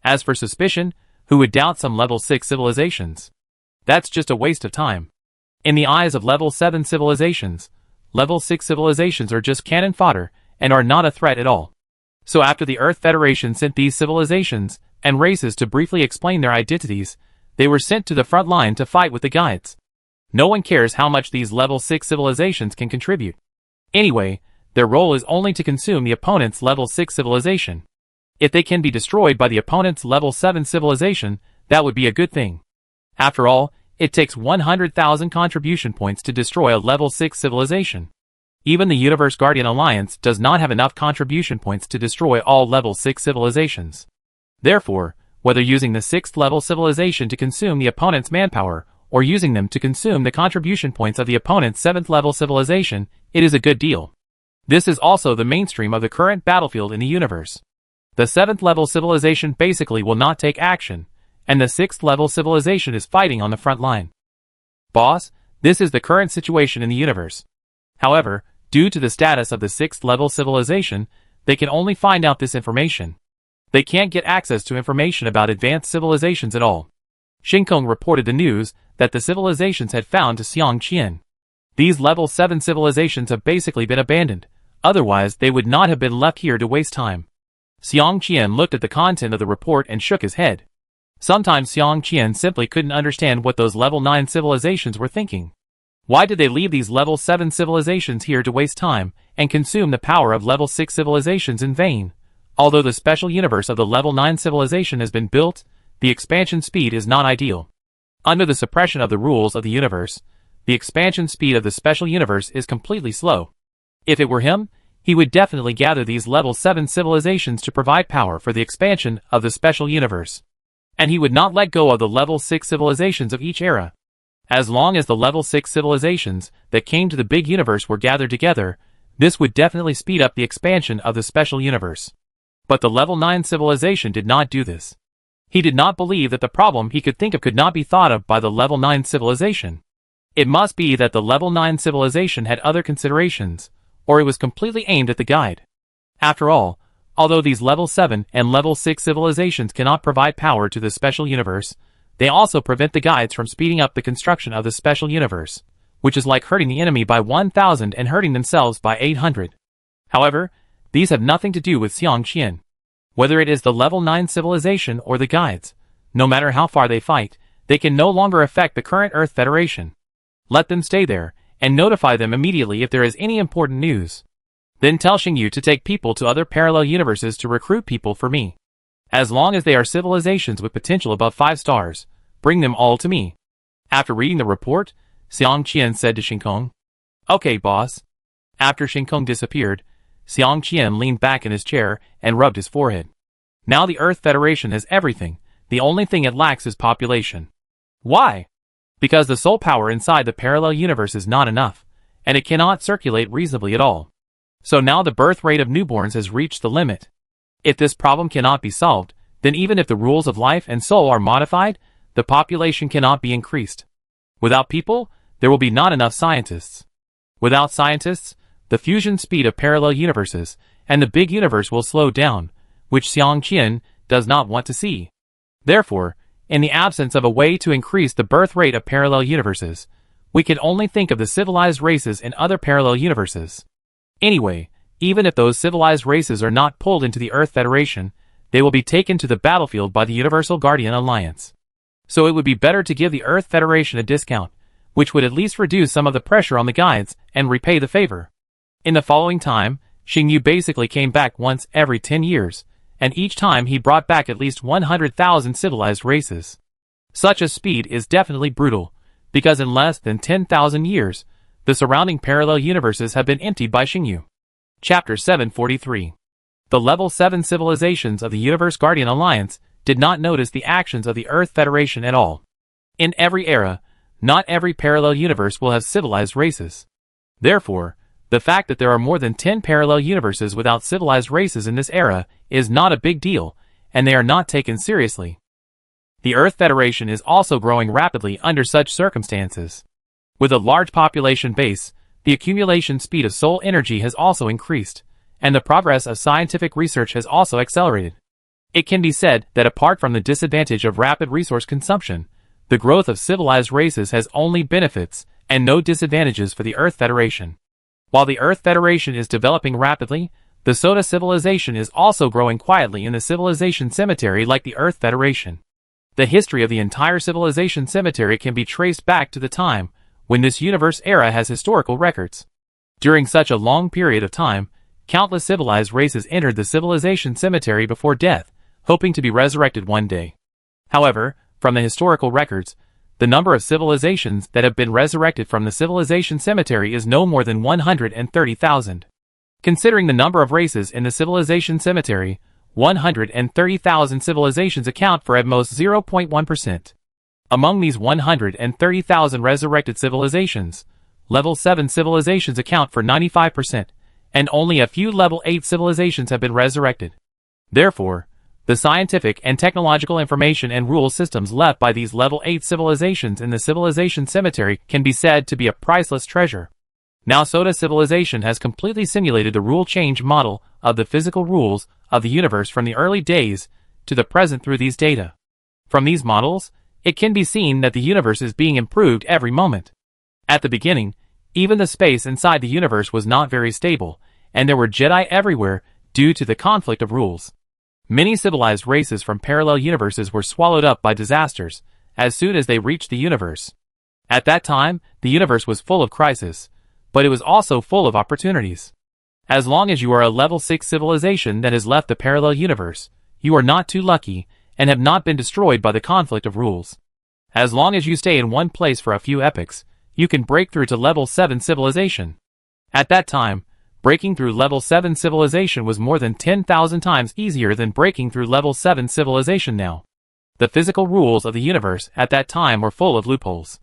As for suspicion, who would doubt some level 6 civilizations? That's just a waste of time. In the eyes of level 7 civilizations, level 6 civilizations are just cannon fodder and are not a threat at all. So after the Earth Federation sent these civilizations and races to briefly explain their identities, they were sent to the front line to fight with the guides. No one cares how much these level 6 civilizations can contribute. Anyway, their role is only to consume the opponent's level 6 civilization. If they can be destroyed by the opponent's level 7 civilization, that would be a good thing. After all, it takes 100,000 contribution points to destroy a level 6 civilization. Even the Universe Guardian Alliance does not have enough contribution points to destroy all level 6 civilizations. Therefore, whether using the 6th level civilization to consume the opponent's manpower, or using them to consume the contribution points of the opponent's 7th level civilization, it is a good deal. This is also the mainstream of the current battlefield in the universe. The 7th level civilization basically will not take action, and the 6th level civilization is fighting on the front line. Boss, this is the current situation in the universe. However, due to the status of the 6th level civilization, they can only find out this information. They can't get access to information about advanced civilizations at all. Shinkong reported the news that the civilizations had found to Xiang Qian. These level 7 civilizations have basically been abandoned, otherwise they would not have been left here to waste time. Xiang Qian looked at the content of the report and shook his head. Sometimes Xiang Qian simply couldn't understand what those level 9 civilizations were thinking. Why did they leave these level 7 civilizations here to waste time and consume the power of level 6 civilizations in vain? Although the special universe of the level 9 civilization has been built, the expansion speed is not ideal. Under the suppression of the rules of the universe, the expansion speed of the special universe is completely slow. If it were him, he would definitely gather these level 7 civilizations to provide power for the expansion of the special universe. And he would not let go of the level 6 civilizations of each era. As long as the level 6 civilizations that came to the big universe were gathered together, this would definitely speed up the expansion of the special universe. But the level 9 civilization did not do this. He did not believe that the problem he could think of could not be thought of by the level 9 civilization. It must be that the level 9 civilization had other considerations, or it was completely aimed at the guide. After all, although these level 7 and level 6 civilizations cannot provide power to the special universe, they also prevent the guides from speeding up the construction of the special universe, which is like hurting the enemy by 1,000 and hurting themselves by 800. However, these have nothing to do with Xiang Qian. Whether it is the level 9 civilization or the guides, no matter how far they fight, they can no longer affect the current Earth Federation. Let them stay there, and notify them immediately if there is any important news. Then tell Xingyu to take people to other parallel universes to recruit people for me. As long as they are civilizations with potential above 5 stars, bring them all to me. After reading the report, Xiang Qian said to Xingkong, "Okay, boss." After Xingkong disappeared, Xiang Qian leaned back in his chair and rubbed his forehead. Now the Earth Federation has everything, the only thing it lacks is population. Why? Because the soul power inside the parallel universe is not enough, and it cannot circulate reasonably at all. So now the birth rate of newborns has reached the limit. If this problem cannot be solved, then even if the rules of life and soul are modified, the population cannot be increased. Without people, there will be not enough scientists. Without scientists, the fusion speed of parallel universes and the big universe will slow down, which Xiang Qian does not want to see. Therefore, in the absence of a way to increase the birth rate of parallel universes, we can only think of the civilized races in other parallel universes. Anyway, even if those civilized races are not pulled into the Earth Federation, they will be taken to the battlefield by the Universal Guardian Alliance. So it would be better to give the Earth Federation a discount, which would at least reduce some of the pressure on the guides and repay the favor. In the following time, Xingyu basically came back once every 10 years, and each time he brought back at least 100,000 civilized races. Such a speed is definitely brutal, because in less than 10,000 years, the surrounding parallel universes have been emptied by Xingyu. Chapter 743. The Level 7 civilizations of the Universe Guardian Alliance did not notice the actions of the Earth Federation at all. In every era, not every parallel universe will have civilized races. Therefore, the fact that there are more than 10 parallel universes without civilized races in this era is not a big deal, and they are not taken seriously. The Earth Federation is also growing rapidly under such circumstances. With a large population base, the accumulation speed of soul energy has also increased, and the progress of scientific research has also accelerated. It can be said that apart from the disadvantage of rapid resource consumption, the growth of civilized races has only benefits and no disadvantages for the Earth Federation. While the Earth Federation is developing rapidly, the Soda civilization is also growing quietly in the civilization cemetery like the Earth Federation. The history of the entire civilization cemetery can be traced back to the time when this universe era has historical records. During such a long period of time, countless civilized races entered the civilization cemetery before death, hoping to be resurrected one day. However, from the historical records, the number of civilizations that have been resurrected from the civilization cemetery is no more than 130,000. Considering the number of races in the civilization cemetery, 130,000 civilizations account for at most 0.1%. Among these 130,000 resurrected civilizations, Level 7 civilizations account for 95%, and only a few Level 8 civilizations have been resurrected. Therefore, the scientific and technological information and rule systems left by these Level 8 civilizations in the civilization cemetery can be said to be a priceless treasure. Now Soda civilization has completely simulated the rule change model of the physical rules of the universe from the early days to the present through these data. From these models, it can be seen that the universe is being improved every moment. At the beginning, even the space inside the universe was not very stable, and there were Jedi everywhere due to the conflict of rules. Many civilized races from parallel universes were swallowed up by disasters as soon as they reached the universe. At that time, the universe was full of crisis, but it was also full of opportunities. As long as you are a level 6 civilization that has left the parallel universe, you are not too lucky and have not been destroyed by the conflict of rules. As long as you stay in one place for a few epochs, you can break through to level 7 civilization. At that time, breaking through level 7 civilization was more than 10,000 times easier than breaking through level 7 civilization now. The physical rules of the universe at that time were full of loopholes.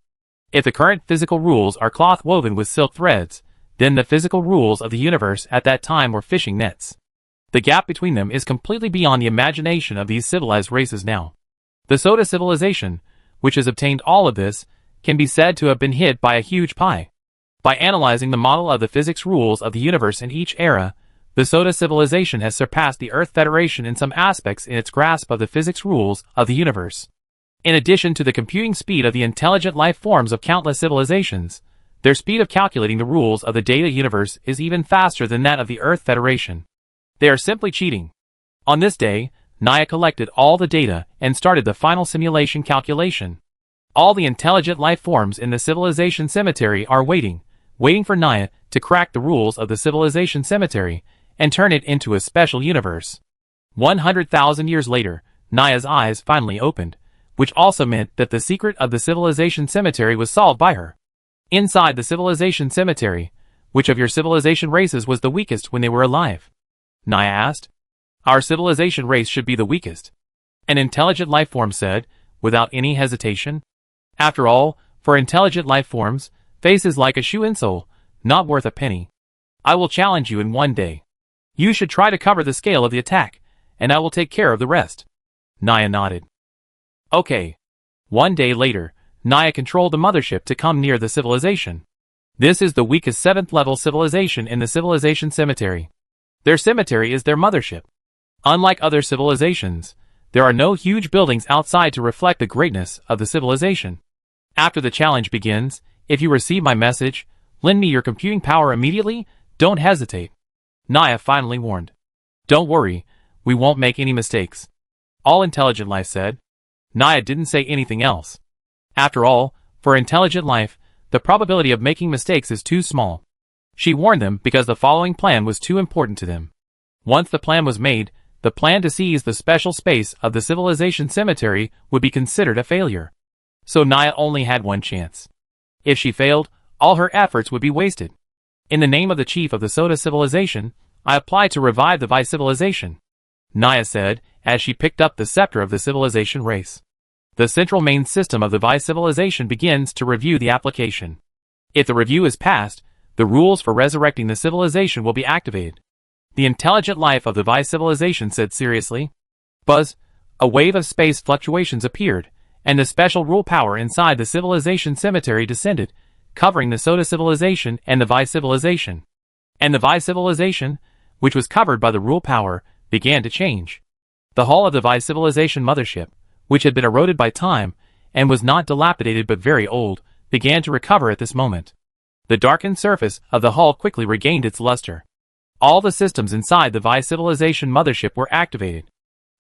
If the current physical rules are cloth woven with silk threads, then the physical rules of the universe at that time were fishing nets. The gap between them is completely beyond the imagination of these civilized races now. The Soda civilization, which has obtained all of this, can be said to have been hit by a huge pie. By analyzing the model of the physics rules of the universe in each era, the Soda civilization has surpassed the Earth Federation in some aspects in its grasp of the physics rules of the universe. In addition to the computing speed of the intelligent life forms of countless civilizations, their speed of calculating the rules of the data universe is even faster than that of the Earth Federation. They are simply cheating. On this day, Naya collected all the data and started the final simulation calculation. All the intelligent life forms in the civilization cemetery are waiting waiting for Naya to crack the rules of the civilization cemetery and turn it into a special universe. 100,000 years later, Naya's eyes finally opened, which also meant that the secret of the civilization cemetery was solved by her. Inside the civilization cemetery, which of your civilization races was the weakest when they were alive? Naya asked. Our civilization race should be the weakest. An intelligent life form said, without any hesitation. After all, for intelligent life forms, face is like a shoe insole, not worth a penny. I will challenge you in one day. You should try to cover the scale of the attack, and I will take care of the rest. Naya nodded. Okay. One day later, Naya controlled the mothership to come near the civilization. This is the weakest 7th level civilization in the civilization cemetery. Their cemetery is their mothership. Unlike other civilizations, there are no huge buildings outside to reflect the greatness of the civilization. After the challenge begins, if you receive my message, lend me your computing power immediately, don't hesitate. Naya finally warned. Don't worry, we won't make any mistakes. All intelligent life said. Naya didn't say anything else. After all, for intelligent life, the probability of making mistakes is too small. She warned them because the following plan was too important to them. Once the plan was made, the plan to seize the special space of the civilization cemetery would be considered a failure. So Naya only had one chance. If she failed, all her efforts would be wasted. In the name of the chief of the Soda civilization, I apply to revive the Vi civilization, Naya said, as she picked up the scepter of the civilization race. The central main system of the Vi civilization begins to review the application. If the review is passed, the rules for resurrecting the civilization will be activated. The intelligent life of the Vi civilization said seriously. Buzz, a wave of space fluctuations appeared, and the special rule power inside the civilization cemetery descended, covering the Soda civilization and the Vi civilization. And the Vi civilization, which was covered by the rule power, began to change. The hull of the Vi civilization mothership, which had been eroded by time, and was not dilapidated but very old, began to recover at this moment. The darkened surface of the hull quickly regained its luster. All the systems inside the Vi civilization mothership were activated.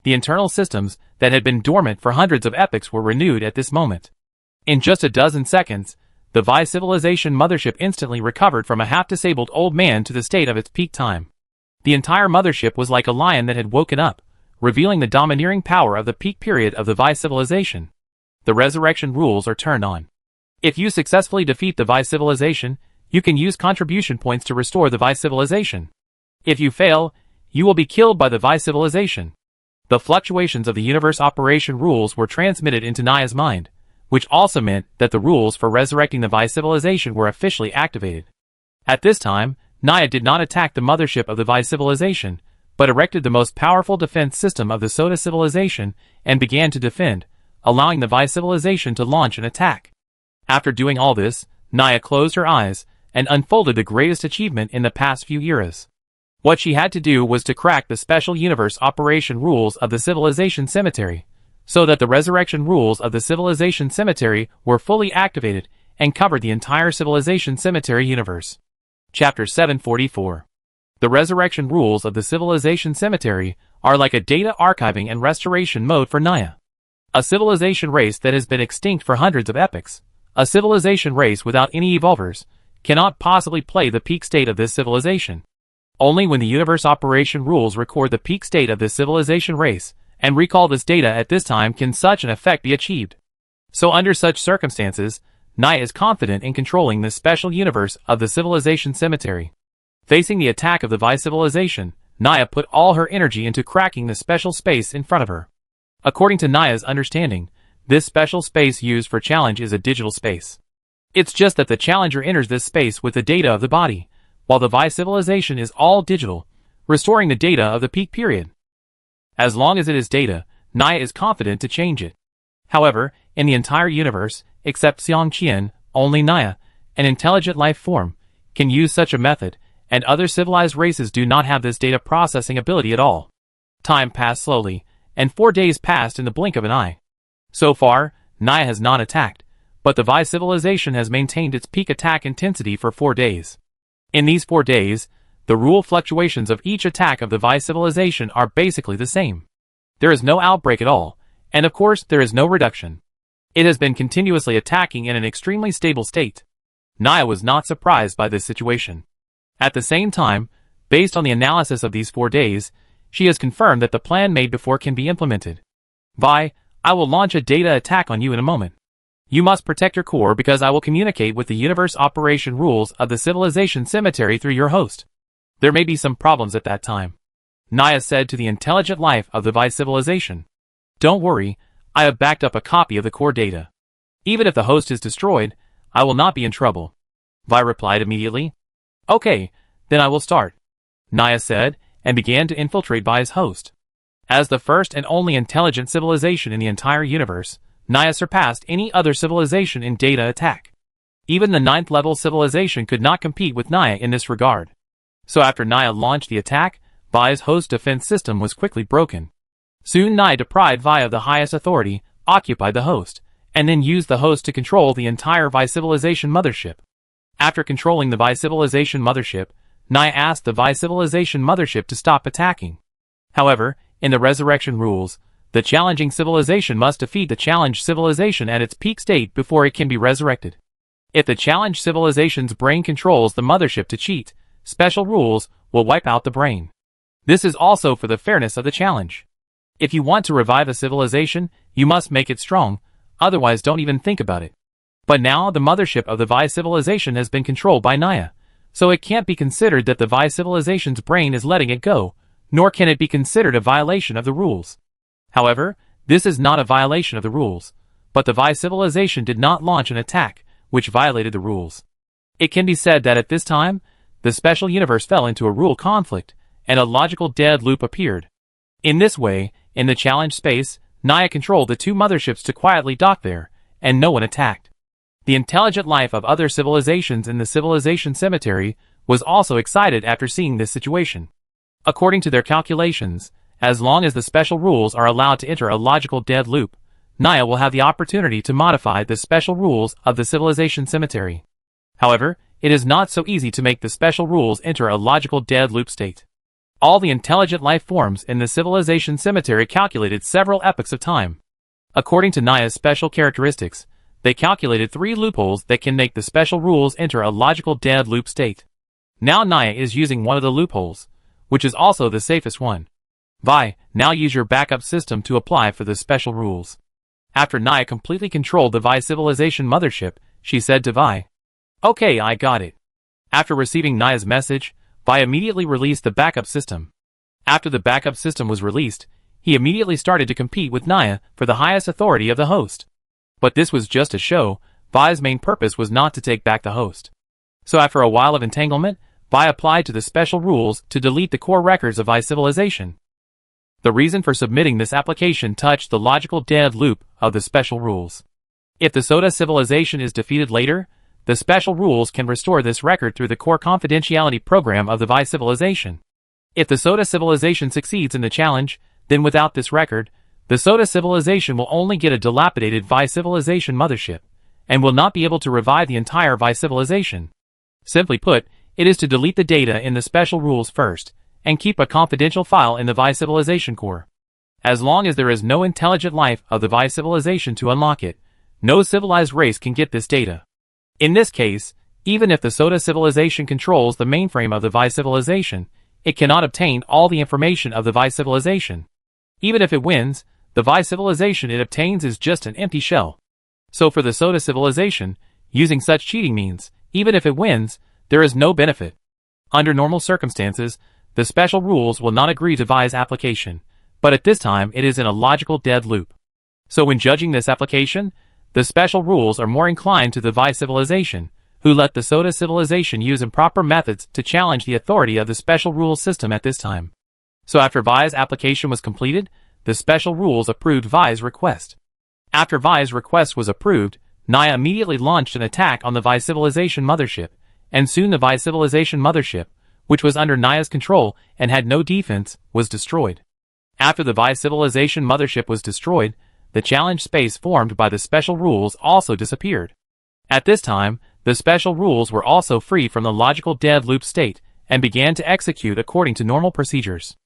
The internal systems that had been dormant for hundreds of epochs were renewed at this moment. In just a dozen seconds, the Vi civilization mothership instantly recovered from a half-disabled old man to the state of its peak time. The entire mothership was like a lion that had woken up, revealing the domineering power of the peak period of the Vi civilization. The resurrection rules are turned on. If you successfully defeat the Vi civilization, you can use contribution points to restore the Vi civilization. If you fail, you will be killed by the Vi civilization. The fluctuations of the universe operation rules were transmitted into Naya's mind, which also meant that the rules for resurrecting the Vi civilization were officially activated. At this time, Naya did not attack the mothership of the Vi civilization, but erected the most powerful defense system of the Soda civilization and began to defend, allowing the Vi civilization to launch an attack. After doing all this, Naya closed her eyes and unfolded the greatest achievement in the past few eras. What she had to do was to crack the special universe operation rules of the civilization cemetery, so that the resurrection rules of the civilization cemetery were fully activated and covered the entire civilization cemetery universe. Chapter 744. The resurrection rules of the civilization cemetery are like a data archiving and restoration mode for Naya. A civilization race that has been extinct for hundreds of epochs, a civilization race without any evolvers, cannot possibly play the peak state of this civilization. Only when the universe operation rules record the peak state of this civilization race and recall this data at this time can such an effect be achieved. So under such circumstances, Naya is confident in controlling this special universe of the civilization cemetery. Facing the attack of the Vi civilization, Naya put all her energy into cracking the special space in front of her. According to Naya's understanding, this special space used for challenge is a digital space. It's just that the challenger enters this space with the data of the body, while the Vi civilization is all digital, restoring the data of the peak period. As long as it is data, Naya is confident to change it. However, in the entire universe, except Xiangqian, only Naya, an intelligent life form, can use such a method, and other civilized races do not have this data processing ability at all. Time passed slowly, and 4 days passed in the blink of an eye. So far, Naya has not attacked, but the Vi civilization has maintained its peak attack intensity for 4 days. In these 4 days, the rule fluctuations of each attack of the Vi civilization are basically the same. There is no outbreak at all, and of course there is no reduction. It has been continuously attacking in an extremely stable state. Naya was not surprised by this situation. At the same time, based on the analysis of these 4 days, she has confirmed that the plan made before can be implemented. Vi, I will launch a data attack on you in a moment. You must protect your core because I will communicate with the universe operation rules of the civilization cemetery through your host. There may be some problems at that time. Naya said to the intelligent life of the Vi civilization. Don't worry, I have backed up a copy of the core data. Even if the host is destroyed, I will not be in trouble. Vi replied immediately. Okay, then I will start. Naya said, and began to infiltrate Vi's host. As the first and only intelligent civilization in the entire universe, Naya surpassed any other civilization in data attack. Even the 9th level civilization could not compete with Naya in this regard. So after Naya launched the attack, Vi's host defense system was quickly broken. Soon Naya deprived Vi of the highest authority, occupied the host, and then used the host to control the entire Vi civilization mothership. After controlling the Vi civilization mothership, Naya asked the Vi civilization mothership to stop attacking. However, in the resurrection rules, the challenging civilization must defeat the challenged civilization at its peak state before it can be resurrected. If the challenged civilization's brain controls the mothership to cheat, special rules will wipe out the brain. This is also for the fairness of the challenge. If you want to revive a civilization, you must make it strong, otherwise don't even think about it. But now the mothership of the Vi civilization has been controlled by Naya, so it can't be considered that the Vi civilization's brain is letting it go, nor can it be considered a violation of the rules. However, this is not a violation of the rules, but the Vi civilization did not launch an attack, which violated the rules. It can be said that at this time, the special universe fell into a rule conflict, and a logical dead loop appeared. In this way, in the challenge space, Naya controlled the 2 motherships to quietly dock there, and no one attacked. The intelligent life of other civilizations in the civilization cemetery was also excited after seeing this situation. According to their calculations, as long as the special rules are allowed to enter a logical dead loop, Naya will have the opportunity to modify the special rules of the civilization cemetery. However, it is not so easy to make the special rules enter a logical dead loop state. All the intelligent life forms in the civilization cemetery calculated several epochs of time. According to Naya's special characteristics, they calculated 3 loopholes that can make the special rules enter a logical dead loop state. Now Naya is using one of the loopholes, which is also the safest one. Vi, now use your backup system to apply for the special rules. After Naya completely controlled the Vi civilization mothership, she said to Vi, Okay, I got it. After receiving Naya's message, Vi immediately released the backup system. After the backup system was released, he immediately started to compete with Naya for the highest authority of the host. But this was just a show. Vi's main purpose was not to take back the host. So after a while of entanglement, Vi applied to the special rules to delete the core records of Vi civilization. The reason for submitting this application touched the logical dead loop of the special rules. If the Soda civilization is defeated later, the special rules can restore this record through the core confidentiality program of the Vi civilization. If the Soda civilization succeeds in the challenge, then without this record, the Soda civilization will only get a dilapidated Vi civilization mothership, and will not be able to revive the entire Vi civilization. Simply put, it is to delete the data in the special rules first, and keep a confidential file in the Vi civilization core. As long as there is no intelligent life of the Vi civilization to unlock it, no civilized race can get this data. In this case, even if the Soda civilization controls the mainframe of the Vi civilization, it cannot obtain all the information of the Vi civilization. Even if it wins, the Vi civilization it obtains is just an empty shell. So for the Soda civilization, using such cheating means, even if it wins, there is no benefit. Under normal circumstances, the special rules will not agree to Vi's application, but at this time it is in a logical dead loop. So when judging this application, the special rules are more inclined to the Vi civilization, who let the Soda civilization use improper methods to challenge the authority of the special rules system at this time. So after Vi's application was completed, the special rules approved Vi's request. After Vi's request was approved, Naya immediately launched an attack on the Vi civilization mothership, and soon the Vi civilization mothership, which was under Naya's control and had no defense, was destroyed. After the Vi civilization mothership was destroyed, the challenge space formed by the special rules also disappeared. At this time, the special rules were also free from the logical dead loop state, and began to execute according to normal procedures.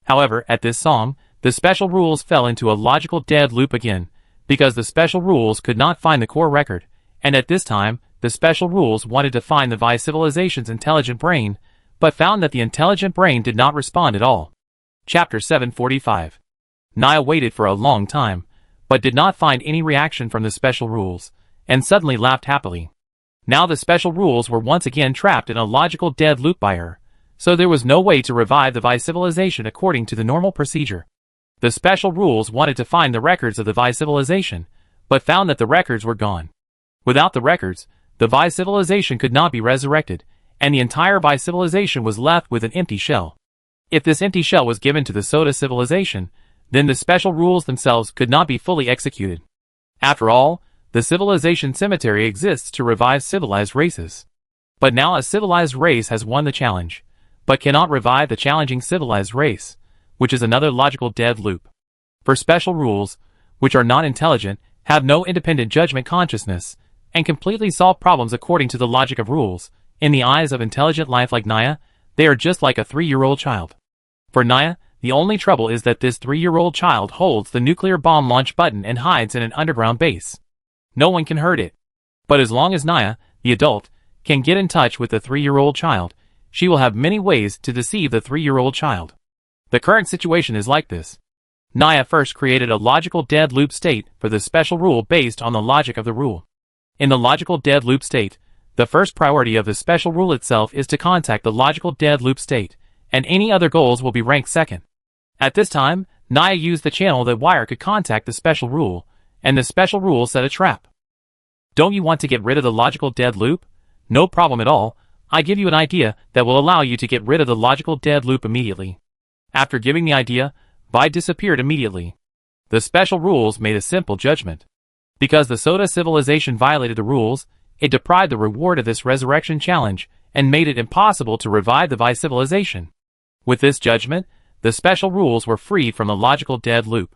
However, at this song, the special rules fell into a logical dead loop again, because the special rules could not find the core record, and at this time, the special rules wanted to find the Vi civilization's intelligent brain, but found that the intelligent brain did not respond at all. Chapter 745. Naya waited for a long time, but did not find any reaction from the special rules, and suddenly laughed happily. Now the special rules were once again trapped in a logical dead loop by her, so there was no way to revive the Vi civilization according to the normal procedure. The special rules wanted to find the records of the Vi civilization, but found that the records were gone. Without the records, the Vi civilization could not be resurrected, and the entire Vi civilization was left with an empty shell. If this empty shell was given to the Soda civilization, then the special rules themselves could not be fully executed. After all, the civilization cemetery exists to revive civilized races. But now a civilized race has won the challenge, but cannot revive the challenging civilized race, which is another logical dead loop. For special rules, which are not intelligent, have no independent judgment consciousness, and completely solve problems according to the logic of rules, in the eyes of intelligent life like Naya, they are just like a 3-year-old child. For Naya, the only trouble is that this 3-year-old child holds the nuclear bomb launch button and hides in an underground base. No one can hurt it. But as long as Naya, the adult, can get in touch with the 3-year-old child, she will have many ways to deceive the 3-year-old child. The current situation is like this. Naya first created a logical dead loop state for the special rule based on the logic of the rule. In the logical dead loop state, the first priority of the special rule itself is to contact the logical dead loop state, and any other goals will be ranked second. At this time, Naya used the channel that wire could contact the special rule, and the special rule set a trap. Don't you want to get rid of the logical dead loop? No problem at all. I give you an idea that will allow you to get rid of the logical dead loop immediately. After giving the idea, Vi disappeared immediately. The special rules made a simple judgment. Because the Soda civilization violated the rules, it deprived the reward of this resurrection challenge and made it impossible to revive the Vi civilization. With this judgment, the special rules were freed from the logical dead loop.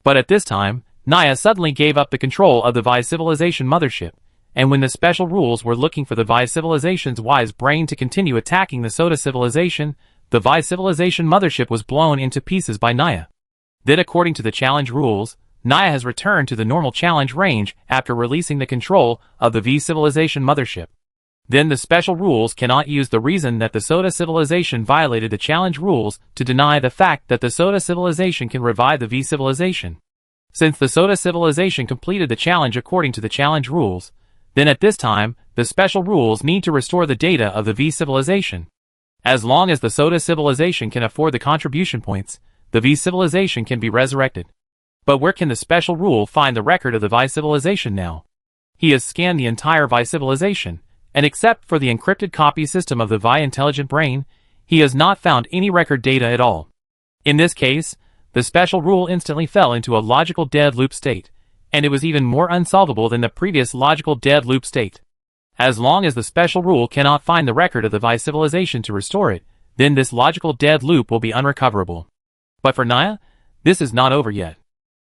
But at this time, Naya suddenly gave up the control of the Vi civilization mothership, and when the special rules were looking for the Vi civilization's wise brain to continue attacking the Soda civilization, the Vi civilization mothership was blown into pieces by Naya. Then according to the challenge rules, Naya has returned to the normal challenge range after releasing the control of the Vi civilization mothership. Then the special rules cannot use the reason that the Soda civilization violated the challenge rules to deny the fact that the Soda civilization can revive the Vi civilization. Since the Soda civilization completed the challenge according to the challenge rules, then at this time, the special rules need to restore the data of the Vi civilization. As long as the Soda civilization can afford the contribution points, the Vi civilization can be resurrected. But where can the special rule find the record of the Vi civilization now? He has scanned the entire Vi civilization, and except for the encrypted copy system of the Vi intelligent brain, he has not found any record data at all. In this case, the special rule instantly fell into a logical dead loop state, and it was even more unsolvable than the previous logical dead loop state. As long as the special rule cannot find the record of the Vi civilization to restore it, then this logical dead loop will be unrecoverable. But for Naya, this is not over yet.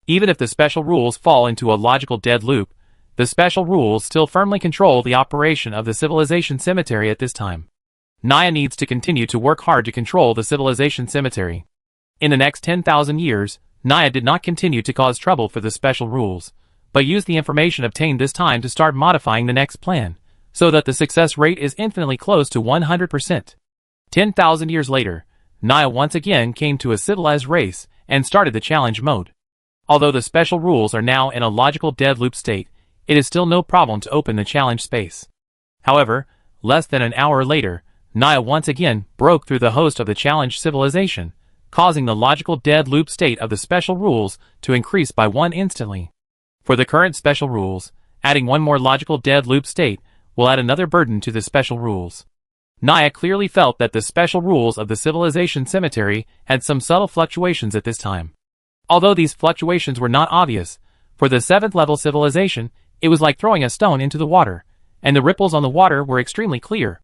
Even if the special rules fall into a logical dead loop, the special rules still firmly control the operation of the civilization cemetery at this time. Naya needs to continue to work hard to control the civilization cemetery. In the next 10,000 years, Naya did not continue to cause trouble for the special rules, but used the information obtained this time to start modifying the next plan, so that the success rate is infinitely close to 100%. 10,000 years later, Naya once again came to a civilized race and started the challenge mode. Although the special rules are now in a logical dead loop state, it is still no problem to open the challenge space. However, less than an hour later, Naya once again broke through the host of the challenged civilization, causing the logical dead loop state of the special rules to increase by 1 instantly. For the current special rules, adding one more logical dead loop state will add another burden to the special rules. Naya clearly felt that the special rules of the civilization cemetery had some subtle fluctuations at this time. Although these fluctuations were not obvious, for the 7th level civilization, it was like throwing a stone into the water, and the ripples on the water were extremely clear.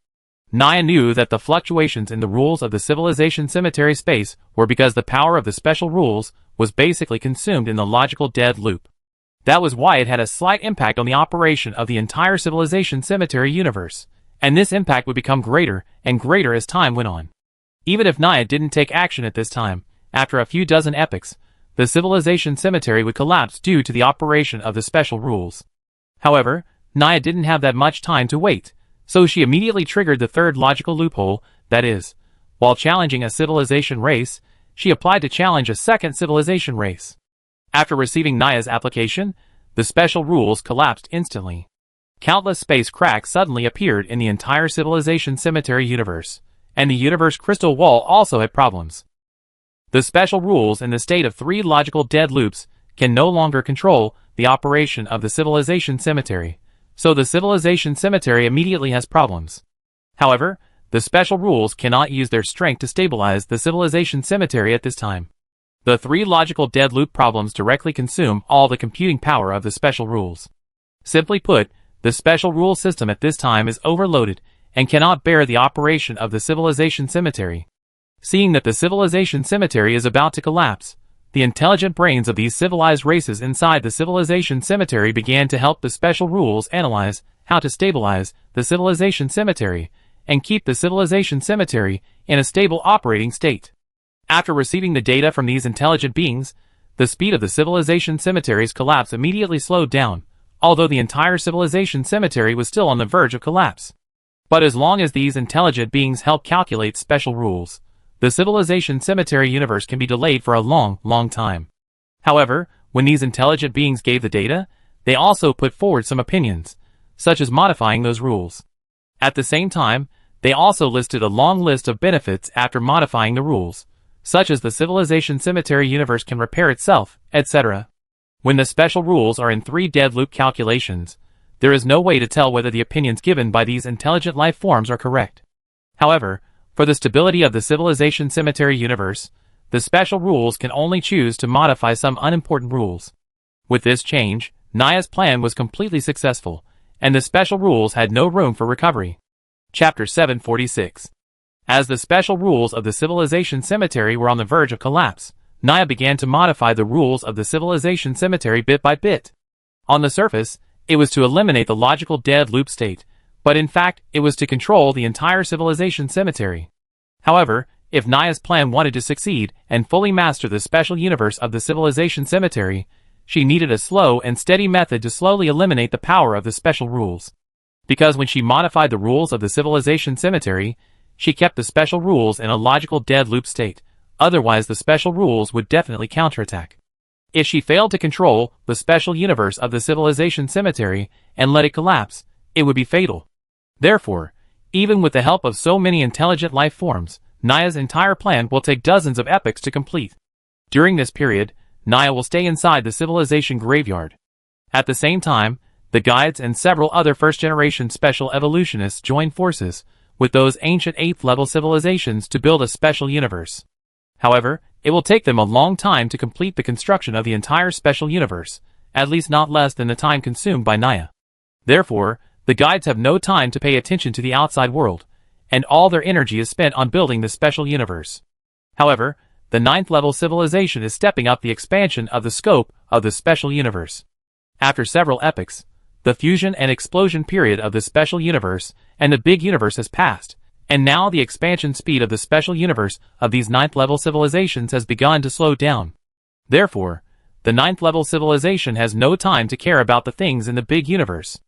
Naya knew that the fluctuations in the rules of the civilization cemetery space were because the power of the special rules was basically consumed in the logical dead loop. That was why it had a slight impact on the operation of the entire civilization cemetery universe, and this impact would become greater and greater as time went on. Even if Naya didn't take action at this time, after a few dozen epochs, the civilization cemetery would collapse due to the operation of the special rules. However, Naya didn't have that much time to wait, so she immediately triggered the third logical loophole, that is, while challenging a civilization race, she applied to challenge a second civilization race. After receiving Naya's application, the special rules collapsed instantly. Countless space cracks suddenly appeared in the entire civilization cemetery universe, and the universe crystal wall also had problems. The special rules in the state of three logical dead loops can no longer control the operation of the civilization cemetery, so the civilization cemetery immediately has problems. However, the special rules cannot use their strength to stabilize the civilization cemetery at this time. The three logical dead loop problems directly consume all the computing power of the special rules. Simply put, the special rule system at this time is overloaded and cannot bear the operation of the civilization cemetery. Seeing that the civilization cemetery is about to collapse, the intelligent brains of these civilized races inside the civilization cemetery began to help the special rules analyze how to stabilize the civilization cemetery and keep the civilization cemetery in a stable operating state. After receiving the data from these intelligent beings, the speed of the civilization cemetery's collapse immediately slowed down, although the entire civilization cemetery was still on the verge of collapse. But as long as these intelligent beings help calculate special rules, the civilization cemetery universe can be delayed for a long time. However, when these intelligent beings gave the data, they also put forward some opinions, such as modifying those rules. At the same time, they also listed a long list of benefits after modifying the rules, such as the civilization cemetery universe can repair itself, etc. When the special rules are in three dead loop calculations, there is no way to tell whether the opinions given by these intelligent life forms are correct. However, for the stability of the civilization cemetery universe, the special rules can only choose to modify some unimportant rules. With this change, Naya's plan was completely successful, and the special rules had no room for recovery. Chapter 746. As the special rules of the civilization cemetery were on the verge of collapse, Naya began to modify the rules of the civilization cemetery bit by bit. On the surface, it was to eliminate the logical dead loop state, but in fact, it was to control the entire civilization cemetery. However, if Naya's plan wanted to succeed and fully master the special universe of the civilization cemetery, she needed a slow and steady method to slowly eliminate the power of the special rules. Because when she modified the rules of the civilization cemetery, she kept the special rules in a logical dead loop state, otherwise the special rules would definitely counterattack. If she failed to control the special universe of the civilization cemetery and let it collapse, it would be fatal. Therefore, even with the help of so many intelligent life forms, Naya's entire plan will take dozens of epochs to complete. During this period, Naya will stay inside the civilization graveyard. At the same time, the guides and several other first-generation special evolutionists join forces with those ancient 8th-level civilizations to build a special universe. However, it will take them a long time to complete the construction of the entire special universe, at least not less than the time consumed by Naya. Therefore, the guides have no time to pay attention to the outside world, and all their energy is spent on building the special universe. However, the 9th-level civilization is stepping up the expansion of the scope of the special universe. After several epochs, the fusion and explosion period of the special universe and the big universe has passed, and now the expansion speed of the special universe of these 9th-level civilizations has begun to slow down. Therefore, the 9th-level civilization has no time to care about the things in the big universe.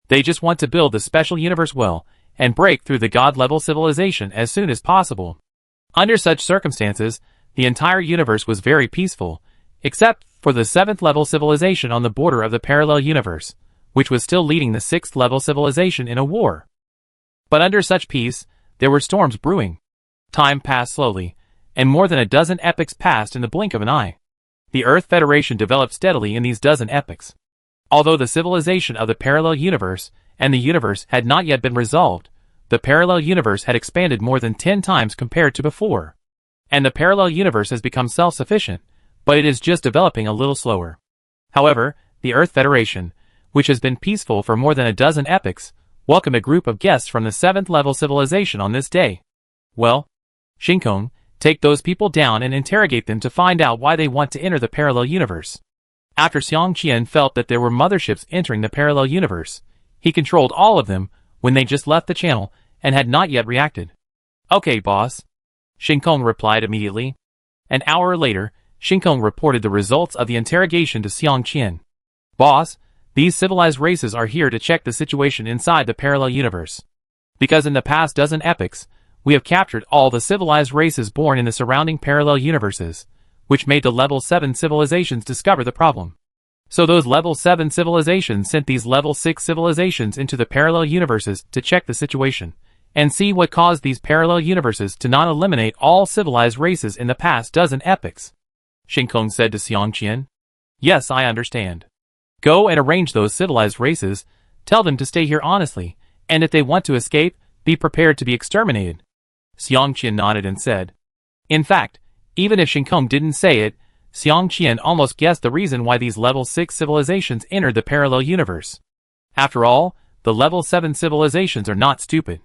They just want to build the special universe well and break through the God-level civilization as soon as possible. Under such circumstances, the entire universe was very peaceful, except for the 7th-level civilization on the border of the parallel universe, which was still leading the 6th-level civilization in a war. But under such peace, there were storms brewing. Time passed slowly, and more than a dozen epochs passed in the blink of an eye. The Earth Federation developed steadily in these dozen epochs. Although the civilization of the parallel universe and the universe had not yet been resolved, the parallel universe had expanded more than 10 times compared to before. And the parallel universe has become self-sufficient, but it is just developing a little slower. However, the Earth Federation, which has been peaceful for more than a dozen epochs, welcomed a group of guests from the 7th-level civilization on this day. Well, Shinkong, take those people down and interrogate them to find out why they want to enter the parallel universe. After Xiang Qian felt that there were motherships entering the parallel universe, he controlled all of them when they just left the channel and had not yet reacted. Okay, boss. Shinkong replied immediately. An hour later, Shinkong reported the results of the interrogation to Xiang Qian. Boss, These civilized races are here to check the situation inside the parallel universe. Because in the past dozen epochs, we have captured all the civilized races born in the surrounding parallel universes, which made the level 7 civilizations discover the problem. So those level 7 civilizations sent these level 6 civilizations into the parallel universes to check the situation, and see what caused these parallel universes to not eliminate all civilized races in the past dozen epochs. Shinkong said to Xiang Qian. Yes, I understand. Go and arrange those civilized races, tell them to stay here honestly, and if they want to escape, be prepared to be exterminated. Xiang Qian nodded and said. In fact, even if Shinkong didn't say it, Xiang Qian almost guessed the reason why these level 6 civilizations entered the parallel universe. After all, the level 7 civilizations are not stupid.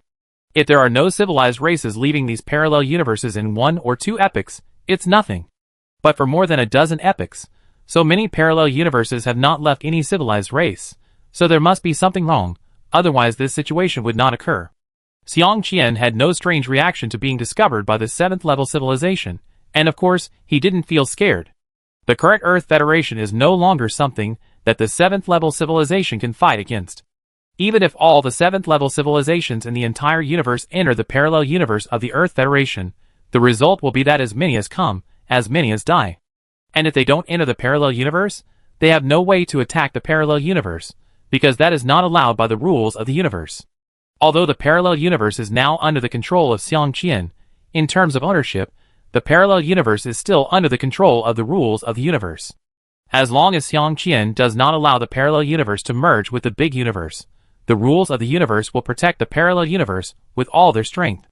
If there are no civilized races leaving these parallel universes in 1 or 2 epochs, it's nothing. But for more than a dozen epochs, so many parallel universes have not left any civilized race, so there must be something wrong, otherwise this situation would not occur. Xiang Qian had no strange reaction to being discovered by the 7th level civilization, and of course, he didn't feel scared. The current Earth Federation is no longer something that the 7th level civilization can fight against. Even if all the 7th level civilizations in the entire universe enter the parallel universe of the Earth Federation, the result will be that as many as come, as many as die. And if they don't enter the parallel universe, they have no way to attack the parallel universe, because that is not allowed by the rules of the universe. Although the parallel universe is now under the control of Xiang Qian, in terms of ownership, the parallel universe is still under the control of the rules of the universe. As long as Xiang Qian does not allow the parallel universe to merge with the big universe, the rules of the universe will protect the parallel universe with all their strength.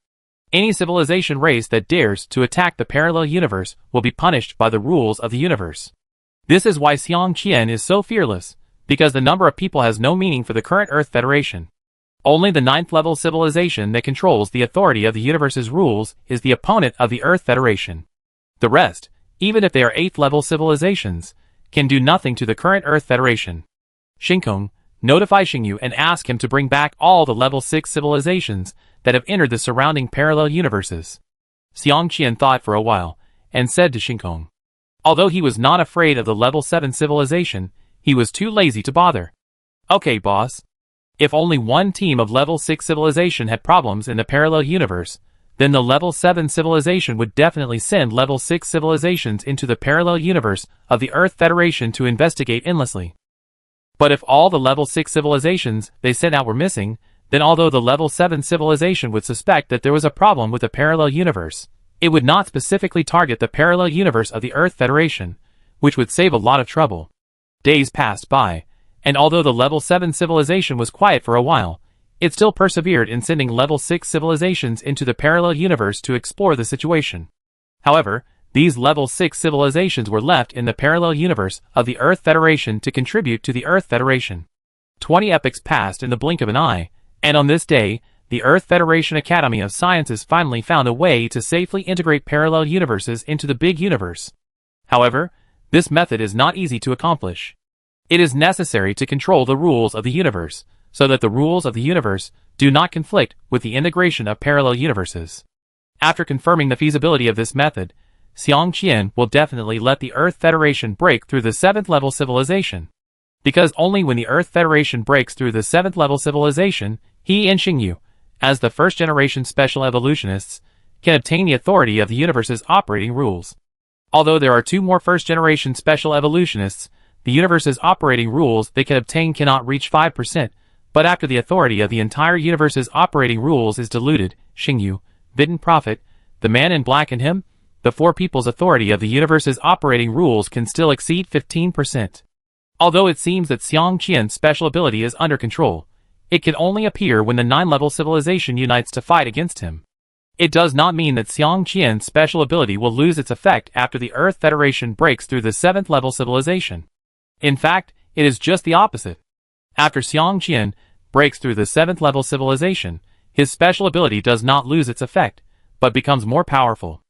Any civilization race that dares to attack the parallel universe will be punished by the rules of the universe. This is why Xiang Qian is so fearless, because the number of people has no meaning for the current Earth Federation. Only the 9th level civilization that controls the authority of the universe's rules is the opponent of the Earth Federation. The rest, even if they are 8th level civilizations, can do nothing to the current Earth Federation. Shinkong, notify Xingyu and ask him to bring back all the level 6 civilizations that have entered the surrounding parallel universes. Xiang Qian thought for a while, and said to Shinkong. Although he was not afraid of the level 7 civilization, he was too lazy to bother. Okay, boss. If only one team of level 6 civilization had problems in the parallel universe, then the level 7 civilization would definitely send level 6 civilizations into the parallel universe of the Earth Federation to investigate endlessly. But if all the level 6 civilizations they sent out were missing, then although the level 7 civilization would suspect that there was a problem with the parallel universe, it would not specifically target the parallel universe of the Earth Federation, which would save a lot of trouble. Days passed by, and although the level 7 civilization was quiet for a while, it still persevered in sending level 6 civilizations into the parallel universe to explore the situation. However, these level 6 civilizations were left in the parallel universe of the Earth Federation to contribute to the Earth Federation. 20 epochs passed in the blink of an eye, and on this day, the Earth Federation Academy of Sciences finally found a way to safely integrate parallel universes into the big universe. However, this method is not easy to accomplish. It is necessary to control the rules of the universe, so that the rules of the universe do not conflict with the integration of parallel universes. After confirming the feasibility of this method, Xiang Qian will definitely let the Earth Federation break through the 7th level civilization. Because only when the Earth Federation breaks through the 7th level civilization, he and Xingyu, as the first generation special evolutionists, can obtain the authority of the universe's operating rules. Although there are 2 more first generation special evolutionists, the universe's operating rules they can obtain cannot reach 5%, but after the authority of the entire universe's operating rules is diluted, Xingyu, Bidden Prophet, the man in black and him, the 4 people's authority of the universe's operating rules can still exceed 15%. Although it seems that Xiang Qian's special ability is under control, it can only appear when the 9-level civilization unites to fight against him. It does not mean that Xiang Qian's special ability will lose its effect after the Earth Federation breaks through the 7th level civilization. In fact, it is just the opposite. After Xiang Qian breaks through the 7th level civilization, his special ability does not lose its effect, but becomes more powerful.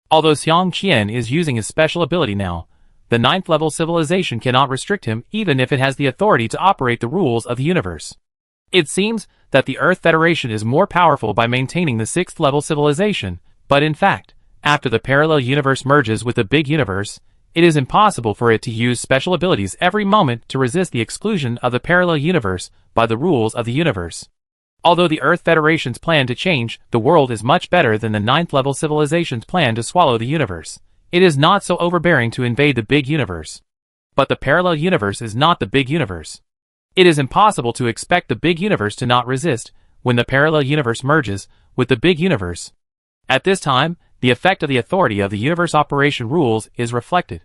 Although Xiang Qian is using his special ability now, the 9th level civilization cannot restrict him even if it has the authority to operate the rules of the universe. It seems that the Earth Federation is more powerful by maintaining the 6th level civilization, but in fact, after the parallel universe merges with the big universe, it is impossible for it to use special abilities every moment to resist the exclusion of the parallel universe by the rules of the universe. Although the Earth Federation's plan to change the world is much better than the ninth-level civilization's plan to swallow the universe, it is not so overbearing to invade the big universe. But the parallel universe is not the big universe. It is impossible to expect the big universe to not resist when the parallel universe merges with the big universe. At this time, the effect of the authority of the universe operation rules is reflected.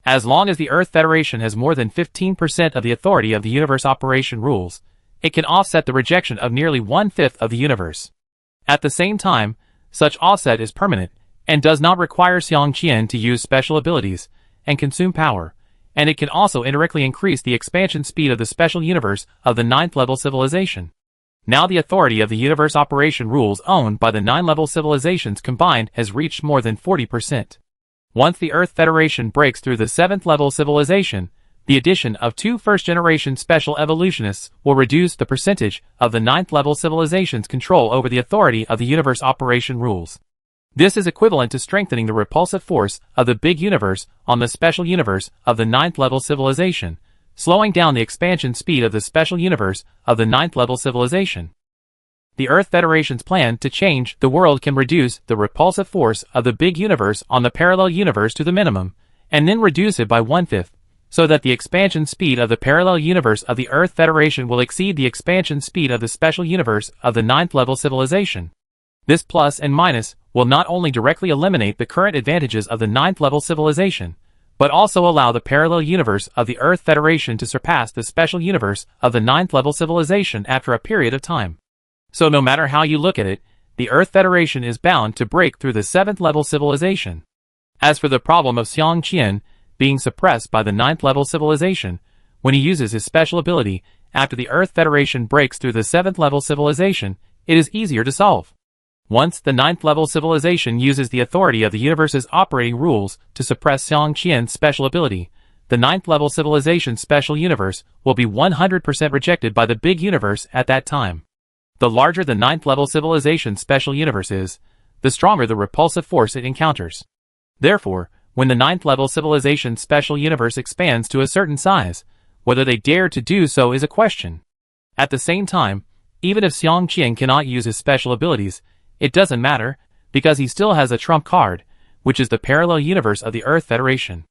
As long as the Earth Federation has more than 15% of the authority of the universe operation rules, it can offset the rejection of nearly 1/5 of the universe. At the same time, such offset is permanent and does not require Xiang Qian to use special abilities and consume power, and it can also indirectly increase the expansion speed of the special universe of the ninth-level civilization. Now the authority of the universe operation rules owned by the 9-level civilizations combined has reached more than 40%. Once the Earth Federation breaks through the 7th-level civilization, the addition of 2 first-generation special evolutionists will reduce the percentage of the 9th-level civilization's control over the authority of the universe operation rules. This is equivalent to strengthening the repulsive force of the big universe on the special universe of the 9th-level civilization, slowing down the expansion speed of the special universe of the 9th-level civilization. The Earth Federation's plan to change the world can reduce the repulsive force of the big universe on the parallel universe to the minimum, and then reduce it by 1/5, so that the expansion speed of the parallel universe of the Earth Federation will exceed the expansion speed of the special universe of the 9th-level civilization. This plus and minus will not only directly eliminate the current advantages of the 9th-level civilization, but also allow the parallel universe of the Earth Federation to surpass the special universe of the 9th-level civilization after a period of time. So no matter how you look at it, the Earth Federation is bound to break through the 7th-level civilization. As for the problem of Xiang Qian being suppressed by the 9th-level civilization, when he uses his special ability after the Earth Federation breaks through the 7th-level civilization, it is easier to solve. Once the 9th-level civilization uses the authority of the universe's operating rules to suppress Xiang Qian's special ability, the 9th-level civilization's special universe will be 100% rejected by the big universe at that time. The larger the 9th-level civilization's special universe is, the stronger the repulsive force it encounters. Therefore, when the 9th-level civilization's special universe expands to a certain size, whether they dare to do so is a question. At the same time, even if Xiang Qian cannot use his special abilities, it doesn't matter, because he still has a trump card, which is the parallel universe of the Earth Federation.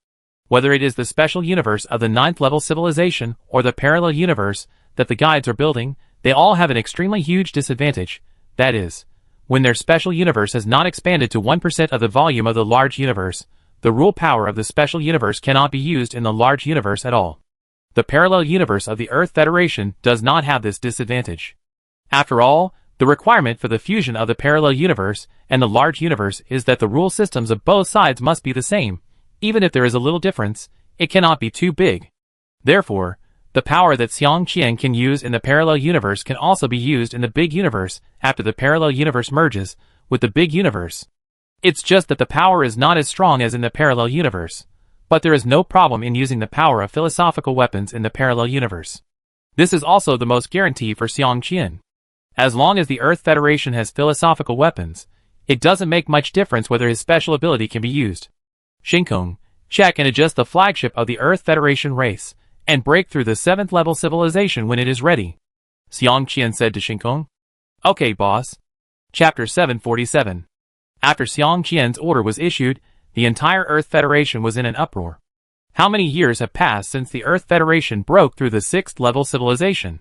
Whether it is the special universe of the 9th-level civilization or the parallel universe that the guides are building, they all have an extremely huge disadvantage, that is, when their special universe has not expanded to 1% of the volume of the large universe, the rule power of the special universe cannot be used in the large universe at all. The parallel universe of the Earth Federation does not have this disadvantage. After all, the requirement for the fusion of the parallel universe and the large universe is that the rule systems of both sides must be the same. Even if there is a little difference, it cannot be too big. Therefore, the power that Xiang Qian can use in the parallel universe can also be used in the big universe after the parallel universe merges with the big universe. It's just that the power is not as strong as in the parallel universe, but there is no problem in using the power of philosophical weapons in the parallel universe. This is also the most guarantee for Xiang Qian. As long as the Earth Federation has philosophical weapons, it doesn't make much difference whether his special ability can be used. Shinkong, check and adjust the flagship of the Earth Federation race, and break through the 7th-level civilization when it is ready, Xiang Qian said to Shinkong. Okay, boss. Chapter 747. After Xiang Qian's order was issued, the entire Earth Federation was in an uproar. How many years have passed since the Earth Federation broke through the 6th-level civilization?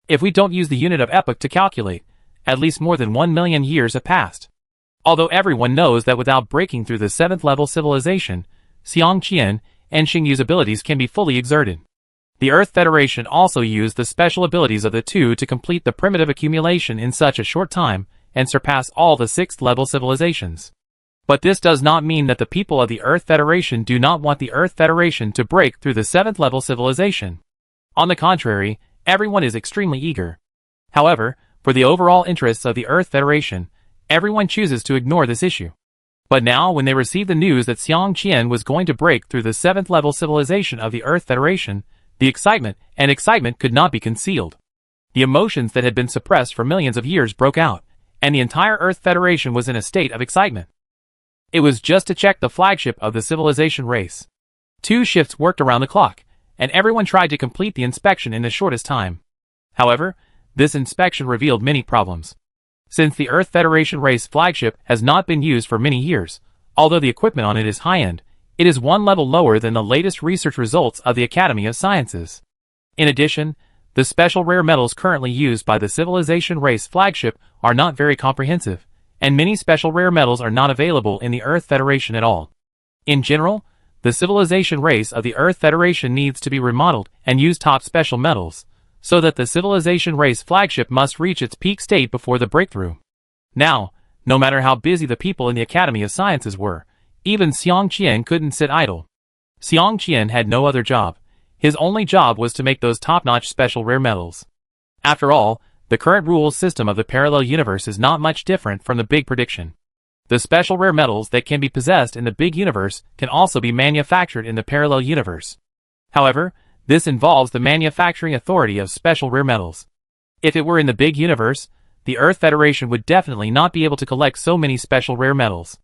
If we don't use the unit of epoch to calculate, at least more than 1 million years have passed. Although everyone knows that without breaking through the 7th-level civilization, Xiang Qian and Xingyu's abilities can be fully exerted. The Earth Federation also used the special abilities of the two to complete the primitive accumulation in such a short time and surpass all the 6th-level civilizations. But this does not mean that the people of the Earth Federation do not want the Earth Federation to break through the 7th-level civilization. On the contrary, everyone is extremely eager. However, for the overall interests of the Earth Federation, everyone chooses to ignore this issue. But now when they received the news that Xiang Qian was going to break through the 7th-level civilization of the Earth Federation, the excitement could not be concealed. The emotions that had been suppressed for millions of years broke out, and the entire Earth Federation was in a state of excitement. It was just to check the flagship of the civilization race. 2 shifts worked around the clock, and everyone tried to complete the inspection in the shortest time. However, this inspection revealed many problems. Since the Earth Federation race flagship has not been used for many years, although the equipment on it is high-end, it is one level lower than the latest research results of the Academy of Sciences. In addition, the special rare metals currently used by the Civilization race flagship are not very comprehensive, and many special rare metals are not available in the Earth Federation at all. In general, the Civilization race of the Earth Federation needs to be remodeled and use top special metals, so that the Civilization race flagship must reach its peak state before the breakthrough. Now, no matter how busy the people in the Academy of Sciences were, even Xiang Qian couldn't sit idle. Xiang Qian had no other job. His only job was to make those top-notch special rare metals. After all, the current rules system of the parallel universe is not much different from the big prediction. The special rare metals that can be possessed in the big universe can also be manufactured in the parallel universe. However, this involves the manufacturing authority of special rare metals. If it were in the big universe, the Earth Federation would definitely not be able to collect so many special rare metals.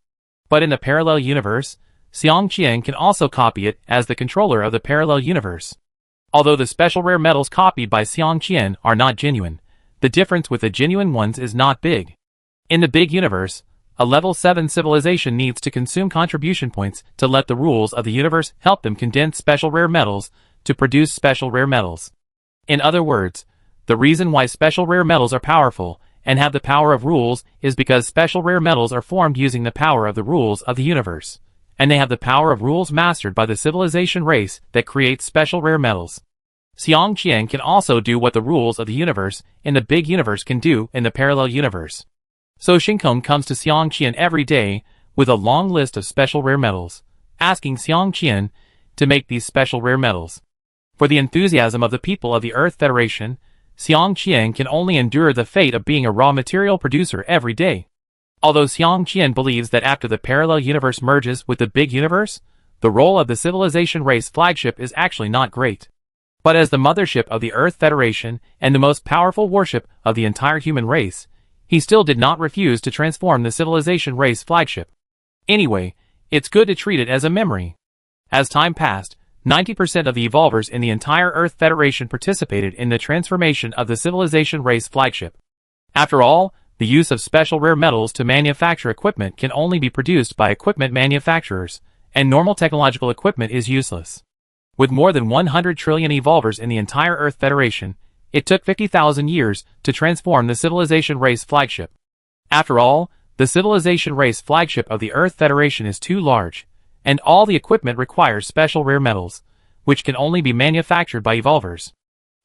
But in the parallel universe, Xiang Qian can also copy it as the controller of the parallel universe. Although the special rare metals copied by Xiang Qian are not genuine, the difference with the genuine ones is not big. In the big universe, a level 7 civilization needs to consume contribution points to let the rules of the universe help them condense special rare metals to produce special rare metals. In other words, the reason why special rare metals are powerful and have the power of rules is because special rare metals are formed using the power of the rules of the universe, and they have the power of rules mastered by the civilization race that creates special rare metals. Xiang Qian can also do what the rules of the universe in the big universe can do in the parallel universe. So Shinkong comes to Xiang Qian every day with a long list of special rare metals, asking Xiang Qian to make these special rare metals. For the enthusiasm of the people of the Earth Federation, Xiang Qian can only endure the fate of being a raw material producer every day. Although Xiang Qian believes that after the parallel universe merges with the big universe, the role of the Civilization race flagship is actually not great. But as the mothership of the Earth Federation and the most powerful warship of the entire human race, he still did not refuse to transform the Civilization race flagship. Anyway, it's good to treat it as a memory. As time passed, 90% of the evolvers in the entire Earth Federation participated in the transformation of the Civilization race flagship. After all, the use of special rare metals to manufacture equipment can only be produced by equipment manufacturers, and normal technological equipment is useless. With more than 100 trillion evolvers in the entire Earth Federation, it took 50,000 years to transform the Civilization race flagship. After all, the Civilization race flagship of the Earth Federation is too large, and all the equipment requires special rare metals, which can only be manufactured by evolvers.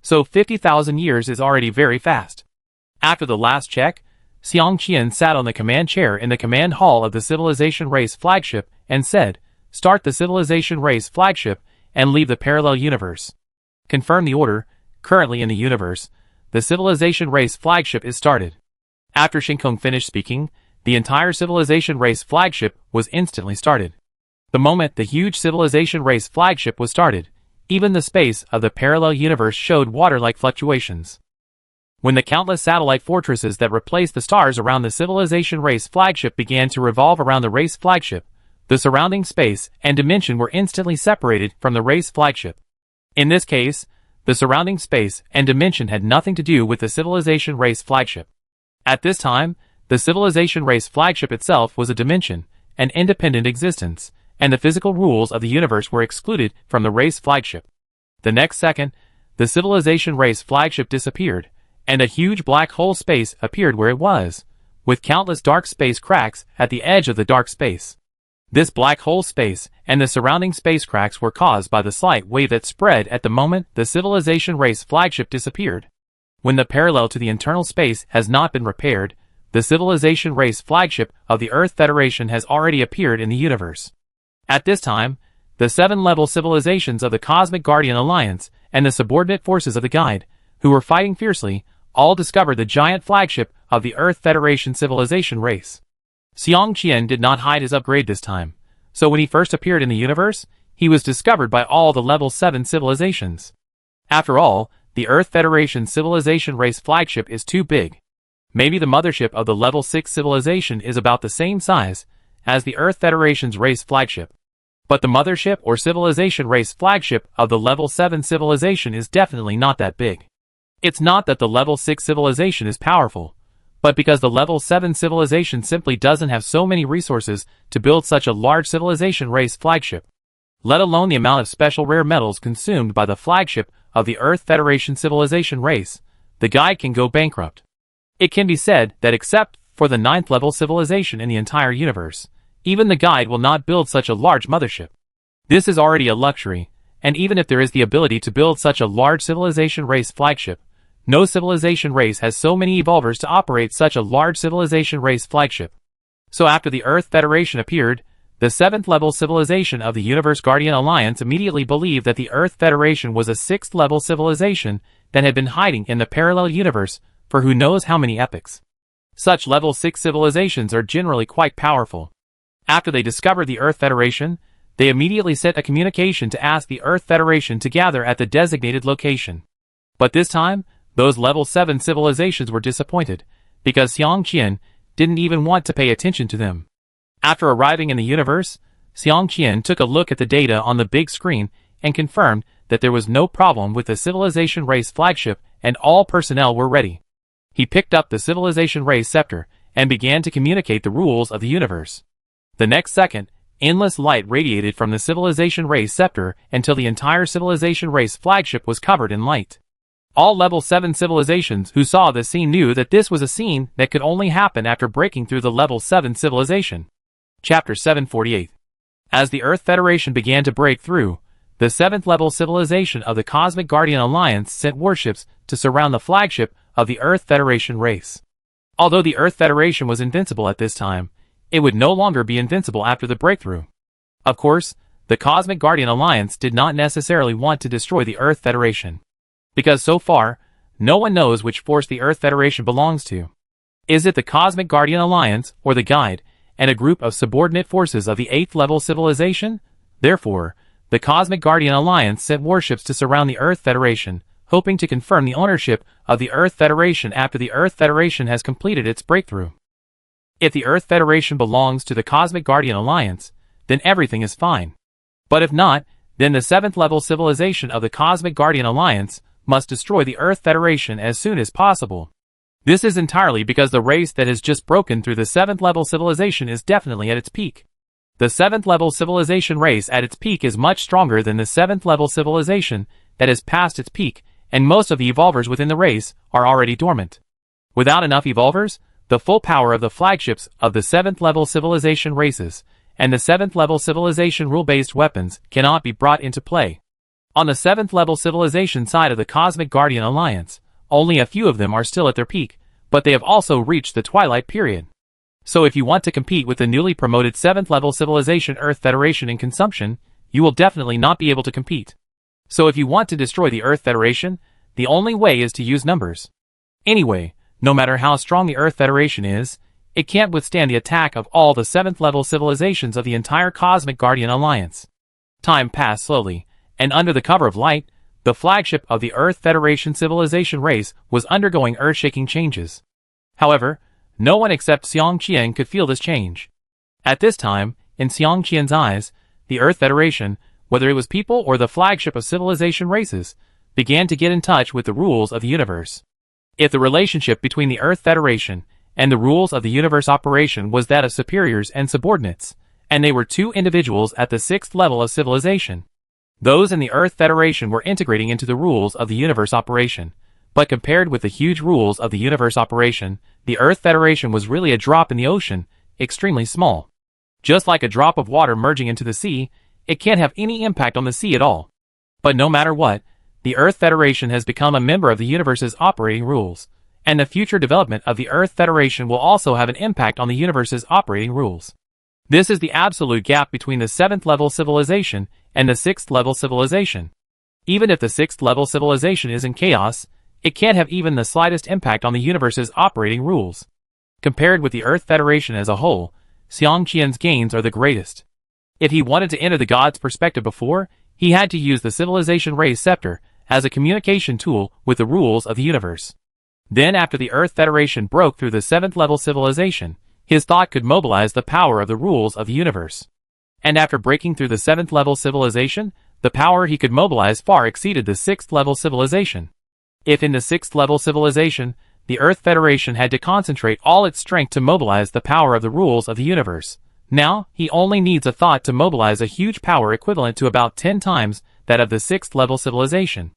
So 50,000 years is already very fast. After the last check, Xiang Qian sat on the command chair in the command hall of the Civilization race flagship and said, "Start the Civilization race flagship and leave the parallel universe." Confirm the order. Currently in the universe, the Civilization race flagship is started. After Shinkong finished speaking, the entire Civilization race flagship was instantly started. The moment the huge Civilization race flagship was started, even the space of the parallel universe showed water-like fluctuations. When the countless satellite fortresses that replaced the stars around the Civilization race flagship began to revolve around the race flagship, the surrounding space and dimension were instantly separated from the race flagship. In this case, the surrounding space and dimension had nothing to do with the Civilization race flagship. At this time, the Civilization race flagship itself was a dimension, an independent existence, and the physical rules of the universe were excluded from the race flagship. The next second, the Civilization race flagship disappeared, and a huge black hole space appeared where it was, with countless dark space cracks at the edge of the dark space. This black hole space and the surrounding space cracks were caused by the slight wave that spread at the moment the Civilization race flagship disappeared. When the parallel to the internal space has not been repaired, the Civilization race flagship of the Earth Federation has already appeared in the universe. At this time, the 7-level civilizations of the Cosmic Guardian Alliance and the subordinate forces of the Guide, who were fighting fiercely, all discovered the giant flagship of the Earth Federation civilization race. Xiang Qian did not hide his upgrade this time, so when he first appeared in the universe, he was discovered by all the level 7 civilizations. After all, the Earth Federation civilization race flagship is too big. Maybe the mothership of the level 6 civilization is about the same size as the Earth Federation's race flagship. But the mothership or civilization race flagship of the level 7 civilization is definitely not that big. It's not that the level 6 civilization is powerful, but because the level 7 civilization simply doesn't have so many resources to build such a large civilization race flagship, let alone the amount of special rare metals consumed by the flagship of the Earth Federation civilization race, the guide can go bankrupt. It can be said that except for the 9th level civilization in the entire universe, even the guide will not build such a large mothership. This is already a luxury, and even if there is the ability to build such a large civilization race flagship, no civilization race has so many evolvers to operate such a large civilization race flagship. So after the Earth Federation appeared, the 7th level civilization of the Universe Guardian Alliance immediately believed that the Earth Federation was a 6th level civilization that had been hiding in the parallel universe for who knows how many epochs. Such level 6 civilizations are generally quite powerful. After they discovered the Earth Federation, they immediately sent a communication to ask the Earth Federation to gather at the designated location. But this time, those level 7 civilizations were disappointed, because Xiang Qian didn't even want to pay attention to them. After arriving in the universe, Xiang Qian took a look at the data on the big screen and confirmed that there was no problem with the civilization race flagship and all personnel were ready. He picked up the civilization race scepter and began to communicate the rules of the universe. The next second, endless light radiated from the civilization race scepter until the entire civilization race flagship was covered in light. All level 7 civilizations who saw this scene knew that this was a scene that could only happen after breaking through the level 7 civilization. Chapter 748. As the Earth Federation began to break through, the 7th level civilization of the Cosmic Guardian Alliance sent warships to surround the flagship of the Earth Federation race. Although the Earth Federation was invincible at this time, it would no longer be invincible after the breakthrough. Of course, the Cosmic Guardian Alliance did not necessarily want to destroy the Earth Federation, because so far, no one knows which force the Earth Federation belongs to. Is it the Cosmic Guardian Alliance, or the Guide, and a group of subordinate forces of the 8th level civilization? Therefore, the Cosmic Guardian Alliance sent warships to surround the Earth Federation, hoping to confirm the ownership of the Earth Federation after the Earth Federation has completed its breakthrough. If the Earth Federation belongs to the Cosmic Guardian Alliance, then everything is fine. But if not, then the 7th level civilization of the Cosmic Guardian Alliance must destroy the Earth Federation as soon as possible. This is entirely because the race that has just broken through the 7th level civilization is definitely at its peak. The 7th level civilization race at its peak is much stronger than the 7th level civilization that has passed its peak, and most of the evolvers within the race are already dormant. Without enough evolvers, the full power of the flagships of the 7th level civilization races and the 7th level civilization rule-based weapons cannot be brought into play. On the 7th level civilization side of the Cosmic Guardian Alliance, only a few of them are still at their peak, but they have also reached the twilight period. So if you want to compete with the newly promoted 7th level civilization Earth Federation in consumption, you will definitely not be able to compete. So if you want to destroy the Earth Federation, the only way is to use numbers. Anyway, no matter how strong the Earth Federation is, it can't withstand the attack of all the 7th level civilizations of the entire Cosmic Guardian Alliance. Time passed slowly, and under the cover of light, the flagship of the Earth Federation civilization race was undergoing earth-shaking changes. However, no one except Xiang Qian could feel this change. At this time, in Xiang Qian's eyes, the Earth Federation, whether it was people or the flagship of civilization races, began to get in touch with the rules of the universe. If the relationship between the Earth Federation and the rules of the universe operation was that of superiors and subordinates, and they were two individuals at the 6th level of civilization, those in the Earth Federation were integrating into the rules of the universe operation. But compared with the huge rules of the universe operation, the Earth Federation was really a drop in the ocean, extremely small. Just like a drop of water merging into the sea, it can't have any impact on the sea at all. But no matter what, the Earth Federation has become a member of the universe's operating rules, and the future development of the Earth Federation will also have an impact on the universe's operating rules. This is the absolute gap between the 7th level civilization and the 6th level civilization. Even if the 6th level civilization is in chaos, it can't have even the slightest impact on the universe's operating rules. Compared with the Earth Federation as a whole, Xiang Qian's gains are the greatest. If he wanted to enter the God's perspective before, he had to use the civilization race scepter as a communication tool with the rules of the universe. Then after the Earth Federation broke through the 7th level civilization, his thought could mobilize the power of the rules of the universe. And after breaking through the 7th level civilization, the power he could mobilize far exceeded the 6th level civilization. If in the 6th level civilization, the Earth Federation had to concentrate all its strength to mobilize the power of the rules of the universe, now he only needs a thought to mobilize a huge power equivalent to about 10 times that of the 6th level civilization.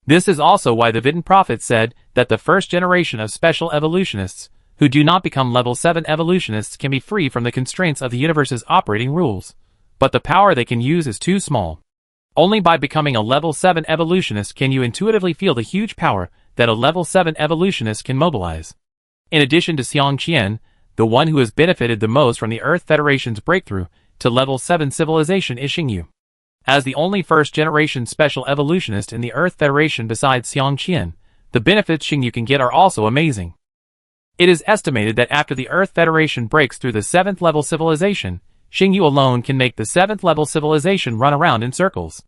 This is also why the Vidin Prophet said that the first generation of special evolutionists, who do not become level 7 evolutionists, can be free from the constraints of the universe's operating rules. But the power they can use is too small. Only by becoming a level 7 evolutionist can you intuitively feel the huge power that a level 7 evolutionist can mobilize. In addition to Xiang Qian, the one who has benefited the most from the Earth Federation's breakthrough to level 7 civilization is Xingyu. As the only first-generation special evolutionist in the Earth Federation besides Xiang Qian, the benefits Xingyu can get are also amazing. It is estimated that after the Earth Federation breaks through the 7th level civilization, Xingyu alone can make the 7th level civilization run around in circles.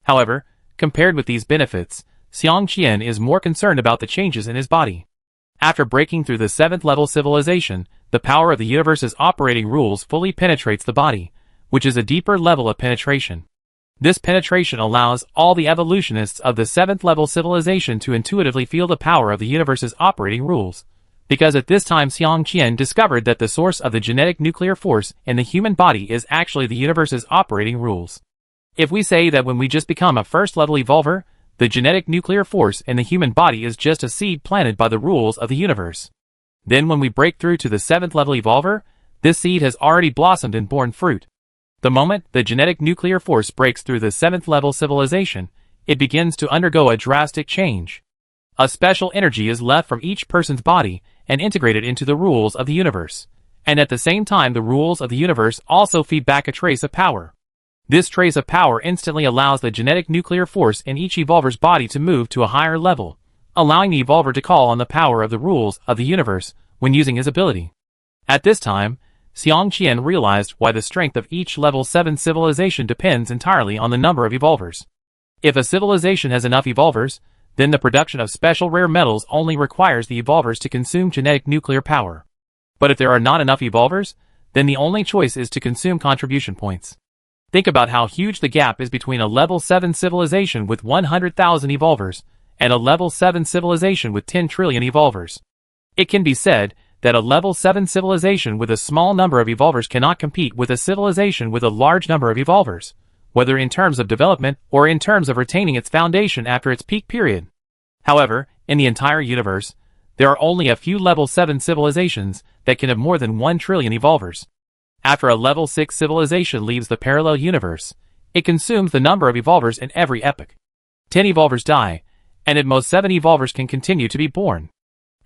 However, compared with these benefits, Xiang Qian is more concerned about the changes in his body. After breaking through the 7th level civilization, the power of the universe's operating rules fully penetrates the body, which is a deeper level of penetration. This penetration allows all the evolutionists of the 7th level civilization to intuitively feel the power of the universe's operating rules, because at this time Xiang Qian discovered that the source of the genetic nuclear force in the human body is actually the universe's operating rules. If we say that when we just become a first-level evolver, the genetic nuclear force in the human body is just a seed planted by the rules of the universe, then when we break through to the 7th level evolver, this seed has already blossomed and borne fruit. The moment the genetic nuclear force breaks through the 7th level civilization, it begins to undergo a drastic change. A special energy is left from each person's body and integrated into the rules of the universe, and at the same time the rules of the universe also feed back a trace of power. This trace of power instantly allows the genetic nuclear force in each evolver's body to move to a higher level, allowing the evolver to call on the power of the rules of the universe when using his ability. At this time, Xiang Qian realized why the strength of each level 7 civilization depends entirely on the number of evolvers. If a civilization has enough evolvers, then the production of special rare metals only requires the evolvers to consume genetic nuclear power. But if there are not enough evolvers, then the only choice is to consume contribution points. Think about how huge the gap is between a level 7 civilization with 100,000 evolvers and a level 7 civilization with 10 trillion evolvers. It can be said that a level 7 civilization with a small number of evolvers cannot compete with a civilization with a large number of evolvers, whether in terms of development or in terms of retaining its foundation after its peak period. However, in the entire universe, there are only a few level 7 civilizations that can have more than 1 trillion evolvers. After a level 6 civilization leaves the parallel universe, it consumes the number of evolvers in every epoch. 10 evolvers die, and at most 7 evolvers can continue to be born.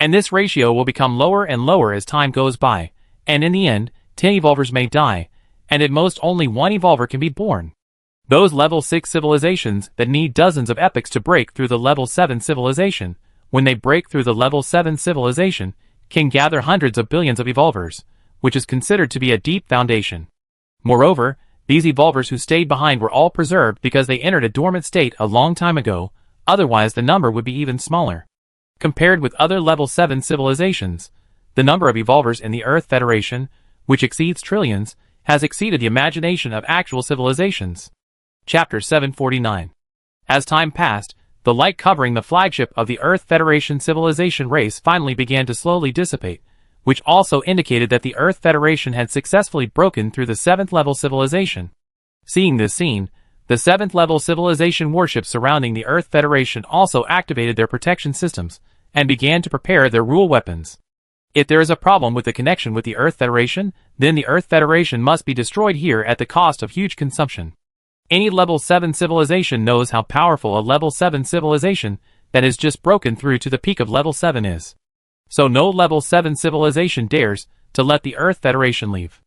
And this ratio will become lower and lower as time goes by, and in the end, 10 evolvers may die, and at most only 1 evolver can be born. Those level 6 civilizations that need dozens of epochs to break through the level 7 civilization, when they break through the level 7 civilization, can gather hundreds of billions of evolvers, which is considered to be a deep foundation. Moreover, these evolvers who stayed behind were all preserved because they entered a dormant state a long time ago, otherwise the number would be even smaller. Compared with other level 7 civilizations, the number of evolvers in the Earth Federation, which exceeds trillions, has exceeded the imagination of actual civilizations. Chapter 749. As time passed, the light covering the flagship of the Earth Federation civilization race finally began to slowly dissipate, which also indicated that the Earth Federation had successfully broken through the 7th level civilization. Seeing this scene, the 7th level civilization warships surrounding the Earth Federation also activated their protection systems and began to prepare their rule weapons. If there is a problem with the connection with the Earth Federation, then the Earth Federation must be destroyed here at the cost of huge consumption. Any level 7 civilization knows how powerful a level 7 civilization that has just broken through to the peak of level 7 is. So no level 7 civilization dares to let the Earth Federation leave.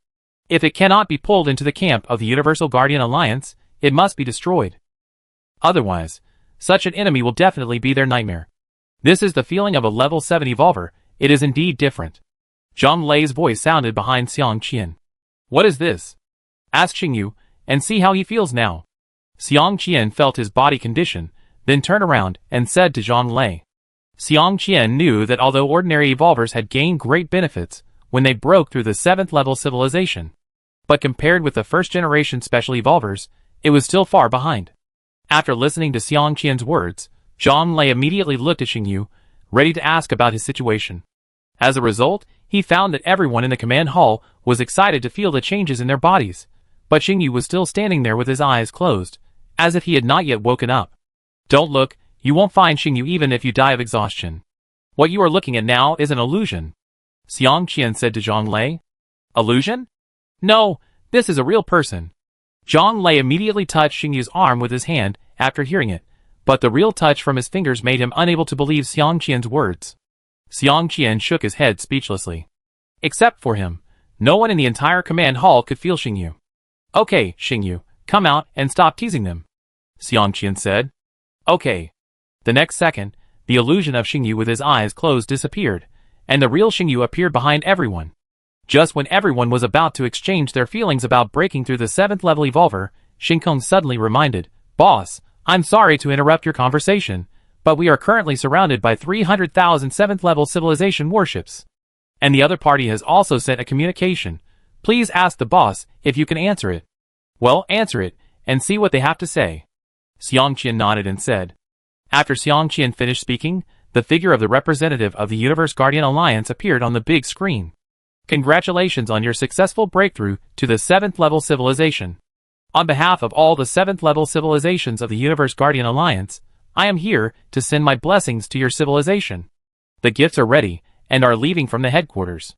If it cannot be pulled into the camp of the Universal Guardian Alliance, it must be destroyed. Otherwise, such an enemy will definitely be their nightmare. This is the feeling of a level 7 evolver. It is indeed different. Zhang Lei's voice sounded behind Xiang Qian. What is this? Asked Xingyu, and see how he feels now. Xiang Qian felt his body condition, then turned around and said to Zhang Lei. Xiang Qian knew that although ordinary evolvers had gained great benefits when they broke through the 7th level civilization, But compared with the first-generation special evolvers, it was still far behind. After listening to Xiang Qian's words, Zhang Lei immediately looked at Xingyu, ready to ask about his situation. As a result, he found that everyone in the command hall was excited to feel the changes in their bodies, but Xingyu was still standing there with his eyes closed, as if he had not yet woken up. Don't look, you won't find Xingyu even if you die of exhaustion. What you are looking at now is an illusion, Xiang Qian said to Zhang Lei. Illusion? No, this is a real person. Zhang Lei immediately touched Xingyu's arm with his hand after hearing it, but the real touch from his fingers made him unable to believe Xiang Qian's words. Xiang Qian shook his head speechlessly. Except for him, no one in the entire command hall could feel Xingyu. Okay, Xingyu, come out and stop teasing them, Xiang Qian said. Okay. The next second, the illusion of Xingyu with his eyes closed disappeared, and the real Xingyu appeared behind everyone. Just when everyone was about to exchange their feelings about breaking through the 7th level evolver, Xingkong suddenly reminded, Boss, I'm sorry to interrupt your conversation, but we are currently surrounded by 300,000 7th level civilization warships. And the other party has also sent a communication. Please ask the boss if you can answer it. Well, answer it, and see what they have to say. Xiang Qian nodded and said. After Xiang Qian finished speaking, the figure of the representative of the Universe Guardian Alliance appeared on the big screen. Congratulations on your successful breakthrough to the 7th level civilization. On behalf of all the 7th level civilizations of the Universe Guardian Alliance, I am here to send my blessings to your civilization. The gifts are ready, and are leaving from the headquarters.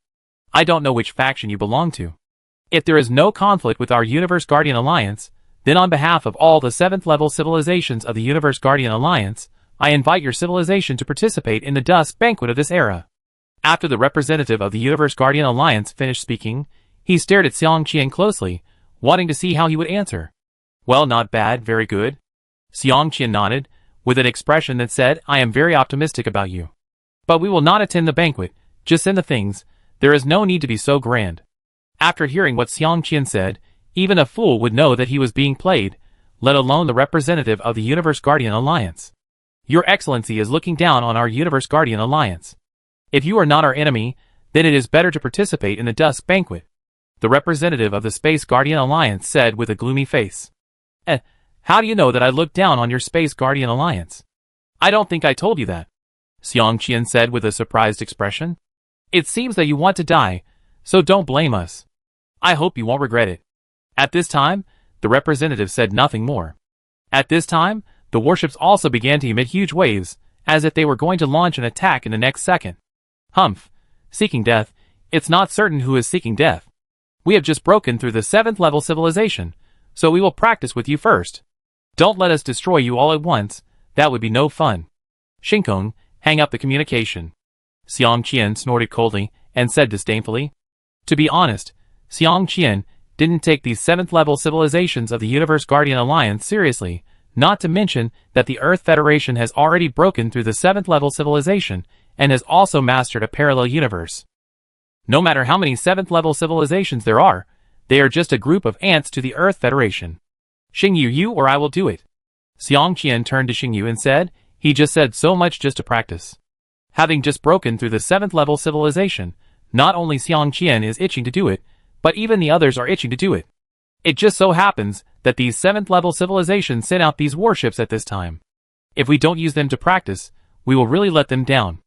I don't know which faction you belong to. If there is no conflict with our Universe Guardian Alliance, then on behalf of all the 7th level civilizations of the Universe Guardian Alliance, I invite your civilization to participate in the Dusk Banquet of this era. After the representative of the Universe Guardian Alliance finished speaking, he stared at Xiang Qian closely, wanting to see how he would answer. Well, not bad, very good. Xiang Qian nodded, with an expression that said, I am very optimistic about you. But we will not attend the banquet, just send the things, there is no need to be so grand. After hearing what Xiang Qian said, even a fool would know that he was being played, let alone the representative of the Universe Guardian Alliance. Your Excellency is looking down on our Universe Guardian Alliance. If you are not our enemy, then it is better to participate in the Dusk Banquet. The representative of the Space Guardian Alliance said with a gloomy face. How do you know that I looked down on your Space Guardian Alliance? I don't think I told you that, Xiang Qian said with a surprised expression. It seems that you want to die, so don't blame us. I hope you won't regret it. At this time, the representative said nothing more. At this time, the warships also began to emit huge waves, as if they were going to launch an attack in the next second. Humph, seeking death, it's not certain who is seeking death. We have just broken through the 7th level civilization, so we will practice with you first. Don't let us destroy you all at once, that would be no fun. Xingkong, hang up the communication. Xiang Qian snorted coldly, and said disdainfully. To be honest, Xiang Qian didn't take these 7th level civilizations of the Universe Guardian Alliance seriously, not to mention that the Earth Federation has already broken through the 7th level civilization, and has also mastered a parallel universe. No matter how many 7th level civilizations there are, they are just a group of ants to the Earth Federation. Xingyu, you or I will do it. Xiang Qian turned to Xingyu and said, he just said so much just to practice. Having just broken through the 7th level civilization, not only Xiang Qian is itching to do it, but even the others are itching to do it. It just so happens that these 7th level civilizations sent out these warships at this time. If we don't use them to practice, we will really let them down.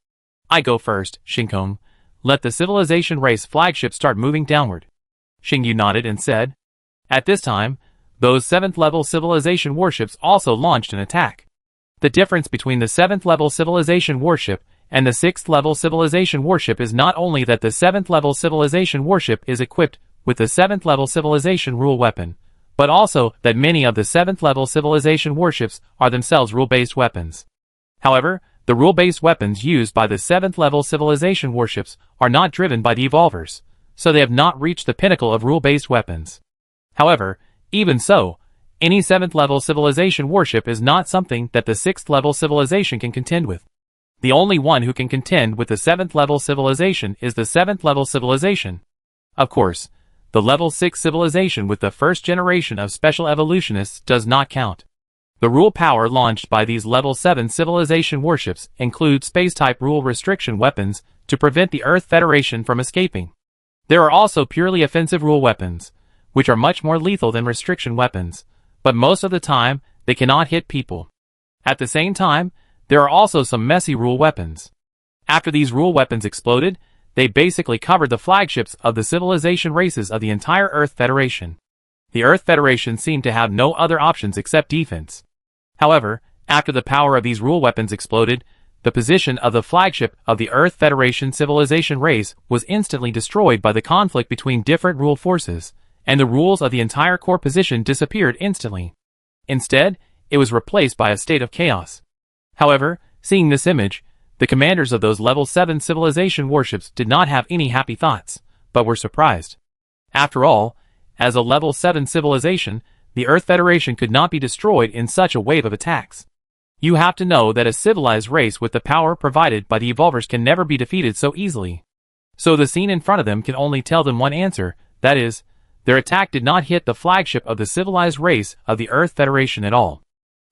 I go first, Xingkong. Let the civilization race flagship start moving downward. Xingyu nodded and said. At this time, those 7th level civilization warships also launched an attack. The difference between the 7th level civilization warship and the 6th level civilization warship is not only that the 7th level civilization warship is equipped with the 7th level civilization rule weapon, but also that many of the 7th level civilization warships are themselves rule-based weapons. However, the rule-based weapons used by the 7th level civilization warships are not driven by the evolvers, so they have not reached the pinnacle of rule-based weapons. However, even so, any 7th level civilization warship is not something that the 6th level civilization can contend with. The only one who can contend with the 7th level civilization is the 7th level civilization. Of course, the level 6 civilization with the first generation of special evolutionists does not count. The rule power launched by these level 7 civilization warships include space-type rule restriction weapons to prevent the Earth Federation from escaping. There are also purely offensive rule weapons, which are much more lethal than restriction weapons, but most of the time, they cannot hit people. At the same time, there are also some messy rule weapons. After these rule weapons exploded, they basically covered the flagships of the civilization races of the entire Earth Federation. The Earth Federation seemed to have no other options except defense. However, after the power of these rule weapons exploded, the position of the flagship of the Earth Federation civilization race was instantly destroyed by the conflict between different rule forces, and the rules of the entire core position disappeared instantly. Instead, it was replaced by a state of chaos. However, seeing this image, the commanders of those level 7 civilization warships did not have any happy thoughts, but were surprised. After all, as a level 7 civilization, the Earth Federation could not be destroyed in such a wave of attacks. You have to know that a civilized race with the power provided by the evolvers can never be defeated so easily. So the scene in front of them can only tell them one answer, that is, their attack did not hit the flagship of the civilized race of the Earth Federation at all.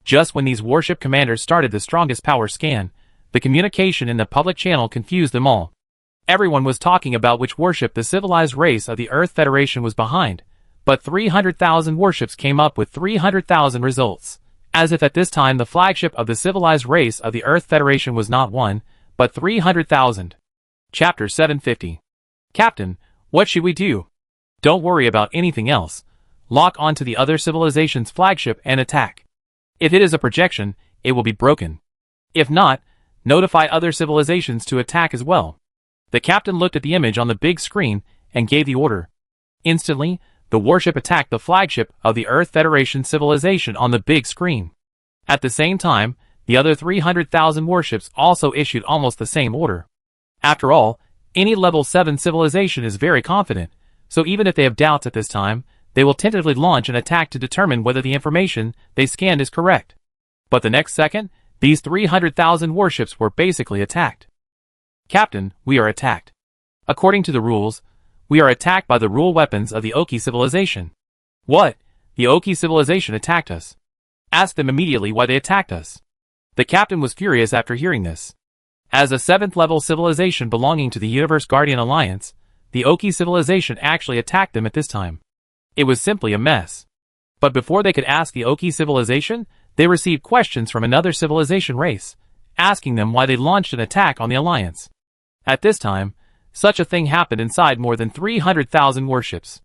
Just when these warship commanders started the strongest power scan, the communication in the public channel confused them all. Everyone was talking about which warship the civilized race of the Earth Federation was behind, but 300,000 warships came up with 300,000 results, as if at this time the flagship of the civilized race of the Earth Federation was not one, but 300,000. Chapter 750. Captain, what should we do? Don't worry about anything else. Lock onto the other civilization's flagship and attack. If it is a projection, it will be broken. If not, notify other civilizations to attack as well. The captain looked at the image on the big screen and gave the order. Instantly, the warship attacked the flagship of the Earth Federation civilization on the big screen. At the same time, the other 300,000 warships also issued almost the same order. After all, any level 7 civilization is very confident, so even if they have doubts at this time, they will tentatively launch an attack to determine whether the information they scanned is correct. But the next second, these 300,000 warships were basically attacked. Captain, we are attacked. According to the rules, we are attacked by the rule weapons of the Oki civilization. What? The Oki civilization attacked us. Ask them immediately why they attacked us. The captain was furious after hearing this. As a 7th level civilization belonging to the Universe Guardian Alliance, the Oki civilization actually attacked them at this time. It was simply a mess. But before they could ask the Oki civilization, they received questions from another civilization race, asking them why they launched an attack on the Alliance. At this time, such a thing happened inside more than 300,000 warships.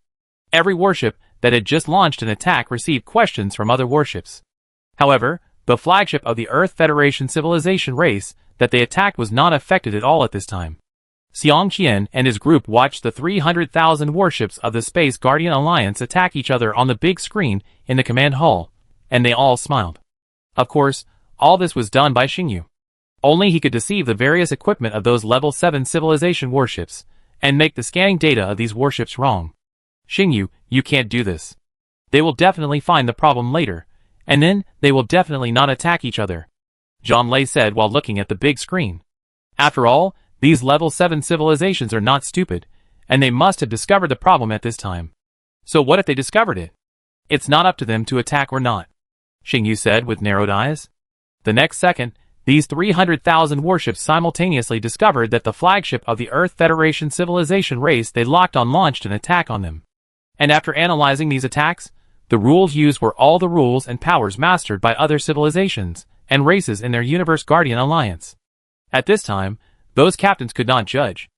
Every warship that had just launched an attack received questions from other warships. However, the flagship of the Earth Federation civilization race that they attacked was not affected at all at this time. Xiang Qian and his group watched the 300,000 warships of the Space Guardian Alliance attack each other on the big screen in the command hall, and they all smiled. Of course, all this was done by Xingyu. Only he could deceive the various equipment of those level 7 civilization warships, and make the scanning data of these warships wrong. Xingyu, you can't do this. They will definitely find the problem later, and then they will definitely not attack each other, Zhang Lei said while looking at the big screen. After all, these level 7 civilizations are not stupid, and they must have discovered the problem at this time. So what if they discovered it? It's not up to them to attack or not, Xingyu said with narrowed eyes. The next second, these 300,000 warships simultaneously discovered that the flagship of the Earth Federation civilization race they locked on launched an attack on them. And after analyzing these attacks, the rules used were all the rules and powers mastered by other civilizations and races in their Universe Guardian Alliance. At this time, those captains could not judge.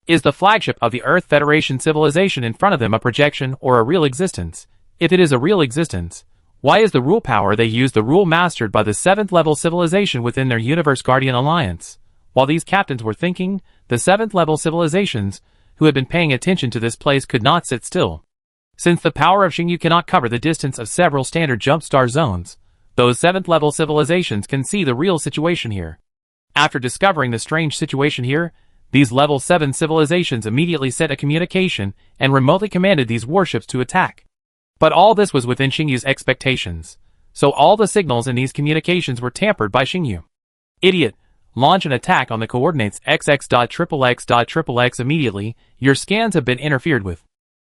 Is the flagship of the Earth Federation civilization in front of them a projection or a real existence? If it is a real existence, why is the rule power they use the rule mastered by the 7th level civilization within their Universe Guardian Alliance? While these captains were thinking, the 7th level civilizations, who had been paying attention to this place could not sit still. Since the power of Xingyu cannot cover the distance of several standard jump star zones, those 7th level civilizations can see the real situation here. After discovering the strange situation here, these level 7 civilizations immediately sent a communication and remotely commanded these warships to attack. But all this was within Xingyu's expectations, so all the signals in these communications were tampered by Xingyu. Idiot! Launch an attack on the coordinates XX.XXX immediately, your scans have been interfered with.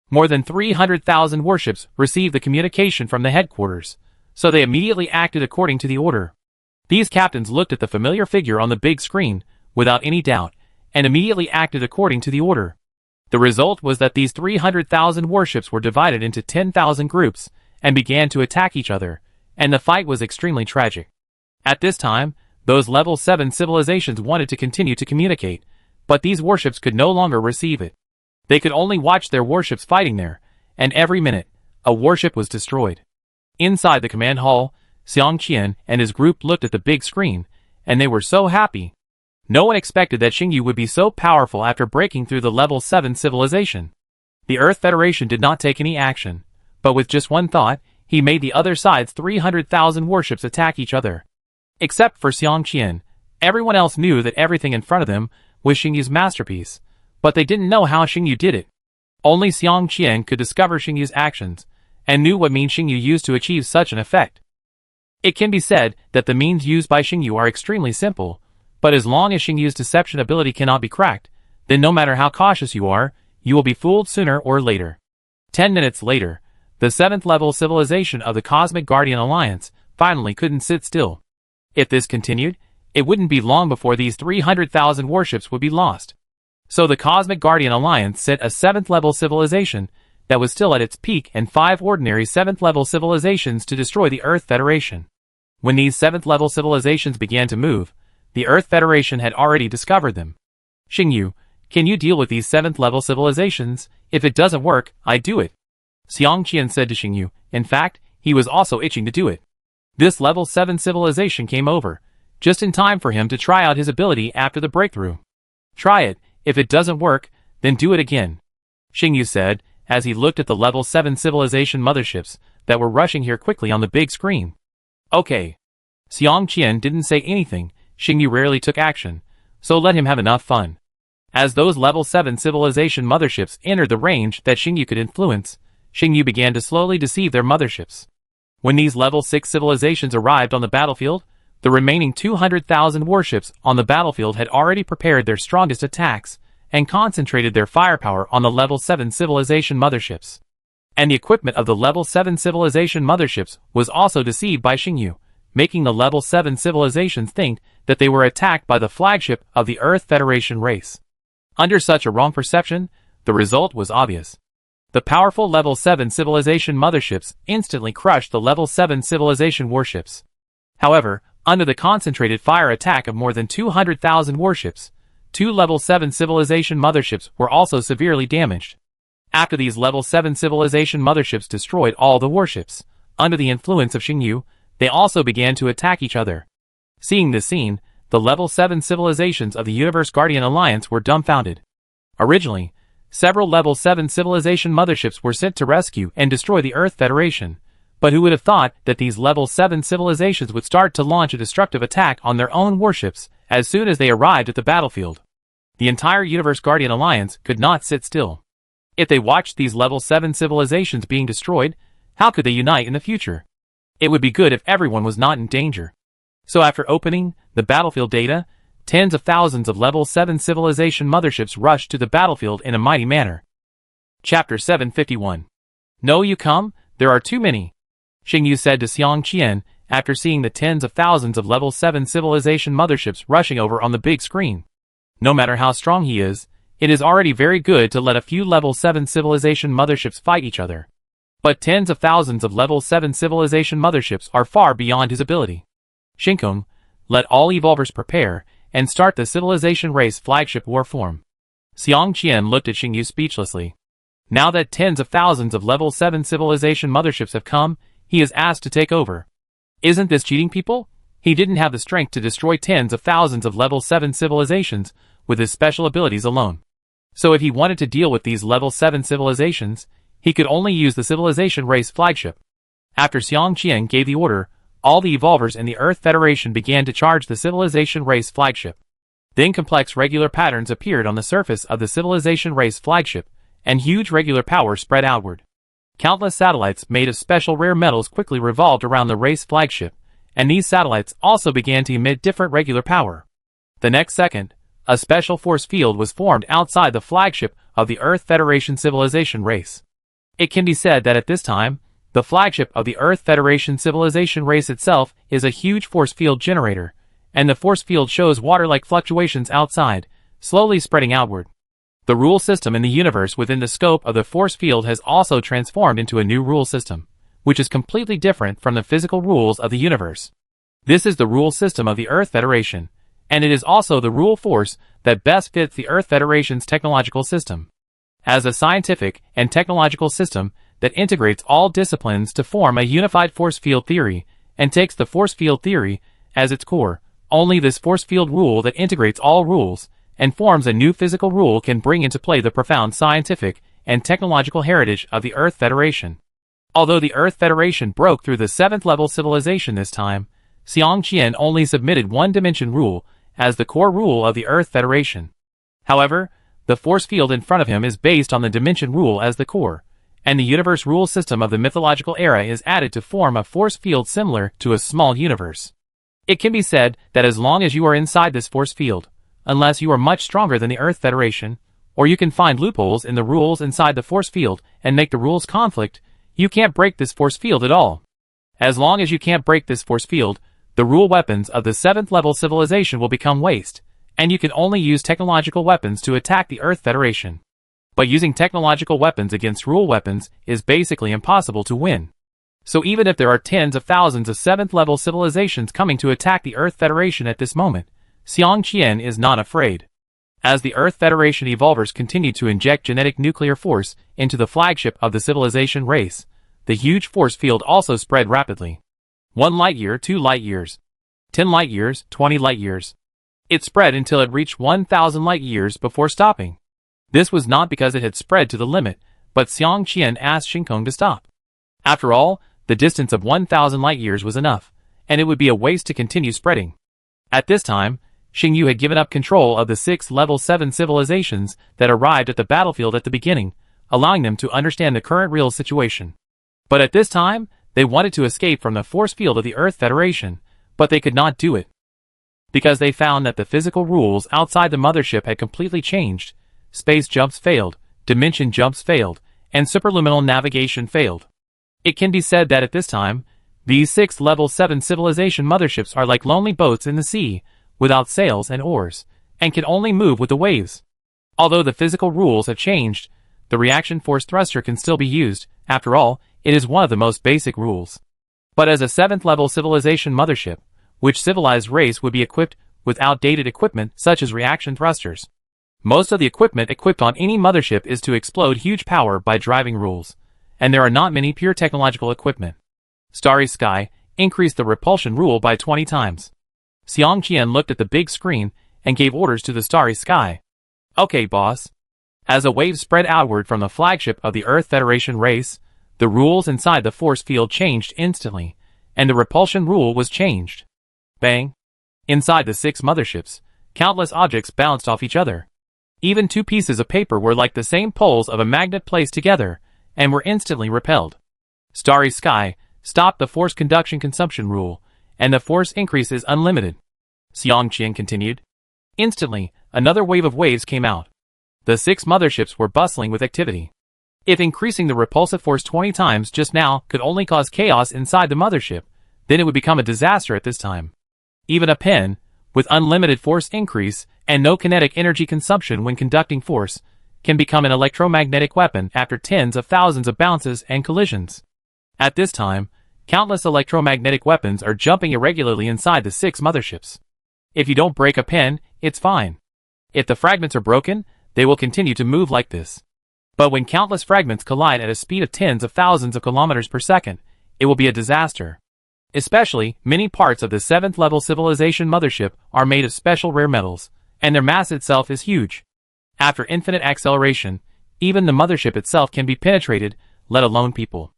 More than 300,000 warships received the communication from the headquarters, so they immediately acted according to the order. These captains looked at the familiar figure on the big screen, without any doubt, and immediately acted according to the order. The result was that these 300,000 warships were divided into 10,000 groups and began to attack each other, and the fight was extremely tragic. At this time, those level 7 civilizations wanted to continue to communicate, but these warships could no longer receive it. They could only watch their warships fighting there, and every minute, a warship was destroyed. Inside the command hall, Xiang Qian and his group looked at the big screen, and they were so happy. No one expected that Xingyu would be so powerful after breaking through the level 7 civilization. The Earth Federation did not take any action, but with just one thought, he made the other side's 300,000 warships attack each other. Except for Xiang Qian, everyone else knew that everything in front of them was Xingyu's masterpiece, but they didn't know how Xingyu did it. Only Xiang Qian could discover Xingyu's actions, and knew what means Xingyu used to achieve such an effect. It can be said that the means used by Xingyu are extremely simple, but as long as Xingyu's deception ability cannot be cracked, then no matter how cautious you are, you will be fooled sooner or later. 10 minutes later, the 7th level civilization of the Cosmic Guardian Alliance finally couldn't sit still. If this continued, it wouldn't be long before these 300,000 warships would be lost. So the Cosmic Guardian Alliance sent a 7th level civilization that was still at its peak and 5 ordinary 7th level civilizations to destroy the Earth Federation. When these 7th level civilizations began to move, the Earth Federation had already discovered them. Xingyu, can you deal with these 7th level civilizations? If it doesn't work, I do it. Xiang Qian said to Xingyu. In fact, he was also itching to do it. This level 7 civilization came over, just in time for him to try out his ability after the breakthrough. Try it, if it doesn't work, then do it again, Xingyu said, as he looked at the level 7 civilization motherships that were rushing here quickly on the big screen. Okay. Xiang Qian didn't say anything. Xingyu rarely took action, so let him have enough fun. As those level 7 civilization motherships entered the range that Xingyu could influence, Xingyu began to slowly deceive their motherships. When these level 6 civilizations arrived on the battlefield, the remaining 200,000 warships on the battlefield had already prepared their strongest attacks and concentrated their firepower on the level 7 civilization motherships. And the equipment of the level 7 civilization motherships was also deceived by Xingyu, making the level 7 civilizations think that they were attacked by the flagship of the Earth Federation race. Under such a wrong perception, the result was obvious. The powerful level 7 civilization motherships instantly crushed the level 7 civilization warships. However, under the concentrated fire attack of more than 200,000 warships, 2 level 7 civilization motherships were also severely damaged. After these level 7 civilization motherships destroyed all the warships, under the influence of Xingyu, they also began to attack each other. Seeing this scene, the level 7 civilizations of the Universe Guardian Alliance were dumbfounded. Originally, several level 7 civilization motherships were sent to rescue and destroy the Earth Federation, but who would have thought that these level 7 civilizations would start to launch a destructive attack on their own warships as soon as they arrived at the battlefield. The entire Universe Guardian Alliance could not sit still. If they watched these level 7 civilizations being destroyed, how could they unite in the future? It would be good if everyone was not in danger. So after opening the battlefield data, tens of thousands of level 7 civilization motherships rushed to the battlefield in a mighty manner. Chapter 751. No, you come, there are too many, Xingyu said to Xiang Qian after seeing the tens of thousands of level 7 civilization motherships rushing over on the big screen. No matter how strong he is, it is already very good to let a few level 7 civilization motherships fight each other. But tens of thousands of level 7 civilization motherships are far beyond his ability. Shinkung, let all evolvers prepare and start the civilization race flagship war form. Xiang Qian looked at Xingyu speechlessly. Now that tens of thousands of level 7 civilization motherships have come, he is asked to take over. Isn't this cheating, people? He didn't have the strength to destroy tens of thousands of level 7 civilizations with his special abilities alone. So if he wanted to deal with these level 7 civilizations, he could only use the civilization race flagship. After Xiang Qian gave the order, all the evolvers in the Earth Federation began to charge the civilization race flagship. Then complex regular patterns appeared on the surface of the civilization race flagship, and huge regular power spread outward. Countless satellites made of special rare metals quickly revolved around the race flagship, and these satellites also began to emit different regular power. The next second, a special force field was formed outside the flagship of the Earth Federation civilization race. It can be said that at this time, the flagship of the Earth Federation civilization race itself is a huge force field generator, and the force field shows water-like fluctuations outside, slowly spreading outward. The rule system in the universe within the scope of the force field has also transformed into a new rule system, which is completely different from the physical rules of the universe. This is the rule system of the Earth Federation, and it is also the rule force that best fits the Earth Federation's technological system. As a scientific and technological system that integrates all disciplines to form a unified force field theory and takes the force field theory as its core, only this force field rule that integrates all rules and forms a new physical rule can bring into play the profound scientific and technological heritage of the Earth Federation. Although the Earth Federation broke through the 7th level civilization this time, Xiang Qian only submitted one dimension rule as the core rule of the Earth Federation. However, the force field in front of him is based on the dimension rule as the core, and the universe rule system of the mythological era is added to form a force field similar to a small universe. It can be said that as long as you are inside this force field, unless you are much stronger than the Earth Federation, or you can find loopholes in the rules inside the force field and make the rules conflict, you can't break this force field at all. As long as you can't break this force field, the rule weapons of the 7th level civilization will become waste, and you can only use technological weapons to attack the Earth Federation. But using technological weapons against rule weapons is basically impossible to win. So even if there are tens of thousands of 7th level civilizations coming to attack the Earth Federation at this moment, Xiang Qian is not afraid. As the Earth Federation evolvers continue to inject genetic nuclear force into the flagship of the civilization race, the huge force field also spread rapidly. 1 light year, 2 light years, 10 light years, 20 light years. It spread until it reached 1,000 light years before stopping. This was not because it had spread to the limit, but Xiang Qian asked Xingkong to stop. After all, the distance of 1,000 light years was enough, and it would be a waste to continue spreading. At this time, Xingyu had given up control of the 6 level 7 civilizations that arrived at the battlefield at the beginning, allowing them to understand the current real situation. But at this time, they wanted to escape from the force field of the Earth Federation, but they could not do it. Because they found that the physical rules outside the mothership had completely changed, space jumps failed, dimension jumps failed, and superluminal navigation failed. It can be said that at this time, these 6 level 7 civilization motherships are like lonely boats in the sea, without sails and oars, and can only move with the waves. Although the physical rules have changed, the reaction force thruster can still be used. After all, it is one of the most basic rules. But as a 7th level civilization mothership, which civilized race would be equipped with outdated equipment such as reaction thrusters? Most of the equipment equipped on any mothership is to explode huge power by driving rules, and there are not many pure technological equipment. Starry Sky increased the repulsion rule by 20 times. Xiang Qian looked at the big screen and gave orders to the Starry Sky. Okay, boss. As a wave spread outward from the flagship of the Earth Federation race, the rules inside the force field changed instantly, and the repulsion rule was changed. Bang! Inside the 6 motherships, countless objects bounced off each other. Even 2 pieces of paper were like the same poles of a magnet placed together, and were instantly repelled. Starry Sky stopped the force conduction consumption rule, and the force increase is unlimited. Xiang Qian continued. Instantly, another wave of waves came out. The 6 motherships were bustling with activity. If increasing the repulsive force 20 times just now could only cause chaos inside the mothership, then it would become a disaster at this time. Even a pen, with unlimited force increase and no kinetic energy consumption when conducting force, can become an electromagnetic weapon after tens of thousands of bounces and collisions. At this time, countless electromagnetic weapons are jumping irregularly inside the 6 motherships. If you don't break a pen, it's fine. If the fragments are broken, they will continue to move like this. But when countless fragments collide at a speed of tens of thousands of kilometers per second, it will be a disaster. Especially, many parts of the 7th level civilization mothership are made of special rare metals, and their mass itself is huge. After infinite acceleration, even the mothership itself can be penetrated, let alone people.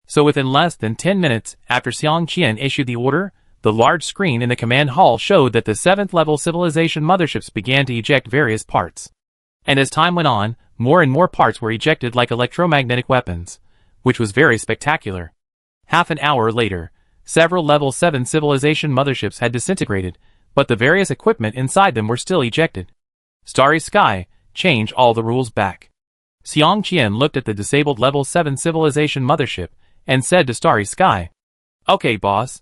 So within less than 10 minutes after Xiang Qian issued the order, the large screen in the command hall showed that the 7th level civilization motherships began to eject various parts. And as time went on, more and more parts were ejected like electromagnetic weapons, which was very spectacular. Half an hour later, several level 7 civilization motherships had disintegrated, but the various equipment inside them were still ejected. Starry Sky, change all the rules back. Xiang Qian looked at the disabled level 7 civilization mothership and said to Starry Sky, Okay, boss.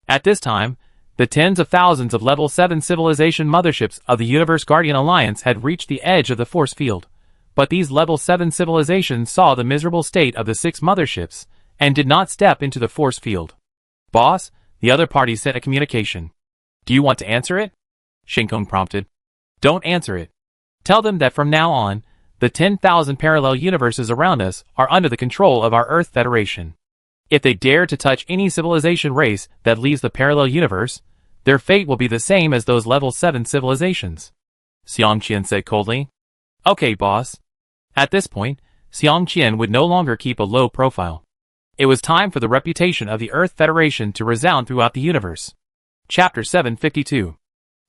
At this time, the tens of thousands of level 7 civilization motherships of the Universe Guardian Alliance had reached the edge of the force field, But these level 7 civilizations saw the miserable state of the 6 motherships, and did not step into the force field. Boss, the other party sent a communication. Do you want to answer it? Shinkong prompted. Don't answer it. Tell them that from now on, the 10,000 parallel universes around us are under the control of our Earth Federation. If they dare to touch any civilization race that leaves the parallel universe, their fate will be the same as those level 7 civilizations. Xiang Qian said coldly. Okay, boss. At this point, Xiang Qian would no longer keep a low profile. It was time for the reputation of the Earth Federation to resound throughout the universe. Chapter 752.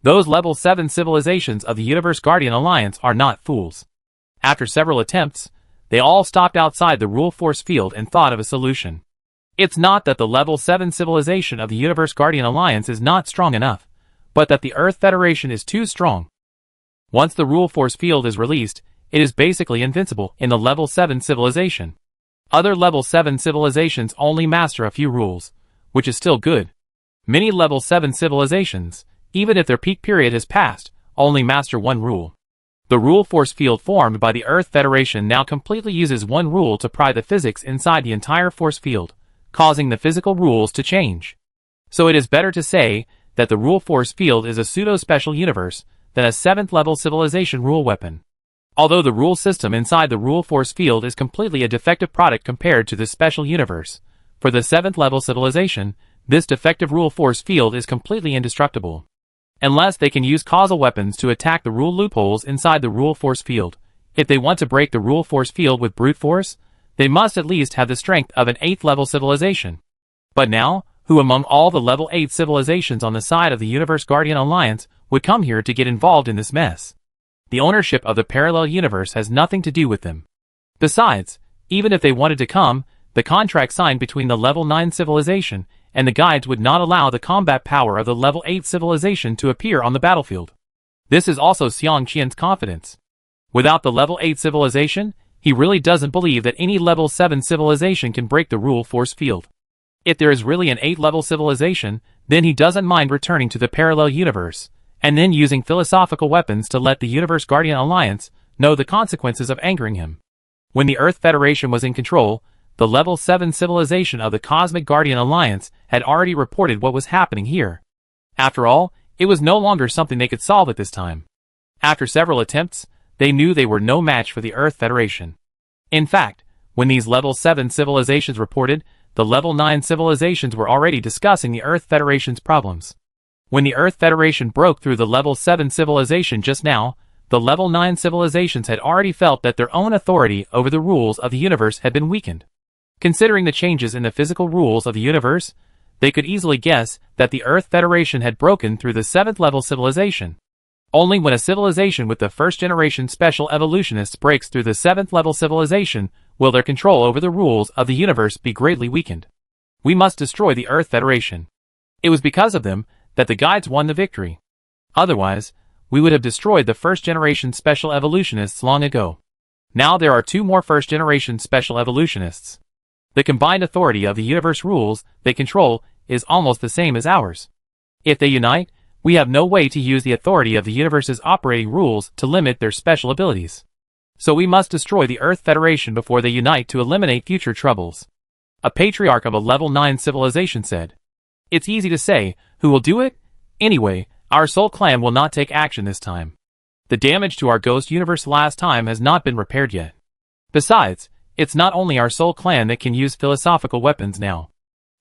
Those level 7 civilizations of the Universe Guardian Alliance are not fools. After several attempts, they all stopped outside the rule force field and thought of a solution. It's not that the level 7 civilization of the Universe Guardian Alliance is not strong enough, but that the Earth Federation is too strong. Once the rule force field is released, it is basically invincible in the level 7 civilization. Other level 7 civilizations only master a few rules, which is still good. Many level 7 civilizations, even if their peak period has passed, only master one rule. The rule force field formed by the Earth Federation now completely uses one rule to pry the physics inside the entire force field, causing the physical rules to change. So it is better to say that the rule force field is a pseudo-special universe than a 7th level civilization rule weapon. Although the rule system inside the rule force field is completely a defective product compared to the special universe, for the 7th level civilization, this defective rule force field is completely indestructible. Unless they can use causal weapons to attack the rule loopholes inside the rule force field. If they want to break the rule force field with brute force, they must at least have the strength of an 8th level civilization. But now, who among all the level 8 civilizations on the side of the Universe Guardian Alliance would come here to get involved in this mess? The ownership of the parallel universe has nothing to do with them. Besides, even if they wanted to come, the contract signed between the level 9 civilization and the guides would not allow the combat power of the level 8 civilization to appear on the battlefield. This is also Xiang Qian's confidence. Without the level 8 civilization, he really doesn't believe that any level 7 civilization can break the rule force field. If there is really an 8 level civilization, then he doesn't mind returning to the parallel universe, and then using philosophical weapons to let the Universe Guardian Alliance know the consequences of angering him. When the Earth Federation was in control, the level 7 civilization of the Cosmic Guardian Alliance had already reported what was happening here. After all, it was no longer something they could solve at this time. After several attempts, they knew they were no match for the Earth Federation. In fact, when these level 7 civilizations reported, the level 9 civilizations were already discussing the Earth Federation's problems. When the Earth Federation broke through the level 7 civilization just now, the level 9 civilizations had already felt that their own authority over the rules of the universe had been weakened. Considering the changes in the physical rules of the universe, they could easily guess that the Earth Federation had broken through the 7th level civilization. Only when a civilization with the first generation special evolutionists breaks through the 7th level civilization will their control over the rules of the universe be greatly weakened. We must destroy the Earth Federation. It was because of them that the guides won the victory. Otherwise, we would have destroyed the first generation special evolutionists long ago. Now there are 2 more first generation special evolutionists. The combined authority of the universe rules they control is almost the same as ours. If they unite, we have no way to use the authority of the universe's operating rules to limit their special abilities. So we must destroy the Earth Federation before they unite to eliminate future troubles. A patriarch of a level 9 civilization said. It's easy to say, who will do it? Anyway, our Soul Clan will not take action this time. The damage to our Ghost Universe last time has not been repaired yet. Besides, it's not only our Soul Clan that can use philosophical weapons now.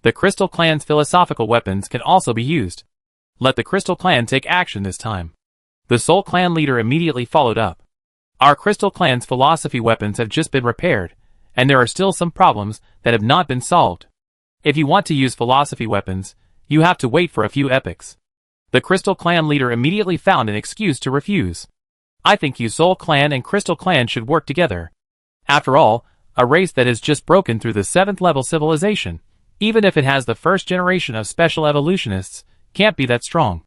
The Crystal Clan's philosophical weapons can also be used. Let the Crystal Clan take action this time. The Soul Clan leader immediately followed up. Our Crystal Clan's philosophy weapons have just been repaired, and there are still some problems that have not been solved. If you want to use philosophy weapons, you have to wait for a few epochs. The Crystal Clan leader immediately found an excuse to refuse. I think you Soul Clan and Crystal Clan should work together. After all, a race that has just broken through the 7th level civilization, even if it has the first generation of special evolutionists, can't be that strong.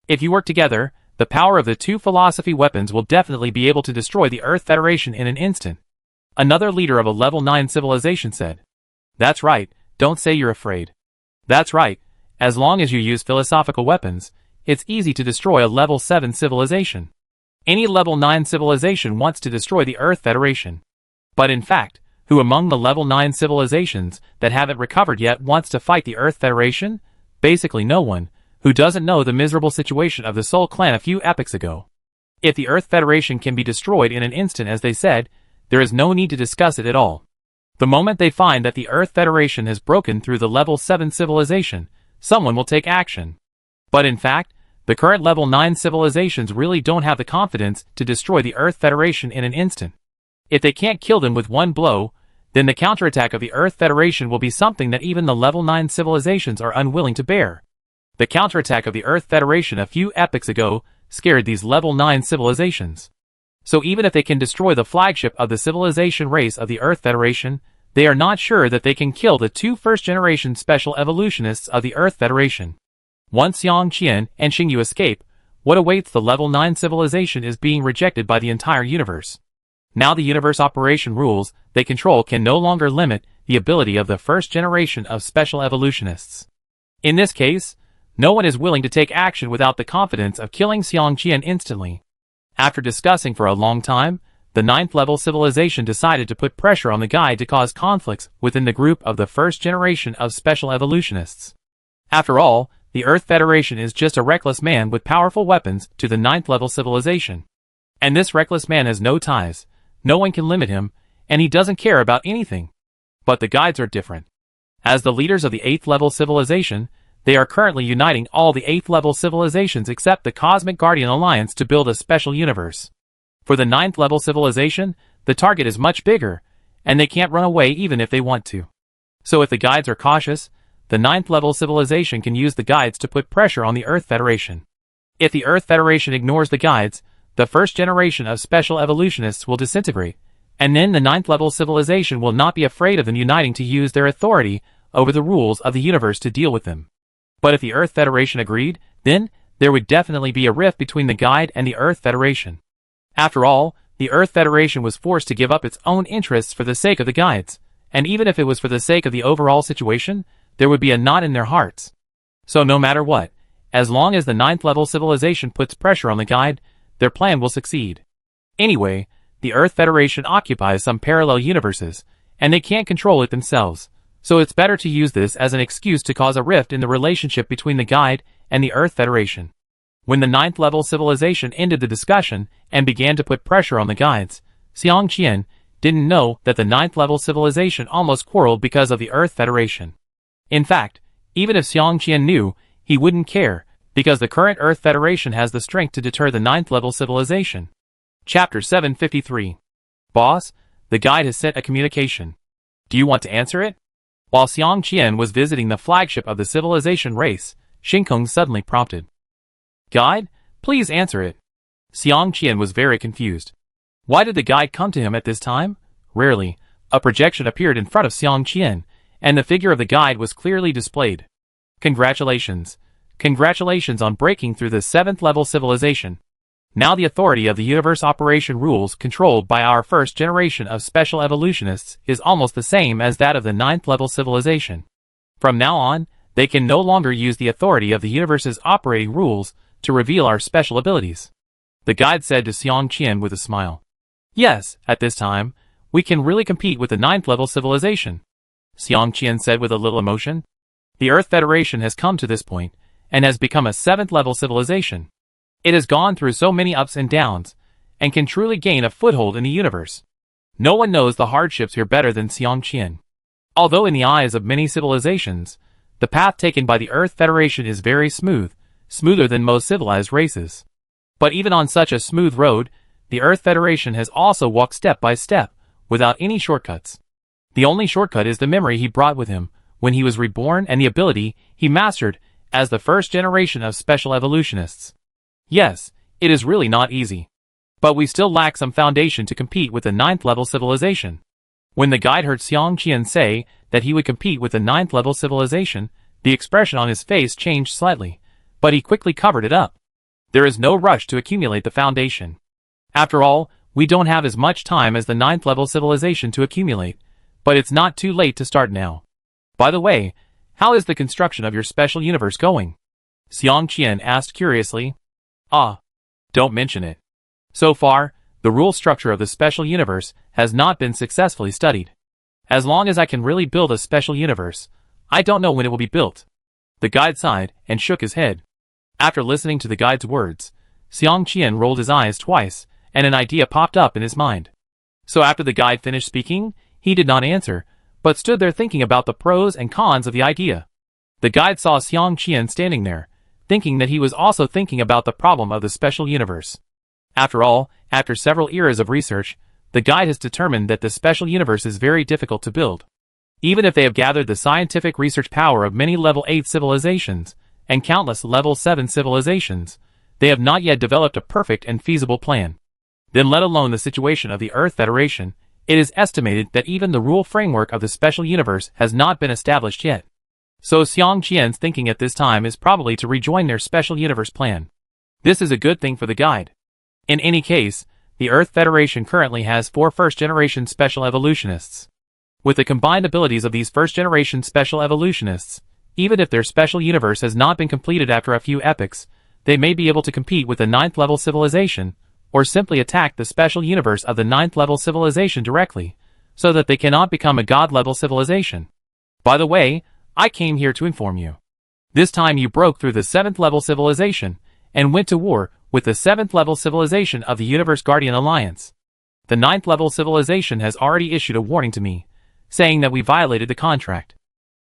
If you work together, the power of the 2 philosophy weapons will definitely be able to destroy the Earth Federation in an instant. Another leader of a level 9 civilization said. That's right, don't say you're afraid. That's right, as long as you use philosophical weapons, it's easy to destroy a level 7 civilization. Any level 9 civilization wants to destroy the Earth Federation. But in fact, who among the level 9 civilizations that haven't recovered yet wants to fight the Earth Federation? Basically no one, who doesn't know the miserable situation of the Soul Clan a few epochs ago. If the Earth Federation can be destroyed in an instant as they said, there is no need to discuss it at all. The moment they find that the Earth Federation has broken through the level 7 civilization, someone will take action. But in fact, the current level 9 civilizations really don't have the confidence to destroy the Earth Federation in an instant. If they can't kill them with one blow, then the counterattack of the Earth Federation will be something that even the level 9 civilizations are unwilling to bear. The counterattack of the Earth Federation a few epochs ago scared these level 9 civilizations. So even if they can destroy the flagship of the civilization race of the Earth Federation, they are not sure that they can kill the two first-generation special evolutionists of the Earth Federation. Once Xiang Qian and Xingyu escape, what awaits the level 9 civilization is being rejected by the entire universe. Now the universe operation rules they control can no longer limit the ability of the first generation of special evolutionists. In this case, no one is willing to take action without the confidence of killing Xiang Qian instantly. After discussing for a long time, the 9th level civilization decided to put pressure on the guide to cause conflicts within the group of the first generation of special evolutionists. After all, the Earth Federation is just a reckless man with powerful weapons to the 9th level civilization. And this reckless man has no ties, no one can limit him, and he doesn't care about anything. But the guides are different. As the leaders of the 8th level civilization, they are currently uniting all the 8th level civilizations except the Cosmic Guardian Alliance to build a special universe. For the 9th level civilization, the target is much bigger, and they can't run away even if they want to. So if the guides are cautious, the 9th level civilization can use the guides to put pressure on the Earth Federation. If the Earth Federation ignores the guides, the first generation of special evolutionists will disintegrate, and then the 9th level civilization will not be afraid of them uniting to use their authority over the rules of the universe to deal with them. But if the Earth Federation agreed, then there would definitely be a rift between the guide and the Earth Federation. After all, the Earth Federation was forced to give up its own interests for the sake of the guides, and even if it was for the sake of the overall situation, there would be a knot in their hearts. So no matter what, as long as the 9th level civilization puts pressure on the guide, their plan will succeed. Anyway, the Earth Federation occupies some parallel universes, and they can't control it themselves. So it's better to use this as an excuse to cause a rift in the relationship between the guide and the Earth Federation. When the 9th level civilization ended the discussion and began to put pressure on the guides, Xiang Qian didn't know that the 9th level civilization almost quarreled because of the Earth Federation. In fact, even if Xiang Qian knew, he wouldn't care, because the current Earth Federation has the strength to deter the 9th level civilization. Chapter 753. Boss, the guide has sent a communication. Do you want to answer it? While Xiang Qian was visiting the flagship of the civilization race, Xingkong suddenly prompted. Guide, please answer it. Xiang Qian was very confused. Why did the guide come to him at this time? Rarely, a projection appeared in front of Xiang Qian, and the figure of the guide was clearly displayed. Congratulations. Congratulations on breaking through the 7th level civilization. Now the authority of the universe operation rules controlled by our first generation of special evolutionists is almost the same as that of the 9th level civilization. From now on, they can no longer use the authority of the universe's operating rules to reveal our special abilities. The guide said to Xiang Qian with a smile. Yes, at this time, we can really compete with the 9th level civilization. Xiang Qian said with a little emotion. The Earth Federation has come to this point, and has become a 7th level civilization. It has gone through so many ups and downs, and can truly gain a foothold in the universe. No one knows the hardships here better than Xiang Qian. Although in the eyes of many civilizations, the path taken by the Earth Federation is very smooth, smoother than most civilized races. But even on such a smooth road, the Earth Federation has also walked step by step, without any shortcuts. The only shortcut is the memory he brought with him when he was reborn and the ability he mastered as the first generation of special evolutionists. Yes, it is really not easy. But we still lack some foundation to compete with the 9th level civilization. When the guide heard Xiang Qian say that he would compete with the 9th level civilization, the expression on his face changed slightly, but he quickly covered it up. There is no rush to accumulate the foundation. After all, we don't have as much time as the 9th level civilization to accumulate, but it's not too late to start now. By the way, how is the construction of your special universe going? Xiang Qian asked curiously. Ah, don't mention it. So far, the rule structure of the special universe has not been successfully studied. As long as I can really build a special universe, I don't know when it will be built. The guide sighed and shook his head. After listening to the guide's words, Xiang Qian rolled his eyes twice, and an idea popped up in his mind. So after the guide finished speaking, he did not answer, but stood there thinking about the pros and cons of the idea. The guide saw Xiang Qian standing there, thinking that he was also thinking about the problem of the special universe. After all, after several eras of research, the guide has determined that the special universe is very difficult to build. Even if they have gathered the scientific research power of many level 8 civilizations, and countless level 7 civilizations, they have not yet developed a perfect and feasible plan. Then let alone the situation of the Earth Federation, it is estimated that even the rule framework of the special universe has not been established yet. So Xiang Qian's thinking at this time is probably to rejoin their special universe plan. This is a good thing for the guide. In any case, the Earth Federation currently has 4 first-generation special evolutionists. With the combined abilities of these first-generation special evolutionists, even if their special universe has not been completed after a few epochs, they may be able to compete with the 9th-level civilization, or simply attack the special universe of the 9th-level civilization directly, so that they cannot become a god-level civilization. By the way, I came here to inform you. This time you broke through the 7th-level civilization, and went to war with the 7th-level civilization of the Universe Guardian Alliance. The 9th-level civilization has already issued a warning to me, saying that we violated the contract.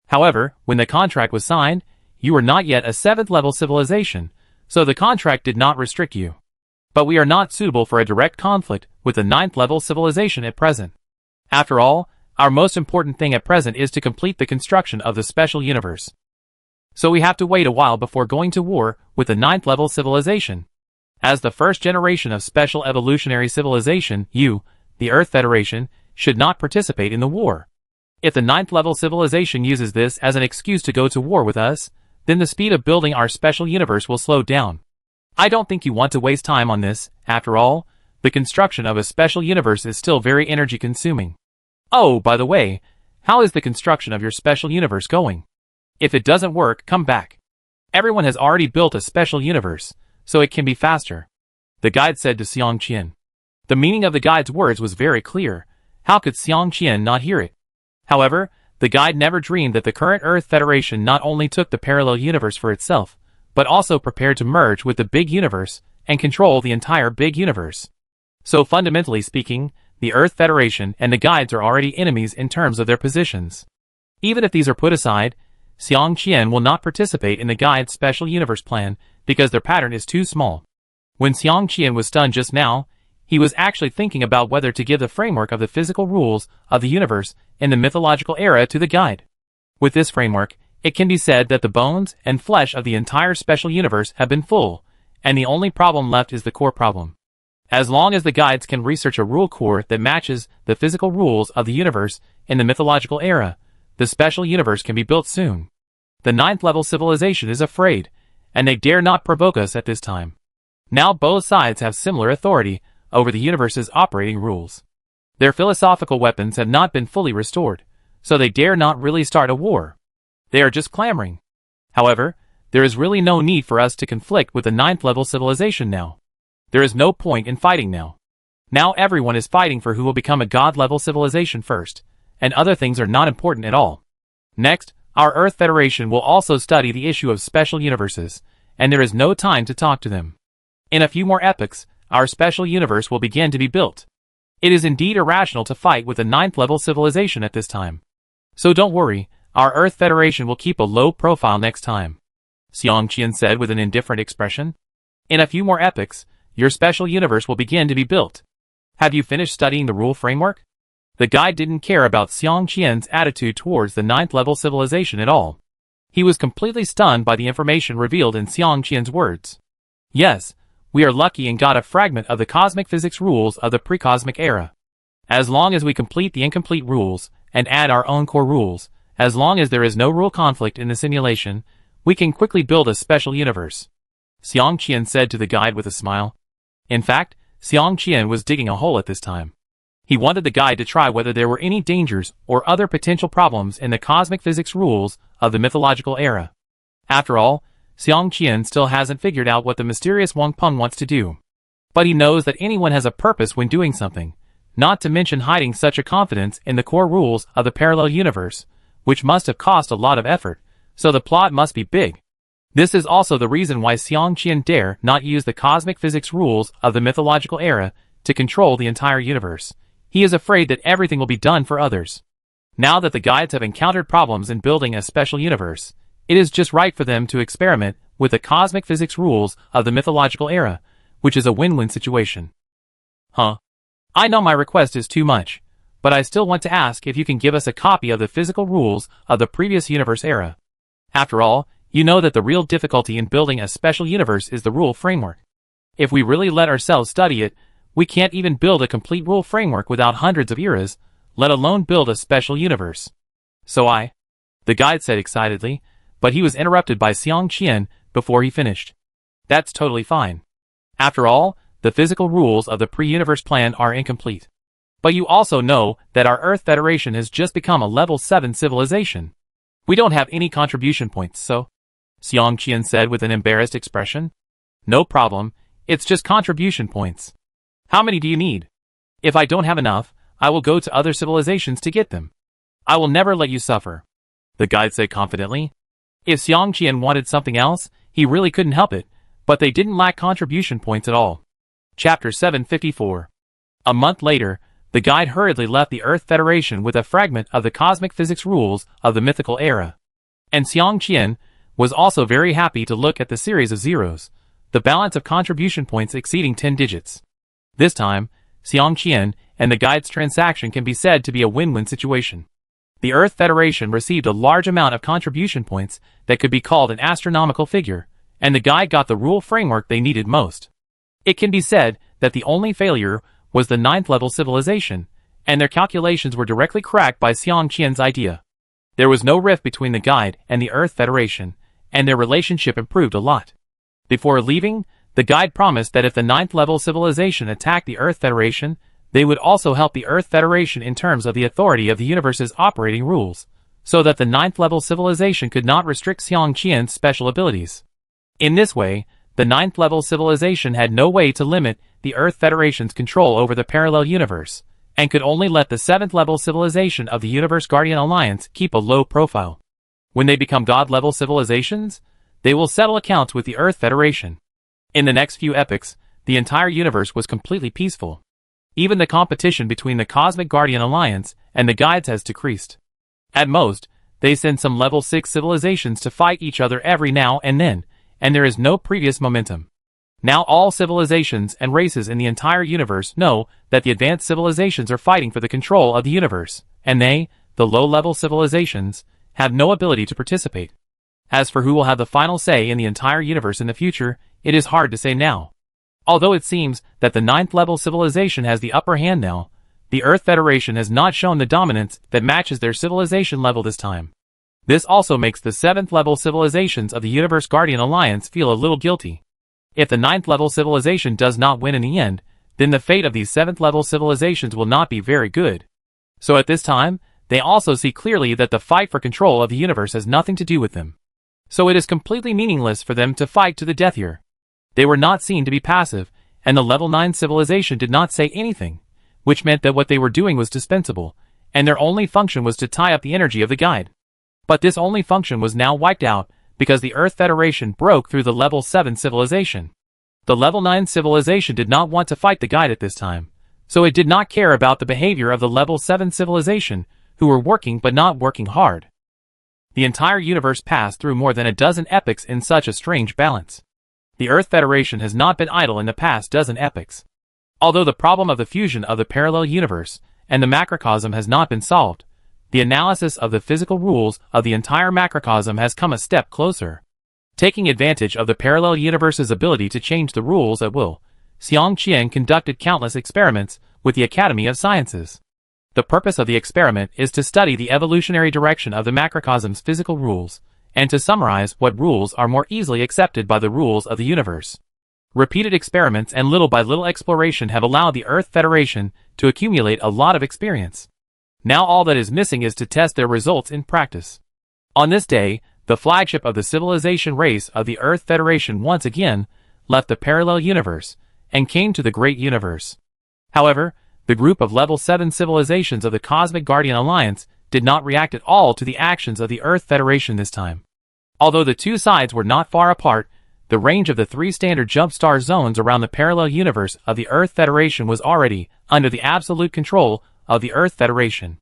However, when the contract was signed, you were not yet a 7th-level civilization, so the contract did not restrict you. But we are not suitable for a direct conflict with the 9th-level civilization at present. After all, our most important thing at present is to complete the construction of the special universe. So we have to wait a while before going to war with the 9th-level civilization. As the first generation of special evolutionary civilization, you, the Earth Federation, should not participate in the war. If the 9th-level civilization uses this as an excuse to go to war with us, then the speed of building our special universe will slow down. I don't think you want to waste time on this. After all, the construction of a special universe is still very energy-consuming. Oh, by the way, how is the construction of your special universe going? If it doesn't work, come back. Everyone has already built a special universe, so it can be faster, the guide said to Xiang Qian. The meaning of the guide's words was very clear. How could Xiang Qian not hear it? However, the guide never dreamed that the current Earth Federation not only took the parallel universe for itself, but also prepared to merge with the big universe and control the entire big universe. So fundamentally speaking, the Earth Federation and the guides are already enemies in terms of their positions. Even if these are put aside, Xiang Qian will not participate in the guide's special universe plan because their pattern is too small. When Xiang Qian was stunned just now, he was actually thinking about whether to give the framework of the physical rules of the universe in the mythological era to the guide. With this framework, it can be said that the bones and flesh of the entire special universe have been full, and the only problem left is the core problem. As long as the guides can research a rule core that matches the physical rules of the universe in the mythological era, the special universe can be built soon. The 9th-level civilization is afraid, and they dare not provoke us at this time. Now both sides have similar authority over the universe's operating rules. Their philosophical weapons have not been fully restored, so they dare not really start a war. They are just clamoring. However, there is really no need for us to conflict with the 9th-level civilization now. There is no point in fighting now. Now everyone is fighting for who will become a god-level civilization first, and other things are not important at all. Next, our Earth Federation will also study the issue of special universes, and there is no time to talk to them. In a few more epochs, our special universe will begin to be built. It is indeed irrational to fight with a 9th-level civilization at this time. So don't worry, our Earth Federation will keep a low profile next time, Xiang Qian said with an indifferent expression. In a few more epochs, your special universe will begin to be built. Have you finished studying the rule framework? The guide didn't care about Xiang Qian's attitude towards the 9th-level civilization at all. He was completely stunned by the information revealed in Xiang Qian's words. Yes, we are lucky and got a fragment of the cosmic physics rules of the pre-cosmic era. As long as we complete the incomplete rules, and add our own core rules, as long as there is no rule conflict in the simulation, we can quickly build a special universe, Xiang Qian said to the guide with a smile. In fact, Xiang Qian was digging a hole at this time. He wanted the guide to try whether there were any dangers or other potential problems in the cosmic physics rules of the mythological era. After all, Xiang Qian still hasn't figured out what the mysterious Wang Peng wants to do. But he knows that anyone has a purpose when doing something, not to mention hiding such a confidence in the core rules of the parallel universe, which must have cost a lot of effort, so the plot must be big. This is also the reason why Xiang Qian dare not use the cosmic physics rules of the mythological era to control the entire universe. He is afraid that everything will be done for others. Now that the guides have encountered problems in building a special universe, it is just right for them to experiment with the cosmic physics rules of the mythological era, which is a win-win situation. Huh? I know my request is too much, but I still want to ask if you can give us a copy of the physical rules of the previous universe era. After all, you know that the real difficulty in building a special universe is the rule framework. If we really let ourselves study it, we can't even build a complete rule framework without hundreds of eras, let alone build a special universe. The guide said excitedly, but he was interrupted by Xiang Qian before he finished. That's totally fine. After all, the physical rules of the pre-universe plan are incomplete. But you also know that our Earth Federation has just become a level 7 civilization. We don't have any contribution points, so? Xiang Qian said with an embarrassed expression. No problem, it's just contribution points. How many do you need? If I don't have enough, I will go to other civilizations to get them. I will never let you suffer, the guide said confidently. If Xiang Qian wanted something else, he really couldn't help it, but they didn't lack contribution points at all. Chapter 754. A month later, the guide hurriedly left the Earth Federation with a fragment of the cosmic physics rules of the mythical era. And Xiang Qian was also very happy to look at the series of zeros, the balance of contribution points exceeding 10 digits. This time, Xiang Qian and the guide's transaction can be said to be a win-win situation. The Earth Federation received a large amount of contribution points that could be called an astronomical figure, and the guide got the rule framework they needed most. It can be said that the only failure was the 9th level civilization, and their calculations were directly cracked by Xiang Qian's idea. There was no rift between the guide and the Earth Federation, and their relationship improved a lot. Before leaving, the guide promised that if the 9th level civilization attacked the Earth Federation, they would also help the Earth Federation in terms of the authority of the universe's operating rules, so that the 9th level civilization could not restrict Xiang Qian's special abilities. In this way, the 9th level civilization had no way to limit the Earth Federation's control over the parallel universe, and could only let the 7th level civilization of the Universe Guardian Alliance keep a low profile. When they become God-level civilizations, they will settle accounts with the Earth Federation. In the next few epochs, the entire universe was completely peaceful. Even the competition between the Cosmic Guardian Alliance and the guides has decreased. At most, they send some level 6 civilizations to fight each other every now and then, and there is no previous momentum. Now all civilizations and races in the entire universe know that the advanced civilizations are fighting for the control of the universe, and they, the low-level civilizations, have no ability to participate. As for who will have the final say in the entire universe in the future, it is hard to say now. Although it seems that the 9th level civilization has the upper hand now, the Earth Federation has not shown the dominance that matches their civilization level this time. This also makes the 7th level civilizations of the Universe Guardian Alliance feel a little guilty. If the 9th level civilization does not win in the end, then the fate of these 7th level civilizations will not be very good. So at this time, they also see clearly that the fight for control of the universe has nothing to do with them. So it is completely meaningless for them to fight to the death here. They were not seen to be passive, and the level 9 civilization did not say anything, which meant that what they were doing was dispensable, and their only function was to tie up the energy of the guide. But this only function was now wiped out, because the Earth Federation broke through the level 7 civilization. The level 9 civilization did not want to fight the guide at this time, so it did not care about the behavior of the level 7 civilization, who were working but not working hard. The entire universe passed through more than a dozen epochs in such a strange balance. The Earth Federation has not been idle in the past dozen epochs. Although the problem of the fusion of the parallel universe and the macrocosm has not been solved, the analysis of the physical rules of the entire macrocosm has come a step closer. Taking advantage of the parallel universe's ability to change the rules at will, Xiang Qian conducted countless experiments with the Academy of Sciences. The purpose of the experiment is to study the evolutionary direction of the macrocosm's physical rules, and to summarize what rules are more easily accepted by the rules of the universe. Repeated experiments and little-by-little exploration have allowed the Earth Federation to accumulate a lot of experience. Now all that is missing is to test their results in practice. On this day, the flagship of the civilization race of the Earth Federation once again left the parallel universe, and came to the great universe. However, the group of level 7 civilizations of the Cosmic Guardian Alliance did not react at all to the actions of the Earth Federation this time. Although the two sides were not far apart, the range of the 3 standard jump star zones around the parallel universe of the Earth Federation was already under the absolute control of the Earth Federation.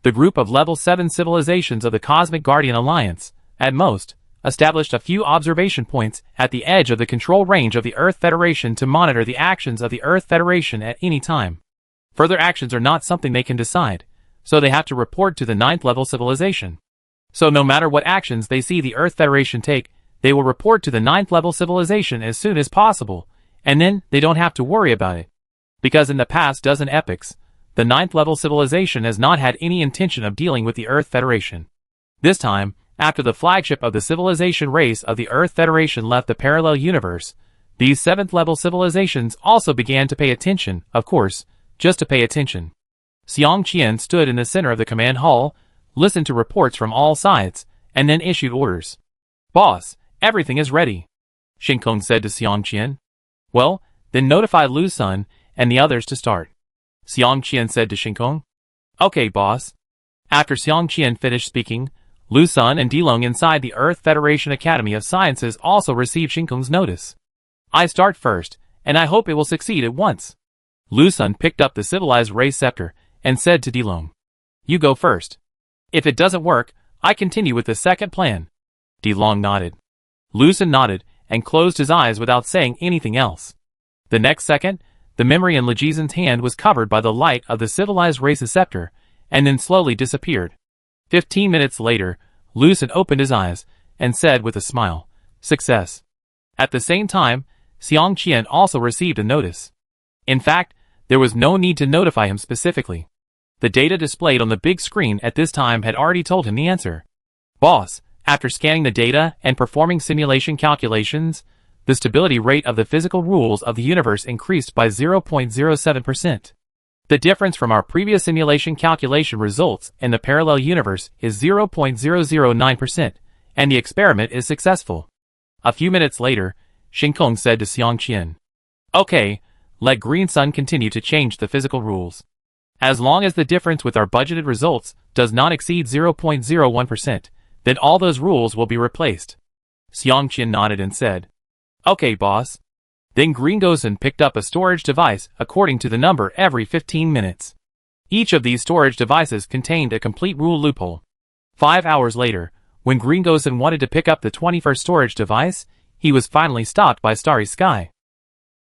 The group of level 7 civilizations of the Cosmic Guardian Alliance, at most, established a few observation points at the edge of the control range of the Earth Federation to monitor the actions of the Earth Federation at any time. Further actions are not something they can decide, so they have to report to the 9th level civilization. So no matter what actions they see the Earth Federation take, they will report to the 9th level civilization as soon as possible, and then they don't have to worry about it. Because in the past dozen epochs, the 9th level civilization has not had any intention of dealing with the Earth Federation. This time, after the flagship of the civilization race of the Earth Federation left the parallel universe, these 7th level civilizations also began to pay attention, of course, just to pay attention. Xiang Qian stood in the center of the command hall, listened to reports from all sides, and then issued orders. "Boss, everything is ready," Shinkong said to Xiang Qian. "Well, then notify Lu Sun and the others to start," Xiang Qian said to Shinkong. "Okay, boss." After Xiang Qian finished speaking, Lu Sun and Dilong inside the Earth Federation Academy of Sciences also received Shinkong's notice. "I start first, and I hope it will succeed at once." Lu Sun picked up the civilized race scepter and said to Dilong, "You go first. If it doesn't work, I continue with the second plan." Dilong nodded. Lu Sun nodded and closed his eyes without saying anything else. The next second, the memory in Lejizan's hand was covered by the light of the civilized race's scepter, and then slowly disappeared. 15 minutes later, Lu Sun opened his eyes and said with a smile, "Success." At the same time, Xiang Qian also received a notice. In fact, there was no need to notify him specifically. The data displayed on the big screen at this time had already told him the answer. "Boss, after scanning the data and performing simulation calculations, the stability rate of the physical rules of the universe increased by 0.07%. The difference from our previous simulation calculation results in the parallel universe is 0.009%, and the experiment is successful." A few minutes later, Shinkong said to Xiang Qian, "Okay, let Green Sun continue to change the physical rules. As long as the difference with our budgeted results does not exceed 0.01%, then all those rules will be replaced." Xiang Qian nodded and said, "Okay, boss." Then Green Gosen picked up a storage device according to the number every 15 minutes. Each of these storage devices contained a complete rule loophole. 5 hours later, when Green Gosen wanted to pick up the 21st storage device, he was finally stopped by Starry Sky.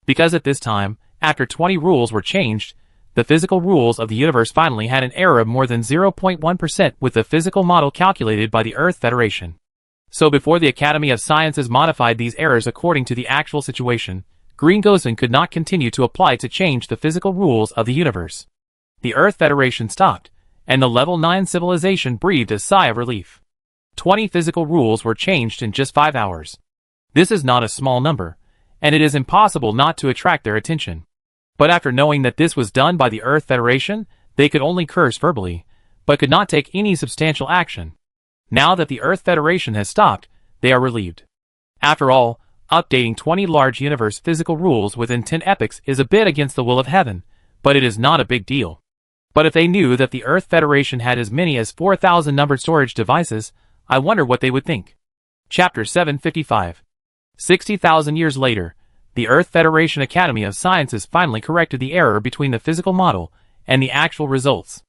Because at this time, after 20 rules were changed, the physical rules of the universe finally had an error of more than 0.1% with the physical model calculated by the Earth Federation. So before the Academy of Sciences modified these errors according to the actual situation, Green Gosen could not continue to apply to change the physical rules of the universe. The Earth Federation stopped, and the level 9 civilization breathed a sigh of relief. 20 physical rules were changed in just 5 hours. This is not a small number, and it is impossible not to attract their attention. But after knowing that this was done by the Earth Federation, they could only curse verbally, but could not take any substantial action. Now that the Earth Federation has stopped, they are relieved. After all, updating 20 large universe physical rules within 10 epochs is a bit against the will of heaven, but it is not a big deal. But if they knew that the Earth Federation had as many as 4,000 numbered storage devices, I wonder what they would think. Chapter 755. 60,000 years later, the Earth Federation Academy of Sciences finally corrected the error between the physical model and the actual results.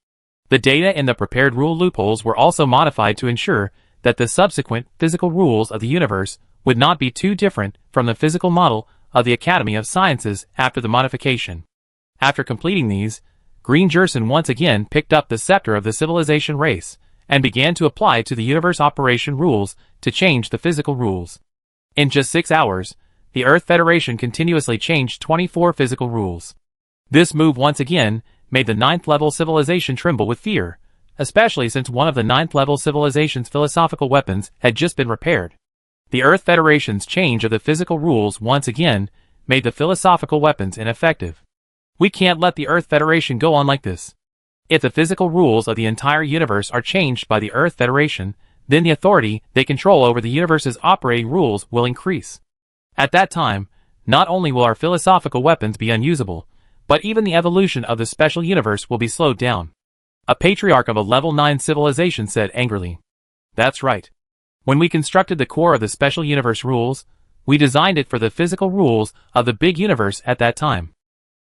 The data in the prepared rule loopholes were also modified to ensure that the subsequent physical rules of the universe would not be too different from the physical model of the Academy of Sciences after the modification. After completing these, Green Jerson once again picked up the scepter of the civilization race and began to apply to the universe operation rules to change the physical rules. In just 6 hours, the Earth Federation continuously changed 24 physical rules. This move once again made the 9th level civilization tremble with fear, especially since one of the 9th level civilization's philosophical weapons had just been repaired. The Earth Federation's change of the physical rules once again made the philosophical weapons ineffective. We can't let the Earth Federation go on like this. If the physical rules of the entire universe are changed by the Earth Federation, then the authority they control over the universe's operating rules will increase. At that time, not only will our philosophical weapons be unusable, but even the evolution of the special universe will be slowed down. A patriarch of a level 9 civilization said angrily. That's right. When we constructed the core of the special universe rules, we designed it for the physical rules of the big universe at that time.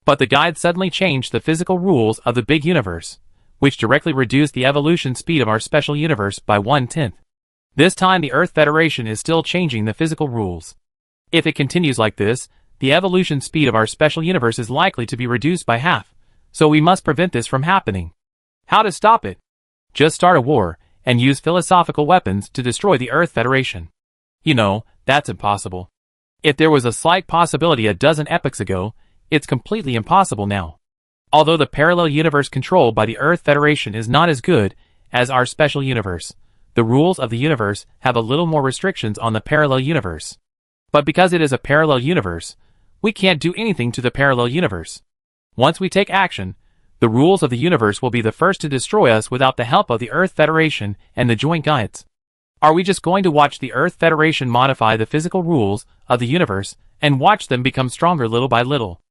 But the guide suddenly changed the physical rules of the big universe, which directly reduced the evolution speed of our special universe by 1/10. This time the Earth Federation is still changing the physical rules. If it continues like this, the evolution speed of our special universe is likely to be reduced by half, so we must prevent this from happening. How to stop it? Just start a war, and use philosophical weapons to destroy the Earth Federation. You know, that's impossible. If there was a slight possibility a dozen epochs ago, it's completely impossible now. Although the parallel universe controlled by the Earth Federation is not as good as our special universe, the rules of the universe have a little more restrictions on the parallel universe. But because it is a parallel universe, we can't do anything to the parallel universe. Once we take action, the rules of the universe will be the first to destroy us without the help of the Earth Federation and the joint guides. Are we just going to watch the Earth Federation modify the physical rules of the universe and watch them become stronger little by little?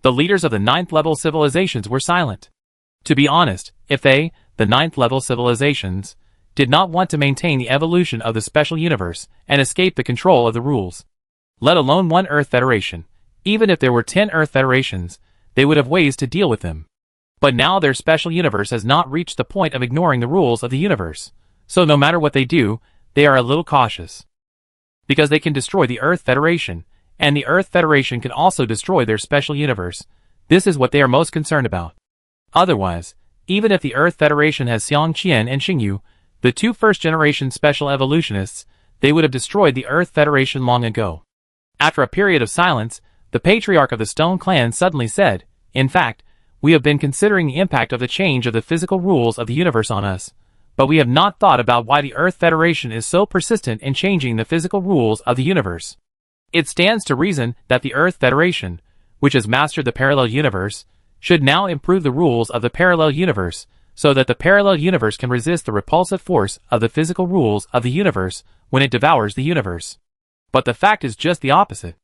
The leaders of the 9th level civilizations were silent. To be honest, if they, the 9th level civilizations, did not want to maintain the evolution of the special universe and escape the control of the rules, let alone one Earth Federation, even if there were 10 Earth Federations, they would have ways to deal with them. But now their special universe has not reached the point of ignoring the rules of the universe, so no matter what they do, they are a little cautious. Because they can destroy the Earth Federation, and the Earth Federation can also destroy their special universe. This is what they are most concerned about. Otherwise, even if the Earth Federation has Xiang Qian and Xingyu, the two first-generation special evolutionists, they would have destroyed the Earth Federation long ago. After a period of silence, the patriarch of the Stone Clan suddenly said, in fact, we have been considering the impact of the change of the physical rules of the universe on us, but we have not thought about why the Earth Federation is so persistent in changing the physical rules of the universe. It stands to reason that the Earth Federation, which has mastered the parallel universe, should now improve the rules of the parallel universe so that the parallel universe can resist the repulsive force of the physical rules of the universe when it devours the universe. But the fact is just the opposite.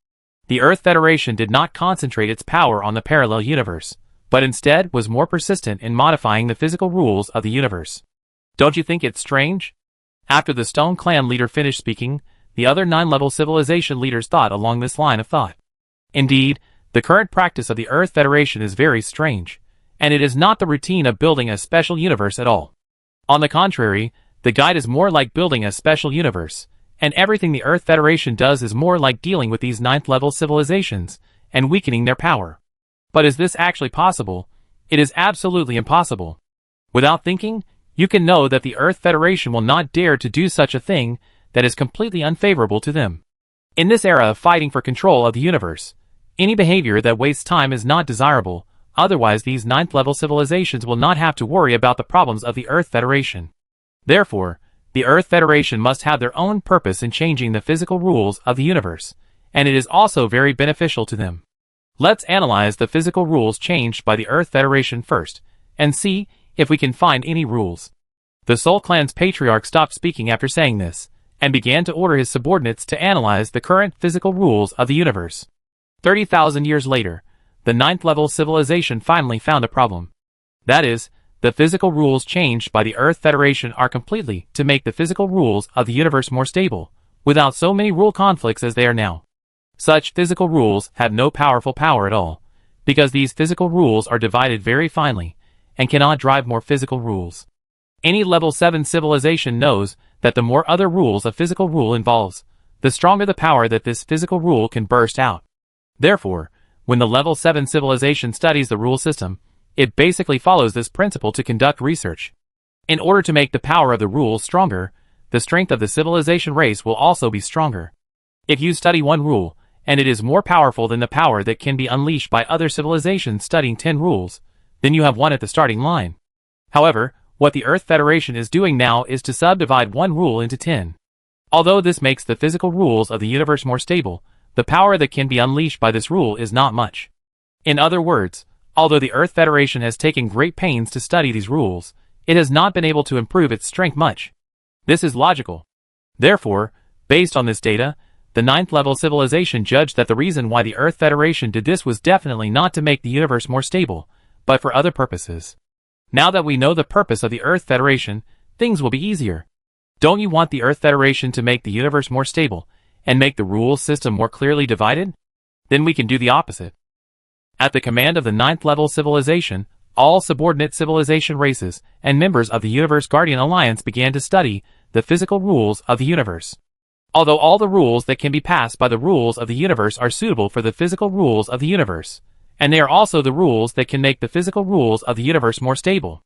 The Earth Federation did not concentrate its power on the parallel universe, but instead was more persistent in modifying the physical rules of the universe. Don't you think it's strange? After the Stone Clan leader finished speaking, the other 9-level civilization leaders thought along this line of thought. Indeed, the current practice of the Earth Federation is very strange, and it is not the routine of building a special universe at all. On the contrary, the guide is more like building a special universe, and everything the Earth Federation does is more like dealing with these 9th-level civilizations and weakening their power. But is this actually possible? It is absolutely impossible. Without thinking, you can know that the Earth Federation will not dare to do such a thing that is completely unfavorable to them. In this era of fighting for control of the universe, any behavior that wastes time is not desirable, otherwise these 9th-level civilizations will not have to worry about the problems of the Earth Federation. Therefore, the Earth Federation must have their own purpose in changing the physical rules of the universe, and it is also very beneficial to them. Let's analyze the physical rules changed by the Earth Federation first, and see if we can find any rules. The Soul Clan's patriarch stopped speaking after saying this, and began to order his subordinates to analyze the current physical rules of the universe. 30,000 years later, the 9th-level civilization finally found a problem. That is, the physical rules changed by the Earth Federation are completely to make the physical rules of the universe more stable, without so many rule conflicts as they are now. Such physical rules have no powerful power at all, because these physical rules are divided very finely, and cannot drive more physical rules. Any level 7 civilization knows that the more other rules a physical rule involves, the stronger the power that this physical rule can burst out. Therefore, when the level 7 civilization studies the rule system, it basically follows this principle to conduct research. In order to make the power of the rules stronger, the strength of the civilization race will also be stronger. If you study one rule, and it is more powerful than the power that can be unleashed by other civilizations studying 10 rules, then you have won at the starting line. However, what the Earth Federation is doing now is to subdivide one rule into 10. Although this makes the physical rules of the universe more stable, the power that can be unleashed by this rule is not much. In other words, although the Earth Federation has taken great pains to study these rules, it has not been able to improve its strength much. This is logical. Therefore, based on this data, the ninth-level civilization judged that the reason why the Earth Federation did this was definitely not to make the universe more stable, but for other purposes. Now that we know the purpose of the Earth Federation, things will be easier. Don't you want the Earth Federation to make the universe more stable, and make the rules system more clearly divided? Then we can do the opposite. At the command of the ninth-level civilization, all subordinate civilization races and members of the Universe Guardian Alliance began to study the physical rules of the universe. Although all the rules that can be passed by the rules of the universe are suitable for the physical rules of the universe, and they are also the rules that can make the physical rules of the universe more stable.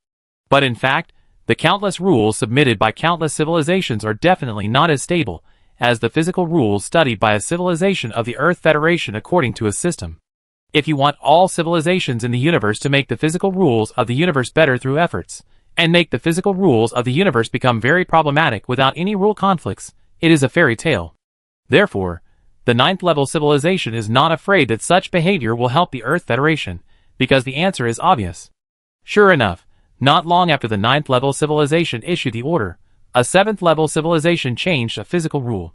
But in fact, the countless rules submitted by countless civilizations are definitely not as stable as the physical rules studied by a civilization of the Earth Federation according to a system. If you want all civilizations in the universe to make the physical rules of the universe better through efforts, and make the physical rules of the universe become very problematic without any rule conflicts, it is a fairy tale. Therefore, the ninth-level civilization is not afraid that such behavior will help the Earth Federation, because the answer is obvious. Sure enough, not long after the ninth-level civilization issued the order, a seventh-level civilization changed a physical rule.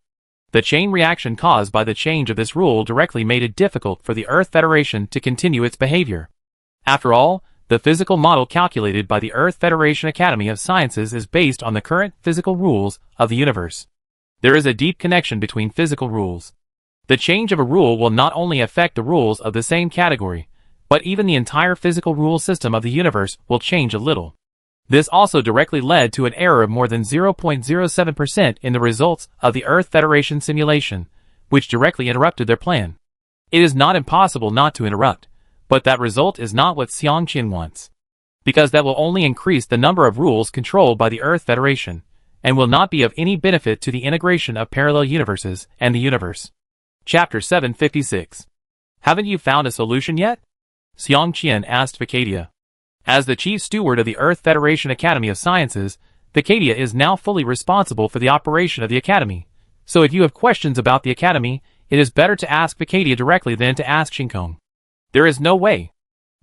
The chain reaction caused by the change of this rule directly made it difficult for the Earth Federation to continue its behavior. After all, the physical model calculated by the Earth Federation Academy of Sciences is based on the current physical rules of the universe. There is a deep connection between physical rules. The change of a rule will not only affect the rules of the same category, but even the entire physical rule system of the universe will change a little. This also directly led to an error of more than 0.07% in the results of the Earth Federation simulation, which directly interrupted their plan. It is not impossible not to interrupt, but that result is not what Xiangqian wants. Because that will only increase the number of rules controlled by the Earth Federation, and will not be of any benefit to the integration of parallel universes and the universe. Chapter 756. Haven't you found a solution yet? Xiangqian asked Vacadia. As the chief steward of the Earth Federation Academy of Sciences, Vacadia is now fully responsible for the operation of the Academy. So if you have questions about the Academy, it is better to ask Vacadia directly than to ask Shinkong. There is no way.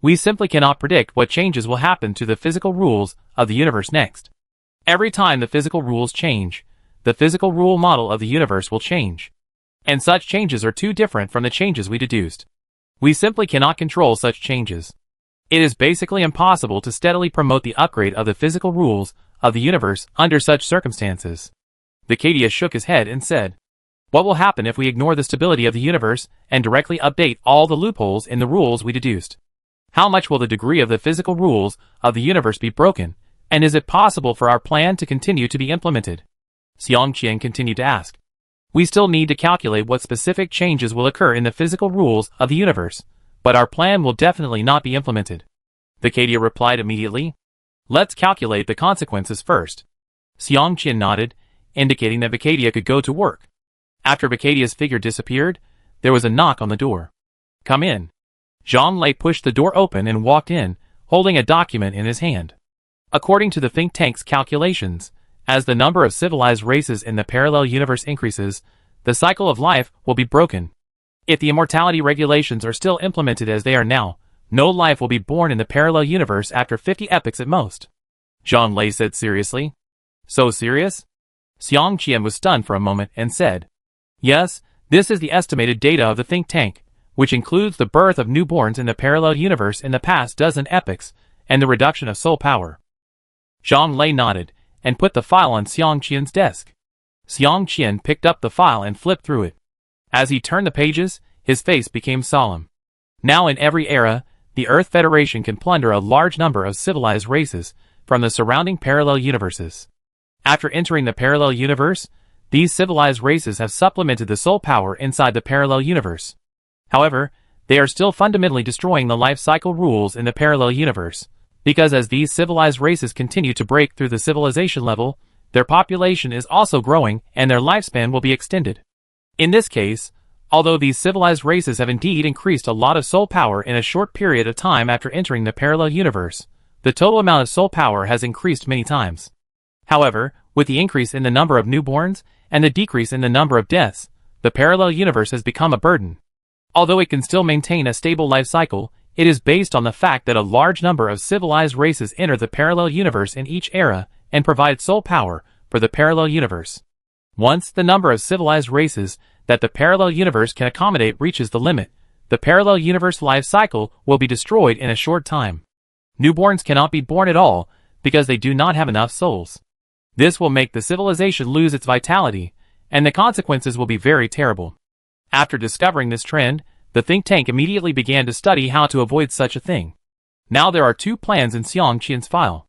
We simply cannot predict what changes will happen to the physical rules of the universe next. Every time the physical rules change, the physical rule model of the universe will change. And such changes are too different from the changes we deduced. We simply cannot control such changes. It is basically impossible to steadily promote the upgrade of the physical rules of the universe under such circumstances. Vacadia shook his head and said, "What will happen if we ignore the stability of the universe and directly update all the loopholes in the rules we deduced? How much will the degree of the physical rules of the universe be broken, and is it possible for our plan to continue to be implemented?" Xiangqian continued to ask. "We still need to calculate what specific changes will occur in the physical rules of the universe, but our plan will definitely not be implemented." Vacadia replied immediately. "Let's calculate the consequences first." Xiangqian nodded, indicating that Vacadia could go to work. After Vacadia's figure disappeared, there was a knock on the door. "Come in." Zhang Lei pushed the door open and walked in, holding a document in his hand. According to the think tank's calculations, as the number of civilized races in the parallel universe increases, the cycle of life will be broken. If the immortality regulations are still implemented as they are now, no life will be born in the parallel universe after 50 epochs at most. Zhang Lei said seriously. "So serious?" Xiangqian was stunned for a moment and said, "Yes, this is the estimated data of the think tank, which includes the birth of newborns in the parallel universe in the past dozen epochs, and the reduction of soul power." Zhang Lei nodded, and put the file on Xiangqian's desk. Xiangqian picked up the file and flipped through it. As he turned the pages, his face became solemn. Now in every era, the Earth Federation can plunder a large number of civilized races from the surrounding parallel universes. After entering the parallel universe, these civilized races have supplemented the soul power inside the parallel universe. However, they are still fundamentally destroying the life cycle rules in the parallel universe, because as these civilized races continue to break through the civilization level, their population is also growing and their lifespan will be extended. In this case, although these civilized races have indeed increased a lot of soul power in a short period of time after entering the parallel universe, the total amount of soul power has increased many times. However, with the increase in the number of newborns and the decrease in the number of deaths, the parallel universe has become a burden. Although it can still maintain a stable life cycle, it is based on the fact that a large number of civilized races enter the parallel universe in each era and provide soul power for the parallel universe. Once the number of civilized races that the parallel universe can accommodate reaches the limit, the parallel universe life cycle will be destroyed in a short time. Newborns cannot be born at all because they do not have enough souls. This will make the civilization lose its vitality, and the consequences will be very terrible. After discovering this trend, the think tank immediately began to study how to avoid such a thing. Now there are two plans in Xiang Qian's file.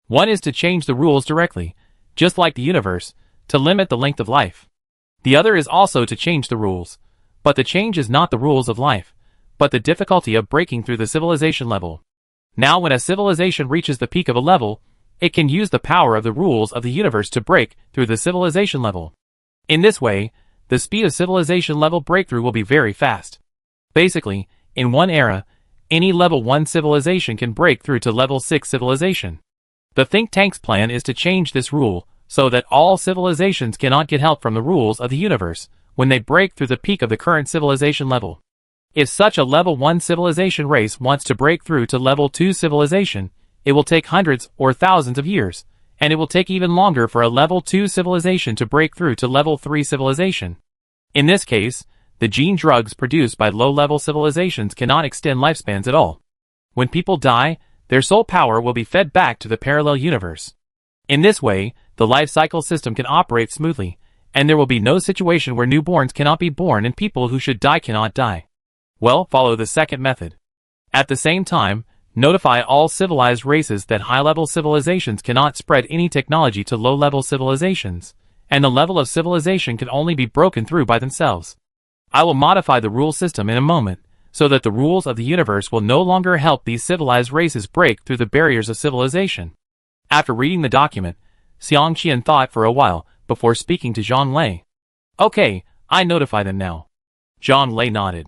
One is to change the rules directly, just like the universe, to limit the length of life. The other is also to change the rules, but the change is not the rules of life, but the difficulty of breaking through the civilization level. Now when a civilization reaches the peak of a level, it can use the power of the rules of the universe to break through the civilization level. In this way, the speed of civilization level breakthrough will be very fast. Basically, in one era, any level 1 civilization can break through to level 6 civilization. The think tank's plan is to change this rule so that all civilizations cannot get help from the rules of the universe when they break through the peak of the current civilization level. If such a level 1 civilization race wants to break through to level 2 civilization, it will take hundreds or thousands of years, and it will take even longer for a level 2 civilization to break through to level 3 civilization. In this case, the gene drugs produced by low-level civilizations cannot extend lifespans at all. When people die, their soul power will be fed back to the parallel universe. In this way, the life cycle system can operate smoothly, and there will be no situation where newborns cannot be born and people who should die cannot die. Well, follow the second method. At the same time, notify all civilized races that high-level civilizations cannot spread any technology to low-level civilizations, and the level of civilization can only be broken through by themselves. I will modify the rule system in a moment, so that the rules of the universe will no longer help these civilized races break through the barriers of civilization. After reading the document, Xiang Qian thought for a while before speaking to Zhang Lei. Okay, I notify them now. Zhang Lei nodded.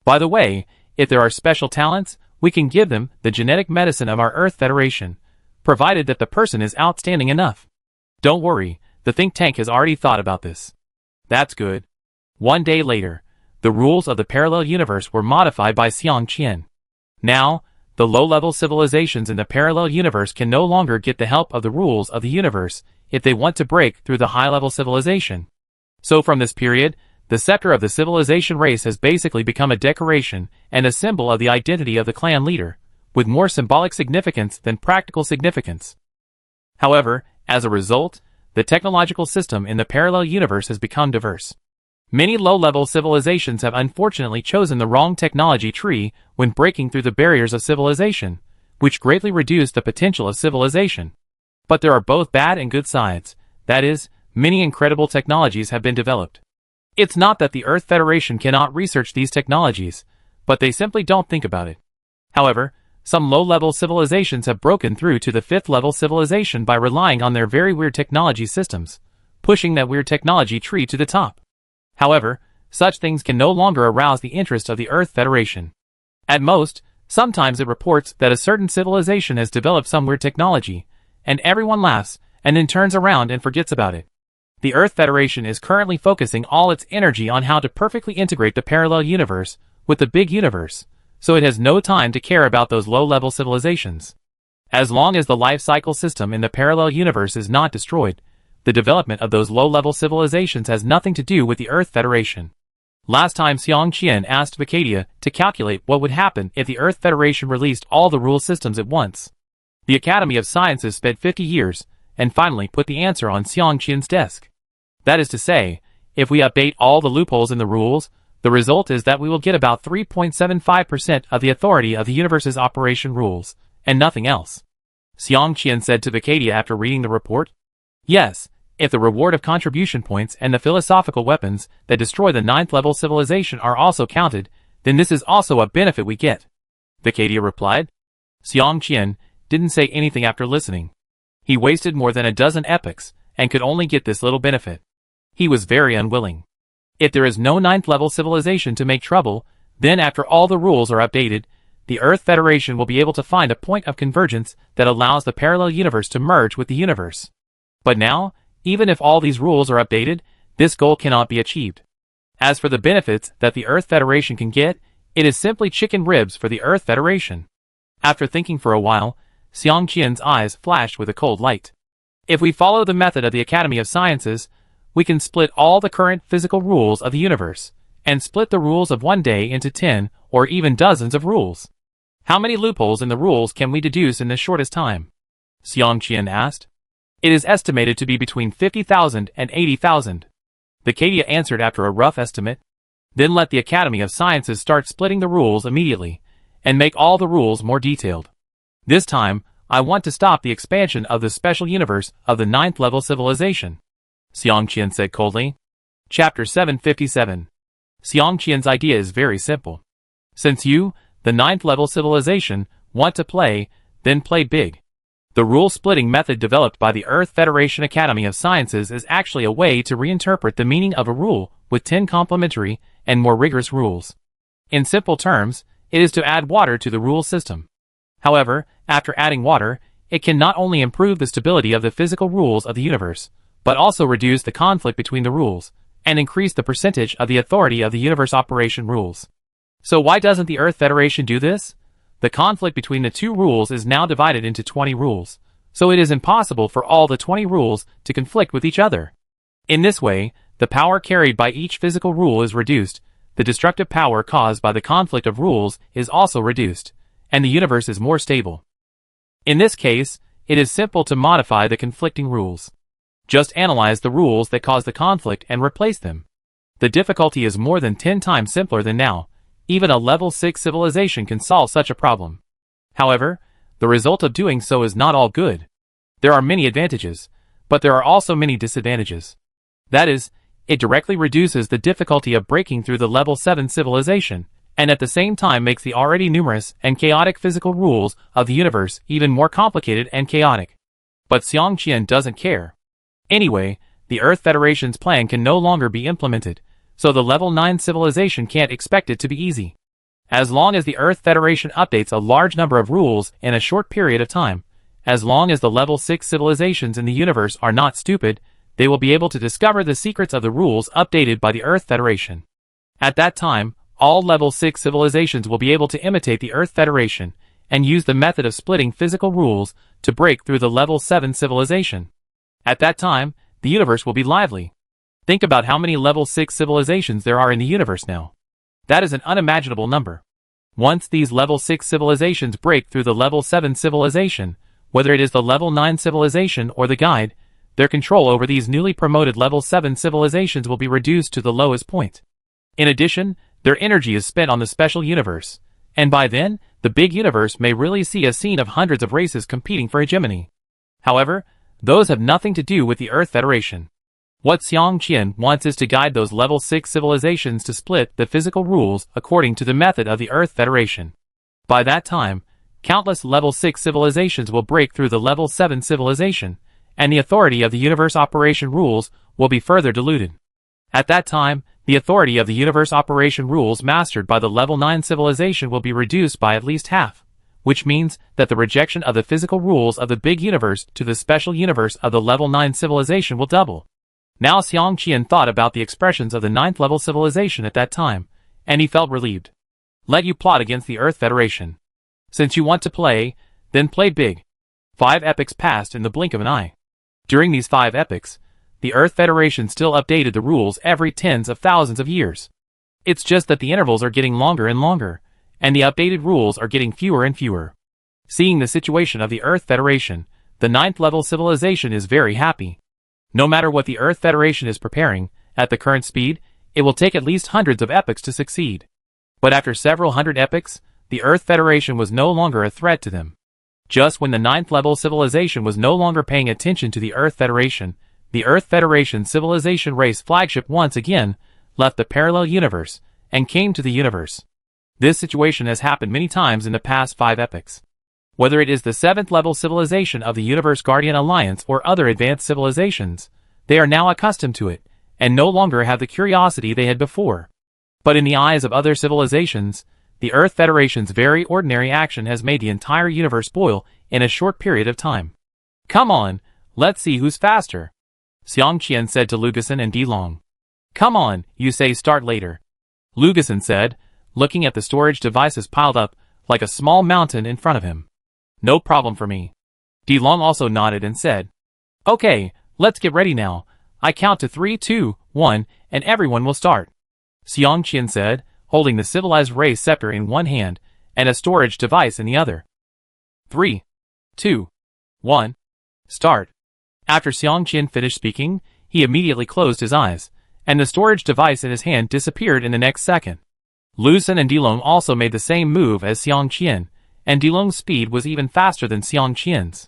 By the way, if there are special talents, we can give them the genetic medicine of our Earth Federation, provided that the person is outstanding enough. Don't worry, the think tank has already thought about this. That's good. One day later, the rules of the parallel universe were modified by Xiang Qian. Now, the low-level civilizations in the parallel universe can no longer get the help of the rules of the universe if they want to break through the high-level civilization. So from this period, the scepter of the civilization race has basically become a decoration and a symbol of the identity of the clan leader, with more symbolic significance than practical significance. However, as a result, the technological system in the parallel universe has become diverse. Many low-level civilizations have unfortunately chosen the wrong technology tree when breaking through the barriers of civilization, which greatly reduce the potential of civilization. But there are both bad and good sides, that is, many incredible technologies have been developed. It's not that the Earth Federation cannot research these technologies, but they simply don't think about it. However, some low-level civilizations have broken through to the 5th-level civilization by relying on their very weird technology systems, pushing that weird technology tree to the top. However, such things can no longer arouse the interest of the Earth Federation. At most, sometimes it reports that a certain civilization has developed some weird technology, and everyone laughs, and then turns around and forgets about it. The Earth Federation is currently focusing all its energy on how to perfectly integrate the parallel universe with the big universe, so it has no time to care about those low-level civilizations. As long as the life cycle system in the parallel universe is not destroyed, the development of those low-level civilizations has nothing to do with the Earth Federation. Last time Xiang Qian asked Vicadia to calculate what would happen if the Earth Federation released all the rule systems at once. The Academy of Sciences spent 50 years, and finally put the answer on Xiang Qian's desk. That is to say, if we update all the loopholes in the rules, the result is that we will get about 3.75% of the authority of the universe's operation rules, and nothing else. Xiang Qian said to Vicadia after reading the report. Yes, if the reward of contribution points and the philosophical weapons that destroy the 9th-level civilization are also counted, then this is also a benefit we get. Vicadia replied. Xiang Qian didn't say anything after listening. He wasted more than a dozen epochs, and could only get this little benefit. He was very unwilling. If there is no 9th-level civilization to make trouble, then after all the rules are updated, the Earth Federation will be able to find a point of convergence that allows the parallel universe to merge with the universe. But now, even if all these rules are updated, this goal cannot be achieved. As for the benefits that the Earth Federation can get, it is simply chicken ribs for the Earth Federation. After thinking for a while, Xiang Qian's eyes flashed with a cold light. If we follow the method of the Academy of Sciences, we can split all the current physical rules of the universe, and split the rules of one day into 10 or even dozens of rules. How many loopholes in the rules can we deduce in the shortest time? Xiang Qian asked. It is estimated to be between 50,000 and 80,000. The Cadia answered after a rough estimate. Then let the Academy of Sciences start splitting the rules immediately, and make all the rules more detailed. This time, I want to stop the expansion of the special universe of the 9th level civilization, Xiang Qian said coldly. Chapter 757. Xiang Qian's idea is very simple. Since you, the 9th level civilization, want to play, then play big. The rule-splitting method developed by the Earth Federation Academy of Sciences is actually a way to reinterpret the meaning of a rule with 10 complementary and more rigorous rules. In simple terms, it is to add water to the rule system. However, after adding water, it can not only improve the stability of the physical rules of the universe, but also reduce the conflict between the rules, and increase the percentage of the authority of the universe operation rules. So why doesn't the Earth Federation do this? The conflict between the two rules is now divided into 20 rules, so it is impossible for all the 20 rules to conflict with each other. In this way, the power carried by each physical rule is reduced, the destructive power caused by the conflict of rules is also reduced, and the universe is more stable. In this case, it is simple to modify the conflicting rules. Just analyze the rules that cause the conflict and replace them. The difficulty is more than 10 times simpler than now. Even a level 6 civilization can solve such a problem. However, the result of doing so is not all good. There are many advantages, but there are also many disadvantages. That is, it directly reduces the difficulty of breaking through the level 7 civilization, and at the same time makes the already numerous and chaotic physical rules of the universe even more complicated and chaotic. But Xiang Qian doesn't care. Anyway, the Earth Federation's plan can no longer be implemented, so the level 9 civilization can't expect it to be easy. As long as the Earth Federation updates a large number of rules in a short period of time, as long as the level 6 civilizations in the universe are not stupid, they will be able to discover the secrets of the rules updated by the Earth Federation. At that time, all level 6 civilizations will be able to imitate the Earth Federation and use the method of splitting physical rules to break through the level 7 civilization. At that time, the universe will be lively. Think about how many level 6 civilizations there are in the universe now. That is an unimaginable number. Once these level 6 civilizations break through the level 7 civilization, whether it is the level 9 civilization or the guide, their control over these newly promoted level 7 civilizations will be reduced to the lowest point. In addition, their energy is spent on the special universe, and by then, the big universe may really see a scene of hundreds of races competing for hegemony. However, those have nothing to do with the Earth Federation. What Xiang Qian wants is to guide those level 6 civilizations to split the physical rules according to the method of the Earth Federation. By that time, countless level 6 civilizations will break through the level 7 civilization, and the authority of the universe operation rules will be further diluted. At that time, the authority of the universe operation rules mastered by the level 9 civilization will be reduced by at least half, which means that the rejection of the physical rules of the big universe to the special universe of the level 9 civilization will double. Now Xiang Qian thought about the expressions of the 9th level civilization at that time, and he felt relieved. Let you plot against the Earth Federation. Since you want to play, then play big. 5 epochs passed in the blink of an eye. During these 5 epochs, the Earth Federation still updated the rules every tens of thousands of years. It's just that the intervals are getting longer and longer, and the updated rules are getting fewer and fewer. Seeing the situation of the Earth Federation, the 9th level civilization is very happy. No matter what the Earth Federation is preparing, at the current speed, it will take at least hundreds of epochs to succeed. But after several hundred epochs, the Earth Federation was no longer a threat to them. Just when the 9th level civilization was no longer paying attention to the Earth Federation civilization race flagship once again left the parallel universe and came to the universe. This situation has happened many times in the past 5 epochs. Whether it is the 7th level civilization of the Universe Guardian Alliance or other advanced civilizations, they are now accustomed to it, and no longer have the curiosity they had before. But in the eyes of other civilizations, the Earth Federation's very ordinary action has made the entire universe boil in a short period of time. Come on, let's see who's faster, Xiang Qian said to Lugason and Dilong. Come on, you say start later, Lugason said, looking at the storage devices piled up like a small mountain in front of him. No problem for me. Dilong also nodded and said, Okay, let's get ready now. I count to 3, 2, 1, and everyone will start. Xiang Qian said, holding the civilized race scepter in one hand and a storage device in the other. 3, 2, 1, start. After Xiang Qian finished speaking, he immediately closed his eyes, and the storage device in his hand disappeared in the next second. Lu Xun and Dilong also made the same move as Xiang Qian, and Dilong's speed was even faster than Xiang Qian's.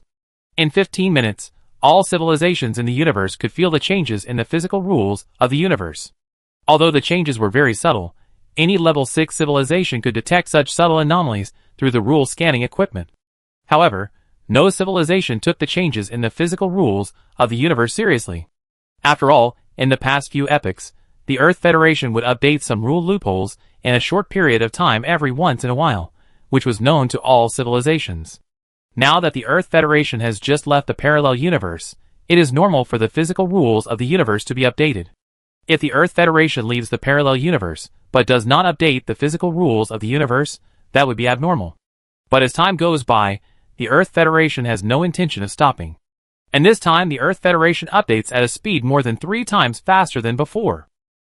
In 15 minutes, all civilizations in the universe could feel the changes in the physical rules of the universe. Although the changes were very subtle, any level 6 civilization could detect such subtle anomalies through the rule scanning equipment. However, no civilization took the changes in the physical rules of the universe seriously. After all, in the past few epochs, the Earth Federation would update some rule loopholes in a short period of time every once in a while, which was known to all civilizations. Now that the Earth Federation has just left the parallel universe, it is normal for the physical rules of the universe to be updated. If the Earth Federation leaves the parallel universe, but does not update the physical rules of the universe, that would be abnormal. But as time goes by, the Earth Federation has no intention of stopping. And this time the Earth Federation updates at a speed more than 3 times faster than before.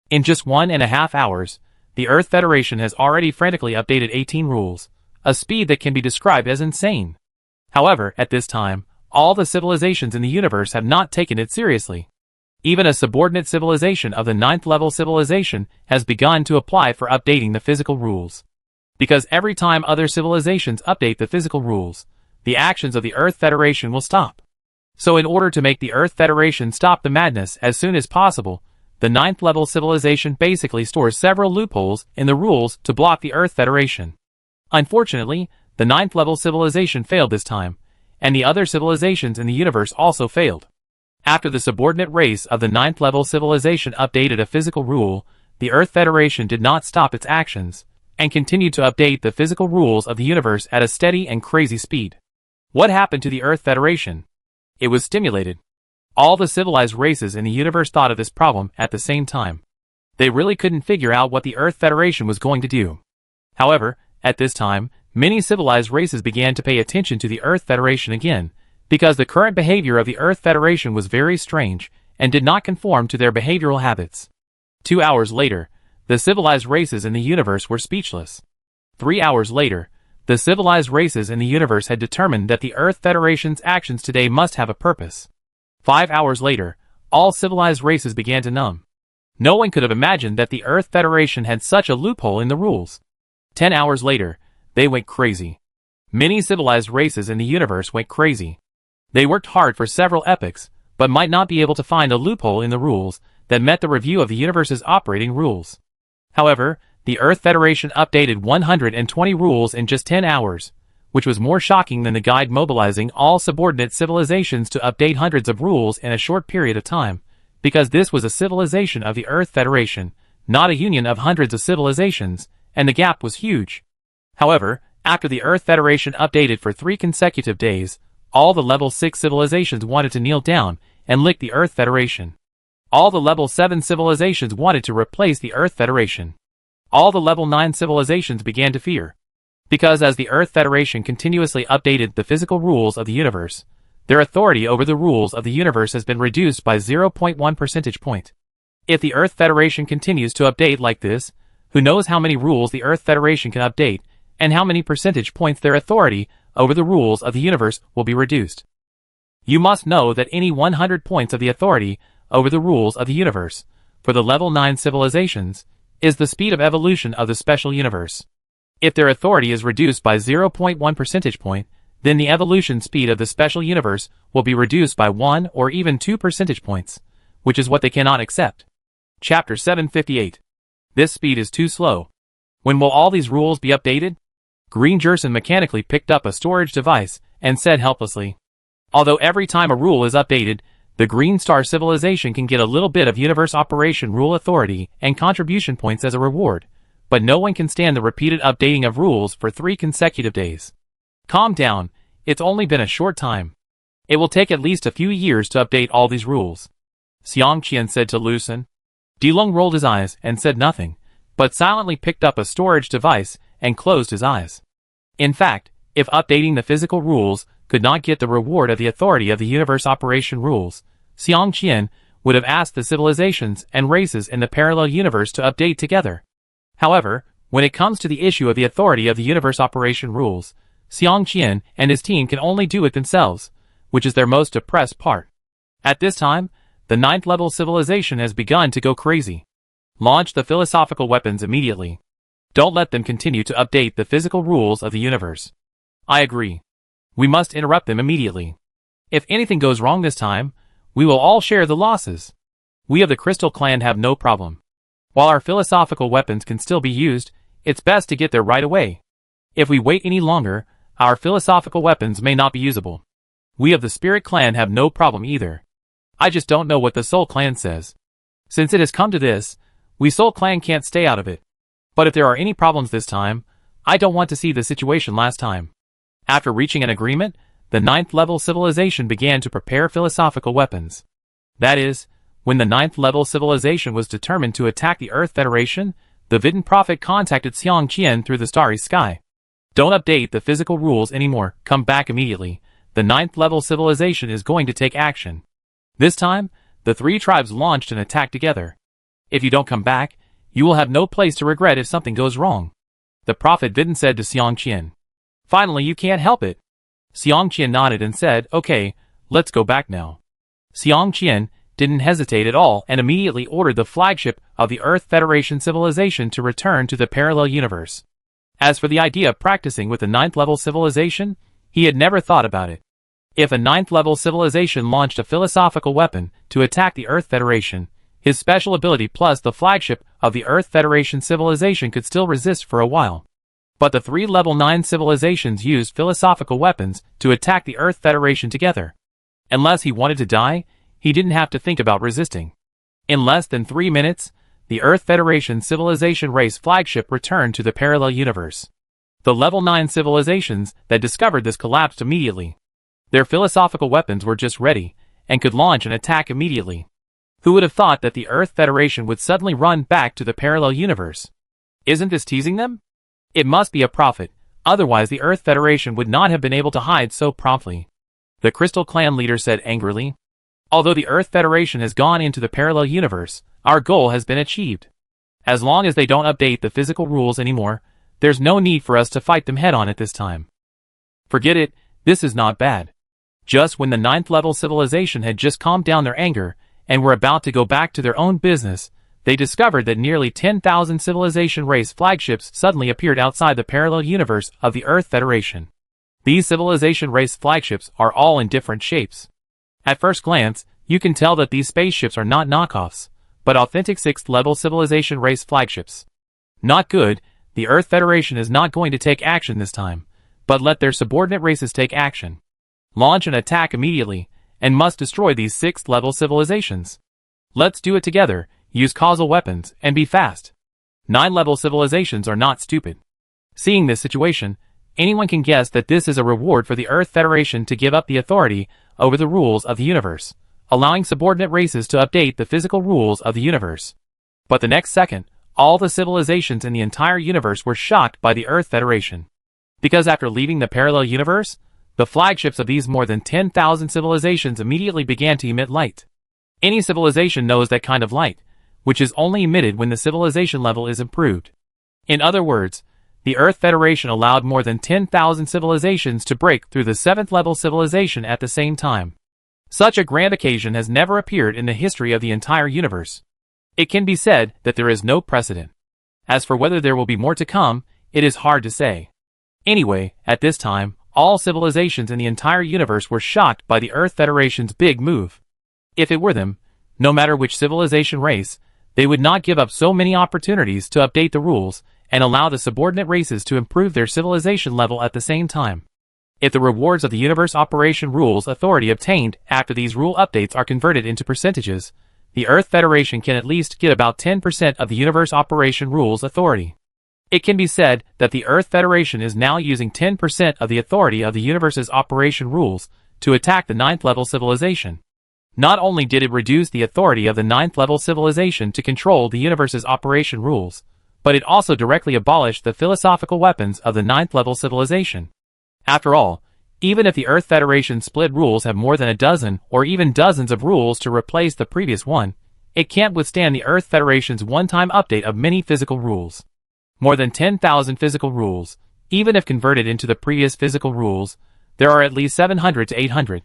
In just 1.5 hours, the Earth Federation has already frantically updated 18 rules, a speed that can be described as insane. However, at this time, all the civilizations in the universe have not taken it seriously. Even a subordinate civilization of the 9th level civilization has begun to apply for updating the physical rules. Because every time other civilizations update the physical rules, the actions of the Earth Federation will stop. So in order to make the Earth Federation stop the madness as soon as possible, the 9th level civilization basically stores several loopholes in the rules to block the Earth Federation. Unfortunately, the 9th level civilization failed this time, and the other civilizations in the universe also failed. After the subordinate race of the 9th level civilization updated a physical rule, the Earth Federation did not stop its actions, and continued to update the physical rules of the universe at a steady and crazy speed. What happened to the Earth Federation? It was stimulated. All the civilized races in the universe thought of this problem at the same time. They really couldn't figure out what the Earth Federation was going to do. However, at this time, many civilized races began to pay attention to the Earth Federation again, because the current behavior of the Earth Federation was very strange and did not conform to their behavioral habits. 2 hours later, the civilized races in the universe were speechless. 3 hours later, the civilized races in the universe had determined that the Earth Federation's actions today must have a purpose. 5 hours later, all civilized races began to numb. No one could have imagined that the Earth Federation had such a loophole in the rules. 10 hours later, they went crazy. Many civilized races in the universe went crazy. They worked hard for several epochs, but might not be able to find a loophole in the rules that met the review of the universe's operating rules. However, the Earth Federation updated 120 rules in just 10 hours, which was more shocking than the guide mobilizing all subordinate civilizations to update hundreds of rules in a short period of time, because this was a civilization of the Earth Federation, not a union of hundreds of civilizations, and the gap was huge. However, after the Earth Federation updated for 3 consecutive days, all the level 6 civilizations wanted to kneel down and lick the Earth Federation. All the level 7 civilizations wanted to replace the Earth Federation. All the level 9 civilizations began to fear. Because as the Earth Federation continuously updated the physical rules of the universe, their authority over the rules of the universe has been reduced by 0.1 percentage point. If the Earth Federation continues to update like this, who knows how many rules the Earth Federation can update, and how many percentage points their authority over the rules of the universe will be reduced. You must know that any 100 points of the authority over the rules of the universe, for the level 9 civilizations, is the speed of evolution of the special universe. If their authority is reduced by 0.1 percentage point, then the evolution speed of the special universe will be reduced by 1 or even 2 percentage points, which is what they cannot accept. Chapter 758. This speed is too slow. When will all these rules be updated? Green Jerson mechanically picked up a storage device and said helplessly. Although every time a rule is updated, the Green Star civilization can get a little bit of universe operation rule authority and contribution points as a reward, but no one can stand the repeated updating of rules for 3 consecutive days. Calm down, it's only been a short time. It will take at least a few years to update all these rules. Xiang Qian said to Lu Xun. Dilong rolled his eyes and said nothing, but silently picked up a storage device and closed his eyes. In fact, if updating the physical rules could not get the reward of the authority of the universe operation rules, Xiang Qian would have asked the civilizations and races in the parallel universe to update together. However, when it comes to the issue of the authority of the universe operation rules, Xiang Qian and his team can only do it themselves, which is their most depressed part. At this time, the 9th level civilization has begun to go crazy. Launch the philosophical weapons immediately. Don't let them continue to update the physical rules of the universe. I agree. We must interrupt them immediately. If anything goes wrong this time, we will all share the losses. We of the Crystal Clan have no problem. While our philosophical weapons can still be used, it's best to get there right away. If we wait any longer, our philosophical weapons may not be usable. We of the Spirit Clan have no problem either. I just don't know what the Soul Clan says. Since it has come to this, we Soul Clan can't stay out of it. But if there are any problems this time, I don't want to see the situation last time. After reaching an agreement, the 9th level civilization began to prepare philosophical weapons. That is, when the 9th level civilization was determined to attack the Earth Federation, the Vidin Prophet contacted Xiang Qian through the starry sky. Don't update the physical rules anymore, come back immediately. The 9th level civilization is going to take action. This time, the 3 tribes launched an attack together. If you don't come back, you will have no place to regret if something goes wrong. The Prophet Vidin said to Xiang Qian. Finally, you can't help it. Xiang Qian nodded and said, okay, let's go back now. Xiang Qian didn't hesitate at all and immediately ordered the flagship of the Earth Federation civilization to return to the parallel universe. As for the idea of practicing with the 9th level civilization, he had never thought about it. If a 9th level civilization launched a philosophical weapon to attack the Earth Federation, his special ability plus the flagship of the Earth Federation civilization could still resist for a while. But the 3 level 9 civilizations used philosophical weapons to attack the Earth Federation together. Unless he wanted to die, he didn't have to think about resisting. In less than 3 minutes, the Earth Federation civilization race flagship returned to the parallel universe. The level 9 civilizations that discovered this collapsed immediately. Their philosophical weapons were just ready, and could launch an attack immediately. Who would have thought that the Earth Federation would suddenly run back to the parallel universe? Isn't this teasing them? It must be a prophet, otherwise the Earth Federation would not have been able to hide so promptly. The Crystal Clan leader said angrily. Although the Earth Federation has gone into the parallel universe, our goal has been achieved. As long as they don't update the physical rules anymore, there's no need for us to fight them head-on at this time. Forget it, this is not bad. Just when the 9th level civilization had just calmed down their anger, and were about to go back to their own business, they discovered that nearly 10,000 civilization race flagships suddenly appeared outside the parallel universe of the Earth Federation. These civilization race flagships are all in different shapes. At first glance, you can tell that these spaceships are not knockoffs, but authentic 6th level civilization race flagships. Not good, the Earth Federation is not going to take action this time, but let their subordinate races take action. Launch an attack immediately, and must destroy these 6th level civilizations. Let's do it together, use causal weapons, and be fast. 9 level civilizations are not stupid. Seeing this situation, anyone can guess that this is a reward for the Earth Federation to give up the authority over the rules of the universe, allowing subordinate races to update the physical rules of the universe. But the next second, all the civilizations in the entire universe were shocked by the Earth Federation. Because after leaving the parallel universe, the flagships of these more than 10,000 civilizations immediately began to emit light. Any civilization knows that kind of light, which is only emitted when the civilization level is improved. In other words, the Earth Federation allowed more than 10,000 civilizations to break through the 7th level civilization at the same time. Such a grand occasion has never appeared in the history of the entire universe. It can be said that there is no precedent. As for whether there will be more to come, it is hard to say. Anyway, at this time, all civilizations in the entire universe were shocked by the Earth Federation's big move. If it were them, no matter which civilization race, they would not give up so many opportunities to update the rules and allow the subordinate races to improve their civilization level at the same time. If the rewards of the Universe Operation Rules Authority obtained after these rule updates are converted into percentages, the Earth Federation can at least get about 10% of the Universe Operation Rules Authority. It can be said that the Earth Federation is now using 10% of the authority of the universe's operation rules to attack the 9th level civilization. Not only did it reduce the authority of the 9th level civilization to control the universe's operation rules, but it also directly abolished the philosophical weapons of the 9th level civilization. After all, Even if the Earth Federation's split rules have more than a dozen or even dozens of rules to replace the previous one, it can't withstand the Earth Federation's one-time update of many physical rules. More than 10,000 physical rules. Even if converted into the previous physical rules, there are at least 700 to 800.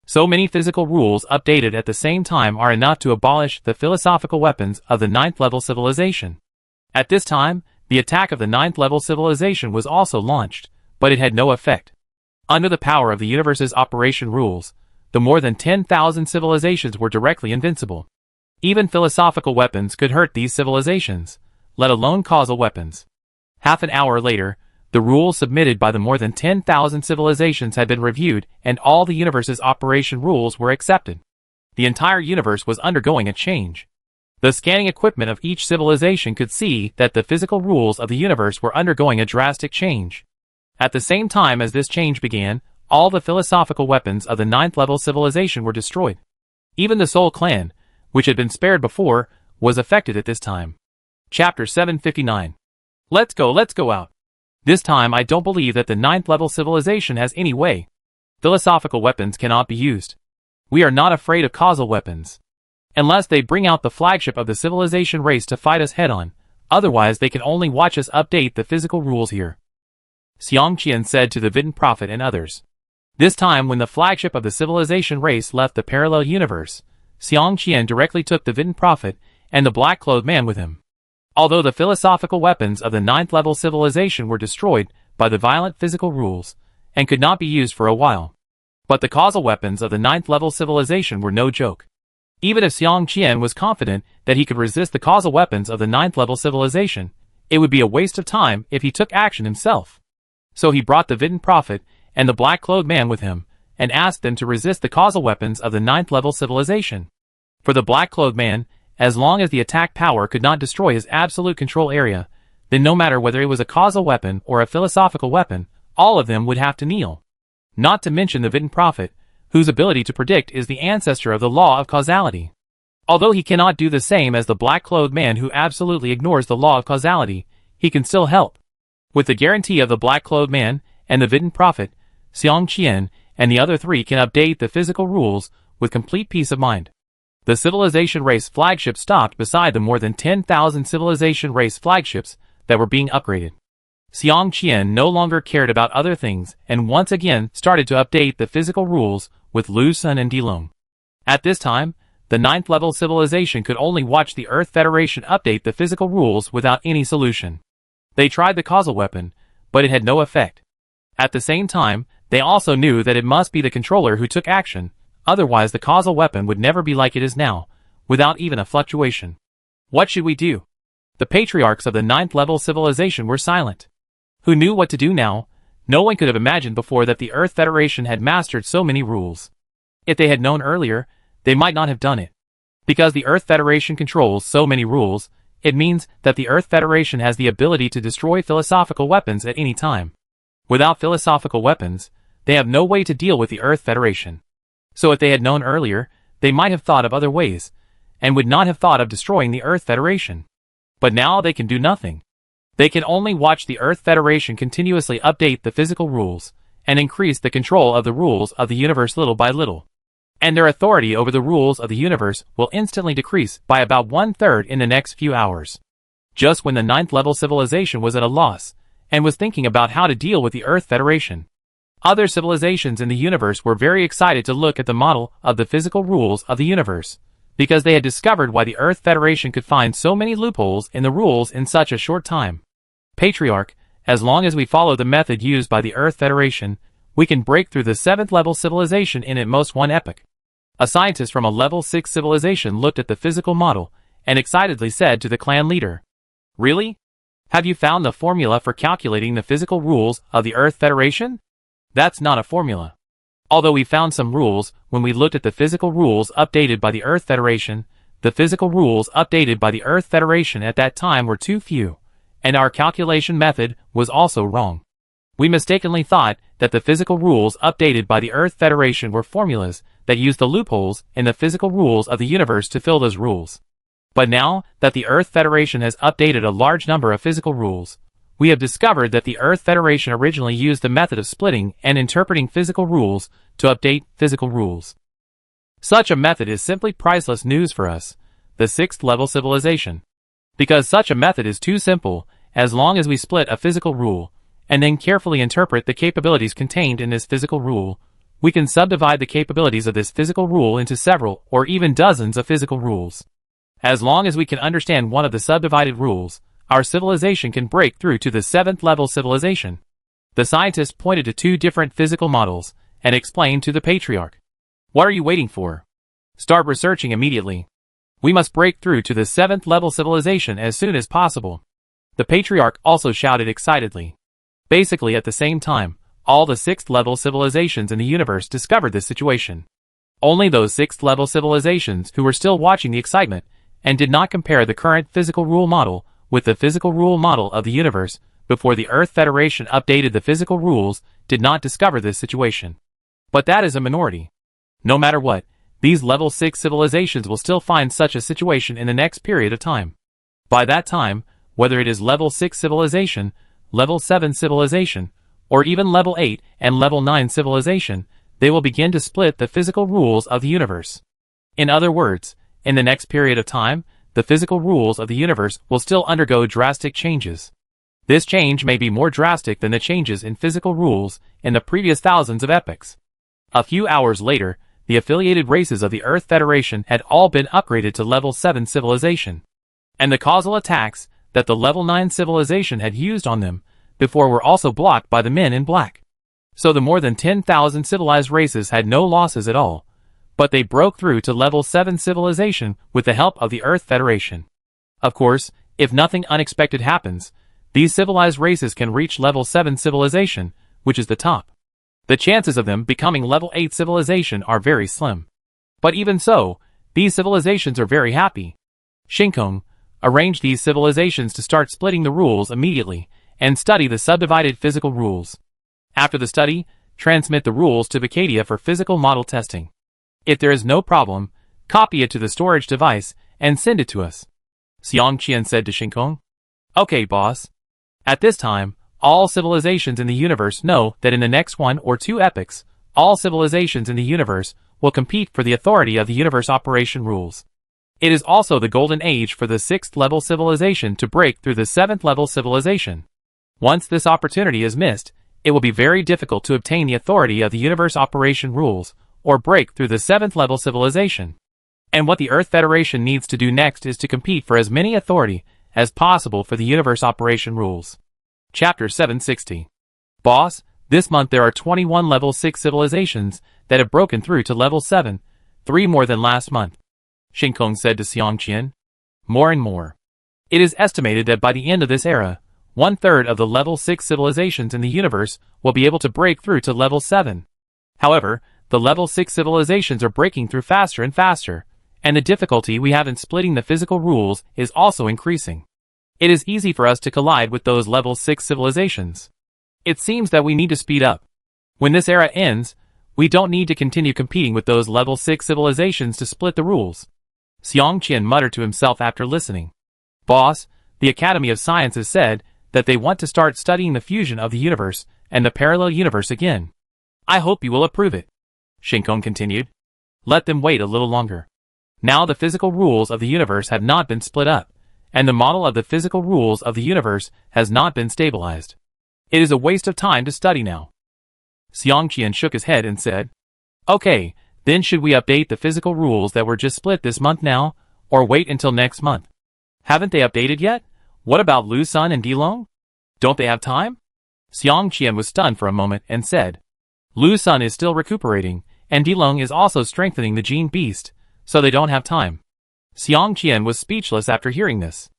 So many physical rules updated at the same time are enough to abolish the philosophical weapons of the 9th level civilization. At this time, the attack of the 9th level civilization was also launched, but it had no effect. Under the power of the universe's operation rules, the more than 10,000 civilizations were directly invincible. Even philosophical weapons could hurt these civilizations, let alone causal weapons. Half an hour later, the rules submitted by the more than 10,000 civilizations had been reviewed and all the universe's operation rules were accepted. The entire universe was undergoing a change. The scanning equipment of each civilization could see that the physical rules of the universe were undergoing a drastic change. At the same time as this change began, all the philosophical weapons of the 9th level civilization were destroyed. Even the Soul Clan, which had been spared before, was affected at this time. Chapter 759. Let's go out. This time I don't believe that the 9th level civilization has any way. Philosophical weapons cannot be used. We are not afraid of causal weapons. Unless they bring out the flagship of the civilization race to fight us head-on, otherwise they can only watch us update the physical rules here. Xiang Qian said to the Vidin Prophet and others. This time when the flagship of the civilization race left the parallel universe, Xiang Qian directly took the Vidin Prophet and the black-clothed man with him. Although the philosophical weapons of the 9th level civilization were destroyed by the violent physical rules and could not be used for a while, but the causal weapons of the 9th level civilization were no joke. Even if Xiang Qian was confident that he could resist the causal weapons of the 9th level civilization, it would be a waste of time if he took action himself. So he brought the Vidin Prophet and the black-clothed man with him and asked them to resist the causal weapons of the 9th level civilization. For the black-clothed man, as long as the attack power could not destroy his absolute control area, then no matter whether it was a causal weapon or a philosophical weapon, all of them would have to kneel. Not to mention the Vidin Prophet, whose ability to predict is the ancestor of the law of causality. Although he cannot do the same as the black-clothed man who absolutely ignores the law of causality, he can still help. With the guarantee of the black-clothed man and the Vidin Prophet, Xiang Qian and the other three can update the physical rules with complete peace of mind. The civilization race flagship stopped beside the more than 10,000 civilization race flagships that were being upgraded. Xiang Qian no longer cared about other things and once again started to update the physical rules with Lu Sun and Dilong. At this time, the 9th level civilization could only watch the Earth Federation update the physical rules without any solution. They tried the causal weapon, but it had no effect. At the same time, they also knew that it must be the controller who took action, otherwise the causal weapon would never be like it is now, without even a fluctuation. What should we do? The patriarchs of the 9th level civilization were silent. Who knew what to do now? No one could have imagined before that the Earth Federation had mastered so many rules. If they had known earlier, they might not have done it. Because the Earth Federation controls so many rules, it means that the Earth Federation has the ability to destroy philosophical weapons at any time. Without philosophical weapons, they have no way to deal with the Earth Federation. So if they had known earlier, they might have thought of other ways, and would not have thought of destroying the Earth Federation. But now they can do nothing. They can only watch the Earth Federation continuously update the physical rules, and increase the control of the rules of the universe little by little. And their authority over the rules of the universe will instantly decrease by about 1/3 in the next few hours. Just when the 9th level civilization was at a loss, and was thinking about how to deal with the Earth Federation, other civilizations in the universe were very excited to look at the model of the physical rules of the universe, because they had discovered why the Earth Federation could find so many loopholes in the rules in such a short time. Patriarch, as long as we follow the method used by the Earth Federation, we can break through the 7th level civilization in at most one epoch. A scientist from a level 6 civilization looked at the physical model and excitedly said to the clan leader, "Really? Have you found the formula for calculating the physical rules of the Earth Federation?" "That's not a formula. Although we found some rules when we looked at the physical rules updated by the Earth Federation, the physical rules updated by the Earth Federation at that time were too few, and our calculation method was also wrong. We mistakenly thought that the physical rules updated by the Earth Federation were formulas that used the loopholes in the physical rules of the universe to fill those rules. But now that the Earth Federation has updated a large number of physical rules, we have discovered that the Earth Federation originally used the method of splitting and interpreting physical rules to update physical rules. Such a method is simply priceless news for us, the 6th level civilization. Because such a method is too simple, as long as we split a physical rule, and then carefully interpret the capabilities contained in this physical rule, we can subdivide the capabilities of this physical rule into several or even dozens of physical rules. As long as we can understand one of the subdivided rules, our civilization can break through to the 7th level civilization. The scientist pointed to 2 different physical models and explained to the patriarch. What are you waiting for? Start researching immediately. We must break through to the 7th level civilization as soon as possible. The patriarch also shouted excitedly. Basically at the same time, all the 6th level civilizations in the universe discovered this situation. Only those 6th level civilizations who were still watching the excitement and did not compare the current physical rule model with the physical rule model of the universe before the Earth Federation updated the physical rules did not discover this situation. But that is a minority. No matter what, these level 6 civilizations will still find such a situation in the next period of time. By that time, whether it is level 6 civilization, level 7 civilization, or even level 8 and level 9 civilization, they will begin to split the physical rules of the universe. In other words, in the next period of time, the physical rules of the universe will still undergo drastic changes. This change may be more drastic than the changes in physical rules in the previous thousands of epochs. A few hours later, the affiliated races of the Earth Federation had all been upgraded to level 7 civilization. And the causal attacks that the level 9 civilization had used on them before were also blocked by the men in black. So the more than 10,000 civilized races had no losses at all, but they broke through to level 7 civilization with the help of the Earth Federation. Of course, if nothing unexpected happens, these civilized races can reach level 7 civilization, which is the top. The chances of them becoming level 8 civilization are very slim. But even so, these civilizations are very happy. Shinkong arranged these civilizations to start splitting the rules immediately and study the subdivided physical rules. After the study, transmit the rules to Vicadia for physical model testing. If there is no problem, copy it to the storage device and send it to us. Xiang Qian said to Shinkong. Okay, boss. At this time, all civilizations in the universe know that in the next 1 or 2 epochs, all civilizations in the universe will compete for the authority of the universe operation rules. It is also the golden age for the 6th level civilization to break through the 7th level civilization. Once this opportunity is missed, it will be very difficult to obtain the authority of the universe operation rules or break through the 7th level civilization. And what the Earth Federation needs to do next is to compete for as many authority as possible for the universe operation rules. Chapter 760. Boss, this month there are 21 level 6 civilizations that have broken through to level 7, 3 more than last month. Shinkong said to Xiang Qian. More and more. It is estimated that by the end of this era, 1/3 of the level 6 civilizations in the universe will be able to break through to level 7. However, the level 6 civilizations are breaking through faster and faster, and the difficulty we have in splitting the physical rules is also increasing. It is easy for us to collide with those level 6 civilizations. It seems that we need to speed up. When this era ends, we don't need to continue competing with those level 6 civilizations to split the rules. Xiang Qian muttered to himself after listening. Boss, the Academy of Sciences said that they want to start studying the fusion of the universe and the parallel universe again. I hope you will approve it. Shinkong continued. Let them wait a little longer. Now the physical rules of the universe have not been split up, and the model of the physical rules of the universe has not been stabilized. It is a waste of time to study now. Xiang Qian shook his head and said, Okay, then should we update the physical rules that were just split this month now, or wait until next month? Haven't they updated yet? What about Lu Sun and Dilong? Don't they have time? Xiang Qian was stunned for a moment and said, Lu Sun is still recuperating, and Dilong is also strengthening the gene beast, so they don't have time. Xiang Qian was speechless after hearing this.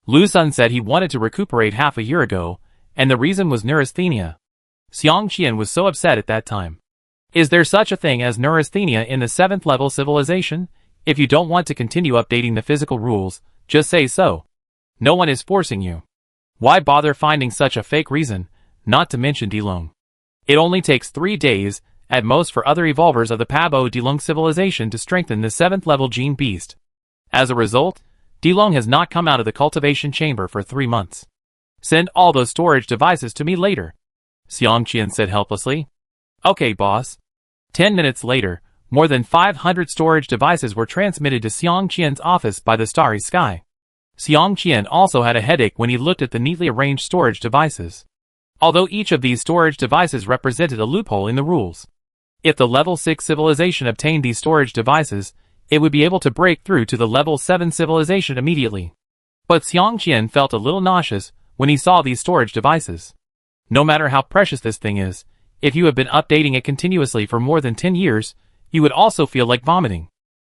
Lu Sun said he wanted to recuperate half a year ago, and the reason was neurasthenia. Xiang Qian was so upset at that time. Is there such a thing as neurasthenia in the 7th level civilization? If you don't want to continue updating the physical rules, just say so. No one is forcing you. Why bother finding such a fake reason, not to mention Dilong? It only takes 3 days, at most, for other evolvers of the Pabo Dilong civilization to strengthen the 7th level gene beast. As a result, Dilong has not come out of the cultivation chamber for 3 months. Send all those storage devices to me later, Xiang Qian said helplessly. Okay, boss. 10 minutes later, more than 500 storage devices were transmitted to Xiang Qian's office by the starry sky. Xiang Qian also had a headache when he looked at the neatly arranged storage devices. Although each of these storage devices represented a loophole in the rules. If the level 6 civilization obtained these storage devices, it would be able to break through to the level 7 civilization immediately. But Xiang Qian felt a little nauseous when he saw these storage devices. No matter how precious this thing is, if you have been updating it continuously for more than 10 years, you would also feel like vomiting.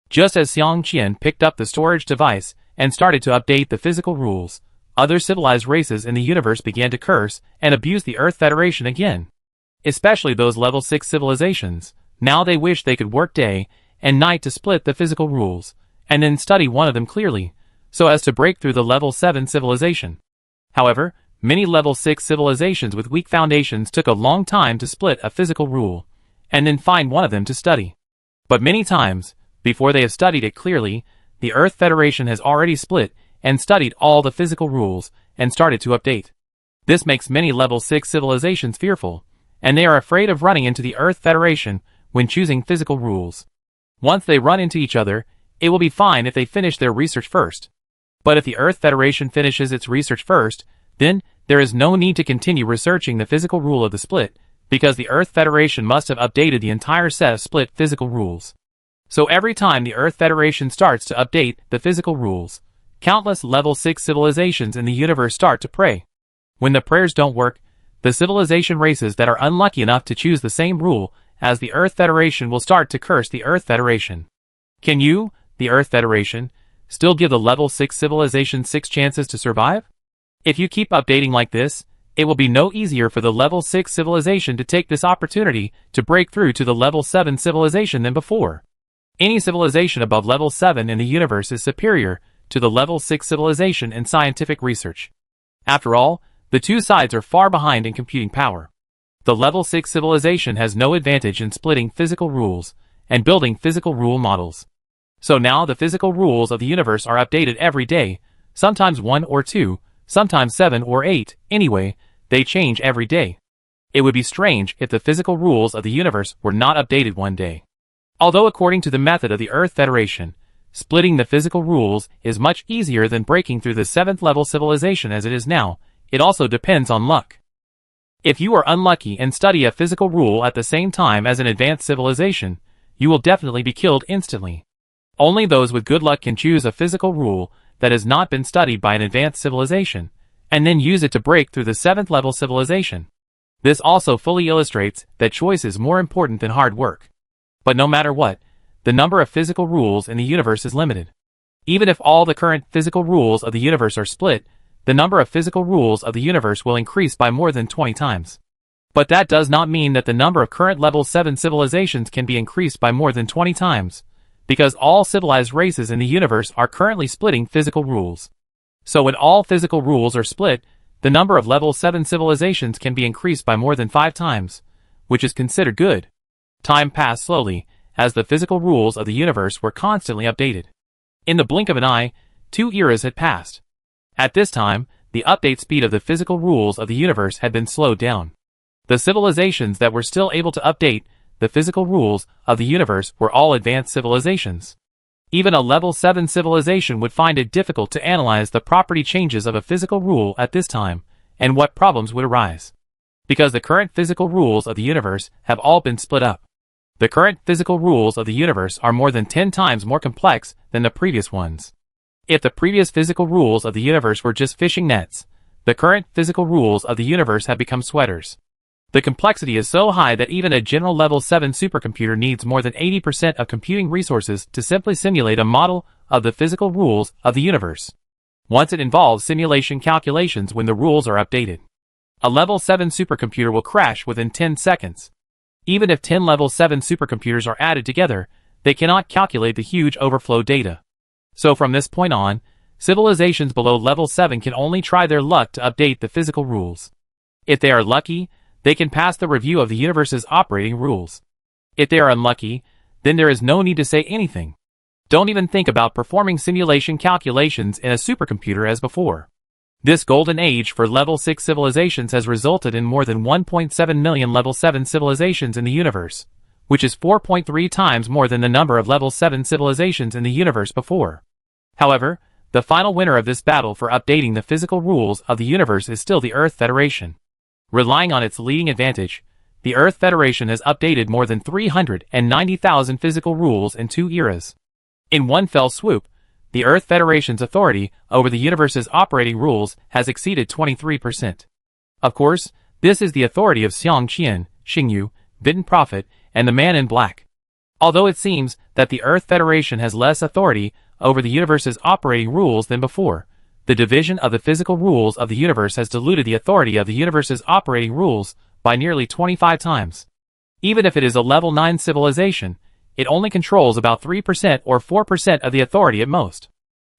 Just as Xiang Qian picked up the storage device and started to update the physical rules, other civilized races in the universe began to curse and abuse the Earth Federation again. Especially those level 6 civilizations. Now they wish they could work day and night to split the physical rules, and then study one of them clearly, so as to break through the level 7 civilization. However, many level 6 civilizations with weak foundations took a long time to split a physical rule, and then find one of them to study. But many times, before they have studied it clearly, the Earth Federation has already split and studied all the physical rules and started to update. This makes many level 6 civilizations fearful, and they are afraid of running into the Earth Federation when choosing physical rules. Once they run into each other, it will be fine if they finish their research first. But if the Earth Federation finishes its research first, then there is no need to continue researching the physical rule of the split, because the Earth Federation must have updated the entire set of split physical rules. So every time the Earth Federation starts to update the physical rules, countless level 6 civilizations in the universe start to pray. When the prayers don't work, the civilization races that are unlucky enough to choose the same rule as the Earth Federation will start to curse the Earth Federation. Can you, the Earth Federation, still give the level 6 civilization 6 chances to survive? If you keep updating like this, it will be no easier for the level 6 civilization to take this opportunity to break through to the level 7 civilization than before. Any civilization above level 7 in the universe is superior to the level 6 civilization in scientific research. After all, the two sides are far behind in computing power. The level 6 civilization has no advantage in splitting physical rules and building physical rule models. So now the physical rules of the universe are updated every day, sometimes 1 or 2, sometimes 7 or 8, anyway, they change every day. It would be strange if the physical rules of the universe were not updated one day. Although according to the method of the Earth Federation, splitting the physical rules is much easier than breaking through the 7th level civilization as it is now, it also depends on luck. If you are unlucky and study a physical rule at the same time as an advanced civilization, you will definitely be killed instantly. Only those with good luck can choose a physical rule that has not been studied by an advanced civilization, and then use it to break through the 7th level civilization. This also fully illustrates that choice is more important than hard work. But no matter what, the number of physical rules in the universe is limited. Even if all the current physical rules of the universe are split, the number of physical rules of the universe will increase by more than 20 times. But that does not mean that the number of current level 7 civilizations can be increased by more than 20 times, because all civilized races in the universe are currently splitting physical rules. So when all physical rules are split, the number of level 7 civilizations can be increased by more than 5 times, which is considered good. Time passed slowly, as the physical rules of the universe were constantly updated. In the blink of an eye, 2 eras had passed. At this time, the update speed of the physical rules of the universe had been slowed down. The civilizations that were still able to update the physical rules of the universe were all advanced civilizations. Even a level 7 civilization would find it difficult to analyze the property changes of a physical rule at this time, and what problems would arise. Because the current physical rules of the universe have all been split up. The current physical rules of the universe are more than 10 times more complex than the previous ones. If the previous physical rules of the universe were just fishing nets, the current physical rules of the universe have become sweaters. The complexity is so high that even a general level 7 supercomputer needs more than 80% of computing resources to simply simulate a model of the physical rules of the universe. Once it involves simulation calculations when the rules are updated. A level 7 supercomputer will crash within 10 seconds. Even if 10 level 7 supercomputers are added together, they cannot calculate the huge overflow data. So from this point on, civilizations below level 7 can only try their luck to update the physical rules. If they are lucky, they can pass the review of the universe's operating rules. If they are unlucky, then there is no need to say anything. Don't even think about performing simulation calculations in a supercomputer as before. This golden age for level 6 civilizations has resulted in more than 1.7 million level 7 civilizations in the universe, which is 4.3 times more than the number of level 7 civilizations in the universe before. However, the final winner of this battle for updating the physical rules of the universe is still the Earth Federation. Relying on its leading advantage, the Earth Federation has updated more than 390,000 physical rules in 2 eras. In one fell swoop, the Earth Federation's authority over the universe's operating rules has exceeded 23%. Of course, this is the authority of Xiang Qian, Xingyu, Bitten Prophet, and the Man in Black. Although it seems that the Earth Federation has less authority over the universe's operating rules than before, the division of the physical rules of the universe has diluted the authority of the universe's operating rules by nearly 25 times. Even if it is a level 9 civilization, it only controls about 3% or 4% of the authority at most.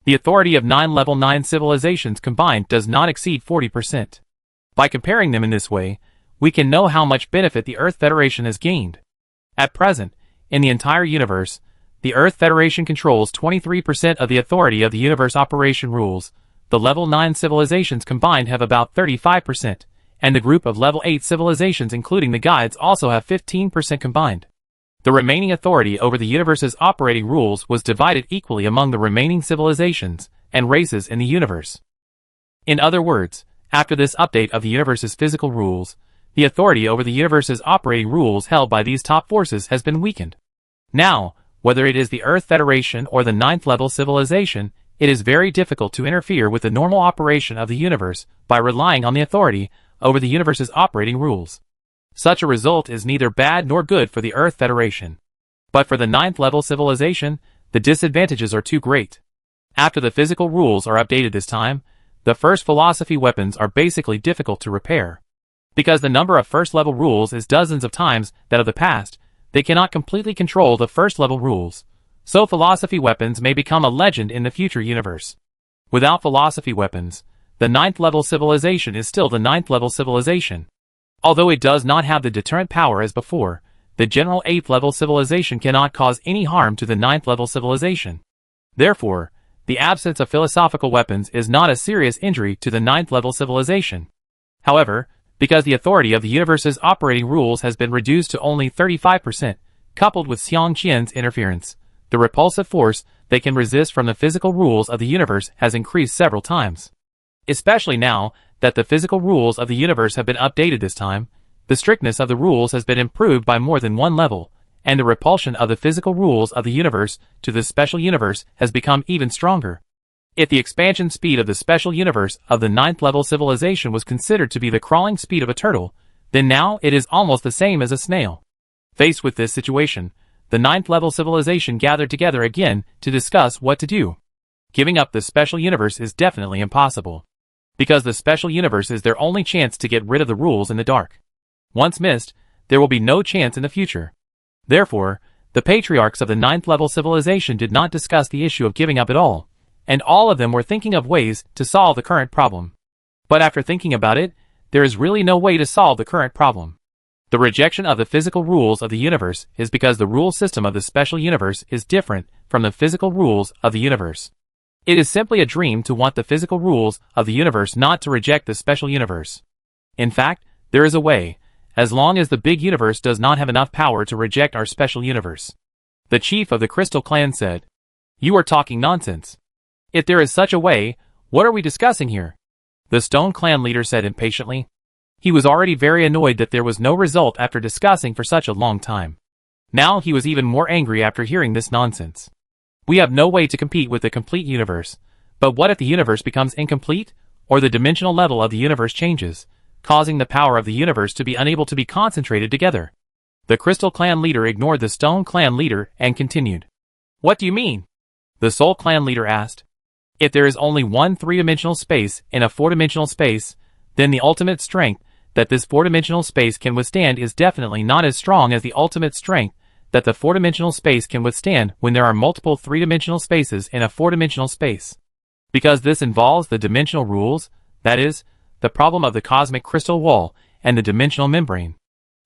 The authority of 9 level 9 civilizations combined does not exceed 40%. By comparing them in this way, we can know how much benefit the Earth Federation has gained. At present, in the entire universe, the Earth Federation controls 23% of the authority of the universe operation rules. The level 9 civilizations combined have about 35%, and the group of level 8 civilizations including the guides also have 15% combined. The remaining authority over the universe's operating rules was divided equally among the remaining civilizations and races in the universe. In other words, after this update of the universe's physical rules, the authority over the universe's operating rules held by these top forces has been weakened. Now, whether it is the Earth Federation or the 9th level civilization, it is very difficult to interfere with the normal operation of the universe by relying on the authority over the universe's operating rules. Such a result is neither bad nor good for the Earth Federation. But for the 9th level civilization, the disadvantages are too great. After the physical rules are updated this time, the first philosophy weapons are basically difficult to repair. Because the number of first level rules is dozens of times that of the past, they cannot completely control the first level rules. So philosophy weapons may become a legend in the future universe. Without philosophy weapons, the 9th level civilization is still the 9th level civilization. Although it does not have the deterrent power as before, the general 8th level civilization cannot cause any harm to the 9th level civilization. Therefore, the absence of philosophical weapons is not a serious injury to the 9th level civilization. However, because the authority of the universe's operating rules has been reduced to only 35%, coupled with Xiang Qian's interference, the repulsive force they can resist from the physical rules of the universe has increased several times. Especially now that the physical rules of the universe have been updated this time, the strictness of the rules has been improved by more than one level, and the repulsion of the physical rules of the universe to the special universe has become even stronger. If the expansion speed of the special universe of the 9th level civilization was considered to be the crawling speed of a turtle, then now it is almost the same as a snail. Faced with this situation, the 9th level civilization gathered together again to discuss what to do. Giving up the special universe is definitely impossible, because the special universe is their only chance to get rid of the rules in the dark. Once missed, there will be no chance in the future. Therefore, the patriarchs of the 9th level civilization did not discuss the issue of giving up at all, and all of them were thinking of ways to solve the current problem. But after thinking about it, there is really no way to solve the current problem. The rejection of the physical rules of the universe is because the rule system of the special universe is different from the physical rules of the universe. It is simply a dream to want the physical rules of the universe not to reject the special universe. In fact, there is a way, as long as the big universe does not have enough power to reject our special universe. The chief of the Crystal Clan said, "You are talking nonsense. If there is such a way, what are we discussing here?" The Stone Clan leader said impatiently. He was already very annoyed that there was no result after discussing for such a long time. Now he was even more angry after hearing this nonsense. We have no way to compete with the complete universe, but what if the universe becomes incomplete, or the dimensional level of the universe changes, causing the power of the universe to be unable to be concentrated together? The Crystal Clan leader ignored the Stone Clan leader and continued. "What do you mean?" The Soul Clan leader asked. "If there is only one three-dimensional space in a four-dimensional space, then the ultimate strength that this four-dimensional space can withstand is definitely not as strong as the ultimate strength that the four-dimensional space can withstand when there are multiple three-dimensional spaces in a four-dimensional space. Because this involves the dimensional rules, that is, the problem of the cosmic crystal wall and the dimensional membrane.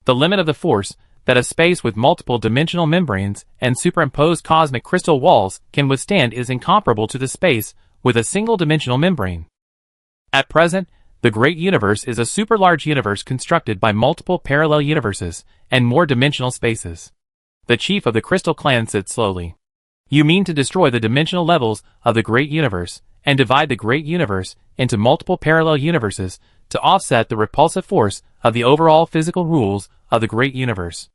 The limit of the force that a space with multiple dimensional membranes and superimposed cosmic crystal walls can withstand is incomparable to the space with a single dimensional membrane. At present, the Great Universe is a super-large universe constructed by multiple parallel universes and more dimensional spaces. The chief of the Crystal Clan said slowly. You mean to destroy the dimensional levels of the Great Universe and divide the Great Universe into multiple parallel universes to offset the repulsive force of the overall physical rules of the Great Universe.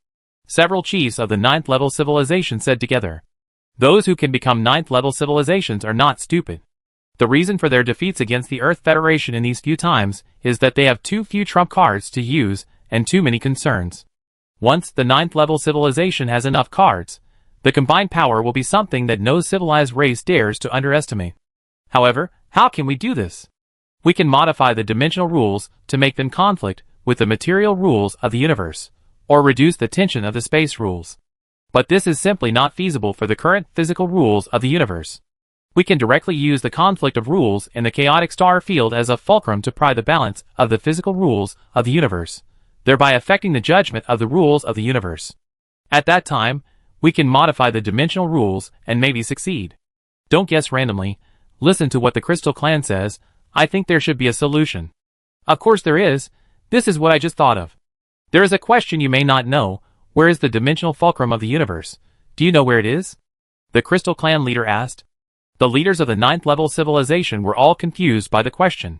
Several chiefs of the 9th level civilization said together. Those who can become 9th level civilizations are not stupid. The reason for their defeats against the Earth Federation in these few times is that they have too few trump cards to use and too many concerns. Once the 9th level civilization has enough cards, the combined power will be something that no civilized race dares to underestimate. However, how can we do this? We can modify the dimensional rules to make them conflict with the material rules of the universe, or reduce the tension of the space rules. But this is simply not feasible for the current physical rules of the universe. We can directly use the conflict of rules in the chaotic star field as a fulcrum to pry the balance of the physical rules of the universe, thereby affecting the judgment of the rules of the universe. At that time, we can modify the dimensional rules and maybe succeed. Don't guess randomly. Listen to what the Crystal Clan says. I think there should be a solution. Of course there is. This is what I just thought of. There is a question you may not know. Where is the dimensional fulcrum of the universe? Do you know where it is? The Crystal Clan leader asked. The leaders of the 9th level civilization were all confused by the question.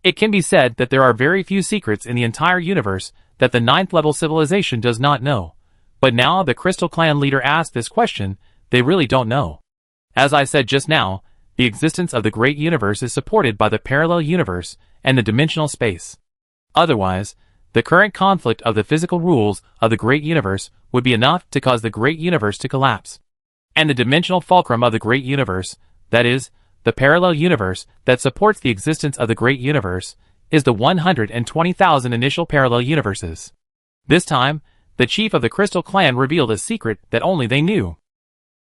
It can be said that there are very few secrets in the entire universe that the 9th level civilization does not know. But now the Crystal Clan leader asked this question, they really don't know. As I said just now, the existence of the Great Universe is supported by the parallel universe and the dimensional space. Otherwise, the current conflict of the physical rules of the Great Universe would be enough to cause the Great Universe to collapse. And the dimensional fulcrum of the Great Universe, that is, the parallel universe that supports the existence of the Great Universe, is the 120,000 initial parallel universes. This time, the chief of the Crystal Clan revealed a secret that only they knew.